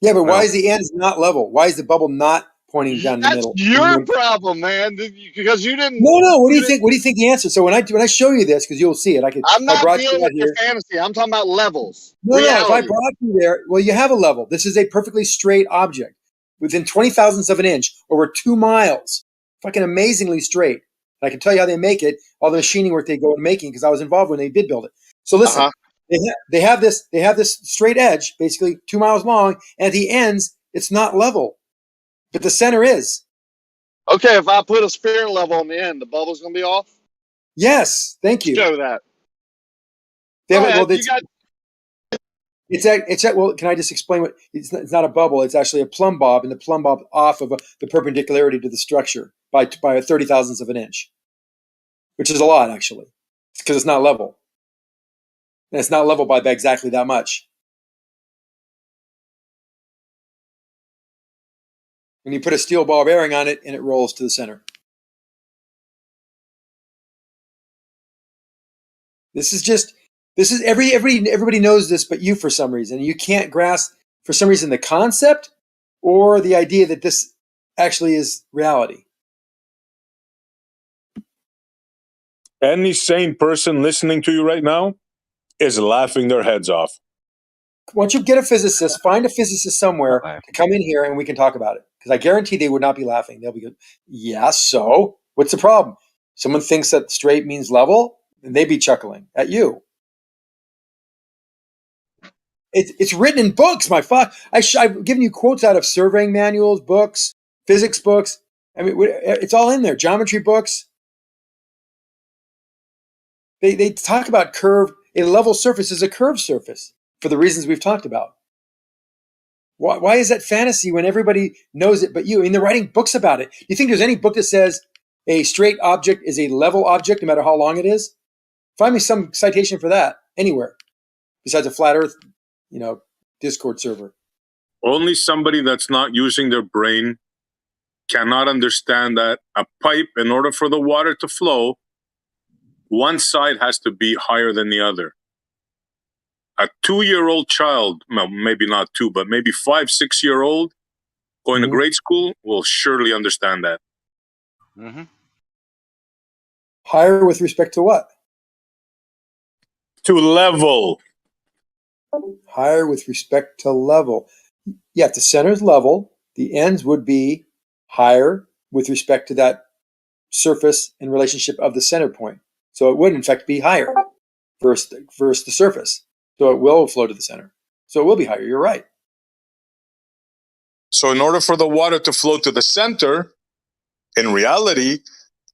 Yeah, but why is the end not level? Why is the bubble not pointing down the middle?
That's your problem, man. Because you didn't.
No. What do you think? What do you think the answer? So when I show you this, because you'll see it,
I'm not dealing with your fantasy. I'm talking about levels.
No. If I brought you there, well, you have a level. This is a perfectly straight object within 20 thousandths of an inch over 2 miles. Fucking amazingly straight. And I can tell you how they make it. All the machining work they go into making because I was involved when they did build it. So listen. They have this straight edge, basically 2 miles long, and at the ends, it's not level. But the center is.
Okay, if I put a spirit level on the end, the bubble's going to be off?
Yes, thank you.
Show that.
Well, can I just explain what it's not a bubble? It's actually a plumb bob, and the plumb bob off of the perpendicularity to the structure by 30,000ths of an inch, which is a lot actually, because it's not level, and it's not level by exactly that much. And you put a steel ball bearing on it, and it rolls to the center. Everybody knows this, but you for some reason. You can't grasp for some reason the concept or the idea that this actually is reality.
Any sane person listening to you right now is laughing their heads off.
Once you get a physicist, find a physicist somewhere to come in here and we can talk about it. Because I guarantee they would not be laughing. They'll be good. Yeah, so what's the problem? Someone thinks that straight means level, and they'd be chuckling at you. It's written in books, my fuck. I've given you quotes out of surveying manuals, books, physics books. I mean, it's all in there. Geometry books. They talk about curved. A level surface is a curved surface for the reasons we've talked about. Why is that fantasy when everybody knows it but you? I mean, they're writing books about it. Do you think there's any book that says a straight object is a level object no matter how long it is? Find me some citation for that anywhere besides a flat earth, Discord server.
Only somebody that's not using their brain cannot understand that a pipe, in order for the water to flow, one side has to be higher than the other. A 2-year-old child, well, maybe not 2, but maybe 5, 6-year-old going to grade school will surely understand that.
Mm-hmm.
Higher with respect to what?
To level.
Higher with respect to level. Yeah, if the center's level, the ends would be higher with respect to that surface in relationship of the center point. So it would, in fact, be higher versus the surface. So it will flow to the center. So it will be higher. You're right.
So in order for the water to flow to the center, in reality,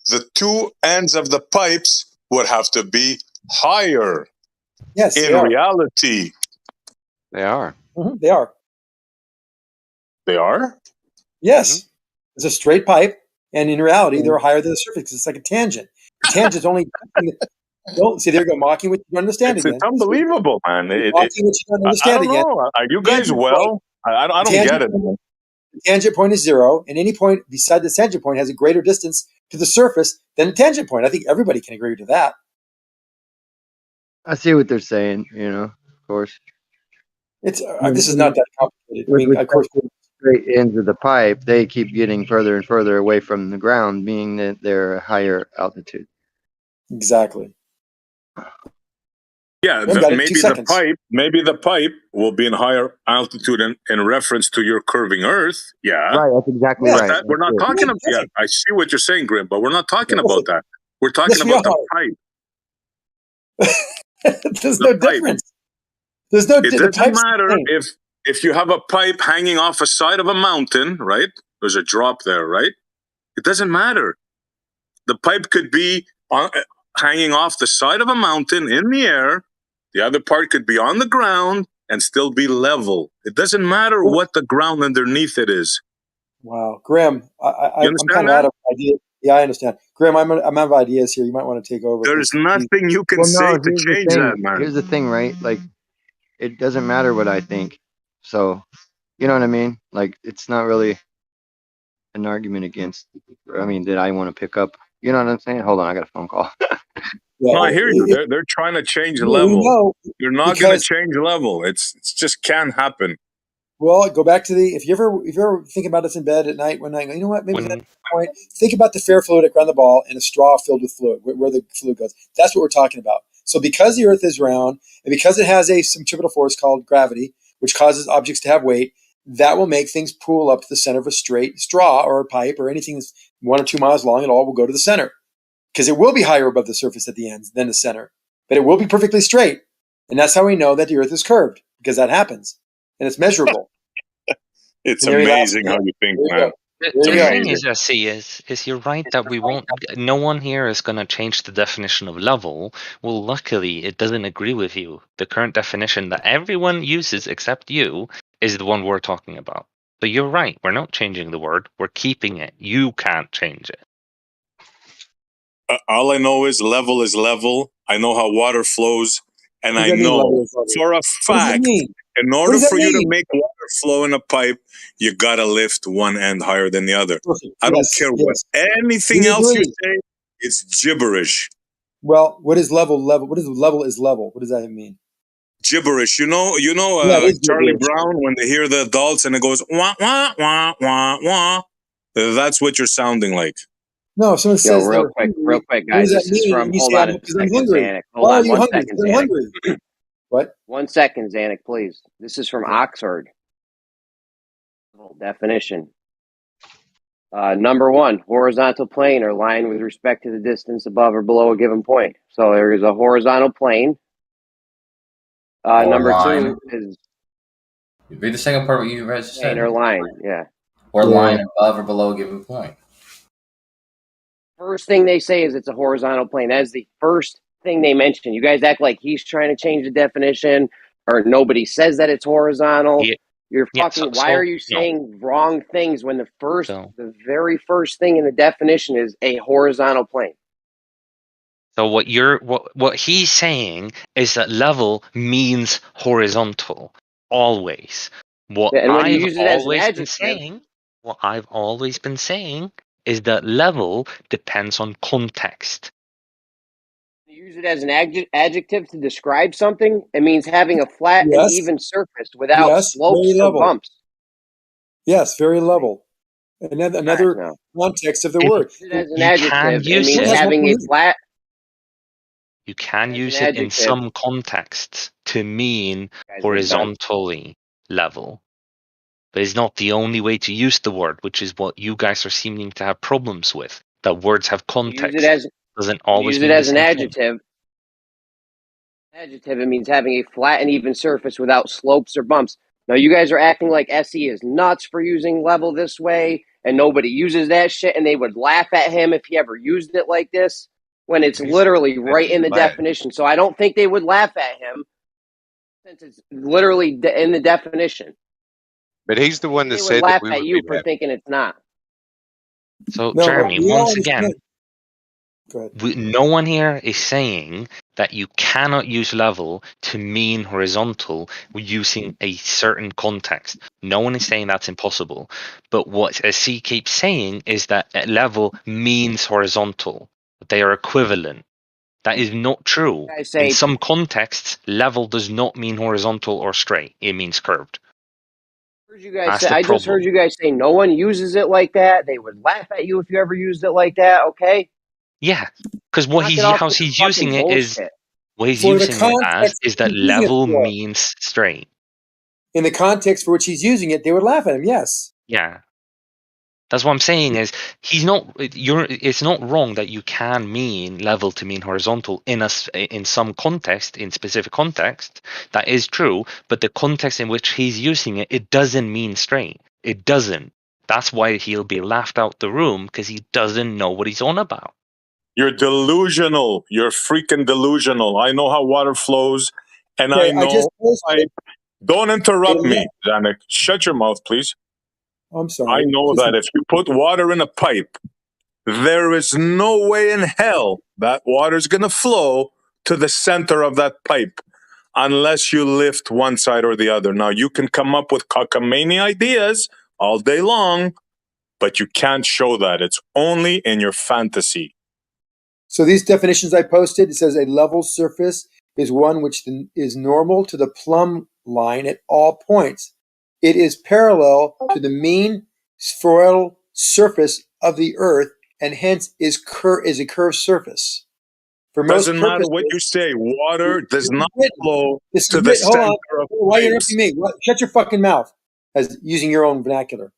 the two ends of the pipes would have to be higher.
Yes,
in reality.
They are.
Mm-hmm, they are.
They are?
Yes. Mm-hmm. It's a straight pipe, and in reality, they're higher than the surface. It's like a tangent. The tangent's only... Don't see, there you go, mocking what you don't understand again.
It's unbelievable, man.
Mocking what you don't understand again.
Know. Are you guys well? I don't get it.
The tangent point is 0, and any point beside the tangent point has a greater distance to the surface than the tangent point. I think everybody can agree to that.
I see what they're saying, of course.
It's this is not that complicated. I mean, of course,
straight ends of the pipe, they keep getting further and further away from the ground, meaning that they're higher altitude.
Exactly.
Yeah, maybe the pipe will be in higher altitude in reference to your curving Earth. Yeah,
right. That's exactly right.
We're not talking about. Yeah, I see what you're saying, Grim, but we're not talking about that. We're talking about the pipe.
There's no difference. There's no.
It doesn't matter if you have a pipe hanging off a side of a mountain, right? There's a drop there, right? It doesn't matter. The pipe could be hanging off the side of a mountain in the air. The other part could be on the ground and still be level. It doesn't matter what the ground underneath it is.
Wow, Graham, I'm kind of out of ideas. Yeah, I understand. Graham, I'm out of ideas here. You might want to take over.
There's nothing you can say to change that, man.
Here's the thing, right? Like, it doesn't matter what I think. So, you know what I mean? Like, it's not really an argument against, that I want to pick up. You know what I'm saying? Hold on, I got a phone call.
No, I hear you. They're trying to change level. You're not going to change level. It's just can't happen.
Well, go back to if you ever think about this in bed at night, one night, you know what? Maybe that's the point. Think about the fair fluid around the ball and a straw filled with fluid, where the fluid goes. That's what we're talking about. So because the Earth is round and because it has a centripetal force called gravity, which causes objects to have weight, that will make things pool up to the center of a straight straw or a pipe or anything that's 1 or 2 miles long. It all will go to the center. Because it will be higher above the surface at the ends than the center. But it will be perfectly straight. And that's how we know that the Earth is curved, because that happens. And it's measurable.
It's amazing how you think, man.
The thing is, SC, is you're right that we won't. No one here is going to change the definition of level. Well, luckily, it doesn't agree with you. The current definition that everyone uses except you is the one we're talking about. So you're right. We're not changing the word. We're keeping it. You can't change it.
All I know is level. I know how water flows, and I know for a fact, in order for you to make water flow in a pipe, you gotta lift one end higher than the other. I don't care what anything else you say. It's gibberish.
Well, what is level? What is level is level? What does that mean?
Gibberish. You know, Charlie Brown, when they hear the adults and it goes wah wah wah wah wah. That's what you're sounding like.
No, if someone says
real quick, guys. This is from. Hold on a second, Zanuck. Hold on 1 second, Zanuck.
What?
1 second, Zanuck, please. This is from Oxford. Definition. Number 1, horizontal plane or line with respect to the distance above or below a given point. So there is a horizontal plane. Number
line.
2 is.
Read the second part what you guys said.
Or line, yeah.
Or line above or below a given point.
First thing they say is it's a horizontal plane. That is the first thing they mention. You guys act like he's trying to change the definition, or nobody says that it's horizontal. You're fucking. Why are you saying wrong things when the very first thing in the definition is a horizontal plane?
So what he's saying is that level means horizontal always. What I've always been saying is that level depends on context.
You use it as an adjective to describe something. It means having a flat and even surface without slopes or bumps.
Yes, very level. Another context of the word.
Use it as an adjective. It means having a flat.
You can use it in some contexts to mean horizontally level. But it's not the only way to use the word, which is what you guys are seeming to have problems with. That words have context. Doesn't always
use it as an adjective. Adjective, it means having a flat and even surface without slopes or bumps. Now, you guys are acting like SE is nuts for using level this way, and nobody uses that shit, and they would laugh at him if he ever used it like this, when it's literally right in the definition. So I don't think they would laugh at him, since it's literally in the definition.
But he's the one that said
laugh
that we
at you for thinking it's not.
So, Jeremy, once again, no one here is saying that you cannot use level to mean horizontal using a certain context. No one is saying that's impossible. But what SC keeps saying is that level means horizontal. They are equivalent. That is not true. In some contexts, level does not mean horizontal or straight. It means curved.
I just heard you guys say no one uses it like that. They would laugh at you if you ever used it like that. Okay.
Yeah, because how he's using it is what he's using it as is that level means straight.
In the context for which he's using it, they would laugh at him. Yes.
Yeah. That's what I'm saying is it's not wrong that you can mean level to mean horizontal in some context, in specific context. That is true, but the context in which he's using it, it doesn't mean straight. It doesn't. That's why he'll be laughed out the room, because he doesn't know what he's on about.
You're delusional. You're freaking delusional. I know how water flows, and I know. Don't interrupt me, Zanuck. Shut your mouth, please.
I'm sorry.
I know that if you put water in a pipe, there is no way in hell that water is going to flow to the center of that pipe unless you lift one side or the other. Now, you can come up with cockamamie ideas all day long, but you can't show that. It's only in your fantasy.
So these definitions I posted, it says a level surface is one which is normal to the plumb line at all points. It is parallel to the mean spheroidal surface of the Earth, and hence is a curved surface. For most
doesn't matter what you say. Water does not flow to the center of
Why are you interrupting me? Shut your fucking mouth. As using your own vernacular.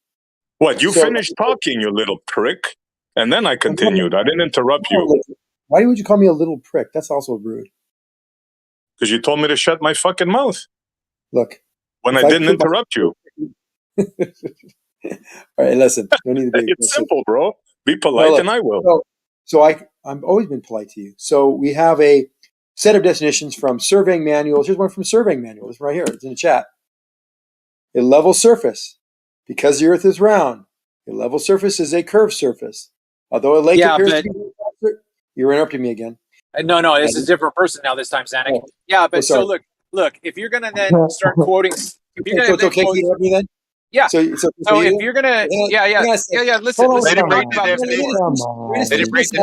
What? You finished talking, you little prick, and then I continued. I didn't interrupt you.
Why would you call me a little prick? That's also rude.
Because you told me to shut my fucking mouth.
Look.
When I didn't interrupt you.
All right, listen. No need to be
It's simple, bro. Be polite, and I will.
So I've always been polite to you. So we have a set of definitions from surveying manuals. Here's one from surveying manual. It's right here. It's in the chat. A level surface, because the Earth is round. A level surface is a curved surface. Although a lake appears to be, you're interrupting me again.
No, this is a different person now. This time, Zanuck.
Oh.
Yeah, but
sorry.
so look. If you're gonna then start quoting, if you're gonna
it's okay to interrupt me then.
Yeah.
So
if you're gonna, listen.
Let him read the definition.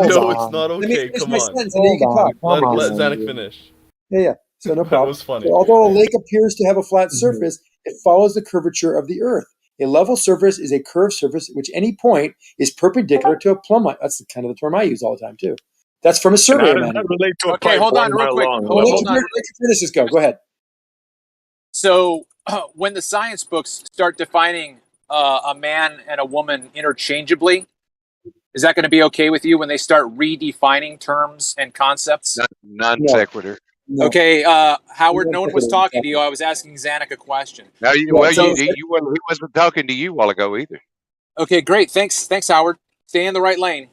No, it's not okay. Come on. Let Zanuck finish.
Yeah. So no problem.
That was funny.
So although a lake appears to have a flat surface, it follows the curvature of the Earth. A level surface is a curved surface which any point is perpendicular to a plumb line. That's kind of the term I use all the time too. That's from a survey manual.
Okay, hold on real quick. Hold on.
Go ahead.
So when the science books start defining a man and a woman interchangeably, is that going to be okay with you when they start redefining terms and concepts?
Non sequitur.
No.
Okay, Howard, no one was talking to you. I was asking Zanuck a question.
No, he wasn't talking to you a while ago either.
Okay, great. Thanks, Howard. Stay in the right lane.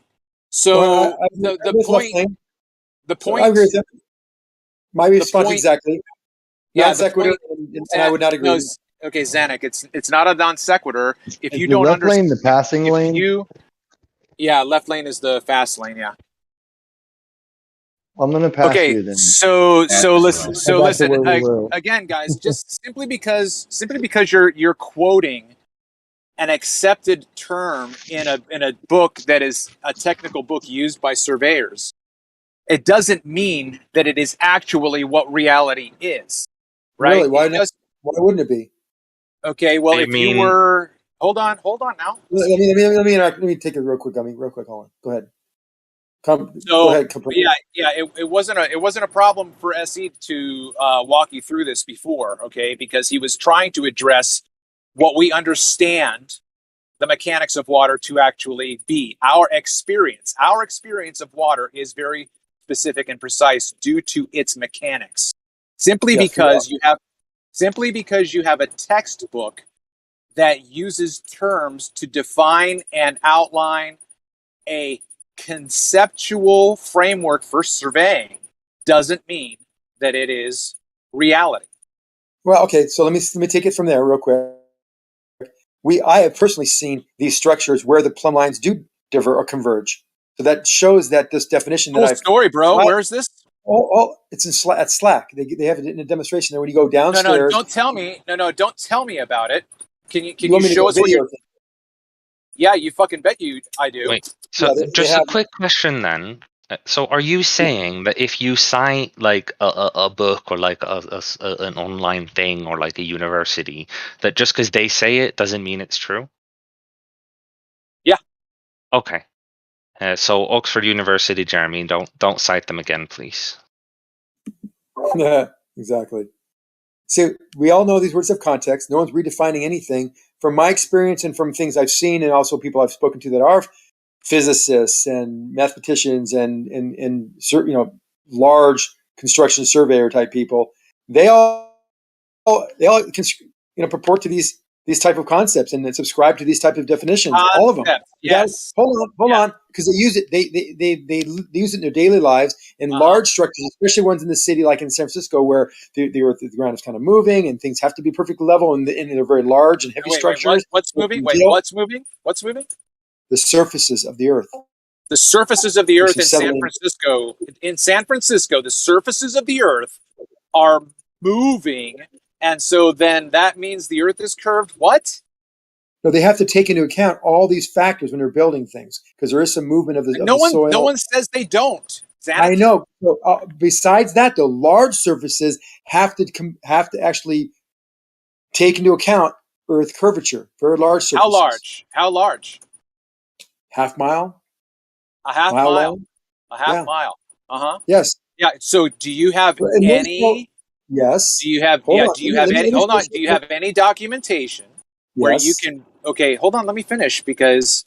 So the point.
I agree with that. My response exactly.
Yeah,
non sequitur, and I would not agree.
No, okay, Zanuck, it's not a non sequitur. If you
the
don't
left
understand
lane, the passing lane.
Left lane is the fast lane. Yeah.
I'm gonna pass you then.
So listen. Again, guys, just simply because you're quoting an accepted term in a book that is a technical book used by surveyors, it doesn't mean that it is actually what reality is. Right?
Really? Why wouldn't it be?
Okay. Well, you were hold on now.
Let me take it real quick. Hold on. Go ahead. Go ahead.
It wasn't a problem for SE to walk you through this before, okay? Because he was trying to address what we understand the mechanics of water to actually be. Our experience of water is very specific and precise due to its mechanics. Simply because you have a textbook that uses terms to define and outline a conceptual framework for surveying doesn't mean that it is reality.
Well, okay, so let me take it from there real quick. I have personally seen these structures where the plumb lines do differ or converge. So that shows that this definition
that story, bro. Where is this?
It's at Slack. They have it in a demonstration there. When you go downstairs,
don't tell me. Don't tell me about it. Can you show us what you're? Yeah, you fucking bet I do.
Wait, so just a quick question then. So are you saying that if you cite like a book or like an online thing or like a university, that just because they say it doesn't mean it's true?
Yeah.
Okay. So Oxford University, Jeremy, don't cite them again, please.
Yeah, exactly. See, we all know these words have context. No one's redefining anything. From my experience and from things I've seen, and also people I've spoken to that are physicists and mathematicians and large construction surveyor type people, they all purport to these type of concepts and subscribe to these type of definitions. All of them.
Yes.
Hold on, because they use it. They use it in their daily lives in large structures, especially ones in the city, like in San Francisco, where the earth, the ground is kind of moving and things have to be perfectly level, and they're very large and heavy structures.
What's moving? What's moving?
The surfaces of the earth.
The surfaces of the earth in San Francisco. In San Francisco, the surfaces of the earth are moving. And so then that means the earth is curved. What?
No, they have to take into account all these factors when they're building things, because there is some movement of the soil.
No one says they don't.
I know. So, besides that, the large surfaces have to actually take into account earth curvature. Very large surfaces.
How large?
Half mile.
A half mile. A half mile.
Yes.
Yeah. So do you have any?
Yes.
Do you have any documentation where you can? Okay, hold on. Let me finish because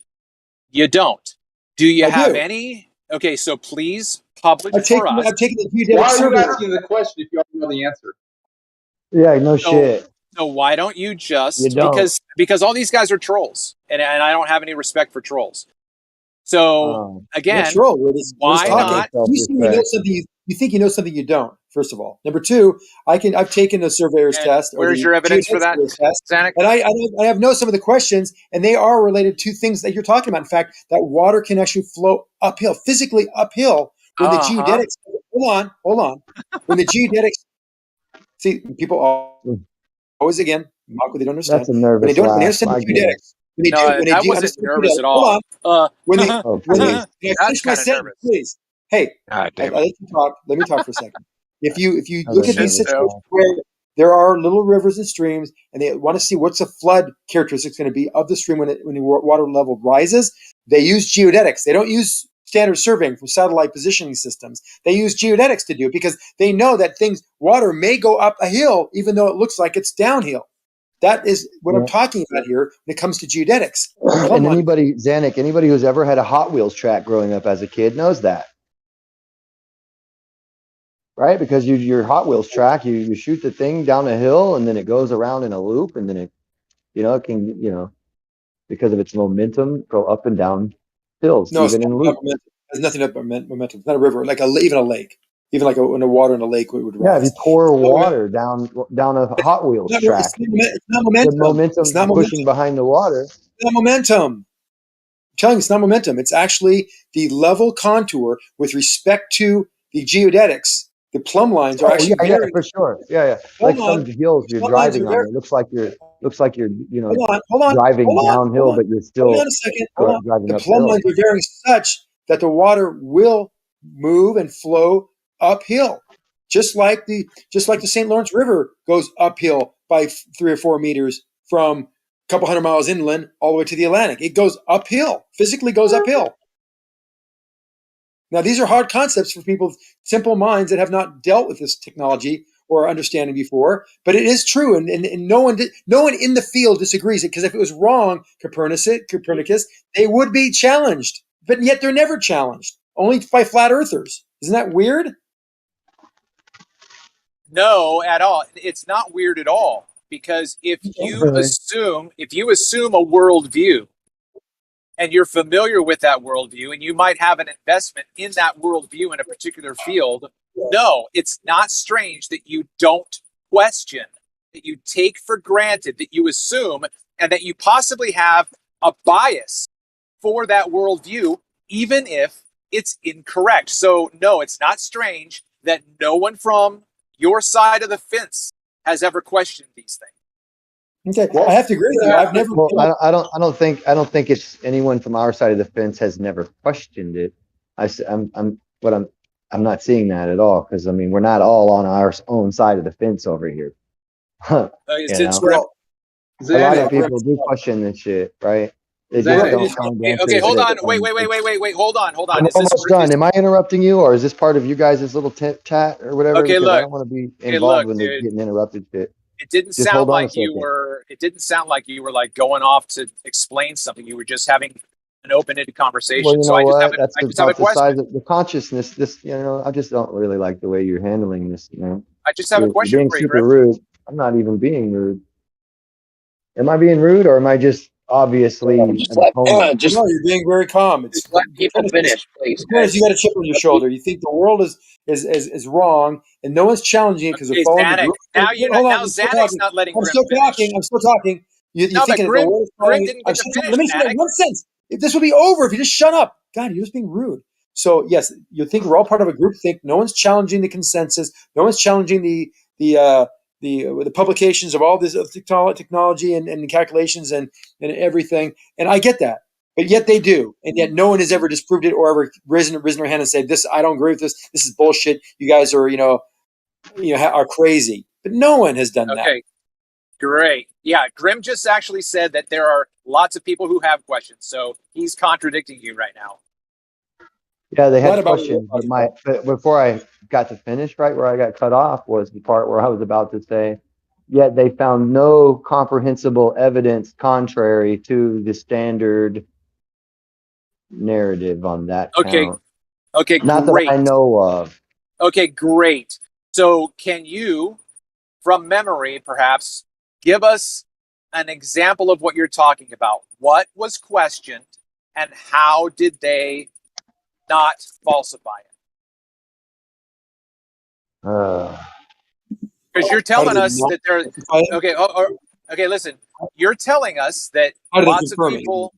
you don't. Do you have any? Okay, so please publish for us.
I've taken the
Why are you asking the question if you already know the answer?
Yeah, no shit.
So why don't you just
You don't.
because all these guys are trolls, and I don't have any respect for trolls. So again,
troll.
why not?
You think you know something. You think you know something you don't. First of all, number two, I've taken a surveyor's test.
Where's your evidence for that,
Zanuck? And I have known some of the questions, and they are related to things that you're talking about. In fact, that water can actually flow uphill, physically uphill, when the geodetics. Hold on. When the geodetics. See, people always again mock what they don't understand.
That's a nervous
when they
laugh.
understand the geodetics.
I wasn't nervous at all.
When they finish my
That's
sentence, please. Hey,
God damn
let me talk. Let me talk for a second. If you look at these
Shit,
situations where there are little rivers and streams, and they want to see what's the flood characteristics going to be of the stream when the water level rises, they use geodetics. They don't use standard surveying from satellite positioning systems. They use geodetics to do it because they know that water may go up a hill even though it looks like it's downhill. That is what I'm talking about here when it comes to geodetics.
And anybody who's ever had a Hot Wheels track growing up as a kid knows that. Right? Because your Hot Wheels track, you shoot the thing down a hill and then it goes around in a loop and then it can, because of its momentum, go up and down hills,
no,
even in loops.
There's nothing about momentum. It's not a river, even a lake. Even like in a water in a lake would rise.
Yeah, if you pour water down a Hot Wheels track,
it's not momentum.
The momentum pushing behind the water.
It's not momentum. I'm telling you, it's not momentum. It's actually the level contour with respect to the geodetics. The plumb lines are actually
for sure. Yeah. Like some hills you're driving on, it looks like you're driving downhill, but you're still
hold on a second.
driving
the
uphill.
plumb lines are varying such that the water will move and flow uphill, just like the St. Lawrence River goes uphill by 3 or 4 meters from a couple hundred miles inland all the way to the Atlantic. It goes uphill, physically goes uphill. Now, these are hard concepts for people with simple minds that have not dealt with this technology or understanding before, but it is true, and no one in the field disagrees it, because if it was wrong, Copernicus, they would be challenged, but yet they're never challenged, only by flat earthers. Isn't that weird?
No, at all. It's not weird at all, because if you assume a worldview, and you're familiar with that worldview, and you might have an investment in that worldview in a particular field, no, it's not strange that you don't question, that you take for granted, that you assume, and that you possibly have a bias for that worldview, even if it's incorrect. So, no, it's not strange that no one from your side of the fence has ever questioned these things.
Okay, well, I have to agree with you. I've never.
Well, I don't think it's anyone from our side of the fence has never questioned it. I'm not seeing that at all, because we're not all on our own side of the fence over here. A lot of people do question this shit, right? They just don't find answers.
Okay, hold on. Wait. Hold on.
I'm almost done. Am I interrupting you, or is this part of you guys' little chat or whatever?
Okay,
look. I don't want to be involved when they're getting interrupted. Shit.
It didn't sound like you were. It didn't sound like you were like going off to explain something. You were just having an open-ended conversation.
Well,
so I just have a
the size of the consciousness. I just don't really like the way you're handling this.
I just have a question
being
for you,
super rude. I'm not even being rude. Am I being rude, or am I just obviously
no, you're being very calm. It's
let people finish, please.
You got a chip on your shoulder. You think the world is wrong, and no one's challenging it because they're following the group.
Now Zanuck's not letting Grim
finish. I'm still talking. You're thinking
Grim,
the world is
Grim didn't get to finish.
Let me say one sentence. This would be over if you just shut up. God, you're just being rude. So yes, you think we're all part of a group think. No one's challenging the consensus. No one's challenging the publications of all this technology and calculations and everything. And I get that. But yet they do. And yet no one has ever disproved it or ever risen their hand and said, this, I don't agree with this. This is bullshit. You guys are, are crazy. But no one has done that.
Okay, great. Yeah, Grim just actually said that there are lots of people who have questions. So he's contradicting you right now.
Yeah, they had questions. But before I got to finish, right where I got cut off was the part where I was about to say, yet they found no comprehensible evidence contrary to the standard narrative on that count.
Okay,
not
great.
that I know of.
Okay, great. So can you, from memory, perhaps Give us an example of what you're talking about. What was questioned, and how did they not falsify it? Because you're telling us that there. Okay. Okay. Listen. You're telling us that lots of people.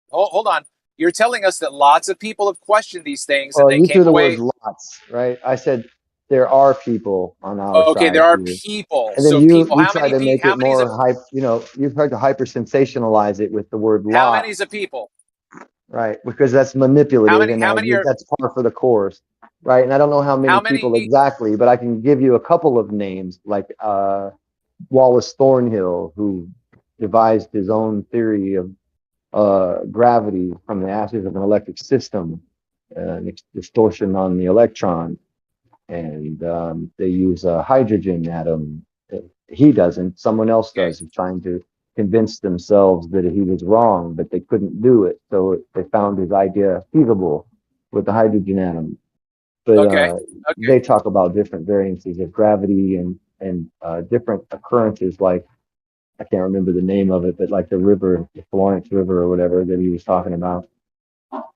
Hold on. You're telling us that lots of people have questioned these things, and
Well,
they
you
came
threw the
away.
word lots, right? I said there are people on our side.
Okay, there are
here.
people.
And then
So
you
people. How
tried
many
to make
how
it
many's
more hype. You know, you've tried to hyper sensationalize it with the word
How
lot.
many's a people?
Right, because that's manipulative, and
How many are?
that's par for the course, right? And I don't know how many people exactly, but I can give you a couple of names, like Wallace Thornhill, who devised his own theory of gravity from the ashes of an electric system, distortion on the electron, and they use a hydrogen atom. He doesn't, someone else does, trying to convince themselves that he was wrong, but they couldn't do it. So they found his idea feasible with the hydrogen atom. But they talk about different variances of gravity and different occurrences, like I can't remember the name of it, but like the river, the Florence River or whatever that he was talking about,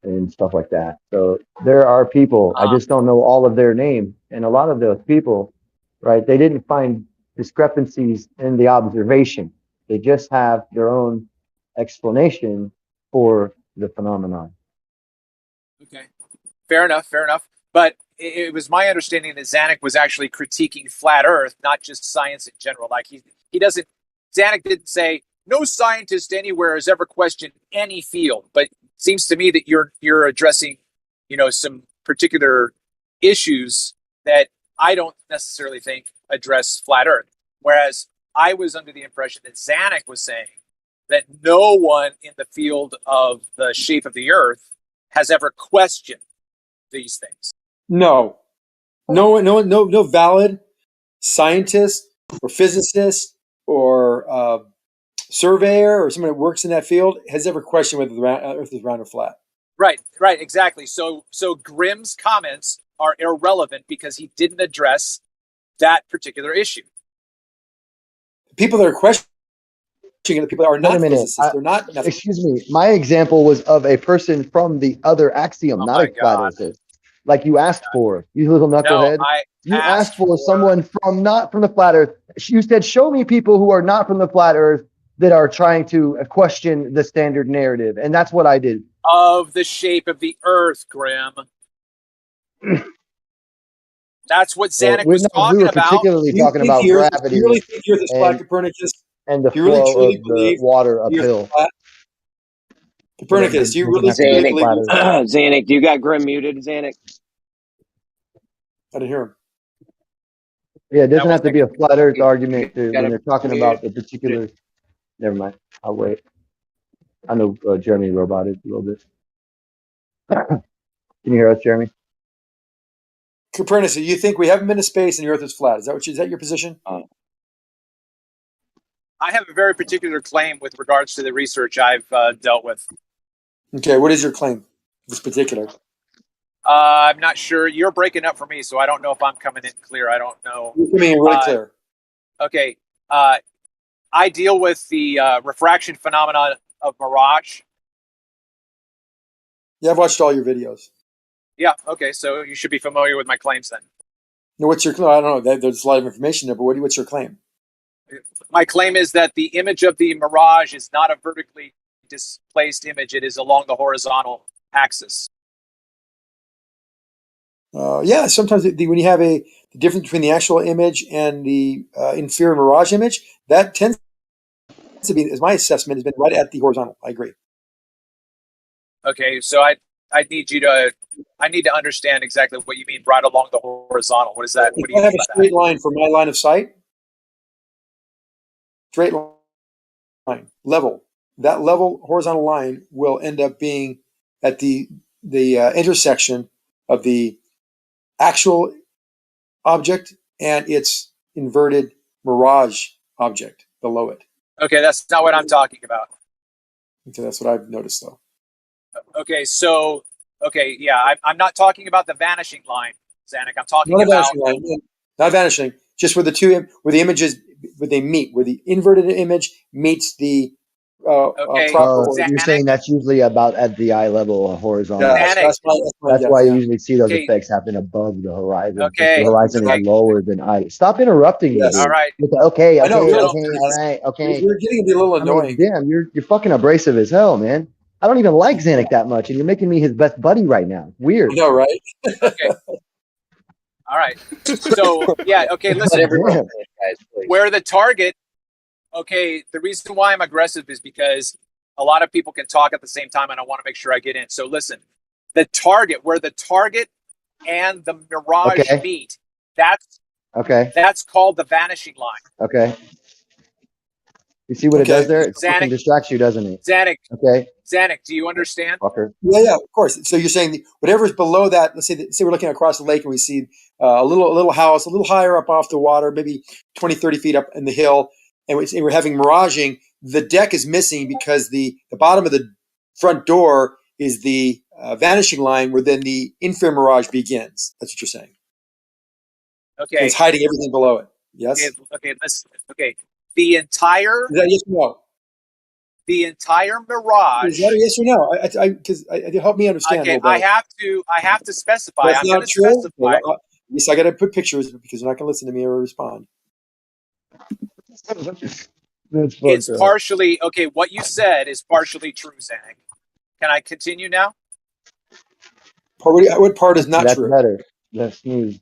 and stuff like that. So there are people, I just don't know all of their names. And a lot of those people, right, they didn't find discrepancies in the observation. They just have their own explanation for the phenomenon.
Okay, fair enough. Fair enough. But it was my understanding that Zanuck was actually critiquing flat Earth, not just science in general. Like he doesn't. Zanuck didn't say no scientist anywhere has ever questioned any field, but it seems to me that you're addressing, some particular issues that I don't necessarily think address flat Earth. Whereas I was under the impression that Zanuck was saying that no one in the field of the shape of the Earth has ever questioned these things.
No valid scientist or physicist or surveyor or someone that works in that field has ever questioned whether the Earth is round or flat.
Right, exactly. So Grimm's comments are irrelevant because he didn't address that particular issue.
People that are questioning it, people are not physicists. They're not.
Excuse me. My example was of a person from the other axiom, not a flat earther. Like you asked for, you little knucklehead.
No,
you asked for someone not from the flat Earth. You said, "Show me people who are not from the flat Earth that are trying to question the standard narrative," and that's what I did.
Of the shape of the Earth, Grimm. That's what Zanuck was talking
we were
about.
particularly talking about gravity.
You really think you're the flat, Copernicus?
And the flow of the water uphill.
Copernicus, do you really believe
Zanuck, do you got Grimm muted, Zanuck?
I didn't hear him.
Yeah, it doesn't have to be a flat Earth argument when they're talking about the particular. Never mind. I'll wait. I know Jeremy roboted a little bit. Can you hear us, Jeremy?
Copernicus, you think we haven't been to space and the Earth is flat? Is that your position?
I have a very particular claim with regards to the research I've dealt with.
Okay, what is your claim? This particular.
I'm not sure. You're breaking up for me, so I don't know if I'm coming in clear. I don't know.
You're coming in really clear.
Okay. I deal with the refraction phenomenon of mirage.
Yeah, I've watched all your videos.
Yeah. Okay. So you should be familiar with my claims then.
No, what's your claim? I don't know. There's a lot of information there, but what's your claim?
My claim is that the image of the mirage is not a vertically displaced image. It is along the horizontal axis.
Yeah, sometimes when you have the difference between the actual image and the inferior mirage image, that tends to be, as my assessment, has been right at the horizontal. I agree.
Okay, so I need to understand exactly what you mean right along the horizontal. What is that? What do you
I have
mean
a straight line for my line of sight. Straight line, level. That level horizontal line will end up being at the intersection of the actual object and its inverted mirage object below it.
Okay, that's not what I'm talking about.
Okay, that's what I've noticed, though.
Okay, so yeah, I'm not talking about the vanishing line, Zanuck. I'm talking
Not
about
vanishing line, not vanishing. Just where the images, they meet, where the inverted image meets the proper.
You're saying that's usually about at the eye level, horizontal.
Yeah, that's
why you usually see those effects happen above the horizon.
Okay.
The horizon is lower than eye. Stop interrupting me, dude.
All right.
Okay,
I know,
all right, okay.
You're getting to be a little annoying.
Damn, you're fucking abrasive as hell, man. I don't even like Zanuck that much, and you're making me his best buddy right now. Weird.
I know, right?
Okay. All right. So yeah. Okay. Listen. Where the target. Okay. The reason why I'm aggressive is because a lot of people can talk at the same time, and I want to make sure I get in. So listen, the target, where the target and the mirage meet, that's called the vanishing line.
Okay. You see what it does there? It fucking distracts you, doesn't it?
Zanuck.
Okay.
Zanuck, do you understand?
Fucker.
Yeah, of course. So you're saying whatever's below that. Let's say we're looking across the lake and we see a little house, a little higher up off the water, maybe 20, 30 feet up in the hill, and we're having miraging. The deck is missing because the bottom of the front door is the vanishing line, where then the infrared mirage begins. That's what you're saying.
Okay.
So it's hiding everything below it. Yes.
Okay. Listen. Okay. The entire.
Is that yes or no?
The entire mirage.
Is that a yes or no? Because help me understand.
Okay.
A little bit.
I have to specify.
That's
I'm
not
going to
true.
specify.
Yes, I got to put pictures because you're not going to listen to me or respond.
It's partially okay. What you said is partially true, Zanuck. Can I continue now?
What part is not true?
That's better. That's smooth.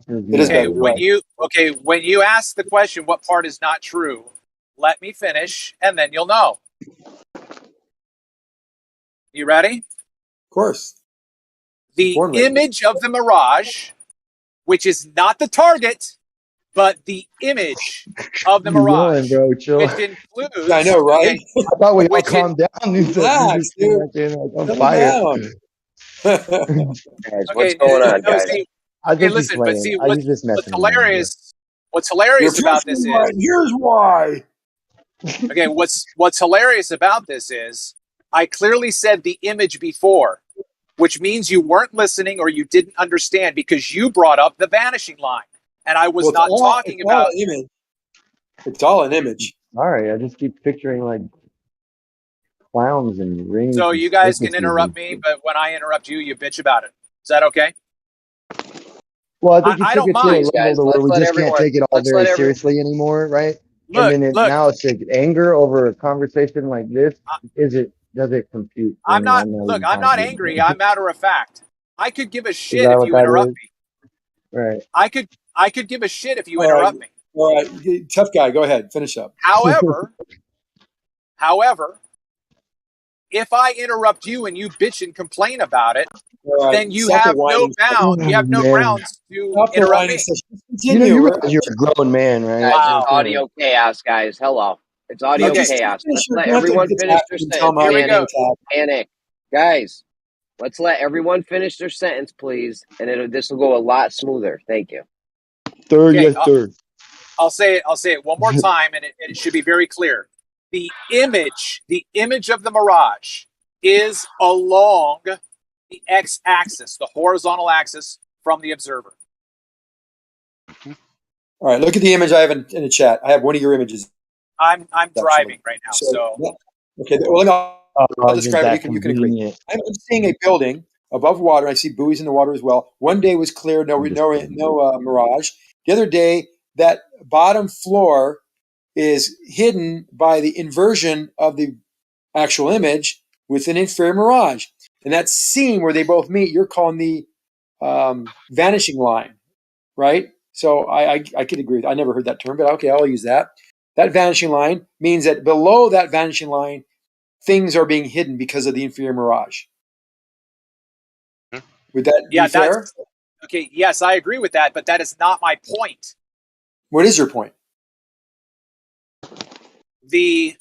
It is better.
When you ask the question, what part is not true? Let me finish, and then you'll know. You ready?
Of course.
The image of the mirage, which is not the target, but the image of the mirage,
bro, chill.
which includes.
I know, right?
I thought we all calmed down.
Relax, dude.
I'm fired.
Guys, what's going on, guys?
Listen, but see, what's hilarious? What's hilarious about this is.
Here's why.
Okay, what's hilarious about this is I clearly said the image before, which means you weren't listening or you didn't understand because you brought up the vanishing line, and I was not talking about
image. It's all an image.
All right, I just keep picturing like clowns and rings.
So you guys can interrupt me, but when I interrupt you, you bitch about it. Is that okay?
Well, I think you took it to a level
guys,
where we just can't take it all very seriously anymore, right? Now it's like anger over a conversation like this. Does it compute?
I'm not angry. I'm matter of fact. I could give a shit if you interrupt me.
Right.
I could give a shit if you interrupt me.
All right, tough guy. Go ahead. Finish up.
However, if I interrupt you and you bitch and complain about it, then you have no bound. You have no grounds to interrupt me.
You're a grown man, right?
Guys, it's audio chaos, guys. Hello. It's audio chaos. Let's let everyone finish their sentence.
Here we go.
Panic. Guys, let's let everyone finish their sentence, please. And this will go a lot smoother. Thank you.
Third.
I'll say it one more time, and it should be very clear. The image of the mirage is along the x-axis, the horizontal axis from the observer.
All right, look at the image I have in the chat. I have one of your images.
I'm driving right now, so.
Okay, well, I'll describe it. You can agree. I'm seeing a building above water. I see buoys in the water as well. One day was clear, no mirage. The other day, that bottom floor is hidden by the inversion of the actual image with an infrared mirage. And that scene where they both meet, you're calling the vanishing line, right? So I could agree with that. I never heard that term, but okay, I'll use that. That vanishing line means that below that vanishing line, things are being hidden because of the infrared mirage. Would that be fair?
Okay, yes, I agree with that, but that is not my point.
What is your point?
The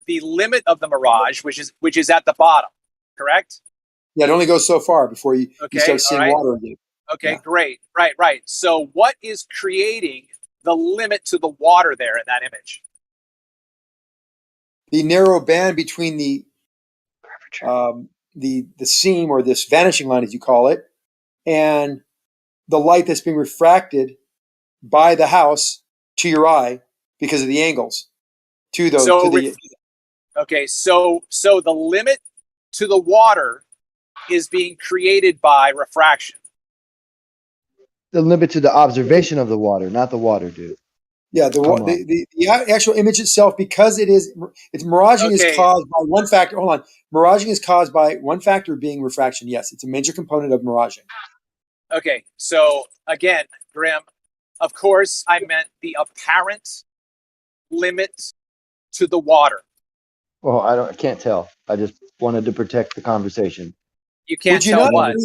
limit of the mirage, which is at the bottom, correct?
Yeah, it only goes so far before you start seeing water again.
Okay, great. Right. So what is creating the limit to the water there in that image?
The narrow band between the seam, or this vanishing line, as you call it, and the light that's being refracted by the house to your eye because of the angles to those.
So,
to the,
okay, so the limit to the water is being created by refraction.
The limit to the observation of the water, not the water, dude.
Yeah, the actual image itself, because miraging is caused by one factor. Hold on, miraging is caused by one factor being refraction. Yes, it's a major component of miraging.
Okay, so again, Grim, of course, I meant the apparent limit to the water.
Well, I can't tell. I just wanted to protect the conversation.
You can't tell what.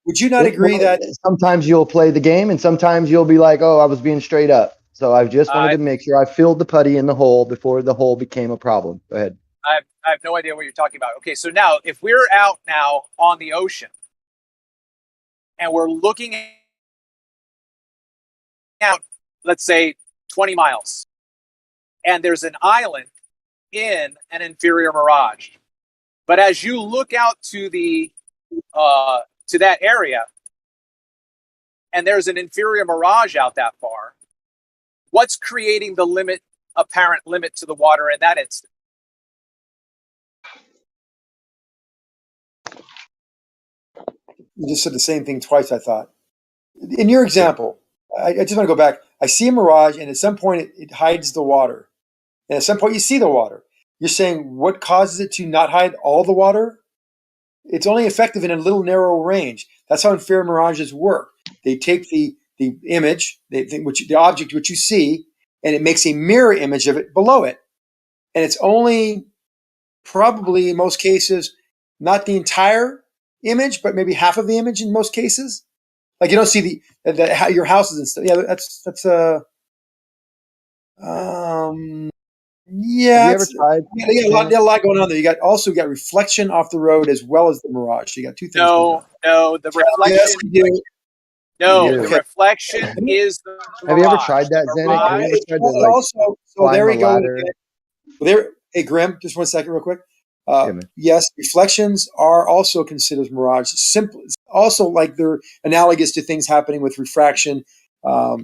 Would you not agree that
sometimes you'll play the game and sometimes you'll be like, "Oh, I was being straight up." So I just wanted to make sure I filled the putty in the hole before the hole became a problem. Go ahead.
I have no idea what you're talking about. Okay, so now if we're out now on the ocean and we're looking out, let's say 20 miles, and there's an island in an inferior mirage, but as you look out to the to that area, and there's an inferior mirage out that far, what's creating the apparent limit to the water in that instant?
You just said the same thing twice, I thought. In your example, I just want to go back. I see a mirage, and at some point it hides the water. And at some point you see the water. You're saying what causes it to not hide all the water? It's only effective in a little narrow range. That's how inferior mirages work. They take the image, the object which you see, and it makes a mirror image of it below it. And it's only probably in most cases not the entire image, but maybe half of the image in most cases. Like you don't see your houses and stuff. Yeah, that's yeah.
Have you ever tried?
You got a lot going on there. You got reflection off the road as well as the mirage. You got two things.
No, the reflection.
Yes, you do.
No, the reflection is the mirage.
Have you ever tried that, Xanax? Have you ever tried to
so there we go. Hey, Grim, just 1 second real quick. Yes, reflections are also considered as mirage. Simply, also like they're analogous to things happening with refraction. I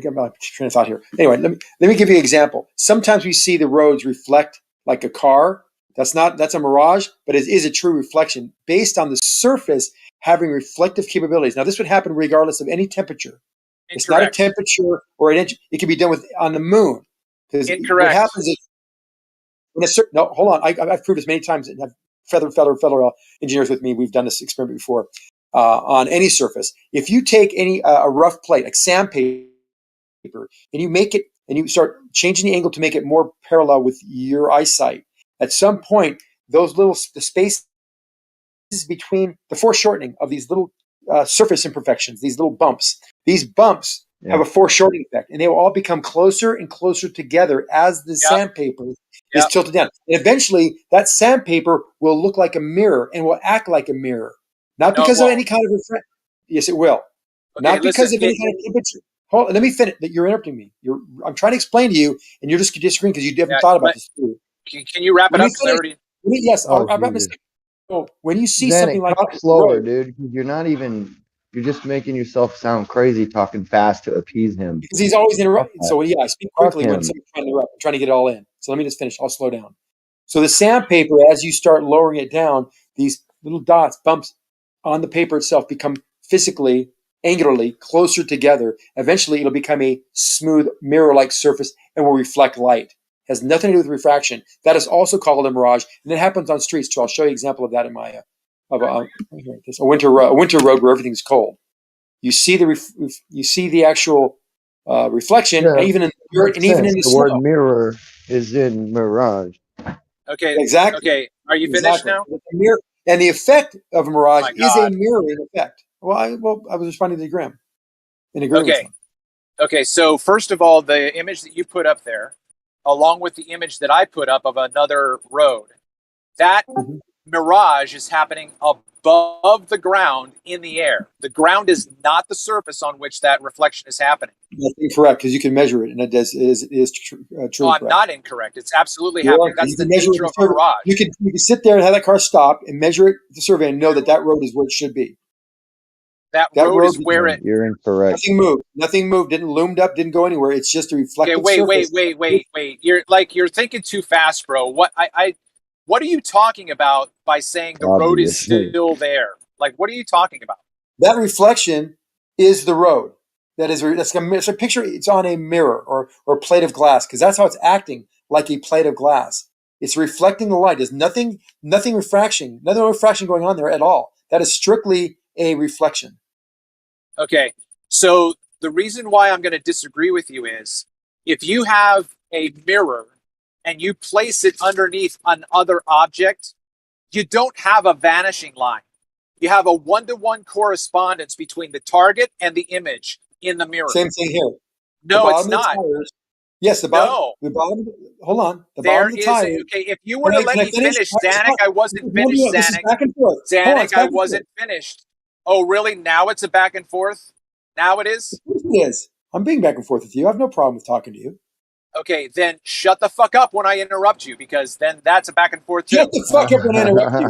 get my train of thought here. Anyway, let me give you an example. Sometimes we see the roads reflect like a car. That's a mirage, but it is a true reflection based on the surface having reflective capabilities. Now, this would happen regardless of any temperature. Incorrect. It's not a temperature or an inch. It can be done on the moon. Because what happens is hold on. I've proved this many times. And have fellow engineers with me. We've done this experiment before. On any surface, if you take a rough plate like sandpaper and you make it and you start changing the angle to make it more parallel with your eyesight, at some point the spaces between the foreshortening of these little surface imperfections, these little bumps, have a foreshortening effect, and they will all become closer and closer together as the sandpaper is tilted down. And eventually, that sandpaper will look like a mirror and will act like a mirror. Not because of any kind of refraction. Yes, it will. Okay, not because of any kind of temperature. Hold on, let me finish. You're interrupting me. I'm trying to explain to you, and you're just disagreeing because you haven't thought about this too.
Can you wrap it up?
Yes, I'll wrap this. So when you see something like
talk slower, dude. You're just making yourself sound crazy talking fast to appease him.
Because he's always interrupting. So I speak quickly when someone's trying to interrupt. I'm trying to get it all in. So let me just finish. I'll slow down. So the sandpaper, as you start lowering it down, these little dots, bumps on the paper itself become physically, angularly closer together. Eventually, it'll become a smooth mirror-like surface and will reflect light. It has nothing to do with refraction. That is also called a mirage, and it happens on streets too. I'll show you an example of that in my a winter road where everything's cold. You see the actual reflection, even in the
snow. Word mirror is in mirage.
Okay,
exactly.
Okay, are you finished now?
And the effect of a mirage is a mirroring effect. Well, I was responding to Grim.
Okay, so first of all, the image that you put up there, along with the image that I put up of another road, that mirage is happening above the ground in the air. The ground is not the surface on which that reflection is happening.
That's incorrect because you can measure it, and it is true.
No, I'm not incorrect. It's absolutely happening. That's the nature of a mirage.
You can sit there and have that car stop and measure it with the survey and know that road is where it should be.
That road is where it.
You're incorrect.
Nothing moved. Nothing moved. Didn't loomed up. Didn't go anywhere. It's just a reflective surface.
Wait. You're thinking too fast, bro. What are you talking about by saying the road is still there? Like, what are you talking about?
That reflection is the road. It's a picture. It's on a mirror or a plate of glass, because that's how it's acting, like a plate of glass. It's reflecting the light. There's nothing refraction going on there at all. That is strictly a reflection.
Okay, so the reason why I'm going to disagree with you is if you have a mirror and you place it underneath another object, you don't have a vanishing line. You have a one-to-one correspondence between the target and the image in the mirror.
Same thing here.
No, it's not.
Yes, the bottom. The bottom. Hold on. The bottom of the tires.
Okay, if you were to let me finish, Zanuck, I wasn't finished. Zanuck, I wasn't finished. Oh, really? Now it's a back and forth? Now it is?
It is. I'm being back and forth with you. I have no problem with talking to you.
Okay, then shut the fuck up when I interrupt you, because then that's a back and forth too.
Shut the fuck up when I interrupt you.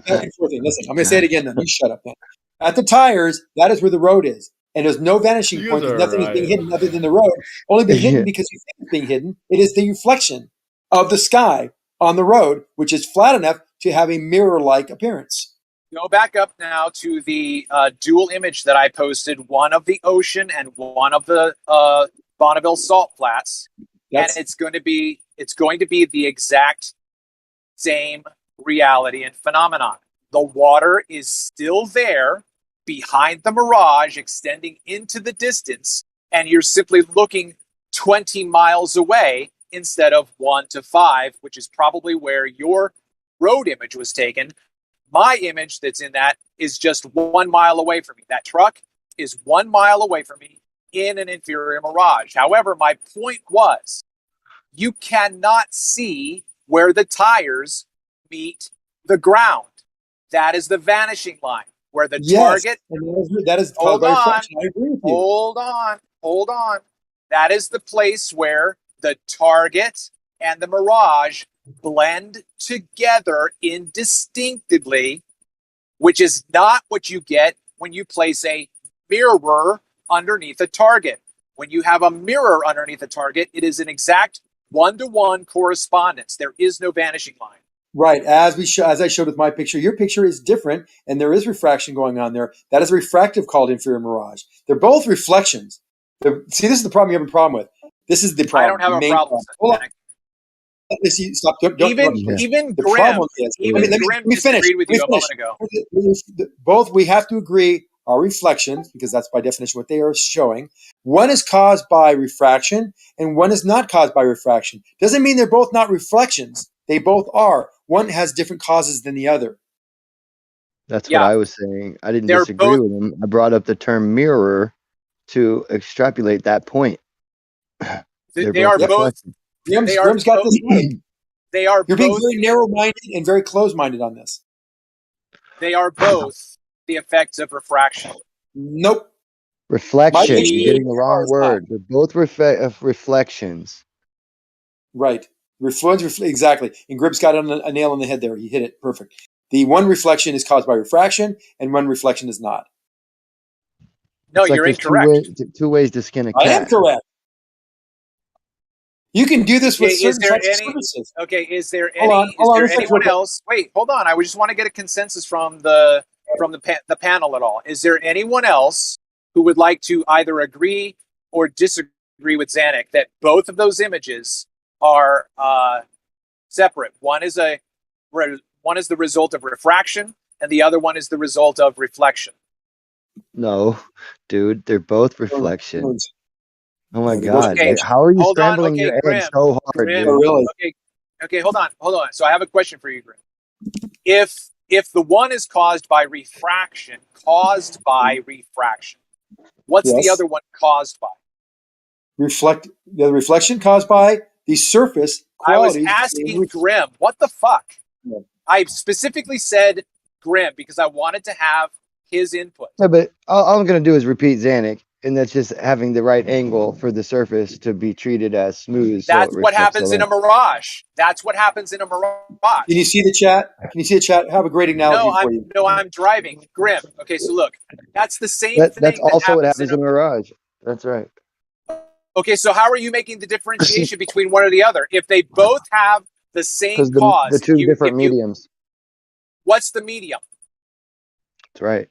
Back and forth. Listen, I'm going to say it again then. You shut up then. At the tires, that is where the road is. And there's no vanishing point. Nothing is being hidden other than the road. Only been hidden because you think it's being hidden. It is the reflection of the sky on the road, which is flat enough to have a mirror-like appearance.
Go back up now to the dual image that I posted, one of the ocean and one of the Bonneville salt flats. And it's going to be the exact same reality and phenomenon. The water is still there behind the mirage, extending into the distance, and you're simply looking 20 miles away instead of 1 to 5, which is probably where your road image was taken. My image that's in that is just 1 mile away from me. That truck is 1 mile away from me in an inferior mirage. However, my point was, you cannot see where the tires meet the ground. That is the vanishing line. Where the target,
that is
hold on,
I agree with you.
Hold on. That is the place where the target and the mirage blend together indistinctively, which is not what you get when you place a mirror underneath a target. When you have a mirror underneath a target, it is an exact one-to-one correspondence. There is no vanishing line.
Right, as I showed with my picture, your picture is different, and there is refraction going on there. That is refractive, called inferior mirage. They're both reflections. See, this is the problem you have a problem with. This is the problem.
I don't have a problem with that.
Stop.
Even Grim.
Let me finish.
With you a moment ago.
Both we have to agree are reflections, because that's by definition what they are showing. One is caused by refraction, and one is not caused by refraction. Doesn't mean they're both not reflections. They both are. One has different causes than the other.
That's what I was saying. I didn't disagree with him. I brought up the term mirror to extrapolate that point.
They are both.
Grim's got this right.
They are.
You're being very narrow-minded and very close-minded on this.
They are both the effects of refraction.
Nope.
Reflection. You're getting the wrong word. They're both reflections.
Right. Exactly. And Grib's got a nail on the head there. He hit it perfect. The one reflection is caused by refraction, and one reflection is not.
No, you're incorrect.
Two ways to skin a cat.
I am correct. You can do this with certain types of services.
Okay, is there anyone else? Wait, hold on. I just want to get a consensus from the panel at all. Is there anyone else who would like to either agree or disagree with Zanuck that both of those images are separate? One is the result of refraction, and the other one is the result of reflection.
No, dude, they're both reflections. Oh my God! Okay. How are you scrambling your eggs so hard?
Grim, really? Okay, hold on. So I have a question for you, Grim. If the one is caused by refraction, what's the other one caused by?
The reflection caused by the surface qualities.
I was asking Grim, what the fuck? Yeah. I specifically said Grim because I wanted to have his input.
Yeah, but all I'm going to do is repeat Zanuck.
And that's just having the right angle for the surface to be treated as smooth.
That's
So it
what
reflects
happens
the
in a
light.
mirage. That's what happens in a mirage.
Can you see the chat? Can you see the chat? I have a great analogy for you.
I'm driving. Grim. Okay, so look, that's the same
That's
thing that
also what
happens
happens in a mirage. That's right.
Okay, so how are you making the differentiation between one or the other? If they both have the same
Because the
cause,
two different mediums.
what's the medium?
That's right.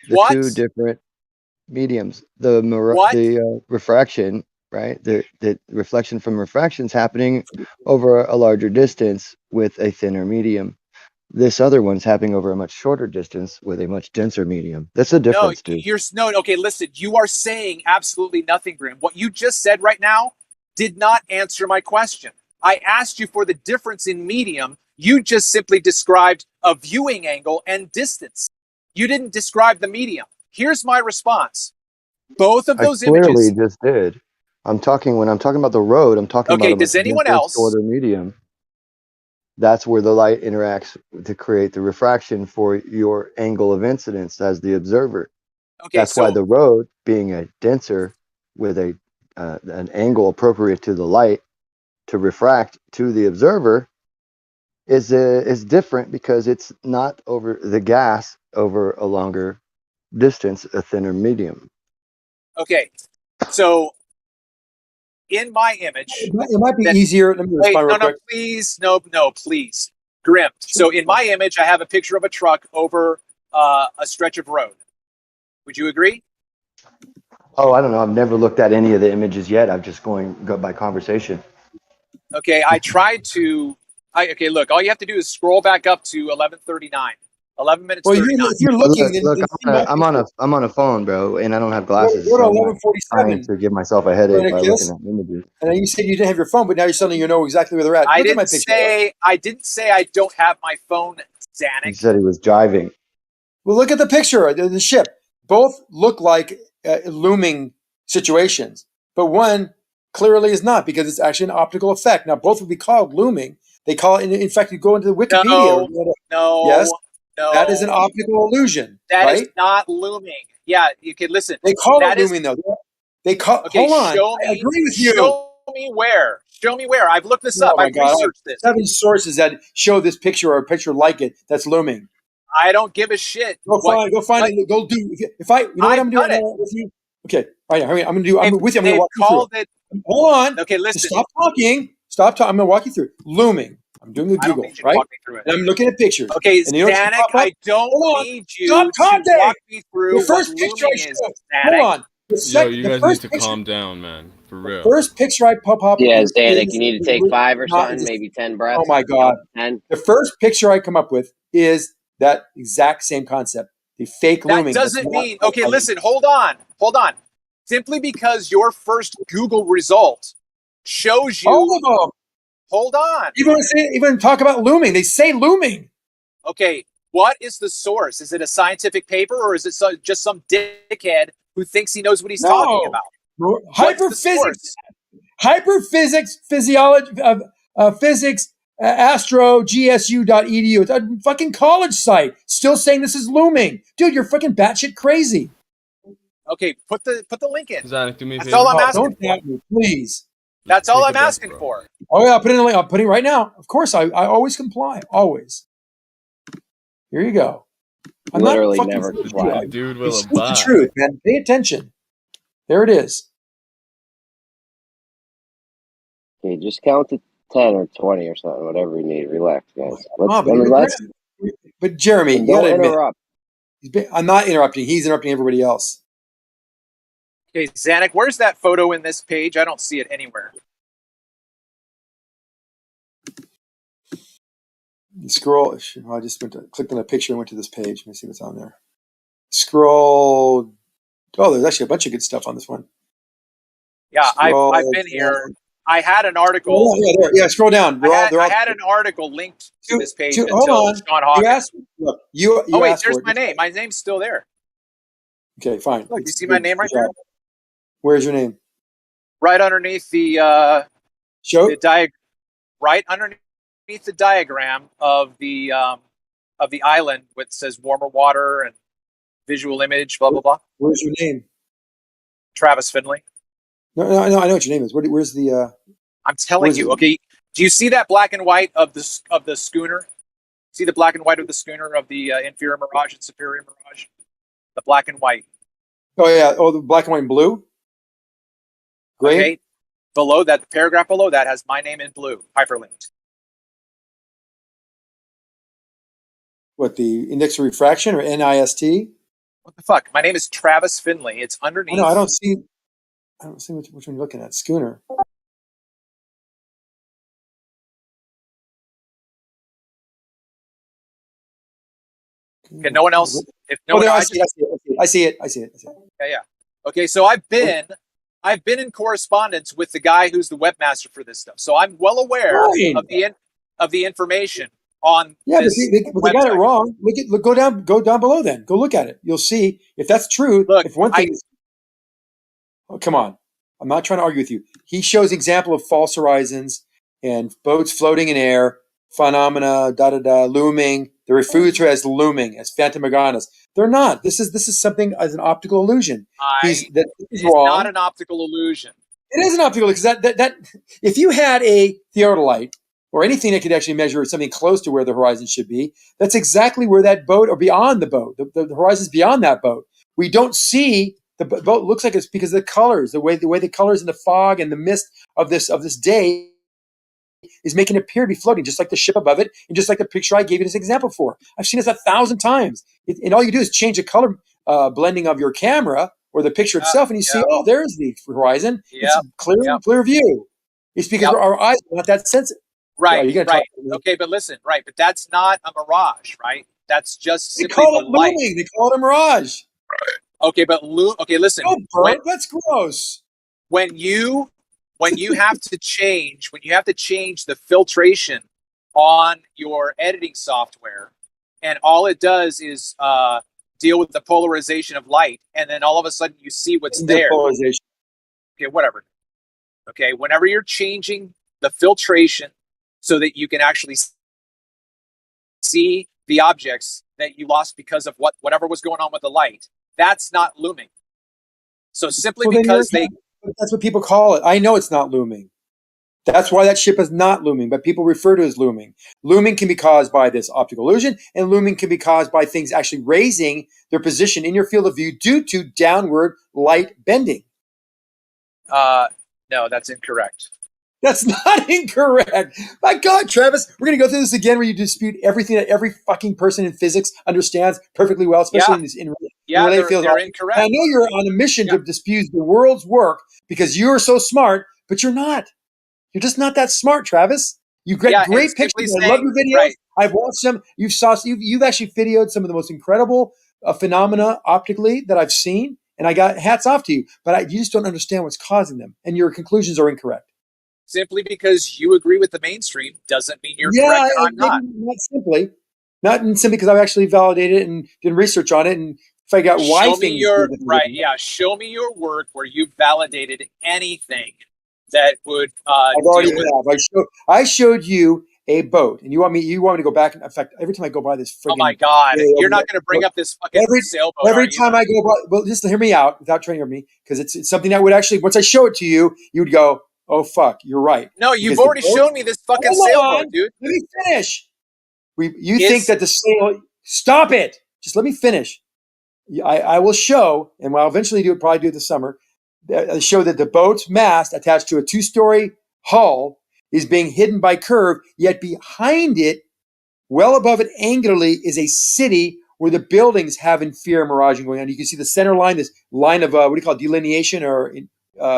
The
What?
two different mediums. The refraction, right? The reflection from refraction is happening over a larger distance with a thinner medium. This other one's happening over a much shorter distance with a much denser medium. That's the difference, dude.
Okay, listen, you are saying absolutely nothing, Grim. What you just said right now did not answer my question. I asked you for the difference in medium. You just simply described a viewing angle and distance. You didn't describe the medium. Here's my response. Both of those
clearly
images.
Just did. When I'm talking about the road, I'm talking about a much denser, shorter medium. That's where the light interacts to create the refraction for your angle of incidence as the observer.
Okay,
that's why the road, being a denser with an angle appropriate to the light to refract to the observer, is different because it's not over the gas over a longer distance, a thinner medium.
Okay, so in my image,
it might be easier. Let me respond real quick.
Please, no, please, Grim. So in my image, I have a picture of a truck over a stretch of road. Would you agree?
Oh, I don't know. I've never looked at any of the images yet. I'm just go by conversation.
Okay, I tried to. Okay, look. All you have to do is scroll back up to 11:39. 11 minutes.
Well,
39.
if you're looking,
look, I'm on a phone, bro, and I don't have glasses.
Go to
so
11:47
to give myself a headache by looking at images.
And you said you didn't have your phone, but now you know exactly where they're at.
I didn't say I don't have my phone, Zanuck.
He said he was driving.
Well, look at the picture. The ship. Both look like looming situations, but one clearly is not because it's actually an optical effect. Now, both would be called looming. They call it. In fact, you go into the Wikipedia.
No.
That is an optical illusion.
That
right?
is not looming. Yeah, you can listen.
They call it looming, though. They call.
Okay,
hold on. I agree with you.
Show me where. Show me where. I've looked this up. I've researched this.
7 sources that show this picture or a picture like it that's looming.
I don't give a shit.
Go find it. Go do. If I, you know what I'm doing right now with you? Okay, all right. I'm going to do. I'm with you. I'm going to walk you through it. Hold on.
Okay, listen.
Stop talking. Stop talking. I'm going to walk you through looming. I'm doing the Google, right? And I'm looking at pictures.
Okay,
and you know
Zanuck, I don't need you to walk me through
the first
what
picture
looming is, Zanuck.
Hold on.
Yo, you guys need to calm down, man. For real.
First picture I pop up.
Yeah, Zanuck, you need to take 5 or something, maybe 10 breaths.
Oh my God.
10.
The first picture I come up with is that exact same concept. The fake looming.
That doesn't mean, okay, listen, hold on. Simply because your first Google result shows you.
All of them.
Hold on.
Even talk about looming. They say looming.
Okay, what is the source? Is it a scientific paper or is it just some dickhead who thinks he knows what he's talking about?
Hyperphysics, physiology, physics, astro.gsu.edu. It's a fucking college site. Still saying this is looming. Dude, you're fucking batshit crazy.
Okay, put the link in.
Zanuck, do me a
That's
favor.
all I'm asking
Don't doubt me, please.
That's all I'm asking for.
Oh yeah, I'll put it in the link. I'm putting it right now. Of course, I always comply. Always. Here you go. I'm
literally
not
never comply.
Dude will
it's the truth, man. Pay attention. There it is.
Okay, just count to 10 or 20 or something, whatever you need. Relax, guys.
But Jeremy, you
don't
gotta admit,
interrupt.
I'm not interrupting. He's interrupting everybody else.
Okay, Zanuck, where's that photo in this page? I don't see it anywhere.
You scroll. I just clicked on a picture and went to this page. Let me see what's on there. Scroll. Oh, there's actually a bunch of good stuff on this one.
Yeah, I've been here. I had an article.
Yeah, scroll down.
I had an article linked to this page until
hold on.
Sean Hawkins.
You asked. Look, you
oh wait,
asked
there's
for
my name. My name's still there.
Okay, fine.
Look, you see my name right there?
Where's your name?
Right underneath the right underneath the diagram of the island, which says warmer water and visual image, blah blah blah.
Where's your name?
Travis Finley.
No, I know what your name is. Where's the?
I'm telling you. Okay, do you see that black and white of the schooner? See the black and white of the schooner of the inferior mirage and superior mirage? The black and white.
Oh yeah. Oh, the black and white and blue. Gray.
Okay. Below that, the paragraph below that has my name in blue, hyperlinked.
What, the index of refraction or NIST?
What the fuck? My name is Travis Finley. It's underneath.
No, I don't see which one you're looking at. Schooner.
Okay, no one else. If no one,
I see it.
Yeah. Okay, so I've been in correspondence with the guy who's the webmaster for this stuff, so I'm well aware of the information on.
Yeah,
this
but they got it wrong. Go down below. Then go look at it. You'll see if that's true.
Look,
if one thing is, oh come on, I'm not trying to argue with you. He shows example of false horizons and boats floating in air, phenomena, looming. They refer to as looming, as phantomorganas. They're not. This is something as an optical illusion.
It's
wrong.
not an optical illusion.
It is an optical illusion because that if you had a theodolite or anything that could actually measure something close to where the horizon should be, that's exactly where that boat or beyond the boat. The horizon's beyond that boat. We don't see the boat. Looks like it's because of the colors, the way the colors in the fog and the mist of this day is making it appear to be floating, just like the ship above it, and just like the picture I gave you as an example for. I've seen this 1,000 times. And all you do is change the color blending of your camera or the picture itself, and you see, oh, there's the horizon. It's a clear view. It's because our eyes are not that sensitive.
Right. Okay, but listen, but that's not a mirage, right? That's just
they call it light. Looming. They call it a mirage.
Okay, but listen.
Oh, Bert, that's gross.
When you have to change the filtration on your editing software, and all it does is deal with the polarization of light, and then all of a sudden you see what's there.
Polarization.
Okay, whatever. Okay, whenever you're changing the filtration so that you can actually see the objects that you lost because of whatever was going on with the light, that's not looming. So simply because
that's what people call it. I know it's not looming. That's why that ship is not looming, but people refer to it as looming. Looming can be caused by this optical illusion, and looming can be caused by things actually raising their position in your field of view due to downward light bending.
No, that's incorrect.
That's not incorrect. My God, Travis, we're going to go through this again where you dispute everything that every fucking person in physics understands perfectly well, especially in related fields.
They're incorrect.
I know you're on a mission to dispute the world's work because you're so smart, but you're not. You're just not that smart, Travis. You get great pictures. I love your videos. Right. I've watched them. You've actually videoed some of the most incredible phenomena optically that I've seen, and I got hats off to you. But you just don't understand what's causing them, and your conclusions are incorrect.
Simply because you agree with the mainstream doesn't mean you're correct and I'm not.
Not simply because I've actually validated it and did research on it and figured out why things.
Show me your work where you validated anything that would.
I showed you a boat, and you want me to go back. In fact, every time I go by this,
oh my God, you're not going to bring up this fucking sailboat.
Every time I go by, well, just hear me out without training me, because it's something that would actually, once I show it to you, you would go, oh fuck, you're right.
No, you've already shown me this fucking sailboat, dude.
Let me finish. You think that the sail? Stop it. Just let me finish. I will show, and I'll eventually probably do it this summer. Show that the boat's mast attached to a 2-story hull is being hidden by curve, yet behind it, well above it angularly, is a city where the buildings have inferior miraging going on. You can see the center line, this line of delineation or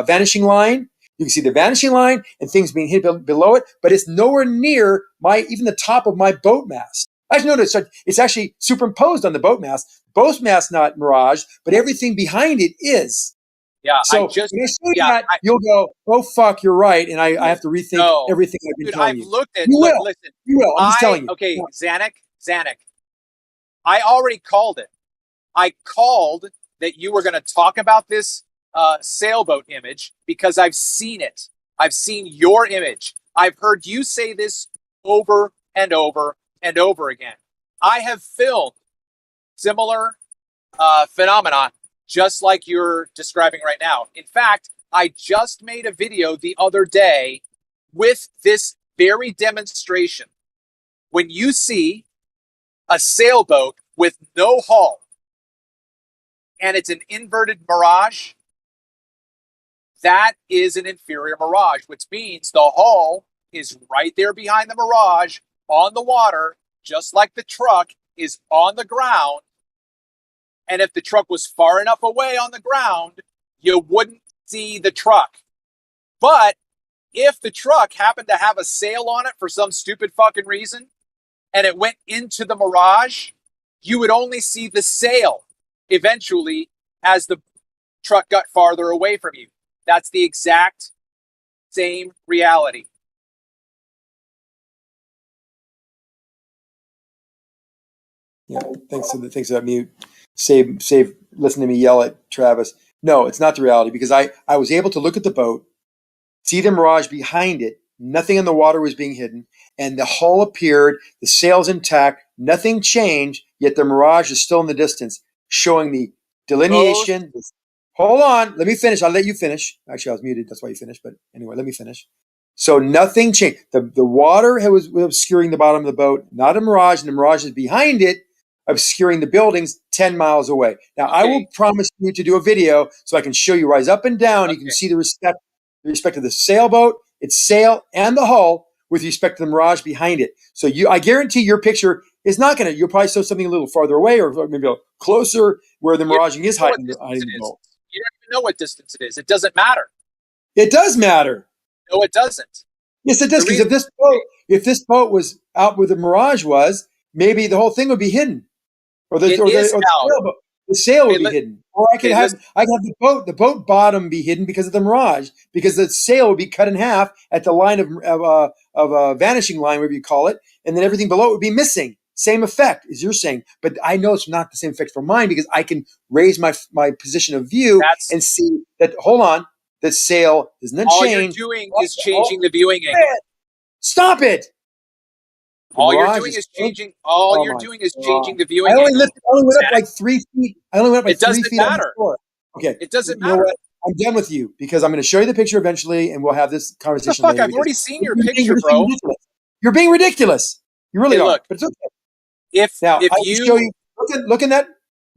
vanishing line. You can see the vanishing line and things being hit below it, but it's nowhere near even the top of my boat mast. I just noticed it's actually superimposed on the boat mast. Boat mast not mirage, but everything behind it is.
Yeah,
so you'll go, oh fuck, you're right, and I have to rethink everything I've been telling you.
I've looked at.
You will.
Listen,
you will. I'm just telling you.
Okay, Zanuck, I already called it. I called that you were going to talk about this sailboat image because I've seen it. I've seen your image. I've heard you say this over and over and over again. I have filmed similar phenomena just like you're describing right now. In fact, I just made a video the other day with this very demonstration. When you see a sailboat with no hull and it's an inverted mirage, that is an inferior mirage, which means the hull is right there behind the mirage on the water, just like the truck is on the ground. And if the truck was far enough away on the ground, you wouldn't see the truck. But if the truck happened to have a sail on it for some stupid fucking reason, and it went into the mirage, you would only see the sail eventually as the truck got farther away from you. That's the exact same reality.
Yeah, thanks for that mute. Save. Listen to me yell at Travis. No, it's not the reality, because I was able to look at the boat, see the mirage behind it. Nothing in the water was being hidden, and the hull appeared. The sail's intact. Nothing changed. Yet the mirage is still in the distance, showing the delineation. Hold on, let me finish. I'll let you finish. Actually, I was muted. That's why you finished. But anyway, let me finish. So nothing changed. The water was obscuring the bottom of the boat, not a mirage, and the mirage is behind it, obscuring the buildings 10 miles away. Now, I will promise you to do a video so I can show you rise up and down. You can see the respect of the sailboat, its sail, and the hull with respect to the mirage behind it. So I guarantee your picture is not going to, you'll probably show something a little farther away or maybe a little closer where the miraging is hiding the boat.
You don't even know what distance it is. It doesn't matter.
It does matter.
No, it doesn't.
Yes, it does. Because if this boat was out where the mirage was, maybe the whole thing would be hidden. Or the sail would be hidden. Or I could have the boat bottom be hidden because of the mirage, because the sail would be cut in half at the line of vanishing line, whatever you call it, and then everything below it would be missing. Same effect as you're saying, but I know it's not the same effect for mine because I can raise my position of view and see that. Hold on, the sail doesn't change.
All you're doing is changing the viewing angle.
Stop it!
All you're doing is changing. All you're doing is changing the viewing
angle.
I
only went up like 3 feet. I only went up like 3 feet.
It doesn't matter.
Okay,
it doesn't matter.
I'm done with you because I'm going to show you the picture eventually, and we'll have this conversation.
What the fuck? I've already seen your picture, bro.
You're being ridiculous. You really are. But it's okay.
If
you show you look in that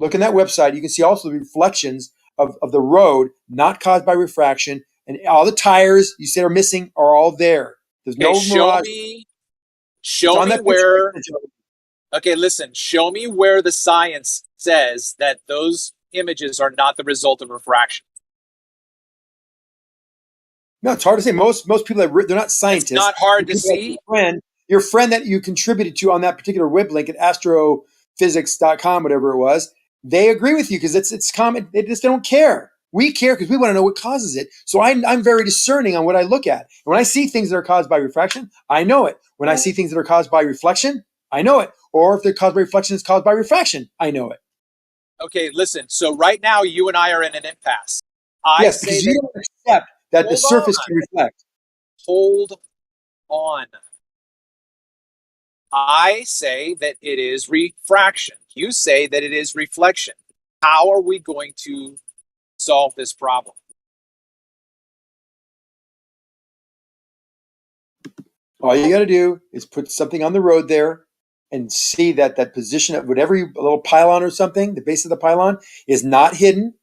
website, you can see also the reflections of the road, not caused by refraction, and all the tires you said are missing are all there. There's no mirage.
Show me where. Okay, listen. Show me where the science says that those images are not the result of refraction.
No, it's hard to say. Most people they're not scientists.
It's not hard to see.
Your friend that you contributed to on that particular web link at astrophysics.com, whatever it was, they agree with you because it's common. They just don't care. We care because we want to know what causes it. So I'm very discerning on what I look at. And when I see things that are caused by refraction, I know it. When I see things that are caused by reflection, I know it. Or if they're caused by reflection, it's caused by refraction. I know it.
Okay, listen. So right now, you and I are in an impasse.
Yes, because you don't accept that the surface can reflect.
Hold on. I say that it is refraction. You say that it is reflection. How are we going to solve this problem?
All you got to do is put something on the road there and see that position of whatever a little pylon or something, the base of the pylon is not hidden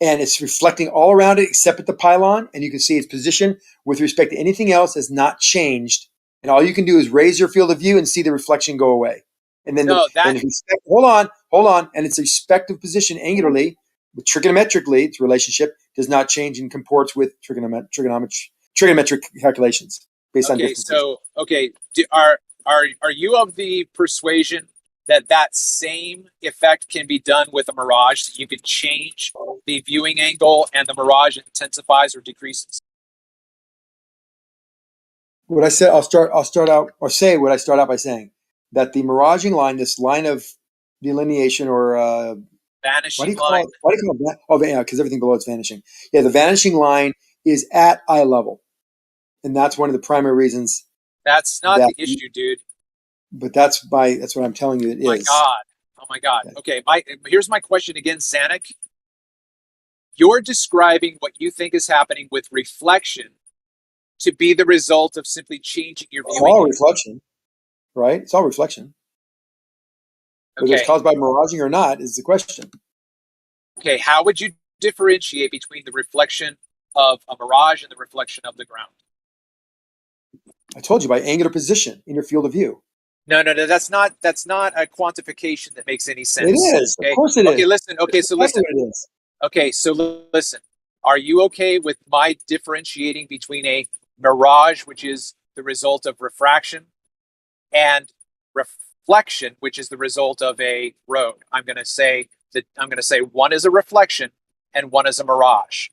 and it's reflecting all around it except at the pylon. And you can see its position with respect to anything else has not changed. And all you can do is raise your field of view and see the reflection go away. And then, hold on. And its respective position angularly, but trigonometrically, its relationship does not change and comports with trigonometric calculations based on distances.
Are you of the persuasion that same effect can be done with a mirage? That you could change the viewing angle and the mirage intensifies or decreases?
What I said, I'll start out or say what I start out by saying that the miraging line, this line of delineation or
vanishing line.
Why do you call it that? Oh, yeah, because everything below it's vanishing. Yeah, the vanishing line is at eye level, and that's one of the primary reasons.
That's not the issue, dude.
But that's what I'm telling you. It is.
Oh my god. Okay. Here's my question again, Sanic. You're describing what you think is happening with reflection to be the result of simply changing your viewing.
It's all reflection, right? It's all reflection. Whether it's caused by miraging or not is the question.
Okay, how would you differentiate between the reflection of a mirage and the reflection of the ground?
I told you, by angular position in your field of view.
No, that's not a quantification that makes any sense.
It is.
Okay?
Of course it is.
Okay, listen. Okay, so listen.
It is.
Okay, so listen. Are you okay with my differentiating between a mirage, which is the result of refraction, and reflection, which is the result of a road? I'm going to say one is a reflection and one is a mirage.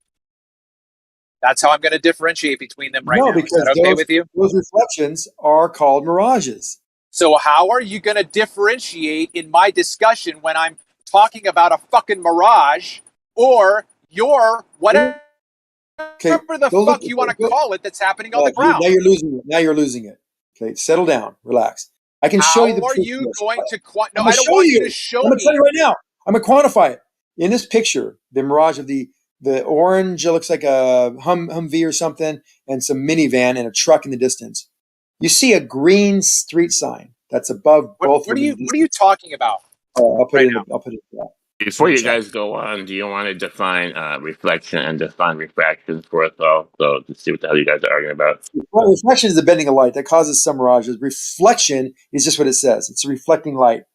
That's how I'm going to differentiate between them right now.
Because
is that okay with you?
Those reflections are called mirages.
So how are you going to differentiate in my discussion when I'm talking about a fucking mirage or your whatever the fuck you want to call it that's happening on the ground?
Now you're losing it. Now you're losing it. Okay, settle down, relax. I can show you the proof.
How are you going to No, I don't want you to show me.
I'm going to tell you right now. I'm going to quantify it. In this picture, the mirage of the orange, it looks like a Humvee or something, and some minivan and a truck in the distance. You see a green street sign that's above both.
What are you talking about?
I'll put it.
Before you guys go on, do you want to define reflection and define refraction for us all? So to see what the hell you guys are arguing about.
Well, reflection is the bending of light that causes some mirages. Reflection is just what it says. It's a reflecting light.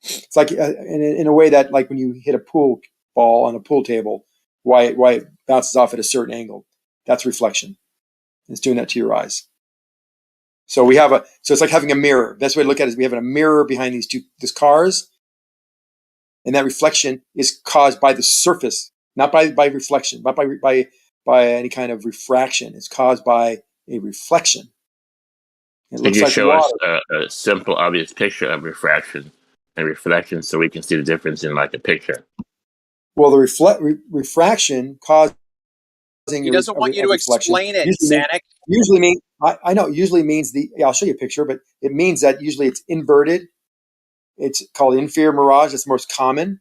It's like in a way that, like when you hit a pool ball on a pool table, why it bounces off at a certain angle. That's reflection. It's doing that to your eyes. So it's like having a mirror. Best way to look at it is we have a mirror behind these cars. And that reflection is caused by the surface, not by reflection, not by any kind of refraction. It's caused by a reflection. It
Could you show us a simple, obvious picture of refraction and reflection so we can see the difference in like a picture?
Well, the refraction causing
he doesn't want you to explain it, Zanuck.
Usually means I know. Usually means I'll show you a picture, but it means that usually it's inverted. It's called inferior mirage. It's most common,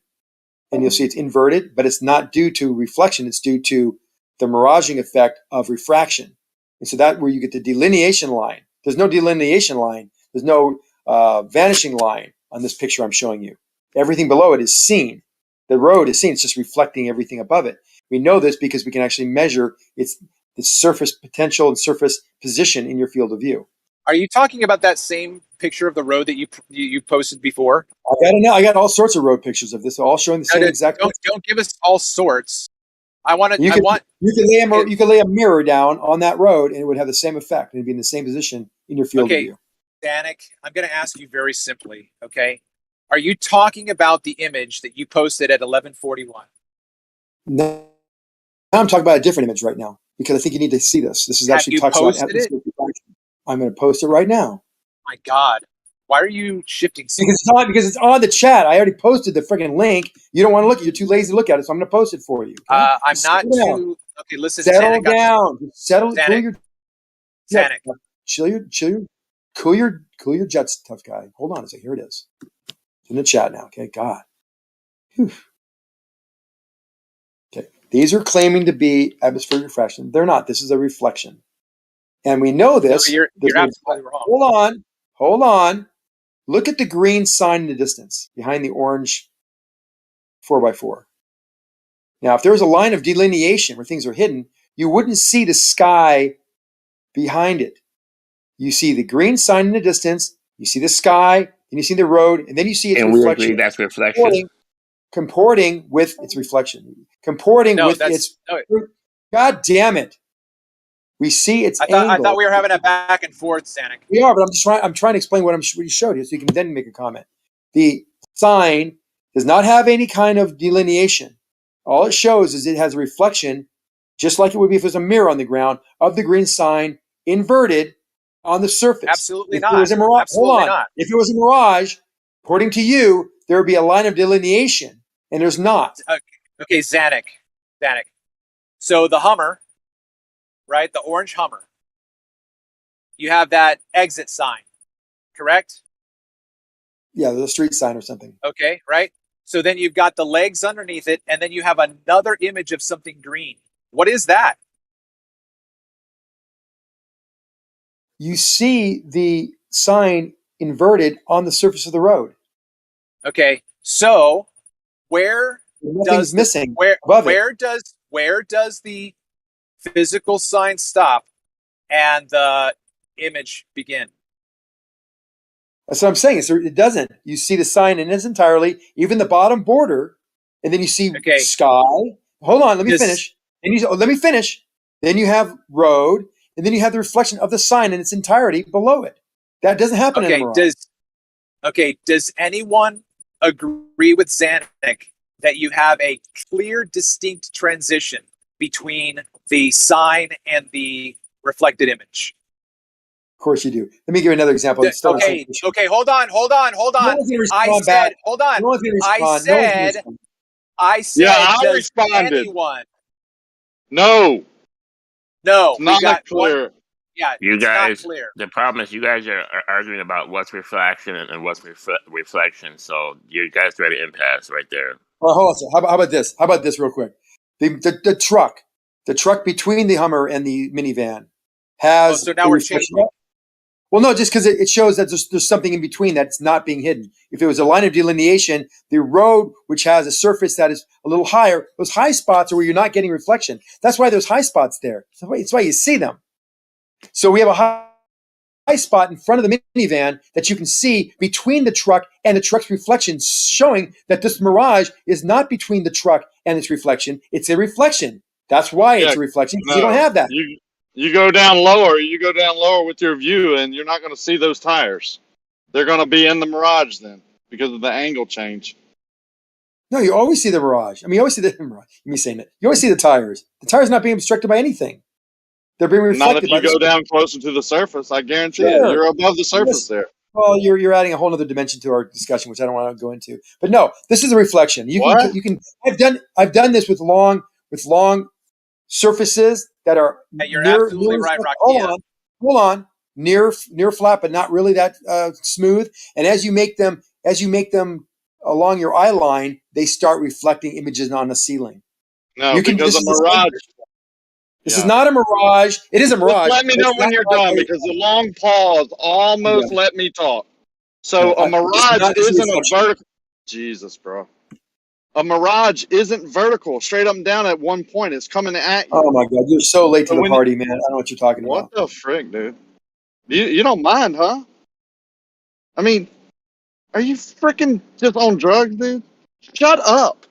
and you'll see it's inverted, but it's not due to reflection. It's due to the miraging effect of refraction, and so that where you get the delineation line. There's no delineation line. There's no vanishing line on this picture I'm showing you. Everything below it is seen. The road is seen. It's just reflecting everything above it. We know this because we can actually measure its surface potential and surface position in your field of view.
Are you talking about that same picture of the road that you posted before?
I got all sorts of road pictures of this, all showing the same exact.
Don't give us all sorts. You
can lay a mirror down on that road, and it would have the same effect. It'd be in the same position in your field of view.
Zanuck, I'm going to ask you very simply. Okay, are you talking about the image that you posted at 11:41?
No, I'm talking about a different image right now because I think you need to see this. This is actually talks about atmospheric refraction. I'm going to post it right now.
My God, why are you shifting?
Because it's on the chat. I already posted the freaking link. You don't want to look at it. You're too lazy to look at it, so I'm going to post it for you. Okay?
I'm not too. Okay, listen.
Settle down.
Zanuck.
Cool your jets, tough guy. Hold on a second. Here it is. It's in the chat now. Okay, God. Whew. Okay, these are claiming to be atmospheric refraction. They're not. This is a reflection. And we know this.
No, you're absolutely
wrong. Hold on. Look at the green sign in the distance behind the orange 4x4. Now, if there was a line of delineation where things are hidden, you wouldn't see the sky behind it. You see the green sign in the distance, you see the sky, and you see the road, and then you see its reflection.
We agree that's reflection.
Comporting with its reflection. God damn it. We see its angle.
I thought we were having a back and forth, Zanuck.
We are, but I'm trying to explain what you showed you so you can then make a comment. The sign does not have any kind of delineation. All it shows is it has a reflection, just like it would be if it was a mirror on the ground, of the green sign inverted on the surface.
Absolutely not.
Hold on. If it was a mirage, according to you, there would be a line of delineation, and there's not.
Okay, Zanuck. So the Hummer, right? The orange Hummer. You have that exit sign, correct?
Yeah, the street sign or something.
Okay, right? So then you've got the legs underneath it, and then you have another image of something green. What is that?
You see the sign inverted on the surface of the road.
Okay, so where
Nothing's
does
missing
where does the physical sign stop and the image begin?
That's what I'm saying. It doesn't. You see the sign in its entirely, even the bottom border, and then you see sky. Hold on, let me finish. And let me finish. Then you have road, and then you have the reflection of the sign in its entirety below it. That doesn't happen in a mirage.
Does anyone agree with Zanuck that you have a clear, distinct transition between the sign and the reflected image?
Of course you do. Let me give you another example.
Okay, hold on. I said,
yeah, I
does
responded.
Anyone?
No,
not
clear.
Yeah,
you
it's
guys.
not clear.
The problem is you guys are arguing about what's refraction and what's reflection. So you guys are at an impasse right there.
Well, hold on. How about this? How about this, real quick? The truck between the Hummer and the minivan has.
So now we're changing.
Well, no, just because it shows that there's something in between that's not being hidden. If it was a line of delineation, the road, which has a surface that is a little higher, those high spots are where you're not getting reflection. That's why there's high spots there. It's why you see them. So we have a high spot in front of the minivan that you can see between the truck and the truck's reflection, showing that this mirage is not between the truck and its reflection. It's a reflection. That's why it's a reflection, because you don't have that.
You go down lower with your view, and you're not going to see those tires. They're going to be in the mirage then because of the angle change.
No, you always see the mirage. I mean, you always see the mirage. Me saying it. You always see the tires. The tires not being obstructed by anything. They're being reflected.
Not if you go down closer to the surface. I guarantee it. You're above the surface there.
Well, you're adding a whole other dimension to our discussion, which I don't want to go into. But no, this is a reflection. You can. I've done this with long surfaces that are
you're
near,
absolutely right, Rocky.
Hold on, near flat, but not really that smooth. And as you make them along your eye line, they start reflecting images on the ceiling.
No, because a mirage.
This is not a mirage. It is a mirage.
Just let me know when you're done, because the long pause almost let me talk. So a mirage isn't a vertical. Jesus, bro. A mirage isn't vertical, straight up and down at one point. It's coming at you.
Oh my God, you're so late to the party, man. I don't know what you're talking about.
What the frick, dude? You don't mind, huh? I mean, are you freaking just on drugs, dude? Shut up.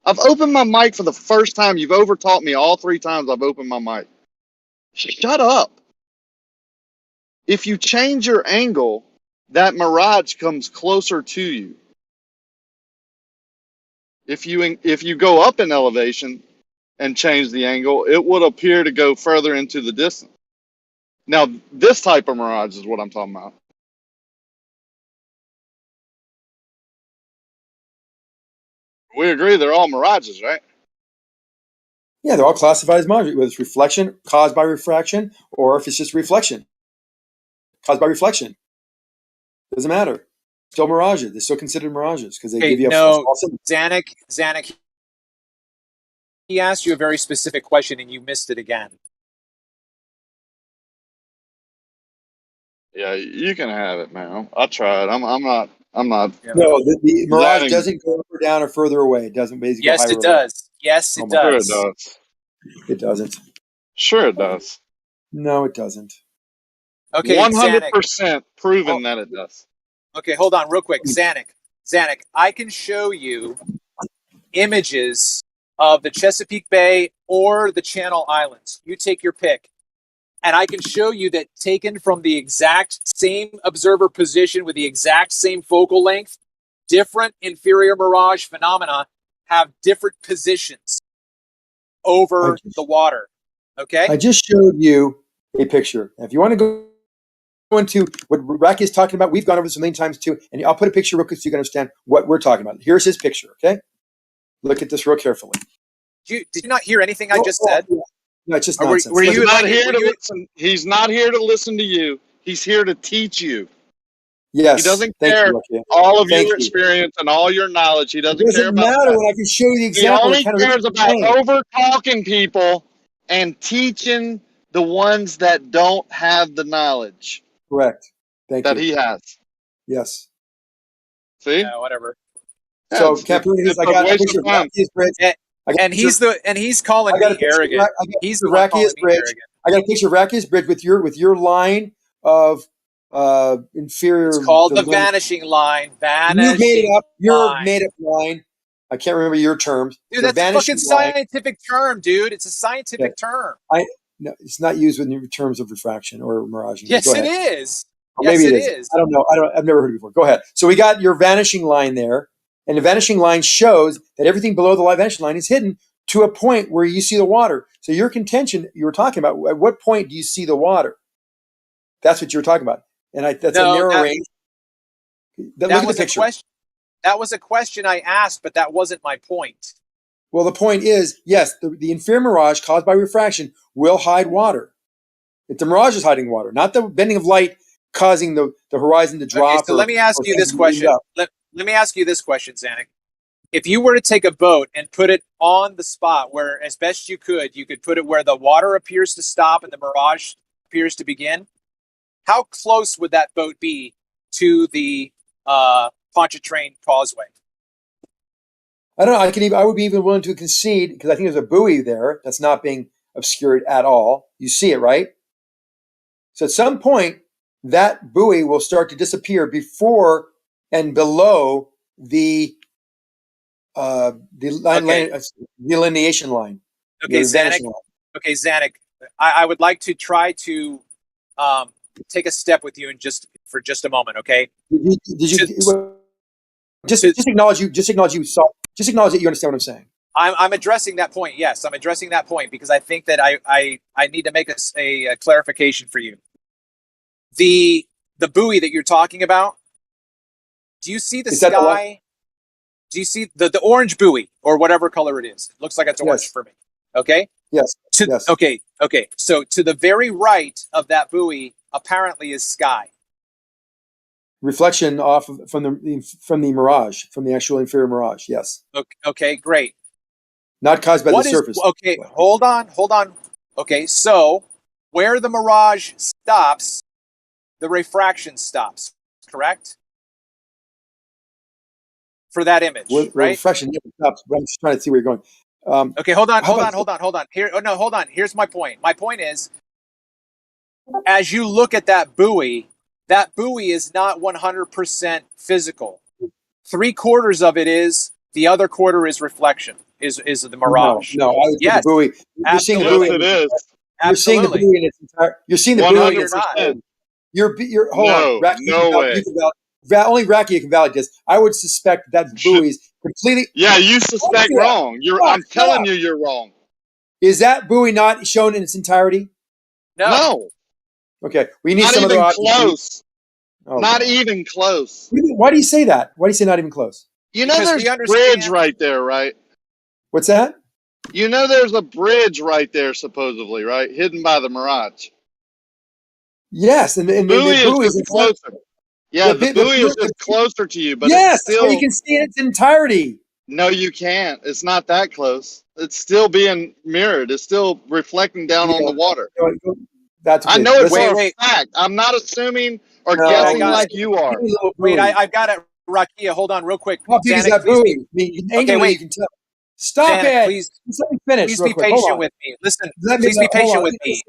I've opened my mic for the first time. You've overtaught me all 3 times I've opened my mic. Shut up. If you change your angle, that mirage comes closer to you. If you go up in elevation and change the angle, it would appear to go further into the distance. Now, this type of mirage is what I'm talking about. We agree they're all mirages, right?
Yeah, they're all classified as mirages, whether it's reflection caused by refraction or if it's just reflection caused by reflection. Doesn't matter. Still mirages. They're still considered mirages because they give you a false image.
Zanuck, he asked you a very specific question and you missed it again.
Yeah, you can have it, man. I tried. I'm not.
No, the mirage doesn't go up or down or further away. It doesn't basically.
Yes, it does. Yes, it does.
Sure it does.
It doesn't.
Sure it does.
No, it doesn't.
Okay,
100% proven that it does.
Okay, hold on real quick. Zanuck, I can show you images of the Chesapeake Bay or the Channel Islands. You take your pick. And I can show you that taken from the exact same observer position with the exact same focal length, different inferior mirage phenomena have different positions over the water. Okay?
I just showed you a picture. Now, if you want to go into what Rocky is talking about, we've gone over this a million times too, and I'll put a picture real quick so you can understand what we're talking about. Here's his picture, okay? Look at this real carefully.
Did you not hear anything I just said?
No, it's just nonsense.
Were you not here to listen? He's not here to listen to you. He's here to teach you.
Yes.
He doesn't
Thank
care
you,
all of
Thank
your
you.
experience and all your knowledge. He doesn't
It
care
doesn't
about
matter
that.
when I can show you the
He
example.
only
Kind of
cares about over talking people and teaching the ones that don't have the knowledge.
Correct. Thank
that
you.
he has.
Yes.
See?
Yeah, whatever.
So Caprice, I got a picture of Rackius Bridge.
And he's calling me arrogant. He's the one calling me arrogant.
I got a picture of Rackius Bridge with your line of inferior.
It's called the vanishing line.
You've made it up. Your
line.
made up line. I can't remember your terms.
Dude, that's a fucking scientific term, dude. It's a scientific term.
No, it's not used in terms of refraction or miraging.
Yes, it is.
Or maybe it is. I don't know. I've never heard it before. Go ahead. So we got your vanishing line there, and the vanishing line shows that everything below the vanishing line is hidden to a point where you see the water. So your contention you were talking about, at what point do you see the water? That's what you were talking about. And that's a narrow range. Look at the picture.
That was a question I asked, but that wasn't my point.
Well, the point is, yes, the inferior mirage caused by refraction will hide water. The mirage is hiding water, not the bending of light causing the horizon to drop.
Okay, so let me ask you this question. Let me ask you this question, Zanuck. If you were to take a boat and put it on the spot where, as best you could put it where the water appears to stop and the mirage appears to begin, how close would that boat be to the Pontchartrain Causeway?
I don't know. I would be even willing to concede, because I think there's a buoy there that's not being obscured at all. You see it, right? So at some point, that buoy will start to disappear before and below the delineation line.
Okay, Zanuck. Okay, Zanuck. I would like to try to take a step with you for just a moment. Okay.
Just acknowledge you saw. Just acknowledge that you understand what I'm saying.
I'm addressing that point. Yes, I'm addressing that point because I think that I need to make a clarification for you. The buoy that you're talking about, do you see the sky? Do you see the orange buoy or whatever color it is? It looks like it's orange for me. Okay?
Yes.
Yes. Okay. So to the very right of that buoy apparently is sky.
Reflection off from the mirage, from the actual inferior mirage. Yes.
Okay, great.
Not caused by the surface.
Okay, hold on. Okay, so where the mirage stops, the refraction stops, correct? For that image, right?
Refraction never stops, but I'm just trying to see where you're going.
Okay, hold on. Here, hold on. Here's my point. My point is, as you look at that buoy is not 100% physical. 3/4 of it is. The other quarter is reflection. Is the mirage?
No, I would see the buoy. You're seeing the buoy.
It is.
You're seeing the buoy in its entire. You're seeing the buoy in its entirety. You're hold on.
No way.
Only Racky can validate this. I would suspect that buoy is completely.
Yeah, you suspect wrong. I'm telling you, you're wrong.
Is that buoy not shown in its entirety?
No.
Okay, we need
not
some
even
other
close. Oh, not even close.
Why do you say that? Why do you say not even close?
You know, there's a bridge right there, right?
What's that?
You know, there's a bridge right there, supposedly, right, hidden by the mirage.
Yes, and the
buoy is just closer. Yeah, the buoy is just closer to you, but
yes,
it's still,
so you can see in its entirety.
No, you can't. It's not that close. It's still being mirrored. It's still reflecting down on the water. I know it's a fact. I'm not assuming or guessing like you are.
Wait, I've got it. Rakia, hold on real quick.
How big is that buoy? Okay, wait. You can tell. Stop
Zanuck,
it.
Please,
let me finish.
Please be patient with me. Listen, please be patient with me.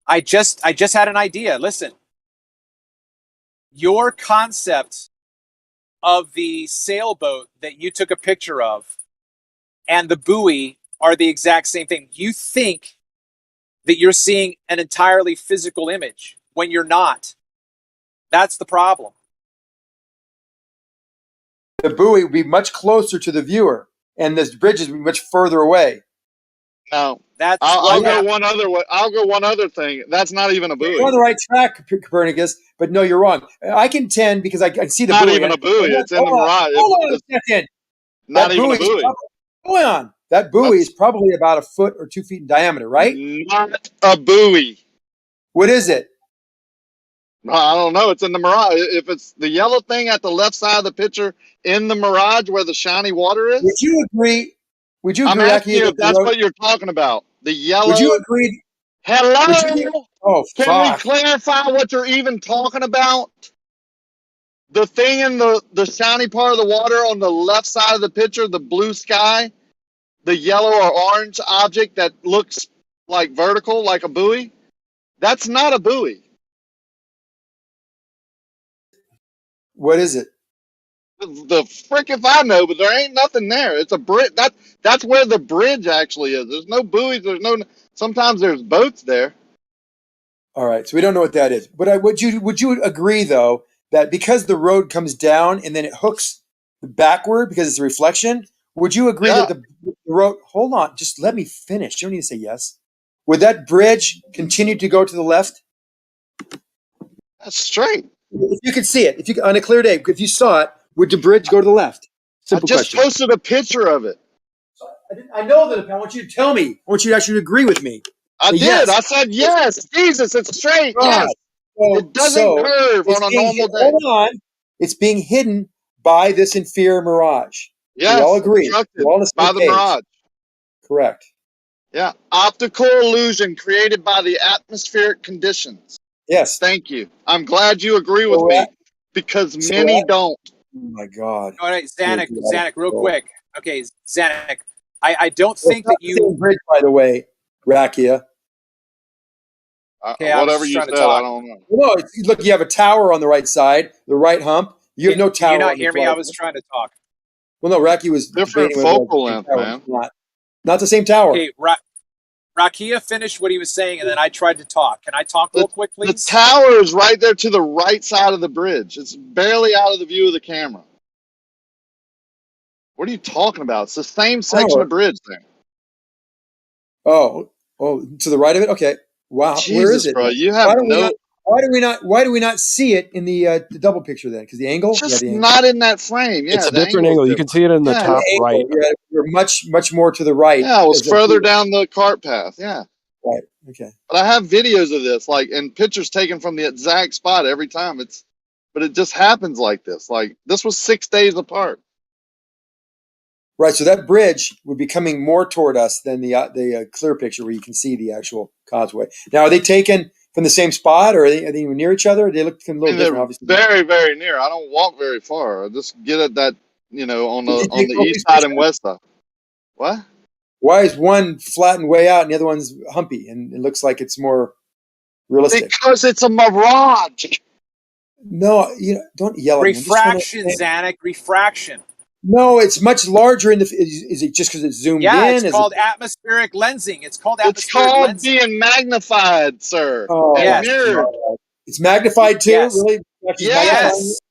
I just had an idea. Listen. Your concept of the sailboat that you took a picture of and the buoy are the exact same thing. You think that you're seeing an entirely physical image when you're not. That's the problem.
The buoy would be much closer to the viewer, and this bridge would be much further away.
No, I'll go one other way. I'll go one other thing. That's not even a buoy.
You're on the right track, Copernicus, but no, you're wrong. I contend because I see the
buoy.
Not
even a buoy. It's in the mirage.
Hold on a second.
Not even a buoy.
Hold on. That buoy is probably about 1 foot or 2 feet in diameter, right?
Not a buoy.
What is it?
I don't know. It's in the mirage. If it's the yellow thing at the left side of the picture in the mirage where the shiny water is.
Would you agree? Would you
I'm
agree,
asking
Aki,
you
that
if that's what you're talking about. The yellow.
Would you agree?
Hello.
Oh,
Can we
fuck.
clarify what you're even talking about? The thing in the shiny part of the water on the left side of the picture, the blue sky, the yellow or orange object that looks like vertical, like a buoy. That's not a buoy.
What is it?
The frick if I know, but there ain't nothing there. It's a bridge. That's where the bridge actually is. There's no buoys. There's no. Sometimes there's boats there.
All right, so we don't know what that is. But would you agree though that because the road comes down and then it hooks backward because it's a reflection? Would you agree that the road? Hold on, just let me finish. You don't need to say yes. Would that bridge continue to go to the left?
That's straight.
If you could see it, if you on a clear day, if you saw it, would the bridge go to the left? Simple
I just
question.
posted a picture of it.
I know that. I want you to tell me. I want you to actually agree with me.
I did.
Yes.
I said yes. Jesus, it's straight.
God.
Yes. It doesn't curve on a normal day.
Hold on. It's being hidden by this inferior mirage.
Yes.
We all agree. We're all on the
by
same
the
page.
mirage.
Correct.
Yeah. Optical illusion created by the atmospheric conditions.
Yes.
Thank you. I'm glad you agree with me because many don't.
Oh my God.
All right, Zanuck, real quick. Okay, Zanuck, I don't think that you.
Same bridge, by the way, Rakia.
Okay,
whatever you said, I don't know.
No, look, you have a tower on the right side, the right hump. You have no tower.
Did you not
on the
hear me?
right.
I was trying to talk.
Well, no, Rakia was
different
debating whether
focal length, man.
Not the same tower.
Okay, Rakia finished what he was saying, and then I tried to talk. Can I talk real quick, please?
The tower is right there to the right side of the bridge. It's barely out of the view of the camera. What are you talking about? It's the same section of bridge there.
Oh, to the right of it. Okay. Wow.
Jesus,
where is it?
bro, you have
Why do we not see it in the double picture then? Because the angle.
It's just
the angle.
not in that frame. Yeah,
it's a different angle. You can see it in the top right.
Yeah, we're much more to the right.
Yeah, it was further down the cart path. Yeah.
Right. Okay.
But I have videos of this, and pictures taken from the exact spot every time. But it just happens like this. Like this was 6 days apart.
Right. So that bridge would be coming more toward us than the clear picture where you can see the actual causeway. Now, are they taken from the same spot, or are they near each other? They look a little different, obviously.
Very, very near. I don't walk very far. I just get at that, on the east side and west side. What?
Why is one flattened way out and the other one's humpy, and it looks like it's more realistic?
Because it's a mirage.
No, don't yell at me.
Refraction, Zanuck. Refraction.
No, it's much larger in the. Is it just because it's zoomed in?
Yeah, it's called atmospheric lensing. It's called
lensing. Being magnified, sir.
Oh,
yes.
It's magnified too.
Yes.
Really?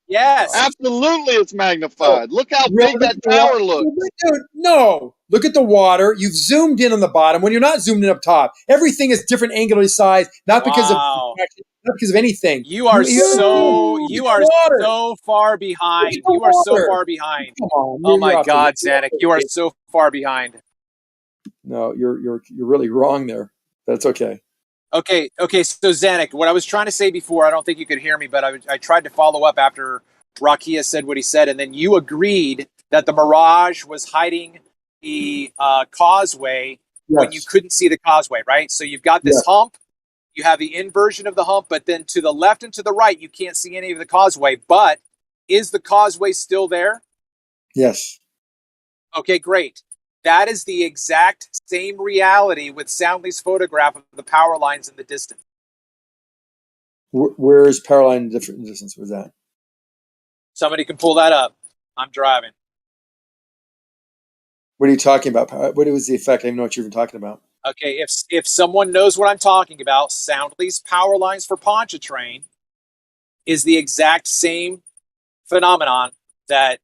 Yes.
Absolutely, it's magnified. Look how big that tower looks.
Dude, no. Look at the water. You've zoomed in on the bottom when you're not zoomed in up top. Everything is different angular size, not because of anything.
You are so far behind. You are so far behind. Oh my God, Zanuck, you are so far behind.
No, you're really wrong there. That's okay.
Okay. So Zanuck, what I was trying to say before, I don't think you could hear me, but I tried to follow up after Rakia said what he said, and then you agreed that the mirage was hiding the causeway when you couldn't see the causeway, right? So you've got this hump. You have the inversion of the hump, but then to the left and to the right, you can't see any of the causeway. But is the causeway still there?
Yes.
Okay, great. That is the exact same reality with Soundly's photograph of the power lines in the distance.
Where is power line in different distance? Was that?
Somebody can pull that up. I'm driving.
What are you talking about? What was the effect? I don't even know what you're even talking about.
Okay, if someone knows what I'm talking about, Soundly's power lines for Pontchartrain is the exact same phenomenon that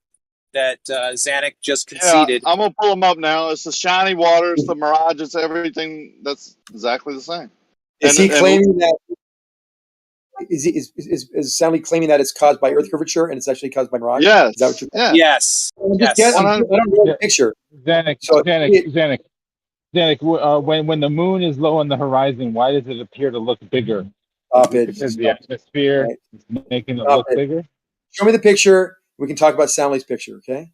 Zanuck just conceded.
Yeah, I'm gonna pull them up now. It's the shiny water, it's the mirage, it's everything. That's exactly the same.
Is he claiming that? Is Soundly claiming that it's caused by Earth curvature and it's actually caused by mirage?
Yes.
Is that what you're
Yes.
Yes. I don't know the picture.
Zanuck, when the moon is low on the horizon, why does it appear to look bigger
Stop it.
Because the atmosphere is making it look bigger.
Show me the picture. We can talk about Soundly's picture, okay?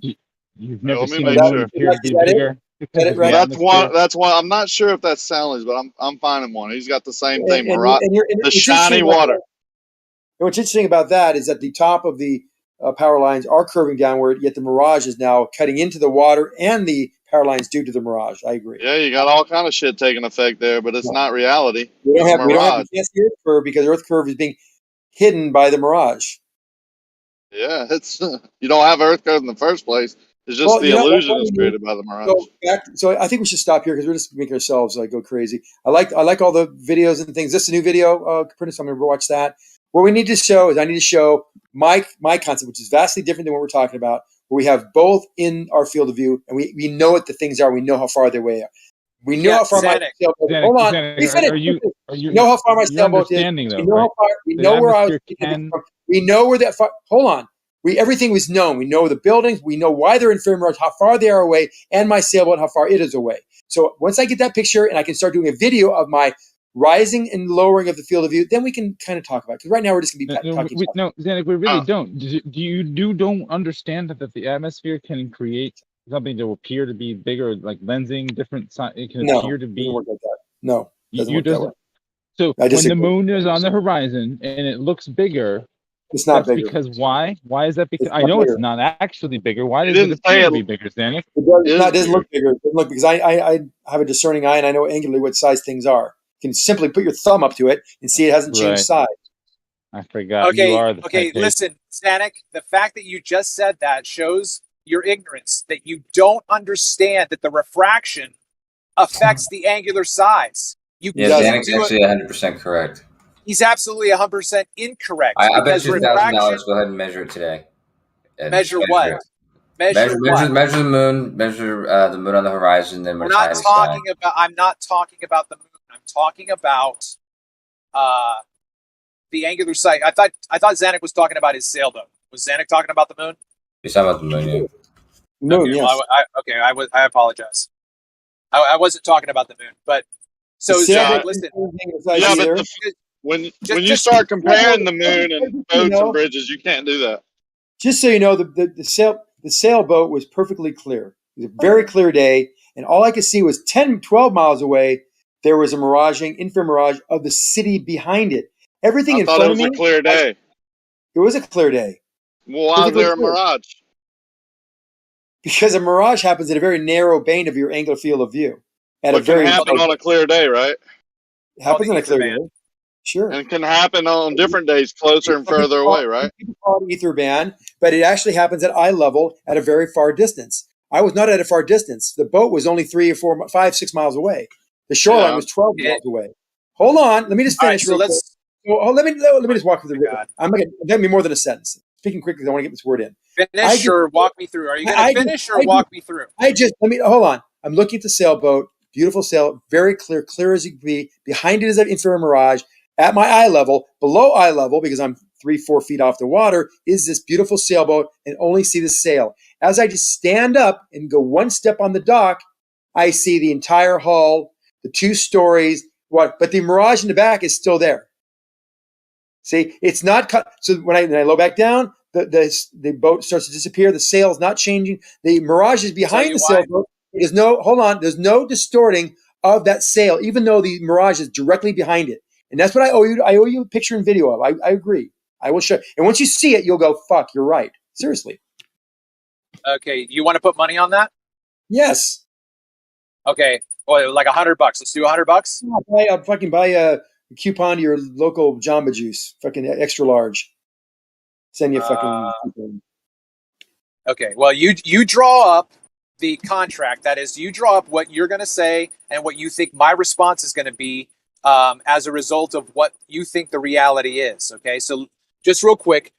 You've never seen the moon appear to be bigger.
That's one. That's one. I'm not sure if that's Soundly's, but I'm finding one. He's got the same thing. The shiny water.
And what's interesting about that is that the top of the power lines are curving downward, yet the mirage is now cutting into the water and the power lines due to the mirage. I agree.
Yeah, you got all kind of shit taking effect there, but it's not reality.
We don't have the Earth curve because the Earth curve is being hidden by the mirage.
Yeah, it's you don't have Earth curve in the first place. It's just the illusion is created by the mirage.
So I think we should stop here because we're just making ourselves go crazy. I like all the videos and things. This is a new video, Caprinas. I'm going to watch that. What we need to show is I need to show my concept, which is vastly different than what we're talking about, where we have both in our field of view, and we know what the things are. We know how far they're away. We know how far my sailboat. Hold on. You know how far my sailboat is. We know how far. We know where I was. We know where that far. Hold on. Everything was known. We know the buildings. We know why they're in mirage, how far they are away, and my sailboat, how far it is away. So once I get that picture and I can start doing a video of my rising and lowering of the field of view, then we can kind of talk about it. Because right now we're just going to be talking.
No, Zanuck, we really don't. You don't understand that the atmosphere can create something that will appear to be bigger, like lensing, different. It can appear to be.
Work like that. No, doesn't work that way.
So when the moon is on the horizon and it looks bigger,
it's not bigger.
Because why? Why is that? Because I know it's not actually bigger. Why does it appear to be bigger, Zanuck?
It doesn't look bigger. It doesn't look because I have a discerning eye and I know angularly what size things are. You can simply put your thumb up to it and see it hasn't changed size.
I forgot.
Okay,
you are the
listen, Zanuck, the fact that you just said that shows your ignorance, that you don't understand that the refraction affects the angular size.
Zanuck's actually 100% correct.
He's absolutely 100% incorrect.
I bet you $1,000. Go ahead and measure it today.
Measure what? Measure
the moon. Measure the moon on the horizon. Then
I'm not talking about the moon. I'm talking about the angular size. I thought Zanuck was talking about his sailboat. Was Zanuck talking about the moon?
He's talking about the moon. Yeah.
Moon, yes.
Well, I apologize. I wasn't talking about the moon, but so Zanuck, listen.
Yeah, but when you start comparing the moon and boats and bridges, you can't do that.
Just so you know, the sailboat was perfectly clear. It was a very clear day, and all I could see was 10, 12 miles away. There was a infrared mirage of the city behind it. Everything in front of me.
I thought it was a clear day.
It was a clear day.
Well, why is there a mirage?
Because a mirage happens at a very narrow band of your angular field of view.
It can happen on a clear day, right?
It happens on a clear day. Sure.
And it can happen on different days closer and further away, right?
People call it ether band, but it actually happens at eye level at a very far distance. I was not at a far distance. The boat was only 3 or 4, 5, 6 miles away. The shoreline was 12 miles away. Hold on. Let me just finish. Let me just walk through the river. I'm going to give me more than a sentence. Speaking quickly, I want to get this word in.
Finish or walk me through. Are you going to finish or walk me through?
Hold on. I'm looking at the sailboat. Beautiful sail. Very clear as you can be. Behind it is an infrared mirage. At my eye level, below eye level, because I'm 3-4 feet off the water, is this beautiful sailboat and only see the sail. As I just stand up and go one step on the dock, I see the entire hull, the 2 stories, but the mirage in the back is still there. See, it's not cut. So when I low back down, the boat starts to disappear. The sail is not changing. The mirage is behind the sailboat. There's no distorting of that sail, even though the mirage is directly behind it. And that's what I owe you. I owe you a picture and video of. I agree. I will show. And once you see it, you'll go, fuck, you're right. Seriously.
Okay. You want to put money on that?
Yes.
Okay. Well, like $100. Let's do $100.
I'll fucking buy a coupon to your local Jamba Juice, fucking extra large. Send you a fucking coupon.
Okay. Well, you draw up the contract. That is, you draw up what you're going to say and what you think my response is going to be as a result of what you think the reality is. Okay. So just real quick.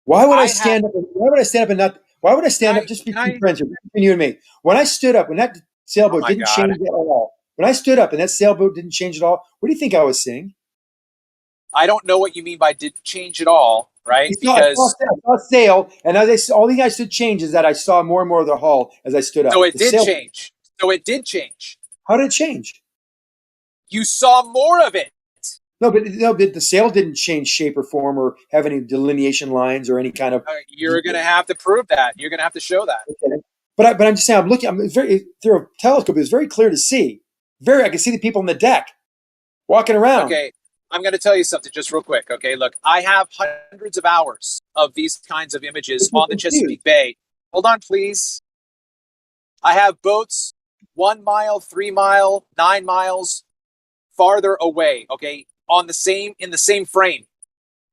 Why would I stand up and not? Why would I stand up just between friends here, between you and me? When I stood up, when that sailboat didn't change at all. When I stood up and that sailboat didn't change at all, what do you think I was seeing?
I don't know what you mean by didn't change at all, right?
I saw a sail, and as all the I stood change is that I saw more and more of the hull as I stood up.
So it did change. So it did change.
How did it change?
You saw more of it.
No, but the sail didn't change shape or form or have any delineation lines or any kind of.
You're going to have to prove that. You're going to have to show that.
Okay. But I'm just saying, I'm looking. I'm very through a telescope. It's very clear to see. I can see the people on the deck walking around.
Okay, I'm going to tell you something just real quick. Okay, look, I have hundreds of hours of these kinds of images on the Chesapeake Bay. Hold on, please. I have boats 1 mile, 3 mile, 9 miles farther away. Okay, in the same frame.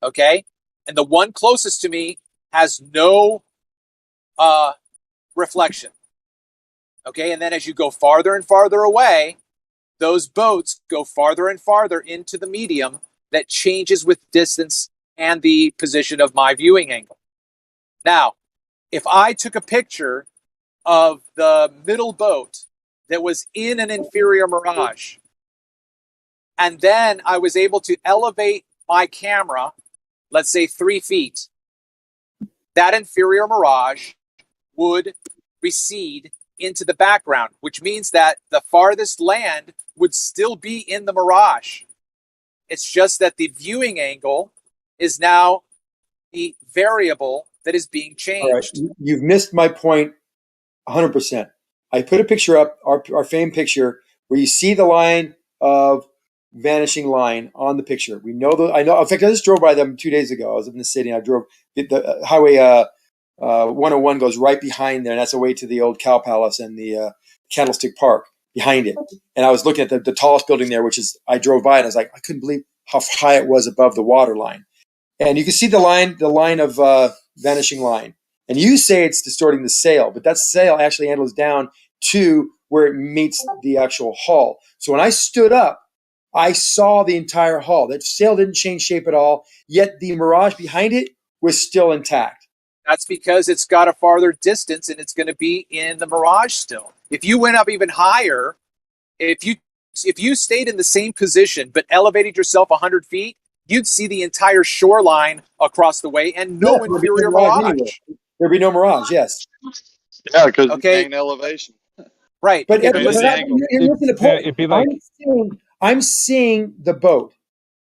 Okay, and the one closest to me has no reflection. Okay, and then as you go farther and farther away, those boats go farther and farther into the medium that changes with distance and the position of my viewing angle. Now, if I took a picture of the middle boat that was in an inferior mirage, and then I was able to elevate my camera, let's say 3 feet, that inferior mirage would recede into the background, which means that the farthest land would still be in the mirage. It's just that the viewing angle is now the variable that is being changed.
All right. You've missed my point 100%. I put a picture up, our famed picture, where you see the line of vanishing line on the picture. We know I know. In fact, I just drove by them 2 days ago. I was in the city and I drove the highway 101 goes right behind there, and that's away to the old Cow Palace and the Candlestick Park behind it. And I was looking at the tallest building there, I drove by and I was like, I couldn't believe how high it was above the water line. And you can see the line of vanishing line. And you say it's distorting the sail, but that sail actually angles down to where it meets the actual hull. So when I stood up, I saw the entire hull. That sail didn't change shape at all, yet the mirage behind it was still intact.
That's because it's got a farther distance and it's going to be in the mirage still. If you went up even higher, if you stayed in the same position but elevated yourself 100 feet, you'd see the entire shoreline across the way and no inferior mirage.
Anyway. There'd be no mirage, yes.
Yeah, because you gain elevation.
Right.
But
listen,
I'm seeing the boat.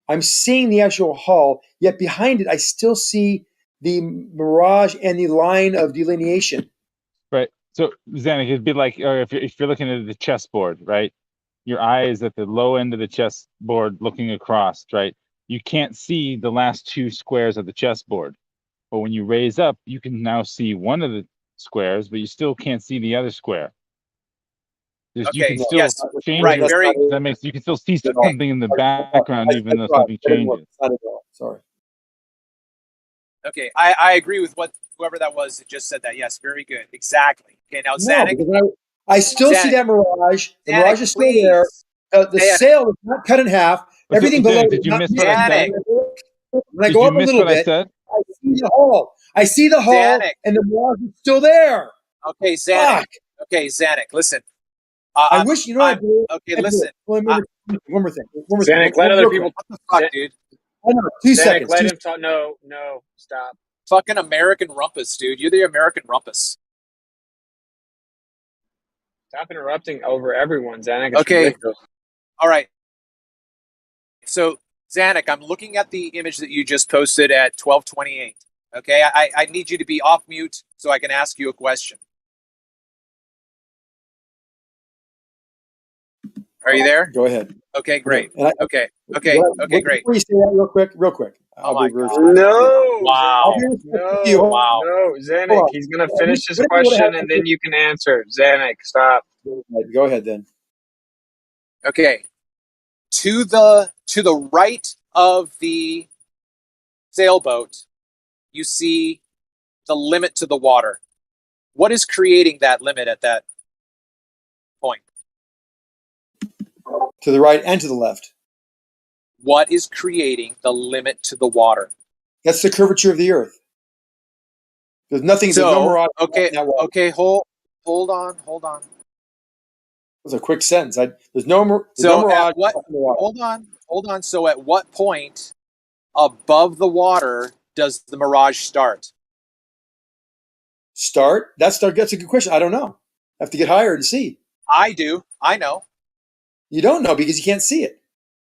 I'm seeing the actual hull, yet behind it I still see the mirage and the line of delineation.
Right. So, Zanuck, it'd be like, or if you're looking at the chessboard, right? Your eye is at the low end of the chessboard looking across, right? You can't see the last 2 squares of the chessboard. But when you raise up, you can now see one of the squares, but you still can't see the other square. You can still change it. You can still see something in the background, even though something changes.
Sorry.
Okay, I agree with whoever that was that just said that. Yes, very good. Exactly. Okay, now Zanuck.
I still see that mirage. The mirage is still there. The sail is not cut in half. Everything below.
Did you miss what I said?
When I go up a little bit, I see the hull. And the mirage is still there.
Okay, Zanuck. Fuck. Okay, Zanuck. Listen.
I wish you know.
Okay, listen.
One more thing.
Zanuck, let other people.
What the fuck, dude?
I know. 2 seconds.
Let him talk. No, stop.
Fucking American rumpus, dude. You're the American rumpus.
Stop interrupting over everyone, Zanuck.
Okay.
Ridiculous.
All right. So, Zanuck, I'm looking at the image that you just posted at 12:28. Okay, I need you to be off mute so I can ask you a question. Are you there?
Go ahead.
Okay, great. Okay, great.
Before you say that, real quick.
No. Wow. No, Zanuck. He's gonna finish his question and then you can answer. Zanuck, stop.
Go ahead then.
Okay. To the right of the sailboat, you see the limit to the water. What is creating that limit at that point?
To the right and to the left.
What is creating the limit to the water?
That's the curvature of the Earth. There's nothing.
So,
there's no mirage.
Okay. Hold on.
That was a quick sentence. There's no mirage.
Hold on. So at what point above the water does the mirage start?
That's a good question. I don't know. I have to get higher to see.
I do. I know.
You don't know because you can't see it.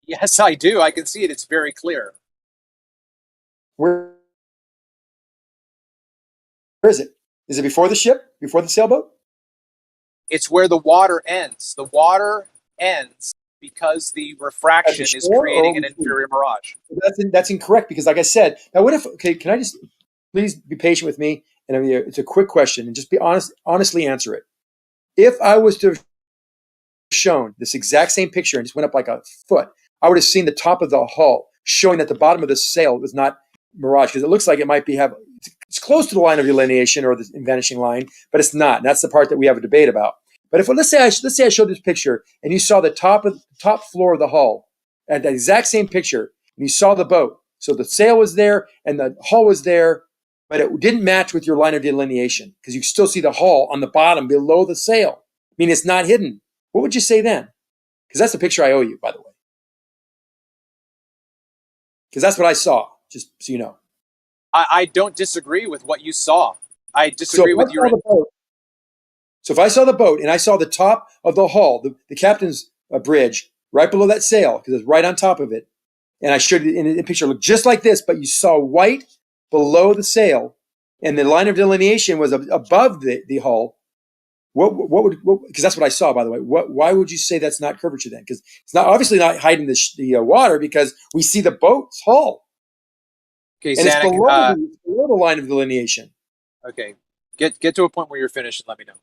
Yes, I do. I can see it. It's very clear.
Where is it? Is it before the ship? Before the sailboat?
It's where the water ends. The water ends because the refraction is creating an inferior mirage.
That's incorrect because, like I said, now what if? Okay, can I just please be patient with me? And I mean, it's a quick question, and just be honest, honestly answer it. If I was to have shown this exact same picture and just went up like a foot, I would have seen the top of the hull showing that the bottom of the sail was not mirage because it looks like it might be it's close to the line of delineation or the vanishing line, but it's not. And that's the part that we have a debate about. But if let's say I showed this picture and you saw the top floor of the hull at the exact same picture, and you saw the boat, so the sail was there and the hull was there, but it didn't match with your line of delineation because you still see the hull on the bottom below the sail. I mean, it's not hidden. What would you say then? Because that's the picture I owe you, by the way. Because that's what I saw, just so you know.
I don't disagree with what you saw. I disagree with your...
So if I saw the boat and I saw the top of the hull, the captain's bridge, right below that sail, because it's right on top of it, and I showed it in a picture looked just like this, but you saw white below the sail, and the line of delineation was above the hull, what would, because that's what I saw, by the way, why would you say that's not curvature then? Because it's not obviously not hiding the water because we see the boat's hull.
Okay,
and
Zanuck,
it's below the line of delineation.
Okay, get to a point where you're finished and let me know.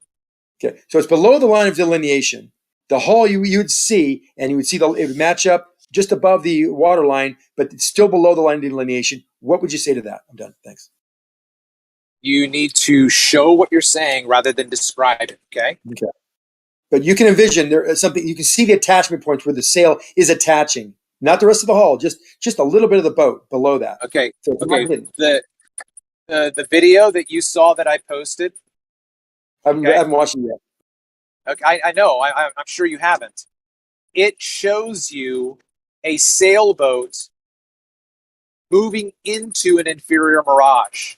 Okay, so it's below the line of delineation. The hull you would see, and you would see it would match up just above the water line, but it's still below the line of delineation. What would you say to that? I'm done. Thanks.
You need to show what you're saying rather than describe it. Okay.
Okay. But you can envision there is something. You can see the attachment points where the sail is attaching, not the rest of the hull, just a little bit of the boat below that.
Okay.
So
okay. The video that you saw that I posted.
I haven't watched it yet.
Okay, I know. I'm sure you haven't. It shows you a sailboat moving into an inferior mirage,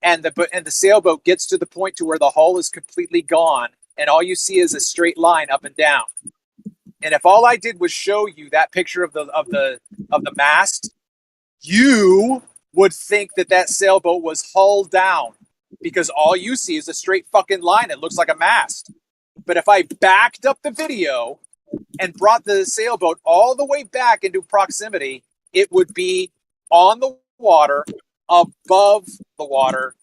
and the sailboat gets to the point to where the hull is completely gone, and all you see is a straight line up and down. And if all I did was show you that picture of the mast, you would think that sailboat was hull down because all you see is a straight fucking line. It looks like a mast. But if I backed up the video and brought the sailboat all the way back into proximity, it would be on the water, above the water,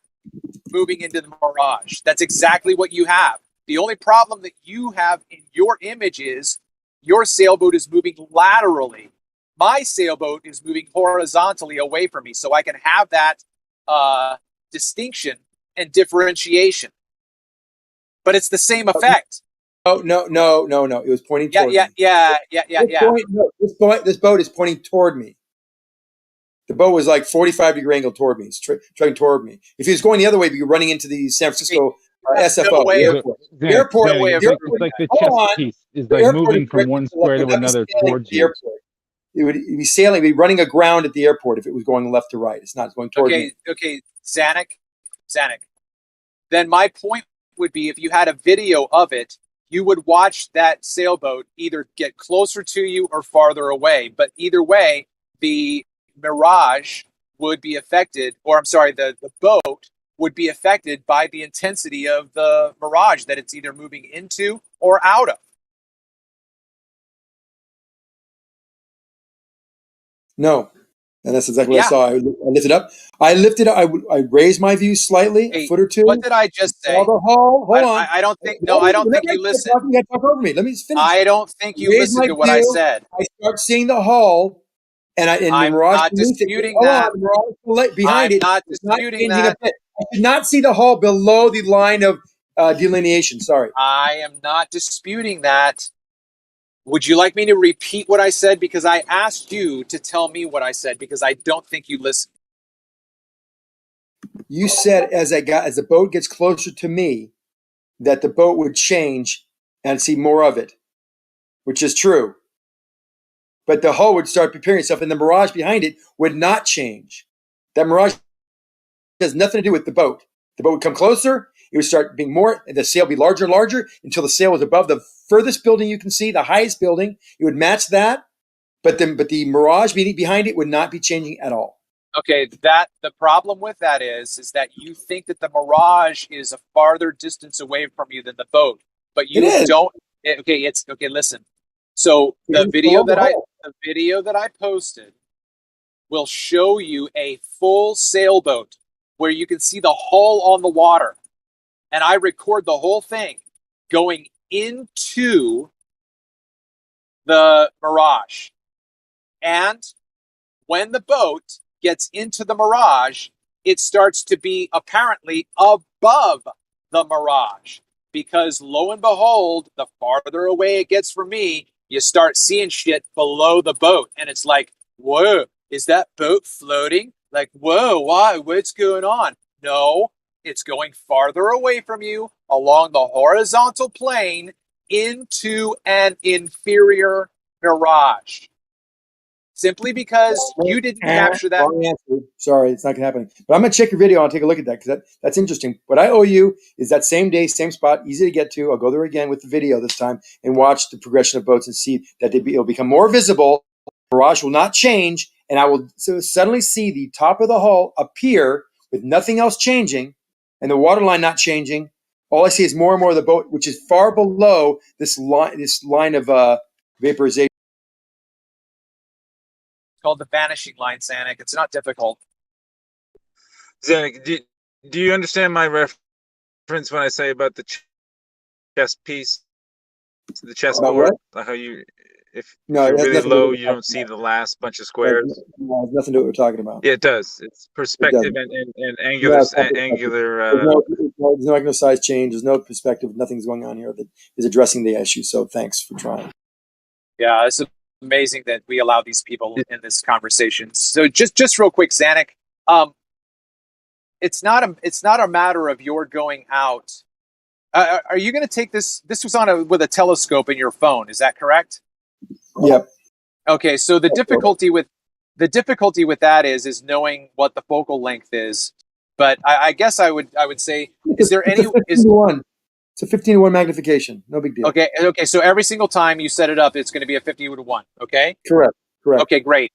moving into the mirage. That's exactly what you have. The only problem that you have in your image is your sailboat is moving laterally. My sailboat is moving horizontally away from me, so I can have that distinction and differentiation. But it's the same effect.
Oh, no. It was pointing toward me.
Yeah.
This boat is pointing toward me. The boat was like 45-degree angle toward me. It's trying toward me. If he was going the other way, you'd be running into the San Francisco SFO. The airport.
It's like the chess piece is like moving from one square to another towards you.
It would be sailing, be running aground at the airport if it was going left to right. It's not. It's going toward me.
Okay, Zanuck. Then my point would be if you had a video of it, you would watch that sailboat either get closer to you or farther away. But either way, the mirage would be affected, or I'm sorry, the boat would be affected by the intensity of the mirage that it's either moving into or out of.
No. And that's exactly what I saw. I lifted up. I raised my view slightly, a foot or two.
What did I just say?
Hold on.
I don't think. No, I don't think you listened.
You talk over me. Let me finish.
I don't think you listened to what I said.
I start seeing the hull, and
I'm not disputing that.
Behind it,
not disputing that.
I did not see the hull below the line of delineation. Sorry.
I am not disputing that. Would you like me to repeat what I said? Because I asked you to tell me what I said because I don't think you listened.
You said as the boat gets closer to me, that the boat would change and see more of it, which is true. But the hull would start preparing itself, and the mirage behind it would not change. That mirage has nothing to do with the boat. The boat would come closer. It would start being more, the sail would be larger and larger until the sail was above the furthest building you can see, the highest building. It would match that. but the mirage behind it would not be changing at all.
Okay, the problem with that is that you think that the mirage is a farther distance away from you than the boat, but you don't. Okay, listen. So the video that I posted will show you a full sailboat where you can see the hull on the water, and I record the whole thing going into the mirage, and when the boat gets into the mirage, it starts to be apparently above the mirage, because lo and behold, the farther away it gets from me, you start seeing shit below the boat, and it's like, whoa, is that boat floating? Like, whoa, why? What's going on? No, it's going farther away from you along the horizontal plane into an inferior mirage. Simply because you didn't capture that.
Wrong answer. Sorry, it's not going to happen. But I'm going to check your video and I'll take a look at that, because that's interesting. What I owe you is that same day, same spot, easy to get to. I'll go there again with the video this time and watch the progression of boats and see that it'll become more visible. The mirage will not change, and I will suddenly see the top of the hull appear with nothing else changing and the waterline not changing. All I see is more and more of the boat, which is far below this line of vaporization.
Called the vanishing line, Zanuck. It's not difficult.
Zanuck, do you understand my reference when I say about the chess piece, the chessboard? How if you're really low, you don't see the last bunch of squares.
No, it has nothing to do with what we're talking about.
Yeah, it does. It's perspective and angular.
There's no angular size change. There's no perspective. Nothing's going on here that is addressing the issue. So thanks for trying.
Yeah, it's amazing that we allow these people in this conversation. So just real quick, Zanuck, it's not a matter of your going out. Are you going to take this? This was with a telescope in your phone. Is that correct?
Yep.
Okay, so the difficulty with that is knowing what the focal length is. But I guess I would say, is there any?
It's a 15:1 magnification. No big deal.
Okay. So every single time you set it up, it's going to be a 50:1. Okay.
Correct.
Okay. Great.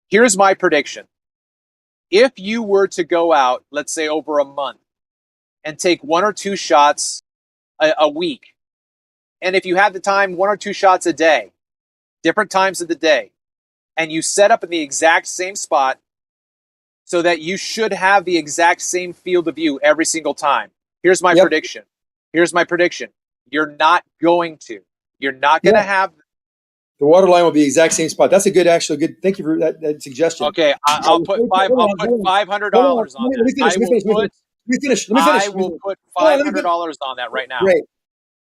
Here's my prediction. If you were to go out, let's say over a month, and take 1 or 2 shots a week, and if you had the time, 1 or 2 shots a day, different times of the day, and you set up in the exact same spot, so that you should have the exact same field of view every single time. Here's my prediction. You're not going to. You're not going to have.
The water line will be the exact same spot. That's a good. Thank you for that suggestion.
Okay, I'll put $500 on that. Let me finish. I will put $500 on that right now.
Great.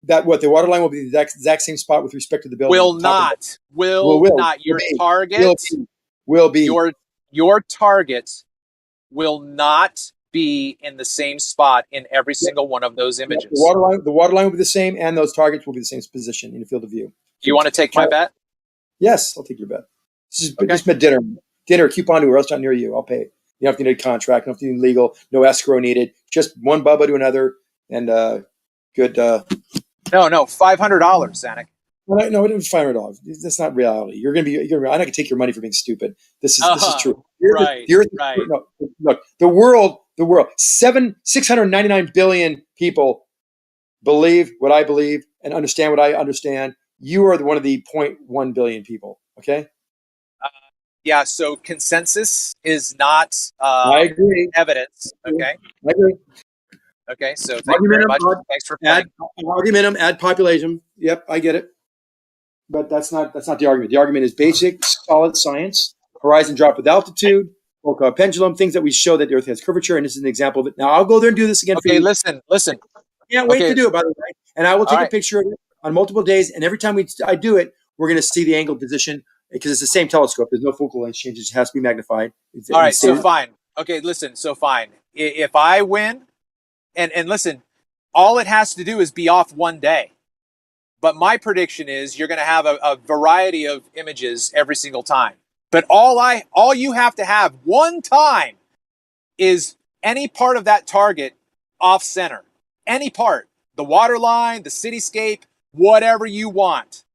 That what the water line will be the exact same spot with respect to the building.
Will not. Your target
will be.
Your target will not be in the same spot in every single one of those images.
The water line will be the same, and those targets will be the same position in the field of view.
Do you want to take my bet?
Yes, I'll take your bet. Just dinner, coupon to a restaurant near you. I'll pay. You don't have to need a contract. You don't have to need legal. No escrow needed. Just one bubba to another, and good.
No, $500, Zanuck.
No, it was $500. That's not reality. You're gonna be. I'm not gonna take your money for being stupid. This is true.
Right.
No, look, the world. 699 billion people believe what I believe and understand what I understand. You are one of the 0.1 billion people. Okay.
Yeah. So consensus is not.
I agree.
Evidence. Okay.
I agree.
Okay. So thank you very much. Thanks for playing.
Argumentum, add population. Yep, I get it. But that's not the argument. The argument is basic, solid science. Horizon drop with altitude. Pendulum, things that we show that the Earth has curvature, and this is an example of it. Now I'll go there and do this again.
Okay, listen.
Can't wait to do it, by the way. And I will take a picture of it on multiple days. And every time I do it, we're going to see the angle position because it's the same telescope. There's no focal length change. It has to be magnified.
All right, so fine. Okay, listen. So fine. If I win, and listen, all it has to do is be off one day. But my prediction is you're going to have a variety of images every single time. But all you have to have one time is any part of that target off center. Any part. The water line, the cityscape, whatever you want.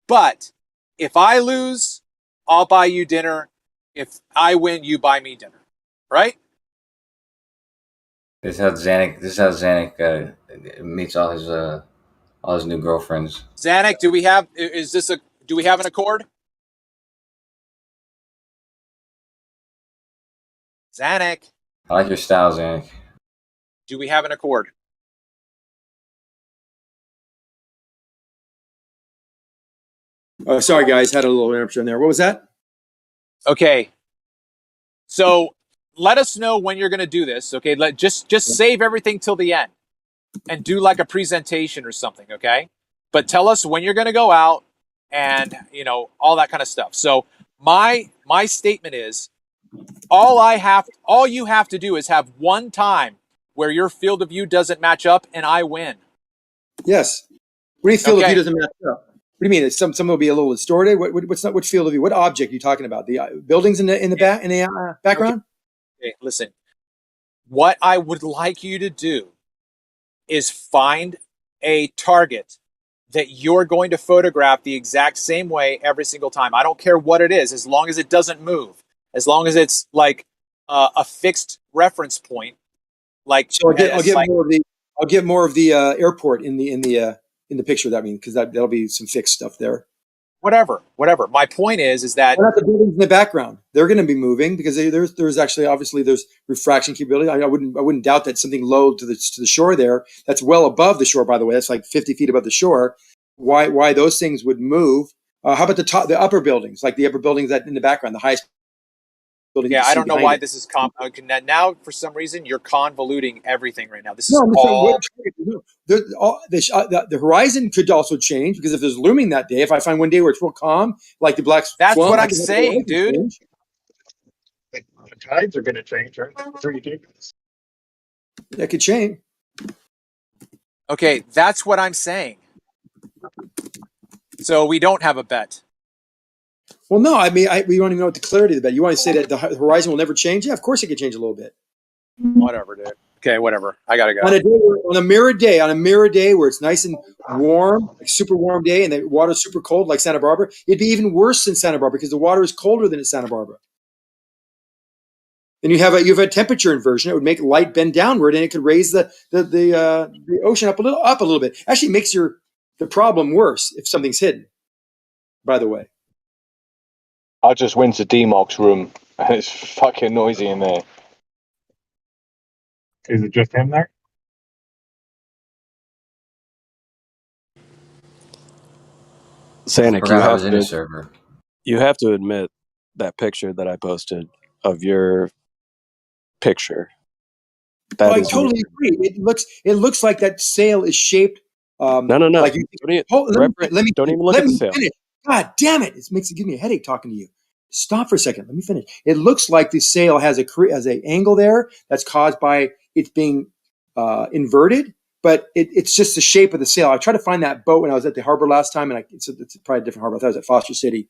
But if I lose, I'll buy you dinner. If I win, you buy me dinner. Right?
This is how Zanuck meets all his new girlfriends.
Zanuck, do we have an accord? Zanuck.
I like your style, Zanuck.
Do we have an accord?
Oh, sorry, guys. Had a little interruption there. What was that?
Okay. So let us know when you're going to do this. Okay. Just save everything till the end and do like a presentation or something. Okay. But tell us when you're going to go out and, all that kind of stuff. So my statement is all you have to do is have one time where your field of view doesn't match up and I win.
Yes. What do you field of view doesn't match up? What do you mean? Some will be a little distorted. What field of view? What object are you talking about? The buildings in the background?
Okay, listen. What I would like you to do is find a target that you're going to photograph the exact same way every single time. I don't care what it is, as long as it doesn't move, as long as it's like a fixed reference point. Like,
so I'll get more of the airport in the picture. That means because that'll be some fixed stuff there.
Whatever. My point is that
what about the buildings in the background? They're going to be moving because there's actually obviously there's refraction capability. I wouldn't doubt that something low to the shore there. That's well above the shore, by the way. That's like 50 feet above the shore. Why those things would move? How about the upper buildings, like the upper buildings that in the background, the highest building?
Yeah, I don't know why this is now. For some reason, you're convoluting everything right now. This is all.
The horizon could also change because if there's looming that day, if I find one day where it's real calm, like the black
That's
swamp,
what I'm saying, dude.
The tides are going to change, right? It's ridiculous.
That could change.
Okay, that's what I'm saying. So we don't have a bet.
Well, no, I mean, we don't even know what the clarity of the bet. You want to say that the horizon will never change? Yeah, of course it could change a little bit.
Whatever, dude. Okay, whatever. I gotta go.
On a mirror day where it's nice and warm, like super warm day, and the water's super cold, like Santa Barbara, it'd be even worse than Santa Barbara because the water is colder than in Santa Barbara. Then you have a temperature inversion. It would make light bend downward, and it could raise the ocean up a little bit. Actually, it makes the problem worse if something's hidden. By the way,
I just went to D-Mark's room, and it's fucking noisy in there.
Is it just him there?
Zanuck, you have to admit that picture that I posted of your picture.
I totally agree. It looks like that sail is shaped.
No.
Like
don't even look at the sail.
Finish. God damn it! It gives me a headache talking to you. Stop for a second. Let me finish. It looks like the sail has an angle there that's caused by it being inverted, but it's just the shape of the sail. I tried to find that boat when I was at the harbor last time, and it's probably a different harbor. I thought it was at Foster City.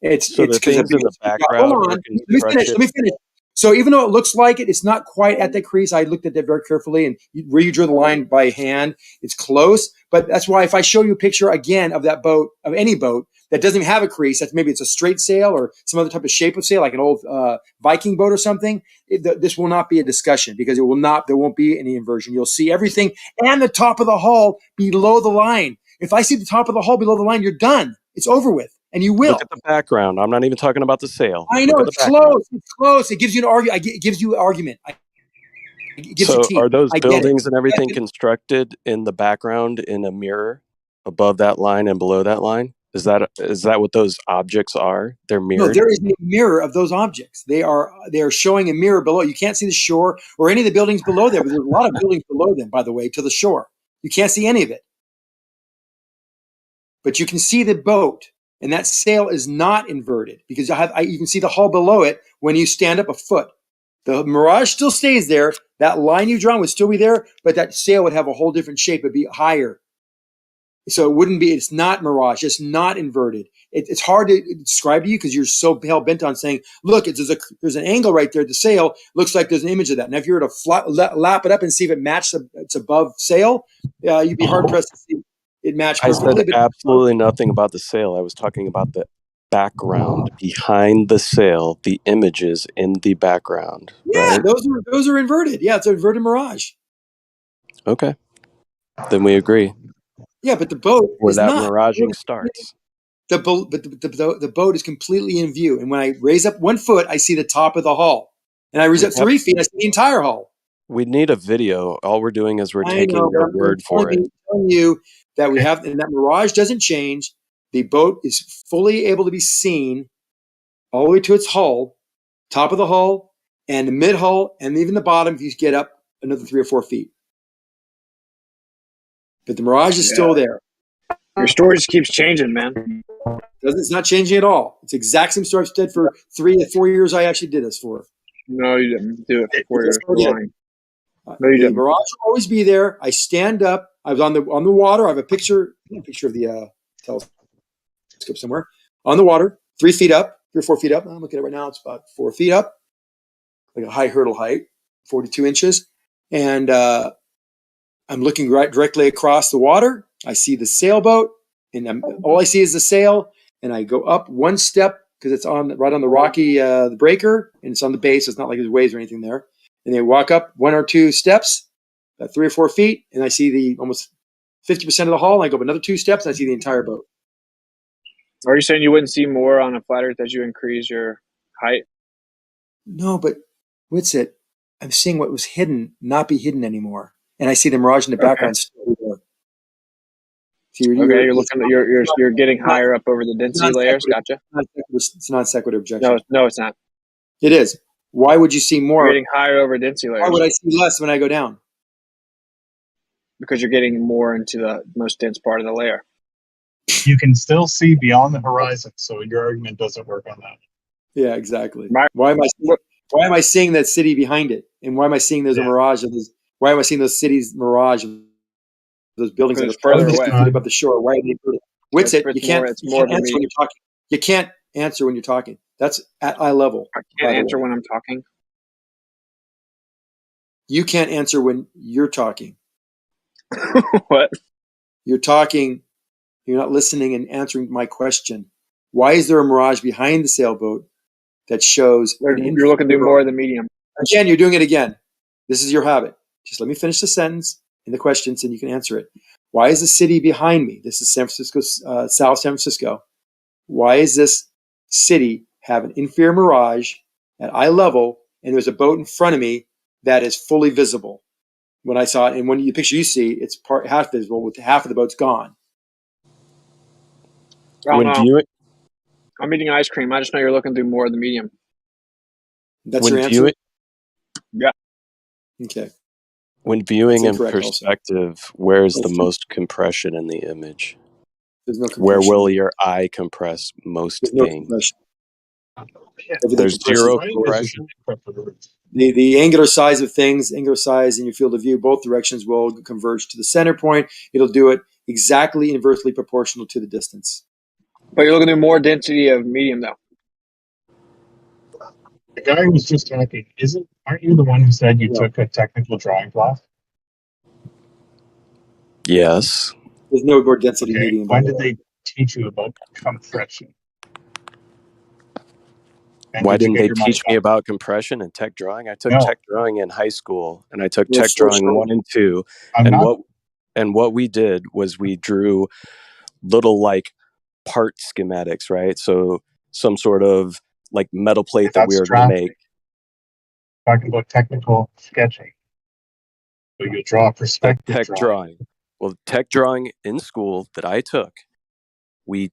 It's
the things in the background.
Hold on. Let me finish. So even though it looks like it's not quite at the crease. I looked at that very carefully, and where you drew the line by hand, it's close. But that's why if I show you a picture again of that boat, of any boat that doesn't even have a crease, that's maybe it's a straight sail or some other type of shape of sail, like an old Viking boat or something. This will not be a discussion because there won't be any inversion. You'll see everything and the top of the hull below the line. If I see the top of the hull below the line, you're done. It's over with. And you will.
Look at the background. I'm not even talking about the sail.
I know it's close. It's close. It gives you an argument. It gives you an argument.
So are those buildings and everything constructed in the background in a mirror above that line and below that line? Is that what those objects are? They're mirrored?
No, there is a mirror of those objects. They are showing a mirror below. You can't see the shore or any of the buildings below there. But there's a lot of buildings below them, by the way, to the shore. You can't see any of it. But you can see the boat. And that sail is not inverted because you can see the hull below it when you stand up a foot. The mirage still stays there. That line you've drawn would still be there, but that sail would have a whole different shape. It'd be higher. So it wouldn't be, it's not mirage. It's not inverted. It's hard to describe to you because you're so hell bent on saying, look, there's an angle right there at the sail. Looks like there's an image of that. Now, if you were to lap it up and see if it matched it's above sail, you'd be hard pressed to see it match perfectly.
I said absolutely nothing about the sail. I was talking about the background behind the sail, the images in the background,
Yeah,
right?
those are inverted. Yeah, it's an inverted mirage.
Okay. Then we agree.
Yeah, but the boat
Where
is
that
not.
miraging starts.
The boat is completely in view. And when I raise up 1 foot, I see the top of the hull. And I raise up 3 feet, I see the entire hull.
We need a video. All we're doing is we're
I
taking
know,
your
but
word for it.
I'm telling you that we have, and that mirage doesn't change. The boat is fully able to be seen all the way to its hull, top of the hull, and the mid hull, and even the bottom if you get up another 3 or 4 feet. But the mirage is still there.
Your story just keeps changing, man.
It's not changing at all. It's the exact same story I've said for 3 to 4 years I actually did this for.
No, you didn't do it for 4 years.
Yes, I did.
No, you
The
didn't.
mirage will always be there. I stand up. I was on the water. I have a picture of the telescope somewhere on the water, 3 feet up, 3 or 4 feet up. I'm looking at it right now. It's about 4 feet up, like a high hurdle height, 42 inches, and I'm looking right directly across the water. I see the sailboat, and all I see is the sail. And I go up 1 step because it's right on the rocky the breaker, and it's on the base. So it's not like there's waves or anything there. And they walk up 1 or 2 steps, about 3 or 4 feet, and I see the almost 50% of the hull. And I go up another 2 steps, and I see the entire boat.
Are you saying you wouldn't see more on a flat Earth as you increase your height?
No, but what's it? I'm seeing what was hidden not be hidden anymore, and I see the mirage in the background still there. See,
you're getting higher up over the density layers. Gotcha.
It's not sequitur objection.
No, it's not.
It is. Why would you see more?
You're getting higher over density layers.
Why would I see less when I go down?
Because you're getting more into the most dense part of the layer.
You can still see beyond the horizon, so your argument doesn't work on that.
Yeah, exactly. Why am I seeing that city behind it? And why am I seeing there's a mirage of those? Why am I seeing those cities mirage of those buildings that are further away above the shore? Why are they further? What's it? You can't answer when you're talking. You can't answer when you're talking. That's at eye level.
I can't answer when I'm talking.
You can't answer when you're talking.
What?
You're talking. You're not listening and answering my question. Why is there a mirage behind the sailboat that shows?
You're looking to do more of the medium.
Again, you're doing it again. This is your habit. Just let me finish the sentence and the questions, and you can answer it. Why is the city behind me? This is San Francisco, South San Francisco. Why is this city have an inferior mirage at eye level, and there's a boat in front of me that is fully visible? When I saw it, and when the picture you see, it's half visible, with half of the boat's gone.
I'm eating ice cream. I just know you're looking through more of the medium.
That's your answer?
Yeah.
Okay.
When viewing in perspective, where is the most compression in the image?
There's no compression.
Where will your eye compress most things? There's zero compression.
The angular size of things, angular size in your field of view, both directions will converge to the center point. It'll do it exactly inversely proportional to the distance.
But you're looking at more density of medium, though.
The guy who was just talking, aren't you the one who said you took a technical drawing class?
Yes.
There's no more density medium.
When did they teach you about compression? And
why didn't they teach me about compression and tech drawing? I took tech drawing in high school, and I took tech drawing 1 and 2. And what we did was we drew little like part schematics, right? So some sort of like metal plate that we were going to make.
Talking about technical sketching. So you draw perspective
tech drawing. Well, tech drawing in school that I took, we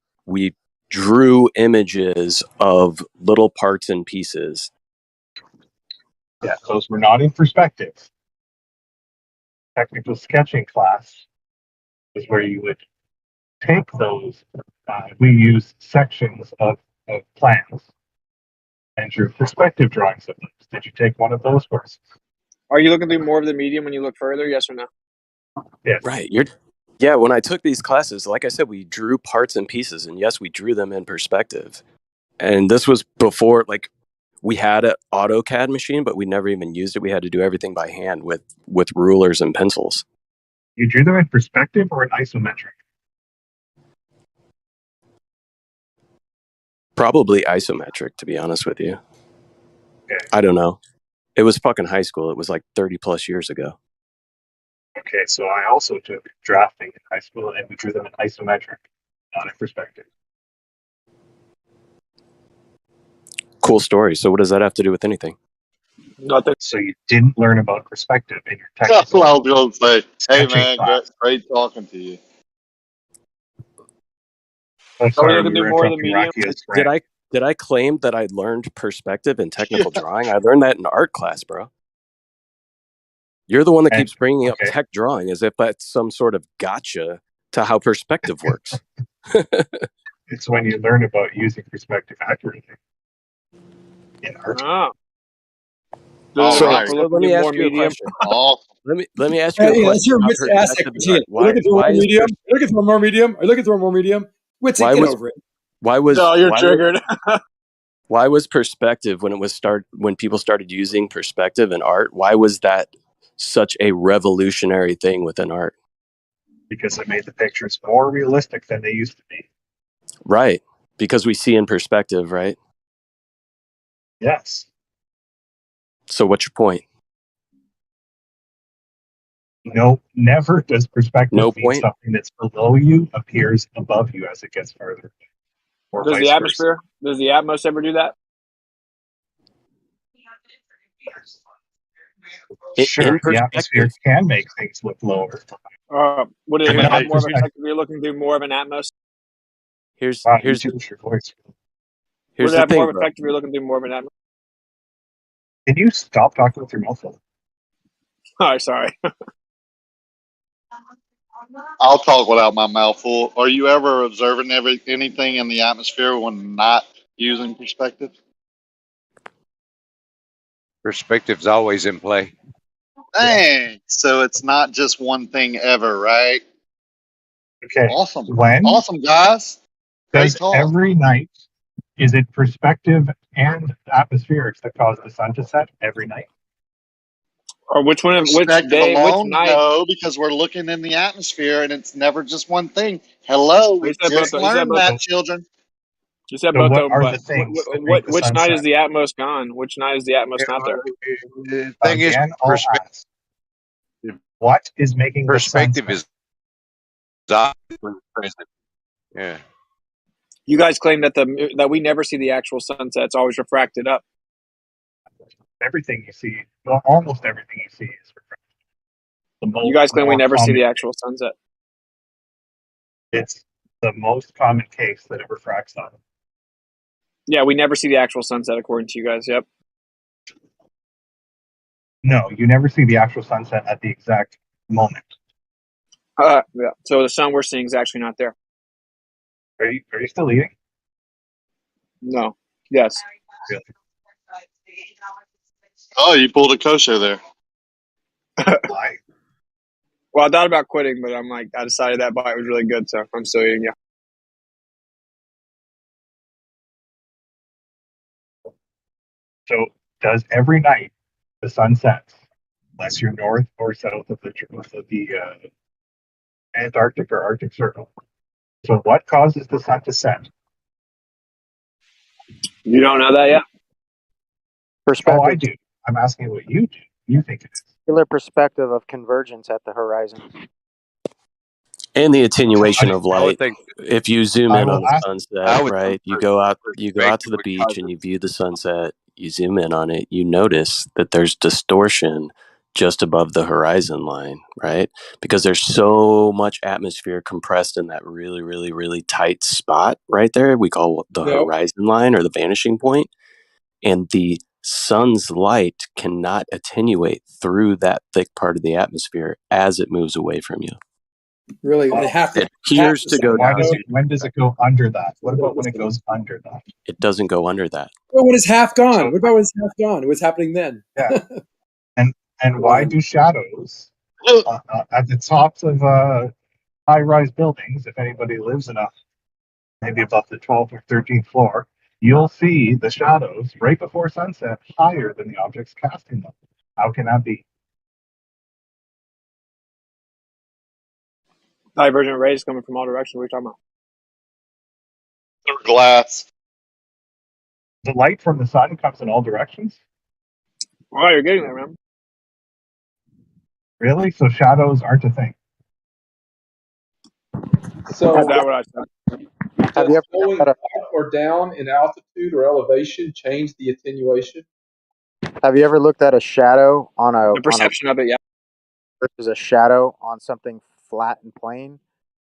drew images of little parts and pieces.
Yeah, those were not in perspective. Technical sketching class is where you would take those. We use sections of plans and drew perspective drawings of those. Did you take one of those courses?
Are you looking through more of the medium when you look further? Yes or no?
Yes.
Right. Yeah, when I took these classes, like I said, we drew parts and pieces, and yes, we drew them in perspective. And this was before, like, we had an AutoCAD machine, but we never even used it. We had to do everything by hand with rulers and pencils.
You drew them in perspective or in isometric?
Probably isometric, to be honest with you.
Okay.
I don't know. It was fucking high school. It was like 30 plus years ago.
Okay, so I also took drafting in high school, and we drew them in isometric, not in perspective.
Cool story. So what does that have to do with anything?
Nothing. So you didn't learn about perspective in your
That's
technical
what I was going to say. Hey,
sketching
man,
class.
great talking to you.
I'm
Are we
sorry,
looking
we
to do
were
more of the
interrupting
medium?
Rakia's rant.
Did I claim that I learned perspective in technical drawing? I learned that in art class, bro. You're the one that keeps bringing up tech drawing as if that's some sort of gotcha to how perspective works.
It's when you learn about using perspective accurately in art.
Oh.
So
We're looking
let
to
me
do
ask
more
you a
medium.
question.
Awesome.
Let me ask you a
Let's
question
hear
about
Witz ask that
perspective in
question.
art.
Are you looking for more medium? Are you looking for more medium? Are you looking for more medium? Witz, get over it.
No, you're triggered.
Why was perspective when people started using perspective in art? Why was that such a revolutionary thing within art?
Because it made the pictures more realistic than they used to be.
Right, because we see in perspective, right?
Yes.
So what's your point?
No, never does perspective
No
mean
point?
something that's below you appears above you as it gets further. Or
Does
vice
the
versa.
atmosphere? Does the Atmos ever do that?
Sure, the atmosphere can make things look lower.
Would it
Can it
have
make
more of an
perspective?
effect if you're looking through more of an Atmos?
Wow, you changed your voice.
Would
Here's
it
the
have
thing,
more of an
bro.
effect if you're looking through more of an Atmos?
Can you stop talking with your mouth full?
Oh, sorry.
I'll talk without my mouth full. Are you ever observing anything in the atmosphere when not using perspective?
Perspective's always in play.
Dang. So it's not just one thing ever, right?
Okay.
Awesome.
When
Awesome, guys. Great
does
talk.
every night, is it perspective and atmospherics that cause the sun to set every night?
Or which one? Which
Perspective
day? Which
alone?
night?
No, because we're looking in the atmosphere and it's never just one thing. Hello, we just learned that, children.
You said
So
both
what
of them,
are
but
the things that make the
which
sun
night
set?
is the Atmos gone? Which night is the Atmos not there?
The thing is,
Again, I'll ask, what is making the sun
perspective
set?
is present. Yeah.
You guys claim that we never see the actual sunset. It's always refracted up.
Everything you see, well, almost everything you see is refracted.
You guys claim we
more
never see
common-
the actual sunset.
It's the most common case that it refracts on.
Yeah, we never see the actual sunset according to you guys. Yep.
No, you never see the actual sunset at the exact moment.
Yeah. So the sun we're seeing is actually not there.
Are you still eating?
No. Yes.
Really?
Oh, you pulled a kosher there.
Why?
Well, I thought about quitting, but I decided that bite was really good, so I'm still eating. Yeah.
So does every night the sun sets, unless you're north or south of the Antarctic or Arctic Circle? So what causes the sun to set?
You don't know that yet?
Perspective.
Oh, I do. I'm asking what you do. You think it is.
Particular perspective of convergence at the horizon.
And the attenuation of light.
think-
If you zoom
I
in
will
on the
ask-
sunset, right? You go out to the beach and you view the sunset, you zoom in on it, you notice that there's distortion just above the horizon line, right? Because there's so much atmosphere compressed in that really, really, really tight spot right there. We call the horizon line or the vanishing point. And the sun's light cannot attenuate through that thick part of the atmosphere as it moves away from you.
Really,
it appears to go
Why
down.
does it? When does it go under that? What about when it goes under that?
It doesn't go under that.
Well, when it's half gone? What about when it's half gone? What's happening then?
Yeah. And why do shadows at the tops of high-rise buildings, if anybody lives in maybe above the 12th or 13th floor, you'll see the shadows right before sunset higher than the objects casting them. How can that be?
Divergent rays coming from all directions. What are you talking about?
Through glass.
The light from the sun comes in all directions?
Well, you're getting there, man.
Really? So shadows aren't a thing?
So
Is that what I said?
Have you
does
ever
going up or down in altitude or elevation change the attenuation?
looked at a shadow on
The perception of it, yeah.
versus a shadow on something flat and plain?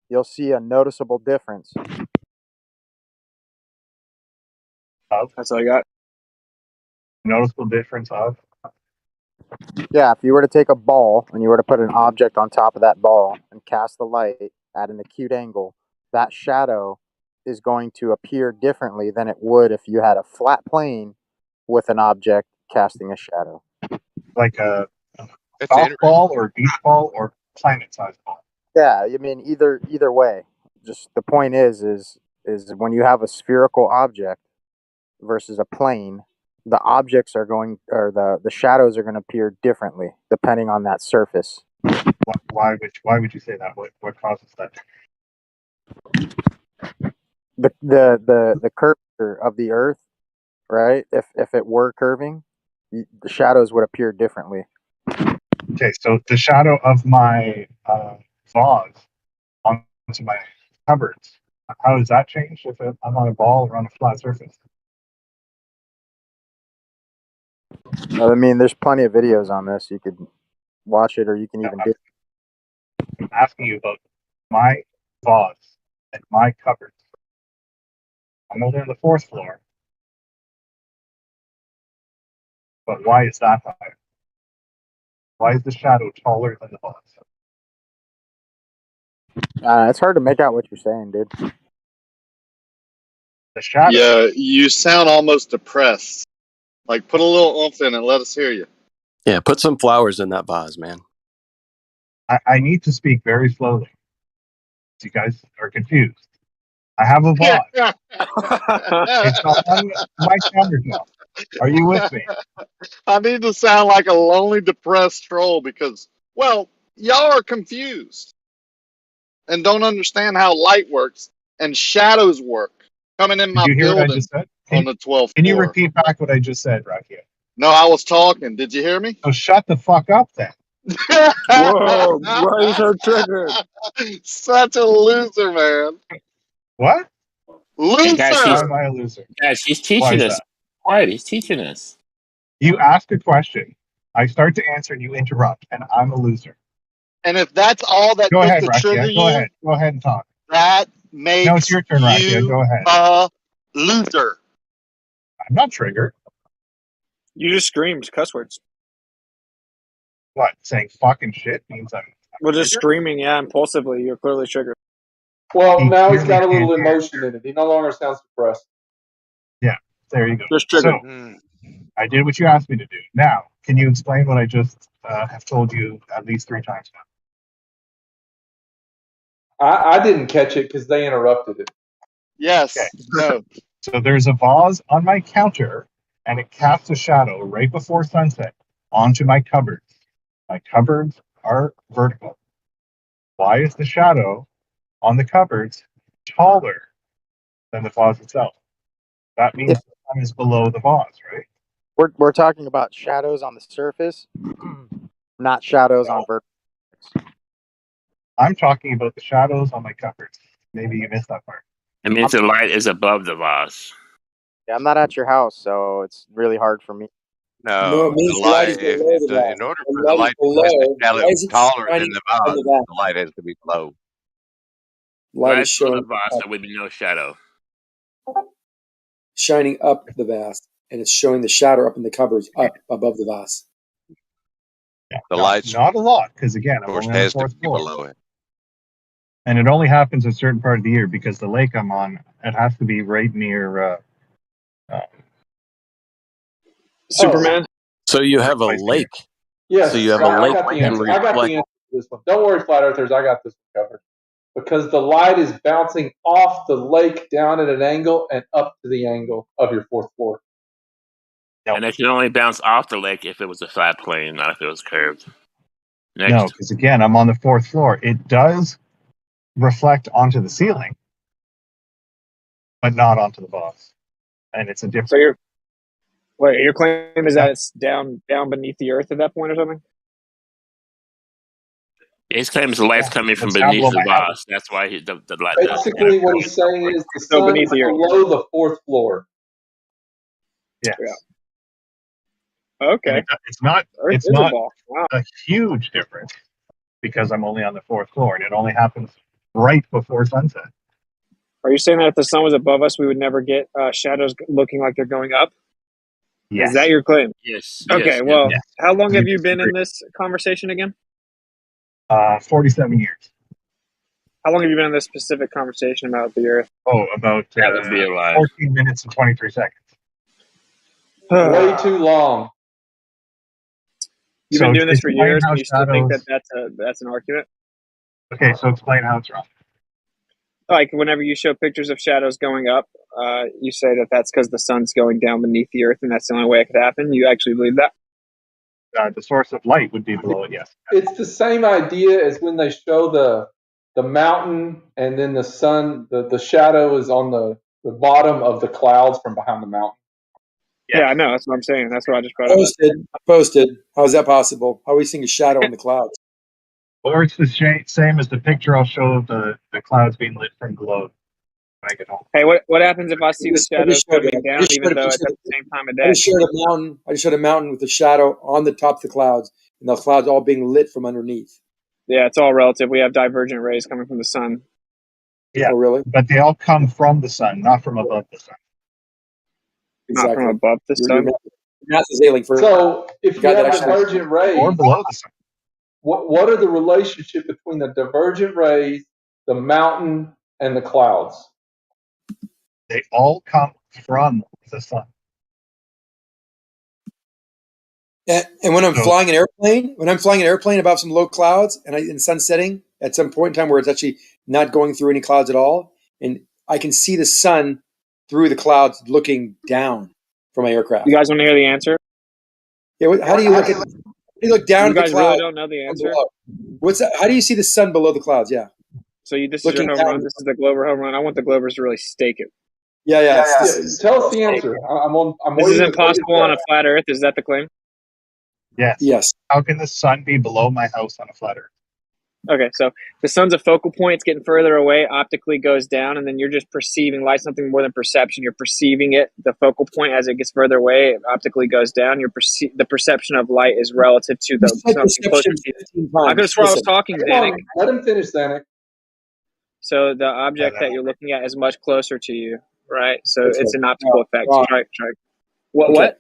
You'll see a noticeable difference.
That's all I got.
Noticeable difference of?
Yeah, if you were to take a ball and you were to put an object on top of that ball and cast the light at an acute angle, that shadow is going to appear differently than it would if you had a flat plane with an object casting a shadow.
Like a golf ball or a beach ball or planet-sized ball?
Yeah, I mean either way. Just the point is when you have a spherical object versus a plane, the objects are going, or the shadows are going to appear differently depending on that surface.
Why would you say that? What causes that?
The curvature of the Earth, right? If it were curving, the shadows would appear differently.
Okay, so the shadow of my vase onto my cupboards, how does that change if I'm on a ball or on a flat surface?
I mean, there's plenty of videos on this. You could watch it, or you can even do it.
I'm asking you about my vase and my cupboards. I'm only on the 4th floor. But why is that higher? Why is the shadow taller than the vase?
It's hard to make out what you're saying, dude.
The shadow.
Yeah, you sound almost depressed. Like, put a little oomph in it. Let us hear you.
Yeah, put some flowers in that vase, man.
I need to speak very slowly. You guys are confused. I have a vase. It's on my counter now. Are you with me?
I need to sound like a lonely, depressed troll because, well, y'all are confused and don't understand how light works and shadows work. Coming in my
Did you hear what I
building
just said?
on the 12th
Can you
floor.
repeat back what I just said, Rocky?
No, I was talking. Did you hear me?
So shut the fuck up then.
Whoa, why are you so triggered? Such a loser, man.
What?
Loser!
Why am I a loser?
Guys, he's
Why
teaching
is
us.
that?
Quiet, he's teaching us.
You ask a question, I start to answer, and you interrupt, and I'm a loser.
And if that's all that
Go
gets
ahead,
to
Rakia.
trigger
Go
you,
ahead. Go ahead and talk.
that makes
No, it's your turn, Rakia. Go ahead.
a loser.
I'm not triggered.
You just screamed cuss words.
What? Saying fucking shit means I'm
Well, just
triggered?
screaming, yeah, impulsively. You're clearly triggered.
Well, now he's got a
clearly
little
can't hear.
emotion in it. He no longer sounds depressed.
Yeah, there you go.
Just triggered.
So, I did what you asked me to do. Now, can you explain what I just have told you at least 3 times now?
I didn't catch it because they interrupted it.
Yes.
Okay.
No.
So there's a vase on my counter, and it casts a shadow right before sunset onto my cupboards. My cupboards are vertical. Why is the shadow on the cupboards taller than the vase itself? That means the sun is below the vase, right?
We're talking about shadows on the surface, not shadows on vertical.
I'm talking about the shadows on my cupboards. Maybe you missed that part.
It means the light is above the vase.
Yeah, I'm not at your house, so it's really hard for me.
No,
it means
the
the light
light,
is below the vase.
in order
The
for the
light is
light to hit
below.
the shadow
Why is it
taller than
shining
the
up on
vase,
the vase?
the light has to be low.
Light is
Light from the
showing
vase,
up,
there would be no shadow.
shining up the vase, and it's showing the shadow up in the cupboards up above the vase.
Yeah,
The light's
not a lot, because again, I'm
source
only on the
has to
4th
be
floor.
below it.
And it only happens a certain part of the year because the lake I'm on, it has to be right near
Superman.
So you have a lake.
Yes,
So you have
I
a lake
got the
and
answer. I got the
reflect.
answer to this one. Don't worry, flat earthers. I got this one covered. Because the light is bouncing off the lake down at an angle and up to the angle of your 4th floor.
And it can only bounce off the lake if it was a flat plane, not if it was curved. Next.
No, because again, I'm on the 4th floor. It does reflect onto the ceiling, but not onto the vase. And it's a different.
Wait, your claim is that it's down beneath the earth at that point or something?
His claim is the light's coming from
It's down
beneath
below
the
my head.
vase. That's why the light.
Basically, what he's saying is the
So
sun
beneath
is
the earth.
below the fourth floor.
Yes.
Yeah. Okay.
And it's not.
Earth
It's
is a
not
ball. Wow.
a huge difference because I'm only on the fourth floor, and it only happens right before sunset.
Are you saying that if the sun was above us, we would never get shadows looking like they're going up?
Yes.
Is that your claim?
Yes.
Okay.
Yes,
Well,
yes.
how long
You
have you been
disagree.
in this conversation again?
47 years.
How long have you been in this specific conversation about the Earth?
Oh, about
that would be alive.
14 minutes and 23 seconds.
Way too long.
You've
So
been doing this for
explain
years,
how
and you still think that
shadows-
that's an argument?
Okay, so explain how it's wrong.
Like whenever you show pictures of shadows going up, you say that that's because the sun's going down beneath the Earth, and that's the only way it could happen. You actually believe that?
The source of light would be below it, yes.
It's the same idea as when they show the mountain and then the sun, the shadow is on the bottom of the clouds from behind the mountain.
Yeah, I know. That's what I'm saying. That's what I just brought up.
Posted. How is that possible? How are we seeing a shadow in the clouds?
Or it's the same as the picture I'll show of the clouds being lit from below when I get home.
Hey, what happens if I see the shadows coming down,
I just
even
showed a
though it's
picture
at
of-
the same time of
I
day?
just showed a mountain. I just showed a mountain with a shadow on the top of the clouds, and the clouds all being lit from underneath.
Yeah, it's all relative. We have divergent rays coming from the sun.
Yeah,
Oh, really?
but they all come from the sun, not from above the sun.
Not from above the
Your
sun.
math is ailing for.
So if you
God, that
have
actually-
divergent rays,
Or below the sun.
what are the relationship between the divergent rays, the mountain, and the clouds?
They all come from the sun.
And when I'm flying an airplane above some low clouds and in sun setting at some point in time where it's actually not going through any clouds at all, and I can see the sun through the clouds looking down from my aircraft.
You guys want to hear the answer?
Yeah, how do you look at? How do you look down
You
at the
guys
clouds?
really don't know the answer?
below? What's that? How do you see the sun below the clouds? Yeah.
So this is
Looking
your home
down.
run. This is the Glover home run. I want the Glovers to really stake it.
Yeah.
Tell us the answer. I'm
This is
waiting to
impossible on a flat Earth. Is that the claim?
Yes.
Yes.
How can the sun be below my house on a flat earth?
Okay, so the sun's a focal point. It's getting further away. Optically goes down, and then you're just perceiving light. Something more than perception. You're perceiving it. The focal point as it gets further away, it optically goes down. The perception of light is relative to the something closer to you. I could have sworn I was talking, Danik.
Let him finish, Danik.
So the object that you're looking at is much closer to you, right? So
That's
it's
right.
an optical effect.
Wrong.
Try. What?
Okay.
What?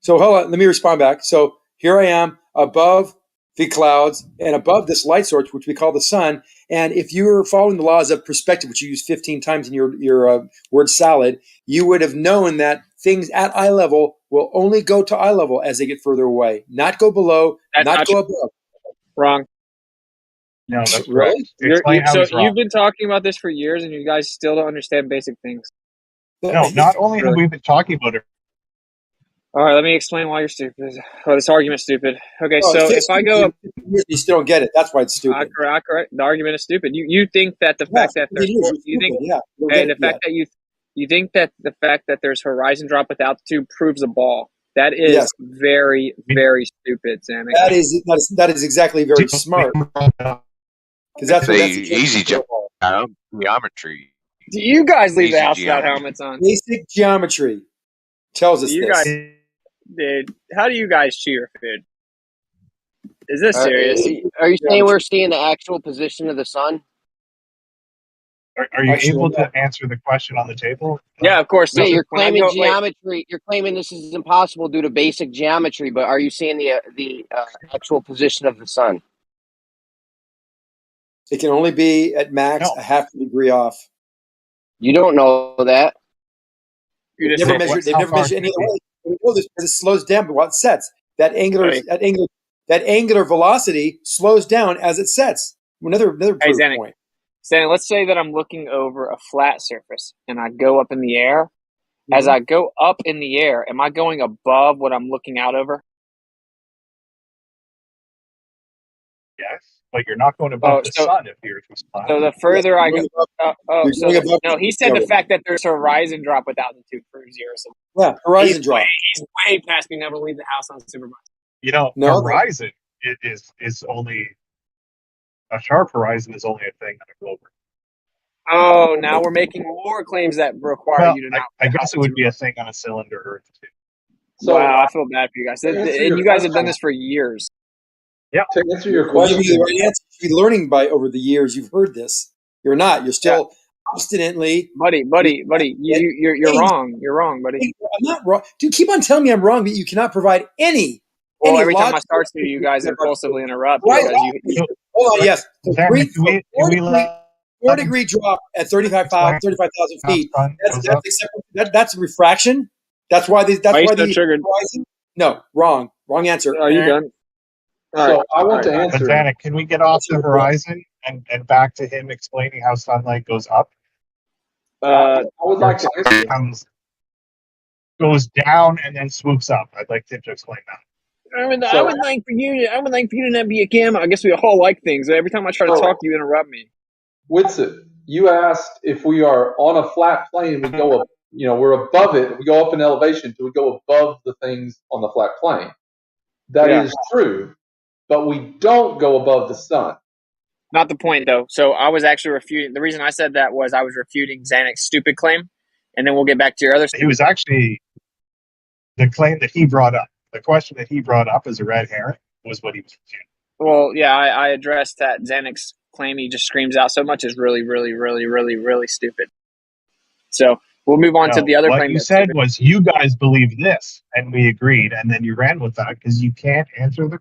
So hold on. Let me respond back. So here I am above the clouds and above this light source, which we call the sun. And if you were following the laws of perspective, which you use 15 times in your word salad, you would have known that things at eye level will only go to eye level as they get further away, not go below, not go above.
Wrong.
No, that's
Really?
correct.
You've been talking about this for years, and you guys still don't understand basic things.
No, not only have we been talking about it.
All right, let me explain why you're stupid. Oh, this argument's stupid. Okay,
Oh,
so
it's
if I go up,
you still don't get it. That's why it's stupid.
correct. The argument is stupid. You think that the fact that there's you think you think that the fact that there's horizon drop with altitude proves a ball. That is
Yes.
very, very stupid, Sammy.
That is exactly very smart. Because that's
easy geometry.
Do you guys leave the
Easy
house without
geometry.
helmets on?
Basic geometry tells us
You
this.
guys, dude, how do you guys cheer, dude? Is this serious?
Are you saying we're seeing the actual position of the sun?
Are you able to answer the question on the table?
Yeah, of course.
Yeah,
So
you're
when I
claiming
go- wait.
geometry. You're claiming this is impossible due to basic geometry, but are you seeing the actual position of the sun?
It can only be at max a half a degree off.
You don't know that.
You
They've never measured any other way. We know this because it slows down, but what sets that angular velocity slows down as it sets. Another proof point.
Zanik, let's say that I'm looking over a flat surface and I go up in the air. As I go up in the air, am I going above what I'm looking out over?
Yes, but you're not going above the sun if you're to flat.
So the further I go, no, he said the fact that there's a horizon drop with altitude proves zero. So
horizon drop.
He's way past being able to leave the house unsupervised.
You know, horizon is only a sharp horizon is only a thing on a globe.
Oh, now we're making more claims that require you to not.
I guess it would be a thing on a cylinder Earth too.
So, wow, I feel bad for you guys. And you guys have done this for years.
Yeah.
To answer your question,
the right answer. You should be learning by over the years. You've heard this. You're not. You're still obstinately,
buddy. You're wrong. You're wrong, buddy.
I'm not wrong, dude. Keep on telling me I'm wrong, but you cannot provide any.
Well, every time I start to, you guys impulsively interrupt.
Right.
Because
Hold on. Yes.
Four
degree drop at 35,000 feet. That's refraction. That's why the
triggered.
Horizon. No, wrong answer.
Are you done?
So I want to answer.
Zanuck, can we get off the horizon and back to him explaining how sunlight goes up?
I would like to answer.
Goes down and then swoops up. I'd like him to explain that.
I would like for you to not be a camera. I guess we all like things. Every time I try to talk, you interrupt me.
Witsit, you asked if we are on a flat plane, we go up, we're above it, we go up in elevation, do we go above the things on the flat plane? That is true, but we don't go above the sun.
Not the point, though. So I was actually refuting. The reason I said that was I was refuting Zanuck's stupid claim, and then we'll get back to your other.
He was actually the claim that he brought up. The question that he brought up as a red herring was what he was refuting.
Well, yeah, I addressed that Zanuck's claim he just screams out so much is really, really, really, really, really stupid. So we'll move on to the other claim.
What you said was you guys believe this, and we agreed, and then you ran with that because you can't answer the.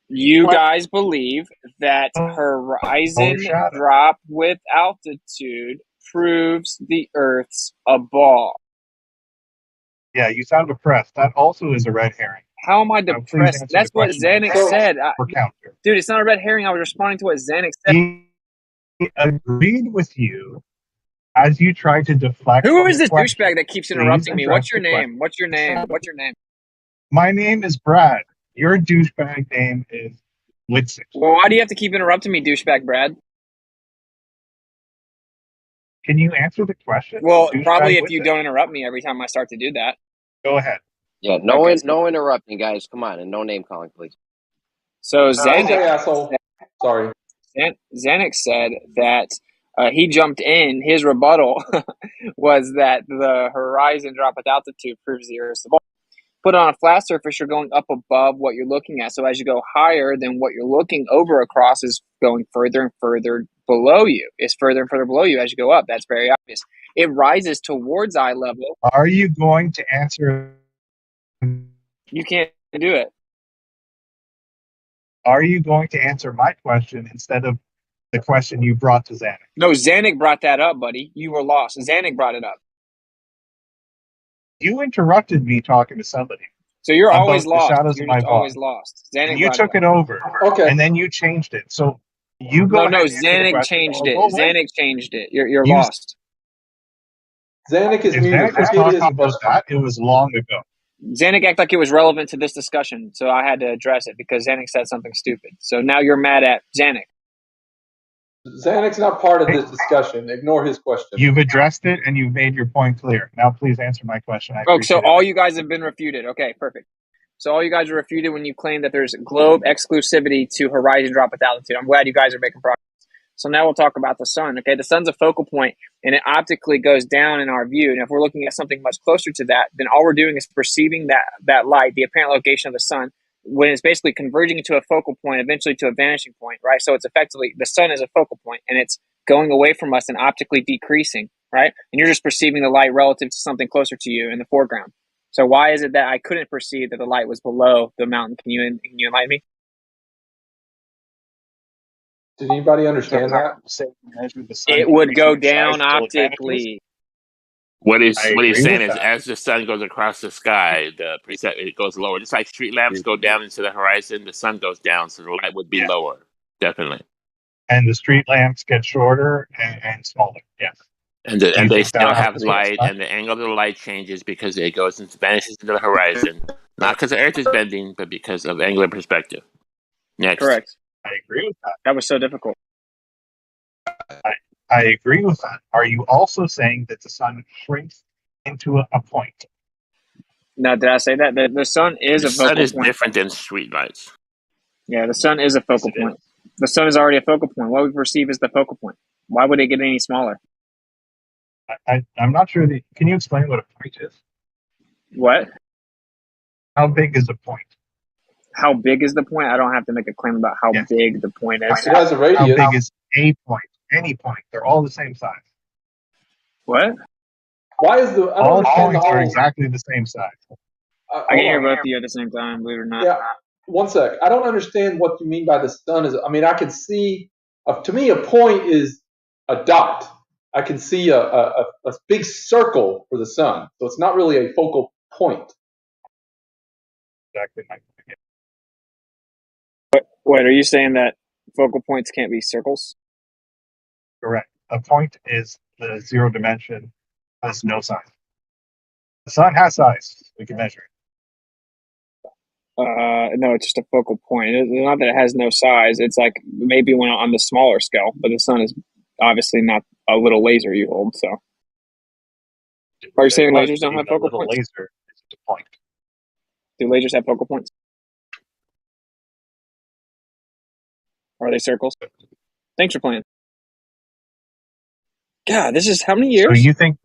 You guys believe that horizon drop with altitude proves the Earth's a ball.
Yeah, you sound depressed. That also is a red herring.
How am I depressed? That's what Zanuck said. Dude, it's not a red herring. I was responding to what Zanuck said.
He agreed with you as you tried to deflect.
Who is this douchebag that keeps interrupting me? What's your name? What's your name? What's your name?
My name is Brad. Your douchebag name is Witsit.
Well, why do you have to keep interrupting me, douchebag Brad?
Can you answer the question?
Well, probably if you don't interrupt me every time I start to do that.
Go ahead.
Yeah, no interrupting, guys. Come on, and no name calling, please.
So Zanuck,
asshole. Sorry.
Zanuck said that he jumped in. His rebuttal was that the horizon drop with altitude proves the Earth's the ball. Put on a flat surface, you're going up above what you're looking at. So as you go higher, then what you're looking over across is going further and further below you. It's further and further below you as you go up. That's very obvious. It rises towards eye level.
Are you going to answer?
You can't do it.
Are you going to answer my question instead of the question you brought to Zanuck?
No, Zanuck brought that up, buddy. You were lost. Zanuck brought it up.
You interrupted me talking to somebody.
So you're always lost.
You're
always lost.
Zanuck you took it over.
Okay.
And then you changed it. So you go.
No, Zanuck changed it. Zanuck changed it. You're lost.
Zanuck is
Zanuck was talking about that. It was long ago.
Zanuck acted like it was relevant to this discussion, so I had to address it because Zanuck said something stupid. So now you're mad at Zanuck.
Zanuck's not part of this discussion. Ignore his question.
You've addressed it and you've made your point clear. Now please answer my question.
So all you guys have been refuted. Okay, perfect. So all you guys are refuted when you claim that there's globe exclusivity to horizon drop with altitude. I'm glad you guys are making progress. So now we'll talk about the sun. Okay, the sun's a focal point, and it optically goes down in our view. And if we're looking at something much closer to that, then all we're doing is perceiving that light, the apparent location of the sun, when it's basically converging to a focal point, eventually to a vanishing point, right? So it's effectively, the sun is a focal point, and it's going away from us and optically decreasing, right? And you're just perceiving the light relative to something closer to you in the foreground. So why is it that I couldn't perceive that the light was below the mountain? Can you enlighten me?
Did anybody understand that?
It would go down optically.
What he's saying is, as the sun goes across the sky, it goes lower. Just like street lamps go down into the horizon, the sun goes down, so the light would be lower. Definitely.
And the street lamps get shorter and smaller. Yes.
And they still have light, and the angle of the light changes because it vanishes into the horizon. Not because the Earth is bending, but because of angular perspective. Next.
Correct.
I agree with that.
That was so difficult.
I agree with that. Are you also saying that the sun shrinks into a point?
No, did I say that? The sun is
The
a
sun
focal
is
point.
different than streetlights.
Yeah, the sun is a focal point. The sun is already a focal point. What we perceive as the focal point. Why would it get any smaller?
I'm not sure. Can you explain what a point is?
What?
How big is a point?
How big is the point? I don't have to make a claim about how big the point is.
It has a radius.
How big is a point? Any point. They're all the same size.
What?
Why is the
all points are exactly the same size?
I can hear both of you at the same time, believe it or not.
Yeah. One sec. I don't understand what you mean by the sun is. I mean, I can see. To me, a point is a dot. I can see a big circle for the sun, so it's not really a focal point.
Exactly.
Wait, are you saying that focal points can't be circles?
Correct. A point is the zero dimension, has no size. The sun has size. We can measure it.
No, it's just a focal point. It's not that it has no size. It's like maybe when on the smaller scale, but the sun is obviously not a little laser you hold. So, are you saying lasers don't have focal points?
Laser is a point.
Do lasers have focal points? Are they circles? Thanks for playing. God, this is how many years?
So you think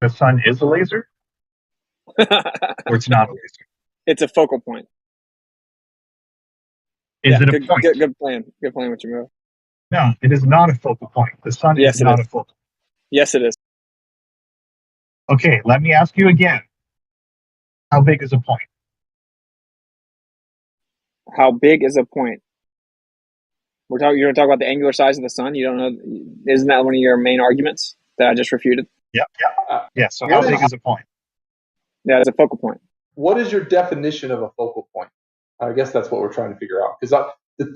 the sun is a laser? Or it's not a laser?
It's a focal point.
Is it a point?
Good plan. Good plan with your move.
No, it is not a focal point. The sun is not a focal point.
Yes, it is.
Okay, let me ask you again. How big is a point?
How big is a point? You're going to talk about the angular size of the sun? You don't know? Isn't that one of your main arguments that I just refuted?
Yeah. So how big is a point?
Yeah, it's a focal point.
What is your definition of a focal point? I guess that's what we're trying to figure out. Because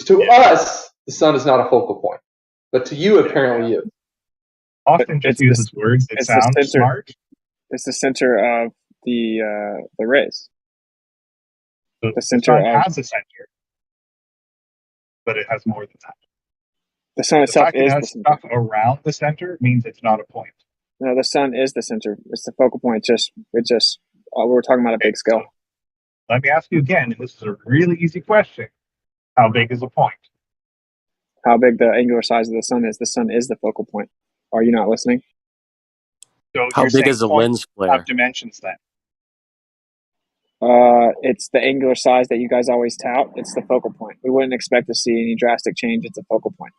to us, the sun is not a focal point, but to you, apparently, is.
Often just uses words that sound smart.
It's the center of the rays.
The sun has a center, but it has more than that.
The sun itself is
the center. Stuff around the center means it's not a point.
No, the sun is the center. It's the focal point. We're talking about a big scale.
So let me ask you again, and this is a really easy question. How big is a point?
How big the angular size of the sun is. The sun is the focal point. Are you not listening?
So how big is the lens flare?
Have dimensions then?
It's the angular size that you guys always tout. It's the focal point. We wouldn't expect to see any drastic change. It's a focal point.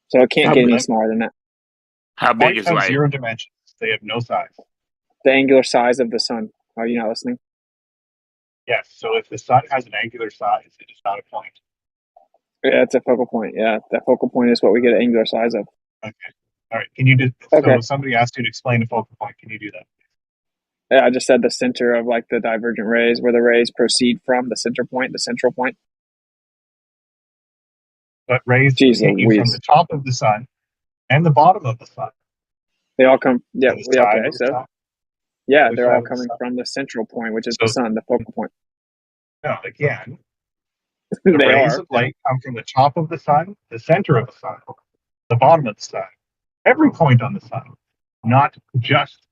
So it can't get any smaller than that.
How big is light?
Zero dimensions. They have no size.
The angular size of the sun. Are you not listening?
Yes. So if the sun has an angular size, it is not a point.
Yeah, it's a focal point. Yeah, that focal point is what we get an angular size of.
Okay. All right. Can you just? Okay. So somebody asked you to explain a focal point. Can you do that?
Yeah, I just said the center of like the divergent rays, where the rays proceed from the center point, the central point.
But rays came from the top of the sun and the bottom of the sun.
They all come. Yeah. Okay. So. Yeah, they're all coming from the central point, which is the sun, the focal point.
No, again, the rays of light come from the top of the sun, the center of the sun, the bottom of the sun, every point on the sun, not just.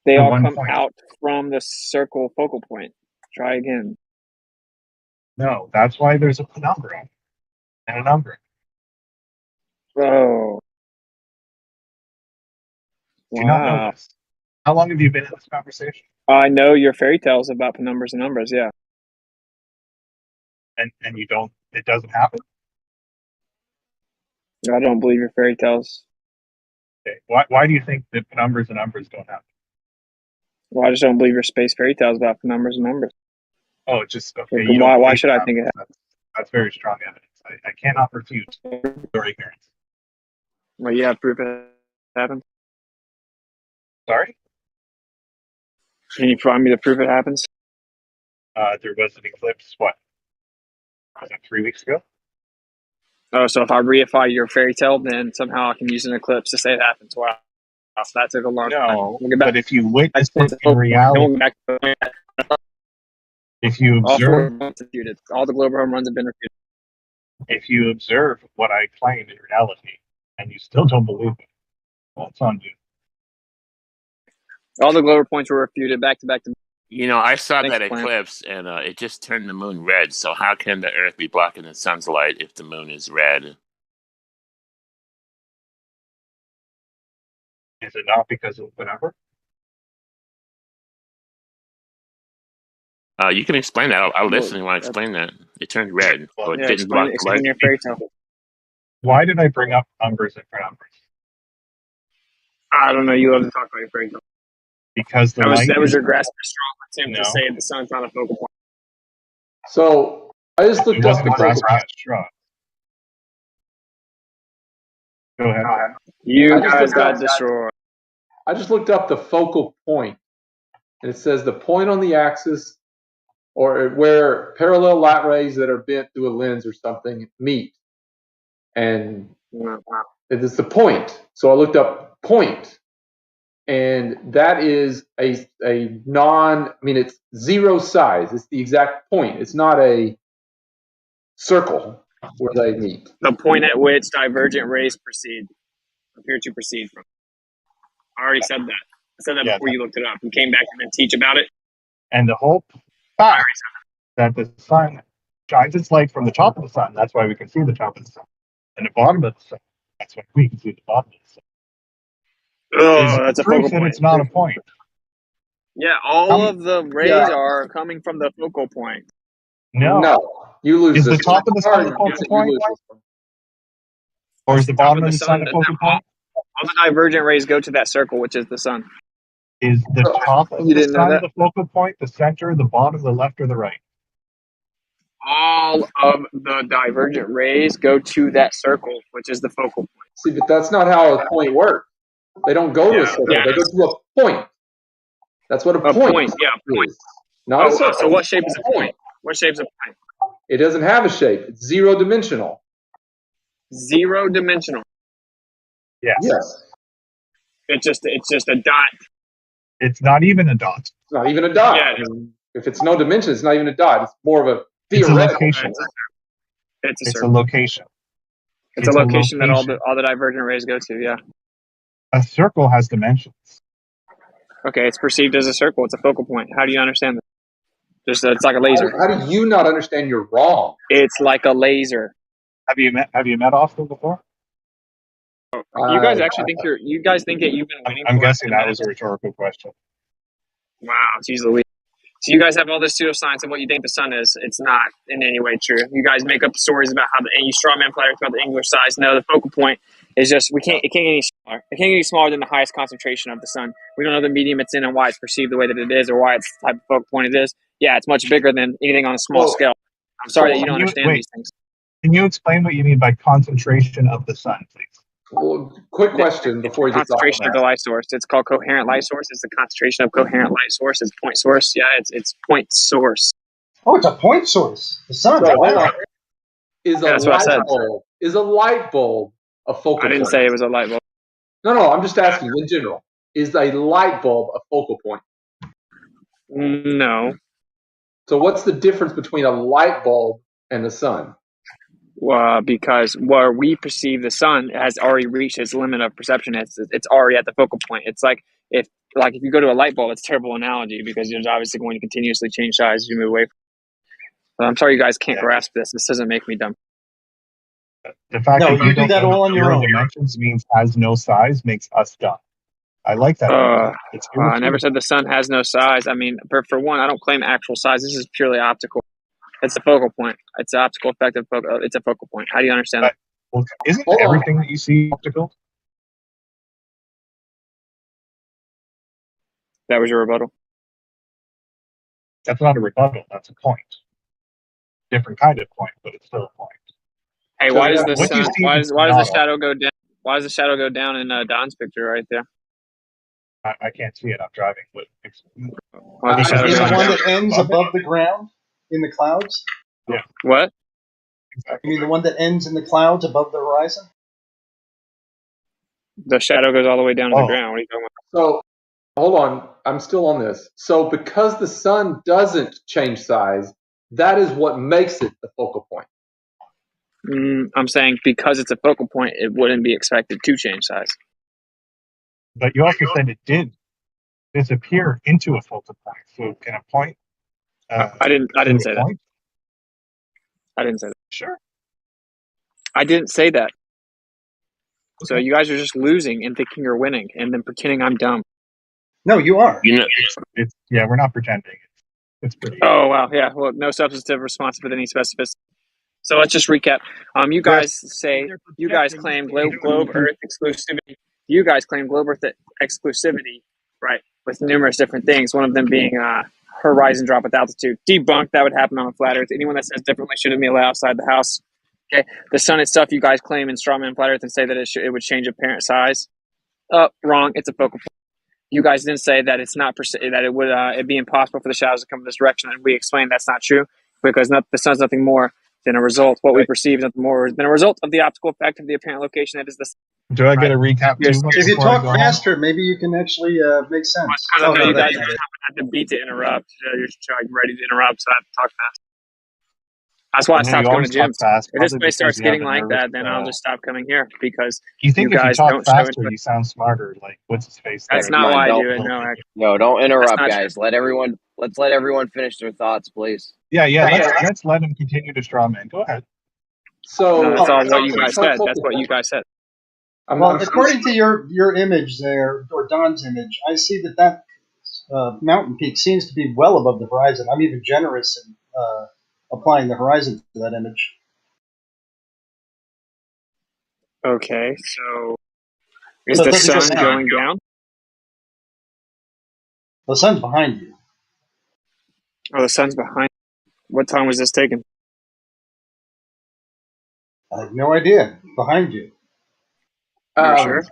They all come out from the circle focal point. Try again.
No, that's why there's a penumbra and a number.
Oh.
Do you not know this? How long have you been in this conversation?
I know your fairy tales about penumbras and numbers, yeah.
And you don't, it doesn't happen?
I don't believe your fairy tales.
Okay. Why do you think that penumbras and numbers don't happen?
Well, I just don't believe your space fairy tales about penumbras and numbers.
Oh, just, okay.
Why should I think it happens?
That's very strong evidence. I cannot refute your ignorance.
Well, you have proof it happens?
Sorry?
Can you provide me the proof it happens?
There was an eclipse, what? Was that 3 weeks ago?
Oh, so if I reify your fairy tale, then somehow I can use an eclipse to say it happens. Wow. So that took a long time.
No, but if you witness it in reality, if you observe...
All the global home runs have been refuted.
If you observe what I claim in reality and you still don't believe it, well, it's on you.
All the glower points were refuted back to back to back.
You know, I saw
Thanks,
that
Plan.
eclipse, and it just turned the moon red. So how can the Earth be blocking the sun's light if the moon is red?
Is it not because of whatever?
You can explain that. I'll listen. You want to explain that? It turned red, so it didn't block the light.
Explain your fairy tale.
Why did I bring up numbers and numbers?
I don't know. You love to talk about your fairy tale.
Because the
that was your grasp of straw attempt
No.
to say the sun's not a focal point.
So I just looked up the
grasp of straw. Go ahead.
You guys got destroyed.
I just looked up the focal point, and it says the point on the axis, or where parallel light rays that are bent through a lens or something meet, and it is the point. So I looked up point, and that is a non. I mean, it's zero size. It's the exact point. It's not a circle where they meet.
The point at which divergent rays appear to proceed from. I already said that. I said that before you looked it up. You came back and then teach about it.
And the whole fact that the sun shines its light from the top of the sun, that's why we can see the top of the sun. And the bottom of the sun, that's why we can see the bottom of the sun.
Oh, that's a focal
that
point.
It's not a point.
Yeah, all of the rays are coming from the focal point.
No.
You lose.
Is the top of the sun the focal point? Or is the bottom of the sun the focal point?
All the divergent rays go to that circle, which is the sun.
Is the top of the sun the focal point, the center, the bottom, the left, or the right?
All of the divergent rays go to that circle, which is the focal point.
See, but that's not how a point works. They don't go to a circle. They go to a point. That's what a point is.
Yeah, point.
Not a circle.
So what shape is a point? What shape is a point?
It doesn't have a shape. It's zero dimensional.
Zero dimensional.
Yes.
It's just a dot.
It's not even a dot.
It's not even a dot.
Yeah.
I mean, if it's no dimension, it's not even a dot. It's more of a theoretical.
It's a location.
It's
a location.
It's a location that all the divergent rays go to. Yeah.
A circle has dimensions.
Okay, it's perceived as a circle. It's a focal point. How do you understand that? It's like a laser.
How do you not understand? You're wrong.
It's like a laser.
Have you met Austin before?
You guys actually think you guys think that you've been waiting?
I'm guessing that was a rhetorical question.
Wow, geez Louise. So you guys have all this pseudoscience of what you think the sun is. It's not in any way true. You guys make up stories about how you strawman players about the angular size. No, the focal point is just it can't get any smaller. It can't get any smaller than the highest concentration of the sun. We don't know the medium it's in and why it's perceived the way that it is or why it's the type of focal point it is. Yeah, it's much bigger than anything on a small scale. I'm sorry that you don't understand these things.
Can you explain what you mean by concentration of the sun, please?
Well, quick question before you get
concentration of the light source. It's called coherent light source. It's the concentration of coherent light source. It's point source. Yeah, it's point source.
Oh, it's a point source. The sun.
So,
Wow.
Is a light bulb a focal point?
I didn't say it was a light bulb.
No, I'm just asking in general. Is a light bulb a focal point?
No.
So what's the difference between a light bulb and the sun?
Because where we perceive the sun has already reached its limit of perception. It's already at the focal point. It's like if you go to a light bulb, it's a terrible analogy because it's obviously going to continuously change size as you move away from it. But I'm sorry you guys can't grasp this. This doesn't make me dumb.
The fact that you do that all on your own. Dimensions means has no size makes us dumb. I like that.
I never said the sun has no size. I mean, for one, I don't claim actual size. This is purely optical. It's a focal point. It's an optical effect of it's a focal point. How do you understand that?
Well, isn't everything that you see optical?
That was your rebuttal.
That's not a rebuttal. That's a point. Different kind of point, but it's still a point.
Hey, why does the sun? Why does the shadow go down? Why does the shadow go down in Don's picture right there?
I can't see it. I'm driving. But
Why is the one that ends above the ground in the clouds?
Yeah.
What?
You mean the one that ends in the clouds above the horizon?
The shadow goes all the way down to the ground. What are you talking about?
So, hold on. I'm still on this. So, because the sun doesn't change size, that is what makes it the focal point.
I'm saying because it's a focal point, it wouldn't be expected to change size.
But you also said it did disappear into a focal point. So can a point?
I didn't say that. I didn't say that.
Sure.
I didn't say that. Okay. So you guys are just losing and thinking you're winning, and then pretending I'm dumb.
No, you are.
You know,
it's yeah, we're not pretending. It's pretty.
Oh wow, yeah. Well, no substantive response with any specificity. So let's just recap. You guys claim globe Earth exclusivity. You guys claim globe Earth exclusivity, right? With numerous different things. One of them being horizon drop with altitude. Debunked. That would happen on a flat Earth. Anyone that says differently shouldn't be allowed outside the house. Okay. The sun itself, you guys claim in strawman flat Earth and say that it would change apparent size. Wrong. It's a focal point. You guys didn't say that it's not that it would it'd be impossible for the shadows to come in this direction, and we explained that's not true because the sun's nothing more than a result. What we perceive is nothing more than a result of the optical effect of the apparent location that is the sun.
Do I get a recap too?
If you talk faster, maybe you can actually make sense.
Because I know you guys have to beat to interrupt. You're ready to interrupt, so I have to talk fast. That's why I stopped going to gyms. If this place starts getting like that, then I'll just stop coming here because
you think if
guys
you talk
don't
faster, you sound smarter. Like what's his face?
That's not why I do it. No,
no, don't interrupt, guys. Let's let everyone finish their thoughts, please.
Yeah. Let's let him continue to strawman. Go ahead.
So
that's all what you guys said. That's what you guys said.
Well, according to your image there, or Don's image, I see that mountain peak seems to be well above the horizon. I'm even generous in applying the horizon to that image.
Okay, so is the sun going down?
The sun's behind you.
Oh, the sun's behind. What time was this taken?
I have no idea. Behind you.
You're sure?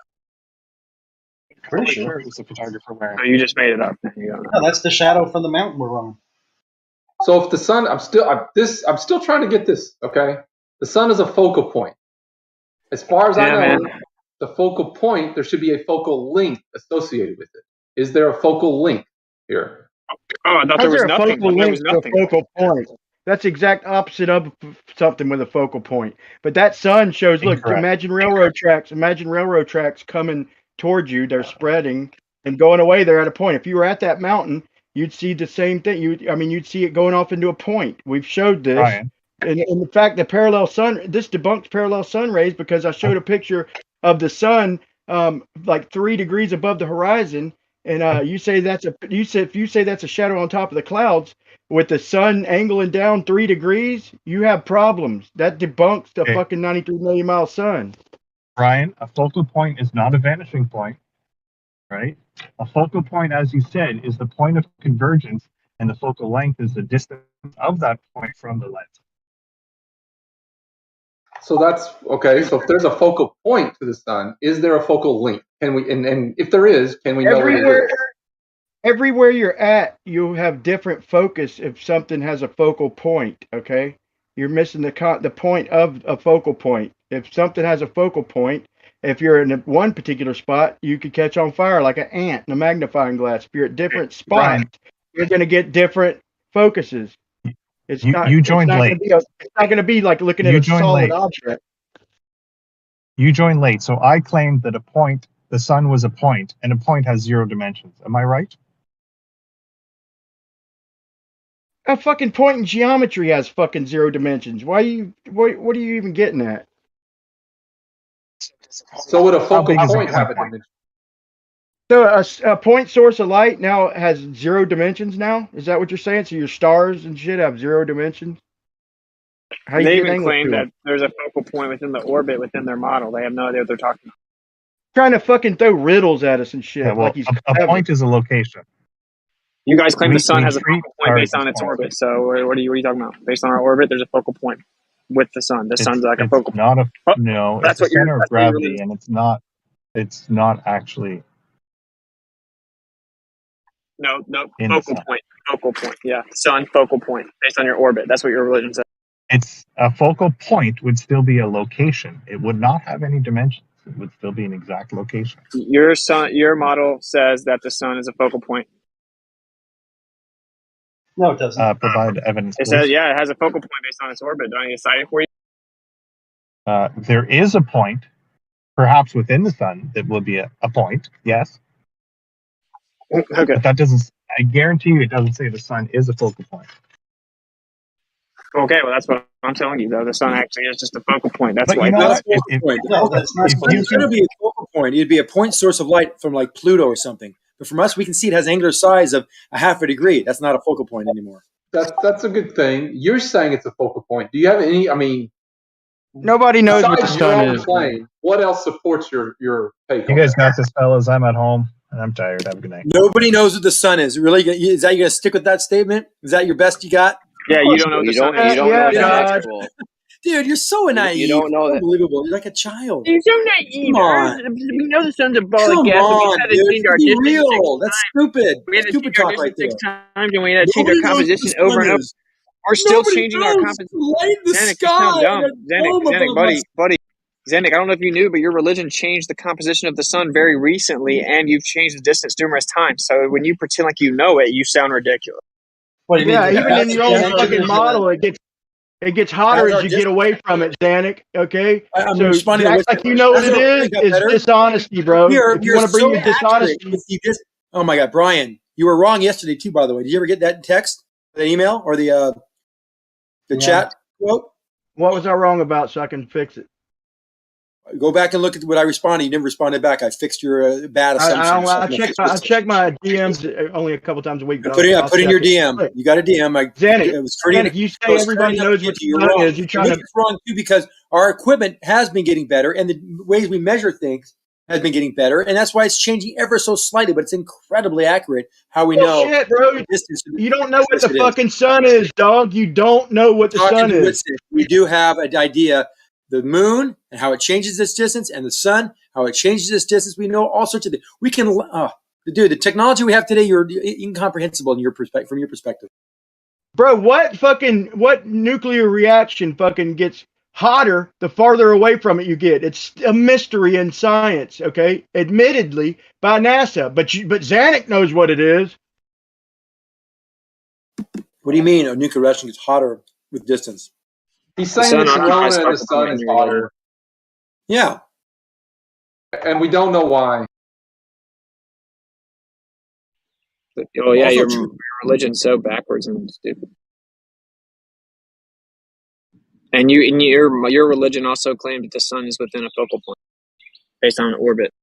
Pretty sure.
It's a photographer wearing.
Oh, you just made it up.
No, that's the shadow from the mountain we're on.
So if the sun, I'm still trying to get this. Okay, the sun is a focal point. As far as I know, the focal point, there should be a focal length associated with it. Is there a focal length here?
Oh, I thought there was nothing. There was nothing.
Focal point. That's the exact opposite of something with a focal point. But that sun shows. Look, imagine railroad tracks. Imagine railroad tracks coming towards you. They're spreading and going away. They're at a point. If you were at that mountain, you'd see the same thing. You'd see it going off into a point. We've showed this.
Ryan.
And in fact, this debunks parallel sun rays because I showed a picture of the sun like 3 degrees above the horizon, and you say that's a shadow on top of the clouds with the sun angling down 3 degrees. You have problems. That debunks the fucking 93 million mile sun.
Ryan, a focal point is not a vanishing point, right? A focal point, as you said, is the point of convergence, and the focal length is the distance of that point from the lens.
So that's okay. So if there's a focal point to the sun, is there a focal length? Can we and if there is, can we know what it is?
Everywhere you're at, you have different focus if something has a focal point, okay? You're missing the point of a focal point. If something has a focal point, if you're in one particular spot, you could catch on fire like an ant in a magnifying glass. If you're at different spots, you're going to get different focuses. It's not going to be like looking at a solid object.
You joined late, so I claimed that the sun was a point, and a point has 0 dimensions. Am I right?
A fucking point in geometry has fucking 0 dimensions. What are you even getting at?
So would a focal point have a dimension?
So a point source of light now has 0 dimensions now? Is that what you're saying? So your stars and shit have 0 dimensions?
They even claim that there's a focal point within the orbit within their model. They have no idea what they're talking about.
Trying to fucking throw riddles at us and shit.
Yeah, well, a point is a location.
You guys claim the sun has a focal point based on its orbit. So what are you talking about? Based on our orbit, there's a focal point with the sun. The sun's like a focal point.
No, it's the center of gravity, and it's not actually.
No, focal point. Yeah, sun, focal point, based on your orbit. That's what your religion says.
It's a focal point would still be a location. It would not have any dimensions. It would still be an exact location.
Your model says that the sun is a focal point.
No, it doesn't.
Provide evidence.
It says, it has a focal point based on its orbit. Do I need to cite it for you?
There is a point, perhaps within the sun, that will be a point, yes.
Okay.
But that doesn't, I guarantee you, it doesn't say the sun is a focal point.
Okay, well, that's what I'm telling you, though. The sun actually is just a focal point. That's
But
why.
you know what?
No, that's not
If it's going to be a focal point, it'd be a point source of light from like Pluto or something. But from us, we can see it has angular size of a half a degree. That's not a focal point anymore.
That's a good thing. You're saying it's a focal point. Do you have any? I mean,
nobody knows what the
besides your
sun
own
is.
plane, what else supports your take?
You guys got this, fellas. I'm at home and I'm tired. Have a good night.
Nobody knows what the sun is. Really? Is that you going to stick with that statement? Is that your best you got?
Yeah, you don't know what the sun is.
You don't know the actual.
Dude, you're so naive.
You don't know that.
Unbelievable. You're like a child.
You're so naive.
Come on.
We know the sun's a ball
Come
of gas.
on,
We had to
dude.
change our
Be
distance
real.
6
That's
times.
stupid.
We had to
Stupid
change our
talk right
distance
there.
6 times, and we had to change
Nobody
our
knows what the
composition
sun
over and over.
is.
We're still
Nobody
changing our
knows.
composition.
Light in the
Xanax,
sky.
just calm down.
and a dome
Xanax,
above us.
buddy. Xanax, I don't know if you knew, but your religion changed the composition of the sun very recently, and you've changed the distance numerous times. So when you pretend like you know it, you sound ridiculous.
What do you
Yeah,
mean?
even in your own fucking model, it gets hotter as you get away from it, Zanuck. Okay,
I'm
so
responding
to
to
act like you know what it is dishonesty, bro. If you want to bring your dishonesty,
oh my God, Brian, you were wrong yesterday too. By the way, did you ever get that text, that email, or the chat quote?
What was I wrong about so I can fix it?
Go back and look at what I responded. You never responded back. I fixed your bad assumption.
I check my DMs only a couple times a week. But
I put in your DM. You got a DM.
Zanuck, you say everybody knows what the sun is. You're trying to.
It's wrong too because our equipment has been getting better, and the ways we measure things has been getting better, and that's why it's changing ever so slightly. But it's incredibly accurate how we know.
Shit, bro.
Distance.
You don't know what the fucking sun is, dog. You don't know what the sun is.
We do have an idea. The moon and how it changes its distance, and the sun, how it changes its distance. We know all sorts of things. We can, dude, the technology we have today, you're incomprehensible in from your perspective.
Bro, what nuclear reaction fucking gets hotter the farther away from it you get? It's a mystery in science, okay? Admittedly by NASA, but Zanuck knows what it is.
What do you mean a nuclear reaction gets hotter with distance?
He's saying the corona and the sun is hotter.
Yeah.
And we don't know why.
Oh yeah, your religion's so backwards and stupid. And your religion also claimed that the sun is within a focal point, based on orbit.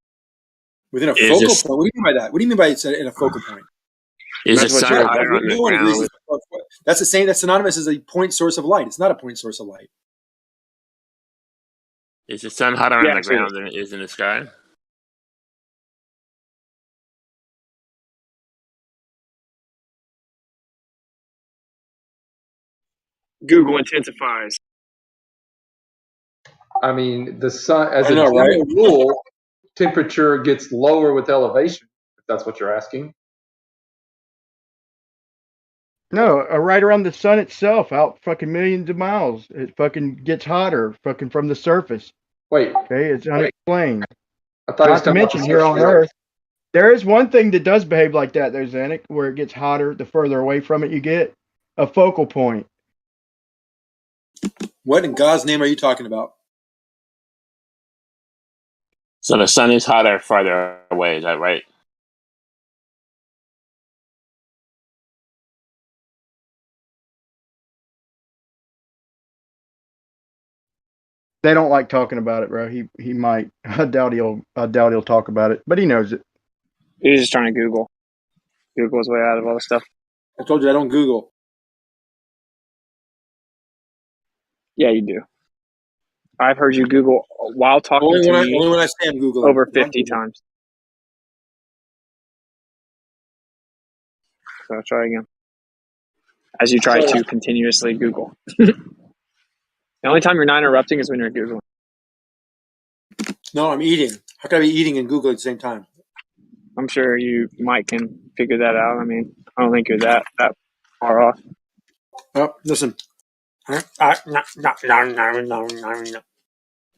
Within a focal point? What do you mean by that? What do you mean by it's in a focal point?
Is the sun hotter on the ground?
That's the same. That's synonymous as a point source of light. It's not a point source of light.
Is the sun hotter on the ground than it is in the sky?
Google intensifies.
I mean, the sun, as a general rule, temperature gets lower with elevation, if that's what you're asking.
No, right around the sun itself, out fucking millions of miles, it fucking gets hotter fucking from the surface.
Wait.
Okay, it's unexplained.
I thought
Not to mention here on Earth, there is one thing that does behave like that, though, Zanuck, where it gets hotter the further away from it you get. A focal point.
What in God's name are you talking about?
So the sun is hotter farther away, is that right?
They don't like talking about it, bro. He might. I doubt he'll talk about it, but he knows it.
He's just trying to Google. Google his way out of all the stuff.
I told you I don't Google.
Yeah, you do. I've heard you Google while talking
only
to
when
me.
Only when I say I'm Googling.
Over 50 times. So try again. As you try to continuously Google. The only time you're not interrupting is when you're Googling.
No, I'm eating. How can I be eating and Googling at the same time?
I'm sure you might can figure that out. I mean, I don't think you're that far off.
Oh, listen.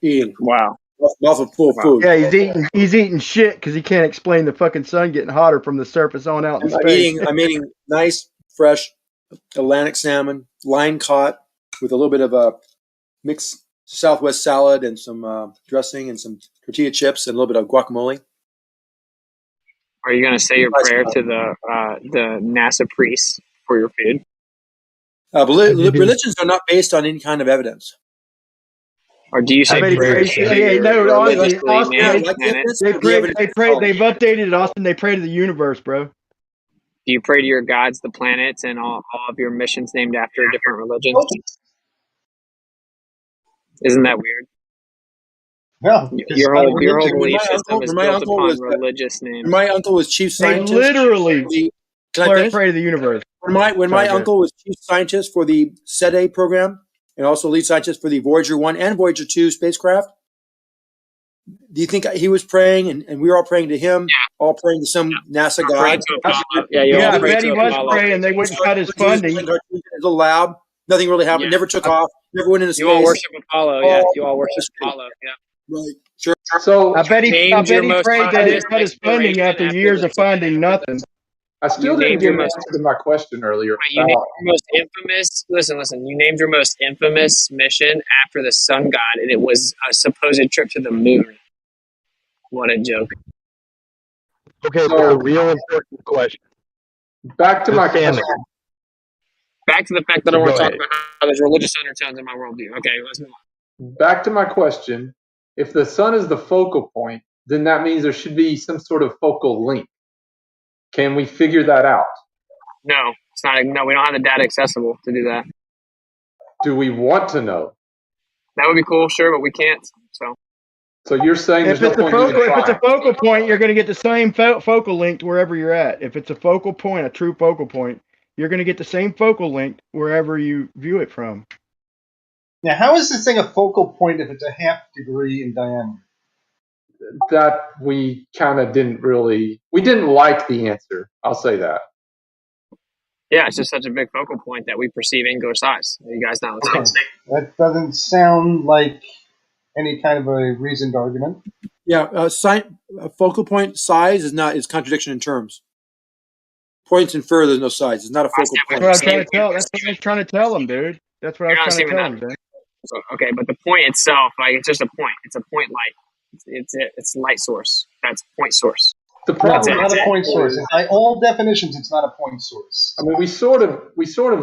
Eating.
Wow.
Mouth of full food.
Yeah, he's eating shit because he can't explain the fucking sun getting hotter from the surface on out in space.
I'm eating nice, fresh Atlantic salmon, line caught with a little bit of a mixed Southwest salad and some dressing and some tortilla chips and a little bit of guacamole.
Are you going to say your prayer to the NASA priests for your food?
Religions are not based on any kind of evidence.
Or do you say prayers to your religiously managed planets?
They pray. They've updated it, Austin. They pray to the universe, bro.
Do you pray to your gods, the planets, and all of your missions named after different religions? Isn't that weird?
No,
your whole belief system is built upon religious names.
My uncle was chief scientist.
They literally pray to the universe.
When my uncle was chief scientist for the SETE program and also lead scientist for the Voyager 1 and Voyager 2 spacecraft, do you think he was praying and we were all praying to him, all praying to some NASA god?
I bet he was praying. They wouldn't cut his funding.
In the lab, nothing really happened. Never took off. Never went into space.
You all worship Apollo. Yeah, you all worship Apollo. Yeah.
Right. Sure.
So
I bet he prayed that it cut his funding after years of finding nothing.
I still didn't get an answer to my question earlier.
You named your most infamous. Listen. You named your most infamous mission after the sun god, and it was a supposed trip to the moon. What a joke!
Okay, so real important question.
Back to my question.
Back to the fact that I want to talk about how there's religious undertones in my worldview. Okay, let's move on.
Back to my question. If the sun is the focal point, then that means there should be some sort of focal link. Can we figure that out?
No, it's not. No, we don't have the data accessible to do that.
Do we want to know?
That would be cool, sure, but we can't.
So you're saying
if it's a focal point, you're going to get the same focal length wherever you're at. If it's a focal point, a true focal point, you're going to get the same focal length wherever you view it from.
Now, how is this thing a focal point if it's a half degree in diameter?
That we kind of we didn't like the answer. I'll say that.
Yeah, it's just such a big focal point that we perceive angular size. You guys know what I'm saying?
That doesn't sound like any kind of a reasoned argument.
Yeah, focal point size is contradiction in terms. Points infer there's no size. It's not a focal point.
That's what I was trying to tell them, dude. That's what I was trying to tell them, dude.
So, okay, but the point itself, it's just a point. It's a point light. It's light source. That's point source.
The problem is not a point source. By all definitions, it's not a point source.
I mean, we sort of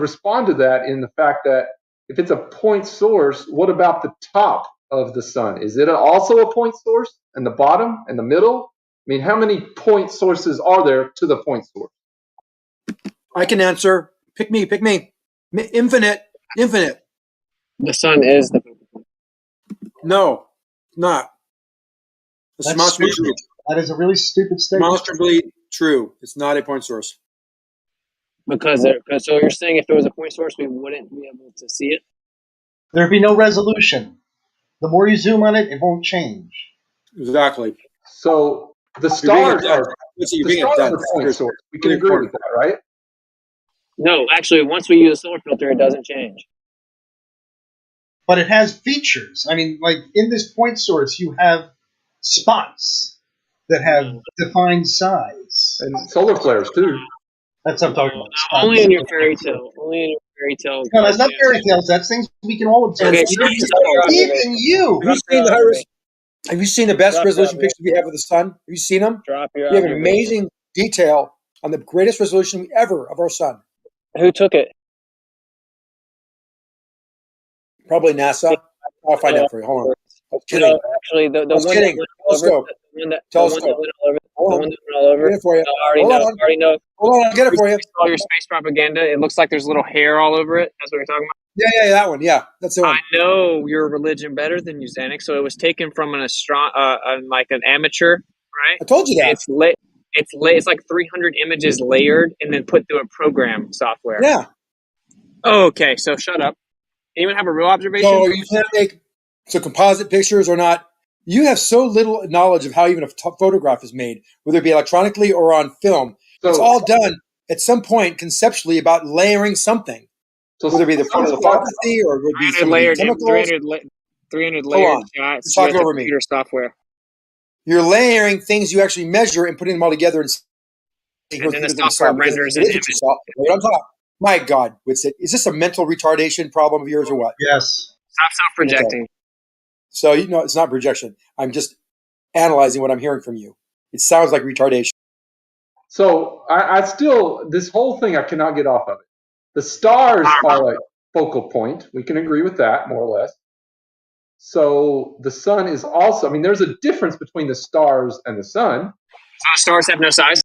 respond to that in the fact that if it's a point source, what about the top of the sun? Is it also a point source? And the bottom and the middle? I mean, how many point sources are there to the point source?
I can answer. Pick me. Infinite.
The sun is the focal point.
No, not. That's demonstrably true.
That is a really stupid statement.
Demonstrably true. It's not a point source.
Because so you're saying if it was a point source, we wouldn't be able to see it?
There'd be no resolution. The more you zoom on it, it won't change.
Exactly.
So the stars are the point source. We can agree with that, right?
No, actually, once we use a solar filter, it doesn't change.
But it has features. I mean, like in this point source, you have spots that have defined size.
And solar flares, too.
That's what I'm talking about. Spots.
Only in your fairy tale.
No, that's not fairy tales. That's things we can all observe.
Okay,
Even you.
Have you seen the best resolution pictures we have of the sun? Have you seen them? We have an amazing detail on the greatest resolution ever of our sun.
Who took it?
Probably NASA. I'll find out for you. Hold on. I was kidding.
No, actually, the one
kidding. Telescope.
Telescope. Hold on.
I'll get it for you.
All your space propaganda. It looks like there's little hair all over it. That's what you're talking about?
Yeah, that one. Yeah, that's the one.
I know your religion better than you, Zanuck. So it was taken from an like an amateur, right?
I told you that.
It's like 300 images layered and then put through a program software.
Yeah.
Okay, so shut up. Anyone have a real observation?
So you can't make composite pictures or not. You have so little knowledge of how even a photograph is made, whether it be electronically or on film. So, it's all done at some point conceptually about layering something. So whether it be the photography or would be some
layered,
chemicals.
300 layered shots.
Talk over me.
Computer software.
You're layering things you actually measure and putting them all together. And
then the software renders an image.
What I'm talking. My God, Whitsitt, is this a mental retardation problem of yours or what?
Yes.
Stop self-projecting.
So it's not projection. I'm just analyzing what I'm hearing from you. It sounds like retardation.
So I still, this whole thing I cannot get off of it. The stars are a focal point. We can agree with that, more or less. So the sun is also, I mean, there's a difference between the stars and the sun.
Stars have no size?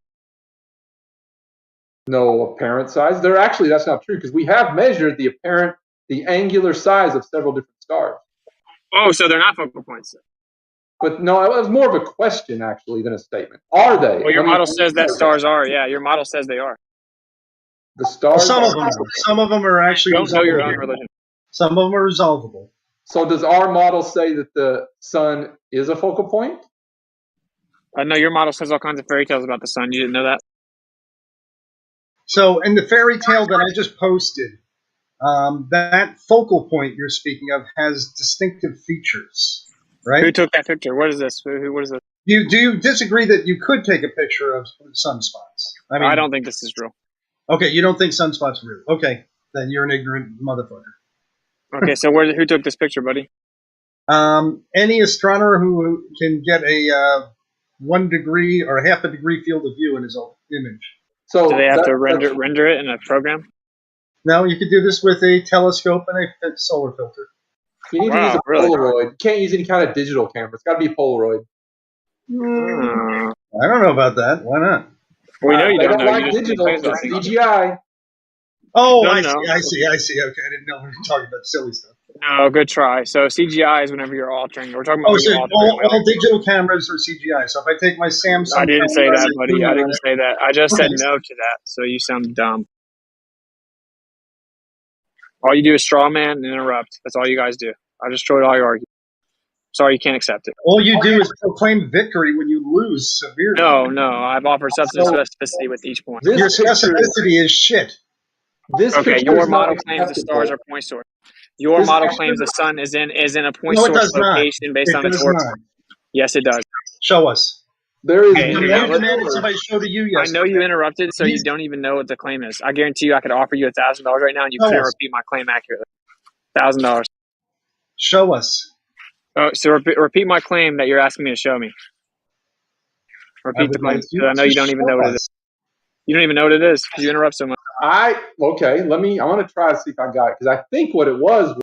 No apparent size. They're actually, that's not true, because we have measured the angular size of several different stars.
Oh, so they're not focal points.
But no, it was more of a question, actually, than a statement. Are they?
Well, your model says that stars are. Yeah, your model says they are.
The stars.
Some of them are. Some of them are actually.
Don't know your own religion.
Some of them are resolvable.
So does our model say that the sun is a focal point?
No, your model says all kinds of fairy tales about the sun. You didn't know that?
So in the fairy tale that I just posted, that focal point you're speaking of has distinctive features, right?
Who took that picture? What is this? What is this?
Do you disagree that you could take a picture of sunspots?
I don't think this is real.
Okay, you don't think sunspots are real. Okay, then you're an ignorant motherfucker.
Okay, so who took this picture, buddy?
Any astronomer who can get a 1 degree or half a degree field of view in his own image.
So
do they have to render it in a program?
No, you could do this with a telescope and a solar filter.
You need to use a Polaroid. You can't use any kind of digital camera. It's got to be Polaroid.
I don't know about that. Why not?
We know you
they
don't know.
like digital. It's CGI.
Oh,
No,
I
no.
see. Okay, I didn't know we were talking about silly stuff.
No, good try. So CGI is whenever you're altering. We're talking about
so
altering.
all digital cameras are CGI. So if I take my Samsung,
I didn't say
camera,
that, buddy. I didn't say that. I just said
Okay.
no to that. So you sound dumb. All you do is straw man and interrupt. That's all you guys do. I destroyed all your arguments. Sorry, you can't accept it.
All you do is proclaim victory when you lose severely.
No. I've offered substance specificity with each point.
Your specificity is shit.
Okay, your model claims the stars are point source. Your model claims the sun is in a point source location based on its orbit. Yes, it does.
Show us.
There is.
Okay,
You demanded somebody show to you yesterday.
I know you interrupted, so you don't even know what the claim is. I guarantee you, I could offer you $1,000 right now, and you couldn't repeat my claim accurately. $1,000.
Show us.
Oh, so repeat my claim that you're asking me to show me. Repeat the claim, because I know you don't even know what it is. You don't even know what it is because you interrupt so much.
Okay. I want to try to see if I got it, because I think what it was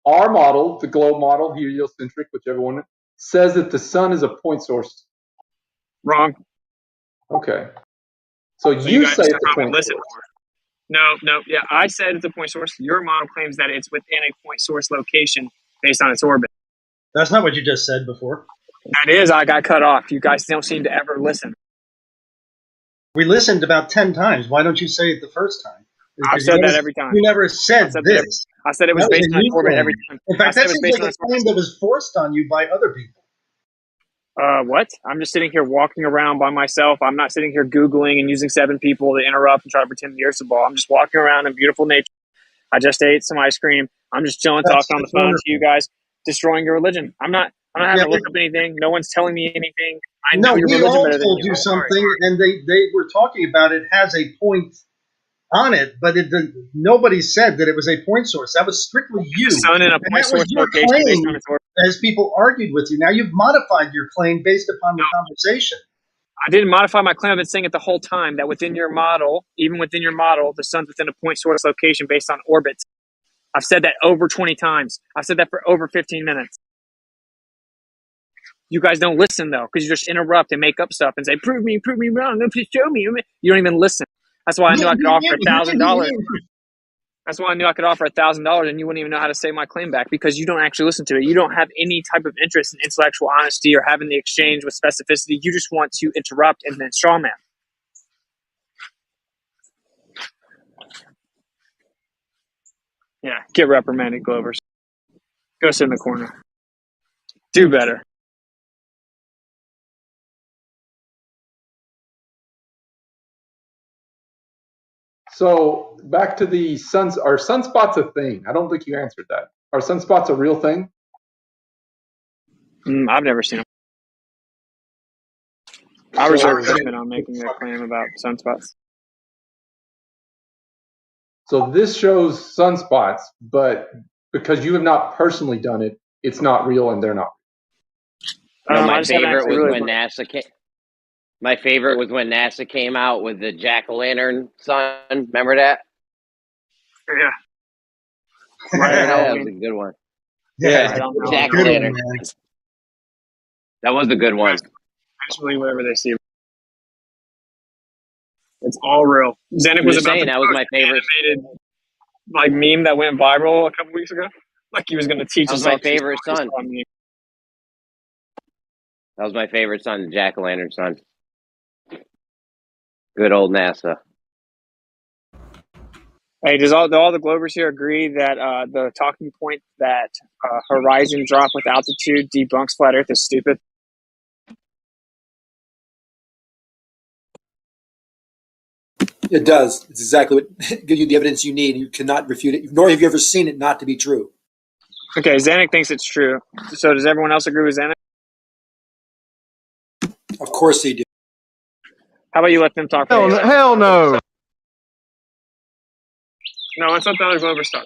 our model, the globe model, heliocentric, whichever one, says that the sun is a point source.
Wrong.
Okay. So you say it's a point source.
No. Yeah, I said it's a point source. Your model claims that it's within a point source location based on its orbit.
That's not what you just said before.
That is, I got cut off. You guys don't seem to ever listen.
We listened about 10 times. Why don't you say it the first time?
I've said that every time.
You never said this.
I said it was based on its orbit every time.
In fact, that seems like a claim that was forced on you by other people.
What? I'm just sitting here walking around by myself. I'm not sitting here Googling and using 7 people to interrupt and try to pretend the earth's a ball. I'm just walking around in beautiful nature. I just ate some ice cream. I'm just chilling, talking on the phone to you guys, destroying your religion. I'm not having to look up anything. No one's telling me anything. I know your religion better than you.
No, we all told you something, and they were talking about it has a point on it, but nobody said that it was a point source. That was strictly you.
The sun in a point source location based on its orbit.
As people argued with you. Now you've modified your claim based upon the conversation.
I didn't modify my claim. I've been saying it the whole time that within your model, even within your model, the sun's within a point source location based on orbits. I've said that over 20 times. I've said that for over 15 minutes. You guys don't listen, though, because you just interrupt and make up stuff and say, prove me wrong. No, please show me. You don't even listen. That's why I knew I could offer $1,000. That's why I knew I could offer $1,000 and you wouldn't even know how to say my claim back, because you don't actually listen to it. You don't have any type of interest in intellectual honesty or having the exchange with specificity. You just want to interrupt and then straw man. Yeah, get reprimanded, Glovers. Go sit in the corner. Do better.
So back to the suns. Are sunspots a thing? I don't think you answered that. Are sunspots a real thing?
I've never seen them. I reserve judgment on making a claim about sunspots.
So this shows sunspots, but because you have not personally done it, it's not real and they're not.
No, my favorite was when NASA came. My favorite was when NASA came out with the jack-o'-lantern sun. Remember that?
Yeah.
That was a good one.
Yeah,
jack-o'-lantern. That was a good one.
I just believe whatever they see. It's all real. Zenik was about to
that was my favorite
animated like meme that went viral a couple weeks ago. Like he was going to teach us.
That was my favorite son. That was my favorite son, the jack-o'-lantern son. Good old NASA.
Hey, do all the Globers here agree that the talking point that horizon drop with altitude debunks flat Earth is stupid?
It does. It's exactly what gives you the evidence you need. You cannot refute it, nor have you ever seen it not to be true.
Okay, Zanuck thinks it's true. So does everyone else agree with Zanuck?
Of course they do.
How about you let them talk?
Hell no.
No, let's let the other Globers talk.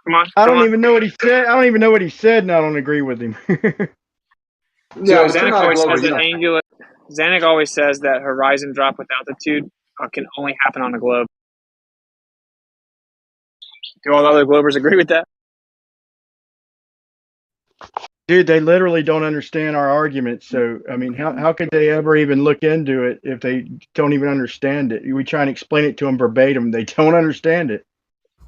Come on.
I don't even know what he said. I don't even know what he said, and I don't agree with him.
Yeah, Zanuck always says that angular. Zanuck always says that horizon drop with altitude can only happen on a globe. Do all the other Globers agree with that?
Dude, they literally don't understand our argument. So, I mean, how could they ever even look into it if they don't even understand it? We try and explain it to them verbatim. They don't understand it.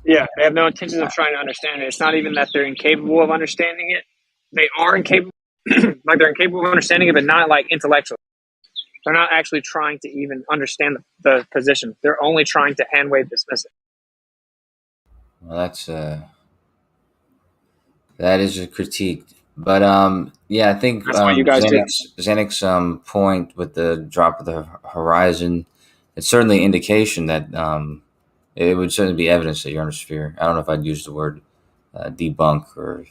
Yeah, they have no intentions of trying to understand it. It's not even that they're incapable of understanding it. They are incapable, like they're incapable of understanding it, but not like intellectually. They're not actually trying to even understand the position. They're only trying to hand wave dismiss it.
Well, that is a critique. But yeah, I think
That's what you guys do.
Zanuck's point with the drop of the horizon, it's certainly an indication that it would certainly be evidence that you're on a sphere. I don't know if I'd use the word debunk or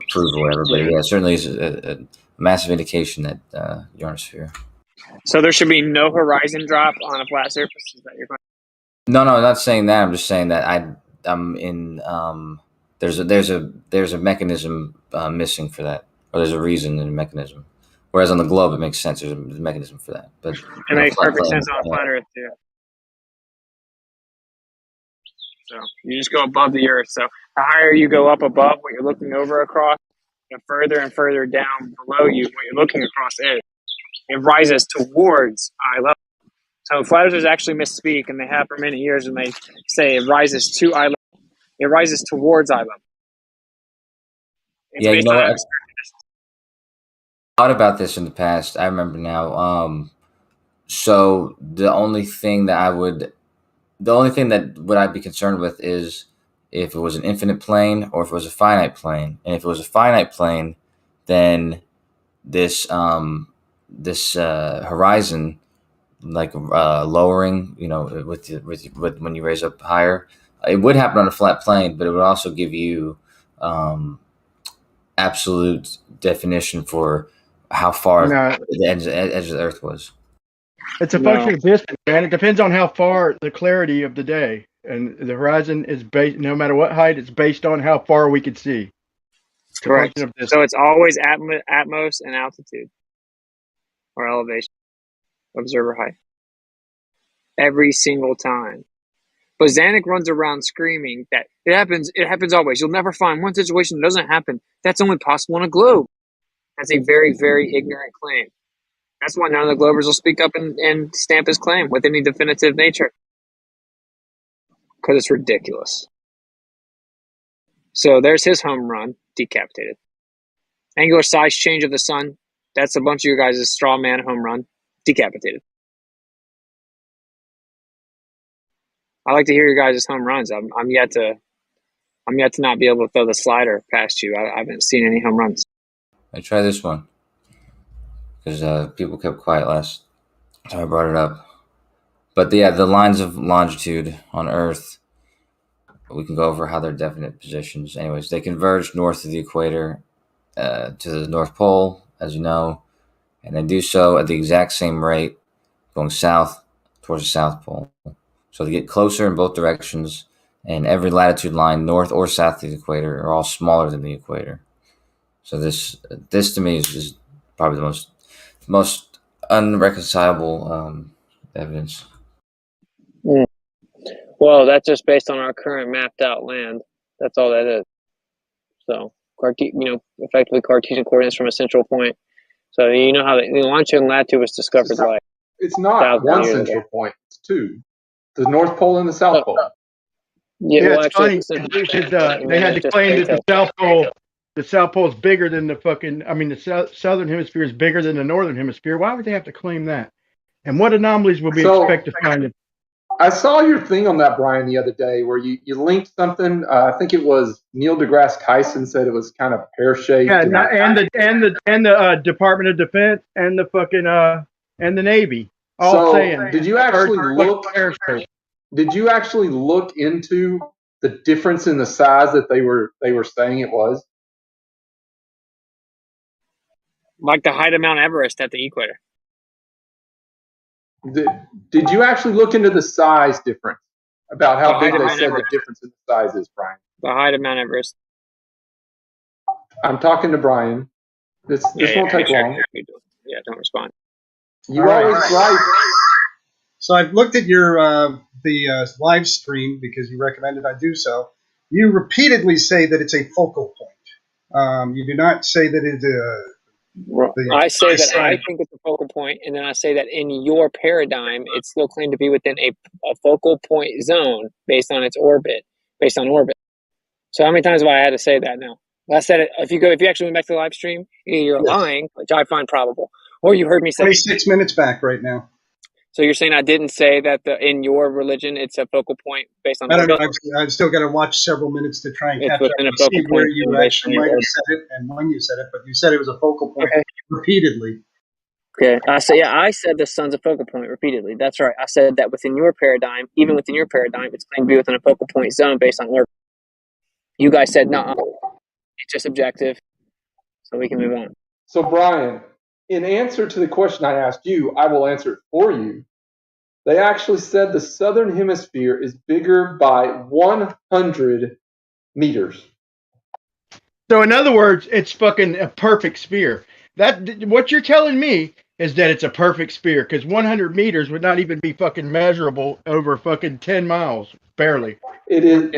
prove or whatever, but yeah, it certainly is a massive indication that you're on a sphere.
So there should be no horizon drop on a flat surface. Is that your point?
No, I'm not saying that. I'm just saying that I'm in. There's a mechanism missing for that, or there's a reason and a mechanism. Whereas on the globe, it makes sense. There's a mechanism for that. But
it makes perfect sense on a flat Earth too. So you just go above the Earth. So the higher you go up above what you're looking over across, the further and further down below you, what you're looking across is, it rises towards eye level. So flat earthers actually misspeak, and they have for many years, and they say it rises to eye level. It rises towards eye level. It's
yeah, you
based
know
on
what? I thought about this in the past. I remember now. So the only thing that would I be concerned with is if it was an infinite plane or if it was a finite plane. And if it was a finite plane, then this horizon, like lowering, with when you raise up higher, it would happen on a flat plane, but it would also give you absolute definition for how far the edge of the Earth was.
It's a function of distance, man. It depends on how far the clarity of the day, and the horizon is based. No matter what height, it's based on how far we could see. It's
correct. So it's always atmos and altitude, or elevation, observer height, every single time. But Zanuck runs around screaming that it happens always. You'll never find one situation that doesn't happen. That's only possible on a globe. That's a very, very ignorant claim. That's why none of the Globers will speak up and stamp his claim with any definitive nature. Because it's ridiculous. So there's his home run, decapitated. Angular size change of the sun, that's a bunch of you guys' straw man home run, decapitated. I like to hear your guys' home runs. I'm yet to not be able to throw the slider past you. I haven't seen any home runs.
I try this one because people kept quiet last time I brought it up. But the lines of longitude on Earth, we can go over how they're definite positions. Anyways, they converge north of the equator to the North Pole, as you know, and they do so at the exact same rate, going south towards the South Pole. So they get closer in both directions, and every latitude line, north or south of the equator, are all smaller than the equator. So this to me is probably the most unreconcilable evidence.
Well, that's just based on our current mapped out land. That's all that is. So, effectively Cartesian coordinates from a central point. So you know how the longitude and latitude was discovered like
it's not one central point; it's two: the North Pole and the South Pole.
Yeah, well, it's funny because they had to claim that the South Pole is bigger than the Southern Hemisphere is bigger than the Northern Hemisphere. Why would they have to claim that? And what anomalies would we expect to find?
I saw your thing on that, Brian, the other day where you linked something. I think it was Neil deGrasse Tyson said it was kind of pear-shaped.
Yeah, and the Department of Defense and the Navy all saying.
Did you actually look? Did you actually look into the difference in the size that they were saying it was?
Like the height of Mount Everest at the equator.
Did you actually look into the size difference about how big they said the difference in the size is, Brian?
The height of Mount Everest.
I'm talking to Brian. This won't take long.
Yeah, don't respond.
You're always right.
So I've looked at your the live stream because you recommended I do so. You repeatedly say that it's a focal point. You do not say that it's
I say that I think it's a focal point, and then I say that in your paradigm, it's still claimed to be within a focal point zone based on its orbit, based on orbit. So how many times have I had to say that now? I said it. If you actually went back to the live stream, either you're lying, which I find probable, or you heard me say
26 minutes back right now.
So you're saying I didn't say that in your religion it's a focal point based on
I don't know.
orbit?
I've still got to watch several minutes to try and catch up
within a
and
focal
see where
point
you
based
actually
on
might
your
have said it and when you said it, but you said it was a focal point repeatedly.
Okay, I said the sun's a focal point repeatedly. That's right. I said that within your paradigm, even within your paradigm, it's claimed to be within a focal point zone based on orbit. You guys said no, it's just objective, so we can move on.
So Brian, in answer to the question I asked you, I will answer it for you. They actually said the southern hemisphere is bigger by 100 meters.
So in other words, it's fucking a perfect sphere. What you're telling me is that it's a perfect sphere because 100 meters would not even be fucking measurable over fucking 10 miles, barely.
It is.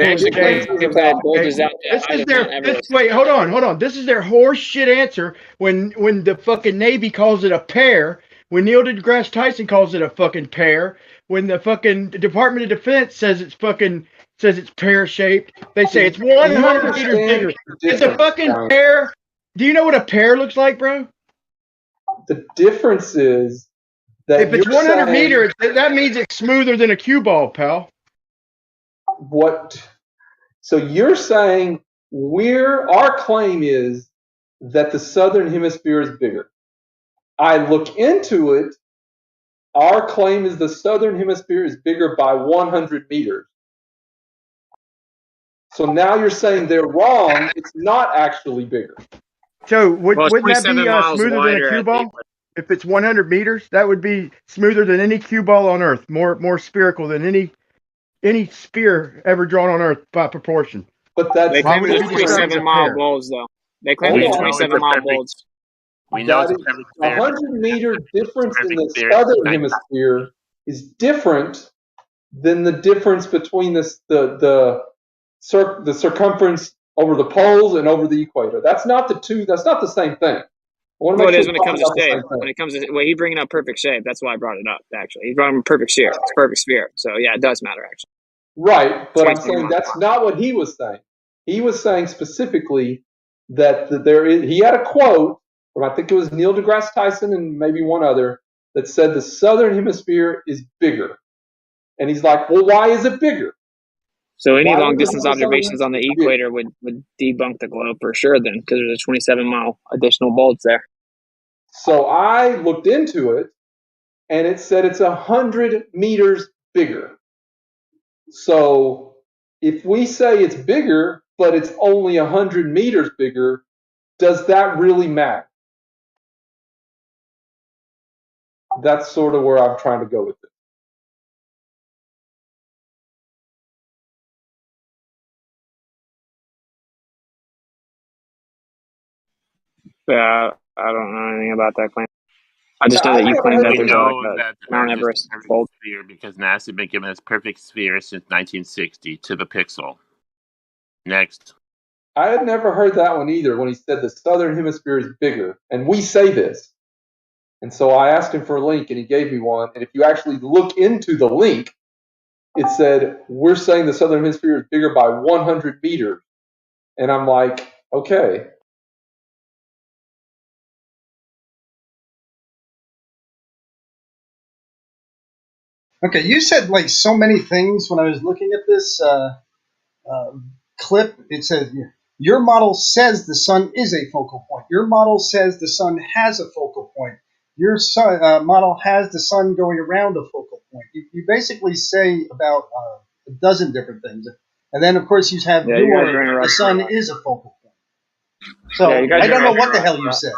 Wait, hold on. This is their horse shit answer when the fucking Navy calls it a pair, when Neil deGrasse Tyson calls it a fucking pair, when the fucking Department of Defense says it's pear-shaped. They say it's 100 meters bigger. It's a fucking pear. Do you know what a pear looks like, bro?
The difference is that
if it's 100 meters, that means it's smoother than a cue ball, pal.
So you're saying our claim is that the southern hemisphere is bigger. I look into it. Our claim is the southern hemisphere is bigger by 100 meters. So now you're saying they're wrong. It's not actually bigger.
So wouldn't that be smoother than a cue ball? If it's 100 meters, that would be smoother than any cue ball on Earth, more spherical than any sphere ever drawn on Earth by proportion.
But that's
they claim it's 27-mile bolts, though. They claim it's 27-mile bolts.
We know it's a perfect sphere.
100-meter difference in the southern hemisphere is different than the difference between the circumference over the poles and over the equator. That's not the same thing.
Well, it is when it comes to shape. When it comes to he's bringing up perfect shape. That's why I brought it up. Actually, he's brought him perfect sphere. It's perfect sphere. So yeah, it does matter actually.
Right, but I'm saying that's not what he was saying. He was saying specifically that he had a quote from, I think it was Neil deGrasse Tyson and maybe one other, that said the southern hemisphere is bigger. And he's like, well, why is it bigger?
So any long distance observations on the equator would debunk the globe for sure then, because there's a 27-mile additional bolts there.
So I looked into it, and it said it's 100 meters bigger. So if we say it's bigger, but it's only 100 meters bigger, does that really matter? That's sort of where I'm trying to go with it.
Yeah, I don't know anything about that claim. I just know that you claim that there's like a Mount Everest fold.
Sphere because NASA's been given its perfect sphere since 1960 to the pixel. Next.
I had never heard that one either when he said the southern hemisphere is bigger. And we say this. And so I asked him for a link and he gave me one. And if you actually look into the link, it said, we're saying the southern hemisphere is bigger by 100 meters. And I'm like, okay.
Okay, you said like so many things when I was looking at this clip. It said your model says the sun is a focal point. Your model says the sun has a focal point. Your model has the sun going around a focal point. You basically say about a dozen different things, and then of course you have the sun is a focal point. So I don't know what the hell you said.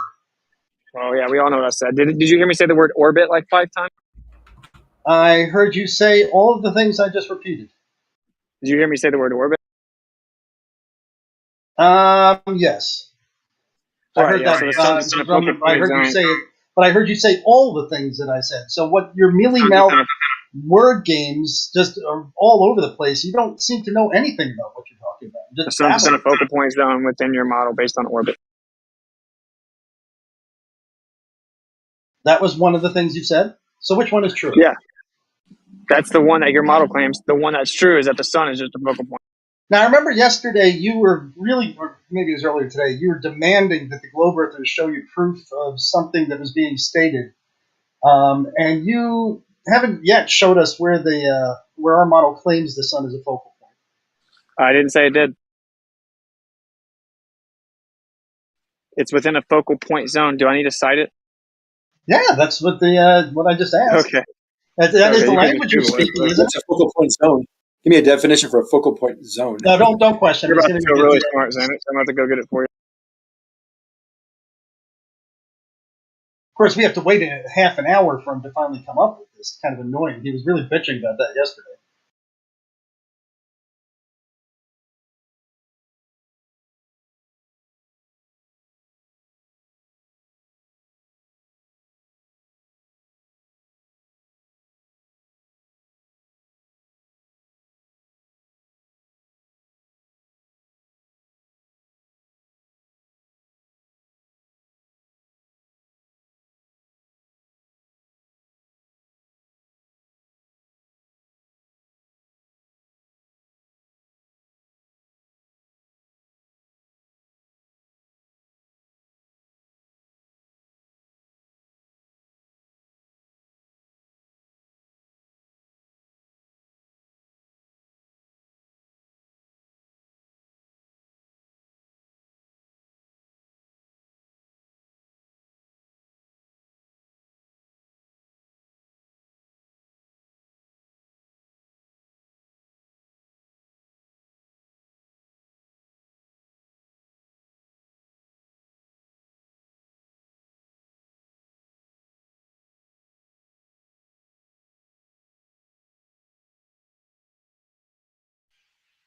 Oh yeah, we all know what I said. Did you hear me say the word orbit like 5 times?
I heard you say all of the things I just repeated.
Did you hear me say the word orbit?
Yes.
Right,
I heard
yeah,
that.
so
I heard you say it, but I heard you say all the things that I said. So what your mealy mouth word games just are all over the place. You don't seem to know anything about what you're talking about.
The sun's in a focal point zone within your model based on orbit.
That was one of the things you said. So which one is true?
Yeah, that's the one that your model claims. The one that's true is that the sun is just a focal point.
Now, I remember yesterday you were really, or maybe it was earlier today, you were demanding that the globe earthers show you proof of something that was being stated, and you haven't yet showed us where our model claims the sun is a focal point.
I didn't say it did. It's within a focal point zone. Do I need to cite it?
Yeah, that's what I just asked.
Okay.
That is the language you're speaking, isn't it?
It's a focal point zone. Give me a definition for a focal point zone.
No, don't question.
You're about to feel really smart, Xanax. I'm about to go get it for you.
Of course, we have to wait a half an hour for him to finally come up with this. It's kind of annoying. He was really bitching about that yesterday.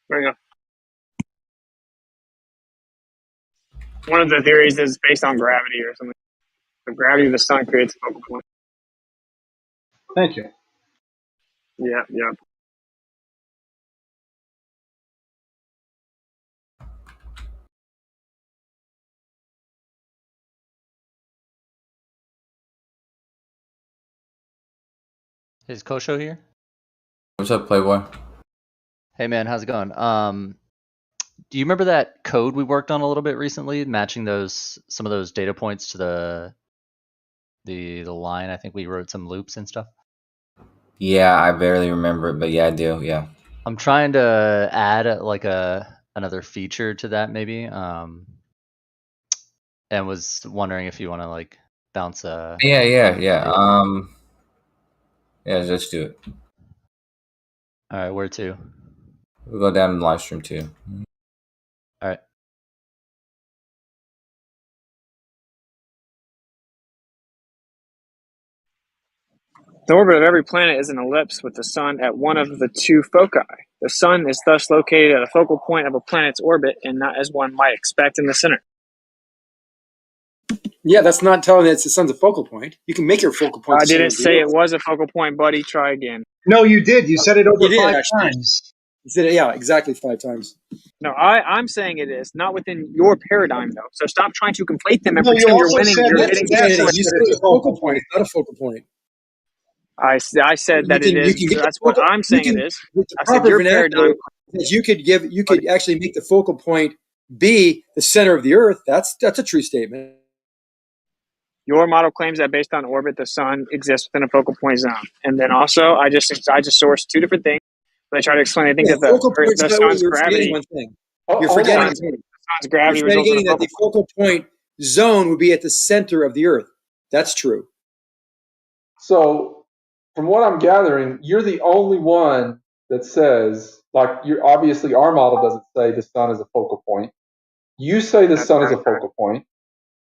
There you go. One of the theories is based on gravity or something. The gravity of the sun creates a focal point.
Thank you.
Yeah.
Is Kosho here?
What's up, Playboy?
Hey man, how's it going? Do you remember that code we worked on a little bit recently, matching some of those data points to the line? I think we wrote some loops and stuff.
Yeah, I barely remember it, but yeah, I do. Yeah.
I'm trying to add another feature to that maybe, and was wondering if you want to like bounce a.
Yeah. Yeah, let's do it.
All right, where to?
We'll go down in the live stream too.
All right.
The orbit of every planet is an ellipse with the sun at one of the two foci. The sun is thus located at a focal point of a planet's orbit and not as one might expect in the center.
Yeah, that's not telling that the sun's a focal point. You can make your focal point.
I didn't say it was a focal point, buddy. Try again.
No, you did. You said it over
You did,
5
actually.
times.
You said it, yeah, exactly 5 times.
No, I'm saying it is not within your paradigm though. So stop trying to conflate them and
No, you
pretend you're
also
winning.
said
You're
that
getting
You said it's a focal point. It's not a focal point.
I said that it is. So that's what I'm saying it is.
With the
I said
proper
your
vernacular,
paradigm.
that you could actually make the focal point be the center of the Earth. That's a true statement.
Your model claims that based on orbit, the sun exists within a focal point zone. And then also, I just sourced 2 different things. They try to explain. I think that the sun's
You're
gravity.
forgetting one thing. You're
Hold
forgetting,
on. The sun's gravity
you're
results in a
forgetting that the focal point zone would be at the center of the Earth. That's true.
So, from what I'm gathering, you're the only one that says, like, you're obviously our model doesn't say the sun is a focal point. You say the sun is a focal point.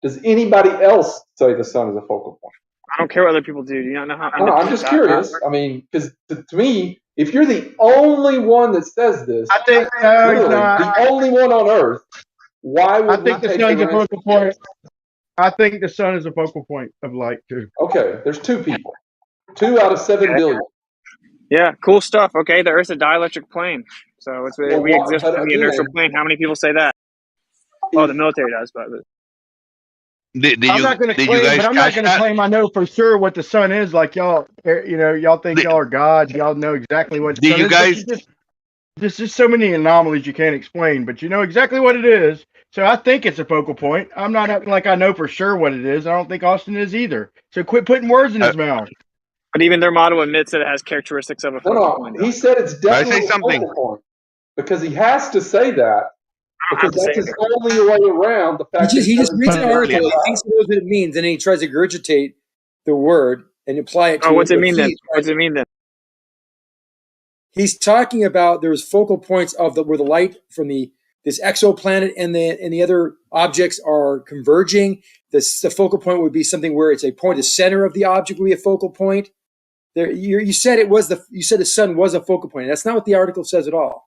Does anybody else say the sun is a focal point?
I don't care what other people do. Do you not know how?
No, I'm just curious. I mean, because to me, if you're the only one that says this,
I think
the only one on Earth, why would
I think the sun's a focal point. I think the sun is a focal point of light too.
Okay, there's 2 people. 2 out of 7 billion.
Yeah, cool stuff. Okay, the Earth's a dielectric plane, so we exist in the inertial plane. How many people say that? Oh, the military does, but.
I'm not going to claim, but I'm not going to claim I know for sure what the sun is. Like y'all, y'all think y'all are God. Y'all know exactly what the sun is. There's just so many anomalies you can't explain, but you know exactly what it is. So I think it's a focal point. I'm not acting like I know for sure what it is. I don't think Austin is either. So quit putting words in his mouth.
But even their model admits that it has characteristics of a focal point.
He said it's definitely a focal point because he has to say that. Because that's his only way around the fact
he just reads an article, he thinks he knows what it means, and then he tries to regurgitate the word and apply it to
what's it mean then? What's it mean then?
He's talking about there's focal points of where the light from this exoplanet and the other objects are converging. The focal point would be something where it's a point, the center of the object would be a focal point. You said the sun was a focal point. That's not what the article says at all.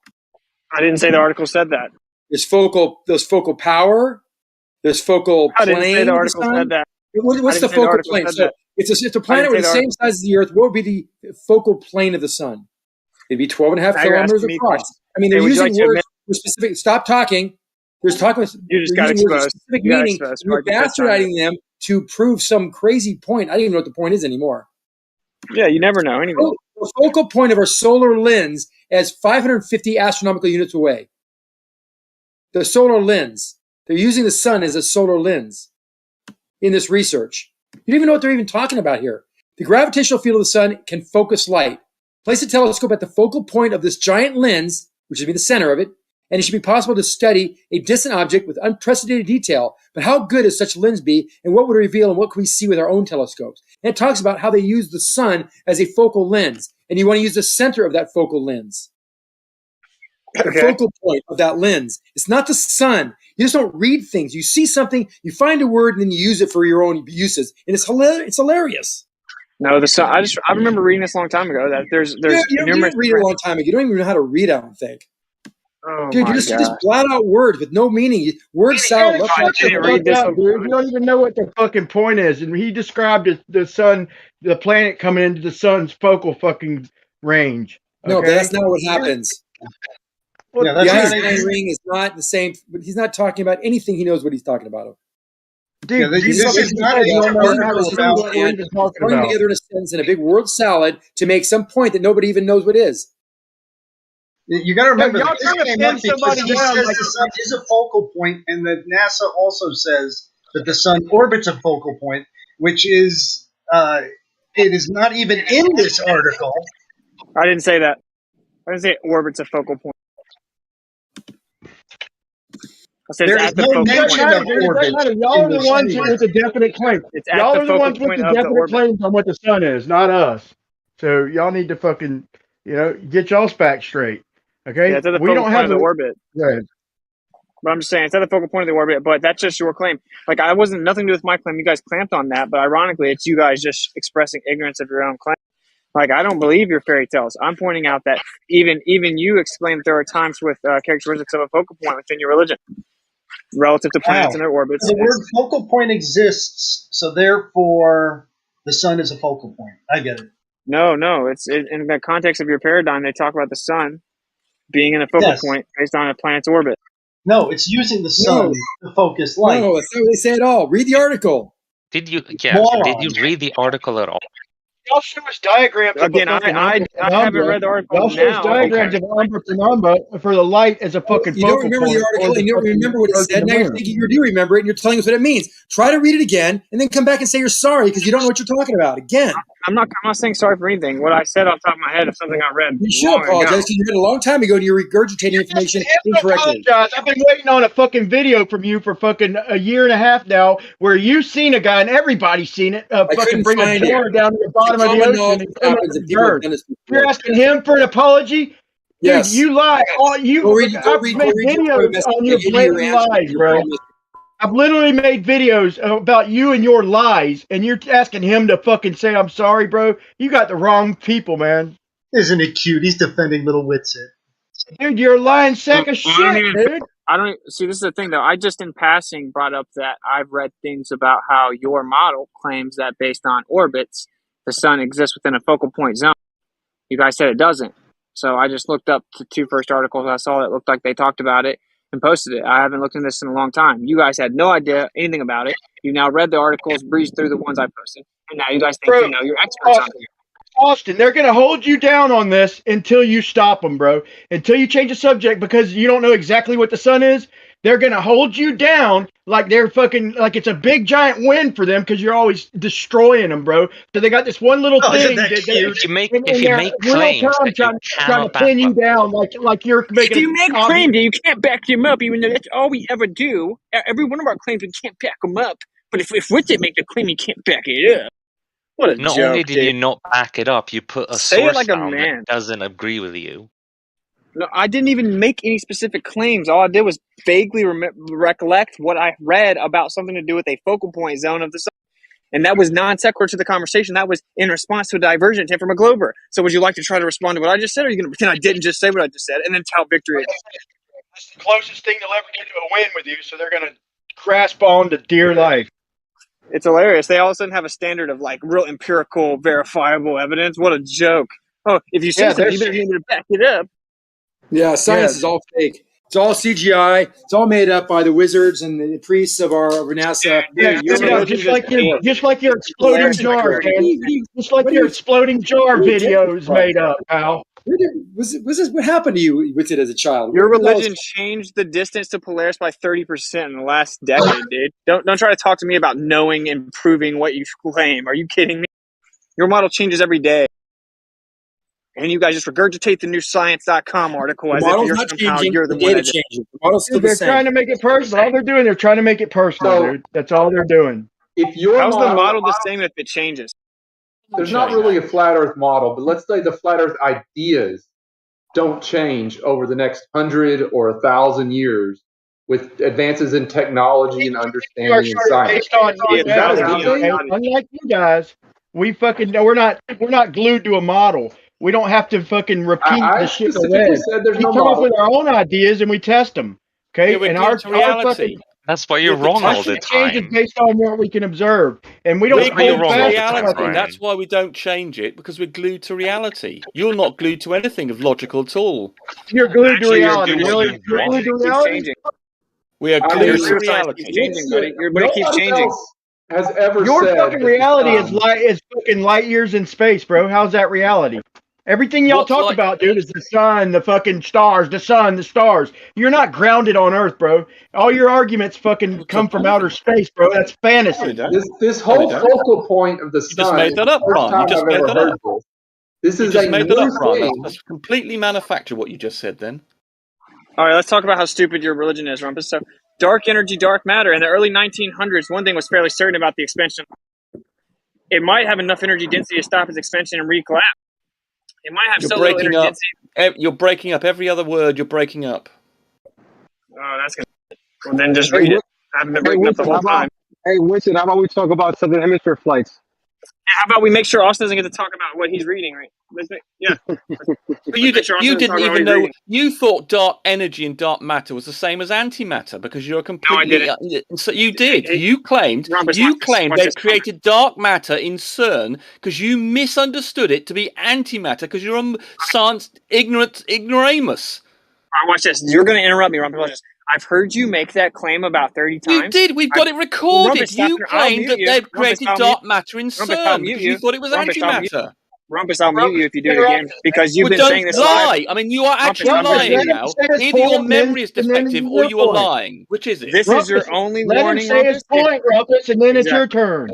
I didn't say the article said that.
There's focal power. There's focal plane.
I didn't say the article said that.
What's the focal plane? So it's a planet with the same size as the Earth. What would be the focal plane of the sun? It'd be 12.5 kilometers across. I mean, they're using words for specific. Stop talking. There's talking.
You just got exposed.
Specific meaning. You're bastardizing them to prove some crazy point. I don't even know what the point is anymore.
Yeah, you never know anything.
The focal point of our solar lens is 550 astronomical units away. The solar lens. They're using the sun as a solar lens in this research. You don't even know what they're even talking about here. The gravitational field of the sun can focus light. Place a telescope at the focal point of this giant lens, which should be the center of it, and it should be possible to study a distant object with unprecedented detail. But how good does such a lens be, and what would it reveal, and what can we see with our own telescopes? And it talks about how they use the sun as a focal lens, and you want to use the center of that focal lens. The focal point of that lens. It's not the sun. You just don't read things. You see something, you find a word, and then you use it for your own uses. And it's hilarious.
No, the sun. I remember reading this a long time ago that there's
you didn't read it a long time ago. You don't even know how to read, I don't think.
Oh,
dude, you just blot out words with no meaning. Words sound.
Dude, you don't even know what the fucking point is. And he described the sun, the planet coming into the sun's focal fucking range. Okay?
No, but that's not what happens.
Yeah,
the Einstein ring is not the same, but he's not talking about anything. He knows what he's talking about.
Dude,
this is not an article about
throwing together in a sentence in a big word salad to make some point that nobody even knows what is.
You got to remember,
y'all
this came up because he says the sun is a focal point, and that NASA also says that the sun orbits a focal point, which is it is not even in this article.
I didn't say that. I didn't say it orbits a focal point. I said it's at the focal point.
Y'all are the ones with the definite claim. Y'all are the ones with the definite claims on what the sun is, not us. So y'all need to fucking, get y'all's facts straight. Okay?
Yeah, it's at the focal point of the orbit.
Yeah.
But I'm just saying, it's at the focal point of the orbit, but that's just your claim. Like, I wasn't, nothing to do with my claim. You guys clamped on that, but ironically, it's you guys just expressing ignorance of your own claim. Like, I don't believe your fairy tales. I'm pointing out that even you explain that there are times with characteristics of a focal point within your religion. relative to planets
Wow.
and their orbits.
The word focal point exists, so therefore the sun is a focal point. I get it.
No, it's in the context of your paradigm. They talk about the sun being in a focal point based on a planet's orbit.
No, it's using the sun to focus light.
No, that's not what they say at all. Read the article.
Did you read the article at all?
Y'all show us diagrams
Again,
of a fucking
I haven't read the article
Y'all show us
now.
diagrams of Umbra Penumbra for the light as a fucking
You don't
focal
remember
point.
the article and you don't remember what it said. Now you're thinking you do remember it and you're telling us what it means. Try to read it again and then come back and say you're sorry because you don't know what you're talking about again.
I'm not saying sorry for anything. What I said off the top of my head is something I read.
You should apologize because you read a long time ago and you're regurgitating information incorrectly.
Apologize. I've been waiting on a fucking video from you for fucking a year and a half now, where you've seen a guy and everybody's seen it. Fucking bring a jar down to the bottom of the ocean. You're asking him for an apology?
Yes.
Dude, you lie. I've made videos on your blatant lies, bro. I've literally made videos about you and your lies, and you're asking him to fucking say I'm sorry, bro. You got the wrong people, man.
Isn't it cute? He's defending little Whitsit.
Dude, you're a lying sack of shit, dude.
I don't see. This is the thing, though. I just in passing brought up that I've read things about how your model claims that based on orbits, the sun exists within a focal point zone. You guys said it doesn't. So I just looked up the two first articles I saw that looked like they talked about it and posted it. I haven't looked into this in a long time. You guys had no idea anything about it. You now read the articles, breezed through the ones I posted, and now you guys think you know you're experts on it.
Austin, they're going to hold you down on this until you stop them, bro. Until you change the subject because you don't know exactly what the sun is. They're going to hold you down like they're fucking, like it's a big giant win for them because you're always destroying them, bro. So they got this one little thing.
If you make claims that you
trying to pin you down like you're making.
If you make claims, you can't back them up, even though that's all we ever do. Every one of our claims, we can't back them up. But if Whitsit make the claim, you can't back it up. What a
Not
joke,
only did you not back it up, you put a
Say it
source
like a
down
man.
that doesn't agree with you.
No, I didn't even make any specific claims. All I did was vaguely recollect what I read about something to do with a focal point zone of the sun. And that was non sequitur to the conversation. That was in response to a divergent hint from a Glober. So would you like to try to respond to what I just said, or are you going to pretend I didn't just say what I just said and then tout victory?
That's the closest thing they'll ever get to a win with you, so they're going to grasp on to dear life.
It's hilarious. They all of a sudden have a standard of like real empirical, verifiable evidence. What a joke. Oh, if you say something, you better need me to back it up.
Yeah, science is all fake. It's all CGI. It's all made up by the wizards and the priests of our NASA.
Just like your exploding jar, man. Just like your exploding jar video is made up, pal.
What happened to you with it as a child?
Your religion changed the distance to Polaris by 30% in the last decade, dude. Don't try to talk to me about knowing and proving what you claim. Are you kidding me? Your model changes every day. And you guys just regurgitate the new science.com article as if you're somehow you're the one that
Dude, they're trying to make it personal. All they're doing, they're trying to make it personal, dude. That's all they're doing.
If your
How's the model the same if it changes?
There's not really a flat Earth model, but let's say the flat Earth ideas don't change over the next 100 or 1,000 years with advances in technology and understanding and science.
Unlike you guys, we're not glued to a model. We don't have to fucking repeat the shit. We come up with our own ideas and we test them. Okay,
Yeah,
and
our reality. That's why you're wrong all the time.
Changes based on what we can observe, and we
We're
don't.
glued to reality. That's why we don't change it, because we're glued to reality. You're not glued to anything of logical at all.
You're glued to reality. Really, you're glued to reality.
We are glued to reality.
Everybody keeps changing.
Has ever
Your
said
fucking reality is fucking light years in space, bro. How's that reality? Everything y'all talk about, dude, is the sun, the fucking stars, the sun, the stars. You're not grounded on Earth, bro. All your arguments fucking come from outer space, bro. That's fantasy.
This whole focal point of the sun.
You just made that up, Ron. You just made that up.
This is
just made that up, Ron.
thing.
That's completely manufactured what you just said then.
All right, let's talk about how stupid your religion is, Rumpus. So, dark energy, dark matter. In the early 1900s, one thing was fairly certain about the expansion. It might have enough energy density to stop its expansion and recollapse. It might have so little energy density.
You're breaking up every other word. You're breaking up.
Oh, that's good. Well, then just read it. I haven't been breaking up the whole time.
Hey, Winston, how about we talk about Southern Hemisphere flights?
How about we make sure Austin doesn't get to talk about what he's reading, right? Yeah.
But you didn't even know. You thought dark energy and dark matter was the same as antimatter because you're completely.
No, I didn't.
So you did. You claimed. They'd created dark matter in CERN because you misunderstood it to be antimatter because you're a science ignoramus.
All right, watch this. You're going to interrupt me, Rumpus. I've heard you make that claim about 30 times.
You did. We've got it recorded. You claimed that they've created dark matter in CERN because you thought it was antimatter.
Rumpus, I'll mute you if you do it again because you've been saying this
lie. I mean, you are actually lying now. Either your memory is defective or you are lying. Which is it?
This is your only warning,
Let him say his point, Rumpus, and then it's your turn.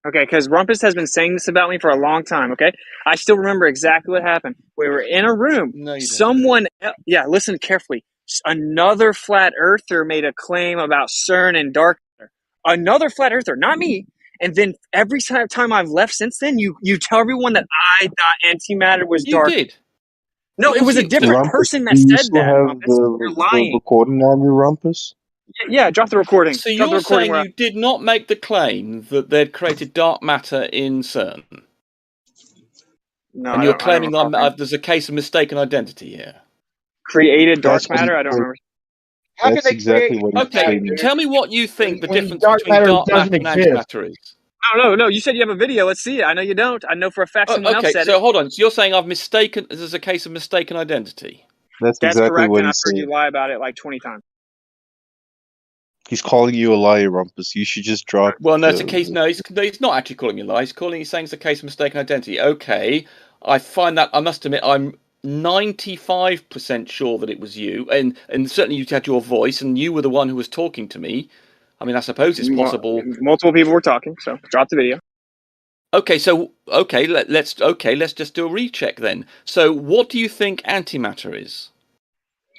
Okay, because Rumpus has been saying this about me for a long time, okay? I still remember exactly what happened. We were in a room.
No, you don't.
Listen carefully. Another flat earther made a claim about CERN and dark matter. Another flat earther, not me. And then every time I've left since then, you tell everyone that I thought antimatter was dark.
You did.
No, it was a different person that said that. Rumpus. You're lying.
The recording on you, Rumpus?
Yeah, drop the recording.
So you're saying you did not make the claim that they'd created dark matter in CERN?
No,
and you're claiming there's a case of mistaken identity here.
Created dark matter? I don't remember.
How could they exactly create?
Okay, tell me what you think the difference between dark matter and antimatter is.
No. You said you have a video. Let's see it. I know you don't. I know for a fact someone else said it.
Okay, so hold on. So you're saying I've mistaken. There's a case of mistaken identity.
That's exactly
correct,
what
and I've
he's
heard
saying.
you lie about it like 20 times.
He's calling you a liar, Rumpus. You should just drop.
Well, no, it's a case. No, he's not actually calling you a lie. He's saying it's a case of mistaken identity. Okay, I find that. I must admit, I'm 95% sure that it was you, and certainly you had your voice, and you were the one who was talking to me. I mean, I suppose it's possible.
Multiple people were talking, so drop the video.
Okay, so let's just do a recheck then. So, what do you think antimatter is?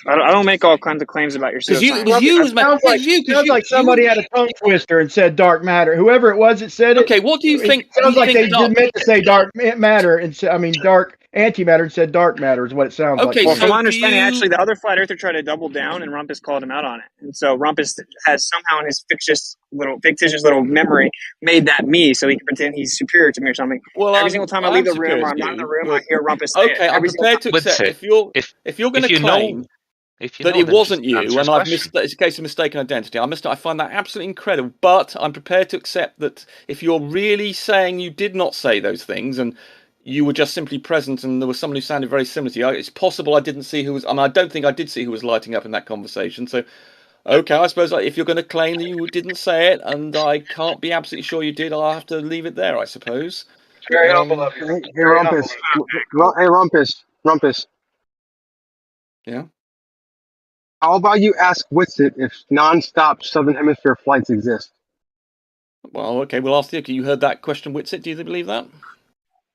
I don't make all kinds of claims about your
It sounds like somebody had a tongue twister and said dark matter. Whoever it was that said it.
Okay, what do you think?
It sounds like they meant to say dark matter and dark antimatter and said dark matter is what it sounds like.
Well, from my understanding, actually, the other flat earther tried to double down, and Rumpus called him out on it. And so Rumpus has somehow in his fictitious little memory made that me, so he can pretend he's superior to me or something.
Well,
every single time I leave the room or I'm not in the room, I hear Rumpus say it.
Okay, I'm prepared to accept if you're going to claim that it wasn't you, and I've missed that it's a case of mistaken identity. I find that absolutely incredible. But I'm prepared to accept that if you're really saying you did not say those things and you were just simply present and there was someone who sounded very similar to you, it's possible I didn't see who was. I mean, I don't think I did see who was lighting up in that conversation. So, okay, I suppose if you're going to claim that you didn't say it, and I can't be absolutely sure you did, I'll have to leave it there, I suppose.
Very humble of you. Hey, Rumpus. Hey, Rumpus.
Yeah.
How about you ask Witsit if non-stop Southern Hemisphere flights exist?
Well, okay, we'll ask you. You heard that question, Witsit. Do you believe that?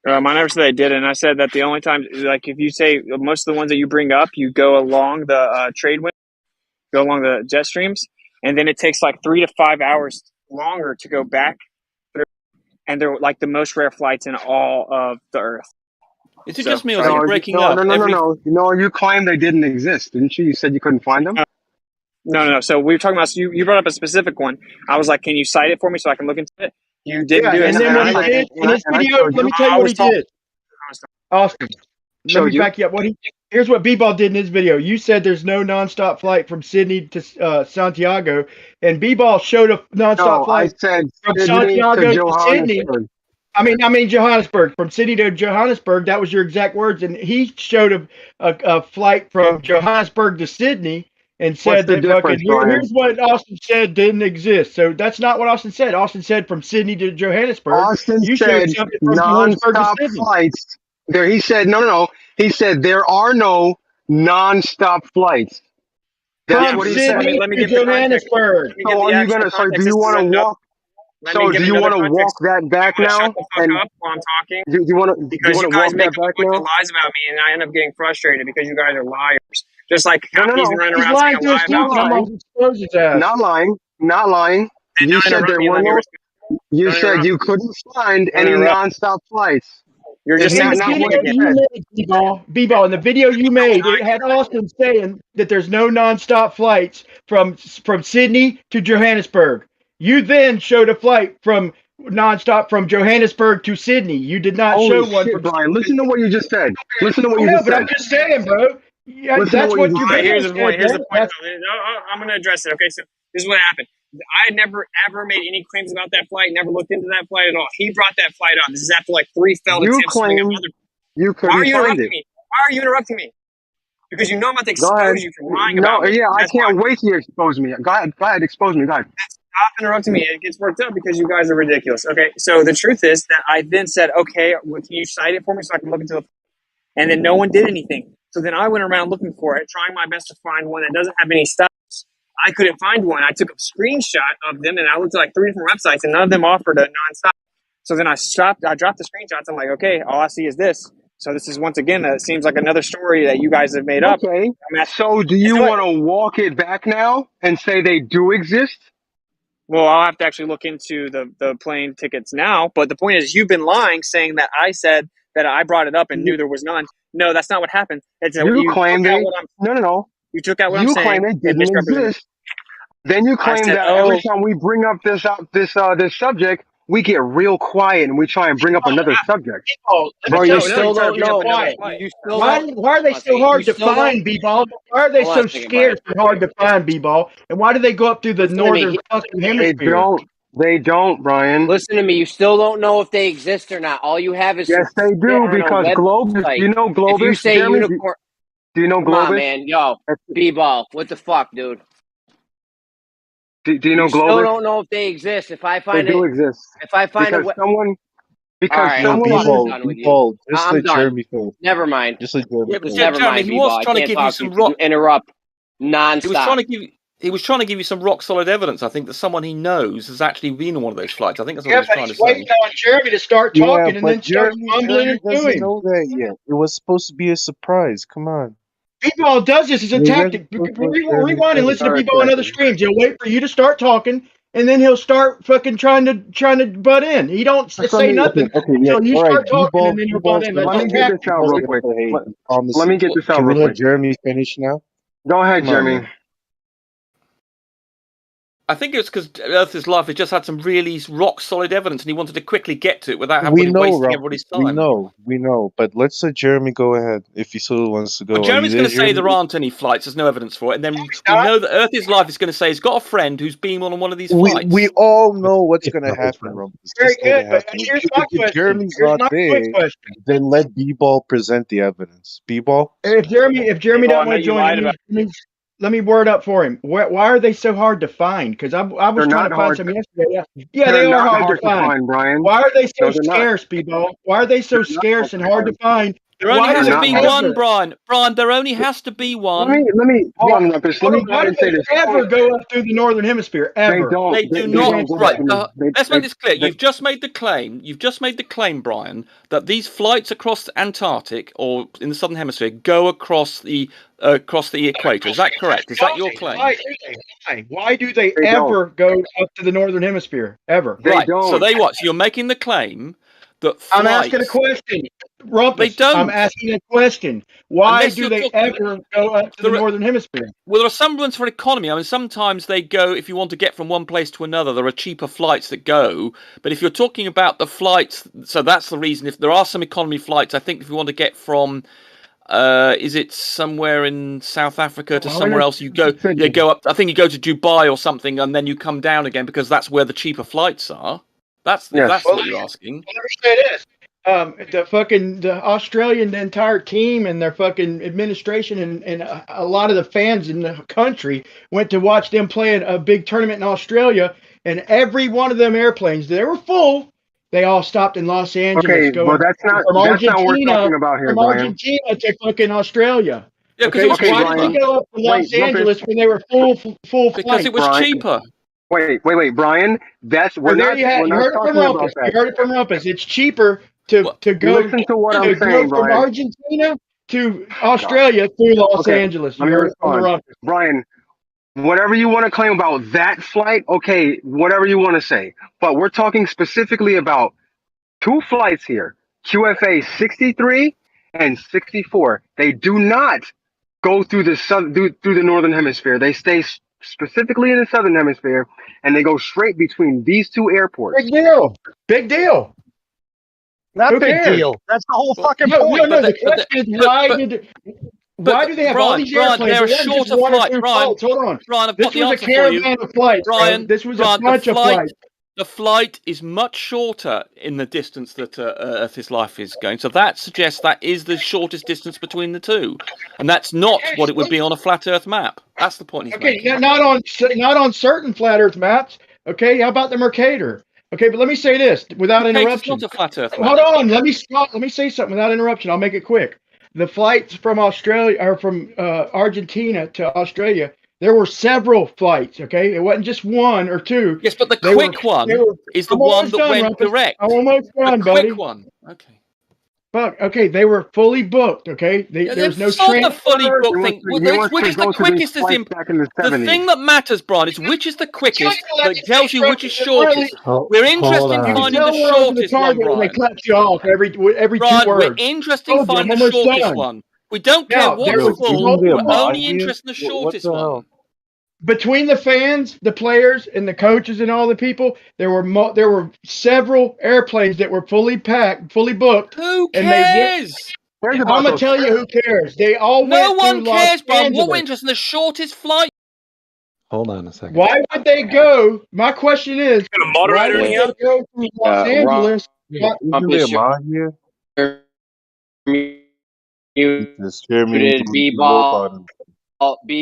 I never said I did, and I said that the only time, like if you say most of the ones that you bring up, you go along the trade wind, go along the jet streams, and then it takes like 3 to 5 hours longer to go back through, and they're like the most rare flights in all of the Earth.
Is it just me or are you breaking up?
No. You claimed they didn't exist, didn't you? You said you couldn't find them?
No. So we were talking about, you brought up a specific one. I was like, can you cite it for me so I can look into it? You didn't do it.
And then what he did in his video, let me tell you what he did. Austin, let me back you up. Here's what B-Ball did in his video. You said there's no nonstop flight from Sydney to Santiago, and B-Ball showed a nonstop flight from Santiago to Sydney. I mean Johannesburg, from Sydney to Johannesburg. That was your exact words, and he showed a flight from Johannesburg to Sydney. And said that here's what Austin said didn't exist. So that's not what Austin said. Austin said from Sydney to Johannesburg.
Austin said non-stop flights. There, he said no. He said there are no non-stop flights.
That's what he said. Let me get Johannesburg.
So are you gonna? So do you want to walk? So do you want to walk that back now?
Shut the fuck up while I'm talking.
Do you want to walk that back now?
Lies about me, and I end up getting frustrated because you guys are liars. Just like he's running around saying a lie about me.
Not lying. You said there were no. You said you couldn't find any non-stop flights.
You're just
saying B-Ball. In the video you made, it had Austin saying that there's no non-stop flights from Sydney to Johannesburg. You then showed a flight from nonstop from Johannesburg to Sydney. You did not
Holy
show one
shit,
from.
Brian! Listen to what you just said. Listen to what you
No,
just
but
said.
I'm just saying, bro. Yeah,
Listen to
that's
what
what
you
your
just said.
video
Here's the
said,
point. Here's the
bro.
point. I'm going to address it. Okay, so this is what happened. I had never ever made any claims about that flight. Never looked into that flight at all. He brought that flight up. This is after like 3 failed
You
attempts to bring up
claim
other.
you
Why are
couldn't
you
find
interrupting
it.
me? Why are you interrupting me? Because you know I'm about to
Go ahead.
expose you for lying
No,
about me.
yeah, I
That's why.
can't wait till you expose me. Go ahead, expose me. Go ahead.
Stop interrupting me. It gets worked up because you guys are ridiculous. Okay, so the truth is that I then said, okay, well, can you cite it for me so I can look into it? And then no one did anything. So then I went around looking for it, trying my best to find one that doesn't have any stops. I couldn't find one. I took a screenshot of them and I looked at like 3 different websites and none of them offered a nonstop. So then I dropped the screenshots. I'm like, okay, all I see is this. So this is once again, it seems like another story that you guys have made up.
Okay. So do you want to walk it back now and say they do exist?
Well, I'll have to actually look into the plane tickets now. But the point is, you've been lying, saying that I said that I brought it up and knew there was none. No, that's not what happened. It's
You claim
took out
they
what I'm.
no.
You took out what I'm
You
saying
claim it
and
didn't
misrepresented.
exist. Then you
I
claim
said,
that every time we bring up this subject, we get real quiet and we try and bring up another subject.
Bro, you still don't know. You still
Why are they so hard to find, B-Ball? Why are they
Hold on
so
a second,
scarce and hard to find, B-Ball? And why do they go up through the
Listen to me.
northern fucking
They
hemisphere?
don't, Brian.
Listen to me. You still don't know if they exist or not. All you have is
Yes,
some
they do,
shit on a
because Globus.
website.
You know Globus,
If you say
Jeremy?
unicorn,
Do you know
come on,
Globus?
man. Yo, B-ball. What the fuck, dude?
Do you know
You still
Globus?
don't know if they exist. If I
They
find
do
it,
exist.
if I find
Because
a
someone,
all
because
right,
No,
I'm
someone
fucking
is.
done with you.
B-Ball, just
I'm
let
done.
Jeremy finish.
Never mind.
Just let Jeremy
Yeah, but
finish.
Never
Jeremy,
mind,
he
B-ball.
was
I
trying to
can't
give you
talk to
some
you because
rock.
you interrupt
He was
nonstop.
trying to give. He was trying to give you some rock solid evidence. I think that someone he knows has actually been on one of those flights. I think that's what he was trying to say.
Waiting on Jeremy to start
Yeah,
talking and
but
then start mumbling
Jeremy
into
doesn't
him.
know that yet. It was supposed to be a surprise. Come on.
B-Ball does this as a
You guys
tactic.
are supposed to let Jeremy
Rewind and
finish.
listen to B-Ball in other streams. He'll wait for you to start talking, and then he'll start fucking trying to butt in. He don't say nothing
Yeah.
until you
All right,
start talking, and then he'll butt in. That's
Let me
his
get
tactic.
this out real quick. Let me get this out
Can we
real
let
quick.
Jeremy finish now?
Go ahead,
Come on,
Jeremy.
man.
I think it was because Earth is Life. It just had some really rock solid evidence, and he wanted to quickly get to it without
We know,
wasting
Rob.
everybody's
We
time.
know. But let's let Jeremy go ahead if he still wants to go.
Well,
Are
Jeremy's
you
going
there,
to say
Jeremy?
there aren't any flights. There's no evidence for it. And then we know that Earth is Life is going to say he's got a friend who's been on one of these flights.
We all know what's going to happen, Rumpus.
Very
Just let
good,
it
but
happen.
here's my
If
question.
Jeremy's
Here's
not
my quick
there,
question.
then let B-Ball present the evidence. B-Ball?
If Jeremy
Well,
doesn't
I
want
know
to
you
join,
lied about.
let me word up for him. Why are they so hard to find? Because I was
They're
trying
not
to find
hard.
some yesterday. Yeah,
They're
they are
not
hard to find.
Brian.
Why are they so
No, they're not.
scarce, B-Ball? Why are they so scarce and hard to find?
There only
Why
has
do
to
they
be one, Brian. Brian, there only has to be one.
Let me hold on, Rumpus. Let me go
Why
ahead
do
and say
they
this.
ever go up through the northern hemisphere? Ever?
They do
They
not.
don't go
Right.
back.
Let's make this clear. You've just made the claim. You've just made the claim, Brian, that these flights across the Antarctic or in the southern hemisphere go across the equator. Is that correct? Is that your claim?
Why do they ever go up to the northern hemisphere? Ever?
Right. So they what? So you're making the claim that flights,
I'm asking a question. Rumpus,
they don't.
I'm asking a question. Why
Unless
do
you're
they
talking,
ever go up to the northern hemisphere?
Well, there are some ones for economy. I mean, sometimes they go, if you want to get from one place to another, there are cheaper flights that go. But if you're talking about the flights, so that's the reason. If there are some economy flights, I think if you want to get from, is it somewhere in South Africa to somewhere else, you go up, I think you go to Dubai or something, and then you come down again because that's where the cheaper flights are. That's what you're asking.
Let me say this. The Australian entire team and their fucking administration and a lot of the fans in the country went to watch them play a big tournament in Australia, and every one of them airplanes, they were full. They all stopped in Los Angeles going from Argentina,
what we're talking about here, Brian.
Argentina to fucking Australia.
Yeah,
okay,
why
did they go up to Los Angeles when they were full
because
flight?
it was cheaper.
Wait, Brian. That's
You heard it from Rumpus. You heard it from Rumpus. It's cheaper to go
listen to what I'm saying,
from
Brian.
Argentina to Australia through Los Angeles. You heard it from Rumpus.
Brian, whatever you want to claim about that flight, okay, whatever you want to say. But we're talking specifically about two flights here, QFA 63 and 64. They do not go through the northern hemisphere. They stay specifically in the southern hemisphere, and they go straight between these two airports.
Big deal. Big deal.
Not
Who
big
cares?
deal. That's the whole fucking
No,
point.
the question is why do they have all these airplanes?
There are
It wasn't just
shorter
one or
flights.
two
Brian,
flights. Hold on.
Brian, I've
This
got the
was a
answer for you.
caravan of flights,
Brian,
bro. This was
Brian,
a bunch of flights.
The flight is much shorter in the distance that Earth is Life is going. So that suggests that is the shortest distance between the two. And that's not what it would be on a flat Earth map. That's the point he's making.
Not on certain flat Earth maps. Okay, how about the Mercator? Okay, but let me say this without interruption.
It's not a flat Earth map.
Hold on, let me say something without interruption. I'll make it quick. The flights from Australia or from Argentina to Australia, there were several flights. Okay, it wasn't just one or two.
Yes, but the quick one is the one that went direct.
I'm almost done, buddy.
Quick one. Okay.
Fuck. Okay, they were fully booked. Okay, there's no
transfer. The fully booked thing.
Which is the quickest is
the thing that matters, Brian, is which is the quickest that tells you which is shortest. We're interested in finding the shortest one, Brian.
They cut you off every
Brian,
2 words.
We're interested in finding the shortest one. We don't care what's full. We're only interested in the shortest one.
Between the fans, the players, and the coaches and all the people, there were several airplanes that were fully packed, fully booked.
Who cares?
I'm gonna tell you who cares. They all
no
went
one cares, Brian. What we're interested in the shortest flight.
Hold on a second.
Why would they go? My question is, why would they go to Los Angeles?
I'm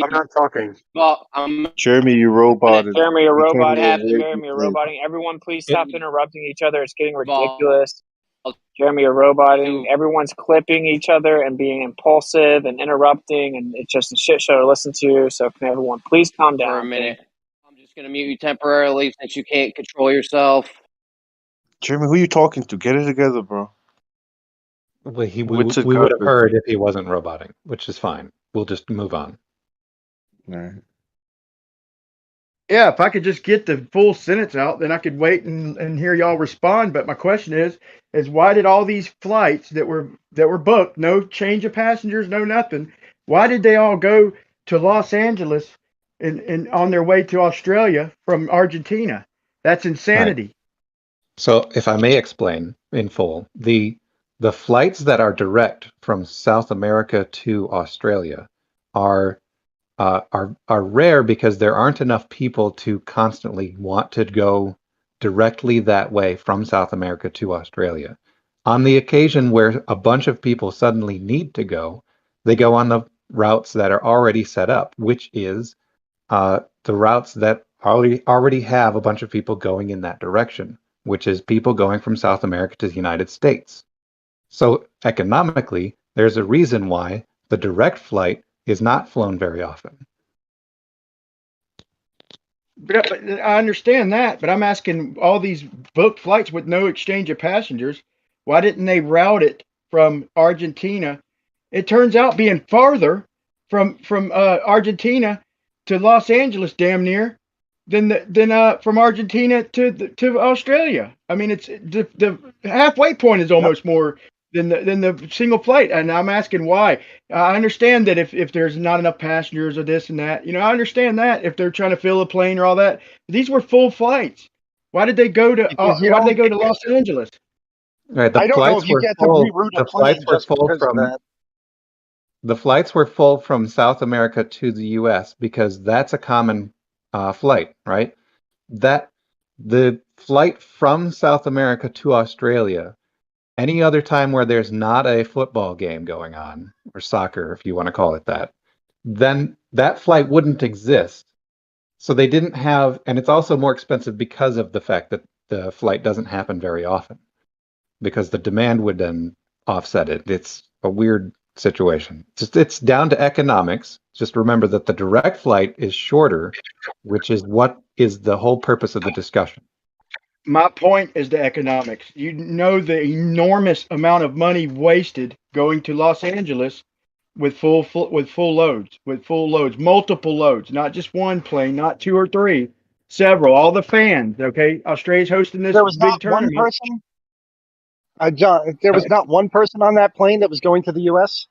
not talking.
Jeremy, you roboted.
Jeremy, you're roboting. Everyone, please stop interrupting each other. It's getting ridiculous. Jeremy, you're roboting. Everyone's clipping each other and being impulsive and interrupting, and it's just a shit show to listen to. So can everyone please calm down
for a minute? I'm just going to mute you temporarily since you can't control yourself.
Jeremy, who are you talking to? Get it together, bro.
Well, we would have heard if he wasn't roboting, which is fine. We'll just move on.
Right.
Yeah, if I could just get the full sentence out, then I could wait and hear y'all respond. But my question is why did all these flights that were booked, no change of passengers, no nothing, why did they all go to Los Angeles and on their way to Australia from Argentina? That's insanity.
Right. So if I may explain in full, the flights that are direct from South America to Australia are rare because there aren't enough people to constantly want to go directly that way from South America to Australia. On the occasion where a bunch of people suddenly need to go, they go on the routes that are already set up, which is the routes that already have a bunch of people going in that direction, which is people going from South America to the United States. So economically, there's a reason why the direct flight is not flown very often.
But I understand that, but I'm asking all these booked flights with no exchange of passengers, why didn't they route it from Argentina? It turns out being farther from Argentina to Los Angeles, damn near, than from Argentina to Australia. I mean, it's the halfway point is almost more than the single flight, and I'm asking why. I understand that if there's not enough passengers or this and that, I understand that if they're trying to fill a plane or all that. These were full flights. Why did they go to Los Angeles?
Right, the flights were full from South America to the U.S. because that's a common flight, right? That the flight from South America to Australia, any other time where there's not a football game going on, or soccer, if you want to call it that, then that flight wouldn't exist. So they didn't have, and it's also more expensive because of the fact that the flight doesn't happen very often, because the demand would then offset it. It's a weird situation. It's down to economics. Just remember that the direct flight is shorter, which is what is the whole purpose of the discussion.
My point is the economics. You know the enormous amount of money wasted going to Los Angeles with full loads, multiple loads, not just one plane, not two or three, several, all the fans. Okay, Australia's hosting this big tournament.
One person. John, there was not one person on that plane that was going to the U.S.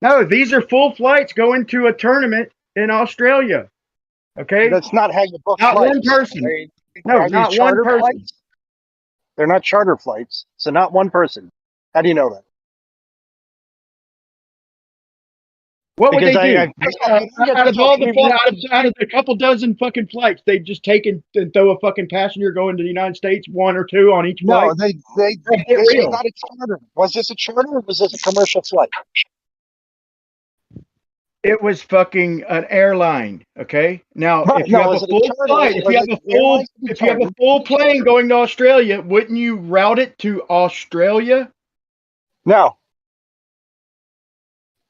No, these are full flights going to a tournament in Australia. Okay,
That's not how you book
not
flights.
one person. No,
Are
not
these
one
charter
person.
flights? They're not charter flights, so not one person. How do you know that?
What would
Because
they do? Out of all out of the couple dozen fucking flights, they've just taken and throw a fucking passenger going to the United States, 1 or 2 on each flight.
No, this was not a charter. Was this a charter or was this a commercial flight?
It was fucking an airline. Okay. Now, if you have a full flight, if you have a full plane going to Australia, wouldn't you route it to Australia?
No.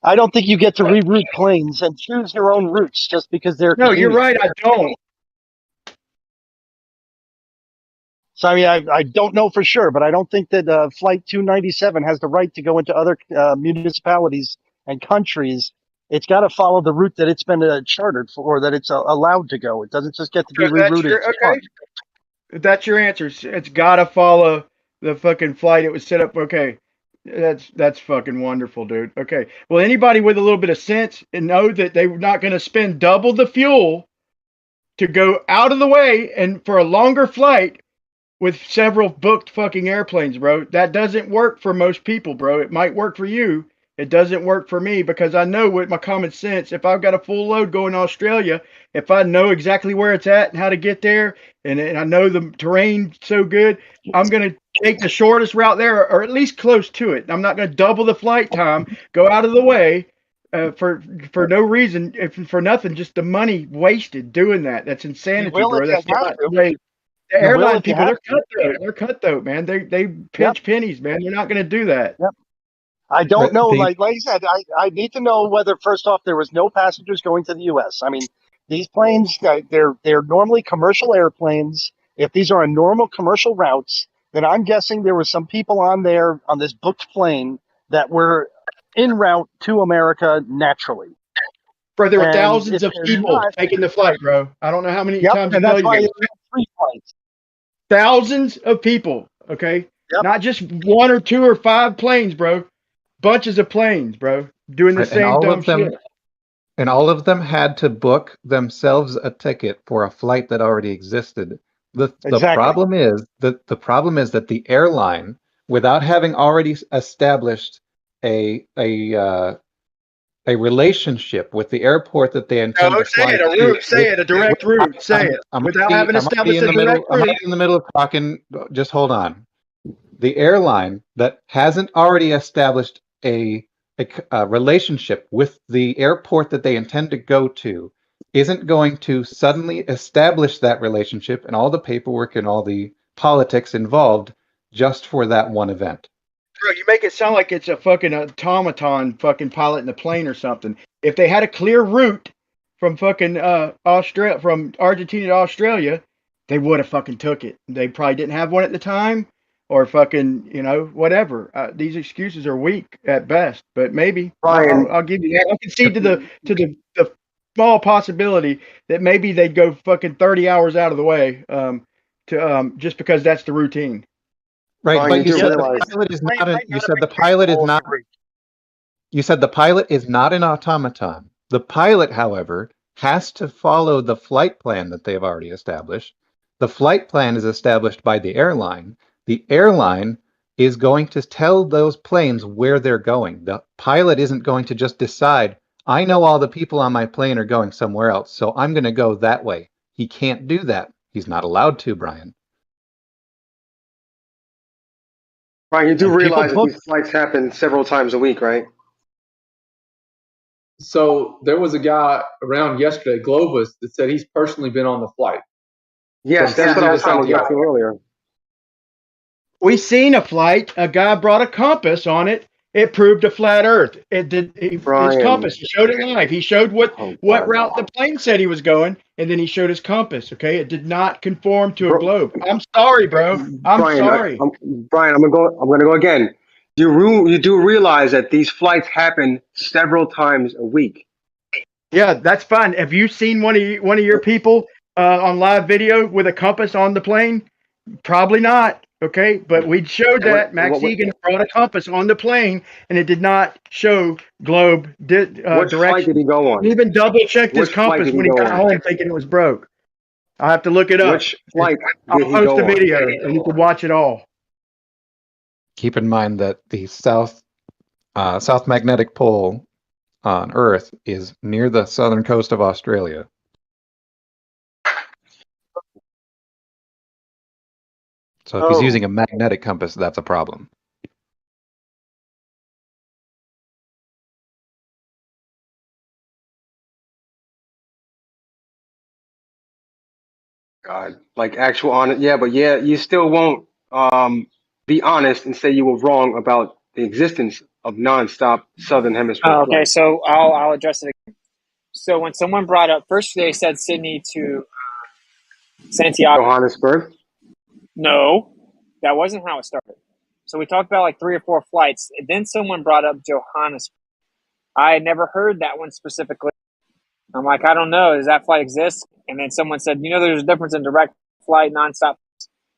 I don't think you get to reroute planes and choose your own routes just because they're
No,
convenient.
you're right. I don't.
So, I mean, I don't know for sure, but I don't think that Flight 297 has the right to go into other municipalities and countries. It's got to follow the route that it's been chartered for, or that it's allowed to go. It doesn't just get to be rerouted.
Okay. That's your answer. It's got to follow the fucking flight it was set up. Okay. That's fucking wonderful, dude. Okay. Well, anybody with a little bit of sense and know that they're not going to spend double the fuel to go out of the way and for a longer flight with several booked fucking airplanes, bro. That doesn't work for most people, bro. It might work for you. It doesn't work for me because I know with my common sense, if I've got a full load going to Australia, if I know exactly where it's at and how to get there, and I know the terrain so good, I'm going to take the shortest route there, or at least close to it. I'm not going to double the flight time, go out of the way for no reason, for nothing, just the money wasted doing that. That's insanity, bro. That's not the way. The airline people, they're cutthroat. They're cutthroat, man. They pinch pennies, man. They're not going to do that.
Yep. I don't know. Like I said, I need to know whether, first off, there was no passengers going to the U.S. I mean, these planes, they're normally commercial airplanes. If these are on normal commercial routes, then I'm guessing there were some people on there on this booked plane that were en route to America naturally.
Bro, there were thousands of people taking the flight, bro. I don't know how many times
and that's why you have 3 flights.
Thousands of people, okay? Yep. Not just 1 or 2 or 5 planes, bro. Bunches of planes, bro, doing the same dumb shit.
And all of them had to book themselves a ticket for a flight that already existed. The problem is that the airline, without having already established a relationship with the airport that they intend to fly
to. A route, say it, a direct route, say it. Without having established a direct route.
I'm in the middle of talking, just hold on. The airline that hasn't already established a relationship with the airport that they intend to go to isn't going to suddenly establish that relationship and all the paperwork and all the politics involved just for that one event.
Bro, you make it sound like it's a fucking automaton fucking piloting the plane or something. If they had a clear route from fucking from Argentina to Australia, they would have fucking took it. They probably didn't have one at the time, or fucking, whatever. These excuses are weak at best, but maybe I'll give you that. I concede to the small possibility that maybe they'd go fucking 30 hours out of the way to just because that's the routine.
Right, but you said the pilot is not. You said the pilot is not. You said the pilot is not an automaton. The pilot, however, has to follow the flight plan that they've already established. The flight plan is established by the airline. The airline is going to tell those planes where they're going. The pilot isn't going to just decide, I know all the people on my plane are going somewhere else, so I'm going to go that way. He can't do that. He's not allowed to, Brian.
Brian, you do realize that these flights happen several times a week, right?
So there was a guy around yesterday, Globus, that said he's personally been on the flight.
Yes, that's what I was trying to get to earlier.
We seen a flight. A guy brought a compass on it. It proved a flat Earth. It did. His compass. He showed it live. He showed what route the plane said he was going, and then he showed his compass. Okay, it did not conform to a globe. I'm sorry, bro. I'm sorry.
Brian, I'm gonna go again. You do realize that these flights happen several times a week.
Yeah, that's fine. Have you seen one of your people on live video with a compass on the plane? Probably not. Okay, but we showed that Max Egan brought a compass on the plane, and it did not show globe
Which flight
direction.
did he go on?
He even double checked his
Which flight
compass
did he
when he
go
got
on?
home, thinking it was broke. I'll have to look it up.
Which flight
I'll
did he
post
go
a
on?
video, and you can watch it all.
Keep in mind that the south magnetic pole on Earth is near the southern coast of Australia. So if he's using a magnetic compass, that's a problem.
God, like actual honest, yeah, but yeah, you still won't be honest and say you were wrong about the existence of nonstop Southern Hemisphere
Okay,
flights.
so I'll address it again. So when someone brought up, first they said Sydney to Santiago.
Johannesburg.
No, that wasn't how it started. So we talked about like 3 or 4 flights. Then someone brought up Johannesburg. I had never heard that one specifically. I'm like, I don't know. Does that flight exist? And then someone said, there's a difference in direct flight, nonstop.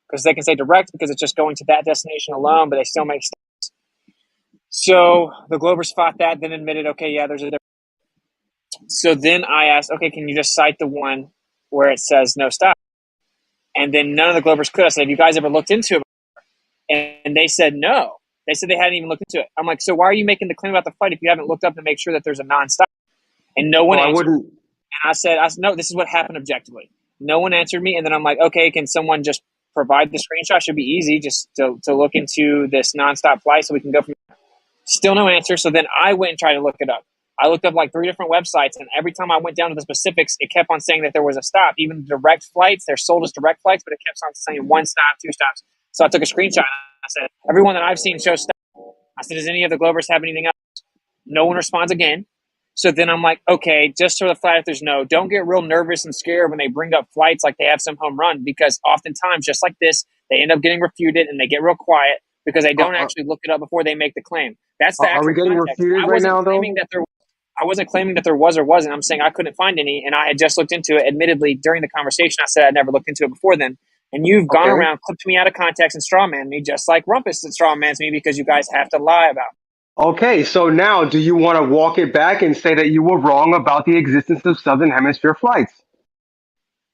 Because they can say direct because it's just going to that destination alone, but they still make stops. So the Globers fought that, then admitted, okay, yeah, there's a difference. So then I asked, okay, can you just cite the one where it says no stop? And then none of the Globers could. I said, have you guys ever looked into it? And they said no. They said they hadn't even looked into it. I'm like, so why are you making the claim about the flight if you haven't looked up to make sure that there's a nonstop? And no one answered. And I said, no, this is what happened objectively. No one answered me. And then I'm like, okay, can someone just provide the screenshot? Should be easy just to look into this nonstop flight so we can go from there. Still no answer. So then I went and tried to look it up. I looked up like 3 different websites, and every time I went down to the specifics, it kept on saying that there was a stop. Even direct flights, they're sold as direct flights, but it kept on saying 1 stop, 2 stops. So I took a screenshot and I said, everyone that I've seen shows stop. I said, does any of the Globers have anything else? No one responds again. So then I'm like, okay, just for the flat earthers know, don't get real nervous and scared when they bring up flights like they have some home run, because oftentimes, just like this, they end up getting refuted and they get real quiet because they don't actually look it up before they make the claim. That's the actual
Are we getting
context.
refuted right now, though?
I wasn't claiming that there was or wasn't. I'm saying I couldn't find any, and I had just looked into it. Admittedly, during the conversation, I said I'd never looked into it before then. And you've gone around, clipped me out of context, and strawmanned me, just like Rumpus strawmans me because you guys have to lie about it.
Okay, so now do you want to walk it back and say that you were wrong about the existence of Southern Hemisphere flights?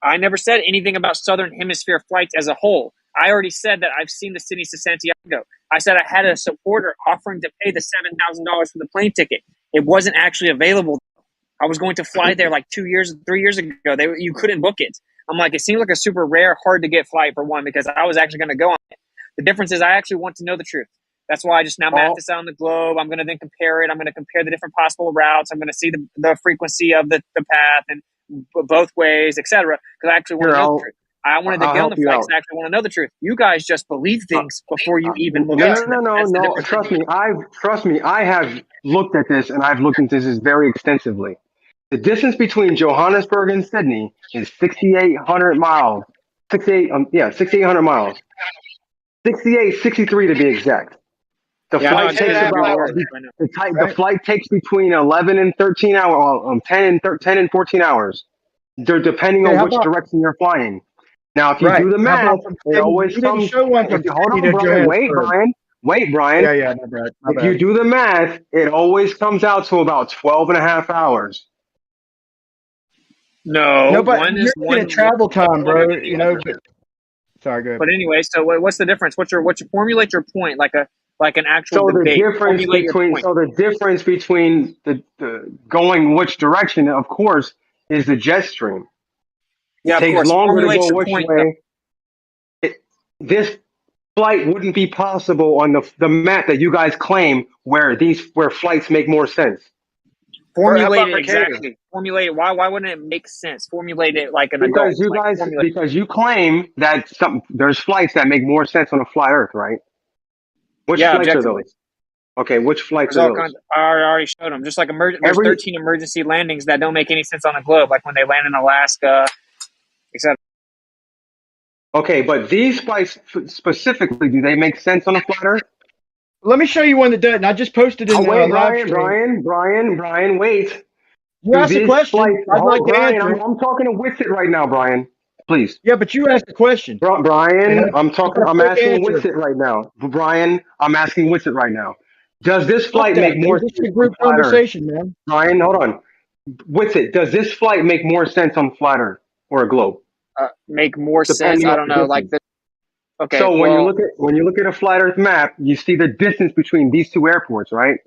I never said anything about Southern Hemisphere flights as a whole. I already said that I've seen the Sydney to Santiago. I said I had a supporter offering to pay the $7,000 for the plane ticket. It wasn't actually available. I was going to fly there like 3 years ago. You couldn't book it. I'm like, it seemed like a super rare, hard to get flight for one, because I was actually going to go on it. The difference is I actually want to know the truth. That's why I just now map this out on the globe. I'm going to then compare it. I'm going to compare the different possible routes. I'm going to see the frequency of the path and both ways, etc. Because I actually want to know the truth. I wanted to get on the flights and actually want to know the truth. You guys just believe things before you even look into them.
No. Trust me. I have looked at this, and I've looked into this very extensively. The distance between Johannesburg and Sydney is 6,800 miles. 6,800 miles. 6863 to be exact. The flight takes the flight takes between 11 and 13 hours, 10 and 14 hours. They're depending on which direction you're flying. Now, if you do the math, it always comes. Hold on, Brian. Wait, Brian. If you do the math, it always comes out to about 12 and a half hours.
No,
but
one
you're
is
looking at travel time, bro. Sorry, go ahead.
But anyway, so what's the difference? Formulate your point like an actual debate.
The difference between the going which direction, of course, is the jet stream. It takes longer to go which way. This flight wouldn't be possible on the map that you guys claim where flights make more sense.
Formulate it exactly. Formulate it. Why wouldn't it make sense? Formulate it like an adult.
Because you claim that there's flights that make more sense on a flat Earth, right? Which flights are those? Okay, which flights are those?
I already showed them. Just like there's 13 emergency landings that don't make any sense on a globe, like when they land in Alaska, etc.
Okay, but these flights specifically, do they make sense on a flat Earth?
Let me show you one that doesn't. I just posted it.
Wait, Brian, wait.
You asked a question. I'd like to answer.
I'm talking to Wixit right now, Brian. Please.
Yeah, but you asked the question.
Brian, I'm asking
answer.
Witsit right now. Brian, I'm asking Witsit right now. Does this flight
that,
make more
dude.
sense?
This is a group
on flat Earth?
conversation, man.
Brian, hold on. Witsit, does this flight make more sense on flat Earth or a globe?
Make more sense.
Depending
I
on
don't
the
know. Like
distance.
the okay.
So
well,
when you look at a flat Earth map, you see the distance between these two airports, right?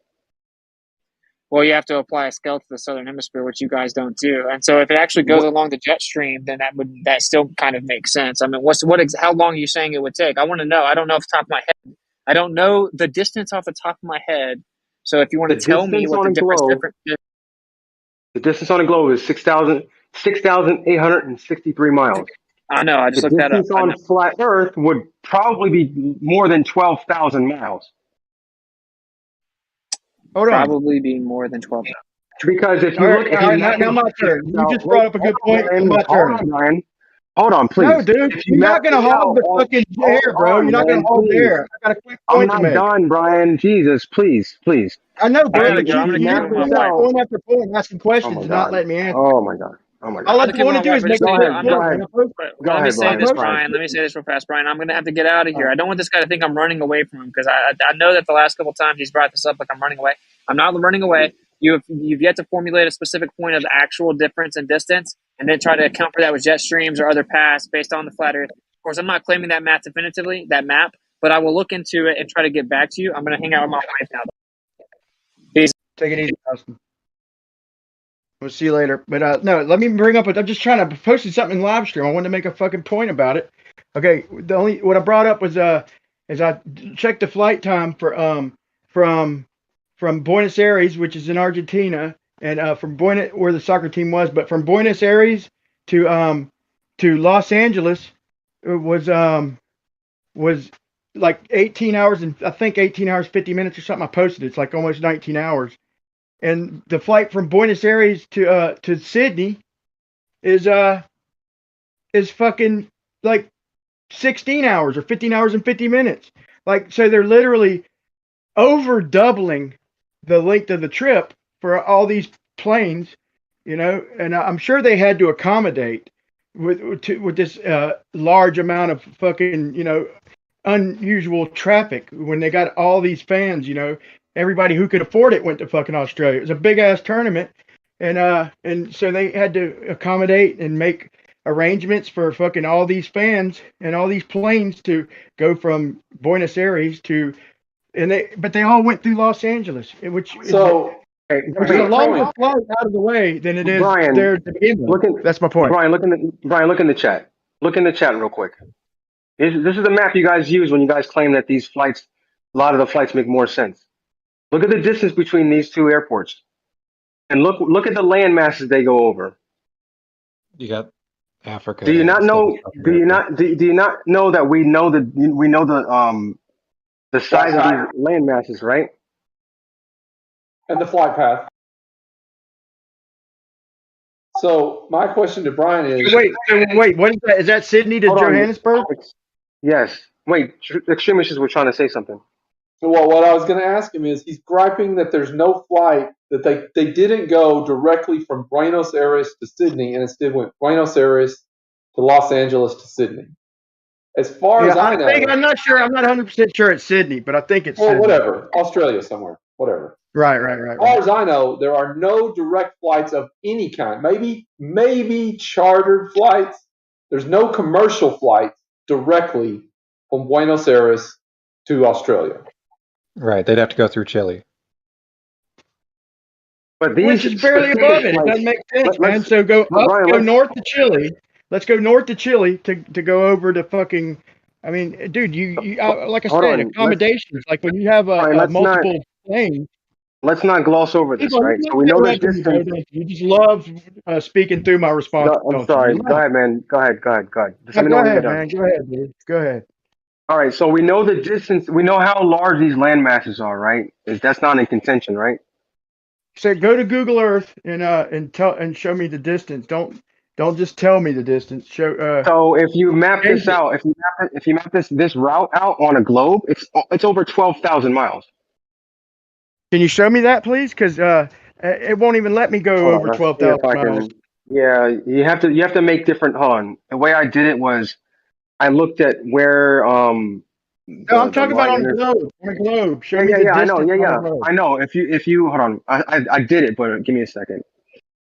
well, you have to apply a scale to the southern hemisphere, which you guys don't do. And so, if it actually goes along the jet stream, then that still kind of makes sense. I mean, how long are you saying it would take? I want to know. I don't know off the top of my head. I don't know the distance off the top of my head. So, if you want to tell me what the difference is.
The distance on a globe is 6,863 miles.
I know. I just looked that up.
The distance on flat Earth would probably be more than 12,000 miles.
Hold on.
Probably be more than 12,000.
Because if you look at
now my turn. You just brought up a good point. My turn.
Brian. Hold on, please.
No, dude. You're not going to hog the fucking air, bro. You're not going to hog the air. I got a quick point to make.
I'm not done, Brian. Jesus, please.
I know, bro.
I'm going to
point after point, asking questions and not letting me answer.
Oh, my God.
All I want to do is make
Go ahead,
Let me say this, Brian. Let me say this real fast, Brian. I'm going to have to get out of here. I don't want this guy to think I'm running away from him because I know that the last couple of times he's brought this up like I'm running away. I'm not running away. You've yet to formulate a specific point of the actual difference in distance and then try to account for that with jet streams or other paths based on the flat Earth. Of course, I'm not claiming that map definitively, but I will look into it and try to get back to you. I'm going to hang out with my wife now. Peace.
Take it easy, Austin. We'll see you later. But no, let me bring up I'm just trying to post something in Livestream. I wanted to make a fucking point about it. Okay, what I brought up was is I checked the flight time for from Buenos Aires, which is in Argentina, and from where the soccer team was, but from Buenos Aires to Los Angeles was like 18 hours and I think 18 hours 50 minutes or something. I posted it's like almost 19 hours. And the flight from Buenos Aires to Sydney is fucking like 16 hours or 15 hours and 50 minutes. Like, so they're literally over doubling the length of the trip for all these planes, you know, and I'm sure they had to accommodate with this large amount of fucking, you know, unusual traffic when they got all these fans, you know. Everybody who could afford it went to fucking Australia. It was a big ass tournament, and so they had to accommodate and make arrangements for fucking all these fans and all these planes to go from Buenos Aires to, but they all went through Los Angeles, which is a longer flight out of the way than it is there to begin with. That's my point.
Brian, look in the chat. Look in the chat real quick. This is the map you guys use when you guys claim that these flights, a lot of the flights make more sense. Look at the distance between these two airports, and look at the land masses they go over.
You got Africa.
Do you not know? Do you not know that we know the size of these land masses, right?
And the flight path. So my question to Brian is:
Wait, what is that? Is that Sydney to Johannesburg?
Yes. Wait, extremists were trying to say something.
So what I was going to ask him is, he's griping that there's no flight, that they didn't go directly from Buenos Aires to Sydney, and instead went Buenos Aires to Los Angeles to Sydney. As far as I know,
I'm not sure. I'm not 100% sure it's Sydney, but I think it's Sydney.
Whatever, Australia somewhere, whatever.
Right.
As far as I know, there are no direct flights of any kind. Maybe chartered flights. There's no commercial flights directly from Buenos Aires to Australia.
Right, they'd have to go through Chile.
But
which is barely above it. It doesn't make sense, man. So go north to Chile. Let's go north to Chile to go over to fucking. I mean, dude, you like I said, accommodations. Like when you have multiple planes.
Let's not gloss over this, right? So we know this distance.
You just love speaking through my response.
I'm sorry. Go ahead, man. Go ahead.
Go ahead, man. Go ahead, dude. Go ahead.
All right, so we know the distance. We know how large these land masses are, right? That's not in contention, right?
So go to Google Earth and show me the distance. Don't just tell me the distance. Show.
So if you map this out, if you map this route out on a globe, it's over 12,000 miles.
Can you show me that, please? Because it won't even let me go over 12,000 miles.
Yeah, you have to make different. Hold on. The way I did it was I looked at where
No, I'm
the
talking about
line
on a
enters.
globe. On a globe. Show
Yeah,
me
yeah,
the
yeah. I know.
distance
Yeah,
on a
yeah.
globe.
I know. If you hold on, I did it, but give me a second.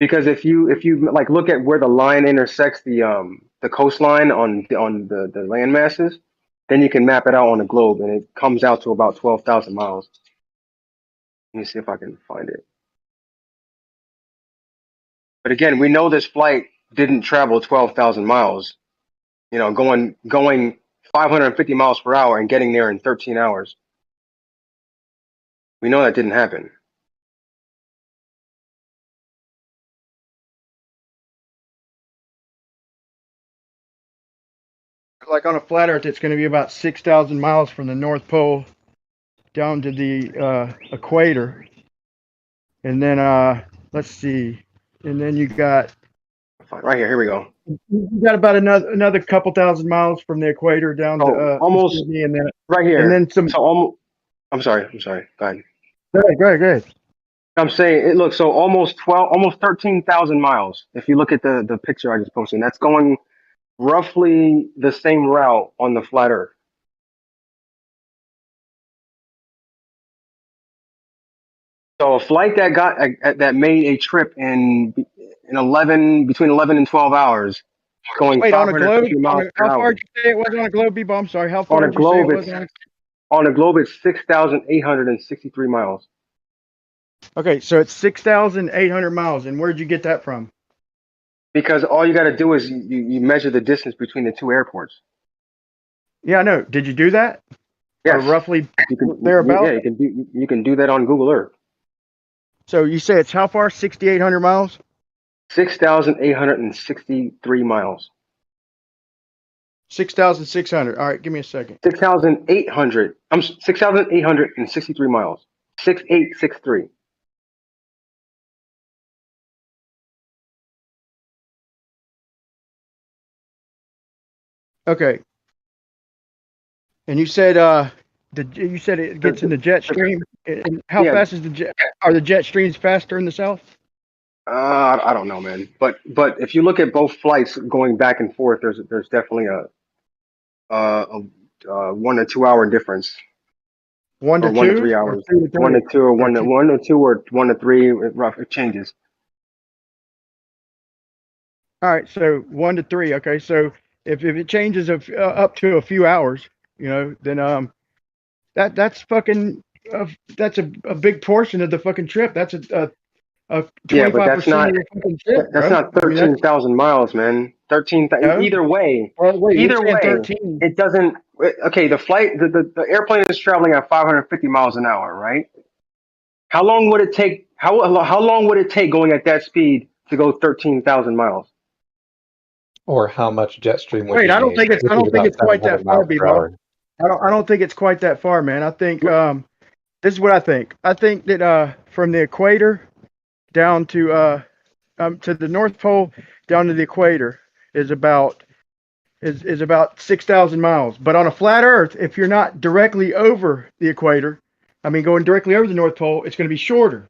Because if you like look at where the line intersects the coastline on the land masses, then you can map it out on a globe, and it comes out to about 12,000 miles. Let me see if I can find it. But again, we know this flight didn't travel 12,000 miles. You know, going 550 miles per hour and getting there in 13 hours. We know that didn't happen.
Like on a flat Earth, it's going to be about 6,000 miles from the North Pole down to the equator, and then let's see, and then you got
right here. Here we go.
You got about another couple thousand miles from the equator down to
almost
Sydney, and then
right here.
and then some.
So almost. I'm sorry. Go ahead.
Go ahead.
I'm saying it looks so almost 13,000 miles. If you look at the picture I just posted, that's going roughly the same route on the flat Earth. So a flight that made a trip in between 11 and 12 hours, going
Wait, on a globe?
550 miles per
How far
hour.
did you say it was on a globe, B-Bomb? I'm sorry. How
On
far
a
did you say it
globe,
was
on a globe, it's 6,863 miles.
Okay, so it's 6,800 miles. And where'd you get that from?
Because all you got to do is you measure the distance between the two airports.
Yeah, I know. Did you do that?
Yes.
Or roughly
Yeah,
thereabouts?
you can do that on Google Earth.
So you say it's how far? 6,800 miles?
6,863 miles.
6,600. All right, give me a second.
6,800. 6,863 miles. 6,863.
Okay. And you said you said it gets in the jet stream. And how fast is the jet? Are the jet streams faster in the south?
I don't know, man. But if you look at both flights going back and forth, there's definitely a 1 to 2 hour difference.
1 to 2?
1 to 3 hours. 1 to 2 or 1 to 2 or 1 to 3. It changes.
All right, so 1 to 3. Okay, so if it changes up to a few hours, then that's fucking that's a big portion of the fucking trip. That's a 25% of your fucking trip.
That's not 13,000 miles, man. 13,000.
No?
Either way,
Either way,
13. It doesn't. Okay, the airplane is traveling at 550 miles an hour, right? How long would it take? How long would it take going at that speed to go 13,000 miles?
Or how much jet stream would
Wait,
you
I don't
need?
think it's quite that far,
miles per
B-Ball.
hour.
I don't think it's quite that far, man. I think this is what I think. I think that from the equator down to the North Pole down to the equator is about 6,000 miles. But on a flat Earth, if you're not directly over the equator, I mean going directly over the North Pole, it's going to be shorter.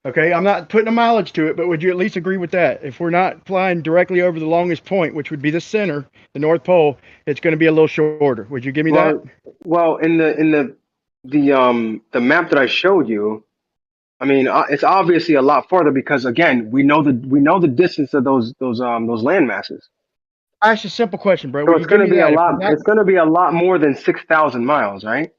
Okay, I'm not putting a mileage to it, but would you at least agree with that? If we're not flying directly over the longest point, which would be the center, the North Pole, it's going to be a little shorter. Would you give me that?
Well, in the map that I showed you, I mean, it's obviously a lot farther because again, we know the distance of those land masses.
I asked a simple question, bro.
So it's going to be a lot. It's going to be a lot more than 6,000 miles, right?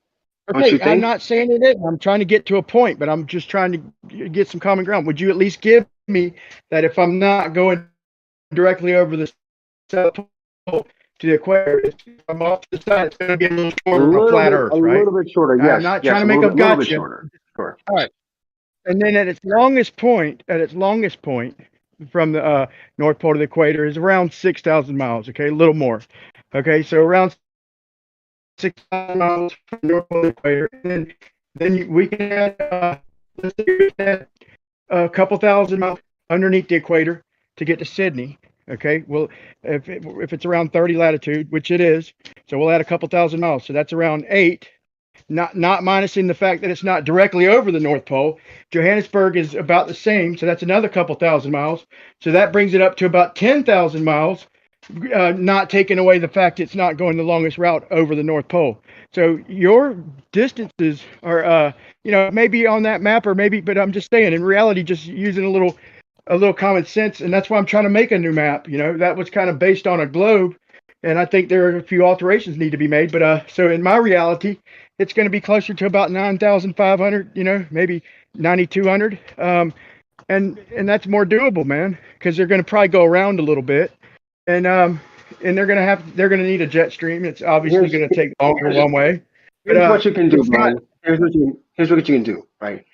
Okay, I'm not saying it is. I'm trying to get to a point, but I'm just trying to get some common ground. Would you at least give me that if I'm not going directly over the South Pole to the equator, if I'm off to the side, it's going to be a little shorter on flat Earth, right?
A little bit shorter, yes.
I'm not trying to make a gotcha.
Sure.
All right. And then at its longest point from the North Pole to the equator is around 6,000 miles. Okay, a little more. Okay, so around 6,000 miles from the North Pole to the equator, and then we can add let's say a couple thousand miles underneath the equator to get to Sydney. Okay, well, if it's around 30 latitude, which it is, so we'll add a couple thousand miles. So that's around 8. not minusing the fact that it's not directly over the North Pole. Johannesburg is about the same, so that's another couple thousand miles. So that brings it up to about 10,000 miles, not taking away the fact it's not going the longest route over the North Pole. So your distances are, maybe on that map or maybe, but I'm just saying, in reality, just using a little common sense, and that's why I'm trying to make a new map. That was kind of based on a globe, and I think there are a few alterations need to be made. But so in my reality, it's going to be closer to about 9,500, maybe 9,200, and that's more doable, man, because they're going to probably go around a little bit, and they're going to need a jet stream. It's obviously going to take longer one way.
Here's what you can do, Brian. Here's what you can do, right?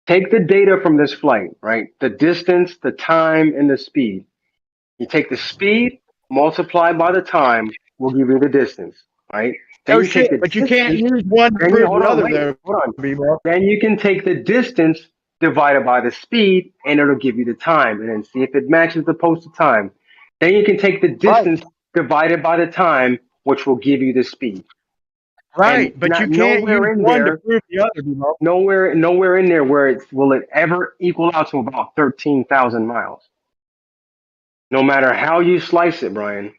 Take the data from this flight, right? The distance, the time, and the speed. You take the speed, multiply by the time, will give you the distance, right? Then you take
but you can't use one to prove the other, though.
Hold on. Then you can take the distance divided by the speed, and it'll give you the time, and then see if it matches the posted time. Then you can take the distance divided by the time, which will give you the speed.
Right,
And
but you can't use one to prove the other.
Nowhere in there where will it ever equal out to about 13,000 miles. No matter how you slice it, Brian.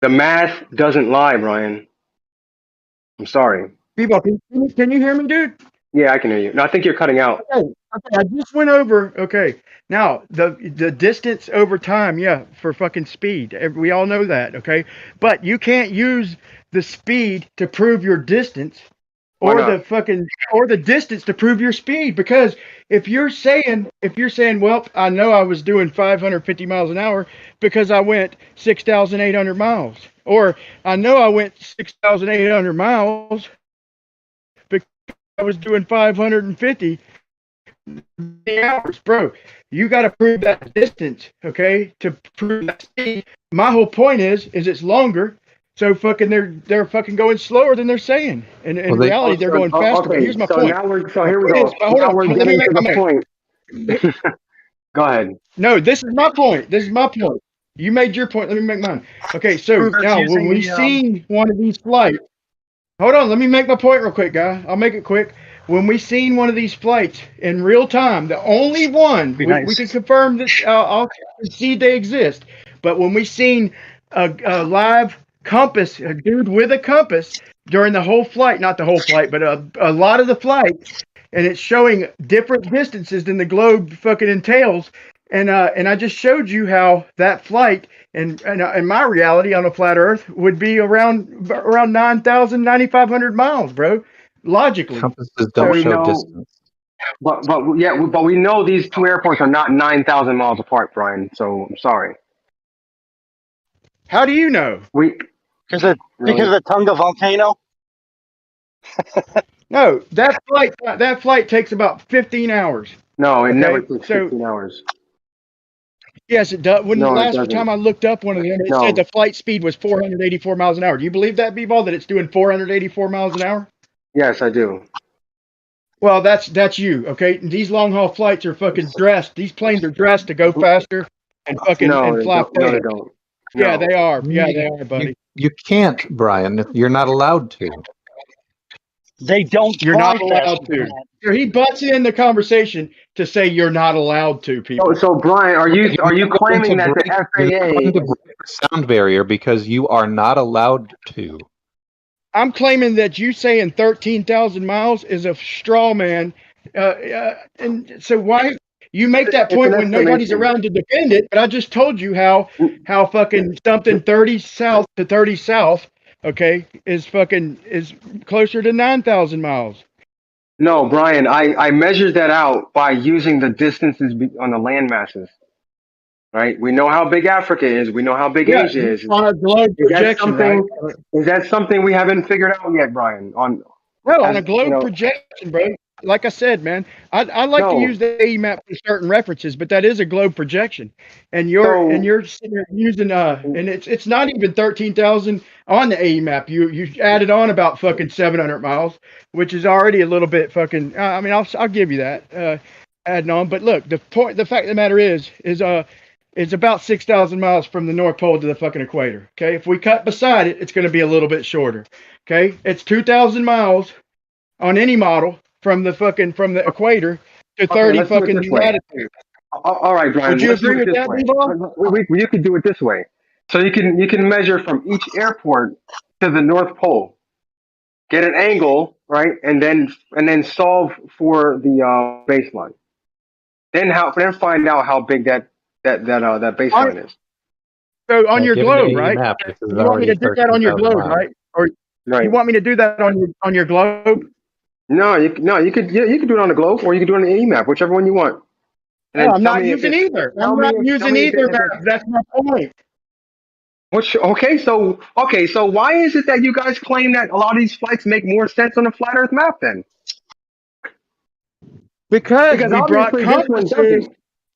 The math doesn't lie, Brian. I'm sorry.
People, can you hear me, dude?
Yeah, I can hear you. No, I think you're cutting out.
Okay, I just went over. Okay, now the distance over time, yeah, for fucking speed. We all know that. Okay, but you can't use the speed to prove your distance, or the distance to prove your speed. Because if you're saying, well, I know I was doing 550 miles an hour because I went 6,800 miles, or I know I went 6,800 miles because I was doing 550 hours, bro. You got to prove that distance, okay? To prove that speed. My whole point is it's longer. So fucking they're fucking going slower than they're saying. And in reality, they're going faster. But here's my point.
Here we go. Now we're getting to the point. Go ahead.
No, this is my point. You made your point. Let me make mine. Okay, so now when we seen one of these flights, hold on, let me make my point real quick, guy. I'll make it quick. When we seen one of these flights in real time, the only one we can confirm that I'll concede they exist. But when we seen a live compass, a dude with a compass during the whole flight, not the whole flight, but a lot of the flight, and it's showing different distances than the globe fucking entails. And I just showed you how that flight and in my reality on a flat Earth would be around 9,000, 9,500 miles, bro. Logically,
compasses don't show distance.
But we know these two airports are not 9,000 miles apart, Brian. So I'm sorry.
How do you know?
Because of the Tonga volcano.
No, that flight takes about 15 hours.
No, it never takes 15 hours.
Yes, it does. When the last time I looked up one of them, it said the flight speed was 484 miles an hour. Do you believe that, B-Ball, that it's doing 484 miles an hour?
Yes, I do.
Well, that's you, okay? These long haul flights are fucking dressed. These planes are dressed to go faster and fucking and fly fast.
No, they don't.
Yeah, they are. Yeah, they are, buddy.
You can't, Brian. You're not allowed to.
They don't.
You're not allowed to. He butts in the conversation to say you're not allowed to, people.
So Brian, are you claiming that the FAA
to break the sound barrier because you are not allowed to?
I'm claiming that you saying 13,000 miles is a straw man, and so why you make that point when nobody's around to defend it? But I just told you how fucking something 30 south to 30 south, okay, is closer to 9,000 miles.
No, Brian, I measured that out by using the distances on the land masses. Right? We know how big Africa is. We know how big Asia is.
On a globe projection,
is that something we haven't figured out yet, Brian? On
a globe projection, bro. Like I said, man, I like to use the AE map for certain references, but that is a globe projection, and you're using and it's not even 13,000 on the AE map. You added on about fucking 700 miles, which is already a little bit fucking. I mean, I'll give you that adding on, but look, the fact of the matter is is about 6,000 miles from the North Pole to the fucking equator. Okay, if we cut beside it, it's going to be a little bit shorter. Okay, it's 2,000 miles on any model from the equator to 30 fucking latitude.
All right, Brian.
Would you agree with that,
B-Ball? You could do it this way. So you can measure from each airport to the North Pole, get an angle, right, and then solve for the baseline. Then find out how big that baseline is.
So on your globe, right? You want me to do that on your globe, right? Or you want me to do that on your globe?
No, you could do it on the globe, or you could do it on the E-map, whichever one you want.
No, I'm not using either. I'm not using either map. That's my point.
Okay, so why is it that you guys claim that a lot of these flights make more sense on a flat Earth map then?
Because we brought compasses.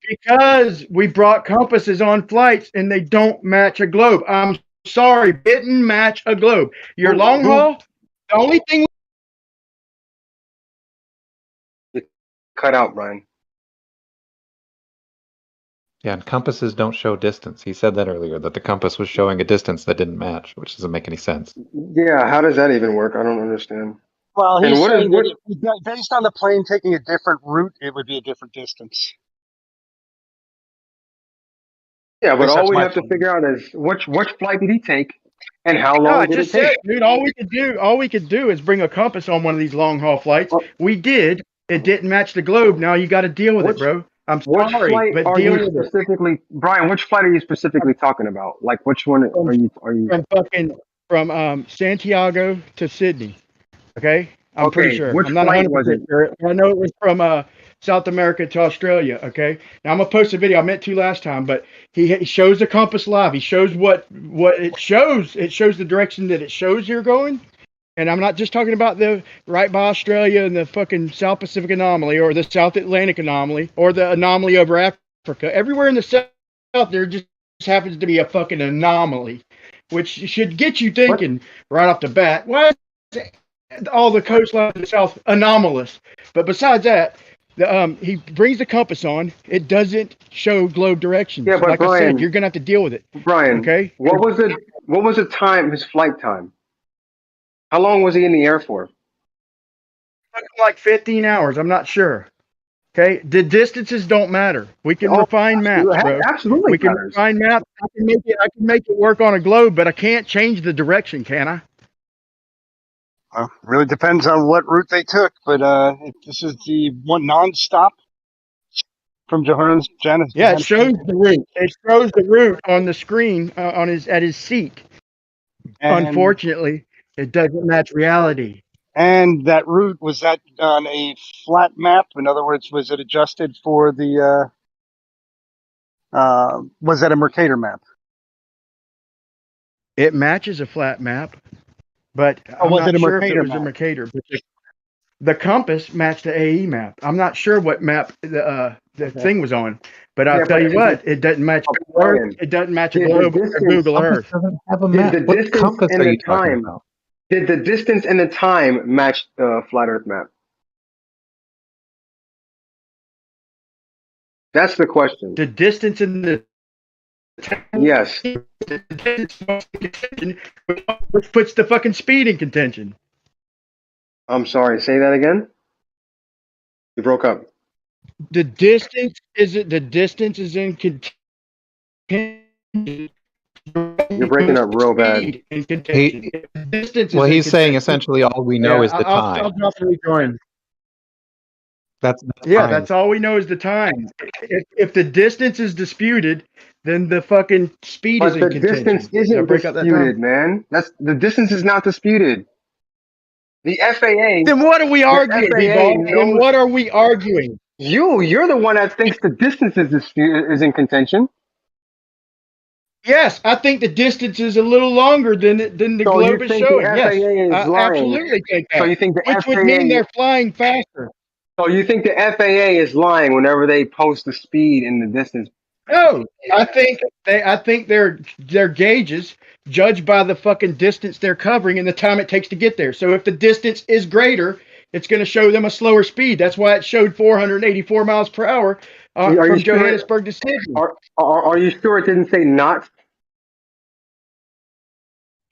Because we brought compasses on flights and they don't match a globe. I'm sorry, didn't match a globe. Your long haul, the only thing.
Cut out, Brian.
Yeah, and compasses don't show distance. He said that earlier, that the compass was showing a distance that didn't match, which doesn't make any sense.
Yeah, how does that even work? I don't understand.
Well, he's saying that based on the plane taking a different route, it would be a different distance.
Yeah, but all we have to figure out is which flight did he take, and how long did it take?
Dude, all we could do is bring a compass on one of these long haul flights. We did. It didn't match the globe. Now you got to deal with it, bro. I'm sorry, but deal with
it. Brian, which flight are you specifically talking about? Like, which one are you?
From Santiago to Sydney. Okay, I'm pretty sure.
Which
I'm not
flight was it?
Sure. I know it was from South America to Australia. Okay, now I'm gonna post a video. I meant to last time, but he shows the compass live. He shows what it shows. It shows the direction that it shows you're going. And I'm not just talking about the right by Australia and the fucking South Pacific anomaly or the South Atlantic anomaly or the anomaly over Africa. Everywhere in the South, there just happens to be a fucking anomaly, which should get you thinking right off the bat, why is all the coastline in the South anomalous? But besides that, he brings the compass on. It doesn't show globe directions.
Yeah, but
like
Brian,
I said, you're going to have to deal with it.
Brian,
okay?
What was the time, his flight time? How long was he in the air for?
Like 15 hours. I'm not sure. Okay, the distances don't matter. We can refine maps, bro.
Absolutely,
we can refine maps. I can make it work on a globe, but I can't change the direction, can I?
Well, really depends on what route they took. But if this is the one nonstop from Johannesburg.
Yeah, it shows the route. It shows the route on the screen at his seat. And unfortunately, it doesn't match reality.
And that route, was that on a flat map? In other words, was it adjusted for the, was that a Mercator map?
It matches a flat map, but I'm not sure if it was a Mercator. But the compass matched the AE map. I'm not sure what map the thing was on, but I'll tell you what, it doesn't match Earth. It doesn't match a globe or Google Earth.
Doesn't have a map. What compass are you talking about?
Did the distance and the time match the flat Earth map? That's the question.
The distance and the time.
Yes.
Which puts the fucking speed in contention.
I'm sorry. Say that again. You broke up.
The distance is in contention.
You're breaking up real bad.
He's saying essentially all we know is the time.
I'll drop and rejoin.
That's
all we know is the time. If the distance is disputed, then the fucking speed is in contention.
But the distance isn't disputed, man. The distance is not disputed. The FAA.
Then what are we arguing? Then what are we arguing?
You're the one that thinks the distance is in contention.
Yes, I think the distance is a little longer than the globe is showing. Yes, I absolutely think that.
So you think
which would mean they're flying faster.
So you think the FAA is lying whenever they post the speed and the distance?
No, I think their gauges judged by the fucking distance they're covering and the time it takes to get there. So if the distance is greater, it's going to show them a slower speed. That's why it showed 484 miles per hour
Are you
from
sure?
Johannesburg to Sydney.
Are you sure it didn't say knots?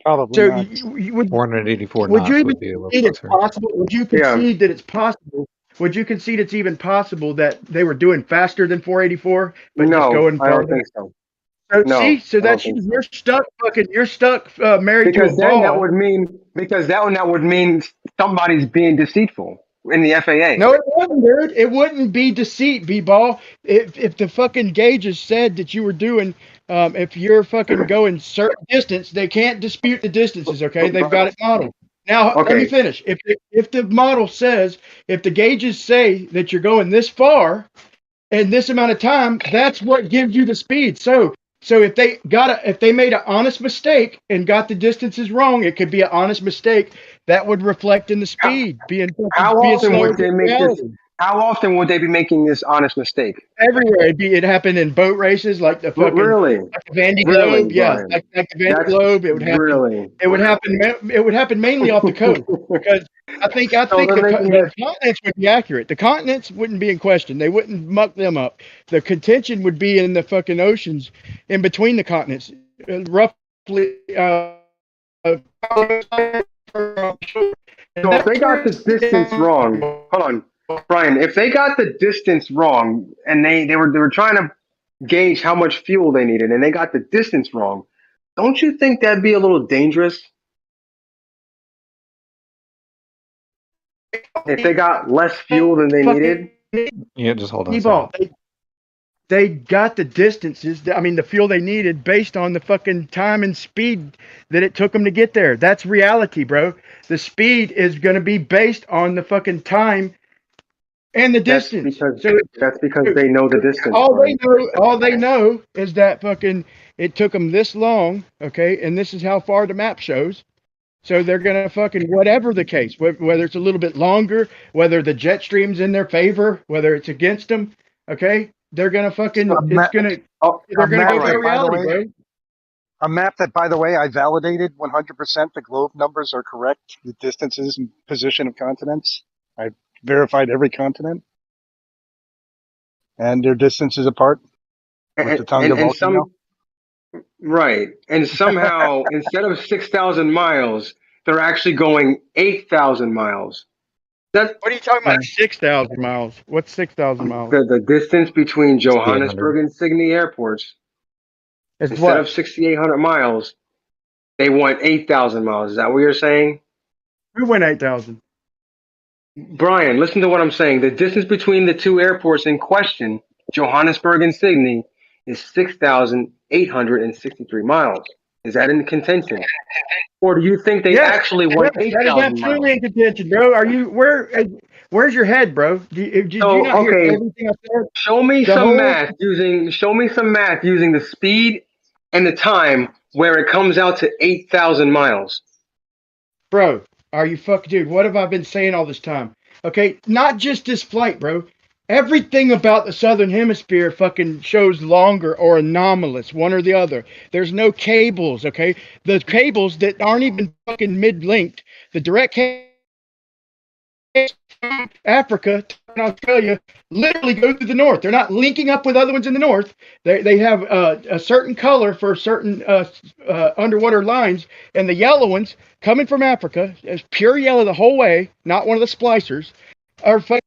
Probably
So
not.
would
484
would you
knots
even
would be a little
concede it's
closer.
possible? Would you concede that it's possible? Would you concede it's even possible that they were doing faster than 484, but just
No,
going
I don't
farther?
think so.
So
No,
see, so
I don't
that's
think so.
you're stuck married to a
Because then that
ball.
would mean somebody's being deceitful in the FAA.
No, it wouldn't, dude. It wouldn't be deceit, B-ball. If the fucking gauges said that you were doing, if you're fucking going certain distance, they can't dispute the distances. Okay, they've got it modeled. Now let me
Okay.
finish. If the model says, if the gauges say that you're going this far in this amount of time, that's what gives you the speed. So if they made an honest mistake and got the distances wrong, it could be an honest mistake that would reflect in the speed being
How
being
often
slower
would they
than
make this?
reality.
How often would they be making this honest mistake?
Everywhere. It happened in boat races, like the fucking
Really?
like the Vandy
Really,
Globe. Yeah,
Brian?
like the Vandy
That's
Globe. It would happen.
really.
It would happen. It would happen mainly off the coast because I think
So they're making
the
it.
continents would be accurate. The continents wouldn't be in question. They wouldn't muck them up. The contention would be in the fucking oceans in between the continents, roughly.
So if they got the distance wrong, hold on, Brian. If they got the distance wrong and they were trying to gauge how much fuel they needed and they got the distance wrong, don't you think that'd be a little dangerous? If they got less fuel than they needed?
Yeah, just hold on a
T-ball.
second.
They got the distances, I mean, the fuel they needed based on the fucking time and speed that it took them to get there. That's reality, bro. The speed is going to be based on the fucking time and the distance.
That's because they know the distance.
All they know is that fucking it took them this long, okay, and this is how far the map shows. So they're gonna fucking whatever the case, whether it's a little bit longer, whether the jet stream's in their favor, whether it's against them, okay, they're gonna fucking they're gonna go by reality, bro.
A map that, by the way, I validated 100%. The globe numbers are correct. The distances and position of continents. I verified every continent and their distances apart with the Tonga volcano.
Right. And somehow, instead of 6,000 miles, they're actually going 8,000 miles.
What are you talking about? 6,000 miles. What's 6,000 miles?
The distance between Johannesburg and Sydney airports. Instead of 6,800 miles, they went 8,000 miles. Is that what you're saying?
Who went 8,000?
Brian, listen to what I'm saying. The distance between the two airports in question, Johannesburg and Sydney, is 6,863 miles. Is that in contention? Or do you think they actually went 8,000 miles?
That is absolutely in contention, bro. Are you where's your head, bro? Did you not hear everything I said?
Show me some math using the speed and the time where it comes out to 8,000 miles.
Bro, are you fucking dude? What have I been saying all this time? Okay, not just this flight, bro. Everything about the Southern Hemisphere fucking shows longer or anomalous, one or the other. There's no cables, okay? The cables that aren't even fucking mid-linked, the direct cables from Africa to Australia literally go through the north. They're not linking up with other ones in the north. They have a certain color for certain underwater lines, and the yellow ones coming from Africa is pure yellow the whole way, not one of the splicers.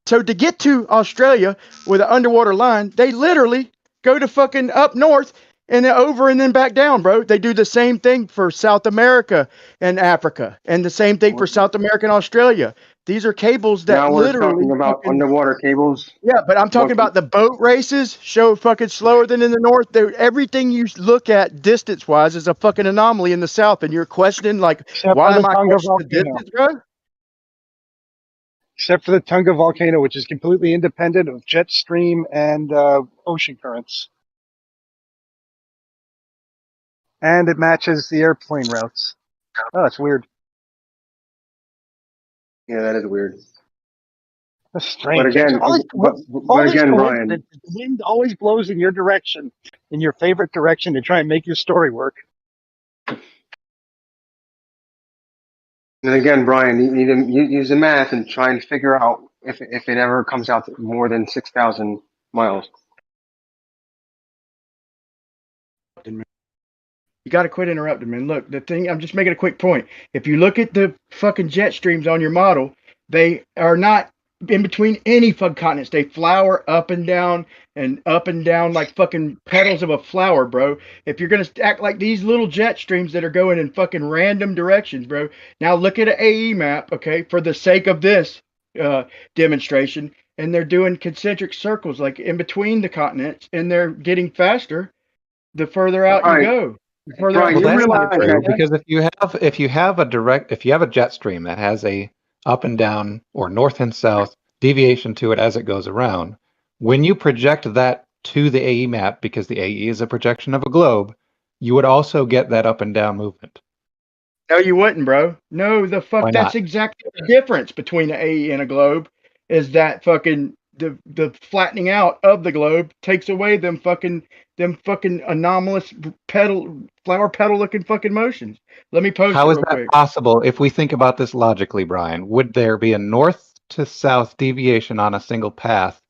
So to get to Australia with an underwater line, they literally go to fucking up north and then over and then back down, bro. They do the same thing for South America and Africa, and the same thing for South America and Australia. These are cables that
now we're
literally
talking about underwater cables.
Yeah, but I'm talking about the boat races show fucking slower than in the north. Everything you look at distance wise is a fucking anomaly in the south, and you're questioning like, why am I questioning the distance, bro?
Except for the Tonga volcano, which is completely independent of jet stream and ocean currents. And it matches the airplane routes. Oh, that's weird.
Yeah, that is weird.
That's strange.
But again, Brian,
the wind always blows in your direction, in your favorite direction, to try and make your story work.
And again, Brian, you need to use the math and try and figure out if it ever comes out to more than 6,000 miles.
You got to quit interrupting, man. Look, the thing, I'm just making a quick point. If you look at the fucking jet streams on your model, they are not in between any fucking continents. They flower up and down like fucking petals of a flower, bro. If you're going to act like these little jet streams that are going in fucking random directions, bro. Now look at an AE map, okay, for the sake of this demonstration. And they're doing concentric circles like in between the continents, and they're getting faster the further out you go.
Well, that's not true, because if you have a jet stream that has a up and down or north and south deviation to it as it goes around, when you project that to the AE map, because the AE is a projection of a globe, you would also get that up and down movement.
No, you wouldn't, bro. No, the fuck.
Why
That's
not?
exactly the difference between an AE and a globe. Is that fucking the flattening out of the globe takes away them fucking anomalous flower petal looking fucking motions. Let me post
How
it
is
real
that
quick.
possible? If we think about this logically, Brian, would there be a north to south deviation on a single path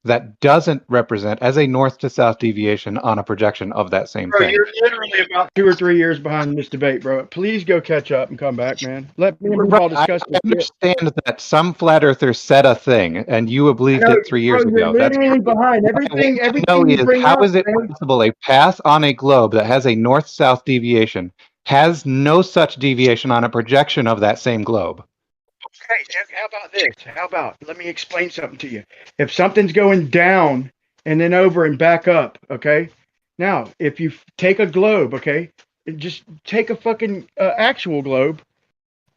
that doesn't represent as a north to south deviation on a projection of that same
Bro,
thing?
you're literally about 2 or 3 years behind this debate, bro. Please go catch up and come back, man. Let me and Paul discuss
I understand that some flat earthers said a thing and you believed it 3 years
bro, you're
ago. That's
literally
great.
behind
What I
everything.
want to know
Everything you
is
bring
how
up,
is it
man.
possible a path on a globe that has a north-south deviation has no such deviation on a projection of that same globe?
Okay, how about this? How about, let me explain something to you. If something's going down and then over and back up, okay? Now, if you take a globe, okay, just take a fucking actual globe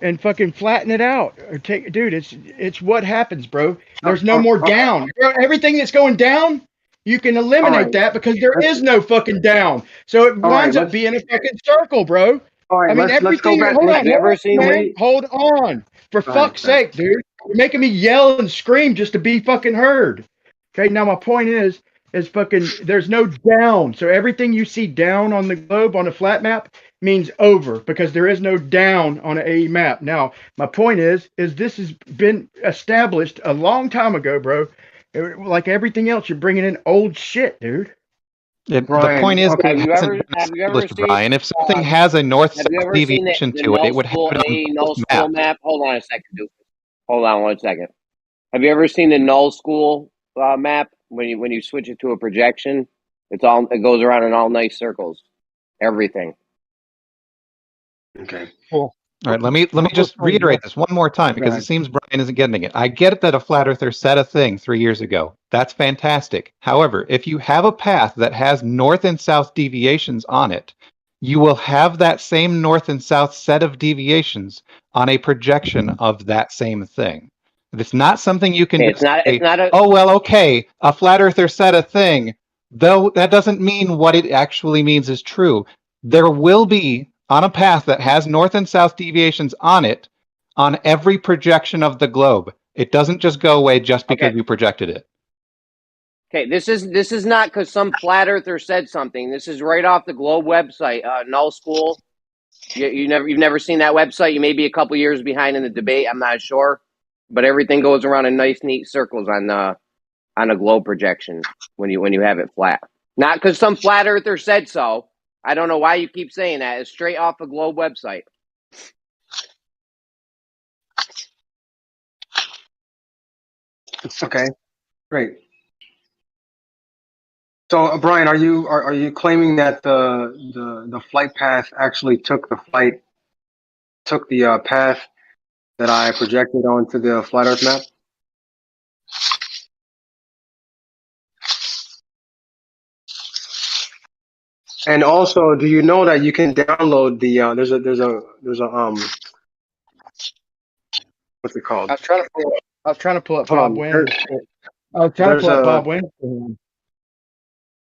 and fucking flatten it out. Or dude, it's what happens, bro. There's no more down. Bro, everything that's going down, you can eliminate that because there is no fucking down. So it winds up being a fucking circle, bro.
All right,
I mean,
let's go
everything.
back.
Hold
Have you ever
on,
seen
man. Hold on. For
Go ahead,
fuck's sake, dude. You're making me yell and scream just to be fucking heard. Okay, now my point is fucking there's no down. So everything you see down on the globe on a flat map means over because there is no down on an AE map. Now, my point is this has been established a long time ago, bro. Like everything else, you're bringing in old shit, dude.
The point is,
Have
it
you
hasn't
ever
been
have you ever
established,
seen
Brian. If something has a north-south
have you ever seen
deviation
the
to it,
null
it would have
school
it on
A null
both
school
maps.
map? Hold on a second, dude. Hold on 1 second. Have you ever seen the null school map when you switch it to a projection? It goes around in all nice circles. Everything.
Okay.
Cool. All right, let me just reiterate this one more time because it seems Brian isn't getting it. I get that a flat earther said a thing 3 years ago. That's fantastic. However, if you have a path that has north and south deviations on it, you will have that same north and south set of deviations on a projection of that same thing. It's not something you can just say, oh, well, okay, a flat earther said a thing, though that doesn't mean what it actually means is true. There will be, on a path that has north and south deviations on it, on every projection of the globe. It doesn't just go away just because you projected it.
Okay, this is not because some flat earther said something. This is right off the Globe website, Null School. You've never seen that website. You may be a couple years behind in the debate. I'm not sure, but everything goes around in nice, neat circles on a globe projection when you have it flat. Not because some flat earther said so. I don't know why you keep saying that. It's straight off the Globe website.
Okay, great. So, Brian, are you claiming that the flight path actually took the path that I projected onto the flat Earth map? And also, do you know that you can download the there's a what's it called?
I was trying to pull up Bob Wynn. I was trying to pull up Bob Wynn.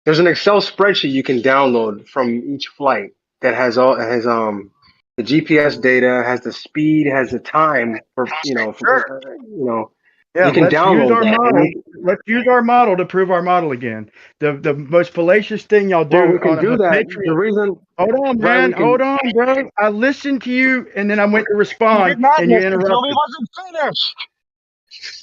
There's an Excel spreadsheet you can download from each flight that has the GPS data, has the speed, has the time for
Yeah,
you can download that.
Let's use our model to prove our model again. The most fallacious thing y'all do.
Well, we can
on
do that.
Patriot.
The reason.
Hold on, man. Hold on, bro. I listened to you, and then I went to respond, and you interrupted.
He wasn't finished.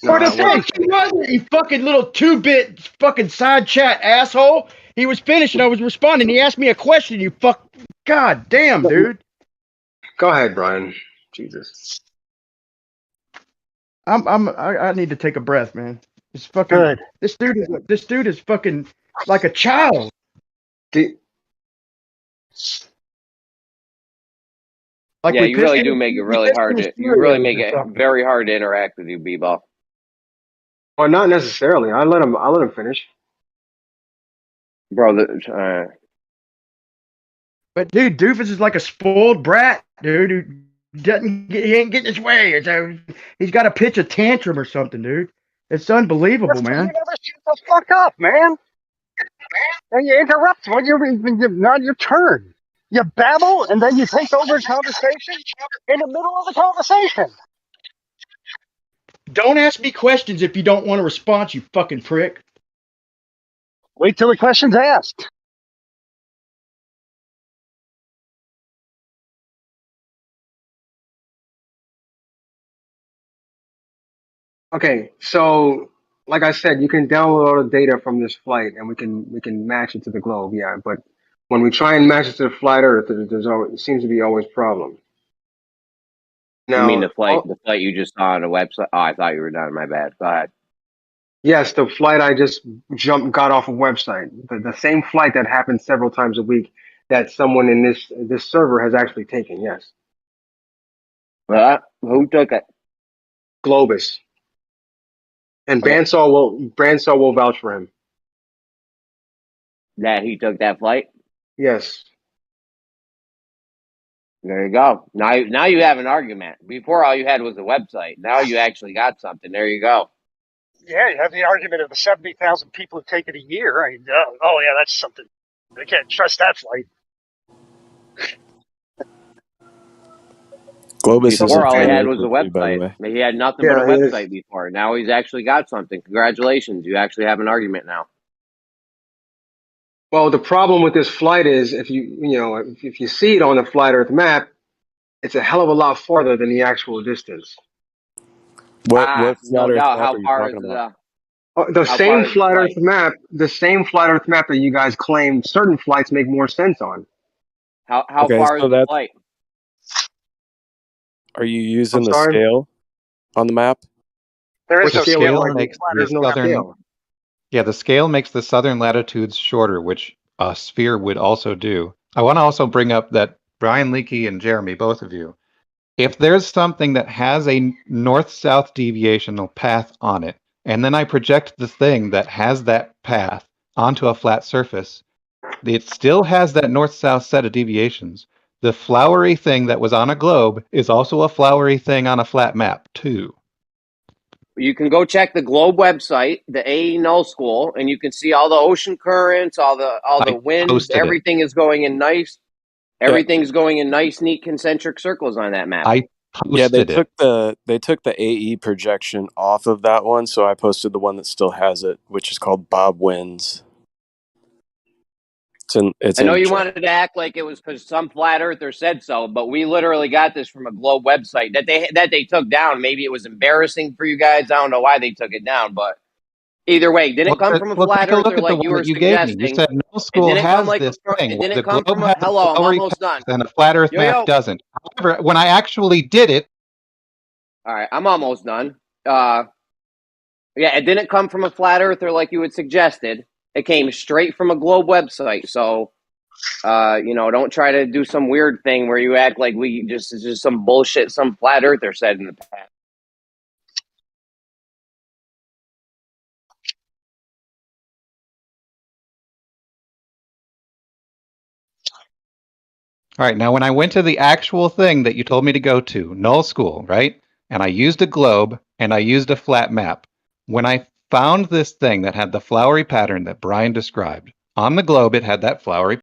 For the fuck he wasn't, you fucking little 2-bit fucking side chat asshole. He was finished and I was responding. He asked me a question. You fuck. God damn, dude.
Go ahead, Brian. Jesus.
I need to take a breath, man. It's fucking
Good.
This dude is fucking like a child.
Like yeah, you really do make it really hard to. You really make it very hard to interact with you, Bebo.
Well, not necessarily. I let him finish.
Bro,
but dude, Doofus is like a spoiled brat, dude. Who he ain't getting his way. He's got to pitch a tantrum or something, dude. It's unbelievable, man.
You never shut the fuck up, man. And you interrupt when you're not your turn. You babble and then you take over a conversation in the middle of the conversation.
Don't ask me questions if you don't want a response, you fucking prick.
Wait till the question's asked.
Okay, so like I said, you can download all the data from this flight, and we can match it to the globe. Yeah, but when we try and match it to the flat Earth, it seems to be always problem.
Now, you mean the flight you just saw on the website? Oh, I thought you were done. My bad. Go ahead.
Yes, the flight I just got off a website. The same flight that happens several times a week that someone in this server has actually taken. Yes.
Who took it?
Globus. And Branshaw will vouch for him.
That he took that flight?
Yes.
There you go. Now you have an argument. Before all you had was a website. Now you actually got something. There you go.
Yeah, you have the argument of the 70,000 people who take it a year. Oh yeah, that's something. I can't trust that flight.
Globus
before all he had was a website. He had nothing but a website before. Now he's actually got something. Congratulations. You actually have an argument now.
Well, the problem with this flight is if you see it on the flat Earth map, it's a hell of a lot farther than the actual distance.
What
no doubt. How far is
the same flat Earth map? The same flat Earth map that you guys claim certain flights make more sense on.
How far is the flight?
Are you using the scale on the map?
There is no scale. Yeah, the scale makes the southern latitudes shorter, which a sphere would also do. I want to also bring up that Brian Leakey and Jeremy, both of you, if there's something that has a north-south deviational path on it, and then I project the thing that has that path onto a flat surface, it still has that north-south set of deviations. The flowery thing that was on a globe is also a flowery thing on a flat map, too.
You can go check the Globe website, the AE Null School, and you can see all the ocean currents, all the winds. Everything is going in nice. Everything's going in nice, neat concentric circles on that map.
They took the AE projection off of that one, so I posted the one that still has it, which is called Bob Wins.
I know you wanted to act like it was because some flat earther said so, but we literally got this from a Globe website that they took down. Maybe it was embarrassing for you guys. I don't know why they took it down, but either way, didn't it come from a flat earther like you were suggesting?
You said no school has this thing. The globe has a flowery path and a flat Earth map doesn't. However, when I actually did it,
all right, I'm almost done. Yeah, it didn't come from a flat earther like you had suggested. It came straight from a Globe website, so don't try to do some weird thing where you act like it's just some bullshit some flat earther said in the past.
All right, now when I went to the actual thing that you told me to go to, Null School, right? And I used a globe and I used a flat map. When I found this thing that had the flowery pattern that Brian described, on the globe it had that flowery